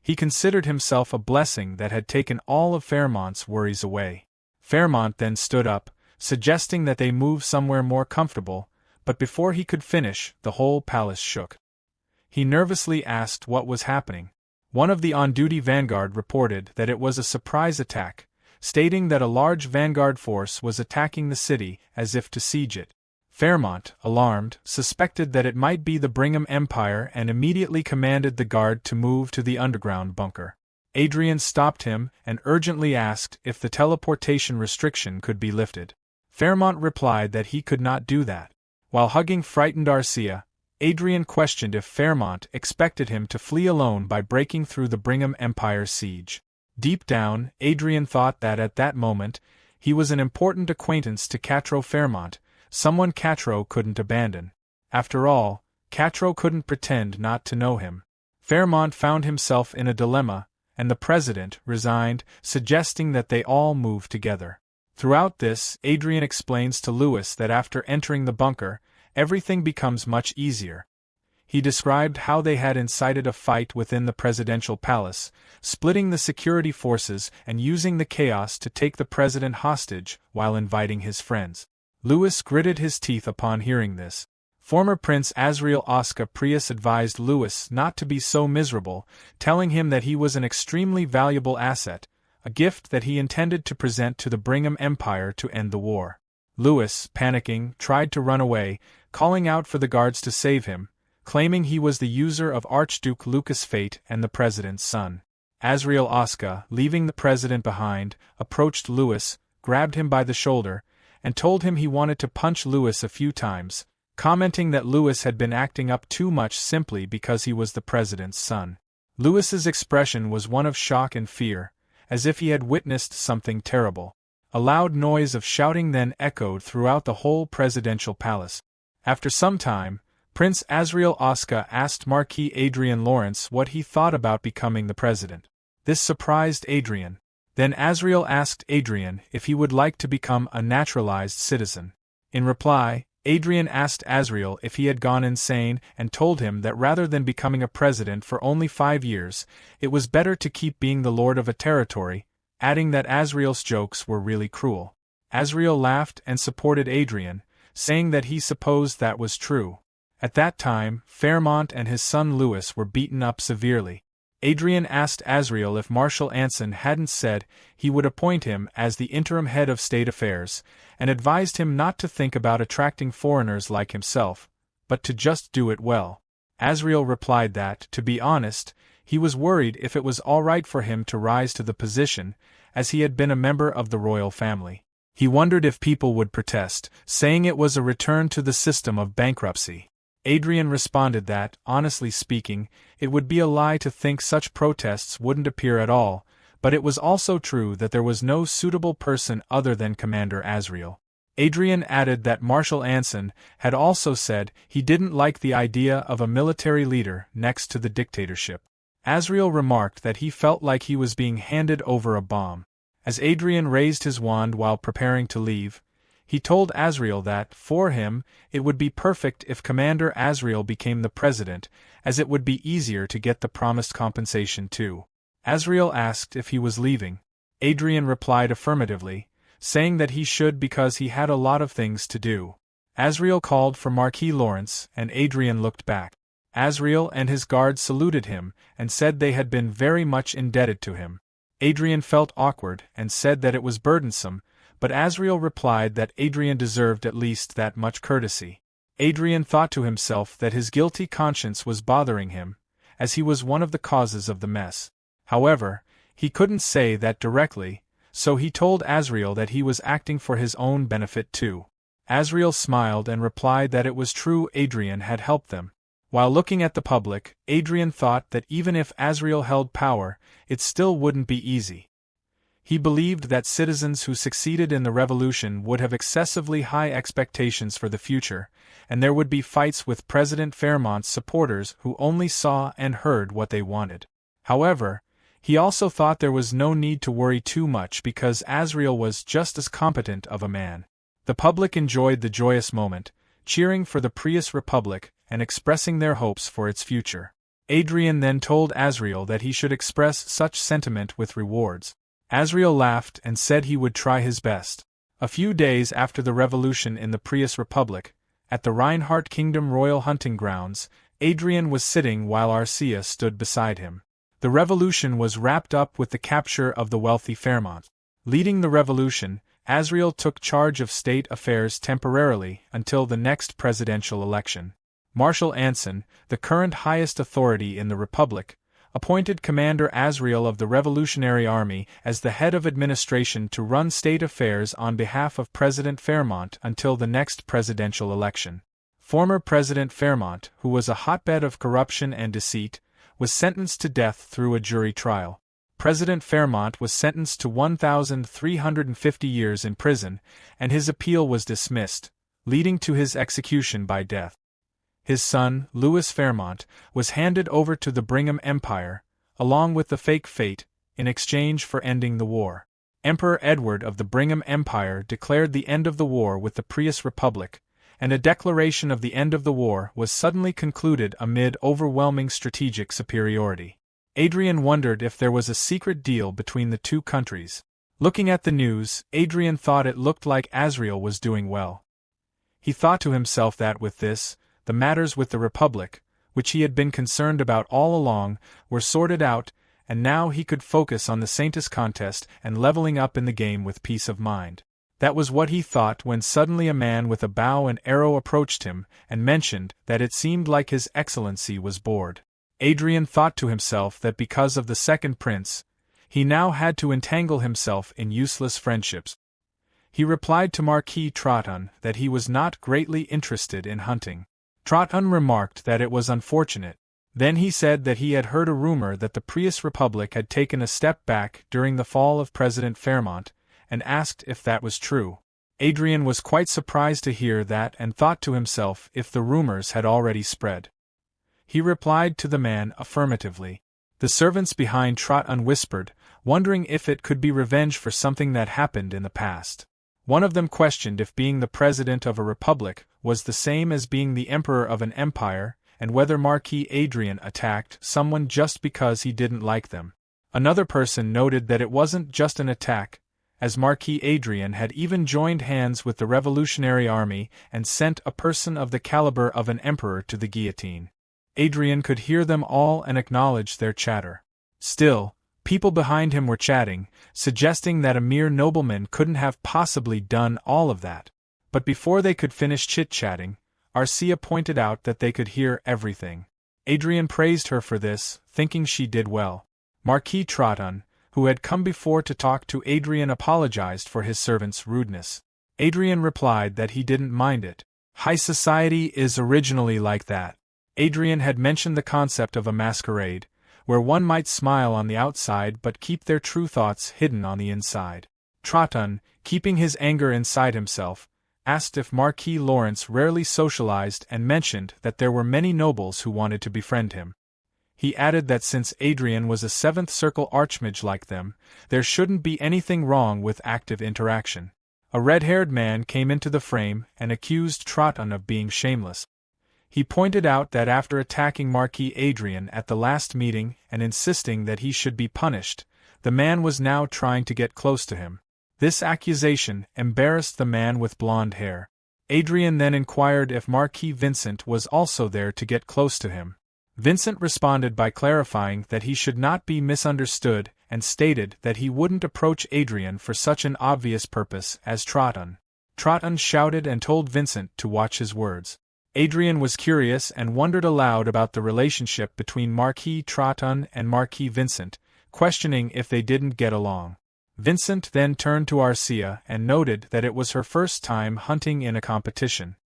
He considered himself a blessing that had taken all of Fairmont's worries away. Fairmont then stood up, suggesting that they move somewhere more comfortable, but before he could finish, the whole palace shook. He nervously asked what was happening. One of the on-duty vanguard reported that it was a surprise attack, stating that a large vanguard force was attacking the city as if to siege it. Fairmont, alarmed, suspected that it might be the Brigham Empire and immediately commanded the guard to move to the underground bunker. Adrian stopped him and urgently asked if the teleportation restriction could be lifted. Fairmont replied that he could not do that. While hugging frightened Arcia, Adrian questioned if Fairmont expected him to flee alone by breaking through the Brigham Empire siege. Deep down, Adrian thought that at that moment, he was an important acquaintance to Quatreau Fairmont, someone Quatreau couldn't abandon. After all, Quattro couldn't pretend not to know him. Fairmont found himself in a dilemma, and the president resigned, suggesting that they all move together. Throughout this, Adrian explains to Lewis that after entering the bunker, everything becomes much easier. He described how they had incited a fight within the presidential palace, splitting the security forces and using the chaos to take the president hostage while inviting his friends. Lewis gritted his teeth upon hearing this. Former Prince Azriel Oscar Prius advised Lewis not to be so miserable, telling him that he was an extremely valuable asset, a gift that he intended to present to the Brigham Empire to end the war. Lewis, panicking, tried to run away, calling out for the guards to save him, claiming he was the user of Archduke Lucas' fate and the president's son. Azriel Oscar, leaving the president behind, approached Lewis, grabbed him by the shoulder, and told him he wanted to punch Lewis a few times, commenting that Lewis had been acting up too much simply because he was the president's son. Lewis's expression was one of shock and fear, as if he had witnessed something terrible. A loud noise of shouting then echoed throughout the whole presidential palace. After some time, Prince Azriel Oscar asked Marquis Adrian Lawrence what he thought about becoming the president. This surprised Adrian. Then Azriel asked Adrian if he would like to become a naturalized citizen. In reply, Adrian asked Azriel if he had gone insane and told him that rather than becoming a president for only 5 years, it was better to keep being the lord of a territory, adding that Azriel's jokes were really cruel. Azriel laughed and supported Adrian, saying that he supposed that was true. At that time, Fairmont and his son Lewis were beaten up severely. Adrian asked Azriel if Marshal Anson hadn't said he would appoint him as the interim head of state affairs, and advised him not to think about attracting foreigners like himself, but to just do it well. Azriel replied that, to be honest, he was worried if it was all right for him to rise to the position, as he had been a member of the royal family. He wondered if people would protest, saying it was a return to the system of bankruptcy. Adrian responded that, honestly speaking, it would be a lie to think such protests wouldn't appear at all, but it was also true that there was no suitable person other than Commander Azriel. Adrian added that Marshal Anson had also said he didn't like the idea of a military leader next to the dictatorship. Azriel remarked that he felt like he was being handed over a bomb. As Adrian raised his wand while preparing to leave, he told Azriel that, for him, it would be perfect if Commander Azriel became the president, as it would be easier to get the promised compensation too. Azriel asked if he was leaving. Adrian replied affirmatively, saying that he should because he had a lot of things to do. Azriel called for Marquis Lawrence, and Adrian looked back. Azriel and his guards saluted him, and said they had been very much indebted to him. Adrian felt awkward, and said that it was burdensome, but Azriel replied that Adrian deserved at least that much courtesy. Adrian thought to himself that his guilty conscience was bothering him, as he was one of the causes of the mess. However, he couldn't say that directly, so he told Azriel that he was acting for his own benefit too. Azriel smiled and replied that it was true Adrian had helped them. While looking at the public, Adrian thought that even if Azriel held power, it still wouldn't be easy. He believed that citizens who succeeded in the revolution would have excessively high expectations for the future, and there would be fights with President Fairmont's supporters who only saw and heard what they wanted. However, he also thought there was no need to worry too much because Azriel was just as competent of a man. The public enjoyed the joyous moment, cheering for the Prius Republic and expressing their hopes for its future. Adrian then told Azriel that he should express such sentiment with rewards. Azriel laughed and said he would try his best. A few days after the revolution in the Prius Republic, at the Reinhardt Kingdom Royal Hunting Grounds, Adrian was sitting while Arcia stood beside him. The revolution was wrapped up with the capture of the wealthy Fairmont. Leading the revolution, Azriel took charge of state affairs temporarily until the next presidential election. Marshal Anson, the current highest authority in the Republic, appointed Commander Azriel of the Revolutionary Army as the head of administration to run state affairs on behalf of President Fairmont until the next presidential election. Former President Fairmont, who was a hotbed of corruption and deceit, was sentenced to death through a jury trial. President Fairmont was sentenced to 1,350 years in prison, and his appeal was dismissed, leading to his execution by death. His son, Louis Fairmont, was handed over to the Brigham Empire, along with the fake fate, in exchange for ending the war. Emperor Edward of the Brigham Empire declared the end of the war with the Prius Republic, and a declaration of the end of the war was suddenly concluded amid overwhelming strategic superiority. Adrian wondered if there was a secret deal between the two countries. Looking at the news, Adrian thought it looked like Azrael was doing well. He thought to himself that with this, the matters with the Republic, which he had been concerned about all along, were sorted out, and now he could focus on the Saintis contest and leveling up in the game with peace of mind. That was what he thought when suddenly a man with a bow and arrow approached him and mentioned that it seemed like His Excellency was bored. Adrian thought to himself that because of the second prince, he now had to entangle himself in useless friendships. He replied to Marquis Troton that he was not greatly interested in hunting. Troton remarked that it was unfortunate. Then he said that he had heard a rumor that the Prius Republic had taken a step back during the fall of President Fairmont, and asked if that was true. Adrian was quite surprised to hear that and thought to himself if the rumors had already spread. He replied to the man affirmatively. The servants behind Troton whispered, wondering if it could be revenge for something that happened in the past. One of them questioned if being the president of a republic was the same as being the emperor of an empire, and whether Marquis Adrian attacked someone just because he didn't like them. Another person noted that it wasn't just an attack, as Marquis Adrian had even joined hands with the Revolutionary Army and sent a person of the caliber of an emperor to the guillotine. Adrian could hear them all and acknowledge their chatter. Still, people behind him were chatting, suggesting that a mere nobleman couldn't have possibly done all of that. But before they could finish chit-chatting, Arcia pointed out that they could hear everything. Adrian praised her for this, thinking she did well. Marquis Troton, who had come before to talk to Adrian, apologized for his servant's rudeness. Adrian replied that he didn't mind it. High society is originally like that. Adrian had mentioned the concept of a masquerade, where one might smile on the outside but keep their true thoughts hidden on the inside. Troton, keeping his anger inside himself, asked if Marquis Lawrence rarely socialized and mentioned that there were many nobles who wanted to befriend him. He added that since Adrian was a seventh circle archmage like them, there shouldn't be anything wrong with active interaction. A red-haired man came into the frame and accused Troton of being shameless. He pointed out that after attacking Marquis Adrian at the last meeting and insisting that he should be punished, the man was now trying to get close to him. This accusation embarrassed the man with blonde hair. Adrian then inquired if Marquis Vincent was also there to get close to him. Vincent responded by clarifying that he should not be misunderstood and stated that he wouldn't approach Adrian for such an obvious purpose as Troton. Troton shouted and told Vincent to watch his words. Adrian was curious and wondered aloud about the relationship between Marquis Troton and Marquis Vincent, questioning if they didn't get along. Vincent then turned to Arcia and noted that it was her first time hunting in a competition.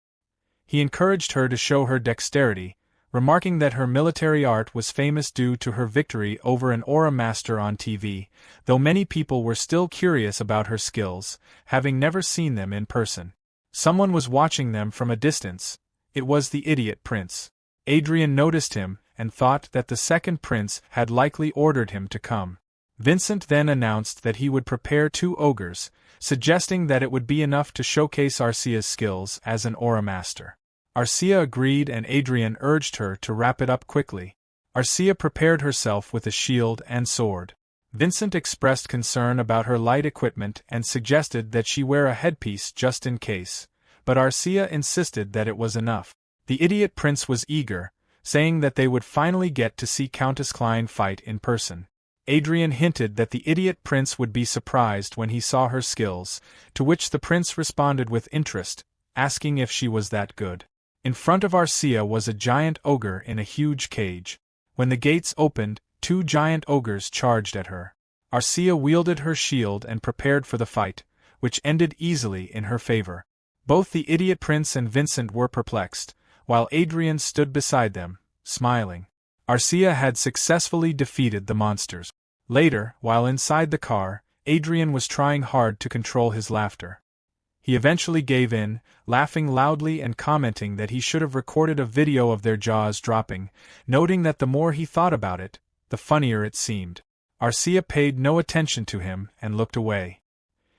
He encouraged her to show her dexterity, remarking that her military art was famous due to her victory over an aura master on TV, though many people were still curious about her skills, having never seen them in person. Someone was watching them from a distance. It was the idiot prince. Adrian noticed him and thought that the second prince had likely ordered him to come. Vincent then announced that he would prepare 2 ogres, suggesting that it would be enough to showcase Arcia's skills as an aura master. Arcia agreed and Adrian urged her to wrap it up quickly. Arcia prepared herself with a shield and sword. Vincent expressed concern about her light equipment and suggested that she wear a headpiece just in case, but Arcia insisted that it was enough. The idiot prince was eager, saying that they would finally get to see Countess Klein fight in person. Adrian hinted that the idiot prince would be surprised when he saw her skills, to which the prince responded with interest, asking if she was that good. In front of Arcia was a giant ogre in a huge cage. When the gates opened, 2 giant ogres charged at her. Arcia wielded her shield and prepared for the fight, which ended easily in her favor. Both the idiot prince and Vincent were perplexed, while Adrian stood beside them, smiling. Arcia had successfully defeated the monsters. Later, while inside the car, Adrian was trying hard to control his laughter. He eventually gave in, laughing loudly and commenting that he should have recorded a video of their jaws dropping, noting that the more he thought about it, the funnier it seemed. Arcia paid no attention to him and looked away.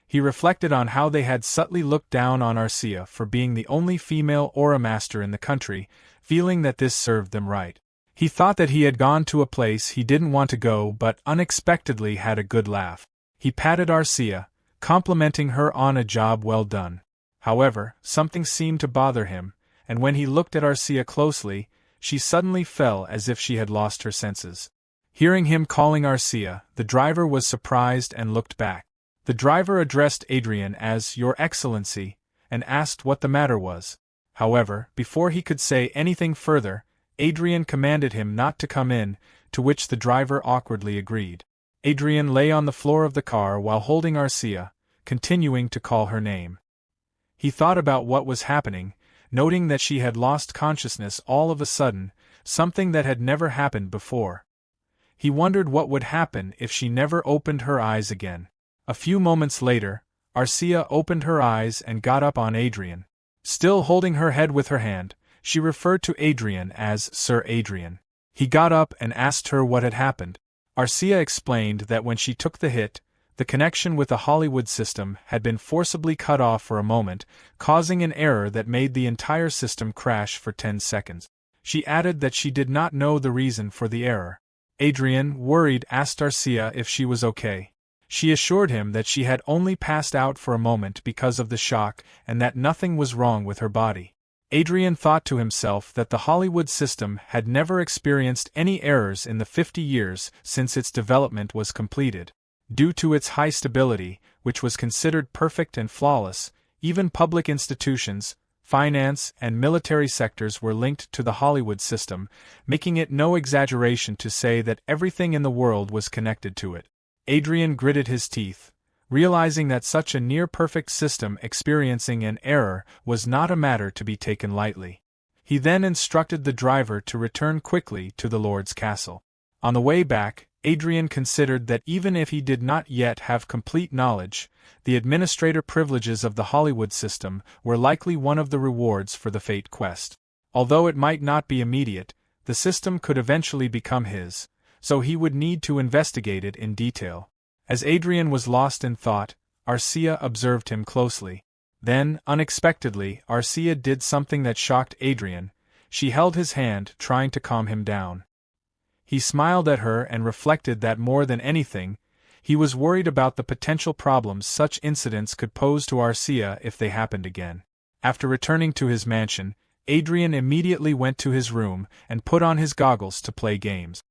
He reflected on how they had subtly looked down on Arcia for being the only female aura master in the country, feeling that this served them right. He thought that he had gone to a place he didn't want to go but unexpectedly had a good laugh. He patted Arcia, complimenting her on a job well done. However, something seemed to bother him, and when he looked at Arcia closely, she suddenly fell as if she had lost her senses. Hearing him calling Arcia, the driver was surprised and looked back. The driver addressed Adrian as Your Excellency, and asked what the matter was. However, before he could say anything further, Adrian commanded him not to come in, to which the driver awkwardly agreed. Adrian lay on the floor of the car while holding Arcia, continuing to call her name. He thought about what was happening, noting that she had lost consciousness all of a sudden, something that had never happened before. He wondered what would happen if she never opened her eyes again. A few moments later, Arcia opened her eyes and got up on Adrian. Still holding her head with her hand, she referred to Adrian as Sir Adrian. He got up and asked her what had happened. Arcia explained that when she took the hit, the connection with the Hollywood system had been forcibly cut off for a moment, causing an error that made the entire system crash for 10 seconds. She added that she did not know the reason for the error. Adrian, worried, asked Arcia if she was okay. She assured him that she had only passed out for a moment because of the shock and that nothing was wrong with her body. Adrian thought to himself that the Hollywood system had never experienced any errors in the 50 years since its development was completed. Due to its high stability, which was considered perfect and flawless, even public institutions, finance, and military sectors were linked to the Hollywood system, making it no exaggeration to say that everything in the world was connected to it. Adrian gritted his teeth, realizing that such a near-perfect system experiencing an error was not a matter to be taken lightly. He then instructed the driver to return quickly to the Lord's castle. On the way back, Adrian considered that even if he did not yet have complete knowledge, the administrator privileges of the Hollywood system were likely one of the rewards for the Fate quest. Although it might not be immediate, the system could eventually become his, so he would need to investigate it in detail. As Adrian was lost in thought, Arcia observed him closely. Then, unexpectedly, Arcia did something that shocked Adrian. She held his hand, trying to calm him down. He smiled at her and reflected that more than anything, he was worried about the potential problems such incidents could pose to Arcia if they happened again. After returning to his mansion, Adrian immediately went to his room and put on his goggles to play games.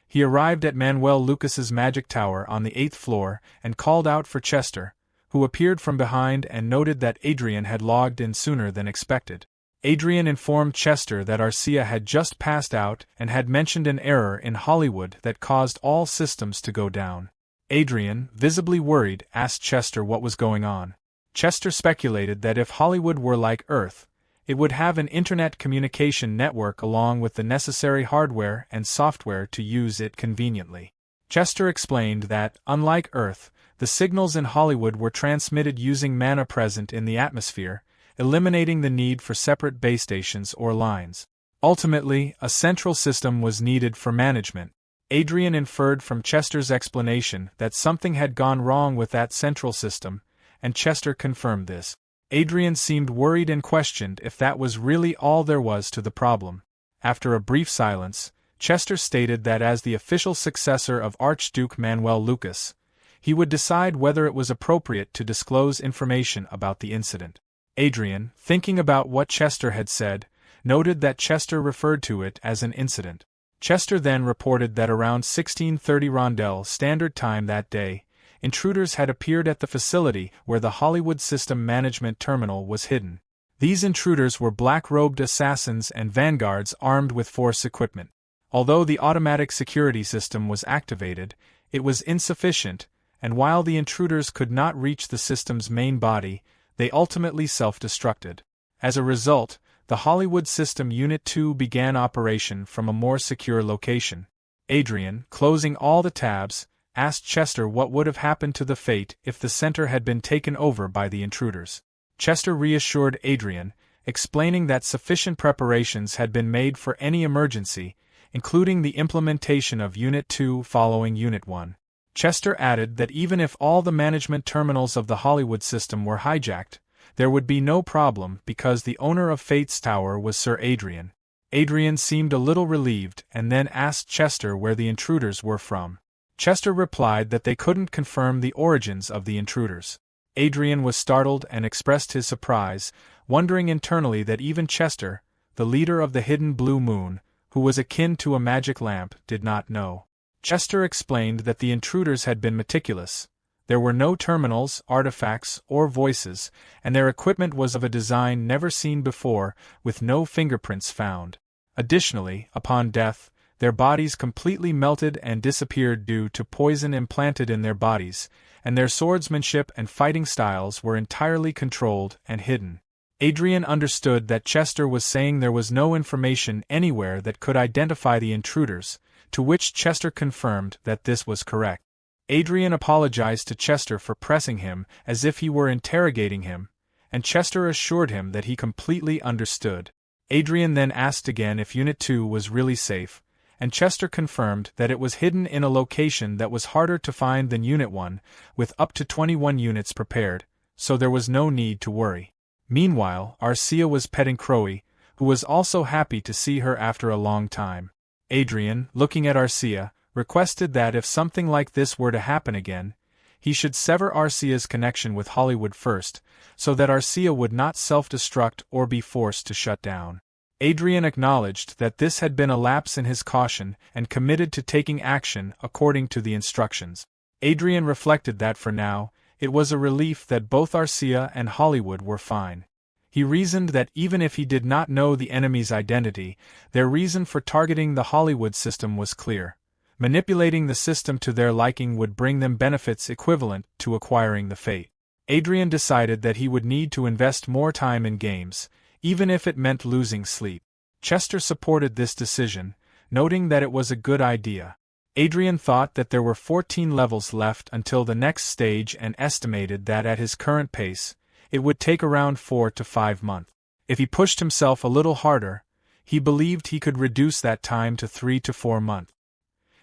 He arrived at Manuel Lucas's magic tower on the 8th floor and called out for Chester, who appeared from behind and noted that Adrian had logged in sooner than expected. Adrian informed Chester that Arcia had just passed out and had mentioned an error in Hollywood that caused all systems to go down. Adrian, visibly worried, asked Chester what was going on. Chester speculated that if Hollywood were like Earth, it would have an internet communication network along with the necessary hardware and software to use it conveniently. Chester explained that, unlike Earth, the signals in Hollywood were transmitted using mana present in the atmosphere, eliminating the need for separate base stations or lines. Ultimately, a central system was needed for management. Adrian inferred from Chester's explanation that something had gone wrong with that central system, and Chester confirmed this. Adrian seemed worried and questioned if that was really all there was to the problem. After a brief silence, Chester stated that as the official successor of Archduke Manuel Lucas, he would decide whether it was appropriate to disclose information about the incident. Adrian, thinking about what Chester had said, noted that Chester referred to it as an incident. Chester then reported that around 16:30 Rondell Standard Time that day, intruders had appeared at the facility where the Hollywood System Management Terminal was hidden. These intruders were black-robed assassins and vanguards armed with force equipment. Although the automatic security system was activated, it was insufficient, and while the intruders could not reach the system's main body, they ultimately self-destructed. As a result, the Hollywood System Unit 2 began operation from a more secure location. Adrian, closing all the tabs, asked Chester what would have happened to the Fate if the center had been taken over by the intruders. Chester reassured Adrian, explaining that sufficient preparations had been made for any emergency, including the implementation of Unit 2 following Unit 1. Chester added that even if all the management terminals of the Hollywood system were hijacked, there would be no problem because the owner of Fate's Tower was Sir Adrian. Adrian seemed a little relieved and then asked Chester where the intruders were from. Chester replied that they couldn't confirm the origins of the intruders. Adrian was startled and expressed his surprise, wondering internally that even Chester, the leader of the Hidden Blue Moon, who was akin to a magic lamp, did not know. Chester explained that the intruders had been meticulous. There were no terminals, artifacts, or voices, and their equipment was of a design never seen before, with no fingerprints found. Additionally, upon death, their bodies completely melted and disappeared due to poison implanted in their bodies, and their swordsmanship and fighting styles were entirely controlled and hidden. Adrian understood that Chester was saying there was no information anywhere that could identify the intruders, to which Chester confirmed that this was correct. Adrian apologized to Chester for pressing him as if he were interrogating him, and Chester assured him that he completely understood. Adrian then asked again if Unit 2 was really safe, and Chester confirmed that it was hidden in a location that was harder to find than Unit 1, with up to 21 units prepared, so there was no need to worry. Meanwhile, Arcia was petting Crowy, who was also happy to see her after a long time. Adrian, looking at Arcia, requested that if something like this were to happen again, he should sever Arcia's connection with Hollywood first, so that Arcia would not self-destruct or be forced to shut down. Adrian acknowledged that this had been a lapse in his caution and committed to taking action according to the instructions. Adrian reflected that for now, it was a relief that both Arcia and Hollywood were fine. He reasoned that even if he did not know the enemy's identity, their reason for targeting the Hollywood system was clear. Manipulating the system to their liking would bring them benefits equivalent to acquiring the Fate. Adrian decided that he would need to invest more time in games, even if it meant losing sleep. Chester supported this decision, noting that it was a good idea. Adrian thought that there were 14 levels left until the next stage and estimated that at his current pace, it would take around 4 to 5 months. If he pushed himself a little harder, he believed he could reduce that time to 3 to 4 months.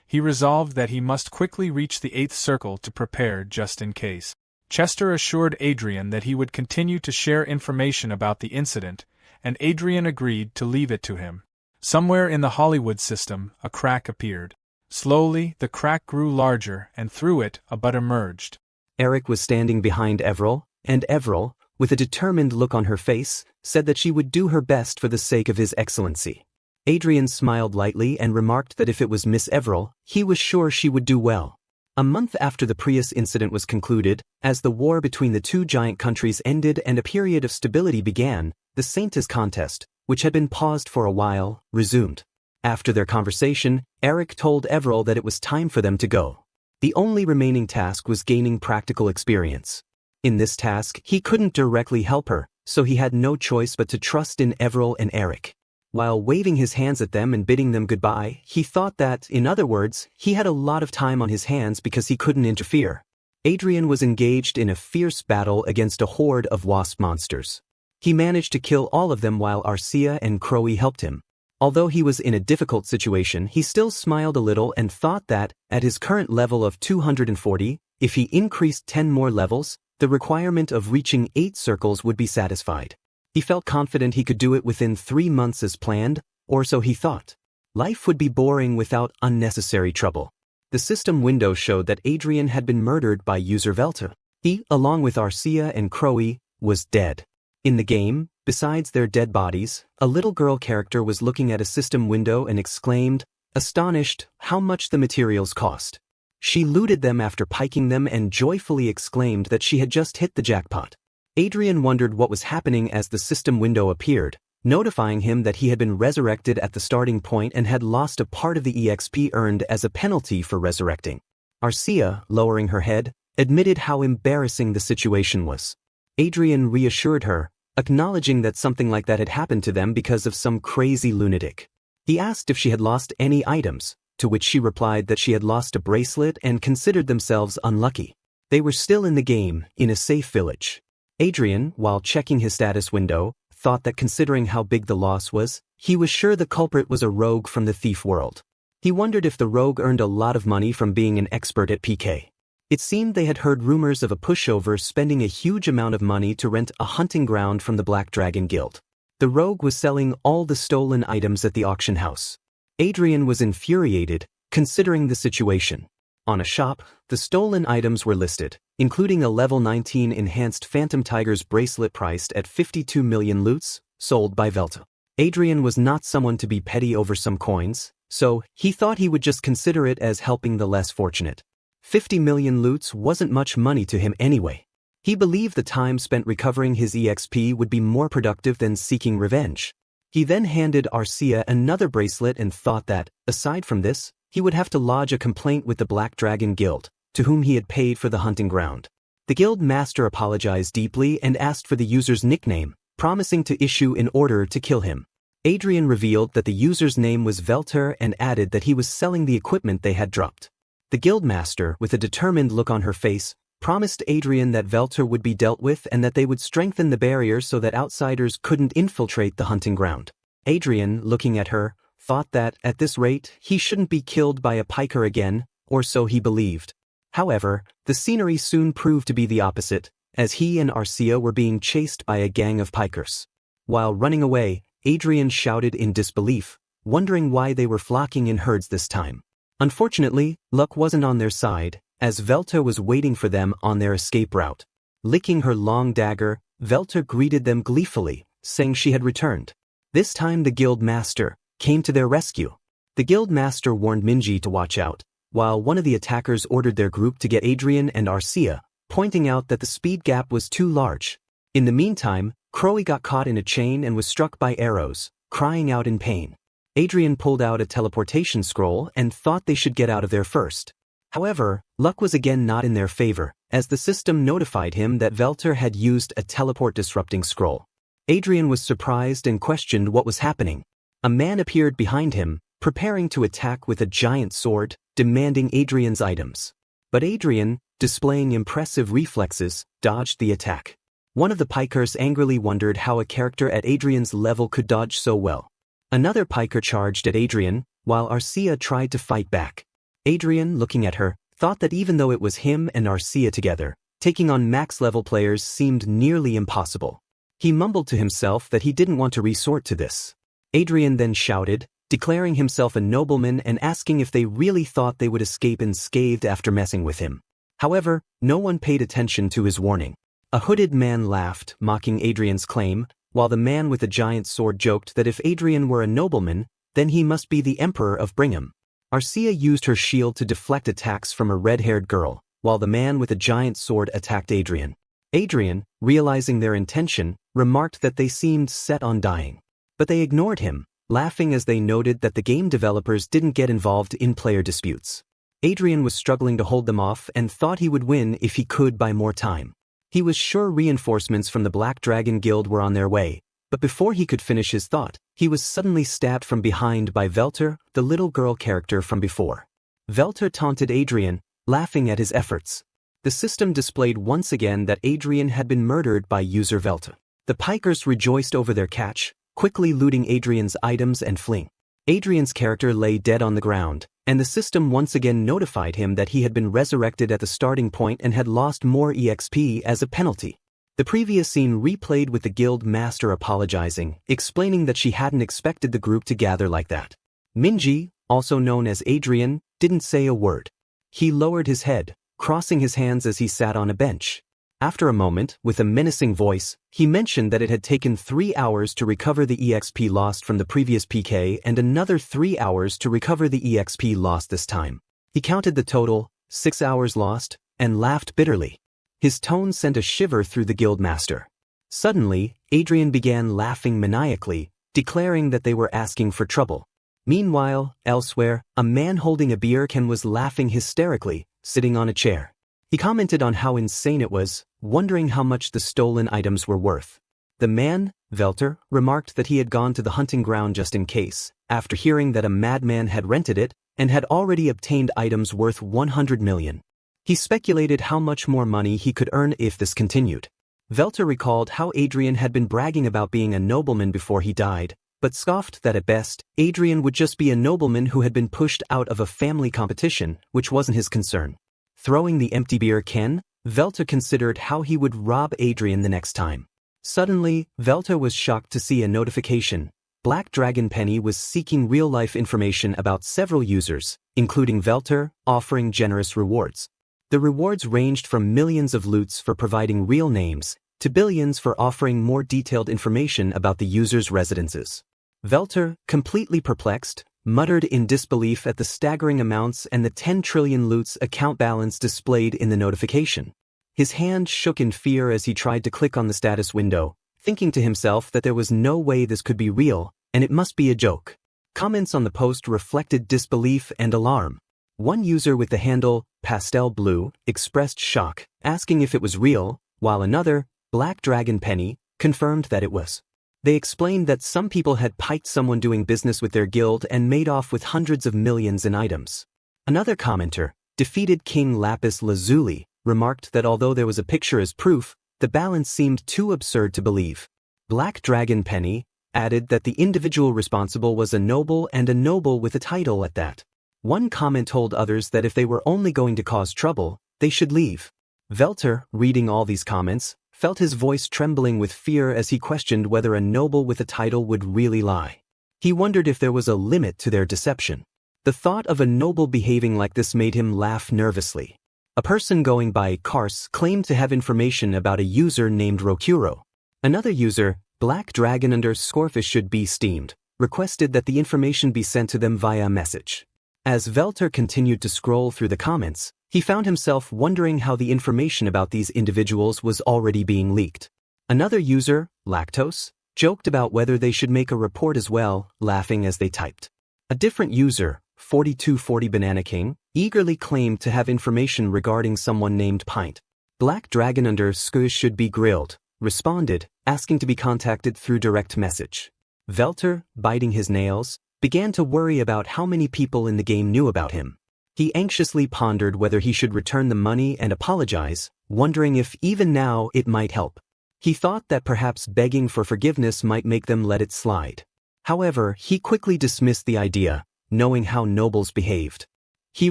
He resolved that he must quickly reach the 8th circle to prepare just in case. Chester assured Adrian that he would continue to share information about the incident, and Adrian agreed to leave it to him. Somewhere in the Hollywood system, a crack appeared. Slowly, the crack grew larger, and through it, a butt emerged. Eric was standing behind Everil, and Everil, with a determined look on her face, said that she would do her best for the sake of His Excellency. Adrian smiled lightly and remarked that if it was Miss Everil, he was sure she would do well. A month after the Prius incident was concluded, as the war between the two giant countries ended and a period of stability began, the Saintis contest, which had been paused for a while, resumed. After their conversation, Eric told Everil that it was time for them to go. The only remaining task was gaining practical experience. In this task, he couldn't directly help her, so he had no choice but to trust in Everil and Eric. While waving his hands at them and bidding them goodbye, he thought that, in other words, he had a lot of time on his hands because he couldn't interfere. Adrian was engaged in a fierce battle against a horde of wasp monsters. He managed to kill all of them while Arcia and Crowy helped him. Although he was in a difficult situation, he still smiled a little and thought that, at his current level of 240, if he increased 10 more levels, the requirement of reaching 8 circles would be satisfied. He felt confident he could do it within 3 months as planned, or so he thought. Life would be boring without unnecessary trouble. The system window showed that Adrian had been murdered by user Velta. He, along with Arcia and Crowy, was dead. In the game, besides their dead bodies, a little girl character was looking at a system window and exclaimed, astonished, how much the materials cost. She looted them after piking them and joyfully exclaimed that she had just hit the jackpot. Adrian wondered what was happening as the system window appeared, notifying him that he had been resurrected at the starting point and had lost a part of the EXP earned as a penalty for resurrecting. Arcia, lowering her head, admitted how embarrassing the situation was. Adrian reassured her, acknowledging that something like that had happened to them because of some crazy lunatic. He asked if she had lost any items, to which she replied that she had lost a bracelet and considered themselves unlucky. They were still in the game, in a safe village. Adrian, while checking his status window, thought that considering how big the loss was, he was sure the culprit was a rogue from the thief world. He wondered if the rogue earned a lot of money from being an expert at PK. It seemed they had heard rumors of a pushover spending a huge amount of money to rent a hunting ground from the Black Dragon Guild. The rogue was selling all the stolen items at the auction house. Adrian was infuriated, considering the situation. On a shop, the stolen items were listed, including a level 19 enhanced Phantom Tiger's bracelet priced at 52 million loots, sold by Velta. Adrian was not someone to be petty over some coins, so he thought he would just consider it as helping the less fortunate. 50 million loots wasn't much money to him anyway. He believed the time spent recovering his EXP would be more productive than seeking revenge. He then handed Arcia another bracelet and thought that, aside from this, he would have to lodge a complaint with the Black Dragon Guild, to whom he had paid for the hunting ground. The guild master apologized deeply and asked for the user's nickname, promising to issue an order to kill him. Adrian revealed that the user's name was Velter and added that he was selling the equipment they had dropped. The guild master, with a determined look on her face, promised Adrian that Velter would be dealt with and that they would strengthen the barrier so that outsiders couldn't infiltrate the hunting ground. Adrian, looking at her, thought that, at this rate, he shouldn't be killed by a piker again, or so he believed. However, the scenery soon proved to be the opposite, as he and Arcia were being chased by a gang of pikers. While running away, Adrian shouted in disbelief, wondering why they were flocking in herds this time. Unfortunately, luck wasn't on their side, as Velta was waiting for them on their escape route. Licking her long dagger, Velta greeted them gleefully, saying she had returned. This time the guild master came to their rescue. The guild master warned Minji to watch out, while one of the attackers ordered their group to get Adrian and Arcia, pointing out that the speed gap was too large. In the meantime, Crowy got caught in a chain and was struck by arrows, crying out in pain. Adrian pulled out a teleportation scroll and thought they should get out of there first. However, luck was again not in their favor, as the system notified him that Velter had used a teleport-disrupting scroll. Adrian was surprised and questioned what was happening. A man appeared behind him, preparing to attack with a giant sword, demanding Adrian's items. But Adrian, displaying impressive reflexes, dodged the attack. One of the pikers angrily wondered how a character at Adrian's level could dodge so well. Another piker charged at Adrian, while Arcia tried to fight back. Adrian, looking at her, thought that even though it was him and Arcia together, taking on max-level players seemed nearly impossible. He mumbled to himself that he didn't want to resort to this. Adrian then shouted, declaring himself a nobleman and asking if they really thought they would escape unscathed after messing with him. However, no one paid attention to his warning. A hooded man laughed, mocking Adrian's claim, while the man with the giant sword joked that if Adrian were a nobleman, then he must be the Emperor of Brigham. Arcia used her shield to deflect attacks from a red-haired girl, while the man with the giant sword attacked Adrian. Adrian, realizing their intention, remarked that they seemed set on dying. But they ignored him, laughing as they noted that the game developers didn't get involved in player disputes. Adrian was struggling to hold them off and thought he would win if he could buy more time. He was sure reinforcements from the Black Dragon Guild were on their way, but before he could finish his thought, he was suddenly stabbed from behind by Velter, the little girl character from before. Velter taunted Adrian, laughing at his efforts. The system displayed once again that Adrian had been murdered by user Velter. The pikers rejoiced over their catch, quickly looting Adrian's items and fleeing. Adrian's character lay dead on the ground, and the system once again notified him that he had been resurrected at the starting point and had lost more EXP as a penalty. The previous scene replayed with the guild master apologizing, explaining that she hadn't expected the group to gather like that. Minji, also known as Adrian, didn't say a word. He lowered his head, crossing his hands as he sat on a bench. After a moment, with a menacing voice, he mentioned that it had taken 3 hours to recover the EXP lost from the previous PK and another 3 hours to recover the EXP lost this time. He counted the total, 6 hours lost, and laughed bitterly. His tone sent a shiver through the guild master. Suddenly, Adrian began laughing maniacally, declaring that they were asking for trouble. Meanwhile, elsewhere, a man holding a beer can was laughing hysterically, sitting on a chair. He commented on how insane it was, wondering how much the stolen items were worth. The man, Velter, remarked that he had gone to the hunting ground just in case, after hearing that a madman had rented it and had already obtained items worth 100 million. He speculated how much more money he could earn if this continued. Velter recalled how Adrian had been bragging about being a nobleman before he died, but scoffed that at best, Adrian would just be a nobleman who had been pushed out of a family competition, which wasn't his concern. Throwing the empty beer can, Velter considered how he would rob Adrian the next time. Suddenly, Velter was shocked to see a notification. Black Dragon Penny was seeking real-life information about several users, including Velter, offering generous rewards. The rewards ranged from millions of loots for providing real names, to billions for offering more detailed information about the user's residences. Velter, completely perplexed, muttered in disbelief at the staggering amounts and the 10 trillion loots account balance displayed in the notification. His hand shook in fear as he tried to click on the status window, thinking to himself that there was no way this could be real, and it must be a joke. Comments on the post reflected disbelief and alarm. One user with the handle Pastel Blue expressed shock, asking if it was real, while another, Black Dragon Penny, confirmed that it was. They explained that some people had piked someone doing business with their guild and made off with hundreds of millions in items. Another commenter, Defeated King Lapis Lazuli, remarked that although there was a picture as proof, the balance seemed too absurd to believe. Black Dragon Penny added that the individual responsible was a noble and a noble with a title at that. One comment told others that if they were only going to cause trouble, they should leave. Velter, reading all these comments, felt his voice trembling with fear as he questioned whether a noble with a title would really lie. He wondered if there was a limit to their deception. The thought of a noble behaving like this made him laugh nervously. A person going by Kars claimed to have information about a user named Rokuro. Another user, Black Dragon _fish should be steamed, requested that the information be sent to them via message. As Velter continued to scroll through the comments, he found himself wondering how the information about these individuals was already being leaked. Another user, Lactose, joked about whether they should make a report as well, laughing as they typed. A different user, 4240 Banana King, eagerly claimed to have information regarding someone named Pint. Black Dragon _Squish should be grilled, responded, asking to be contacted through direct message. Velter, biting his nails, began to worry about how many people in the game knew about him. He anxiously pondered whether he should return the money and apologize, wondering if even now it might help. He thought that perhaps begging for forgiveness might make them let it slide. However, he quickly dismissed the idea, knowing how nobles behaved. He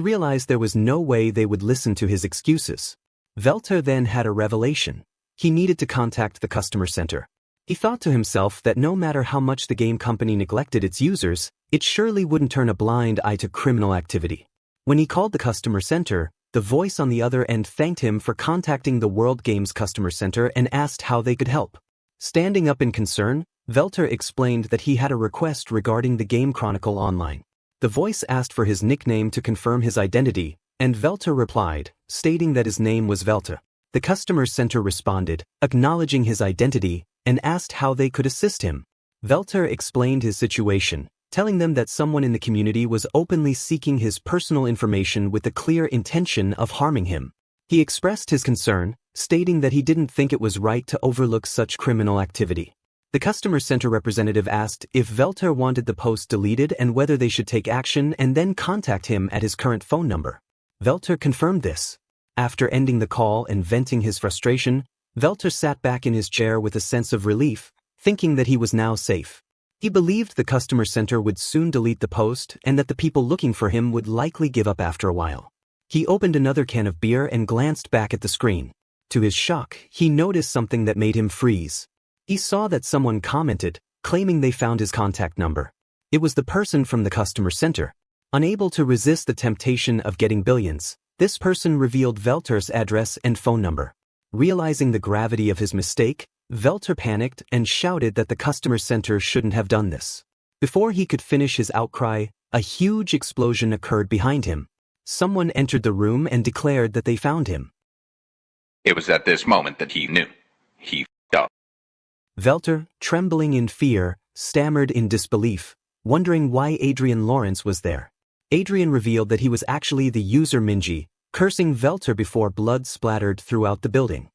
realized there was no way they would listen to his excuses. Velter then had a revelation. He needed to contact the customer center. He thought to himself that no matter how much the game company neglected its users, it surely wouldn't turn a blind eye to criminal activity. When he called the customer center, the voice on the other end thanked him for contacting the World Games customer center and asked how they could help. Standing up in concern, Velter explained that he had a request regarding the game Chronicle online. The voice asked for his nickname to confirm his identity, and Velter replied, stating that his name was Velter. The customer center responded, acknowledging his identity, and asked how they could assist him. Velter explained his situation, telling them that someone in the community was openly seeking his personal information with the clear intention of harming him. He expressed his concern, stating that he didn't think it was right to overlook such criminal activity. The customer center representative asked if Velter wanted the post deleted and whether they should take action and then contact him at his current phone number. Velter confirmed this. After ending the call and venting his frustration, Velter sat back in his chair with a sense of relief, thinking that he was now safe. He believed the customer center would soon delete the post and that the people looking for him would likely give up after a while. He opened another can of beer and glanced back at the screen. To his shock, he noticed something that made him freeze. He saw that someone commented, claiming they found his contact number. It was the person from the customer center. Unable to resist the temptation of getting billions, this person revealed Velter's address and phone number. Realizing the gravity of his mistake, Velter panicked and shouted that the customer center shouldn't have done this. Before he could finish his outcry, a huge explosion occurred behind him. Someone entered the room and declared that they found him. It was at this moment that he knew. He f***ed up. Velter, trembling in fear, stammered in disbelief, wondering why Adrian Lawrence was there. Adrian revealed that he was actually the user Minji, cursing Velter before blood splattered throughout the building.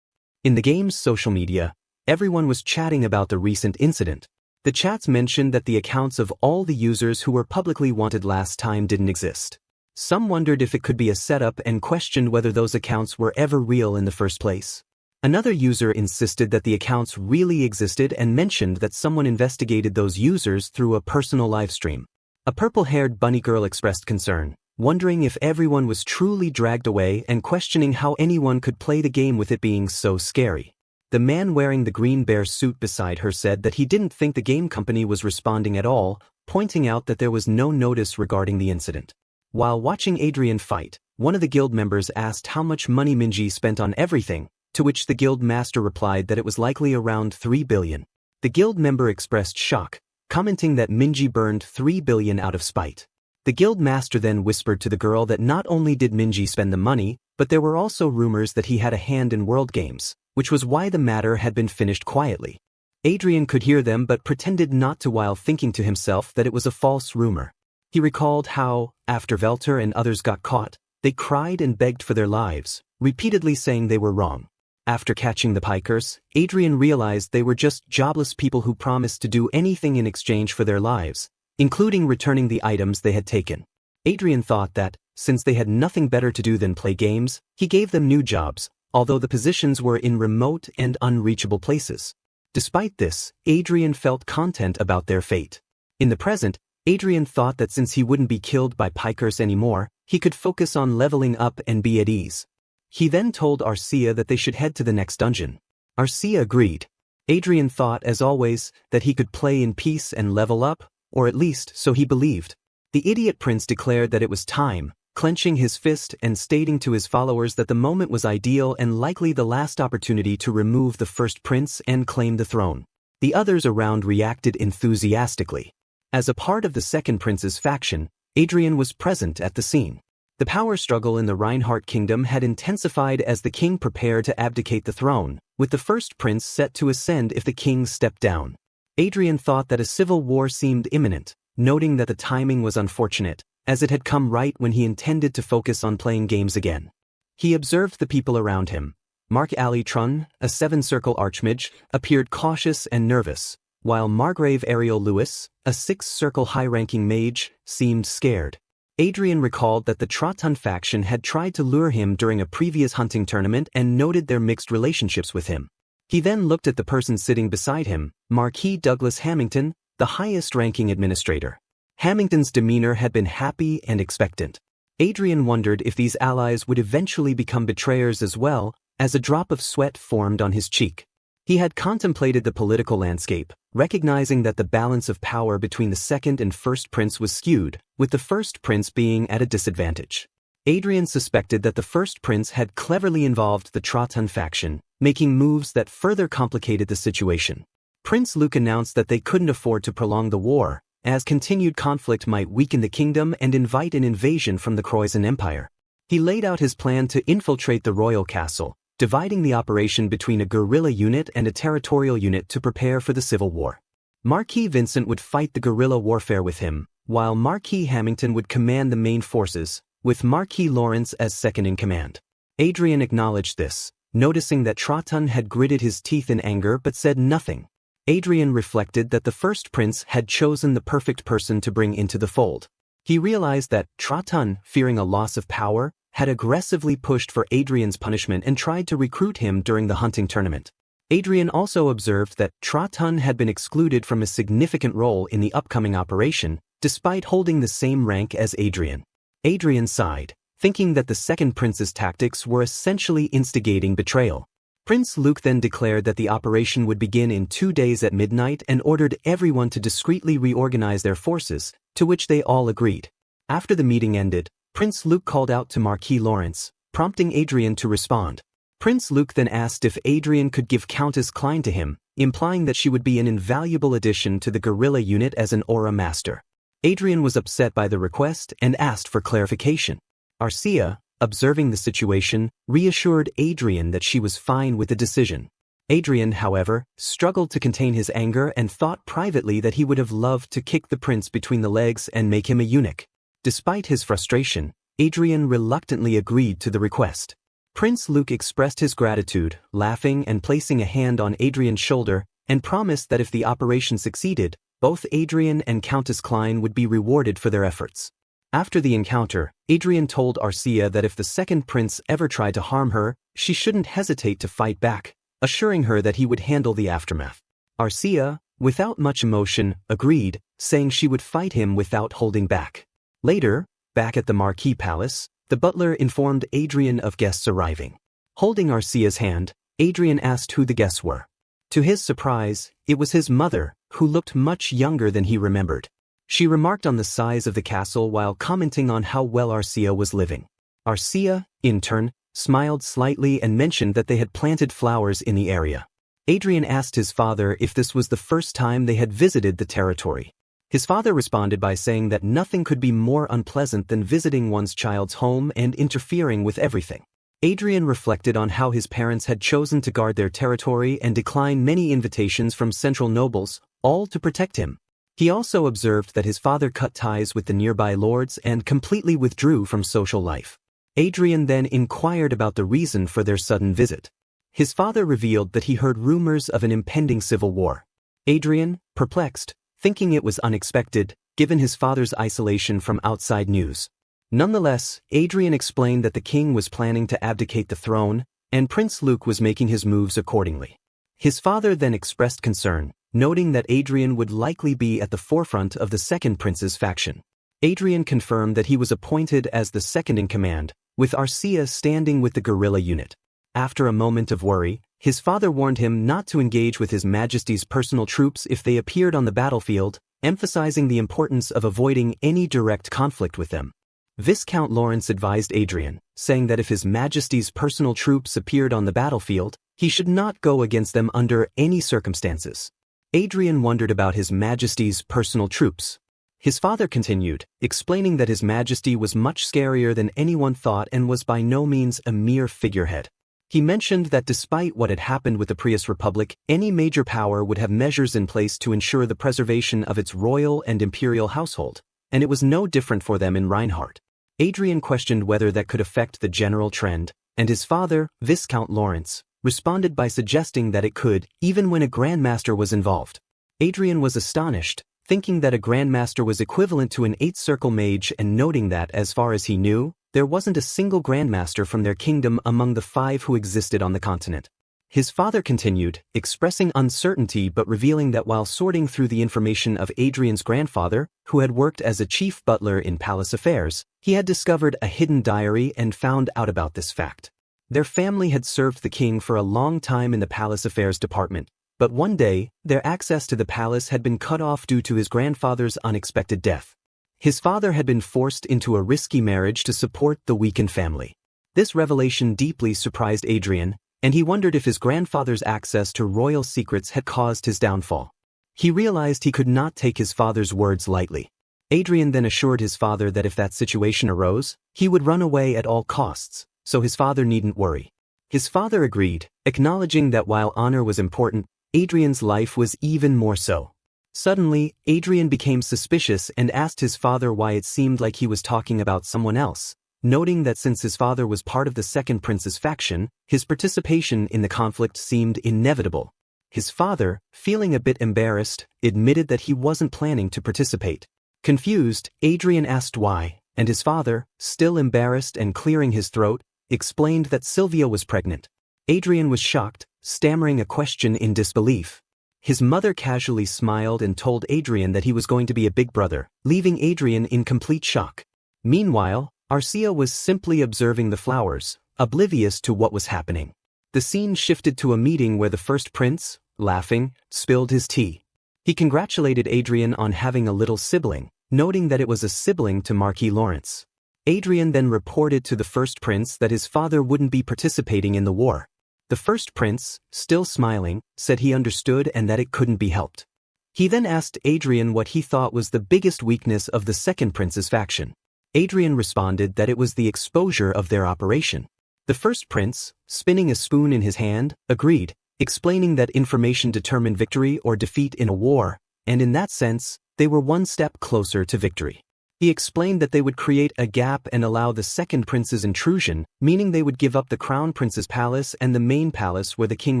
In the game's social media, everyone was chatting about the recent incident. The chats mentioned that the accounts of all the users who were publicly wanted last time didn't exist. Some wondered if it could be a setup and questioned whether those accounts were ever real in the first place. Another user insisted that the accounts really existed and mentioned that someone investigated those users through a personal livestream. A purple-haired bunny girl expressed concern, wondering if everyone was truly dragged away and questioning how anyone could play the game with it being so scary. The man wearing the green bear suit beside her said that he didn't think the game company was responding at all, pointing out that there was no notice regarding the incident. While watching Adrian fight, one of the guild members asked how much money Minji spent on everything, to which the guild master replied that it was likely around 3 billion. The guild member expressed shock, commenting that Minji burned 3 billion out of spite. The guild master then whispered to the girl that not only did Minji spend the money, but there were also rumors that he had a hand in world games, which was why the matter had been finished quietly. Adrian could hear them but pretended not to while thinking to himself that it was a false rumor. He recalled how, after Velter and others got caught, they cried and begged for their lives, repeatedly saying they were wrong. After catching the pikers, Adrian realized they were just jobless people who promised to do anything in exchange for their lives, including returning the items they had taken. Adrian thought that, since they had nothing better to do than play games, he gave them new jobs, although the positions were in remote and unreachable places. Despite this, Adrian felt content about their fate. In the present, Adrian thought that since he wouldn't be killed by pikers anymore, he could focus on leveling up and be at ease. He then told Arcia that they should head to the next dungeon. Arcia agreed. Adrian thought, as always, that he could play in peace and level up, or at least so he believed. The idiot prince declared that it was time, clenching his fist and stating to his followers that the moment was ideal and likely the last opportunity to remove the first prince and claim the throne. The others around reacted enthusiastically. As a part of the second prince's faction, Adrian was present at the scene. The power struggle in the Reinhardt kingdom had intensified as the king prepared to abdicate the throne, with the first prince set to ascend if the king stepped down. Adrian thought that a civil war seemed imminent, noting that the timing was unfortunate, as it had come right when he intended to focus on playing games again. He observed the people around him. Mark Ali Trun, a 7-circle archmage, appeared cautious and nervous, while Margrave Ariel Lewis, a 6-circle high-ranking mage, seemed scared. Adrian recalled that the Trotun faction had tried to lure him during a previous hunting tournament and noted their mixed relationships with him. He then looked at the person sitting beside him, Marquis Douglas Hamilton, the highest-ranking administrator. Hamilton's demeanor had been happy and expectant. Adrian wondered if these allies would eventually become betrayers as well, as a drop of sweat formed on his cheek. He had contemplated the political landscape, recognizing that the balance of power between the second and first prince was skewed, with the first prince being at a disadvantage. Adrian suspected that the first prince had cleverly involved the Trotun faction, making moves that further complicated the situation. Prince Luke announced that they couldn't afford to prolong the war, as continued conflict might weaken the kingdom and invite an invasion from the Croisan Empire. He laid out his plan to infiltrate the royal castle, dividing the operation between a guerrilla unit and a territorial unit to prepare for the civil war. Marquis Vincent would fight the guerrilla warfare with him, while Marquis Hamilton would command the main forces, with Marquis Lawrence as second in command. Adrian acknowledged this, noticing that Trotun had gritted his teeth in anger but said nothing. Adrian reflected that the first prince had chosen the perfect person to bring into the fold. He realized that Trotun, fearing a loss of power, had aggressively pushed for Adrian's punishment and tried to recruit him during the hunting tournament. Adrian also observed that Trotun had been excluded from a significant role in the upcoming operation, despite holding the same rank as Adrian. Adrian sighed, thinking that the second prince's tactics were essentially instigating betrayal. Prince Luke then declared that the operation would begin in 2 days at midnight and ordered everyone to discreetly reorganize their forces, to which they all agreed. After the meeting ended, Prince Luke called out to Marquis Lawrence, prompting Adrian to respond. Prince Luke then asked if Adrian could give Countess Klein to him, implying that she would be an invaluable addition to the guerrilla unit as an aura master. Adrian was upset by the request and asked for clarification. Arcia, observing the situation, reassured Adrian that she was fine with the decision. Adrian, however, struggled to contain his anger and thought privately that he would have loved to kick the prince between the legs and make him a eunuch. Despite his frustration, Adrian reluctantly agreed to the request. Prince Luke expressed his gratitude, laughing and placing a hand on Adrian's shoulder, and promised that if the operation succeeded, both Adrian and Countess Klein would be rewarded for their efforts. After the encounter, Adrian told Arcia that if the second prince ever tried to harm her, she shouldn't hesitate to fight back, assuring her that he would handle the aftermath. Arcia, without much emotion, agreed, saying she would fight him without holding back. Later, back at the Marquis Palace, the butler informed Adrian of guests arriving. Holding Arcia's hand, Adrian asked who the guests were. To his surprise, it was his mother, who looked much younger than he remembered. She remarked on the size of the castle while commenting on how well Arcia was living. Arcia, in turn, smiled slightly and mentioned that they had planted flowers in the area. Adrian asked his father if this was the first time they had visited the territory. His father responded by saying that nothing could be more unpleasant than visiting one's child's home and interfering with everything. Adrian reflected on how his parents had chosen to guard their territory and decline many invitations from central nobles, all to protect him. He also observed that his father cut ties with the nearby lords and completely withdrew from social life. Adrian then inquired about the reason for their sudden visit. His father revealed that he heard rumors of an impending civil war. Adrian, perplexed, thinking it was unexpected, given his father's isolation from outside news. Nonetheless, Adrian explained that the king was planning to abdicate the throne, and Prince Luke was making his moves accordingly. His father then expressed concern, noting that Adrian would likely be at the forefront of the second prince's faction. Adrian confirmed that he was appointed as the second-in-command, with Arcia standing with the guerrilla unit. After a moment of worry, his father warned him not to engage with His Majesty's personal troops if they appeared on the battlefield, emphasizing the importance of avoiding any direct conflict with them. Viscount Lawrence advised Adrian, saying that if His Majesty's personal troops appeared on the battlefield, he should not go against them under any circumstances. Adrian wondered about His Majesty's personal troops. His father continued, explaining that His Majesty was much scarier than anyone thought and was by no means a mere figurehead. He mentioned that despite what had happened with the Prius Republic, any major power would have measures in place to ensure the preservation of its royal and imperial household, and it was no different for them in Reinhardt. Adrian questioned whether that could affect the general trend, and his father, Viscount Lawrence, responded by suggesting that it could, even when a Grandmaster was involved. Adrian was astonished, thinking that a Grandmaster was equivalent to an 8th-circle mage and noting that, as far as he knew, there wasn't a single Grandmaster from their kingdom among the 5 who existed on the continent. His father continued, expressing uncertainty but revealing that while sorting through the information of Adrian's grandfather, who had worked as a chief butler in palace affairs, he had discovered a hidden diary and found out about this fact. Their family had served the king for a long time in the palace affairs department, but one day, their access to the palace had been cut off due to his grandfather's unexpected death. His father had been forced into a risky marriage to support the weakened family. This revelation deeply surprised Adrian, and he wondered if his grandfather's access to royal secrets had caused his downfall. He realized he could not take his father's words lightly. Adrian then assured his father that if that situation arose, he would run away at all costs, so his father needn't worry. His father agreed, acknowledging that while honor was important, Adrian's life was even more so. Suddenly, Adrian became suspicious and asked his father why it seemed like he was talking about someone else, noting that since his father was part of the second prince's faction, his participation in the conflict seemed inevitable. His father, feeling a bit embarrassed, admitted that he wasn't planning to participate. Confused, Adrian asked why, and his father, still embarrassed and clearing his throat, explained that Sylvia was pregnant. Adrian was shocked, stammering a question in disbelief. His mother casually smiled and told Adrian that he was going to be a big brother, leaving Adrian in complete shock. Meanwhile, Arcia was simply observing the flowers, oblivious to what was happening. The scene shifted to a meeting where the first prince, laughing, spilled his tea. He congratulated Adrian on having a little sibling, noting that it was a sibling to Marquis Lawrence. Adrian then reported to the first prince that his father wouldn't be participating in the war. The first prince, still smiling, said he understood and that it couldn't be helped. He then asked Adrian what he thought was the biggest weakness of the second prince's faction. Adrian responded that it was the exposure of their operation. The first prince, spinning a spoon in his hand, agreed, explaining that information determined victory or defeat in a war, and in that sense, they were one step closer to victory. He explained that they would create a gap and allow the second prince's intrusion, meaning they would give up the crown prince's palace and the main palace where the king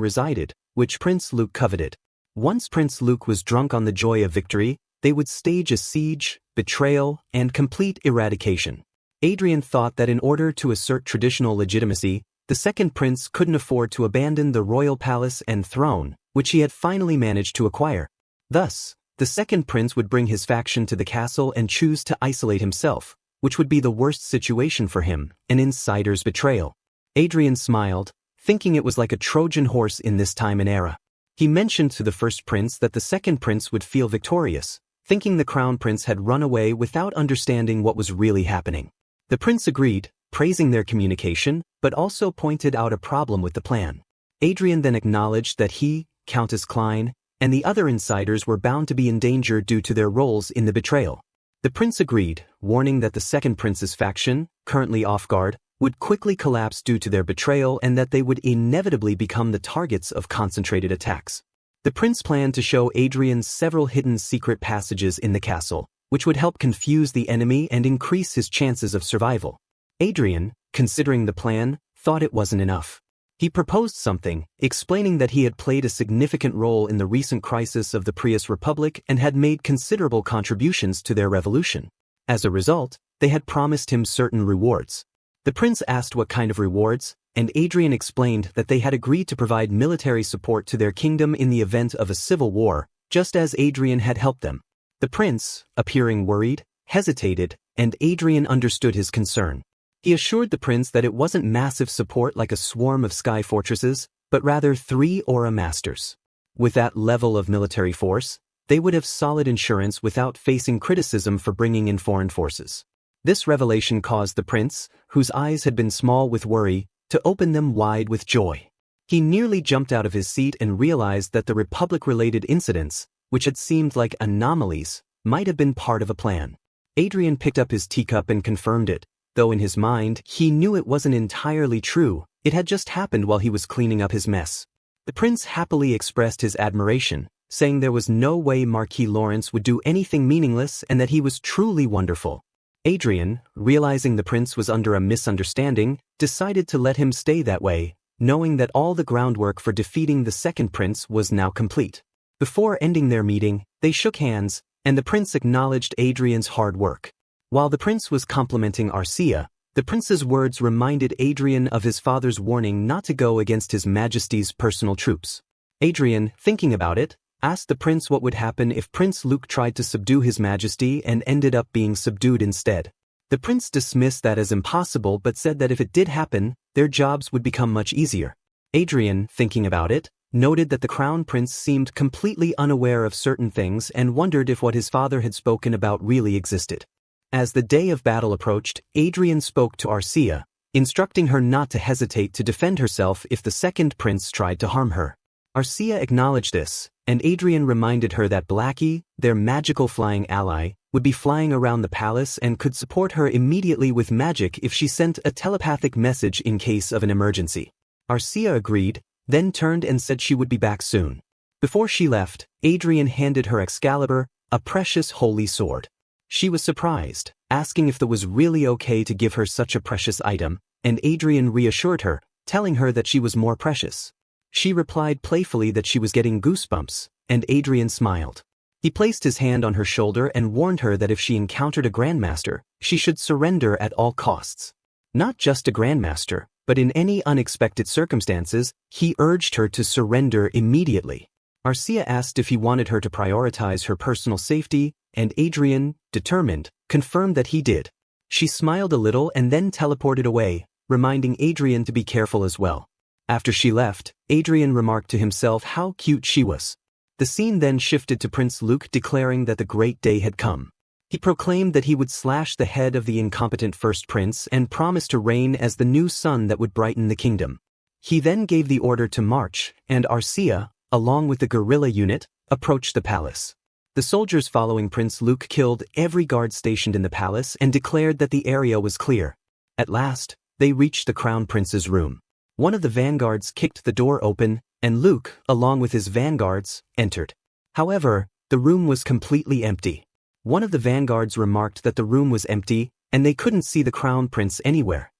resided, which Prince Luke coveted. Once Prince Luke was drunk on the joy of victory, they would stage a siege, betrayal, and complete eradication. Adrian thought that in order to assert traditional legitimacy, the second prince couldn't afford to abandon the royal palace and throne, which he had finally managed to acquire. Thus, the second prince would bring his faction to the castle and choose to isolate himself, which would be the worst situation for him, an insider's betrayal. Adrian smiled, thinking it was like a Trojan horse in this time and era. He mentioned to the first prince that the second prince would feel victorious, thinking the crown prince had run away without understanding what was really happening. The prince agreed, praising their communication, but also pointed out a problem with the plan. Adrian then acknowledged that he, Countess Klein, and the other insiders were bound to be in danger due to their roles in the betrayal. The prince agreed, warning that the second prince's faction, currently off guard, would quickly collapse due to their betrayal and that they would inevitably become the targets of concentrated attacks. The prince planned to show Adrian several hidden secret passages in the castle, which would help confuse the enemy and increase his chances of survival. Adrian, considering the plan, thought it wasn't enough. He proposed something, explaining that he had played a significant role in the recent crisis of the Prius Republic and had made considerable contributions to their revolution. As a result, they had promised him certain rewards. The prince asked what kind of rewards, and Adrian explained that they had agreed to provide military support to their kingdom in the event of a civil war, just as Adrian had helped them. The prince, appearing worried, hesitated, and Adrian understood his concern. He assured the prince that it wasn't massive support like a swarm of sky fortresses, but rather 3 aura masters. With that level of military force, they would have solid insurance without facing criticism for bringing in foreign forces. This revelation caused the prince, whose eyes had been small with worry, to open them wide with joy. He nearly jumped out of his seat and realized that the Republic-related incidents, which had seemed like anomalies, might have been part of a plan. Adrian picked up his teacup and confirmed it, though in his mind he knew it wasn't entirely true. It had just happened while he was cleaning up his mess. The prince happily expressed his admiration, saying there was no way Marquis Lawrence would do anything meaningless and that he was truly wonderful. Adrian, realizing the prince was under a misunderstanding, decided to let him stay that way, knowing that all the groundwork for defeating the second prince was now complete. Before ending their meeting, they shook hands, and the prince acknowledged Adrian's hard work. While the prince was complimenting Arcia, the prince's words reminded Adrian of his father's warning not to go against His Majesty's personal troops. Adrian, thinking about it, asked the prince what would happen if Prince Luke tried to subdue His Majesty and ended up being subdued instead. The prince dismissed that as impossible but said that if it did happen, their jobs would become much easier. Adrian, thinking about it, noted that the crown prince seemed completely unaware of certain things and wondered if what his father had spoken about really existed. As the day of battle approached, Adrian spoke to Arcia, instructing her not to hesitate to defend herself if the second prince tried to harm her. Arcia acknowledged this, and Adrian reminded her that Blackie, their magical flying ally, would be flying around the palace and could support her immediately with magic if she sent a telepathic message in case of an emergency. Arcia agreed, then turned and said she would be back soon. Before she left, Adrian handed her Excalibur, a precious holy sword. She was surprised, asking if it was really okay to give her such a precious item, and Adrian reassured her, telling her that she was more precious. She replied playfully that she was getting goosebumps, and Adrian smiled. He placed his hand on her shoulder and warned her that if she encountered a grandmaster, she should surrender at all costs. Not just a grandmaster, but in any unexpected circumstances, he urged her to surrender immediately. Arcia asked if he wanted her to prioritize her personal safety, and Adrian, determined, confirmed that he did. She smiled a little and then teleported away, reminding Adrian to be careful as well. After she left, Adrian remarked to himself how cute she was. The scene then shifted to Prince Luke declaring that the great day had come. He proclaimed that he would slash the head of the incompetent first prince and promised to reign as the new sun that would brighten the kingdom. He then gave the order to march, and Arcia, along with the guerrilla unit, approached the palace. The soldiers following Prince Luke killed every guard stationed in the palace and declared that the area was clear. At last, they reached the crown prince's room. One of the vanguards kicked the door open, and Luke, along with his vanguards, entered. However, the room was completely empty. One of the vanguards remarked that the room was empty, and they couldn't see the crown prince anywhere.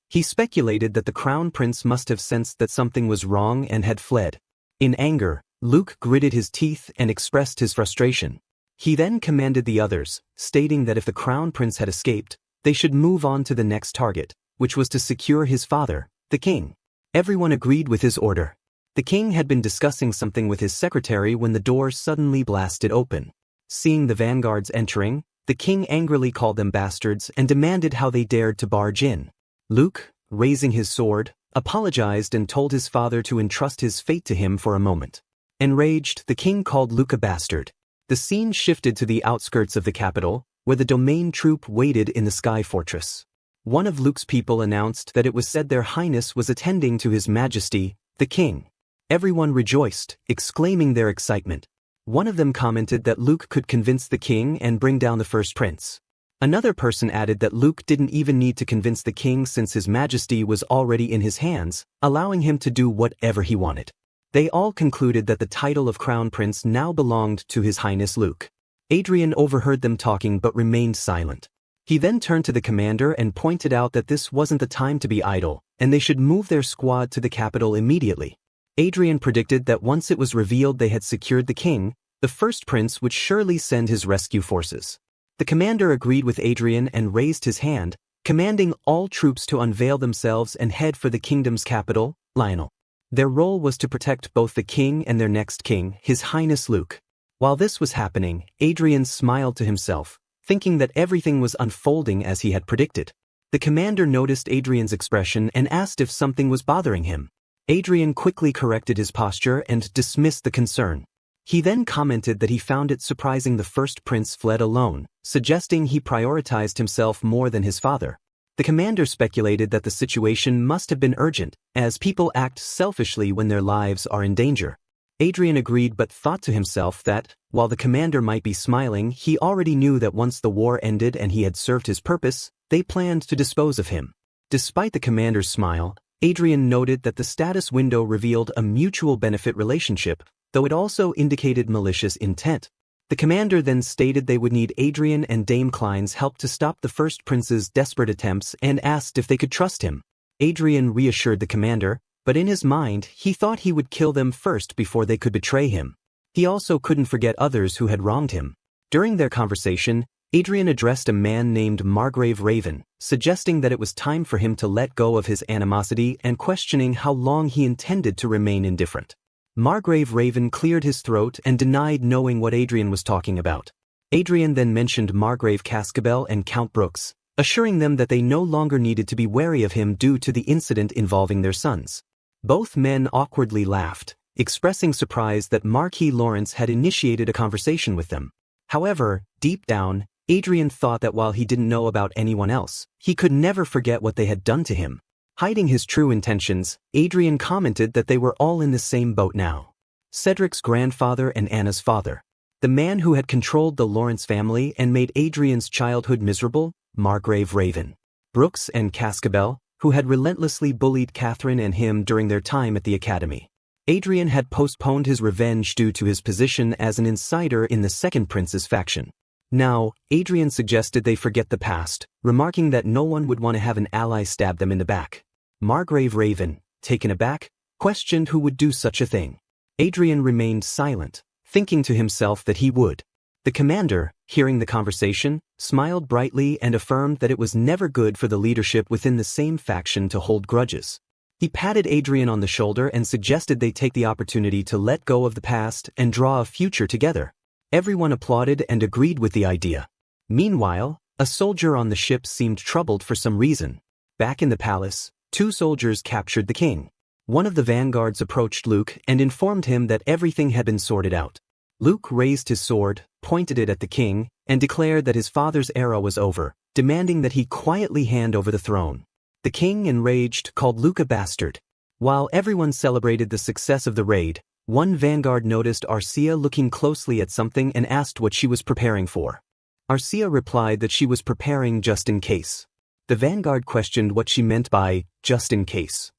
He speculated that the crown prince must have sensed that something was wrong and had fled. In anger, Luke gritted his teeth and expressed his frustration. He then commanded the others, stating that if the crown prince had escaped, they should move on to the next target, which was to secure his father, the king. Everyone agreed with his order. The king had been discussing something with his secretary when the door suddenly blasted open. Seeing the vanguards entering, the king angrily called them bastards and demanded how they dared to barge in. Luke, raising his sword, apologized and told his father to entrust his fate to him for a moment. Enraged, the king called Luke a bastard. The scene shifted to the outskirts of the capital, where the domain troop waited in the sky fortress. One of Luke's people announced that it was said their highness was attending to his majesty, the king. Everyone rejoiced, exclaiming their excitement. One of them commented that Luke could convince the king and bring down the first prince. Another person added that Luke didn't even need to convince the king since his majesty was already in his hands, allowing him to do whatever he wanted. They all concluded that the title of crown prince now belonged to his highness Luke. Adrian overheard them talking but remained silent. He then turned to the commander and pointed out that this wasn't the time to be idle, and they should move their squad to the capital immediately. Adrian predicted that once it was revealed they had secured the king, the first prince would surely send his rescue forces. The commander agreed with Adrian and raised his hand, commanding all troops to unveil themselves and head for the kingdom's capital, Lionel. Their role was to protect both the king and their next king, His Highness Luke. While this was happening, Adrian smiled to himself, thinking that everything was unfolding as he had predicted. The commander noticed Adrian's expression and asked if something was bothering him. Adrian quickly corrected his posture and dismissed the concern. He then commented that he found it surprising the first prince fled alone, suggesting he prioritized himself more than his father. The commander speculated that the situation must have been urgent, as people act selfishly when their lives are in danger. Adrian agreed but thought to himself that, while the commander might be smiling, he already knew that once the war ended and he had served his purpose, they planned to dispose of him. Despite the commander's smile, Adrian noted that the status window revealed a mutual benefit relationship, though it also indicated malicious intent. The commander then stated they would need Adrian and Dame Klein's help to stop the first prince's desperate attempts and asked if they could trust him. Adrian reassured the commander, but in his mind he thought he would kill them first before they could betray him. He also couldn't forget others who had wronged him. During their conversation, Adrian addressed a man named Margrave Raven, suggesting that it was time for him to let go of his animosity and questioning how long he intended to remain indifferent. Margrave Raven cleared his throat and denied knowing what Adrian was talking about. Adrian then mentioned Margrave Cascabel and Count Brooks, assuring them that they no longer needed to be wary of him due to the incident involving their sons. Both men awkwardly laughed, expressing surprise that Marquis Lawrence had initiated a conversation with them. However, deep down, Adrian thought that while he didn't know about anyone else, he could never forget what they had done to him. Hiding his true intentions, Adrian commented that they were all in the same boat now. Cedric's grandfather and Anna's father. The man who had controlled the Lawrence family and made Adrian's childhood miserable, Margrave Raven. Brooks and Cascabel, who had relentlessly bullied Catherine and him during their time at the academy. Adrian had postponed his revenge due to his position as an insider in the second prince's faction. Now, Adrian suggested they forget the past, remarking that no one would want to have an ally stab them in the back. Margrave Raven, taken aback, questioned who would do such a thing. Adrian remained silent, thinking to himself that he would. The commander, hearing the conversation, smiled brightly and affirmed that it was never good for the leadership within the same faction to hold grudges. He patted Adrian on the shoulder and suggested they take the opportunity to let go of the past and draw a future together. Everyone applauded and agreed with the idea. Meanwhile, a soldier on the ship seemed troubled for some reason. Back in the palace, 2 soldiers captured the king. One of the vanguards approached Luke and informed him that everything had been sorted out. Luke raised his sword, pointed it at the king, and declared that his father's era was over, demanding that he quietly hand over the throne. The king, enraged, called Luke a bastard. While everyone celebrated the success of the raid, one vanguard noticed Arcia looking closely at something and asked what she was preparing for. Arcia replied that she was preparing just in case. The vanguard questioned what she meant by just in case.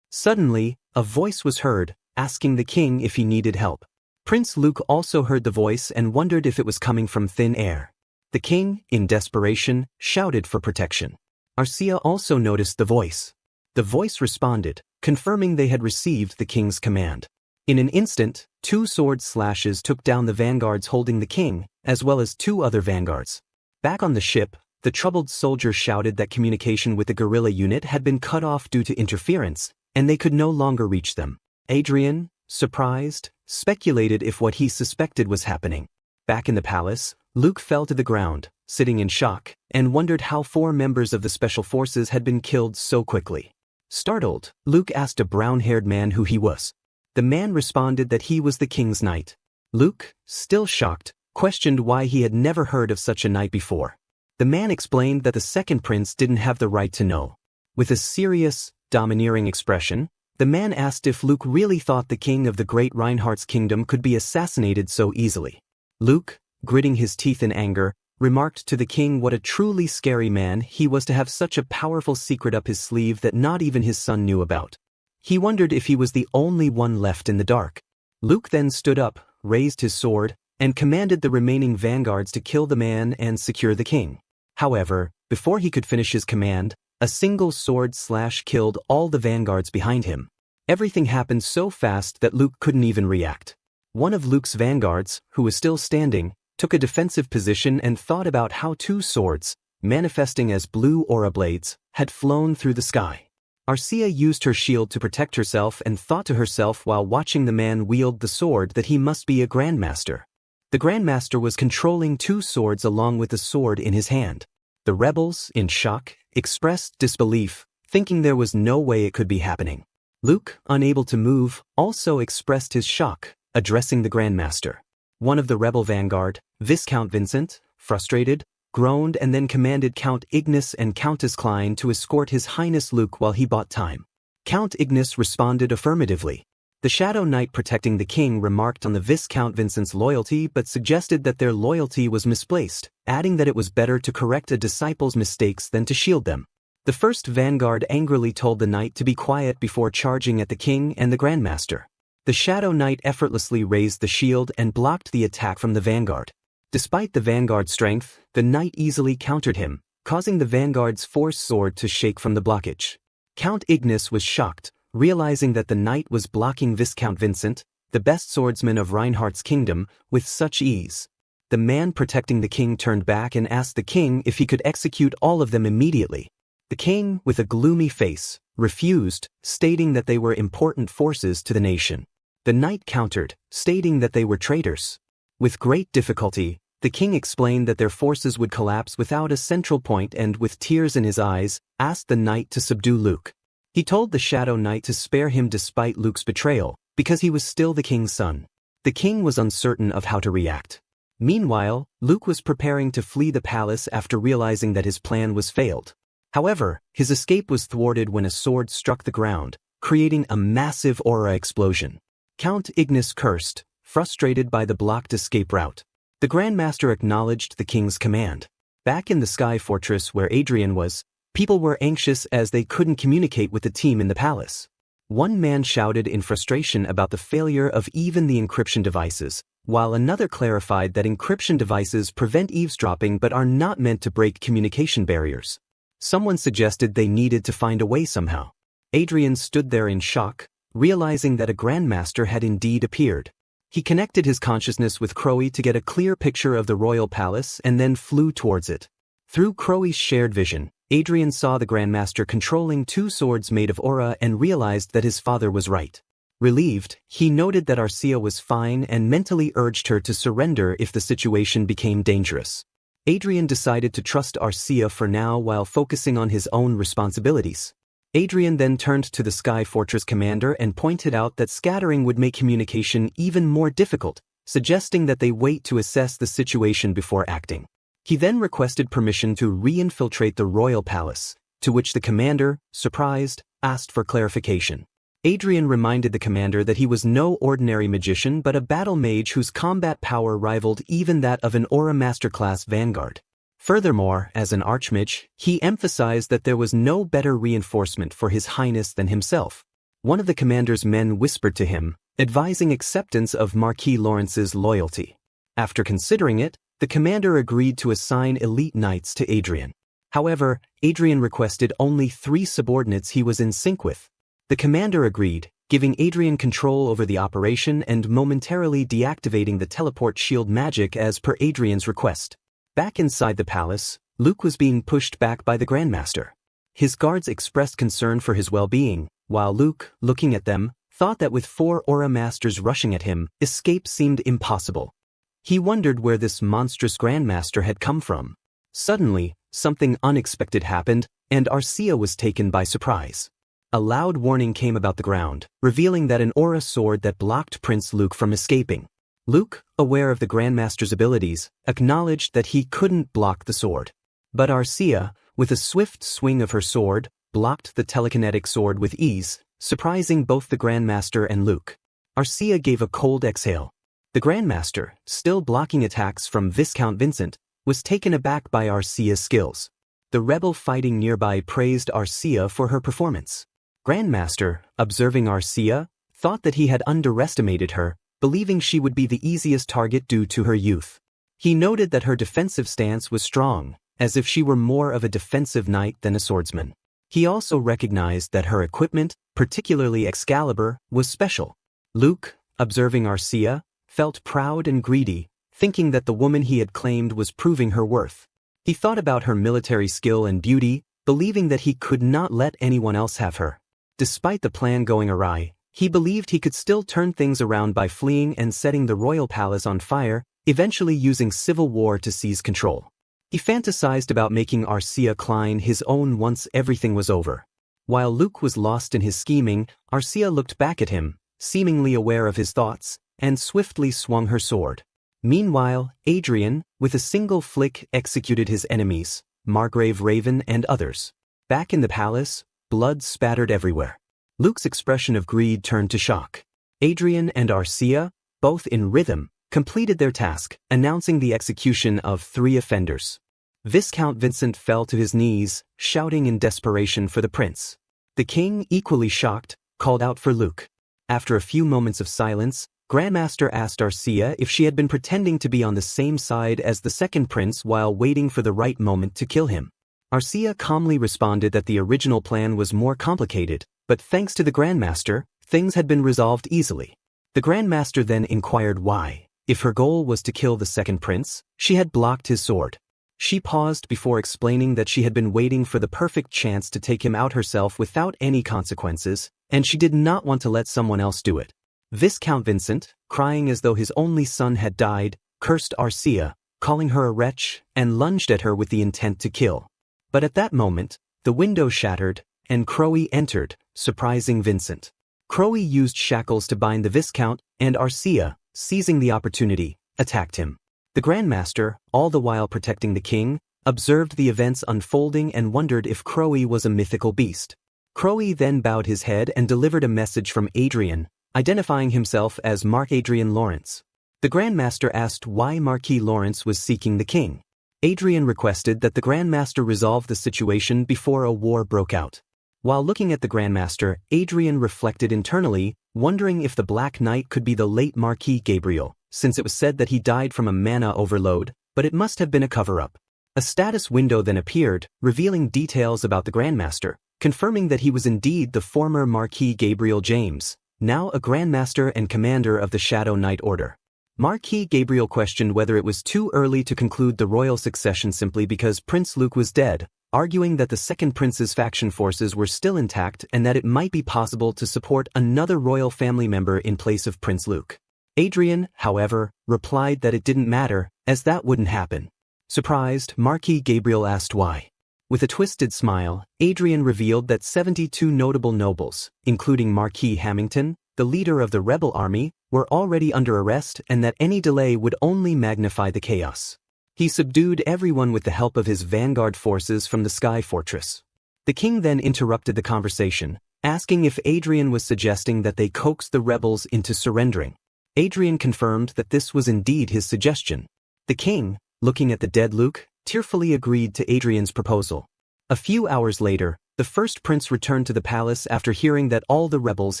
Suddenly, a voice was heard, asking the king if he needed help. Prince Luke also heard the voice and wondered if it was coming from thin air. The king, in desperation, shouted for protection. Arcia also noticed the voice. The voice responded, confirming they had received the king's command. In an instant, 2 sword slashes took down the vanguards holding the king, as well as 2 other vanguards. Back on the ship, the troubled soldiers shouted that communication with the guerrilla unit had been cut off due to interference, and they could no longer reach them. Adrian, surprised, speculated if what he suspected was happening. Back in the palace, Luke fell to the ground, sitting in shock, and wondered how 4 members of the special forces had been killed so quickly. Startled, Luke asked a brown-haired man who he was. The man responded that he was the king's knight. Luke, still shocked, questioned why he had never heard of such a knight before. The man explained that the second prince didn't have the right to know. With a serious, domineering expression, the man asked if Luke really thought the king of the great Reinhardt's kingdom could be assassinated so easily. Luke, gritting his teeth in anger, remarked to the king what a truly scary man he was to have such a powerful secret up his sleeve that not even his son knew about. He wondered if he was the only one left in the dark. Luke then stood up, raised his sword, and commanded the remaining vanguards to kill the man and secure the king. However, before he could finish his command, a single sword slash killed all the vanguards behind him. Everything happened so fast that Luke couldn't even react. One of Luke's vanguards, who was still standing, took a defensive position and thought about how 2 swords, manifesting as blue aura blades, had flown through the sky. Arcia used her shield to protect herself and thought to herself while watching the man wield the sword that he must be a grandmaster. The grandmaster was controlling 2 swords along with the sword in his hand. The rebels, in shock, expressed disbelief, thinking there was no way it could be happening. Luke, unable to move, also expressed his shock, addressing the grandmaster. One of the rebel vanguard, Viscount Vincent, frustrated, groaned and then commanded Count Ignis and Countess Klein to escort His Highness Luke while he bought time. Count Ignis responded affirmatively. The Shadow Knight protecting the king remarked on the Viscount Vincent's loyalty but suggested that their loyalty was misplaced, adding that it was better to correct a disciple's mistakes than to shield them. The first vanguard angrily told the knight to be quiet before charging at the king and the grandmaster. The Shadow Knight effortlessly raised the shield and blocked the attack from the vanguard. Despite the vanguard's strength, the knight easily countered him, causing the vanguard's force sword to shake from the blockage. Count Ignis was shocked, realizing that the knight was blocking Viscount Vincent, the best swordsman of Reinhardt's kingdom, with such ease. The man protecting the king turned back and asked the king if he could execute all of them immediately. The king, with a gloomy face, refused, stating that they were important forces to the nation. The knight countered, stating that they were traitors. With great difficulty, the king explained that their forces would collapse without a central point and, with tears in his eyes, asked the knight to subdue Luke. He told the Shadow Knight to spare him despite Luke's betrayal, because he was still the king's son. The king was uncertain of how to react. Meanwhile, Luke was preparing to flee the palace after realizing that his plan was failed. However, his escape was thwarted when a sword struck the ground, creating a massive aura explosion. Count Ignis cursed, frustrated by the blocked escape route. The Grandmaster acknowledged the king's command. Back in the Sky Fortress where Adrian was, people were anxious as they couldn't communicate with the team in the palace. One man shouted in frustration about the failure of even the encryption devices, while another clarified that encryption devices prevent eavesdropping but are not meant to break communication barriers. Someone suggested they needed to find a way somehow. Adrian stood there in shock, realizing that a Grandmaster had indeed appeared. He connected his consciousness with Crowy to get a clear picture of the royal palace and then flew towards it. Through Crowy's shared vision, Adrian saw the Grandmaster controlling 2 swords made of aura and realized that his father was right. Relieved, he noted that Arcia was fine and mentally urged her to surrender if the situation became dangerous. Adrian decided to trust Arcia for now while focusing on his own responsibilities. Adrian then turned to the Sky Fortress commander and pointed out that scattering would make communication even more difficult, suggesting that they wait to assess the situation before acting. He then requested permission to re-infiltrate the royal palace, to which the commander, surprised, asked for clarification. Adrian reminded the commander that he was no ordinary magician but a battle mage whose combat power rivaled even that of an Aura Masterclass Vanguard. Furthermore, as an Archmage, he emphasized that there was no better reinforcement for His Highness than himself. One of the commander's men whispered to him, advising acceptance of Marquis Lawrence's loyalty. After considering it, the commander agreed to assign elite knights to Adrian. However, Adrian requested only 3 subordinates he was in sync with. The commander agreed, giving Adrian control over the operation and momentarily deactivating the teleport shield magic as per Adrian's request. Back inside the palace, Luke was being pushed back by the Grandmaster. His guards expressed concern for his well-being, while Luke, looking at them, thought that with 4 Aura Masters rushing at him, escape seemed impossible. He wondered where this monstrous Grandmaster had come from. Suddenly, something unexpected happened, and Arcia was taken by surprise. A loud warning came about the ground, revealing that an aura sword that blocked Prince Luke from escaping. Luke, aware of the Grandmaster's abilities, acknowledged that he couldn't block the sword. But Arcia, with a swift swing of her sword, blocked the telekinetic sword with ease, surprising both the Grandmaster and Luke. Arcia gave a cold exhale. The Grandmaster, still blocking attacks from Viscount Vincent, was taken aback by Arcia's skills. The rebel fighting nearby praised Arcia for her performance. Grandmaster, observing Arcia, thought that he had underestimated her, believing she would be the easiest target due to her youth. He noted that her defensive stance was strong, as if she were more of a defensive knight than a swordsman. He also recognized that her equipment, particularly Excalibur, was special. Luke, observing Arcia, felt proud and greedy, thinking that the woman he had claimed was proving her worth. He thought about her military skill and beauty, believing that he could not let anyone else have her. Despite the plan going awry, he believed he could still turn things around by fleeing and setting the royal palace on fire, eventually using civil war to seize control. He fantasized about making Arcia Klein his own once everything was over. While Luke was lost in his scheming, Arcia looked back at him, seemingly aware of his thoughts, and swiftly swung her sword. Meanwhile, Adrian, with a single flick, executed his enemies, Margrave Raven and others. Back in the palace, blood spattered everywhere. Luke's expression of greed turned to shock. Adrian and Arcia, both in rhythm, completed their task, announcing the execution of 3 offenders. Viscount Vincent fell to his knees, shouting in desperation for the prince. The king, equally shocked, called out for Luke. After a few moments of silence, Grandmaster asked Arcia if she had been pretending to be on the same side as the second prince while waiting for the right moment to kill him. Arcia calmly responded that the original plan was more complicated, but thanks to the Grandmaster, things had been resolved easily. The Grandmaster then inquired why, if her goal was to kill the second prince, she had blocked his sword. She paused before explaining that she had been waiting for the perfect chance to take him out herself without any consequences, and she did not want to let someone else do it. Viscount Vincent, crying as though his only son had died, cursed Arcia, calling her a wretch, and lunged at her with the intent to kill. But at that moment, the window shattered, and Crowe entered, surprising Vincent. Crowe used shackles to bind the Viscount, and Arcia, seizing the opportunity, attacked him. The Grandmaster, all the while protecting the king, observed the events unfolding and wondered if Crowe was a mythical beast. Crowe then bowed his head and delivered a message from Adrian, identifying himself as Mark Adrian Lawrence. The Grandmaster asked why Marquis Lawrence was seeking the king. Adrian requested that the Grandmaster resolve the situation before a war broke out. While looking at the Grandmaster, Adrian reflected internally, wondering if the Black Knight could be the late Marquis Gabriel, since it was said that he died from a mana overload, but it must have been a cover-up. A status window then appeared, revealing details about the Grandmaster, confirming that he was indeed the former Marquis Gabriel James, now a Grandmaster and commander of the Shadow Knight Order. Marquis Gabriel questioned whether it was too early to conclude the royal succession simply because Prince Luke was dead, arguing that the second prince's faction forces were still intact and that it might be possible to support another royal family member in place of Prince Luke. Adrian, however, replied that it didn't matter, as that wouldn't happen. Surprised, Marquis Gabriel asked why. With a twisted smile, Adrian revealed that 72 notable nobles, including Marquis Hamilton, the leader of the rebel army, were already under arrest and that any delay would only magnify the chaos. He subdued everyone with the help of his vanguard forces from the Sky Fortress. The king then interrupted the conversation, asking if Adrian was suggesting that they coax the rebels into surrendering. Adrian confirmed that this was indeed his suggestion. The king, looking at the dead Luke, tearfully agreed to Adrian's proposal. A few hours later, the first prince returned to the palace after hearing that all the rebels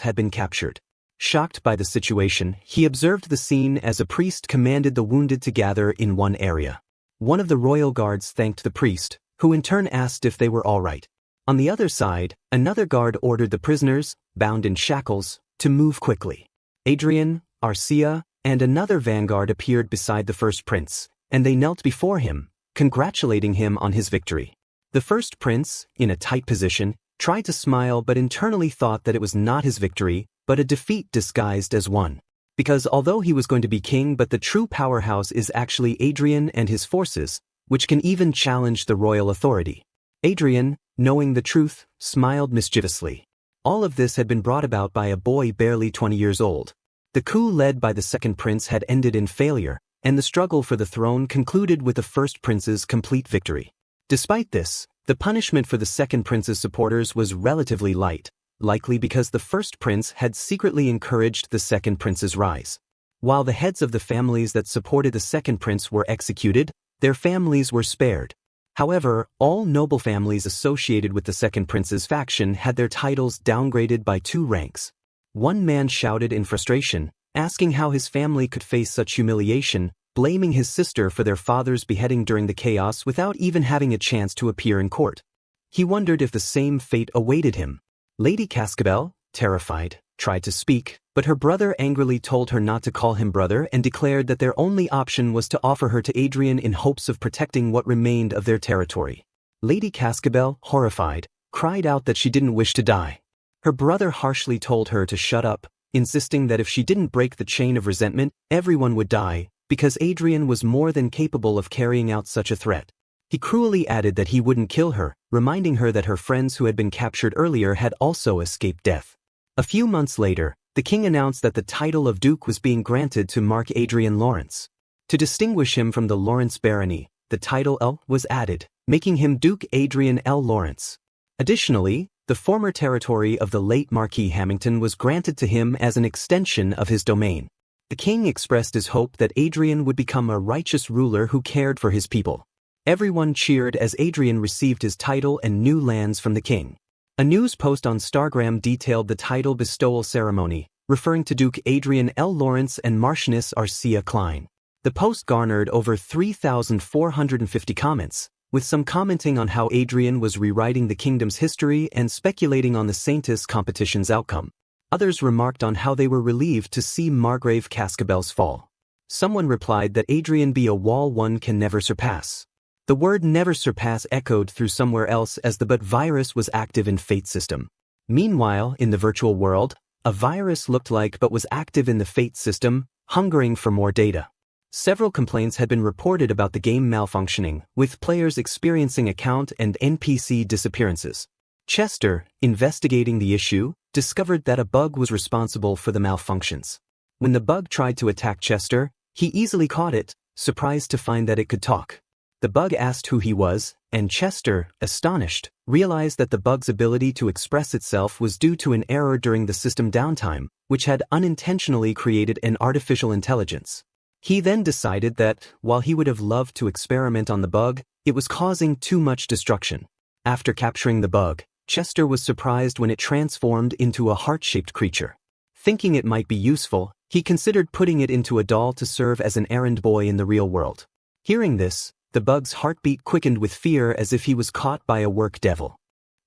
had been captured. Shocked by the situation, he observed the scene as a priest commanded the wounded to gather in one area. One of the royal guards thanked the priest, who in turn asked if they were all right. On the other side, another guard ordered the prisoners, bound in shackles, to move quickly. Adrian, Arcia, and another vanguard appeared beside the first prince, and they knelt before him, congratulating him on his victory. The first prince, in a tight position, tried to smile but internally thought that it was not his victory, but a defeat disguised as one. Because although he was going to be king, but the true powerhouse is actually Adrian and his forces, which can even challenge the royal authority. Adrian, knowing the truth, smiled mischievously. All of this had been brought about by a boy barely 20 years old. The coup led by the second prince had ended in failure, and the struggle for the throne concluded with the first prince's complete victory. Despite this, the punishment for the second prince's supporters was relatively light, likely because the first prince had secretly encouraged the second prince's rise. While the heads of the families that supported the second prince were executed, their families were spared. However, all noble families associated with the second prince's faction had their titles downgraded by 2 ranks. One man shouted in frustration, asking how his family could face such humiliation, blaming his sister for their father's beheading during the chaos without even having a chance to appear in court. He wondered if the same fate awaited him. Lady Cascabel, terrified, tried to speak, but her brother angrily told her not to call him brother and declared that their only option was to offer her to Adrian in hopes of protecting what remained of their territory. Lady Cascabel, horrified, cried out that she didn't wish to die. Her brother harshly told her to shut up, insisting that if she didn't break the chain of resentment, everyone would die, because Adrian was more than capable of carrying out such a threat. He cruelly added that he wouldn't kill her, reminding her that her friends who had been captured earlier had also escaped death. A few months later, the king announced that the title of Duke was being granted to Mark Adrian Lawrence. To distinguish him from the Lawrence barony, the title L was added, making him Duke Adrian L. Lawrence. Additionally, the former territory of the late Marquis Hamilton was granted to him as an extension of his domain. The king expressed his hope that Adrian would become a righteous ruler who cared for his people. Everyone cheered as Adrian received his title and new lands from the king. A news post on Stargram detailed the title bestowal ceremony, referring to Duke Adrian L. Lawrence and Marchioness Arcia Klein. The post garnered over 3,450 comments, with some commenting on how Adrian was rewriting the kingdom's history and speculating on the Saintis competition's outcome. Others remarked on how they were relieved to see Margrave Cascabel's fall. Someone replied that Adrian be a wall one can never surpass. The word never surpass echoed through somewhere else as the but virus was active in Fate system. Meanwhile, in the virtual world, a virus looked like but was active in the Fate system, hungering for more data. Several complaints had been reported about the game malfunctioning, with players experiencing account and NPC disappearances. Chester, investigating the issue, discovered that a bug was responsible for the malfunctions. When the bug tried to attack Chester, he easily caught it, surprised to find that it could talk. The bug asked who he was, and Chester, astonished, realized that the bug's ability to express itself was due to an error during the system downtime, which had unintentionally created an artificial intelligence. He then decided that, while he would have loved to experiment on the bug, it was causing too much destruction. After capturing the bug, Chester was surprised when it transformed into a heart-shaped creature. Thinking it might be useful, he considered putting it into a doll to serve as an errand boy in the real world. Hearing this, the bug's heartbeat quickened with fear as if he was caught by a work devil.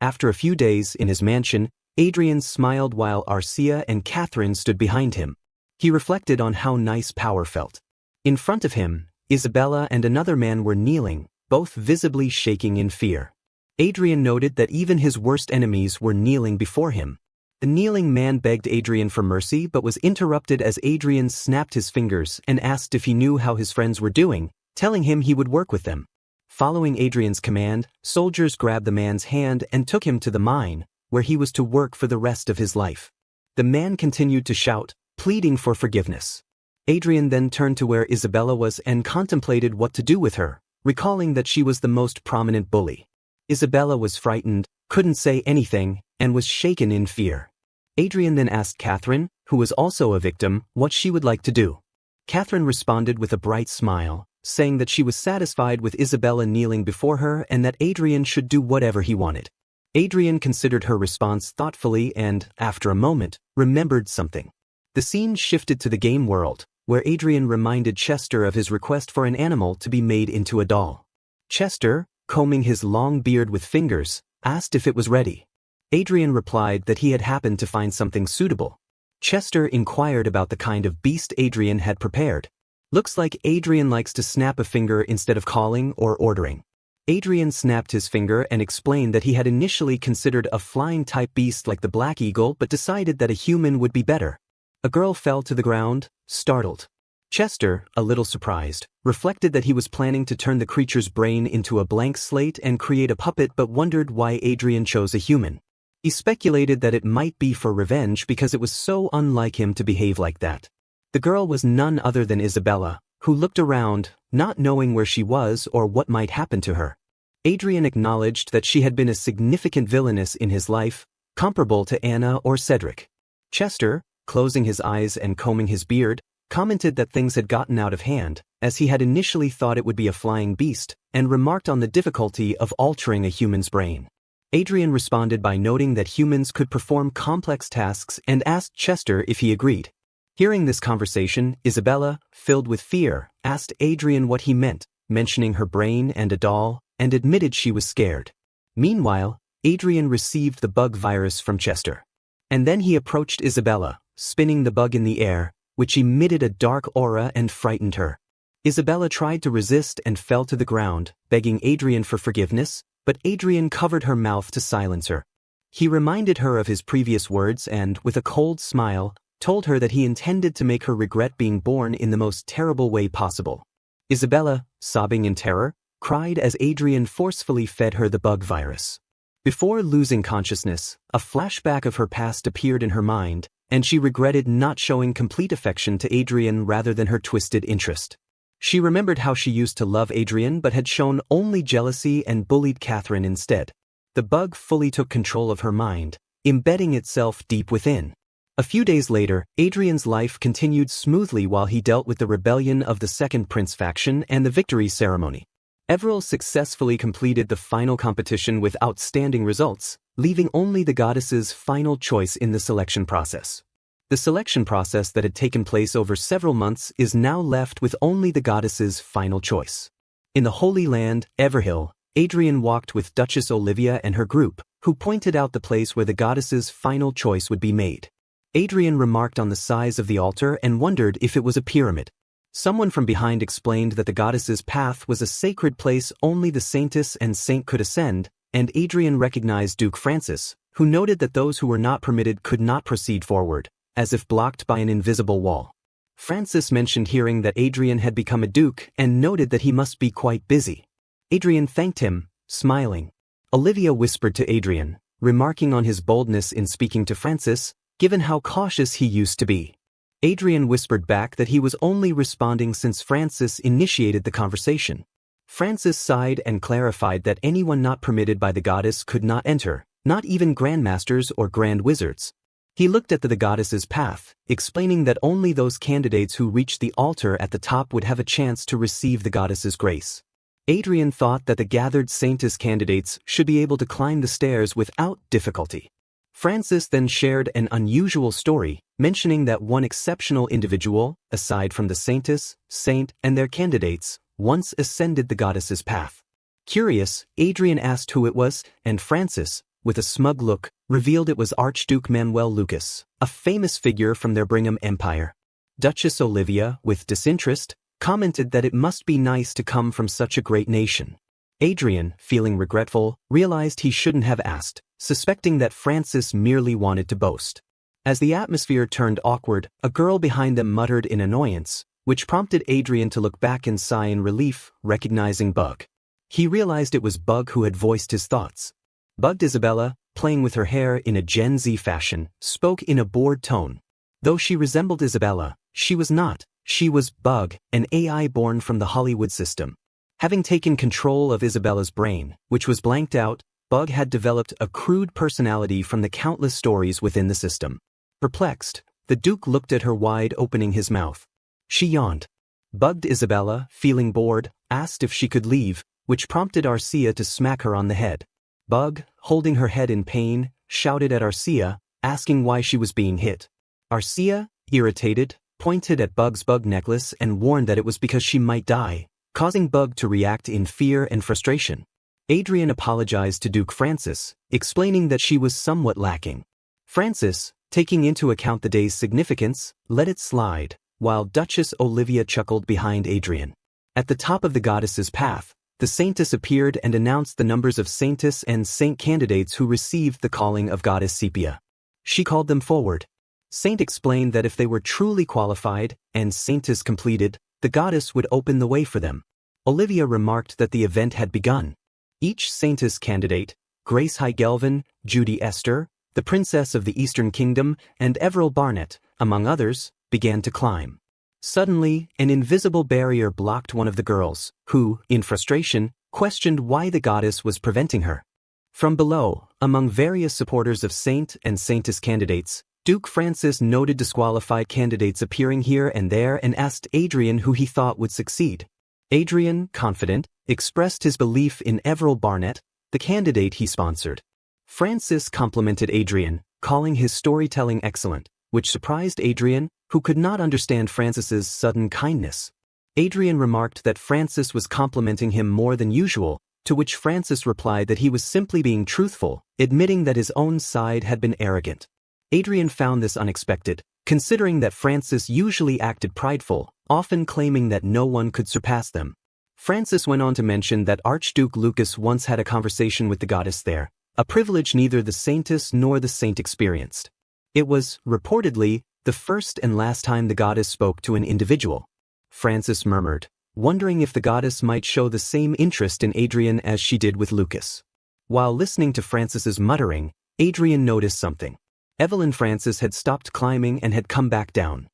After a few days in his mansion, Adrian smiled while Arcia and Catherine stood behind him. He reflected on how nice power felt. In front of him, Isabella and another man were kneeling, both visibly shaking in fear. Adrian noted that even his worst enemies were kneeling before him. The kneeling man begged Adrian for mercy but was interrupted as Adrian snapped his fingers and asked if he knew how his friends were doing, telling him he would work with them. Following Adrian's command, soldiers grabbed the man's hand and took him to the mine, where he was to work for the rest of his life. The man continued to shout, pleading for forgiveness. Adrian then turned to where Isabella was and contemplated what to do with her, recalling that she was the most prominent bully. Isabella was frightened, couldn't say anything, and was shaken in fear. Adrian then asked Catherine, who was also a victim, what she would like to do. Catherine responded with a bright smile, saying that she was satisfied with Isabella kneeling before her and that Adrian should do whatever he wanted. Adrian considered her response thoughtfully and, after a moment, remembered something. The scene shifted to the game world, where Adrian reminded Chester of his request for an animal to be made into a doll. Chester, combing his long beard with fingers, asked if it was ready. Adrian replied that he had happened to find something suitable. Chester inquired about the kind of beast Adrian had prepared. Looks like Adrian likes to snap a finger instead of calling or ordering. Adrian snapped his finger and explained that he had initially considered a flying-type beast like the black eagle but decided that a human would be better. A girl fell to the ground, startled. Chester, a little surprised, reflected that he was planning to turn the creature's brain into a blank slate and create a puppet but wondered why Adrian chose a human. He speculated that it might be for revenge because it was so unlike him to behave like that. The girl was none other than Isabella, who looked around, not knowing where she was or what might happen to her. Adrian acknowledged that she had been a significant villainess in his life, comparable to Anna or Cedric. Chester, closing his eyes and combing his beard, commented that things had gotten out of hand, as he had initially thought it would be a flying beast, and remarked on the difficulty of altering a human's brain. Adrian responded by noting that humans could perform complex tasks and asked Chester if he agreed. Hearing this conversation, Isabella, filled with fear, asked Adrian what he meant, mentioning her brain and a doll, and admitted she was scared. Meanwhile, Adrian received the bug virus from Chester. And then he approached Isabella, spinning the bug in the air, which emitted a dark aura and frightened her. Isabella tried to resist and fell to the ground, begging Adrian for forgiveness, but Adrian covered her mouth to silence her. He reminded her of his previous words and, with a cold smile, told her that he intended to make her regret being born in the most terrible way possible. Isabella, sobbing in terror, cried as Adrian forcefully fed her the bug virus. Before losing consciousness, a flashback of her past appeared in her mind, and she regretted not showing complete affection to Adrian rather than her twisted interest. She remembered how she used to love Adrian but had shown only jealousy and bullied Catherine instead. The bug fully took control of her mind, embedding itself deep within. A few days later, Adrian's life continued smoothly while he dealt with the rebellion of the Second Prince faction and the victory ceremony. Everil successfully completed the final competition with outstanding results, leaving only the goddess's final choice in the selection process. The selection process that had taken place over several months is now left with only the goddess's final choice. In the Holy Land, Everhill, Adrian walked with Duchess Olivia and her group, who pointed out the place where the goddess's final choice would be made. Adrian remarked on the size of the altar and wondered if it was a pyramid. Someone from behind explained that the goddess's path was a sacred place only the saintess and saint could ascend, and Adrian recognized Duke Francis, who noted that those who were not permitted could not proceed forward, as if blocked by an invisible wall. Francis mentioned hearing that Adrian had become a duke and noted that he must be quite busy. Adrian thanked him, smiling. Olivia whispered to Adrian, remarking on his boldness in speaking to Francis, given how cautious he used to be. Adrian whispered back that he was only responding since Francis initiated the conversation. Francis sighed and clarified that anyone not permitted by the goddess could not enter, not even grandmasters or grand wizards. He looked at the goddess's path, explaining that only those candidates who reached the altar at the top would have a chance to receive the goddess's grace. Adrian thought that the gathered saintess candidates should be able to climb the stairs without difficulty. Francis then shared an unusual story, mentioning that one exceptional individual, aside from the saintess, saint, and their candidates, once ascended the goddess's path. Curious, Adrian asked who it was, and Francis, with a smug look, revealed it was Archduke Manuel Lucas, a famous figure from their Brigham Empire. Duchess Olivia, with disinterest, commented that it must be nice to come from such a great nation. Adrian, feeling regretful, realized he shouldn't have asked, suspecting that Francis merely wanted to boast. As the atmosphere turned awkward, a girl behind them muttered in annoyance, which prompted Adrian to look back and sigh in relief, recognizing Bug. He realized it was Bug who had voiced his thoughts. Bugged Isabella, playing with her hair in a Gen Z fashion, spoke in a bored tone. Though she resembled Isabella, she was not. She was Bug, an AI born from the Hollywood system. Having taken control of Isabella's brain, which was blanked out, Bug had developed a crude personality from the countless stories within the system. Perplexed, the Duke looked at her wide, opening his mouth. She yawned. Bugged Isabella, feeling bored, asked if she could leave, which prompted Arcia to smack her on the head. Bug, holding her head in pain, shouted at Arcia, asking why she was being hit. Arcia, irritated, pointed at Bug's bug necklace and warned that it was because she might die, causing Bug to react in fear and frustration. Adrian apologized to Duke Francis, explaining that she was somewhat lacking. Francis, Taking into account the day's significance, let it slide, while Duchess Olivia chuckled behind Adrian. At the top of the goddess's path, the saintess appeared and announced the numbers of saintess and saint candidates who received the calling of Goddess Sepia. She called them forward. Saint explained that if they were truly qualified and saintess completed, the goddess would open the way for them. Olivia remarked that the event had begun. Each saintess candidate, Grace Heigelvin, Judy Esther, the Princess of the Eastern Kingdom, and Everil Barnett, among others, began to climb. Suddenly, an invisible barrier blocked one of the girls, who, in frustration, questioned why the goddess was preventing her. From below, among various supporters of saint and saintess candidates, Duke Francis noted disqualified candidates appearing here and there and asked Adrian who he thought would succeed. Adrian, confident, expressed his belief in Everil Barnett, the candidate he sponsored. Francis complimented Adrian, calling his storytelling excellent, which surprised Adrian, who could not understand Francis's sudden kindness. Adrian remarked that Francis was complimenting him more than usual, to which Francis replied that he was simply being truthful, admitting that his own side had been arrogant. Adrian found this unexpected, considering that Francis usually acted prideful, often claiming that no one could surpass them. Francis went on to mention that Archduke Lucas once had a conversation with the goddess there, a privilege neither the saintess nor the saint experienced. It was, reportedly, the first and last time the goddess spoke to an individual. Francis murmured, wondering if the goddess might show the same interest in Adrian as she did with Lucas. While listening to Francis's muttering, Adrian noticed something. Evelyn Francis had stopped climbing and had come back down.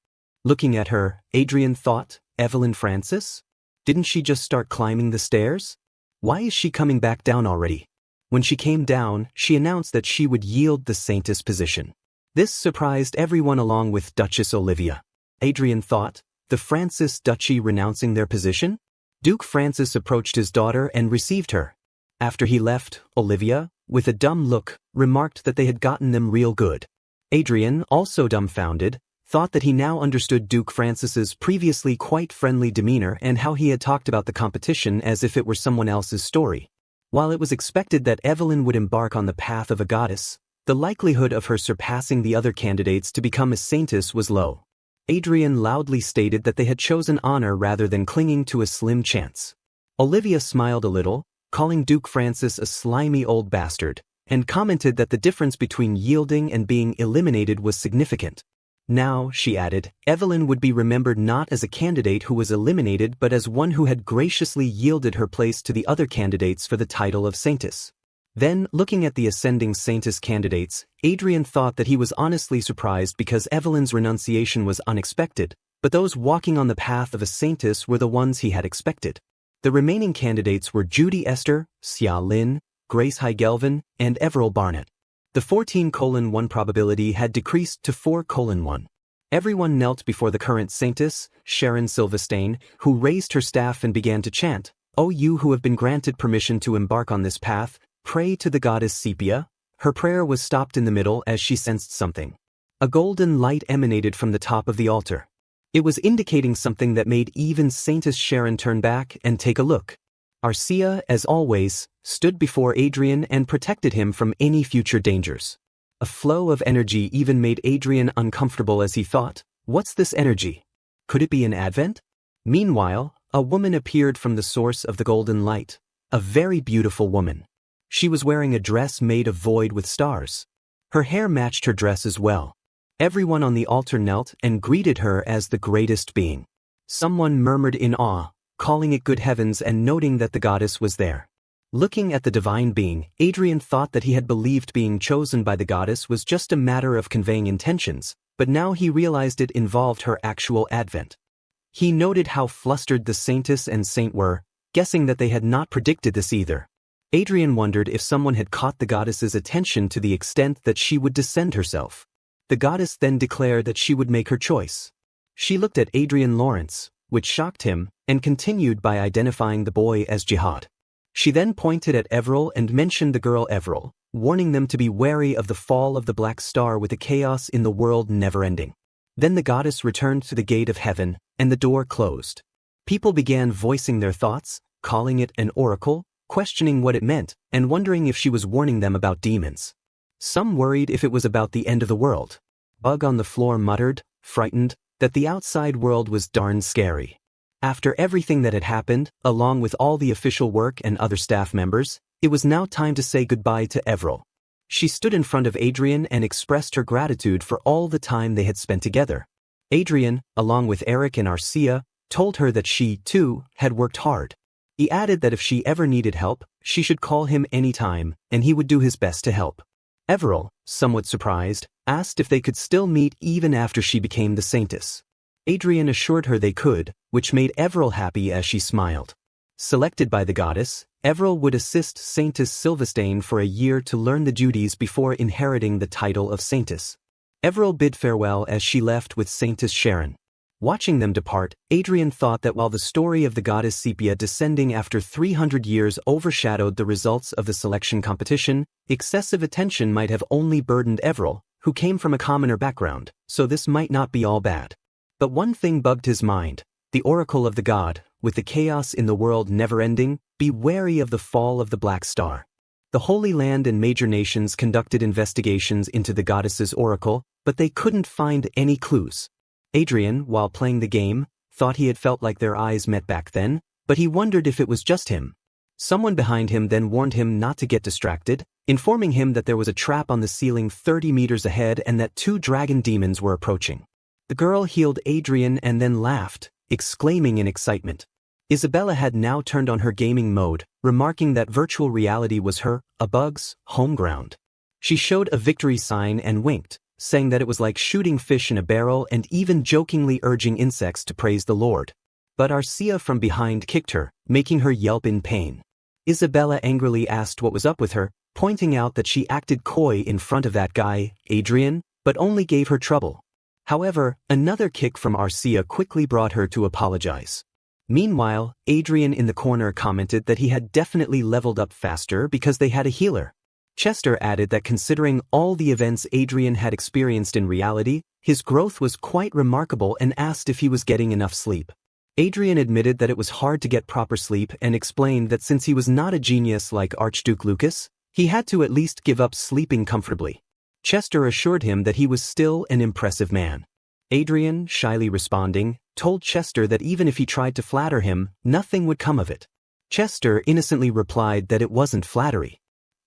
Looking at her, Adrian thought, Evelyn Francis? Didn't she just start climbing the stairs? Why is she coming back down already? When she came down, she announced that she would yield the saintess position. This surprised everyone along with Duchess Olivia. Adrian thought, the Francis duchy renouncing their position? Duke Francis approached his daughter and received her. After he left, Olivia, with a dumb look, remarked that they had gotten them real good. Adrian, also dumbfounded, thought that he now understood Duke Francis's previously quite friendly demeanor and how he had talked about the competition as if it were someone else's story. While it was expected that Evelyn would embark on the path of a goddess, the likelihood of her surpassing the other candidates to become a saintess was low. Adrian loudly stated that they had chosen honor rather than clinging to a slim chance. Olivia smiled a little, calling Duke Francis a slimy old bastard, and commented that the difference between yielding and being eliminated was significant. Now, she added, Evelyn would be remembered not as a candidate who was eliminated but as one who had graciously yielded her place to the other candidates for the title of saintess. Then, looking at the ascending saintess candidates, Adrian thought that he was honestly surprised because Evelyn's renunciation was unexpected, but those walking on the path of a saintess were the ones he had expected. The remaining candidates were Judy Esther, Xia Lin, Grace Heigelvin, and Everil Barnett. The 14:1 probability had decreased to 4:1. Everyone knelt before the current saintess, Sharon Silverstein, who raised her staff and began to chant, "O you who have been granted permission to embark on this path, pray to the goddess Sepia." Her prayer was stopped in the middle as she sensed something. A golden light emanated from the top of the altar. It was indicating something that made even Saintess Sharon turn back and take a look. Arcia, as always, stood before Adrian and protected him from any future dangers. A flow of energy even made Adrian uncomfortable as he thought, what's this energy? Could it be an advent? Meanwhile, a woman appeared from the source of the golden light, a very beautiful woman. She was wearing a dress made of void with stars. Her hair matched her dress as well. Everyone on the altar knelt and greeted her as the greatest being. Someone murmured in awe, calling it good heavens and noting that the goddess was there. Looking at the divine being, Adrian thought that he had believed being chosen by the goddess was just a matter of conveying intentions, but now he realized it involved her actual advent. He noted how flustered the saintess and saint were, guessing that they had not predicted this either. Adrian wondered if someone had caught the goddess's attention to the extent that she would descend herself. The goddess then declared that she would make her choice. She looked at Adrian Lawrence, which shocked him, and continued by identifying the boy as Jihad. She then pointed at Everil and mentioned the girl Everil, warning them to be wary of the fall of the Black Star with the chaos in the world never ending. Then the goddess returned to the gate of heaven, and the door closed. People began voicing their thoughts, calling it an oracle, questioning what it meant, and wondering if she was warning them about demons. Some worried if it was about the end of the world. Bug on the floor muttered, frightened, that the outside world was darn scary. After everything that had happened, along with all the official work and other staff members, it was now time to say goodbye to Everil. She stood in front of Adrian and expressed her gratitude for all the time they had spent together. Adrian, along with Eric and Arcia, told her that she, too, had worked hard. He added that if she ever needed help, she should call him anytime, and he would do his best to help. Everil, somewhat surprised, asked if they could still meet even after she became the Saintess. Adrian assured her they could, which made Everil happy as she smiled. Selected by the goddess, Everil would assist Saintess Sylvestane for a year to learn the duties before inheriting the title of Saintess. Everil bid farewell as she left with Saintess Sharon. Watching them depart, Adrian thought that while the story of the goddess Sepia descending after 300 years overshadowed the results of the selection competition, excessive attention might have only burdened Everil, who came from a commoner background, so this might not be all bad. But one thing bugged his mind: the oracle of the god, with the chaos in the world never ending, be wary of the fall of the Black Star. The Holy Land and major nations conducted investigations into the goddess's oracle, but they couldn't find any clues. Adrian, while playing the game, thought he had felt like their eyes met back then, but he wondered if it was just him. Someone behind him then warned him not to get distracted, informing him that there was a trap on the ceiling 30 meters ahead and that 2 dragon demons were approaching. The girl healed Adrian and then laughed, exclaiming in excitement. Isabella had now turned on her gaming mode, remarking that virtual reality was her, a bug's, home ground. She showed a victory sign and winked, saying that it was like shooting fish in a barrel and even jokingly urging insects to praise the Lord. But Arcia from behind kicked her, making her yelp in pain. Isabella angrily asked what was up with her, pointing out that she acted coy in front of that guy, Adrian, but only gave her trouble. However, another kick from Arcia quickly brought her to apologize. Meanwhile, Adrian in the corner commented that he had definitely leveled up faster because they had a healer. Chester added that considering all the events Adrian had experienced in reality, his growth was quite remarkable and asked if he was getting enough sleep. Adrian admitted that it was hard to get proper sleep and explained that since he was not a genius like Archduke Lucas, he had to at least give up sleeping comfortably. Chester assured him that he was still an impressive man. Adrian, shyly responding, told Chester that even if he tried to flatter him, nothing would come of it. Chester innocently replied that it wasn't flattery.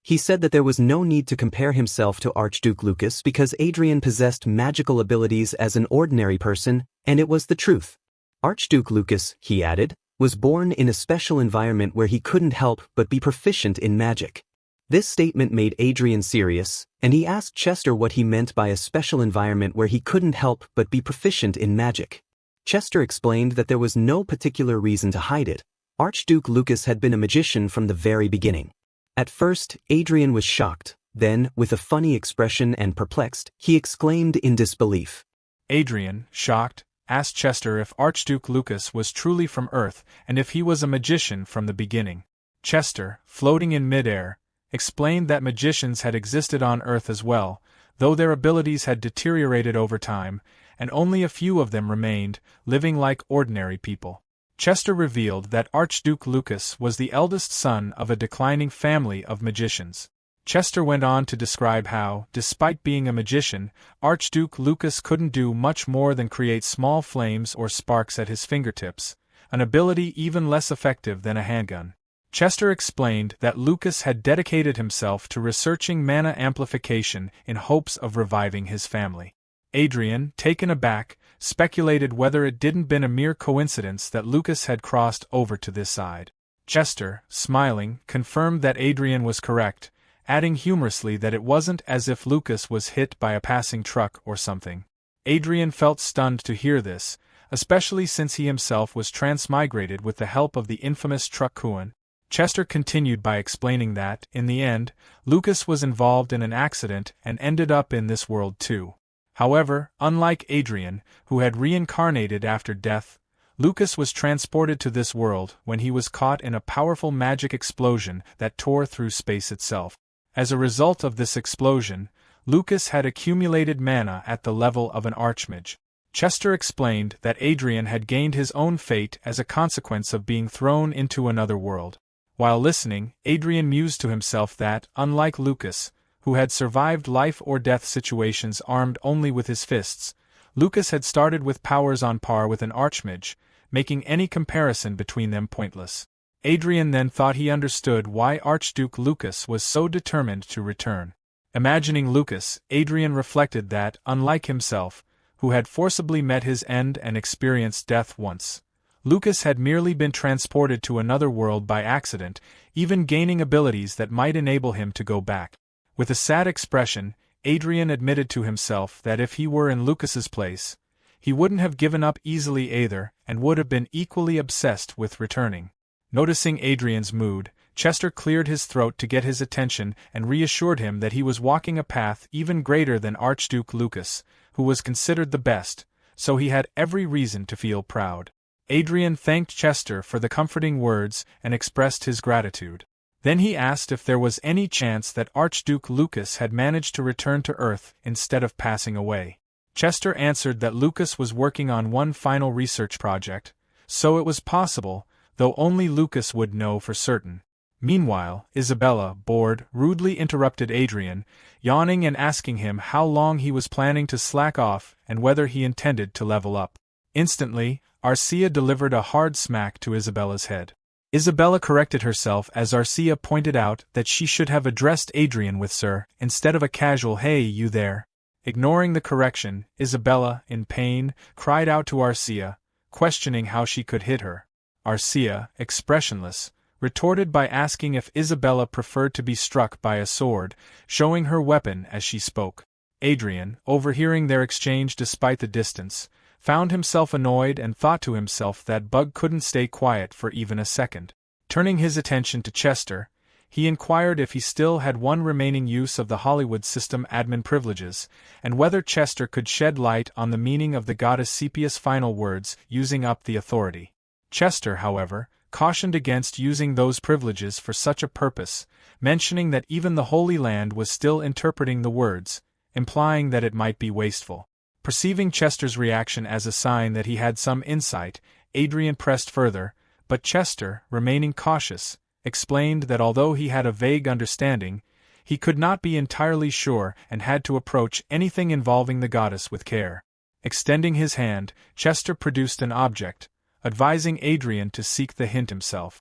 He said that there was no need to compare himself to Archduke Lucas because Adrian possessed magical abilities as an ordinary person, and it was the truth. Archduke Lucas, he added, was born in a special environment where he couldn't help but be proficient in magic. This statement made Adrian serious, and he asked Chester what he meant by a special environment where he couldn't help but be proficient in magic. Chester explained that there was no particular reason to hide it. Archduke Lucas had been a magician from the very beginning. At first, Adrian was shocked, then, with a funny expression and perplexed, he exclaimed in disbelief. Adrian, shocked, asked Chester if Archduke Lucas was truly from Earth and if he was a magician from the beginning. Chester, floating in midair, explained that magicians had existed on Earth as well, though their abilities had deteriorated over time, and only a few of them remained, living like ordinary people. Chester revealed that Archduke Lucas was the eldest son of a declining family of magicians. Chester went on to describe how, despite being a magician, Archduke Lucas couldn't do much more than create small flames or sparks at his fingertips, an ability even less effective than a handgun. Chester explained that Lucas had dedicated himself to researching mana amplification in hopes of reviving his family. Adrian, taken aback, speculated whether it didn't been a mere coincidence that Lucas had crossed over to this side. Chester, smiling, confirmed that Adrian was correct, adding humorously that it wasn't as if Lucas was hit by a passing truck or something. Adrian felt stunned to hear this, especially since he himself was transmigrated with the help of the infamous Truck-Kuan. Chester continued by explaining that, in the end, Lucas was involved in an accident and ended up in this world too. However, unlike Adrian, who had reincarnated after death, Lucas was transported to this world when he was caught in a powerful magic explosion that tore through space itself. As a result of this explosion, Lucas had accumulated mana at the level of an archmage. Chester explained that Adrian had gained his own fate as a consequence of being thrown into another world. While listening, Adrian mused to himself that, unlike Lucas, who had survived life-or-death situations armed only with his fists, Lucas had started with powers on par with an archmage, making any comparison between them pointless. Adrian then thought he understood why Archduke Lucas was so determined to return. Imagining Lucas, Adrian reflected that, unlike himself, who had forcibly met his end and experienced death once, Lucas had merely been transported to another world by accident, even gaining abilities that might enable him to go back. With a sad expression, Adrian admitted to himself that if he were in Lucas's place, he wouldn't have given up easily either and would have been equally obsessed with returning. Noticing Adrian's mood, Chester cleared his throat to get his attention and reassured him that he was walking a path even greater than Archduke Lucas, who was considered the best, so he had every reason to feel proud. Adrian thanked Chester for the comforting words and expressed his gratitude. Then he asked if there was any chance that Archduke Lucas had managed to return to Earth instead of passing away. Chester answered that Lucas was working on one final research project, so it was possible, though only Lucas would know for certain. Meanwhile, Isabella, bored, rudely interrupted Adrian, yawning and asking him how long he was planning to slack off and whether he intended to level up. Instantly, Arcia delivered a hard smack to Isabella's head. Isabella corrected herself as Arcia pointed out that she should have addressed Adrian with sir, instead of a casual "Hey, you there." Ignoring the correction, Isabella, in pain, cried out to Arcia, questioning how she could hit her. Arcia, expressionless, retorted by asking if Isabella preferred to be struck by a sword, showing her weapon as she spoke. Adrian, overhearing their exchange despite the distance, found himself annoyed and thought to himself that Bug couldn't stay quiet for even a second. Turning his attention to Chester, he inquired if he still had one remaining use of the Hollywood system admin privileges, and whether Chester could shed light on the meaning of the goddess Sepia's final words, using up the authority. Chester, however, cautioned against using those privileges for such a purpose, mentioning that even the Holy Land was still interpreting the words, implying that it might be wasteful. Perceiving Chester's reaction as a sign that he had some insight, Adrian pressed further, but Chester, remaining cautious, explained that although he had a vague understanding, he could not be entirely sure and had to approach anything involving the goddess with care. Extending his hand, Chester produced an object, advising Adrian to seek the hint himself.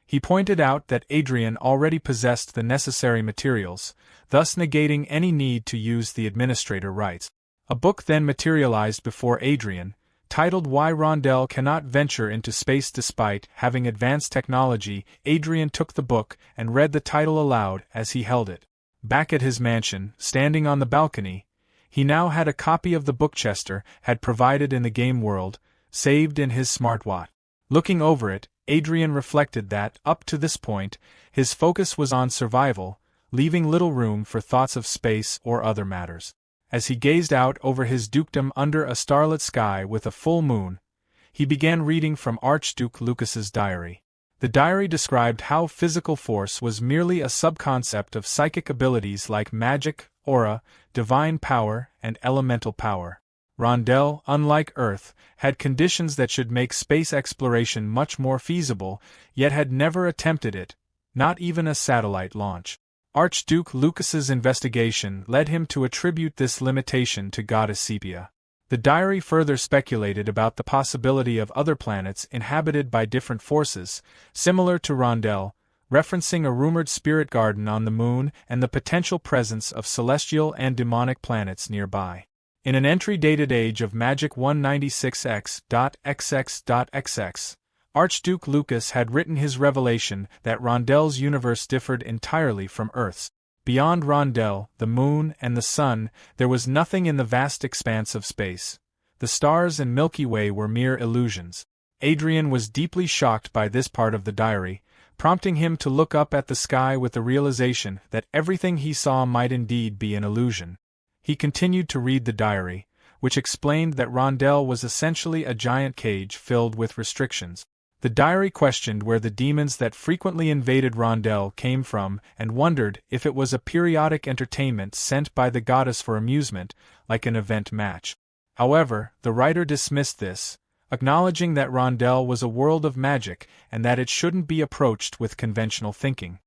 He pointed out that Adrian already possessed the necessary materials, thus negating any need to use the administrator rights. A book then materialized before Adrian, titled Why Rondell Cannot Venture into Space Despite Having Advanced Technology. Adrian took the book and read the title aloud as he held it. Back at his mansion, standing on the balcony, he now had a copy of the book Chester had provided in the game world, saved in his smartwatch. Looking over it, Adrian reflected that, up to this point, his focus was on survival, leaving little room for thoughts of space or other matters. As he gazed out over his dukedom under a starlit sky with a full moon, he began reading from Archduke Lucas's diary. The diary described how physical force was merely a subconcept of psychic abilities like magic, aura, divine power, and elemental power. Rondell, unlike Earth, had conditions that should make space exploration much more feasible, yet had never attempted it, not even a satellite launch. Archduke Lucas's investigation led him to attribute this limitation to goddess Sepia. The diary further speculated about the possibility of other planets inhabited by different forces, similar to Rondell, referencing a rumored spirit garden on the moon and the potential presence of celestial and demonic planets nearby. In an entry dated Age of Magic 196X.XX.XX, Archduke Lucas had written his revelation that Rondell's universe differed entirely from Earth's. Beyond Rondell, the moon, and the sun, there was nothing in the vast expanse of space. The stars and Milky Way were mere illusions. Adrian was deeply shocked by this part of the diary, prompting him to look up at the sky with the realization that everything he saw might indeed be an illusion. He continued to read the diary, which explained that Rondell was essentially a giant cage filled with restrictions. The diary questioned where the demons that frequently invaded Rondell came from and wondered if it was a periodic entertainment sent by the goddess for amusement, like an event match. However, the writer dismissed this, acknowledging that Rondell was a world of magic and that it shouldn't be approached with conventional thinking.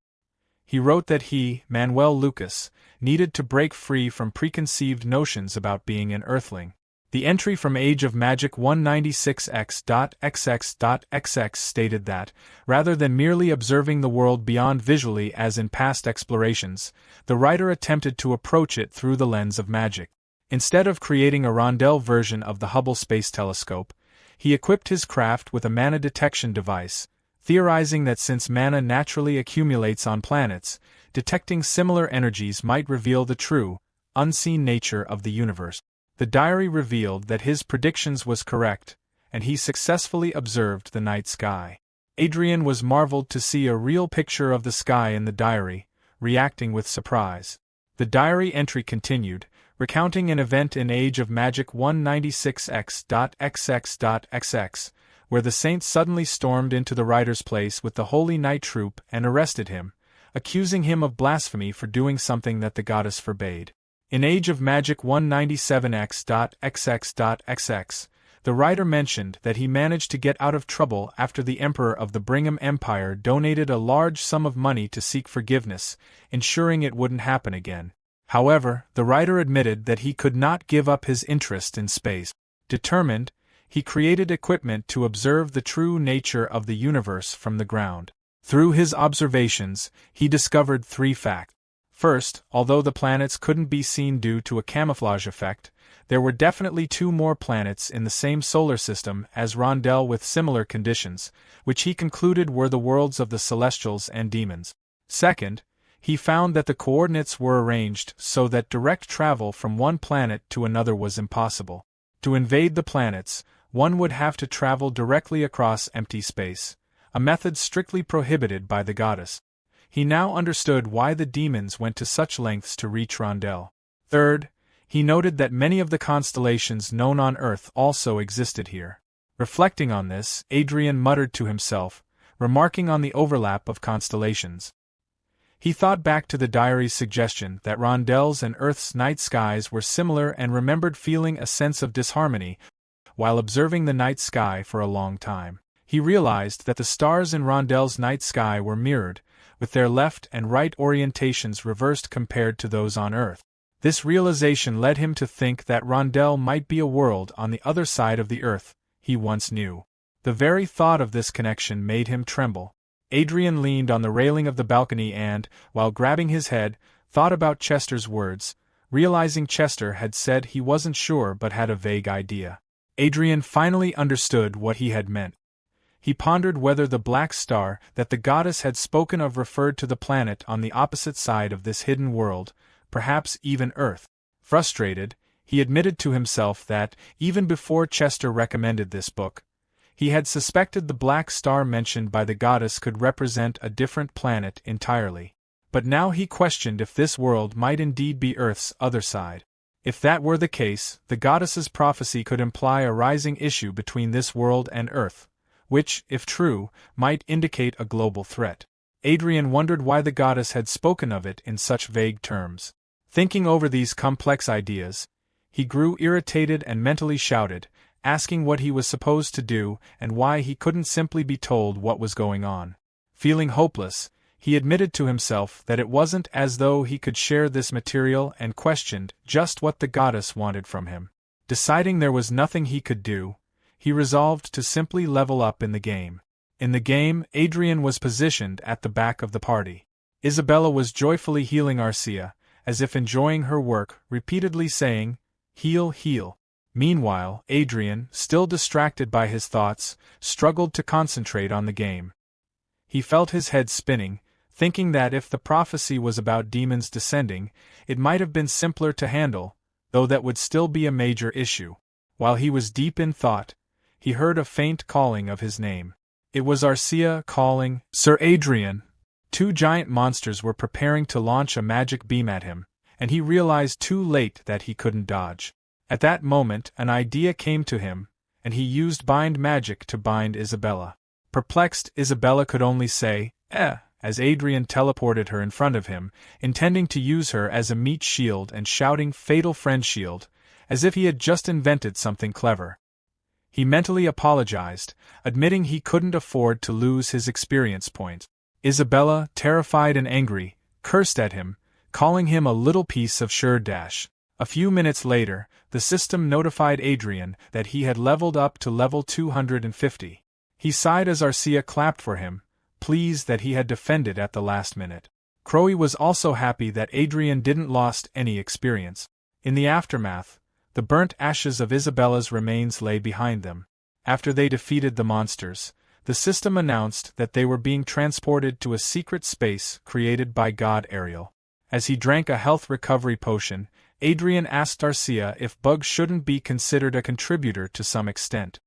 He wrote that he, Manuel Lucas, needed to break free from preconceived notions about being an Earthling. The entry from Age of Magic 196X.XX.XX stated that, rather than merely observing the world beyond visually as in past explorations, the writer attempted to approach it through the lens of magic. Instead of creating a Rondel version of the Hubble Space Telescope, he equipped his craft with a mana detection device, theorizing that since mana naturally accumulates on planets, detecting similar energies might reveal the true, unseen nature of the universe. The diary revealed that his predictions was correct, and he successfully observed the night sky. Adrian was marveled to see a real picture of the sky in the diary, reacting with surprise. The diary entry continued, recounting an event in Age of Magic 196X.XX.XX, where the saint suddenly stormed into the writer's place with the Holy Night Troop and arrested him, accusing him of blasphemy for doing something that the goddess forbade. In Age of Magic 197X.XX.XX, the writer mentioned that he managed to get out of trouble after the Emperor of the Brigham Empire donated a large sum of money to seek forgiveness, ensuring it wouldn't happen again. However, the writer admitted that he could not give up his interest in space. Determined, he created equipment to observe the true nature of the universe from the ground. Through his observations, he discovered 3 facts. First, although the planets couldn't be seen due to a camouflage effect, there were definitely 2 more planets in the same solar system as Rondel with similar conditions, which he concluded were the worlds of the Celestials and Demons. Second, he found that the coordinates were arranged so that direct travel from one planet to another was impossible. To invade the planets, one would have to travel directly across empty space, a method strictly prohibited by the goddess. He now understood why the demons went to such lengths to reach Rondel. Third, he noted that many of the constellations known on Earth also existed here. Reflecting on this, Adrian muttered to himself, remarking on the overlap of constellations. He thought back to the diary's suggestion that Rondel's and Earth's night skies were similar and remembered feeling a sense of disharmony while observing the night sky for a long time. He realized that the stars in Rondel's night sky were mirrored, with their left and right orientations reversed compared to those on Earth. This realization led him to think that Rondel might be a world on the other side of the Earth he once knew. The very thought of this connection made him tremble. Adrian leaned on the railing of the balcony and, while grabbing his head, thought about Chester's words, realizing Chester had said he wasn't sure but had a vague idea. Adrian finally understood what he had meant. He pondered whether the black star that the goddess had spoken of referred to the planet on the opposite side of this hidden world, perhaps even Earth. Frustrated, he admitted to himself that, even before Chester recommended this book, he had suspected the black star mentioned by the goddess could represent a different planet entirely. But now he questioned if this world might indeed be Earth's other side. If that were the case, the goddess's prophecy could imply a rising issue between this world and Earth, which, if true, might indicate a global threat. Adrian wondered why the goddess had spoken of it in such vague terms. Thinking over these complex ideas, he grew irritated and mentally shouted, asking what he was supposed to do and why he couldn't simply be told what was going on. Feeling hopeless, he admitted to himself that it wasn't as though he could share this material and questioned just what the goddess wanted from him. Deciding there was nothing he could do, he resolved to simply level up in the game. In the game, Adrian was positioned at the back of the party. Isabella was joyfully healing Arcia, as if enjoying her work, repeatedly saying, "Heal, heal." Meanwhile, Adrian, still distracted by his thoughts, struggled to concentrate on the game. He felt his head spinning, thinking that if the prophecy was about demons descending, it might have been simpler to handle, though that would still be a major issue. While he was deep in thought, he heard a faint calling of his name. It was Arcia calling, "Sir Adrian." 2 giant monsters were preparing to launch a magic beam at him, and he realized too late that he couldn't dodge. At that moment, an idea came to him, and he used bind magic to bind Isabella. Perplexed, Isabella could only say, as Adrian teleported her in front of him, intending to use her as a meat shield and shouting "Fatal Friend Shield," as if he had just invented something clever. He mentally apologized, admitting he couldn't afford to lose his experience points. Isabella, terrified and angry, cursed at him, calling him a little piece of sure dash. A few minutes later, the system notified Adrian that he had leveled up to level 250. He sighed as Arcia clapped for him, pleased that he had defended at the last minute. Crowy was also happy that Adrian didn't lost any experience. In the aftermath, the burnt ashes of Isabella's remains lay behind them. After they defeated the monsters, the system announced that they were being transported to a secret space created by God Ariel. As he drank a health recovery potion, Adrian asked Arcia if Bug shouldn't be considered a contributor to some extent.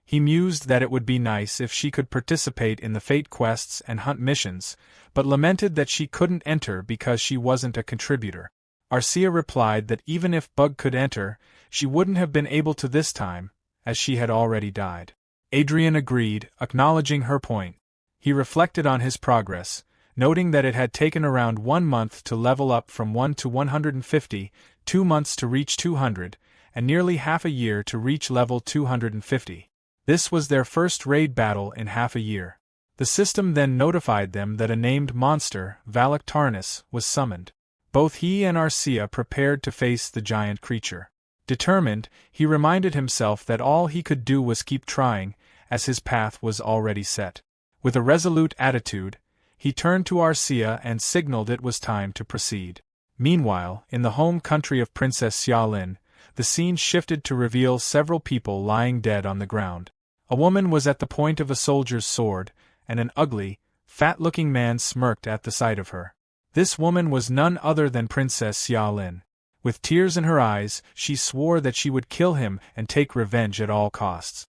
He mused that it would be nice if she could participate in the fate quests and hunt missions, but lamented that she couldn't enter because she wasn't a contributor. Arcia replied that even if Bug could enter, she wouldn't have been able to this time, as she had already died. Adrian agreed, acknowledging her point. He reflected on his progress, noting that it had taken around 1 month to level up from 1 to 150, 2 months to reach 200, and nearly half a year to reach level 250. This was their first raid battle in half a year. The system then notified them that a named monster, Valak, was summoned. Both he and Arcia prepared to face the giant creature. Determined, he reminded himself that all he could do was keep trying, as his path was already set. With a resolute attitude, he turned to Arcia and signaled it was time to proceed. Meanwhile, in the home country of Princess Xiaolin, the scene shifted to reveal several people lying dead on the ground. A woman was at the point of a soldier's sword, and an ugly, fat-looking man smirked at the sight of her. This woman was none other than Princess Xiaolin. With tears in her eyes, she swore that she would kill him and take revenge at all costs.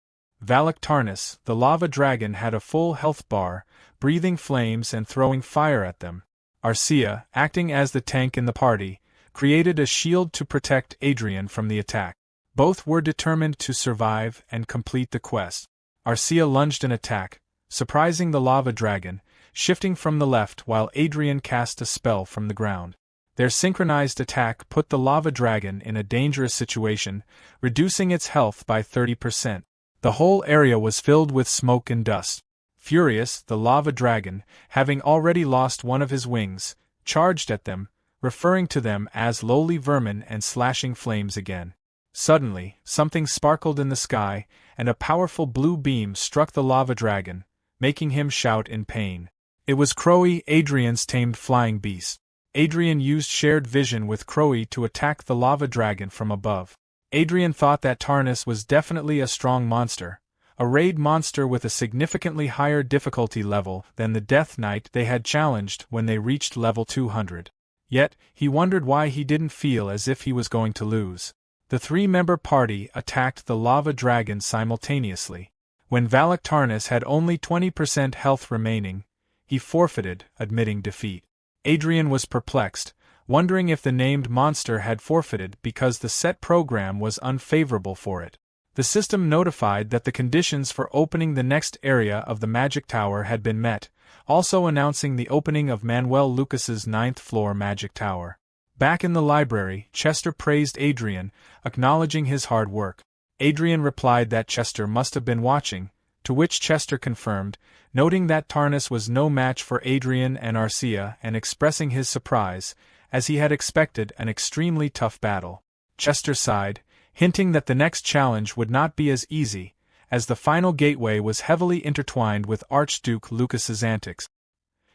Valak, the lava dragon, had a full health bar, breathing flames and throwing fire at them. Arcia, acting as the tank in the party, created a shield to protect Adrian from the attack. Both were determined to survive and complete the quest. Arcia lunged an attack, surprising the lava dragon, shifting from the left while Adrian cast a spell from the ground. Their synchronized attack put the lava dragon in a dangerous situation, reducing its health by 30%. The whole area was filled with smoke and dust. Furious, the lava dragon, having already lost one of his wings, charged at them, referring to them as lowly vermin and slashing flames again. Suddenly, something sparkled in the sky, and a powerful blue beam struck the lava dragon, making him shout in pain. It was Crowy, Adrian's tamed flying beast. Adrian used shared vision with Crowy to attack the lava dragon from above. Adrian thought that Tarnus was definitely a strong monster, a raid monster with a significantly higher difficulty level than the Death Knight they had challenged when they reached level 200. Yet, he wondered why he didn't feel as if he was going to lose. The 3-member party attacked the lava dragon simultaneously. When Valak had only 20% health remaining, he forfeited, admitting defeat. Adrian was perplexed, wondering if the named monster had forfeited because the set program was unfavorable for it. The system notified that the conditions for opening the next area of the magic tower had been met, also announcing the opening of Manuel Lucas's 9th floor magic tower. Back in the library, Chester praised Adrian, acknowledging his hard work. Adrian replied that Chester must have been watching, to which Chester confirmed, noting that Tarnus was no match for Adrian and Arcia and expressing his surprise, as he had expected an extremely tough battle. Chester sighed, hinting that the next challenge would not be as easy, as the final gateway was heavily intertwined with Archduke Lucas's antics.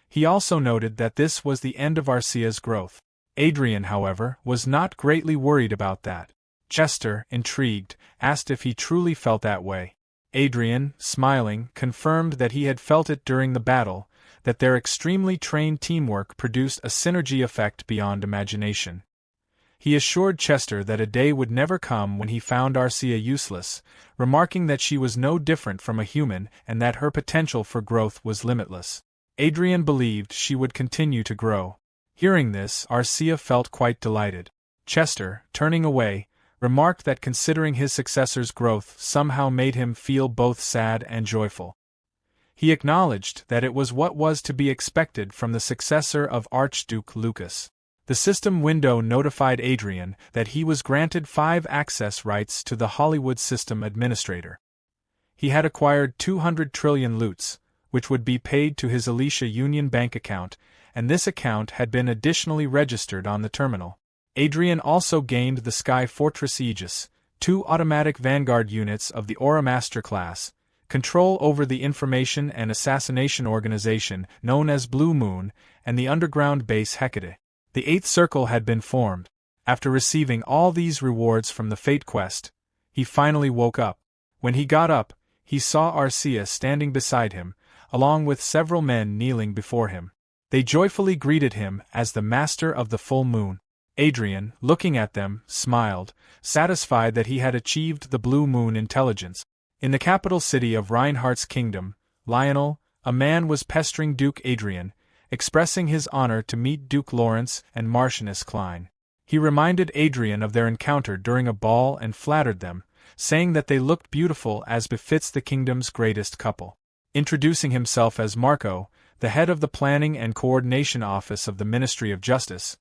He also noted that this was the end of Arcia's growth. Adrian, however, was not greatly worried about that. Chester, intrigued, asked if he truly felt that way. Adrian, smiling, confirmed that he had felt it during the battle, that their extremely trained teamwork produced a synergy effect beyond imagination. He assured Chester that a day would never come when he found Arcia useless, remarking that she was no different from a human and that her potential for growth was limitless. Adrian believed she would continue to grow. Hearing this, Arcia felt quite delighted. Chester, turning away, remarked that considering his successor's growth somehow made him feel both sad and joyful. He acknowledged that it was what was to be expected from the successor of Archduke Lucas. The system window notified Adrian that he was granted 5 access rights to the Hollywood System Administrator. He had acquired 200 trillion loots, which would be paid to his Alicia Union bank account, and this account had been additionally registered on the terminal. Adrian also gained the Sky Fortress Aegis, 2 automatic vanguard units of the Aura Master class, control over the information and assassination organization known as Blue Moon, and the underground base Hecate. The 8th Circle had been formed. After receiving all these rewards from the Fate Quest, he finally woke up. When he got up, he saw Arcia standing beside him, along with several men kneeling before him. They joyfully greeted him as the Master of the Full Moon. Adrian, looking at them, smiled, satisfied that he had achieved the Blue Moon intelligence. In the capital city of Reinhardt's kingdom, Lionel, a man was pestering Duke Adrian, expressing his honor to meet Duke Lawrence and Marchioness Klein. He reminded Adrian of their encounter during a ball and flattered them, saying that they looked beautiful as befits the kingdom's greatest couple. Introducing himself as Marco, the head of the Planning and Coordination Office of the Ministry of Justice,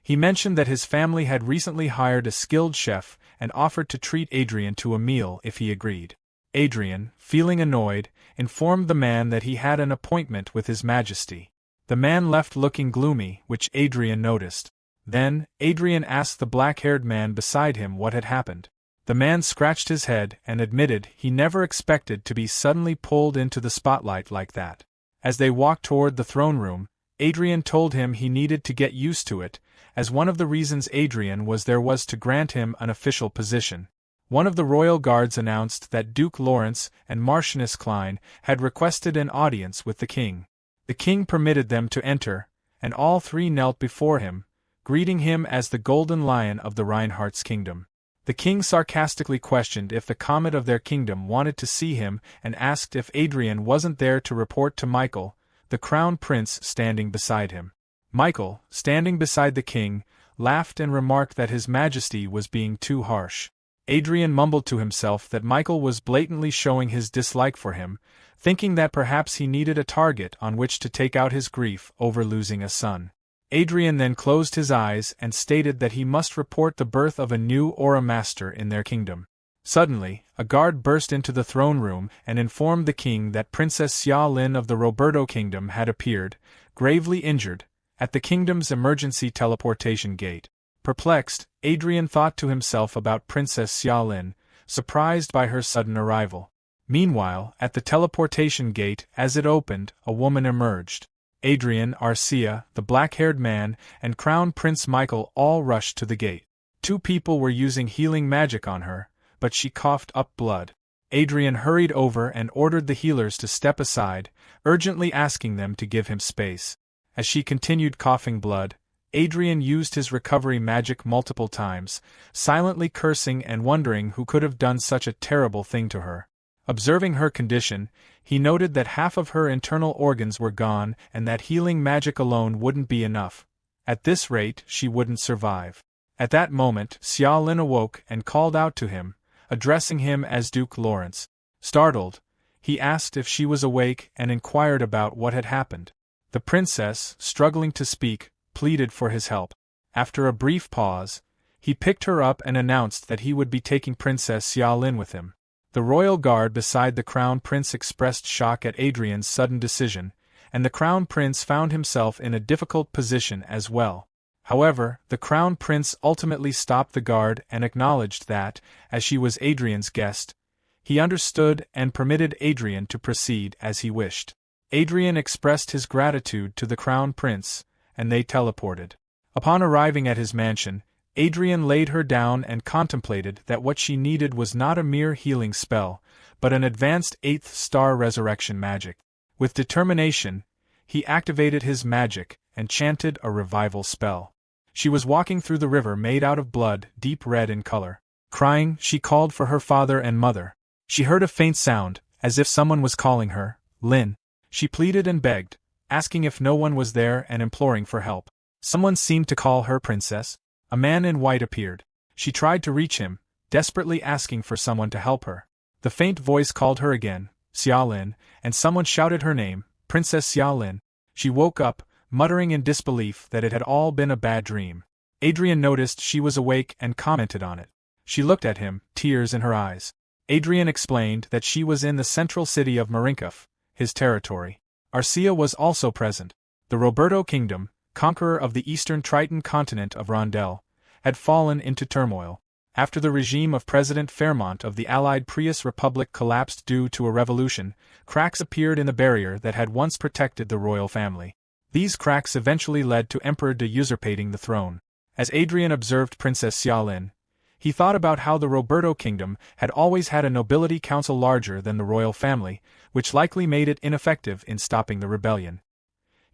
he mentioned that his family had recently hired a skilled chef and offered to treat Adrian to a meal if he agreed. Adrian, feeling annoyed, informed the man that he had an appointment with His Majesty. The man left looking gloomy, which Adrian noticed. Then, Adrian asked the black-haired man beside him what had happened. The man scratched his head and admitted he never expected to be suddenly pulled into the spotlight like that. As they walked toward the throne room, Adrian told him he needed to get used to it, as one of the reasons Adrian was there was to grant him an official position. One of the royal guards announced that Duke Lawrence and Marchioness Klein had requested an audience with the king. The king permitted them to enter, and all 3 knelt before him, greeting him as the Golden Lion of the Reinhardt's kingdom. The king sarcastically questioned if the comet of their kingdom wanted to see him and asked if Adrian wasn't there to report to Michael, the crown prince standing beside him. Michael, standing beside the king, laughed and remarked that His Majesty was being too harsh. Adrian mumbled to himself that Michael was blatantly showing his dislike for him, thinking that perhaps he needed a target on which to take out his grief over losing a son. Adrian then closed his eyes and stated that he must report the birth of a new Aura Master in their kingdom. Suddenly, a guard burst into the throne room and informed the king that Princess Xia Lin of the Roberto Kingdom had appeared, gravely injured, at the kingdom's emergency teleportation gate. Perplexed, Adrian thought to himself about Princess Xia Lin, surprised by her sudden arrival. Meanwhile, at the teleportation gate, as it opened, a woman emerged. Adrian, Arcia, the black-haired man, and Crown Prince Michael all rushed to the gate. 2 people were using healing magic on her, but she coughed up blood. Adrian hurried over and ordered the healers to step aside, urgently asking them to give him space. As she continued coughing blood, Adrian used his recovery magic multiple times, silently cursing and wondering who could have done such a terrible thing to her. Observing her condition, he noted that half of her internal organs were gone and that healing magic alone wouldn't be enough. At this rate, she wouldn't survive. At that moment, Xia Lin awoke and called out to him, addressing him as Duke Lawrence. Startled, he asked if she was awake and inquired about what had happened. The princess, struggling to speak, pleaded for his help. After a brief pause, he picked her up and announced that he would be taking Princess Xia Lin with him. The royal guard beside the crown prince expressed shock at Adrian's sudden decision, and the crown prince found himself in a difficult position as well. However, the crown prince ultimately stopped the guard and acknowledged that, as she was Adrian's guest, he understood and permitted Adrian to proceed as he wished. Adrian expressed his gratitude to the crown prince, and they teleported. Upon arriving at his mansion, Adrian laid her down and contemplated that what she needed was not a mere healing spell, but an advanced 8th star resurrection magic. With determination, he activated his magic and chanted a revival spell. She was walking through the river made out of blood, deep red in color. Crying, she called for her father and mother. She heard a faint sound, as if someone was calling her, Lin. She pleaded and begged, asking if no one was there and imploring for help. Someone seemed to call her princess. A man in white appeared. She tried to reach him, desperately asking for someone to help her. The faint voice called her again, Xia Lin, and someone shouted her name, Princess Xia Lin. She woke up, muttering in disbelief that it had all been a bad dream. Adrian noticed she was awake and commented on it. She looked at him, tears in her eyes. Adrian explained that she was in the central city of Marinkov, his territory. Arcia was also present. The Roberto Kingdom, conqueror of the eastern Triton continent of Rondel, had fallen into turmoil. After the regime of President Fairmont of the Allied Prius Republic collapsed due to a revolution, cracks appeared in the barrier that had once protected the royal family. These cracks eventually led to Emperor De usurpating the throne. As Adrian observed Princess Xiaolin, he thought about how the Roberto Kingdom had always had a nobility council larger than the royal family, which likely made it ineffective in stopping the rebellion.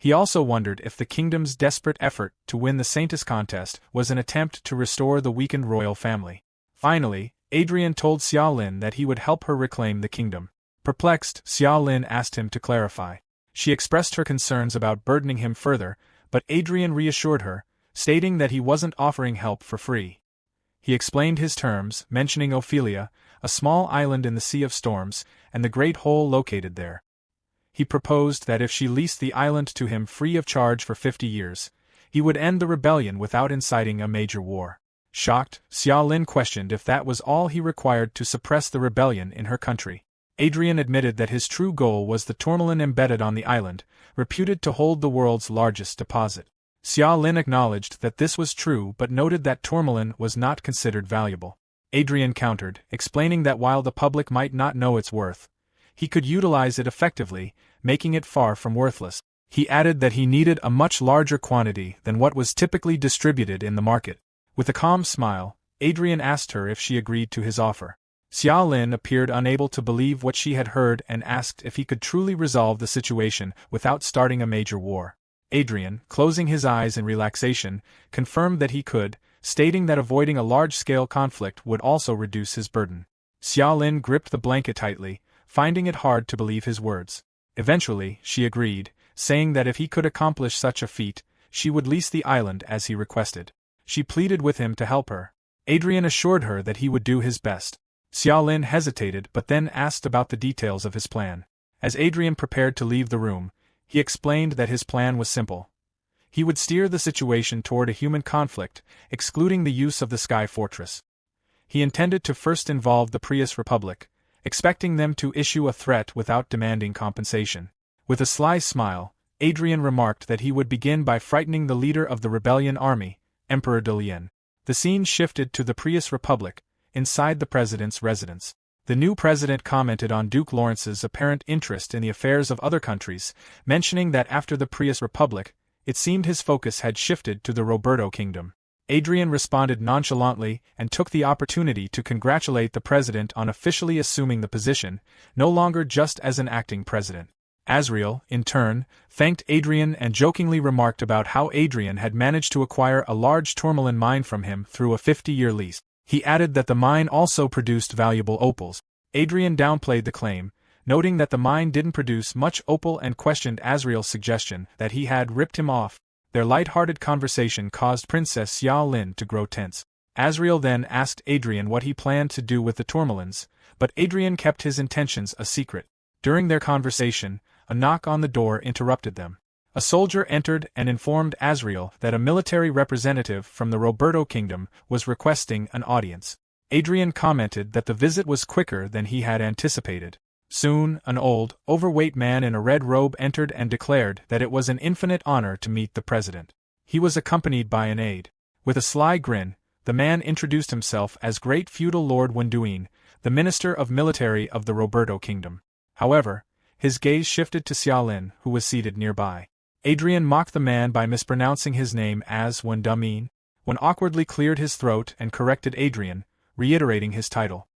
He also wondered if the kingdom's desperate effort to win the Saintis contest was an attempt to restore the weakened royal family. Finally, Adrian told Xiaolin that he would help her reclaim the kingdom. Perplexed, Xiaolin asked him to clarify. She expressed her concerns about burdening him further, but Adrian reassured her, stating that he wasn't offering help for free. He explained his terms, mentioning Ophelia, a small island in the Sea of Storms, and the Great Hole located there. He proposed that if she leased the island to him free of charge for 50 years, he would end the rebellion without inciting a major war. Shocked, Xiaolin questioned if that was all he required to suppress the rebellion in her country. Adrian admitted that his true goal was the tourmaline embedded on the island, reputed to hold the world's largest deposit. Xiaolin acknowledged that this was true but noted that tourmaline was not considered valuable. Adrian countered, explaining that while the public might not know its worth, he could utilize it effectively, making it far from worthless. He added that he needed a much larger quantity than what was typically distributed in the market. With a calm smile, Adrian asked her if she agreed to his offer. Xiaolin appeared unable to believe what she had heard and asked if he could truly resolve the situation without starting a major war. Adrian, closing his eyes in relaxation, confirmed that he could, stating that avoiding a large-scale conflict would also reduce his burden. Xiaolin gripped the blanket tightly, finding it hard to believe his words. Eventually, she agreed, saying that if he could accomplish such a feat, she would lease the island as he requested. She pleaded with him to help her. Adrian assured her that he would do his best. Xiaolin hesitated but then asked about the details of his plan. As Adrian prepared to leave the room, he explained that his plan was simple. He would steer the situation toward a human conflict, excluding the use of the Sky Fortress. He intended to first involve the Prius Republic, expecting them to issue a threat without demanding compensation. With a sly smile, Adrian remarked that he would begin by frightening the leader of the rebellion army, Emperor De Lien. The scene shifted to the Prius Republic, inside the president's residence. The new president commented on Duke Lawrence's apparent interest in the affairs of other countries, mentioning that after the Prius Republic, it seemed his focus had shifted to the Roberto Kingdom. Adrian responded nonchalantly and took the opportunity to congratulate the president on officially assuming the position, no longer just as an acting president. Asriel, in turn, thanked Adrian and jokingly remarked about how Adrian had managed to acquire a large tourmaline mine from him through a 50-year lease. He added that the mine also produced valuable opals. Adrian downplayed the claim, noting that the mine didn't produce much opal and questioned Asriel's suggestion that he had ripped him off. Their light-hearted conversation caused Princess Xiaolin to grow tense. Asriel then asked Adrian what he planned to do with the tourmalines, but Adrian kept his intentions a secret. During their conversation, a knock on the door interrupted them. A soldier entered and informed Asriel that a military representative from the Roberto Kingdom was requesting an audience. Adrian commented that the visit was quicker than he had anticipated. Soon, an old, overweight man in a red robe entered and declared that it was an infinite honor to meet the president. He was accompanied by an aide. With a sly grin, the man introduced himself as Great Feudal Lord Wenduin, the Minister of Military of the Roberto Kingdom. However, his gaze shifted to Xiaolin, who was seated nearby. Adrian mocked the man by mispronouncing his name as Wendumin, when awkwardly cleared his throat and corrected Adrian, reiterating his title.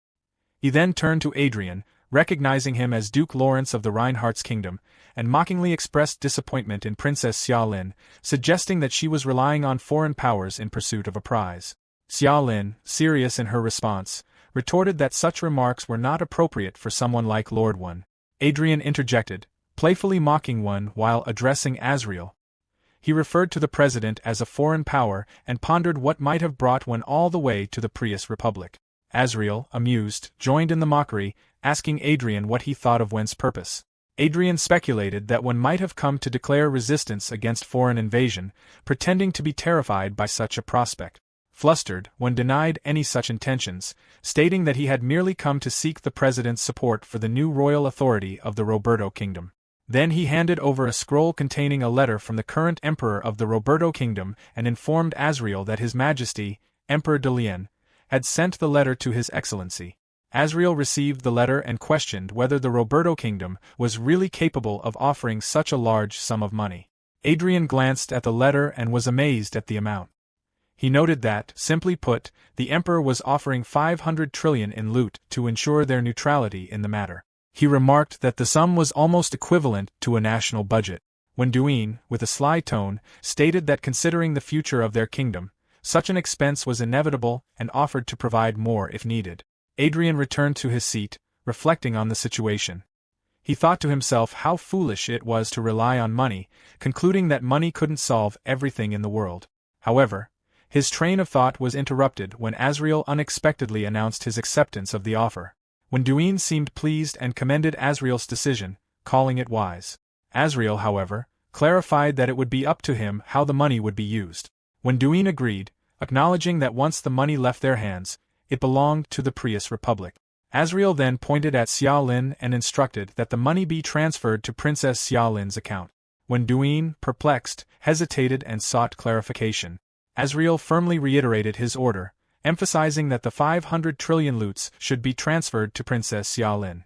He then turned to Adrian, recognizing him as Duke Lawrence of the Reinhardt's kingdom, and mockingly expressed disappointment in Princess Xiaolin, suggesting that she was relying on foreign powers in pursuit of a prize. Xiaolin, serious in her response, retorted that such remarks were not appropriate for someone like Lord One. Adrian interjected, playfully mocking One while addressing Asriel. He referred to the president as a foreign power and pondered what might have brought One all the way to the Prius Republic. Asriel, amused, joined in the mockery, asking Adrian what he thought of Wen's purpose. Adrian speculated that One might have come to declare resistance against foreign invasion, pretending to be terrified by such a prospect. Flustered, One denied any such intentions, stating that he had merely come to seek the president's support for the new royal authority of the Roberto Kingdom. Then he handed over a scroll containing a letter from the current emperor of the Roberto Kingdom and informed Azriel that His Majesty, Emperor Delian, had sent the letter to His Excellency. Azriel received the letter and questioned whether the Roberto Kingdom was really capable of offering such a large sum of money. Adrian glanced at the letter and was amazed at the amount. He noted that, simply put, the emperor was offering 500 trillion in loot to ensure their neutrality in the matter. He remarked that the sum was almost equivalent to a national budget. When Duin, with a sly tone, stated that considering the future of their kingdom, such an expense was inevitable and offered to provide more if needed. Adrian returned to his seat, reflecting on the situation. He thought to himself how foolish it was to rely on money, concluding that money couldn't solve everything in the world. However, his train of thought was interrupted when Azriel unexpectedly announced his acceptance of the offer. When Duin seemed pleased and commended Azriel's decision, calling it wise. Azriel, however, clarified that it would be up to him how the money would be used. When Duin agreed, acknowledging that once the money left their hands, it belonged to the Prius Republic. Azriel then pointed at Xiaolin and instructed that the money be transferred to Princess Xiaolin's account. When Duin, perplexed, hesitated and sought clarification, Azriel firmly reiterated his order, emphasizing that the 500 trillion loots should be transferred to Princess Xiaolin.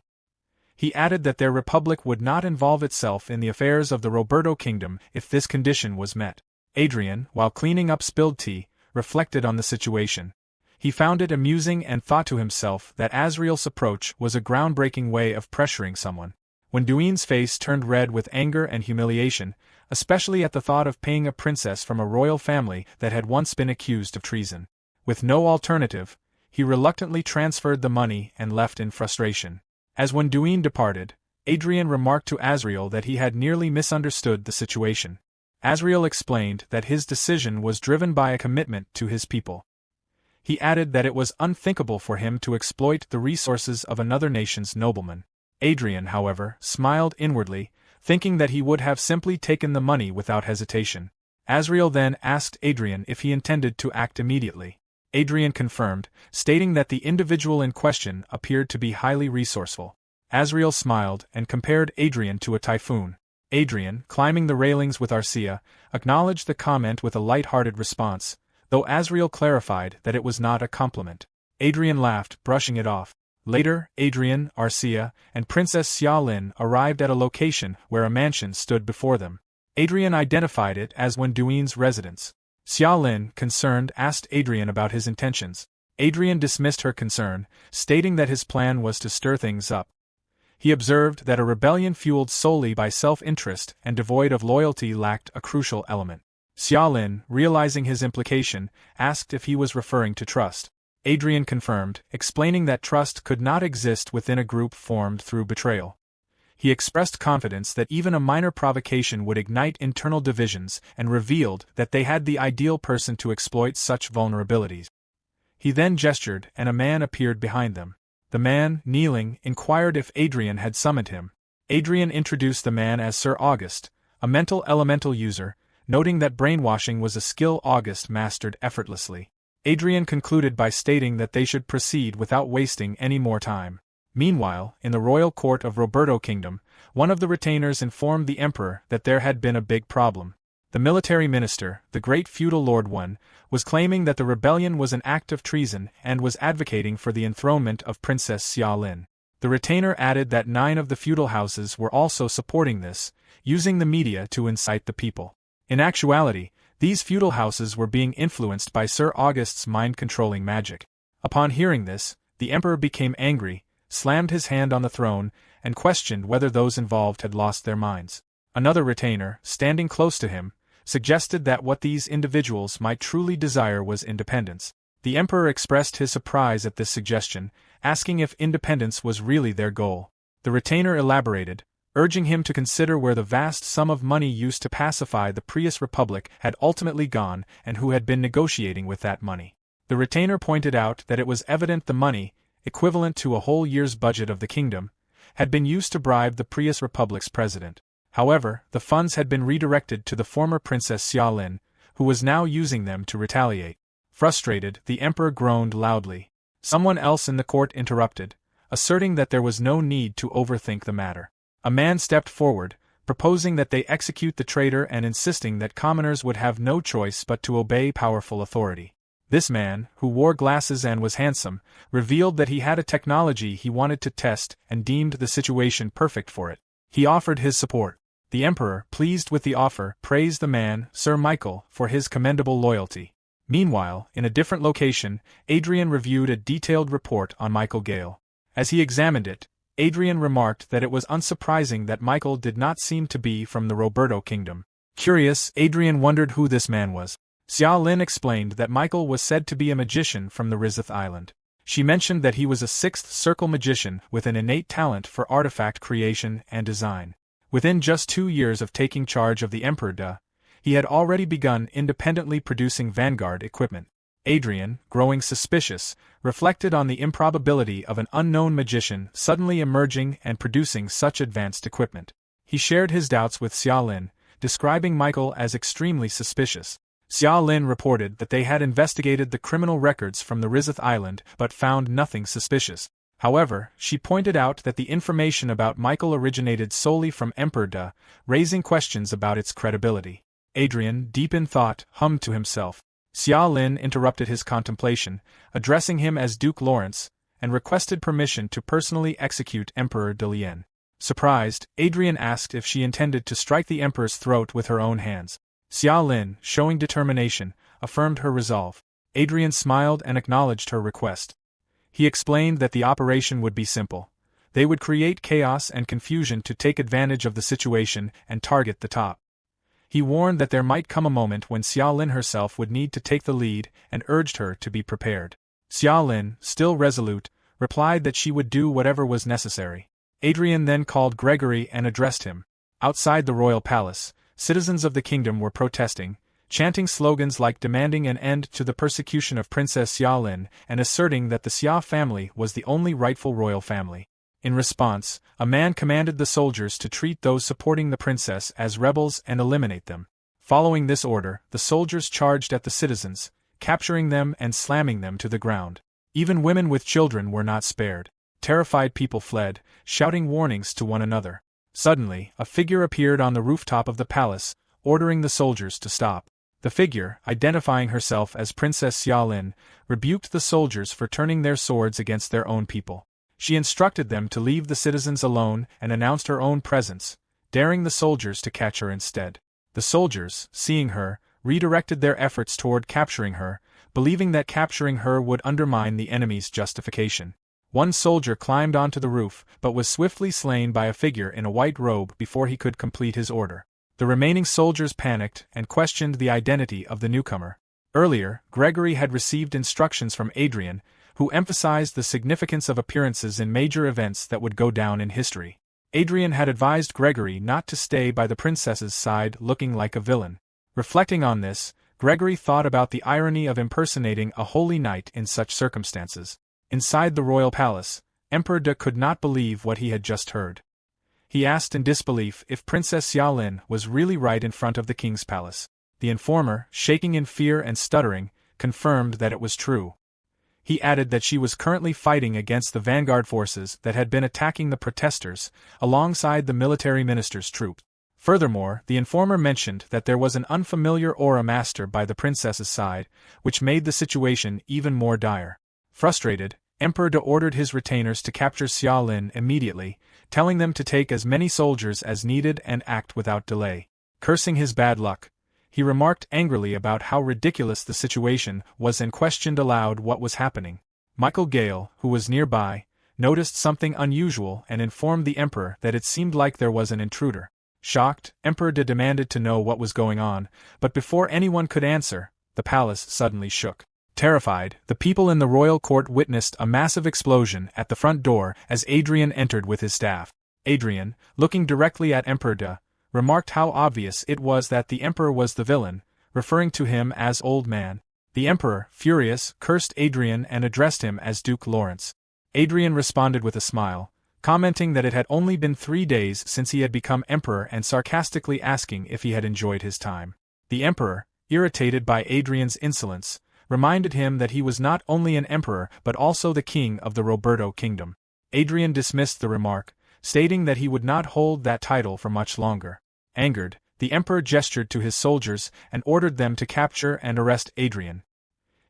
He added that their republic would not involve itself in the affairs of the Roberto Kingdom if this condition was met. Adrian, while cleaning up spilled tea, reflected on the situation. He found it amusing and thought to himself that Azriel's approach was a groundbreaking way of pressuring someone. When Duin's face turned red with anger and humiliation, especially at the thought of paying a princess from a royal family that had once been accused of treason. With no alternative, he reluctantly transferred the money and left in frustration. As when Duin departed, Adrian remarked to Azriel that he had nearly misunderstood the situation. Azriel explained that his decision was driven by a commitment to his people. He added that it was unthinkable for him to exploit the resources of another nation's nobleman. Adrian, however, smiled inwardly, thinking that he would have simply taken the money without hesitation. Azriel then asked Adrian if he intended to act immediately. Adrian confirmed, stating that the individual in question appeared to be highly resourceful. Azriel smiled and compared Adrian to a typhoon. Adrian, climbing the railings with Arcia, acknowledged the comment with a light-hearted response, though Azriel clarified that it was not a compliment. Adrian laughed, brushing it off. Later, Adrian, Arcia, and Princess Xiaolin arrived at a location where a mansion stood before them. Adrian identified it as Wen Duin's residence. Xiaolin, concerned, asked Adrian about his intentions. Adrian dismissed her concern, stating that his plan was to stir things up. He observed that a rebellion fueled solely by self-interest and devoid of loyalty lacked a crucial element. Xiaolin, realizing his implication, asked if he was referring to trust. Adrian confirmed, explaining that trust could not exist within a group formed through betrayal. He expressed confidence that even a minor provocation would ignite internal divisions and revealed that they had the ideal person to exploit such vulnerabilities. He then gestured and a man appeared behind them. The man, kneeling, inquired if Adrian had summoned him. Adrian introduced the man as Sir August, a mental elemental user, noting that brainwashing was a skill August mastered effortlessly. Adrian concluded by stating that they should proceed without wasting any more time. Meanwhile, in the royal court of Roberto Kingdom, one of the retainers informed the emperor that there had been a big problem. The military minister, the great feudal Lord Wen, was claiming that the rebellion was an act of treason and was advocating for the enthronement of Princess Xiaolin. The retainer added that 9 of the feudal houses were also supporting this, using the media to incite the people. In actuality, these feudal houses were being influenced by Sir August's mind-controlling magic. Upon hearing this, the emperor became angry, slammed his hand on the throne, and questioned whether those involved had lost their minds. Another retainer, standing close to him, suggested that what these individuals might truly desire was independence. The emperor expressed his surprise at this suggestion, asking if independence was really their goal. The retainer elaborated, urging him to consider where the vast sum of money used to pacify the Prius Republic had ultimately gone and who had been negotiating with that money. The retainer pointed out that it was evident the money, equivalent to a whole year's budget of the kingdom, had been used to bribe the Prius Republic's president. However, the funds had been redirected to the former Princess Xiaolin, who was now using them to retaliate. Frustrated, the emperor groaned loudly. Someone else in the court interrupted, asserting that there was no need to overthink the matter. A man stepped forward, proposing that they execute the traitor and insisting that commoners would have no choice but to obey powerful authority. This man, who wore glasses and was handsome, revealed that he had a technology he wanted to test and deemed the situation perfect for it. He offered his support. The Emperor, pleased with the offer, praised the man, Sir Michael, for his commendable loyalty. Meanwhile, in a different location, Adrian reviewed a detailed report on Michael Gale. As he examined it, Adrian remarked that it was unsurprising that Michael did not seem to be from the Roberto kingdom. Curious, Adrian wondered who this man was. Xia Lin explained that Michael was said to be a magician from the Rizith Island. She mentioned that he was a sixth circle magician with an innate talent for artifact creation and design. Within just 2 years of taking charge of the Emperor Da, he had already begun independently producing vanguard equipment. Adrian, growing suspicious, reflected on the improbability of an unknown magician suddenly emerging and producing such advanced equipment. He shared his doubts with Xia Lin, describing Michael as extremely suspicious. Xia Lin reported that they had investigated the criminal records from the Rizith Island but found nothing suspicious. However, she pointed out that the information about Michael originated solely from Emperor Da, raising questions about its credibility. Adrian, deep in thought, hummed to himself. Xia Lin interrupted his contemplation, addressing him as Duke Lawrence, and requested permission to personally execute Emperor De Lien. Surprised, Adrian asked if she intended to strike the Emperor's throat with her own hands. Xia Lin, showing determination, affirmed her resolve. Adrian smiled and acknowledged her request. He explained that the operation would be simple. They would create chaos and confusion to take advantage of the situation and target the top. He warned that there might come a moment when Xia Lin herself would need to take the lead and urged her to be prepared. Xia Lin, still resolute, replied that she would do whatever was necessary. Adrian then called Gregory and addressed him. Outside the royal palace, citizens of the kingdom were protesting, chanting slogans like demanding an end to the persecution of Princess Xia Lin and asserting that the Xia family was the only rightful royal family. In response, a man commanded the soldiers to treat those supporting the princess as rebels and eliminate them. Following this order, the soldiers charged at the citizens, capturing them and slamming them to the ground. Even women with children were not spared. Terrified people fled, shouting warnings to one another. Suddenly, a figure appeared on the rooftop of the palace, ordering the soldiers to stop. The figure, identifying herself as Princess Xia Lin, rebuked the soldiers for turning their swords against their own people. She instructed them to leave the citizens alone and announced her own presence, daring the soldiers to catch her instead. The soldiers, seeing her, redirected their efforts toward capturing her, believing that capturing her would undermine the enemy's justification. One soldier climbed onto the roof but was swiftly slain by a figure in a white robe before he could complete his order. The remaining soldiers panicked and questioned the identity of the newcomer. Earlier, Gregory had received instructions from Adrian, who emphasized the significance of appearances in major events that would go down in history. Adrian had advised Gregory not to stay by the princess's side looking like a villain. Reflecting on this, Gregory thought about the irony of impersonating a holy knight in such circumstances. Inside the royal palace, Emperor De could not believe what he had just heard. He asked in disbelief if Princess Xia Lin was really right in front of the king's palace. The informer, shaking in fear and stuttering, confirmed that it was true. He added that she was currently fighting against the vanguard forces that had been attacking the protesters, alongside the military minister's troops. Furthermore, the informer mentioned that there was an unfamiliar aura master by the princess's side, which made the situation even more dire. Frustrated, Emperor De ordered his retainers to capture Xia Lin immediately, telling them to take as many soldiers as needed and act without delay. Cursing his bad luck, he remarked angrily about how ridiculous the situation was and questioned aloud what was happening. Michael Gale, who was nearby, noticed something unusual and informed the Emperor that it seemed like there was an intruder. Shocked, Emperor De demanded to know what was going on, but before anyone could answer, the palace suddenly shook. Terrified, the people in the royal court witnessed a massive explosion at the front door as Adrian entered with his staff. Adrian, looking directly at Emperor De, remarked how obvious it was that the Emperor was the villain, referring to him as Old Man. The Emperor, furious, cursed Adrian and addressed him as Duke Lawrence. Adrian responded with a smile, commenting that it had only been 3 days since he had become Emperor and sarcastically asking if he had enjoyed his time. The Emperor, irritated by Adrian's insolence, reminded him that he was not only an emperor but also the king of the Roberto kingdom. Adrian dismissed the remark, stating that he would not hold that title for much longer. Angered, the emperor gestured to his soldiers and ordered them to capture and arrest Adrian.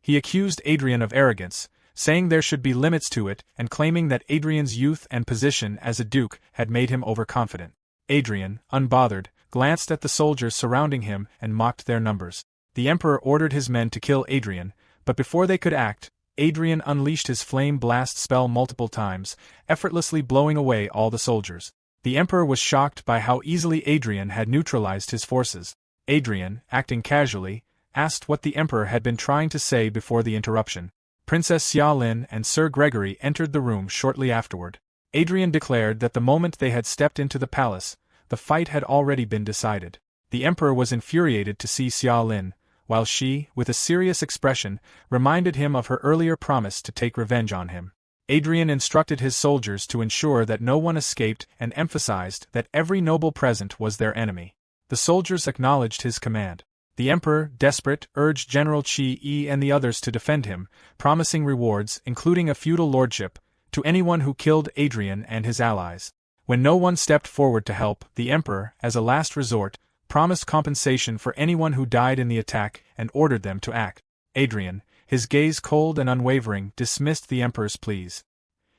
He accused Adrian of arrogance, saying there should be limits to it and claiming that Adrian's youth and position as a duke had made him overconfident. Adrian, unbothered, glanced at the soldiers surrounding him and mocked their numbers. The emperor ordered his men to kill Adrian, but before they could act, Adrian unleashed his flame blast spell multiple times, effortlessly blowing away all the soldiers. The emperor was shocked by how easily Adrian had neutralized his forces. Adrian, acting casually, asked what the emperor had been trying to say before the interruption. Princess Xiaolin and Sir Gregory entered the room shortly afterward. Adrian declared that the moment they had stepped into the palace, the fight had already been decided. The emperor was infuriated to see Xiaolin, while she, with a serious expression, reminded him of her earlier promise to take revenge on him. Adrian instructed his soldiers to ensure that no one escaped and emphasized that every noble present was their enemy. The soldiers acknowledged his command. The emperor, desperate, urged General Qi Yi and the others to defend him, promising rewards, including a feudal lordship, to anyone who killed Adrian and his allies. When no one stepped forward to help, the emperor, as a last resort, promised compensation for anyone who died in the attack and ordered them to act. Adrian, his gaze cold and unwavering, dismissed the emperor's pleas.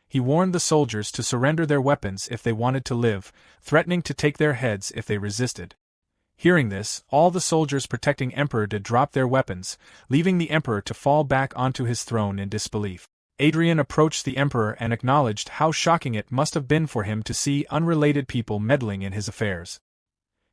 He warned the soldiers to surrender their weapons if they wanted to live, threatening to take their heads if they resisted. Hearing this, all the soldiers protecting Emperor did drop their weapons, leaving the emperor to fall back onto his throne in disbelief. Adrian approached the emperor and acknowledged how shocking it must have been for him to see unrelated people meddling in his affairs.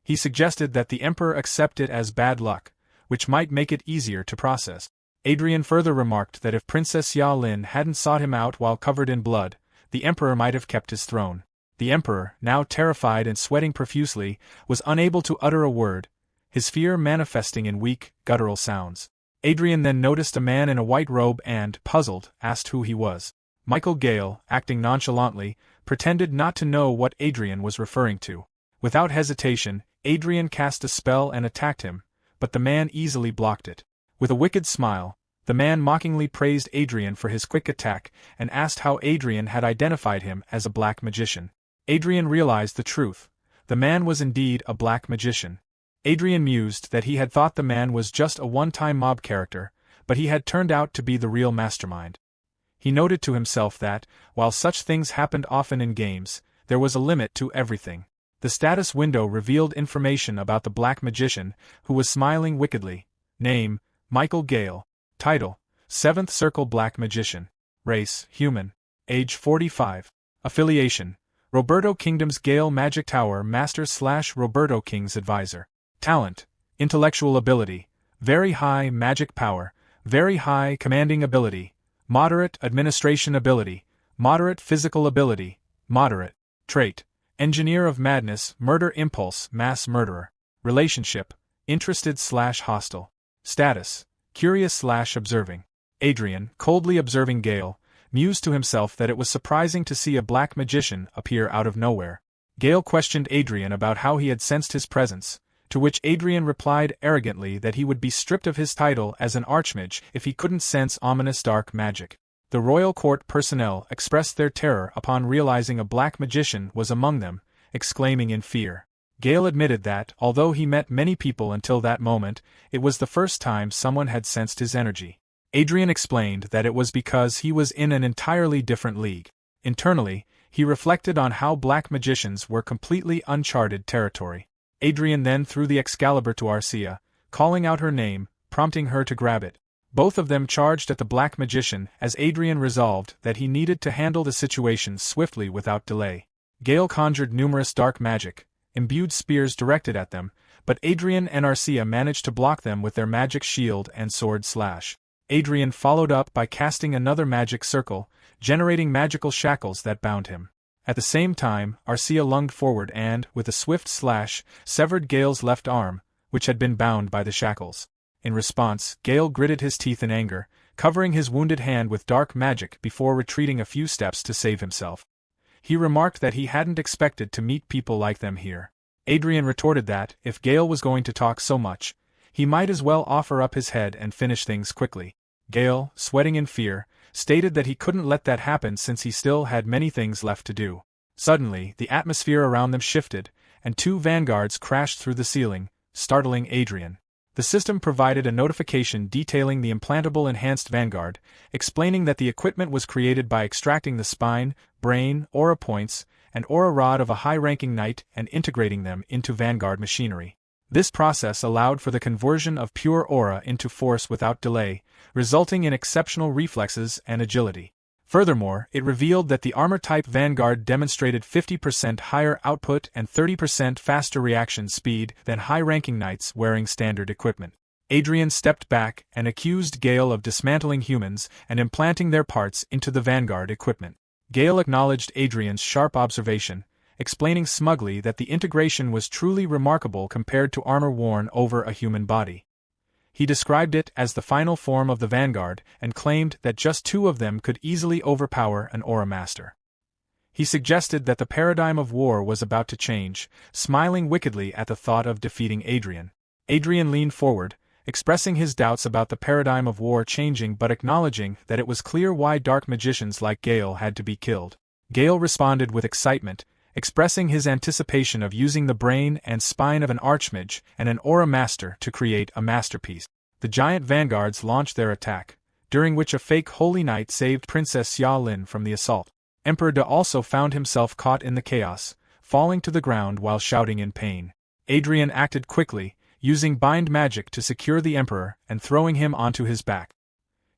He suggested that the emperor accept it as bad luck, which might make it easier to process. Adrian further remarked that if Princess Xiaolin hadn't sought him out while covered in blood, the emperor might have kept his throne. The emperor, now terrified and sweating profusely, was unable to utter a word, his fear manifesting in weak, guttural sounds. Adrian then noticed a man in a white robe and, puzzled, asked who he was. Michael Gale, acting nonchalantly, pretended not to know what Adrian was referring to. Without hesitation, Adrian cast a spell and attacked him, but the man easily blocked it. With a wicked smile, the man mockingly praised Adrian for his quick attack and asked how Adrian had identified him as a black magician. Adrian realized the truth. The man was indeed a black magician. Adrian mused that he had thought the man was just a one-time mob character, but he had turned out to be the real mastermind. He noted to himself that, while such things happened often in games, there was a limit to everything. The status window revealed information about the black magician, who was smiling wickedly. Name: Michael Gale. Title: 7th Circle Black Magician. Race: Human. Age: 45. Affiliation: Roberto Kingdom's Gale Magic Tower Master / Roberto King's Advisor. Talent: Intellectual ability, very high magic power, very high commanding ability, moderate administration ability, moderate physical ability, moderate. Trait: Engineer of Madness, Murder Impulse, Mass Murderer. Relationship: Interested / hostile. Status: Curious / observing. Adrian, coldly observing Gale, mused to himself that it was surprising to see a black magician appear out of nowhere. Gale questioned Adrian about how he had sensed his presence, to which Adrian replied arrogantly that he would be stripped of his title as an archmage if he couldn't sense ominous dark magic. The royal court personnel expressed their terror upon realizing a black magician was among them, exclaiming in fear. Gale admitted that, although he met many people until that moment, it was the first time someone had sensed his energy. Adrian explained that it was because he was in an entirely different league. Internally, he reflected on how black magicians were completely uncharted territory. Adrian then threw the Excalibur to Arcia, calling out her name, prompting her to grab it. Both of them charged at the black magician as Adrian resolved that he needed to handle the situation swiftly without delay. Gale conjured numerous dark magic, imbued spears directed at them, but Adrian and Arcia managed to block them with their magic shield and sword slash. Adrian followed up by casting another magic circle, generating magical shackles that bound him. At the same time, Arcia lunged forward and, with a swift slash, severed Gale's left arm, which had been bound by the shackles. In response, Gale gritted his teeth in anger, covering his wounded hand with dark magic before retreating a few steps to save himself. He remarked that he hadn't expected to meet people like them here. Adrian retorted that, if Gale was going to talk so much, he might as well offer up his head and finish things quickly. Gale, sweating in fear, stated that he couldn't let that happen since he still had many things left to do. Suddenly, the atmosphere around them shifted, and two vanguards crashed through the ceiling, startling Adrian. The system provided a notification detailing the implantable enhanced vanguard, explaining that the equipment was created by extracting the spine, brain, aura points, and aura rod of a high-ranking knight and integrating them into vanguard machinery. This process allowed for the conversion of pure aura into force without delay, resulting in exceptional reflexes and agility. Furthermore, it revealed that the armor-type Vanguard demonstrated 50% higher output and 30% faster reaction speed than high-ranking knights wearing standard equipment. Adrian stepped back and accused Gale of dismantling humans and implanting their parts into the Vanguard equipment. Gale acknowledged Adrian's sharp observation, explaining smugly that the integration was truly remarkable compared to armor worn over a human body. He described it as the final form of the Vanguard and claimed that just two of them could easily overpower an Aura Master. He suggested that the paradigm of war was about to change, smiling wickedly at the thought of defeating Adrian. Adrian leaned forward, expressing his doubts about the paradigm of war changing but acknowledging that it was clear why dark magicians like Gale had to be killed. Gale responded with excitement, expressing his anticipation of using the brain and spine of an Archmage and an Aura Master to create a masterpiece. The giant vanguards launched their attack, during which a fake Holy Knight saved Princess Xia Lin from the assault. Emperor De also found himself caught in the chaos, falling to the ground while shouting in pain. Adrian acted quickly, using bind magic to secure the Emperor and throwing him onto his back.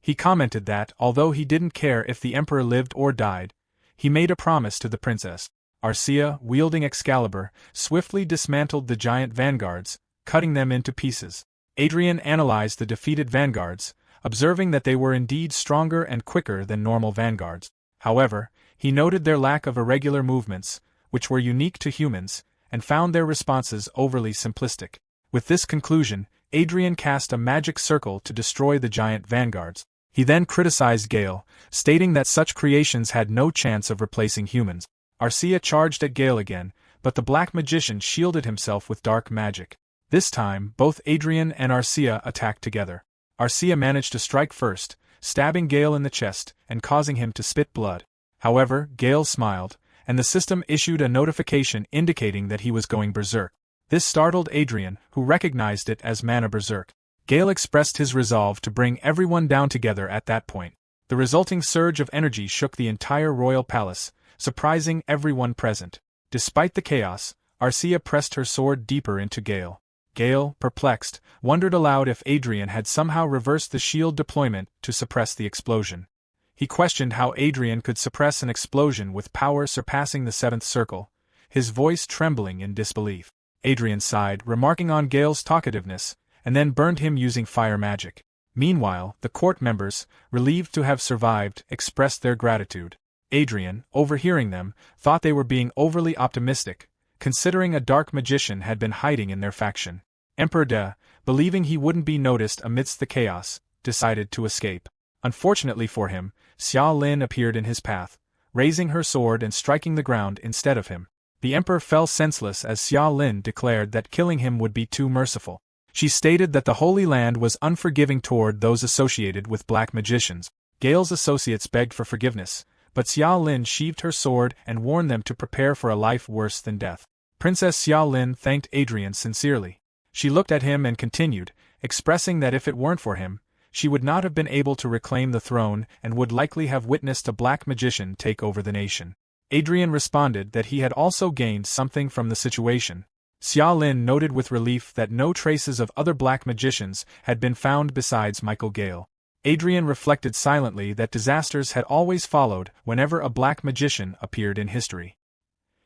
He commented that, although he didn't care if the Emperor lived or died, he made a promise to the princess. Arcia, wielding Excalibur, swiftly dismantled the giant vanguards, cutting them into pieces. Adrian analyzed the defeated vanguards, observing that they were indeed stronger and quicker than normal vanguards. However, he noted their lack of irregular movements, which were unique to humans, and found their responses overly simplistic. With this conclusion, Adrian cast a magic circle to destroy the giant vanguards. He then criticized Gale, stating that such creations had no chance of replacing humans. Arcia charged at Gale again, but the black magician shielded himself with dark magic. This time, both Adrian and Arcia attacked together. Arcia managed to strike first, stabbing Gale in the chest and causing him to spit blood. However, Gale smiled, and the system issued a notification indicating that he was going berserk. This startled Adrian, who recognized it as Mana Berserk. Gale expressed his resolve to bring everyone down together at that point. The resulting surge of energy shook the entire royal palace, surprising everyone present. Despite the chaos, Arcia pressed her sword deeper into Gale. Gale, perplexed, wondered aloud if Adrian had somehow reversed the shield deployment to suppress the explosion. He questioned how Adrian could suppress an explosion with power surpassing the seventh circle, his voice trembling in disbelief. Adrian sighed, remarking on Gale's talkativeness, and then burned him using fire magic. Meanwhile, the court members, relieved to have survived, expressed their gratitude. Adrian, overhearing them, thought they were being overly optimistic, considering a dark magician had been hiding in their faction. Emperor De, believing he wouldn't be noticed amidst the chaos, decided to escape. Unfortunately for him, Xia Lin appeared in his path, raising her sword and striking the ground instead of him. The Emperor fell senseless as Xia Lin declared that killing him would be too merciful. She stated that the Holy Land was unforgiving toward those associated with black magicians. Gale's associates begged for forgiveness, but Xia Lin sheathed her sword and warned them to prepare for a life worse than death. Princess Xia Lin thanked Adrian sincerely. She looked at him and continued, expressing that if it weren't for him, she would not have been able to reclaim the throne and would likely have witnessed a black magician take over the nation. Adrian responded that he had also gained something from the situation. Xia Lin noted with relief that no traces of other black magicians had been found besides Michael Gale. Adrian reflected silently that disasters had always followed whenever a black magician appeared in history.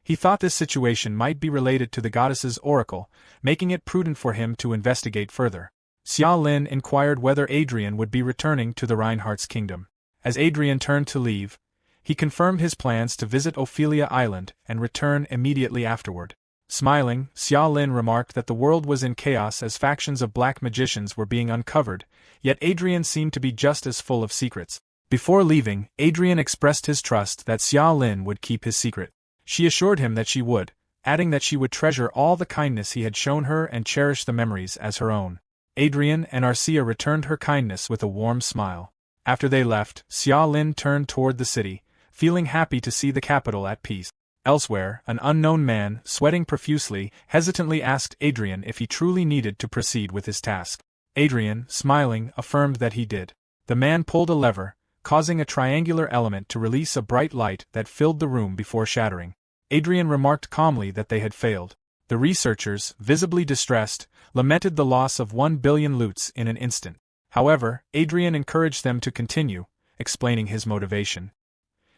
He thought this situation might be related to the goddess's oracle, making it prudent for him to investigate further. Xia Lin inquired whether Adrian would be returning to the Reinhardt's kingdom. As Adrian turned to leave, he confirmed his plans to visit Ophelia Island and return immediately afterward. Smiling, Xia Lin remarked that the world was in chaos as factions of black magicians were being uncovered, yet Adrian seemed to be just as full of secrets. Before leaving, Adrian expressed his trust that Xia Lin would keep his secret. She assured him that she would, adding that she would treasure all the kindness he had shown her and cherish the memories as her own. Adrian and Arcia returned her kindness with a warm smile. After they left, Xia Lin turned toward the city, feeling happy to see the capital at peace. Elsewhere, an unknown man, sweating profusely, hesitantly asked Adrian if he truly needed to proceed with his task. Adrian, smiling, affirmed that he did. The man pulled a lever, causing a triangular element to release a bright light that filled the room before shattering. Adrian remarked calmly that they had failed. The researchers, visibly distressed, lamented the loss of 1 billion loots in an instant. However, Adrian encouraged them to continue, explaining his motivation.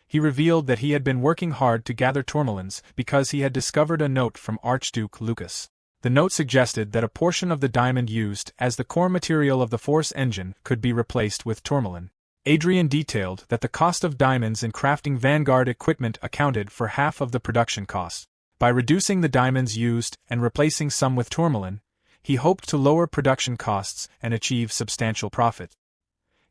He revealed that he had been working hard to gather tourmalines because he had discovered a note from Archduke Lucas. The note suggested that a portion of the diamond used as the core material of the Force engine could be replaced with tourmaline. Adrian detailed that the cost of diamonds in crafting Vanguard equipment accounted for half of the production cost. By reducing the diamonds used and replacing some with tourmaline, he hoped to lower production costs and achieve substantial profit.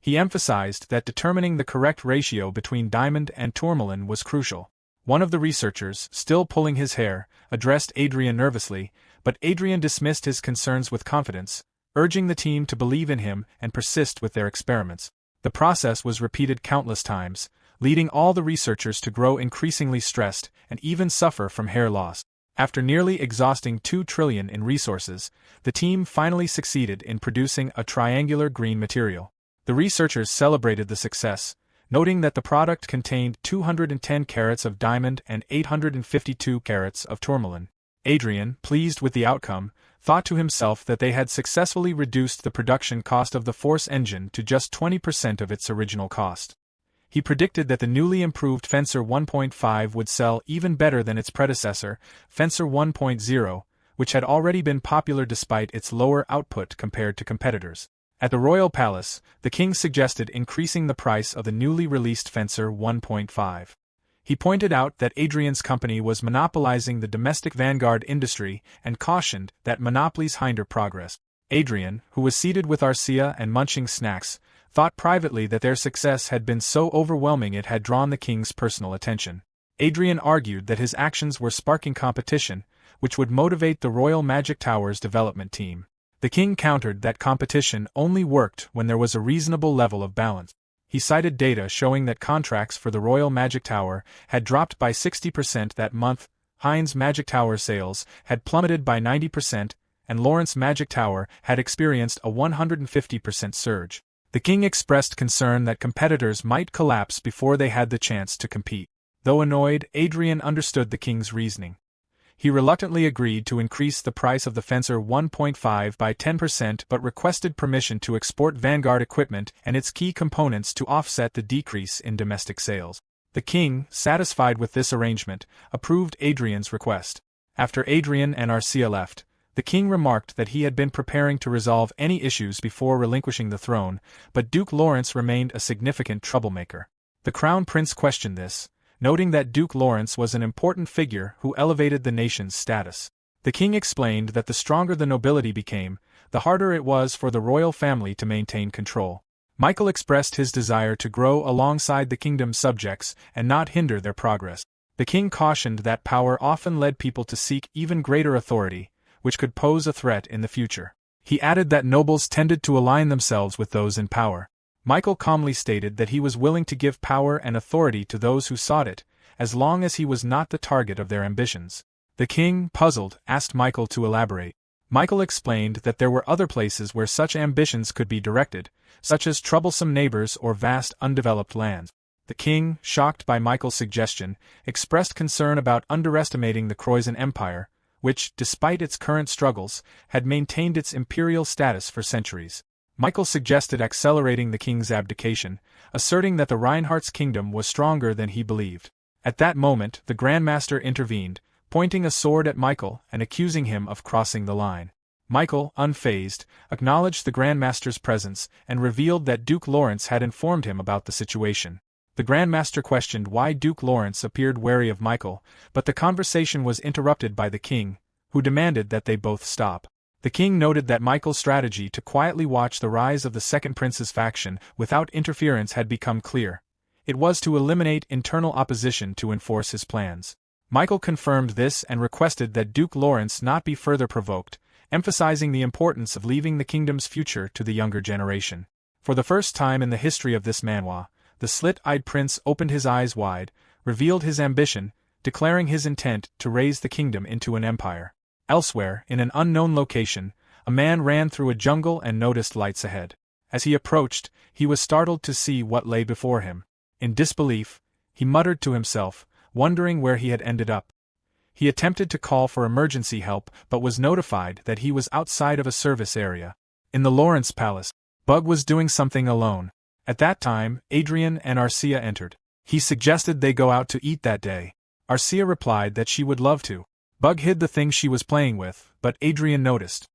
He emphasized that determining the correct ratio between diamond and tourmaline was crucial. One of the researchers, still pulling his hair, addressed Adrian nervously, but Adrian dismissed his concerns with confidence, urging the team to believe in him and persist with their experiments. The process was repeated countless times, leading all the researchers to grow increasingly stressed and even suffer from hair loss. After nearly exhausting 2 trillion in resources, the team finally succeeded in producing a triangular green material. The researchers celebrated the success, noting that the product contained 210 carats of diamond and 852 carats of tourmaline. Adrian, pleased with the outcome, thought to himself that they had successfully reduced the production cost of the Force engine to just 20% of its original cost. He predicted that the newly improved Fencer 1.5 would sell even better than its predecessor, Fencer 1.0, which had already been popular despite its lower output compared to competitors. At the royal palace, the king suggested increasing the price of the newly released Fencer 1.5. He pointed out that Adrian's company was monopolizing the domestic vanguard industry and cautioned that monopolies hinder progress. Adrian, who was seated with Arcia and munching snacks, thought privately that their success had been so overwhelming it had drawn the king's personal attention. Adrian argued that his actions were sparking competition, which would motivate the Royal Magic Tower's development team. The king countered that competition only worked when there was a reasonable level of balance. He cited data showing that contracts for the Royal Magic Tower had dropped by 60% that month, Heinz Magic Tower sales had plummeted by 90%, and Lawrence Magic Tower had experienced a 150% surge. The king expressed concern that competitors might collapse before they had the chance to compete. Though annoyed, Adrian understood the king's reasoning. He reluctantly agreed to increase the price of the Fencer 1.5 by 10% but requested permission to export Vanguard equipment and its key components to offset the decrease in domestic sales. The king, satisfied with this arrangement, approved Adrian's request. After Adrian and Arcia left, the king remarked that he had been preparing to resolve any issues before relinquishing the throne, but Duke Lawrence remained a significant troublemaker. The crown prince questioned this, noting that Duke Lawrence was an important figure who elevated the nation's status. The king explained that the stronger the nobility became, the harder it was for the royal family to maintain control. Michael expressed his desire to grow alongside the kingdom's subjects and not hinder their progress. The king cautioned that power often led people to seek even greater authority, which could pose a threat in the future. He added that nobles tended to align themselves with those in power. Michael calmly stated that he was willing to give power and authority to those who sought it, as long as he was not the target of their ambitions. The king, puzzled, asked Michael to elaborate. Michael explained that there were other places where such ambitions could be directed, such as troublesome neighbors or vast undeveloped lands. The king, shocked by Michael's suggestion, expressed concern about underestimating the Croisan Empire, which, despite its current struggles, had maintained its imperial status for centuries. Michael suggested accelerating the king's abdication, asserting that the Reinhardt's kingdom was stronger than he believed. At that moment, the Grand Master intervened, pointing a sword at Michael and accusing him of crossing the line. Michael, unfazed, acknowledged the Grand Master's presence and revealed that Duke Lawrence had informed him about the situation. The Grand Master questioned why Duke Lawrence appeared wary of Michael, but the conversation was interrupted by the king, who demanded that they both stop. The king noted that Michael's strategy to quietly watch the rise of the Second Prince's faction without interference had become clear. It was to eliminate internal opposition to enforce his plans. Michael confirmed this and requested that Duke Lawrence not be further provoked, emphasizing the importance of leaving the kingdom's future to the younger generation. For the first time in the history of this manhwa, the slit-eyed prince opened his eyes wide, revealed his ambition, declaring his intent to raise the kingdom into an empire. Elsewhere, in an unknown location, a man ran through a jungle and noticed lights ahead. As he approached, he was startled to see what lay before him. In disbelief, he muttered to himself, wondering where he had ended up. He attempted to call for emergency help but was notified that he was outside of a service area. In the Lawrence Palace, Bug was doing something alone. At that time, Adrian and Arcia entered. He suggested they go out to eat that day. Arcia replied that she would love to. Bug hid the thing she was playing with, but Adrian noticed.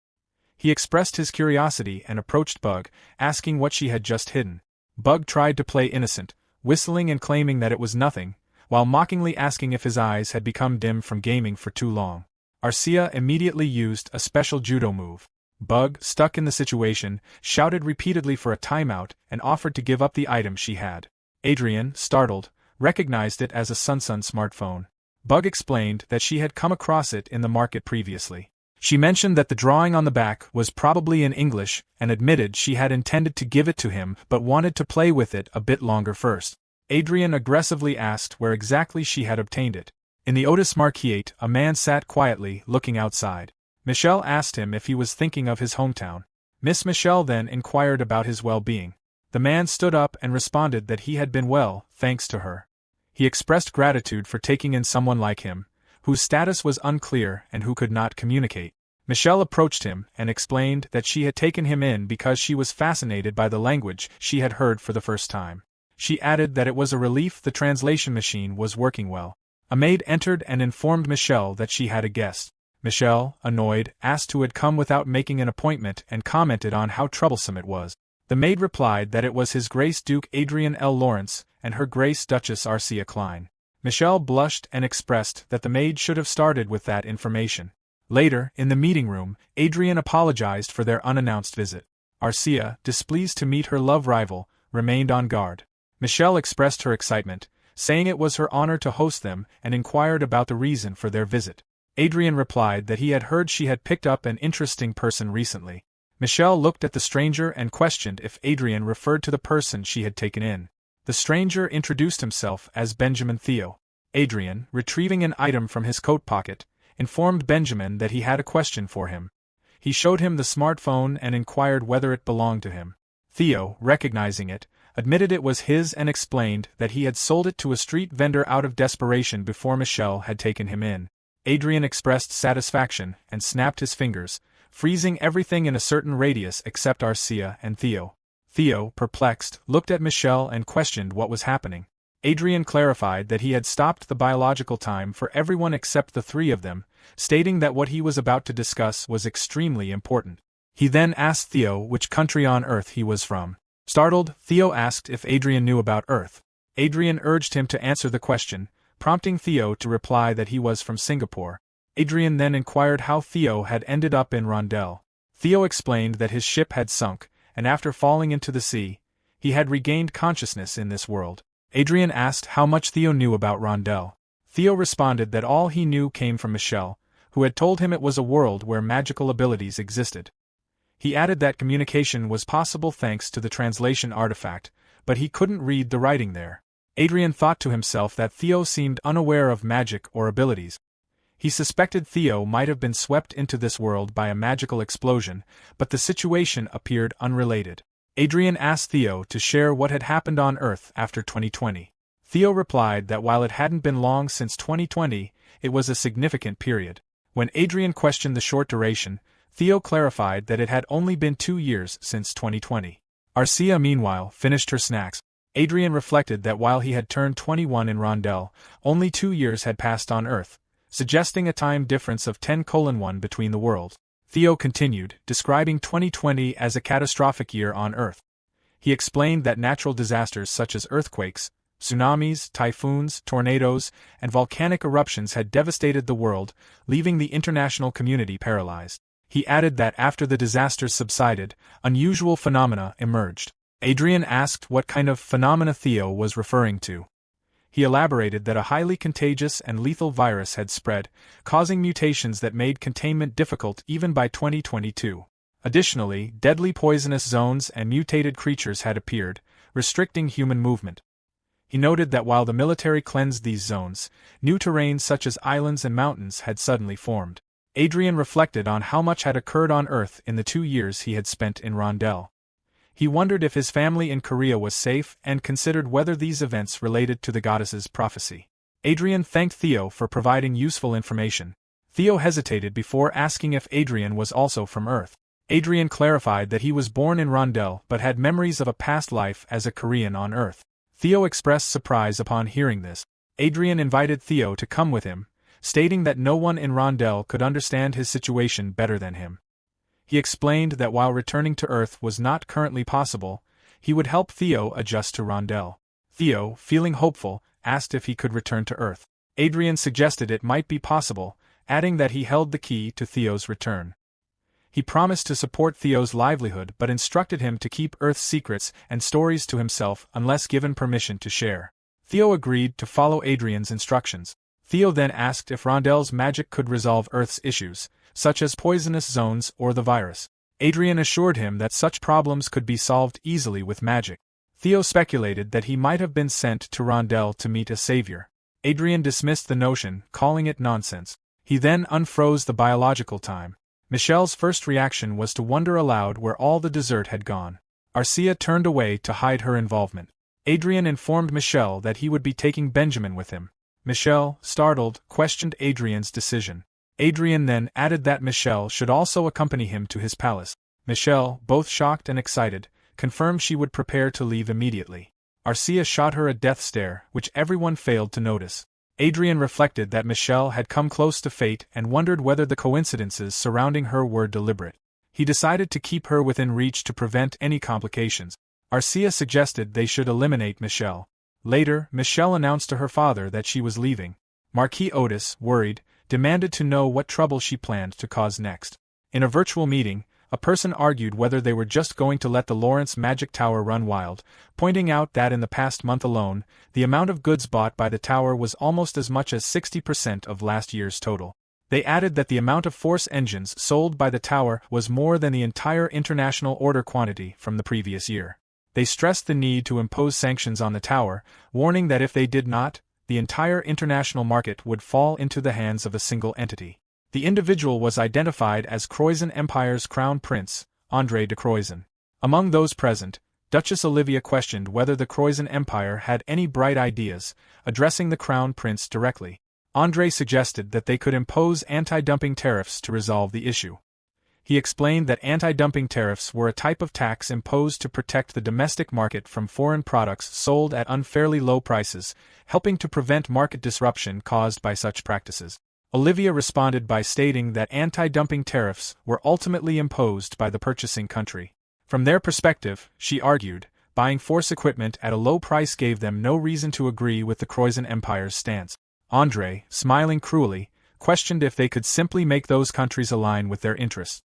He expressed his curiosity and approached Bug, asking what she had just hidden. Bug tried to play innocent, whistling and claiming that it was nothing, while mockingly asking if his eyes had become dim from gaming for too long. Arcia immediately used a special judo move. Bug, stuck in the situation, shouted repeatedly for a timeout and offered to give up the item she had. Adrian, startled, recognized it as a Sunsun smartphone. Bug explained that she had come across it in the market previously. She mentioned that the drawing on the back was probably in English and admitted she had intended to give it to him but wanted to play with it a bit longer first. Adrian aggressively asked where exactly she had obtained it. In the Otis Marquette, a man sat quietly, looking outside. Michelle asked him if he was thinking of his hometown. Miss Michelle then inquired about his well-being. The man stood up and responded that he had been well, thanks to her. He expressed gratitude for taking in someone like him, whose status was unclear and who could not communicate. Michelle approached him and explained that she had taken him in because she was fascinated by the language she had heard for the first time. She added that it was a relief the translation machine was working well. A maid entered and informed Michelle that she had a guest. Michelle, annoyed, asked who had come without making an appointment and commented on how troublesome it was. The maid replied that it was His Grace Duke Adrian L. Lawrence and Her Grace Duchess Arcia Klein. Michelle blushed and expressed that the maid should have started with that information. Later, in the meeting room, Adrian apologized for their unannounced visit. Arcia, displeased to meet her love rival, remained on guard. Michelle expressed her excitement, saying it was her honor to host them and inquired about the reason for their visit. Adrian replied that he had heard she had picked up an interesting person recently. Michelle looked at the stranger and questioned if Adrian referred to the person she had taken in. The stranger introduced himself as Benjamin Theo. Adrian, retrieving an item from his coat pocket, informed Benjamin that he had a question for him. He showed him the smartphone and inquired whether it belonged to him. Theo, recognizing it, admitted it was his and explained that he had sold it to a street vendor out of desperation before Michelle had taken him in. Adrian expressed satisfaction and snapped his fingers, freezing everything in a certain radius except Arcia and Theo. Theo, perplexed, looked at Michelle and questioned what was happening. Adrian clarified that he had stopped the biological time for everyone except the three of them, stating that what he was about to discuss was extremely important. He then asked Theo which country on Earth he was from. Startled, Theo asked if Adrian knew about Earth. Adrian urged him to answer the question, prompting Theo to reply that he was from Singapore. Adrian then inquired how Theo had ended up in Rondell. Theo explained that his ship had sunk, and after falling into the sea, he had regained consciousness in this world. Adrian asked how much Theo knew about Rondell. Theo responded that all he knew came from Michelle, who had told him it was a world where magical abilities existed. He added that communication was possible thanks to the translation artifact, but he couldn't read the writing there. Adrian thought to himself that Theo seemed unaware of magic or abilities. He suspected Theo might have been swept into this world by a magical explosion, but the situation appeared unrelated. Adrian asked Theo to share what had happened on Earth after 2020. Theo replied that while it hadn't been long since 2020, it was a significant period. When Adrian questioned the short duration, Theo clarified that it had only been 2 years since 2020. Arcia, meanwhile, finished her snacks. Adrian reflected that while he had turned 21 in Rondell, only 2 years had passed on Earth, suggesting a time difference of 10:1 between the worlds. Theo continued, describing 2020 as a catastrophic year on Earth. He explained that natural disasters such as earthquakes, tsunamis, typhoons, tornadoes, and volcanic eruptions had devastated the world, leaving the international community paralyzed. He added that after the disasters subsided, unusual phenomena emerged. Adrian asked what kind of phenomena Theo was referring to. He elaborated that a highly contagious and lethal virus had spread, causing mutations that made containment difficult even by 2022. Additionally, deadly poisonous zones and mutated creatures had appeared, restricting human movement. He noted that while the military cleansed these zones, new terrains such as islands and mountains had suddenly formed. Adrian reflected on how much had occurred on Earth in the 2 years he had spent in Rondel. He wondered if his family in Korea was safe and considered whether these events related to the goddess's prophecy. Adrian thanked Theo for providing useful information. Theo hesitated before asking if Adrian was also from Earth. Adrian clarified that he was born in Rondel but had memories of a past life as a Korean on Earth. Theo expressed surprise upon hearing this. Adrian invited Theo to come with him, stating that no one in Rondel could understand his situation better than him. He explained that while returning to Earth was not currently possible, he would help Theo adjust to Rondel. Theo, feeling hopeful, asked if he could return to Earth. Adrian suggested it might be possible, adding that he held the key to Theo's return. He promised to support Theo's livelihood but instructed him to keep Earth's secrets and stories to himself unless given permission to share. Theo agreed to follow Adrian's instructions. Theo then asked if Rondel's magic could resolve Earth's issues, such as poisonous zones or the virus. Adrian assured him that such problems could be solved easily with magic. Theo speculated that he might have been sent to Rondel to meet a savior. Adrian dismissed the notion, calling it nonsense. He then unfroze the biological time. Michelle's first reaction was to wonder aloud where all the dessert had gone. Arcia turned away to hide her involvement. Adrian informed Michelle that he would be taking Benjamin with him. Michelle, startled, questioned Adrian's decision. Adrian then added that Michelle should also accompany him to his palace. Michelle, both shocked and excited, confirmed she would prepare to leave immediately. Arcia shot her a death stare, which everyone failed to notice. Adrian reflected that Michelle had come close to fate and wondered whether the coincidences surrounding her were deliberate. He decided to keep her within reach to prevent any complications. Arcia suggested they should eliminate Michelle. Later, Michelle announced to her father that she was leaving. Marquis Otis, worried, demanded to know what trouble she planned to cause next. In a virtual meeting, a person argued whether they were just going to let the Lawrence Magic Tower run wild, pointing out that in the past month alone, the amount of goods bought by the tower was almost as much as 60% of last year's total. They added that the amount of force engines sold by the tower was more than the entire international order quantity from the previous year. They stressed the need to impose sanctions on the tower, warning that if they did not, the entire international market would fall into the hands of a single entity. The individual was identified as Croizon Empire's Crown Prince, André de Croizon. Among those present, Duchess Olivia questioned whether the Croizon Empire had any bright ideas, addressing the Crown Prince directly. André suggested that they could impose anti-dumping tariffs to resolve the issue. He explained that anti-dumping tariffs were a type of tax imposed to protect the domestic market from foreign products sold at unfairly low prices, helping to prevent market disruption caused by such practices. Olivia responded by stating that anti-dumping tariffs were ultimately imposed by the purchasing country. From their perspective, she argued, buying force equipment at a low price gave them no reason to agree with the Croizon Empire's stance. André, smiling cruelly, questioned if they could simply make those countries align with their interests.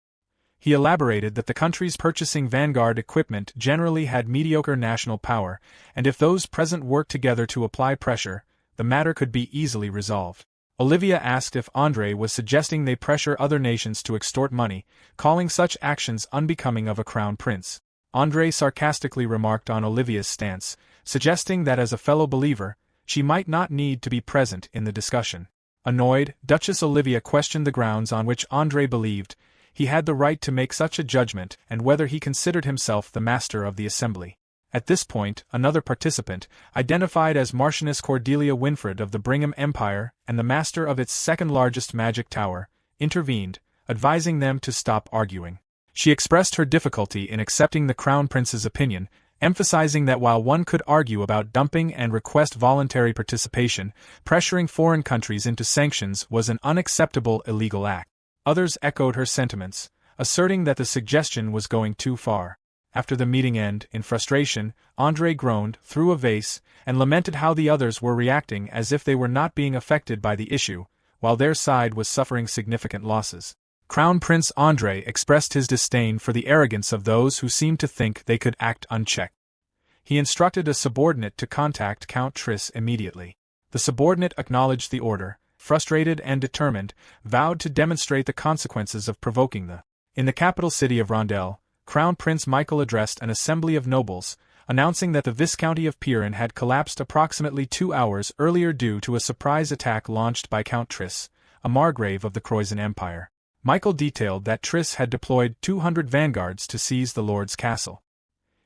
He elaborated that the countries purchasing vanguard equipment generally had mediocre national power, and if those present worked together to apply pressure, the matter could be easily resolved. Olivia asked if André was suggesting they pressure other nations to extort money, calling such actions unbecoming of a crown prince. André sarcastically remarked on Olivia's stance, suggesting that as a fellow believer, she might not need to be present in the discussion. Annoyed, Duchess Olivia questioned the grounds on which André believed he had the right to make such a judgment and whether he considered himself the master of the assembly. At this point, another participant, identified as Marchioness Cordelia Winfred of the Brigham Empire and the master of its second-largest magic tower, intervened, advising them to stop arguing. She expressed her difficulty in accepting the Crown Prince's opinion, emphasizing that while one could argue about dumping and request voluntary participation, pressuring foreign countries into sanctions was an unacceptable illegal act. Others echoed her sentiments, asserting that the suggestion was going too far. After the meeting ended, in frustration, André groaned, threw a vase, and lamented how the others were reacting as if they were not being affected by the issue, while their side was suffering significant losses. Crown Prince André expressed his disdain for the arrogance of those who seemed to think they could act unchecked. He instructed a subordinate to contact Count Triss immediately. The subordinate acknowledged the order, frustrated and determined, vowed to demonstrate the consequences of provoking the. In the capital city of Rondel, Crown Prince Michael addressed an assembly of nobles, announcing that the Viscounty of Piran had collapsed approximately 2 hours earlier due to a surprise attack launched by Count Triss, a margrave of the Croizen Empire. Michael detailed that Triss had deployed 200 vanguards to seize the Lord's castle.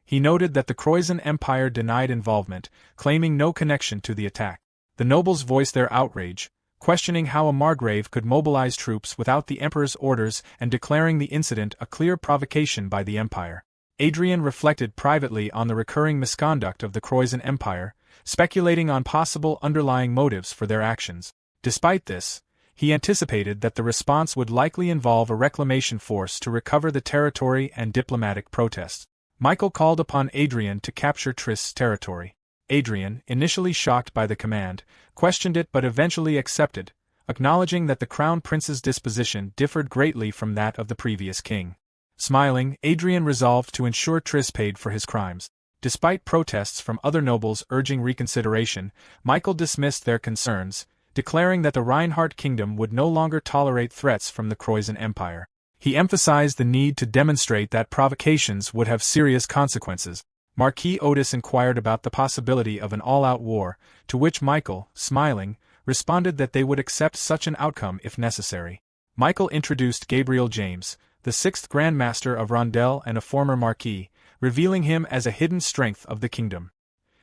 He noted that the Croizen Empire denied involvement, claiming no connection to the attack. The nobles voiced their outrage, questioning how a margrave could mobilize troops without the emperor's orders and declaring the incident a clear provocation by the empire. Adrian reflected privately on the recurring misconduct of the Croizen Empire, speculating on possible underlying motives for their actions. Despite this, he anticipated that the response would likely involve a reclamation force to recover the territory and diplomatic protests. Michael called upon Adrian to capture Triss's territory. Adrian, initially shocked by the command, questioned it but eventually accepted, acknowledging that the crown prince's disposition differed greatly from that of the previous king. Smiling, Adrian resolved to ensure Triss paid for his crimes. Despite protests from other nobles urging reconsideration, Michael dismissed their concerns, declaring that the Reinhardt kingdom would no longer tolerate threats from the Croizen Empire. He emphasized the need to demonstrate that provocations would have serious consequences. Marquis Otis inquired about the possibility of an all-out war, to which Michael, smiling, responded that they would accept such an outcome if necessary. Michael introduced Gabriel James, the 6th Grand Master of Rondel and a former Marquis, revealing him as a hidden strength of the kingdom.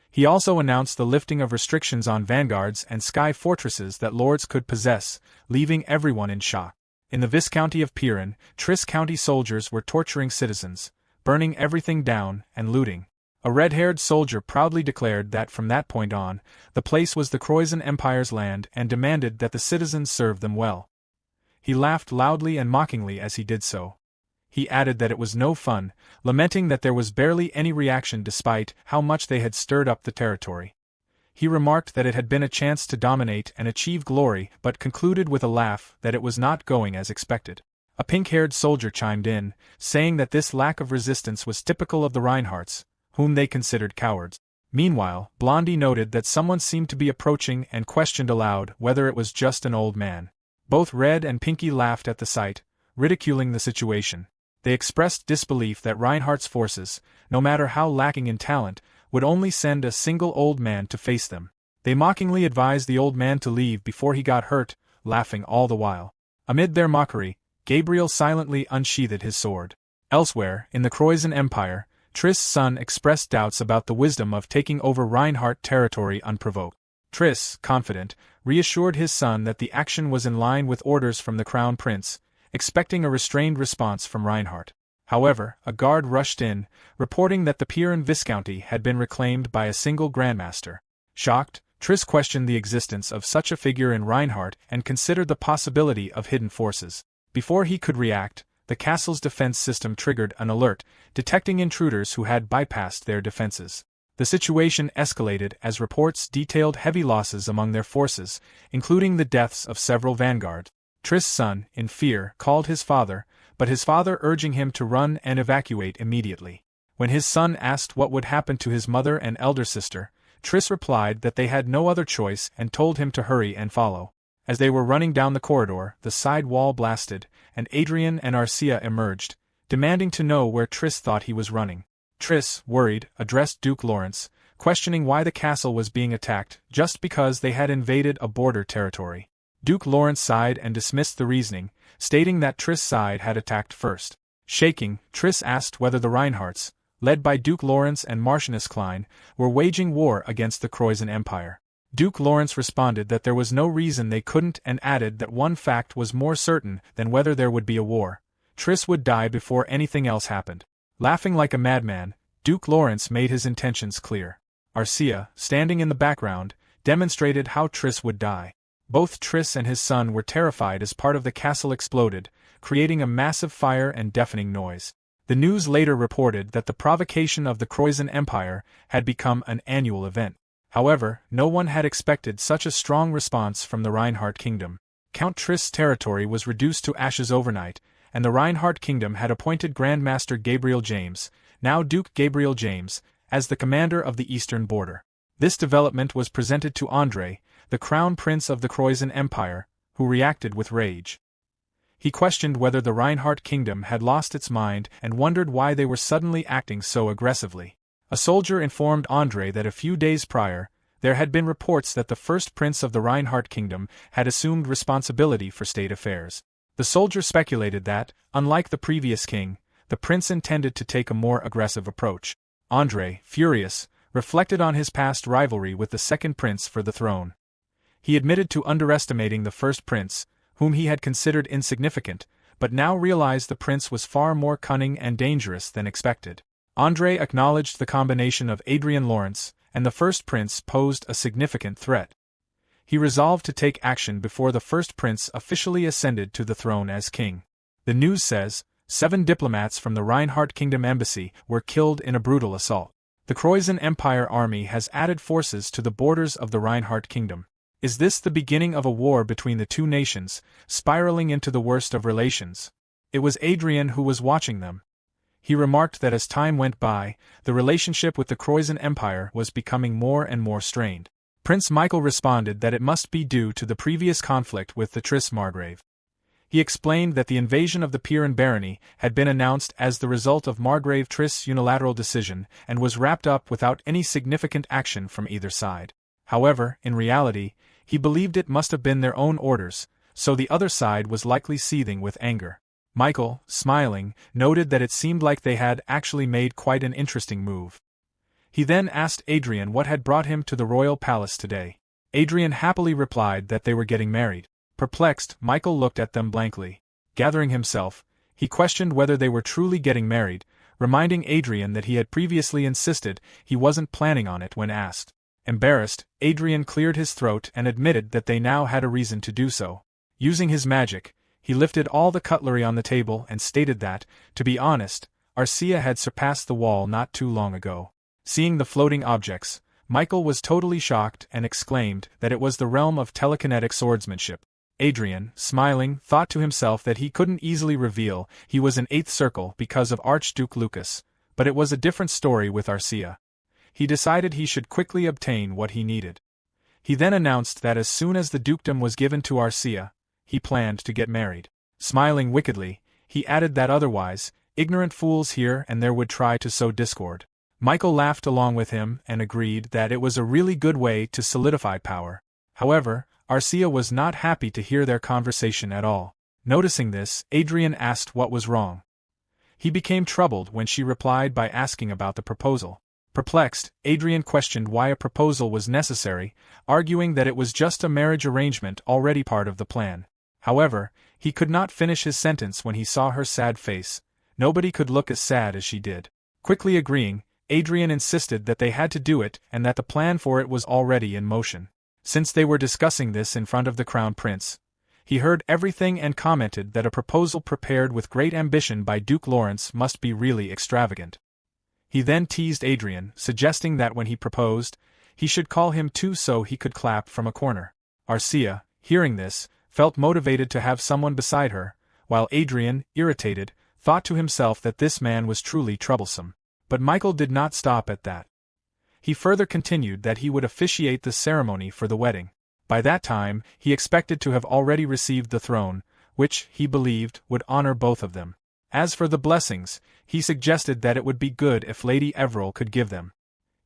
He also announced the lifting of restrictions on vanguards and sky fortresses that lords could possess, leaving everyone in shock. In the Viscounty of Piran, Triss County soldiers were torturing citizens, burning everything down, and looting. A red-haired soldier proudly declared that from that point on, the place was the Croizen Empire's land and demanded that the citizens serve them well. He laughed loudly and mockingly as he did so. He added that it was no fun, lamenting that there was barely any reaction despite how much they had stirred up the territory. He remarked that it had been a chance to dominate and achieve glory but concluded with a laugh that it was not going as expected. A pink-haired soldier chimed in, saying that this lack of resistance was typical of the Reinhardts, whom they considered cowards. Meanwhile, Blondie noted that someone seemed to be approaching and questioned aloud whether it was just an old man. Both Red and Pinky laughed at the sight, ridiculing the situation. They expressed disbelief that Reinhardt's forces, no matter how lacking in talent, would only send a single old man to face them. They mockingly advised the old man to leave before he got hurt, laughing all the while. Amid their mockery, Gabriel silently unsheathed his sword. Elsewhere, in the Croizen Empire, Triss's son expressed doubts about the wisdom of taking over Reinhardt territory unprovoked. Triss, confident, reassured his son that the action was in line with orders from the crown prince, expecting a restrained response from Reinhardt. However, a guard rushed in, reporting that the Piran Viscounty had been reclaimed by a single Grandmaster. Shocked, Triss questioned the existence of such a figure in Reinhardt and considered the possibility of hidden forces. Before he could react, the castle's defense system triggered an alert, detecting intruders who had bypassed their defenses. The situation escalated as reports detailed heavy losses among their forces, including the deaths of several vanguards. Triss's son, in fear, called his father, but his father urging him to run and evacuate immediately. When his son asked what would happen to his mother and elder sister, Triss replied that they had no other choice and told him to hurry and follow. As they were running down the corridor, the side wall blasted, and Adrian and Arcia emerged, demanding to know where Triss thought he was running. Triss, worried, addressed Duke Lawrence, questioning why the castle was being attacked just because they had invaded a border territory. Duke Lawrence sighed and dismissed the reasoning, stating that Triss's side had attacked first. Shaking, Triss asked whether the Reinhardts, led by Duke Lawrence and Marchioness Klein, were waging war against the Croizen Empire. Duke Lawrence responded that there was no reason they couldn't and added that one fact was more certain than whether there would be a war. Triss would die before anything else happened. Laughing like a madman, Duke Lawrence made his intentions clear. Arcia, standing in the background, demonstrated how Triss would die. Both Triss and his son were terrified as part of the castle exploded, creating a massive fire and deafening noise. The news later reported that the provocation of the Croizen Empire had become an annual event. However, no one had expected such a strong response from the Reinhardt kingdom. Count Triss's territory was reduced to ashes overnight, and the Reinhardt kingdom had appointed Grandmaster Gabriel James, now Duke Gabriel James, as the commander of the eastern border. This development was presented to Andrei, the crown prince of the Croizen Empire, who reacted with rage. He questioned whether the Reinhardt kingdom had lost its mind and wondered why they were suddenly acting so aggressively. A soldier informed Andre that a few days prior, there had been reports that the first prince of the Reinhardt kingdom had assumed responsibility for state affairs. The soldier speculated that, unlike the previous king, the prince intended to take a more aggressive approach. Andre, furious, reflected on his past rivalry with the second prince for the throne. He admitted to underestimating the first prince, whom he had considered insignificant, but now realized the prince was far more cunning and dangerous than expected. Andre acknowledged the combination of Adrian Lawrence and the first prince posed a significant threat. He resolved to take action before the first prince officially ascended to the throne as king. The news says, 7 diplomats from the Reinhardt Kingdom embassy were killed in a brutal assault. The Croatian Empire army has added forces to the borders of the Reinhardt Kingdom. Is this the beginning of a war between the two nations, spiraling into the worst of relations? It was Adrian who was watching them. He remarked that as time went by, the relationship with the Croatian Empire was becoming more and more strained. Prince Michael responded that it must be due to the previous conflict with the Tris Margrave. He explained that the invasion of the Piran barony had been announced as the result of Margrave Tris' unilateral decision and was wrapped up without any significant action from either side. However, in reality, he believed it must have been their own orders, so the other side was likely seething with anger. Michael, smiling, noted that it seemed like they had actually made quite an interesting move. He then asked Adrian what had brought him to the royal palace today. Adrian happily replied that they were getting married. Perplexed, Michael looked at them blankly. Gathering himself, he questioned whether they were truly getting married, reminding Adrian that he had previously insisted he wasn't planning on it when asked. Embarrassed, Adrian cleared his throat and admitted that they now had a reason to do so. Using his magic, he lifted all the cutlery on the table and stated that, to be honest, Arcia had surpassed the wall not too long ago. Seeing the floating objects, Michael was totally shocked and exclaimed that it was the realm of telekinetic swordsmanship. Adrian, smiling, thought to himself that he couldn't easily reveal he was in 8th circle because of Archduke Lucas, but it was a different story with Arcia. He decided he should quickly obtain what he needed. He then announced that as soon as the dukedom was given to Arcia, he planned to get married. Smiling wickedly, he added that otherwise, ignorant fools here and there would try to sow discord. Michael laughed along with him and agreed that it was a really good way to solidify power. However, Arcia was not happy to hear their conversation at all. Noticing this, Adrian asked what was wrong. He became troubled when she replied by asking about the proposal. Perplexed, Adrian questioned why a proposal was necessary, arguing that it was just a marriage arrangement already part of the plan. However, he could not finish his sentence when he saw her sad face. Nobody could look as sad as she did. Quickly agreeing, Adrian insisted that they had to do it and that the plan for it was already in motion. Since they were discussing this in front of the crown prince, he heard everything and commented that a proposal prepared with great ambition by Duke Lawrence must be really extravagant. He then teased Adrian, suggesting that when he proposed, he should call him too so he could clap from a corner. Arcia, hearing this, felt motivated to have someone beside her, while Adrian, irritated, thought to himself that this man was truly troublesome. But Michael did not stop at that. He further continued that he would officiate the ceremony for the wedding. By that time, he expected to have already received the throne, which, he believed, would honor both of them. As for the blessings, he suggested that it would be good if Lady Everil could give them.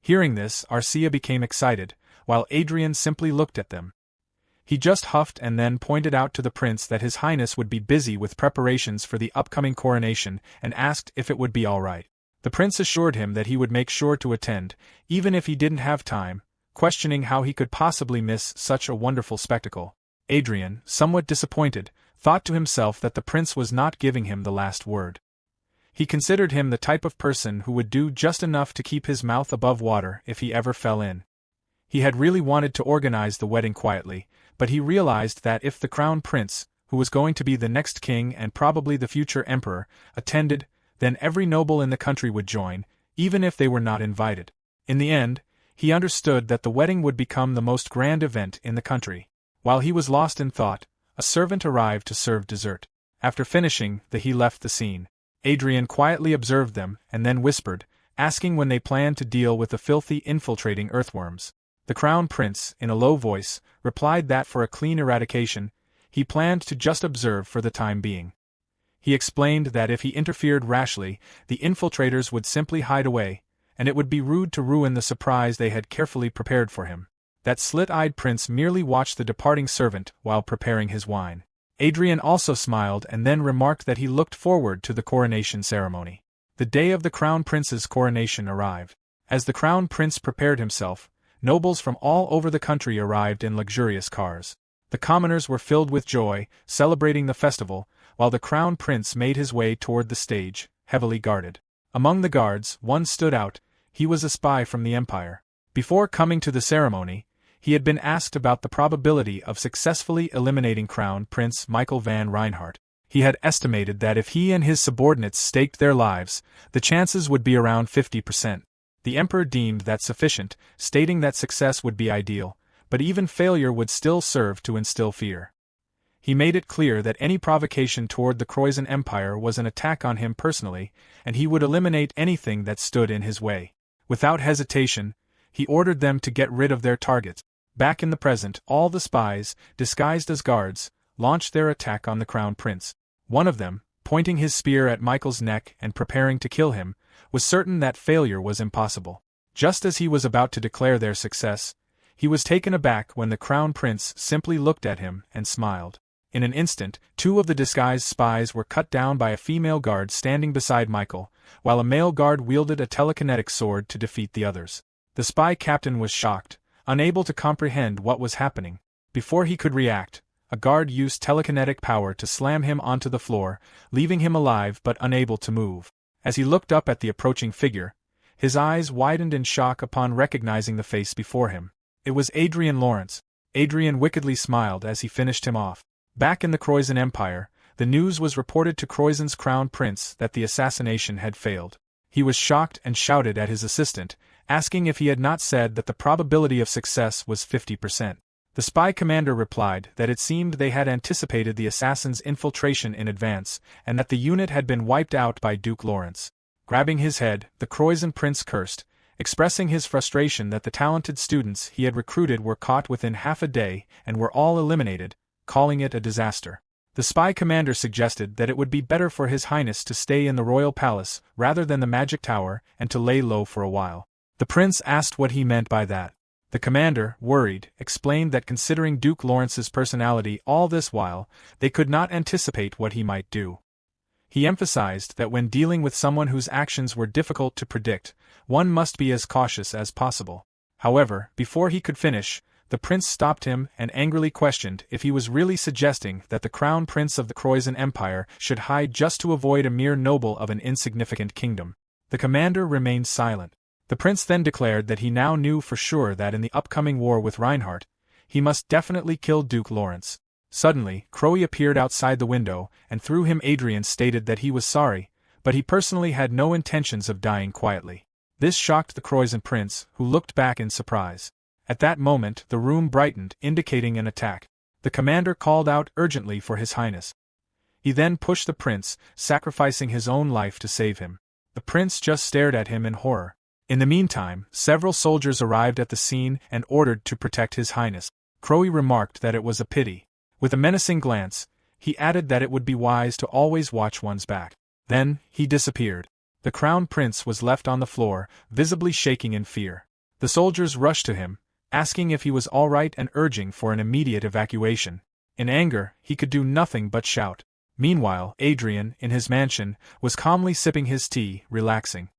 Hearing this, Arcia became excited, while Adrian simply looked at them. He just huffed and then pointed out to the prince that His Highness would be busy with preparations for the upcoming coronation and asked if it would be all right. The prince assured him that he would make sure to attend, even if he didn't have time, questioning how he could possibly miss such a wonderful spectacle. Adrian, somewhat disappointed, thought to himself that the prince was not giving him the last word. He considered him the type of person who would do just enough to keep his mouth above water if he ever fell in. He had really wanted to organize the wedding quietly, but he realized that if the crown prince, who was going to be the next king and probably the future emperor, attended, then every noble in the country would join, even if they were not invited. In the end, he understood that the wedding would become the most grand event in the country. While he was lost in thought, a servant arrived to serve dessert. After finishing, he left the scene. Adrian quietly observed them and then whispered, asking when they planned to deal with the filthy infiltrating earthworms. The crown prince, in a low voice, replied that for a clean eradication, he planned to just observe for the time being. He explained that if he interfered rashly, the infiltrators would simply hide away, and it would be rude to ruin the surprise they had carefully prepared for him. That slit-eyed prince merely watched the departing servant while preparing his wine. Adrian also smiled and then remarked that he looked forward to the coronation ceremony. The day of the crown prince's coronation arrived. As the crown prince prepared himself, nobles from all over the country arrived in luxurious cars. The commoners were filled with joy, celebrating the festival, while the crown prince made his way toward the stage, heavily guarded. Among the guards, one stood out. He was a spy from the Empire. Before coming to the ceremony, he had been asked about the probability of successfully eliminating Crown Prince Michael van Reinhardt. He had estimated that if he and his subordinates staked their lives, the chances would be around 50%. The Emperor deemed that sufficient, stating that success would be ideal, but even failure would still serve to instill fear. He made it clear that any provocation toward the Croizen Empire was an attack on him personally, and he would eliminate anything that stood in his way. Without hesitation, he ordered them to get rid of their targets. Back in the present, all the spies, disguised as guards, launched their attack on the Crown Prince. One of them, pointing his spear at Michael's neck and preparing to kill him, was certain that failure was impossible. Just as he was about to declare their success, he was taken aback when the Crown Prince simply looked at him and smiled. In an instant, two of the disguised spies were cut down by a female guard standing beside Michael, while a male guard wielded a telekinetic sword to defeat the others. The spy captain was shocked, unable to comprehend what was happening. Before he could react, a guard used telekinetic power to slam him onto the floor, leaving him alive but unable to move. As he looked up at the approaching figure, his eyes widened in shock upon recognizing the face before him. It was Adrian Lawrence. Adrian wickedly smiled as he finished him off. Back in the Croizen Empire, the news was reported to Croizen's crown prince that the assassination had failed. He was shocked and shouted at his assistant, asking if he had not said that the probability of success was 50%. The spy commander replied that it seemed they had anticipated the assassin's infiltration in advance, and that the unit had been wiped out by Duke Lawrence. Grabbing his head, the Croizen prince cursed, expressing his frustration that the talented students he had recruited were caught within half a day and were all eliminated, calling it a disaster. The spy commander suggested that it would be better for His Highness to stay in the royal palace rather than the magic tower and to lay low for a while. The prince asked what he meant by that. The commander, worried, explained that considering Duke Lawrence's personality all this while, they could not anticipate what he might do. He emphasized that when dealing with someone whose actions were difficult to predict, one must be as cautious as possible. However, before he could finish, the prince stopped him and angrily questioned if he was really suggesting that the crown prince of the Croizen Empire should hide just to avoid a mere noble of an insignificant kingdom. The commander remained silent. The prince then declared that he now knew for sure that in the upcoming war with Reinhardt, he must definitely kill Duke Lawrence. Suddenly, Crowe appeared outside the window, and through him Adrian stated that he was sorry, but he personally had no intentions of dying quietly. This shocked the Croizen prince, who looked back in surprise. At that moment, the room brightened, indicating an attack. The commander called out urgently for His Highness. He then pushed the prince, sacrificing his own life to save him. The prince just stared at him in horror. In the meantime, several soldiers arrived at the scene and ordered to protect His Highness. Crowe remarked that it was a pity. With a menacing glance, he added that it would be wise to always watch one's back. Then, he disappeared. The crown prince was left on the floor, visibly shaking in fear. The soldiers rushed to him, asking if he was all right and urging for an immediate evacuation. In anger, he could do nothing but shout. Meanwhile, Adrian, in his mansion, was calmly sipping his tea, relaxing.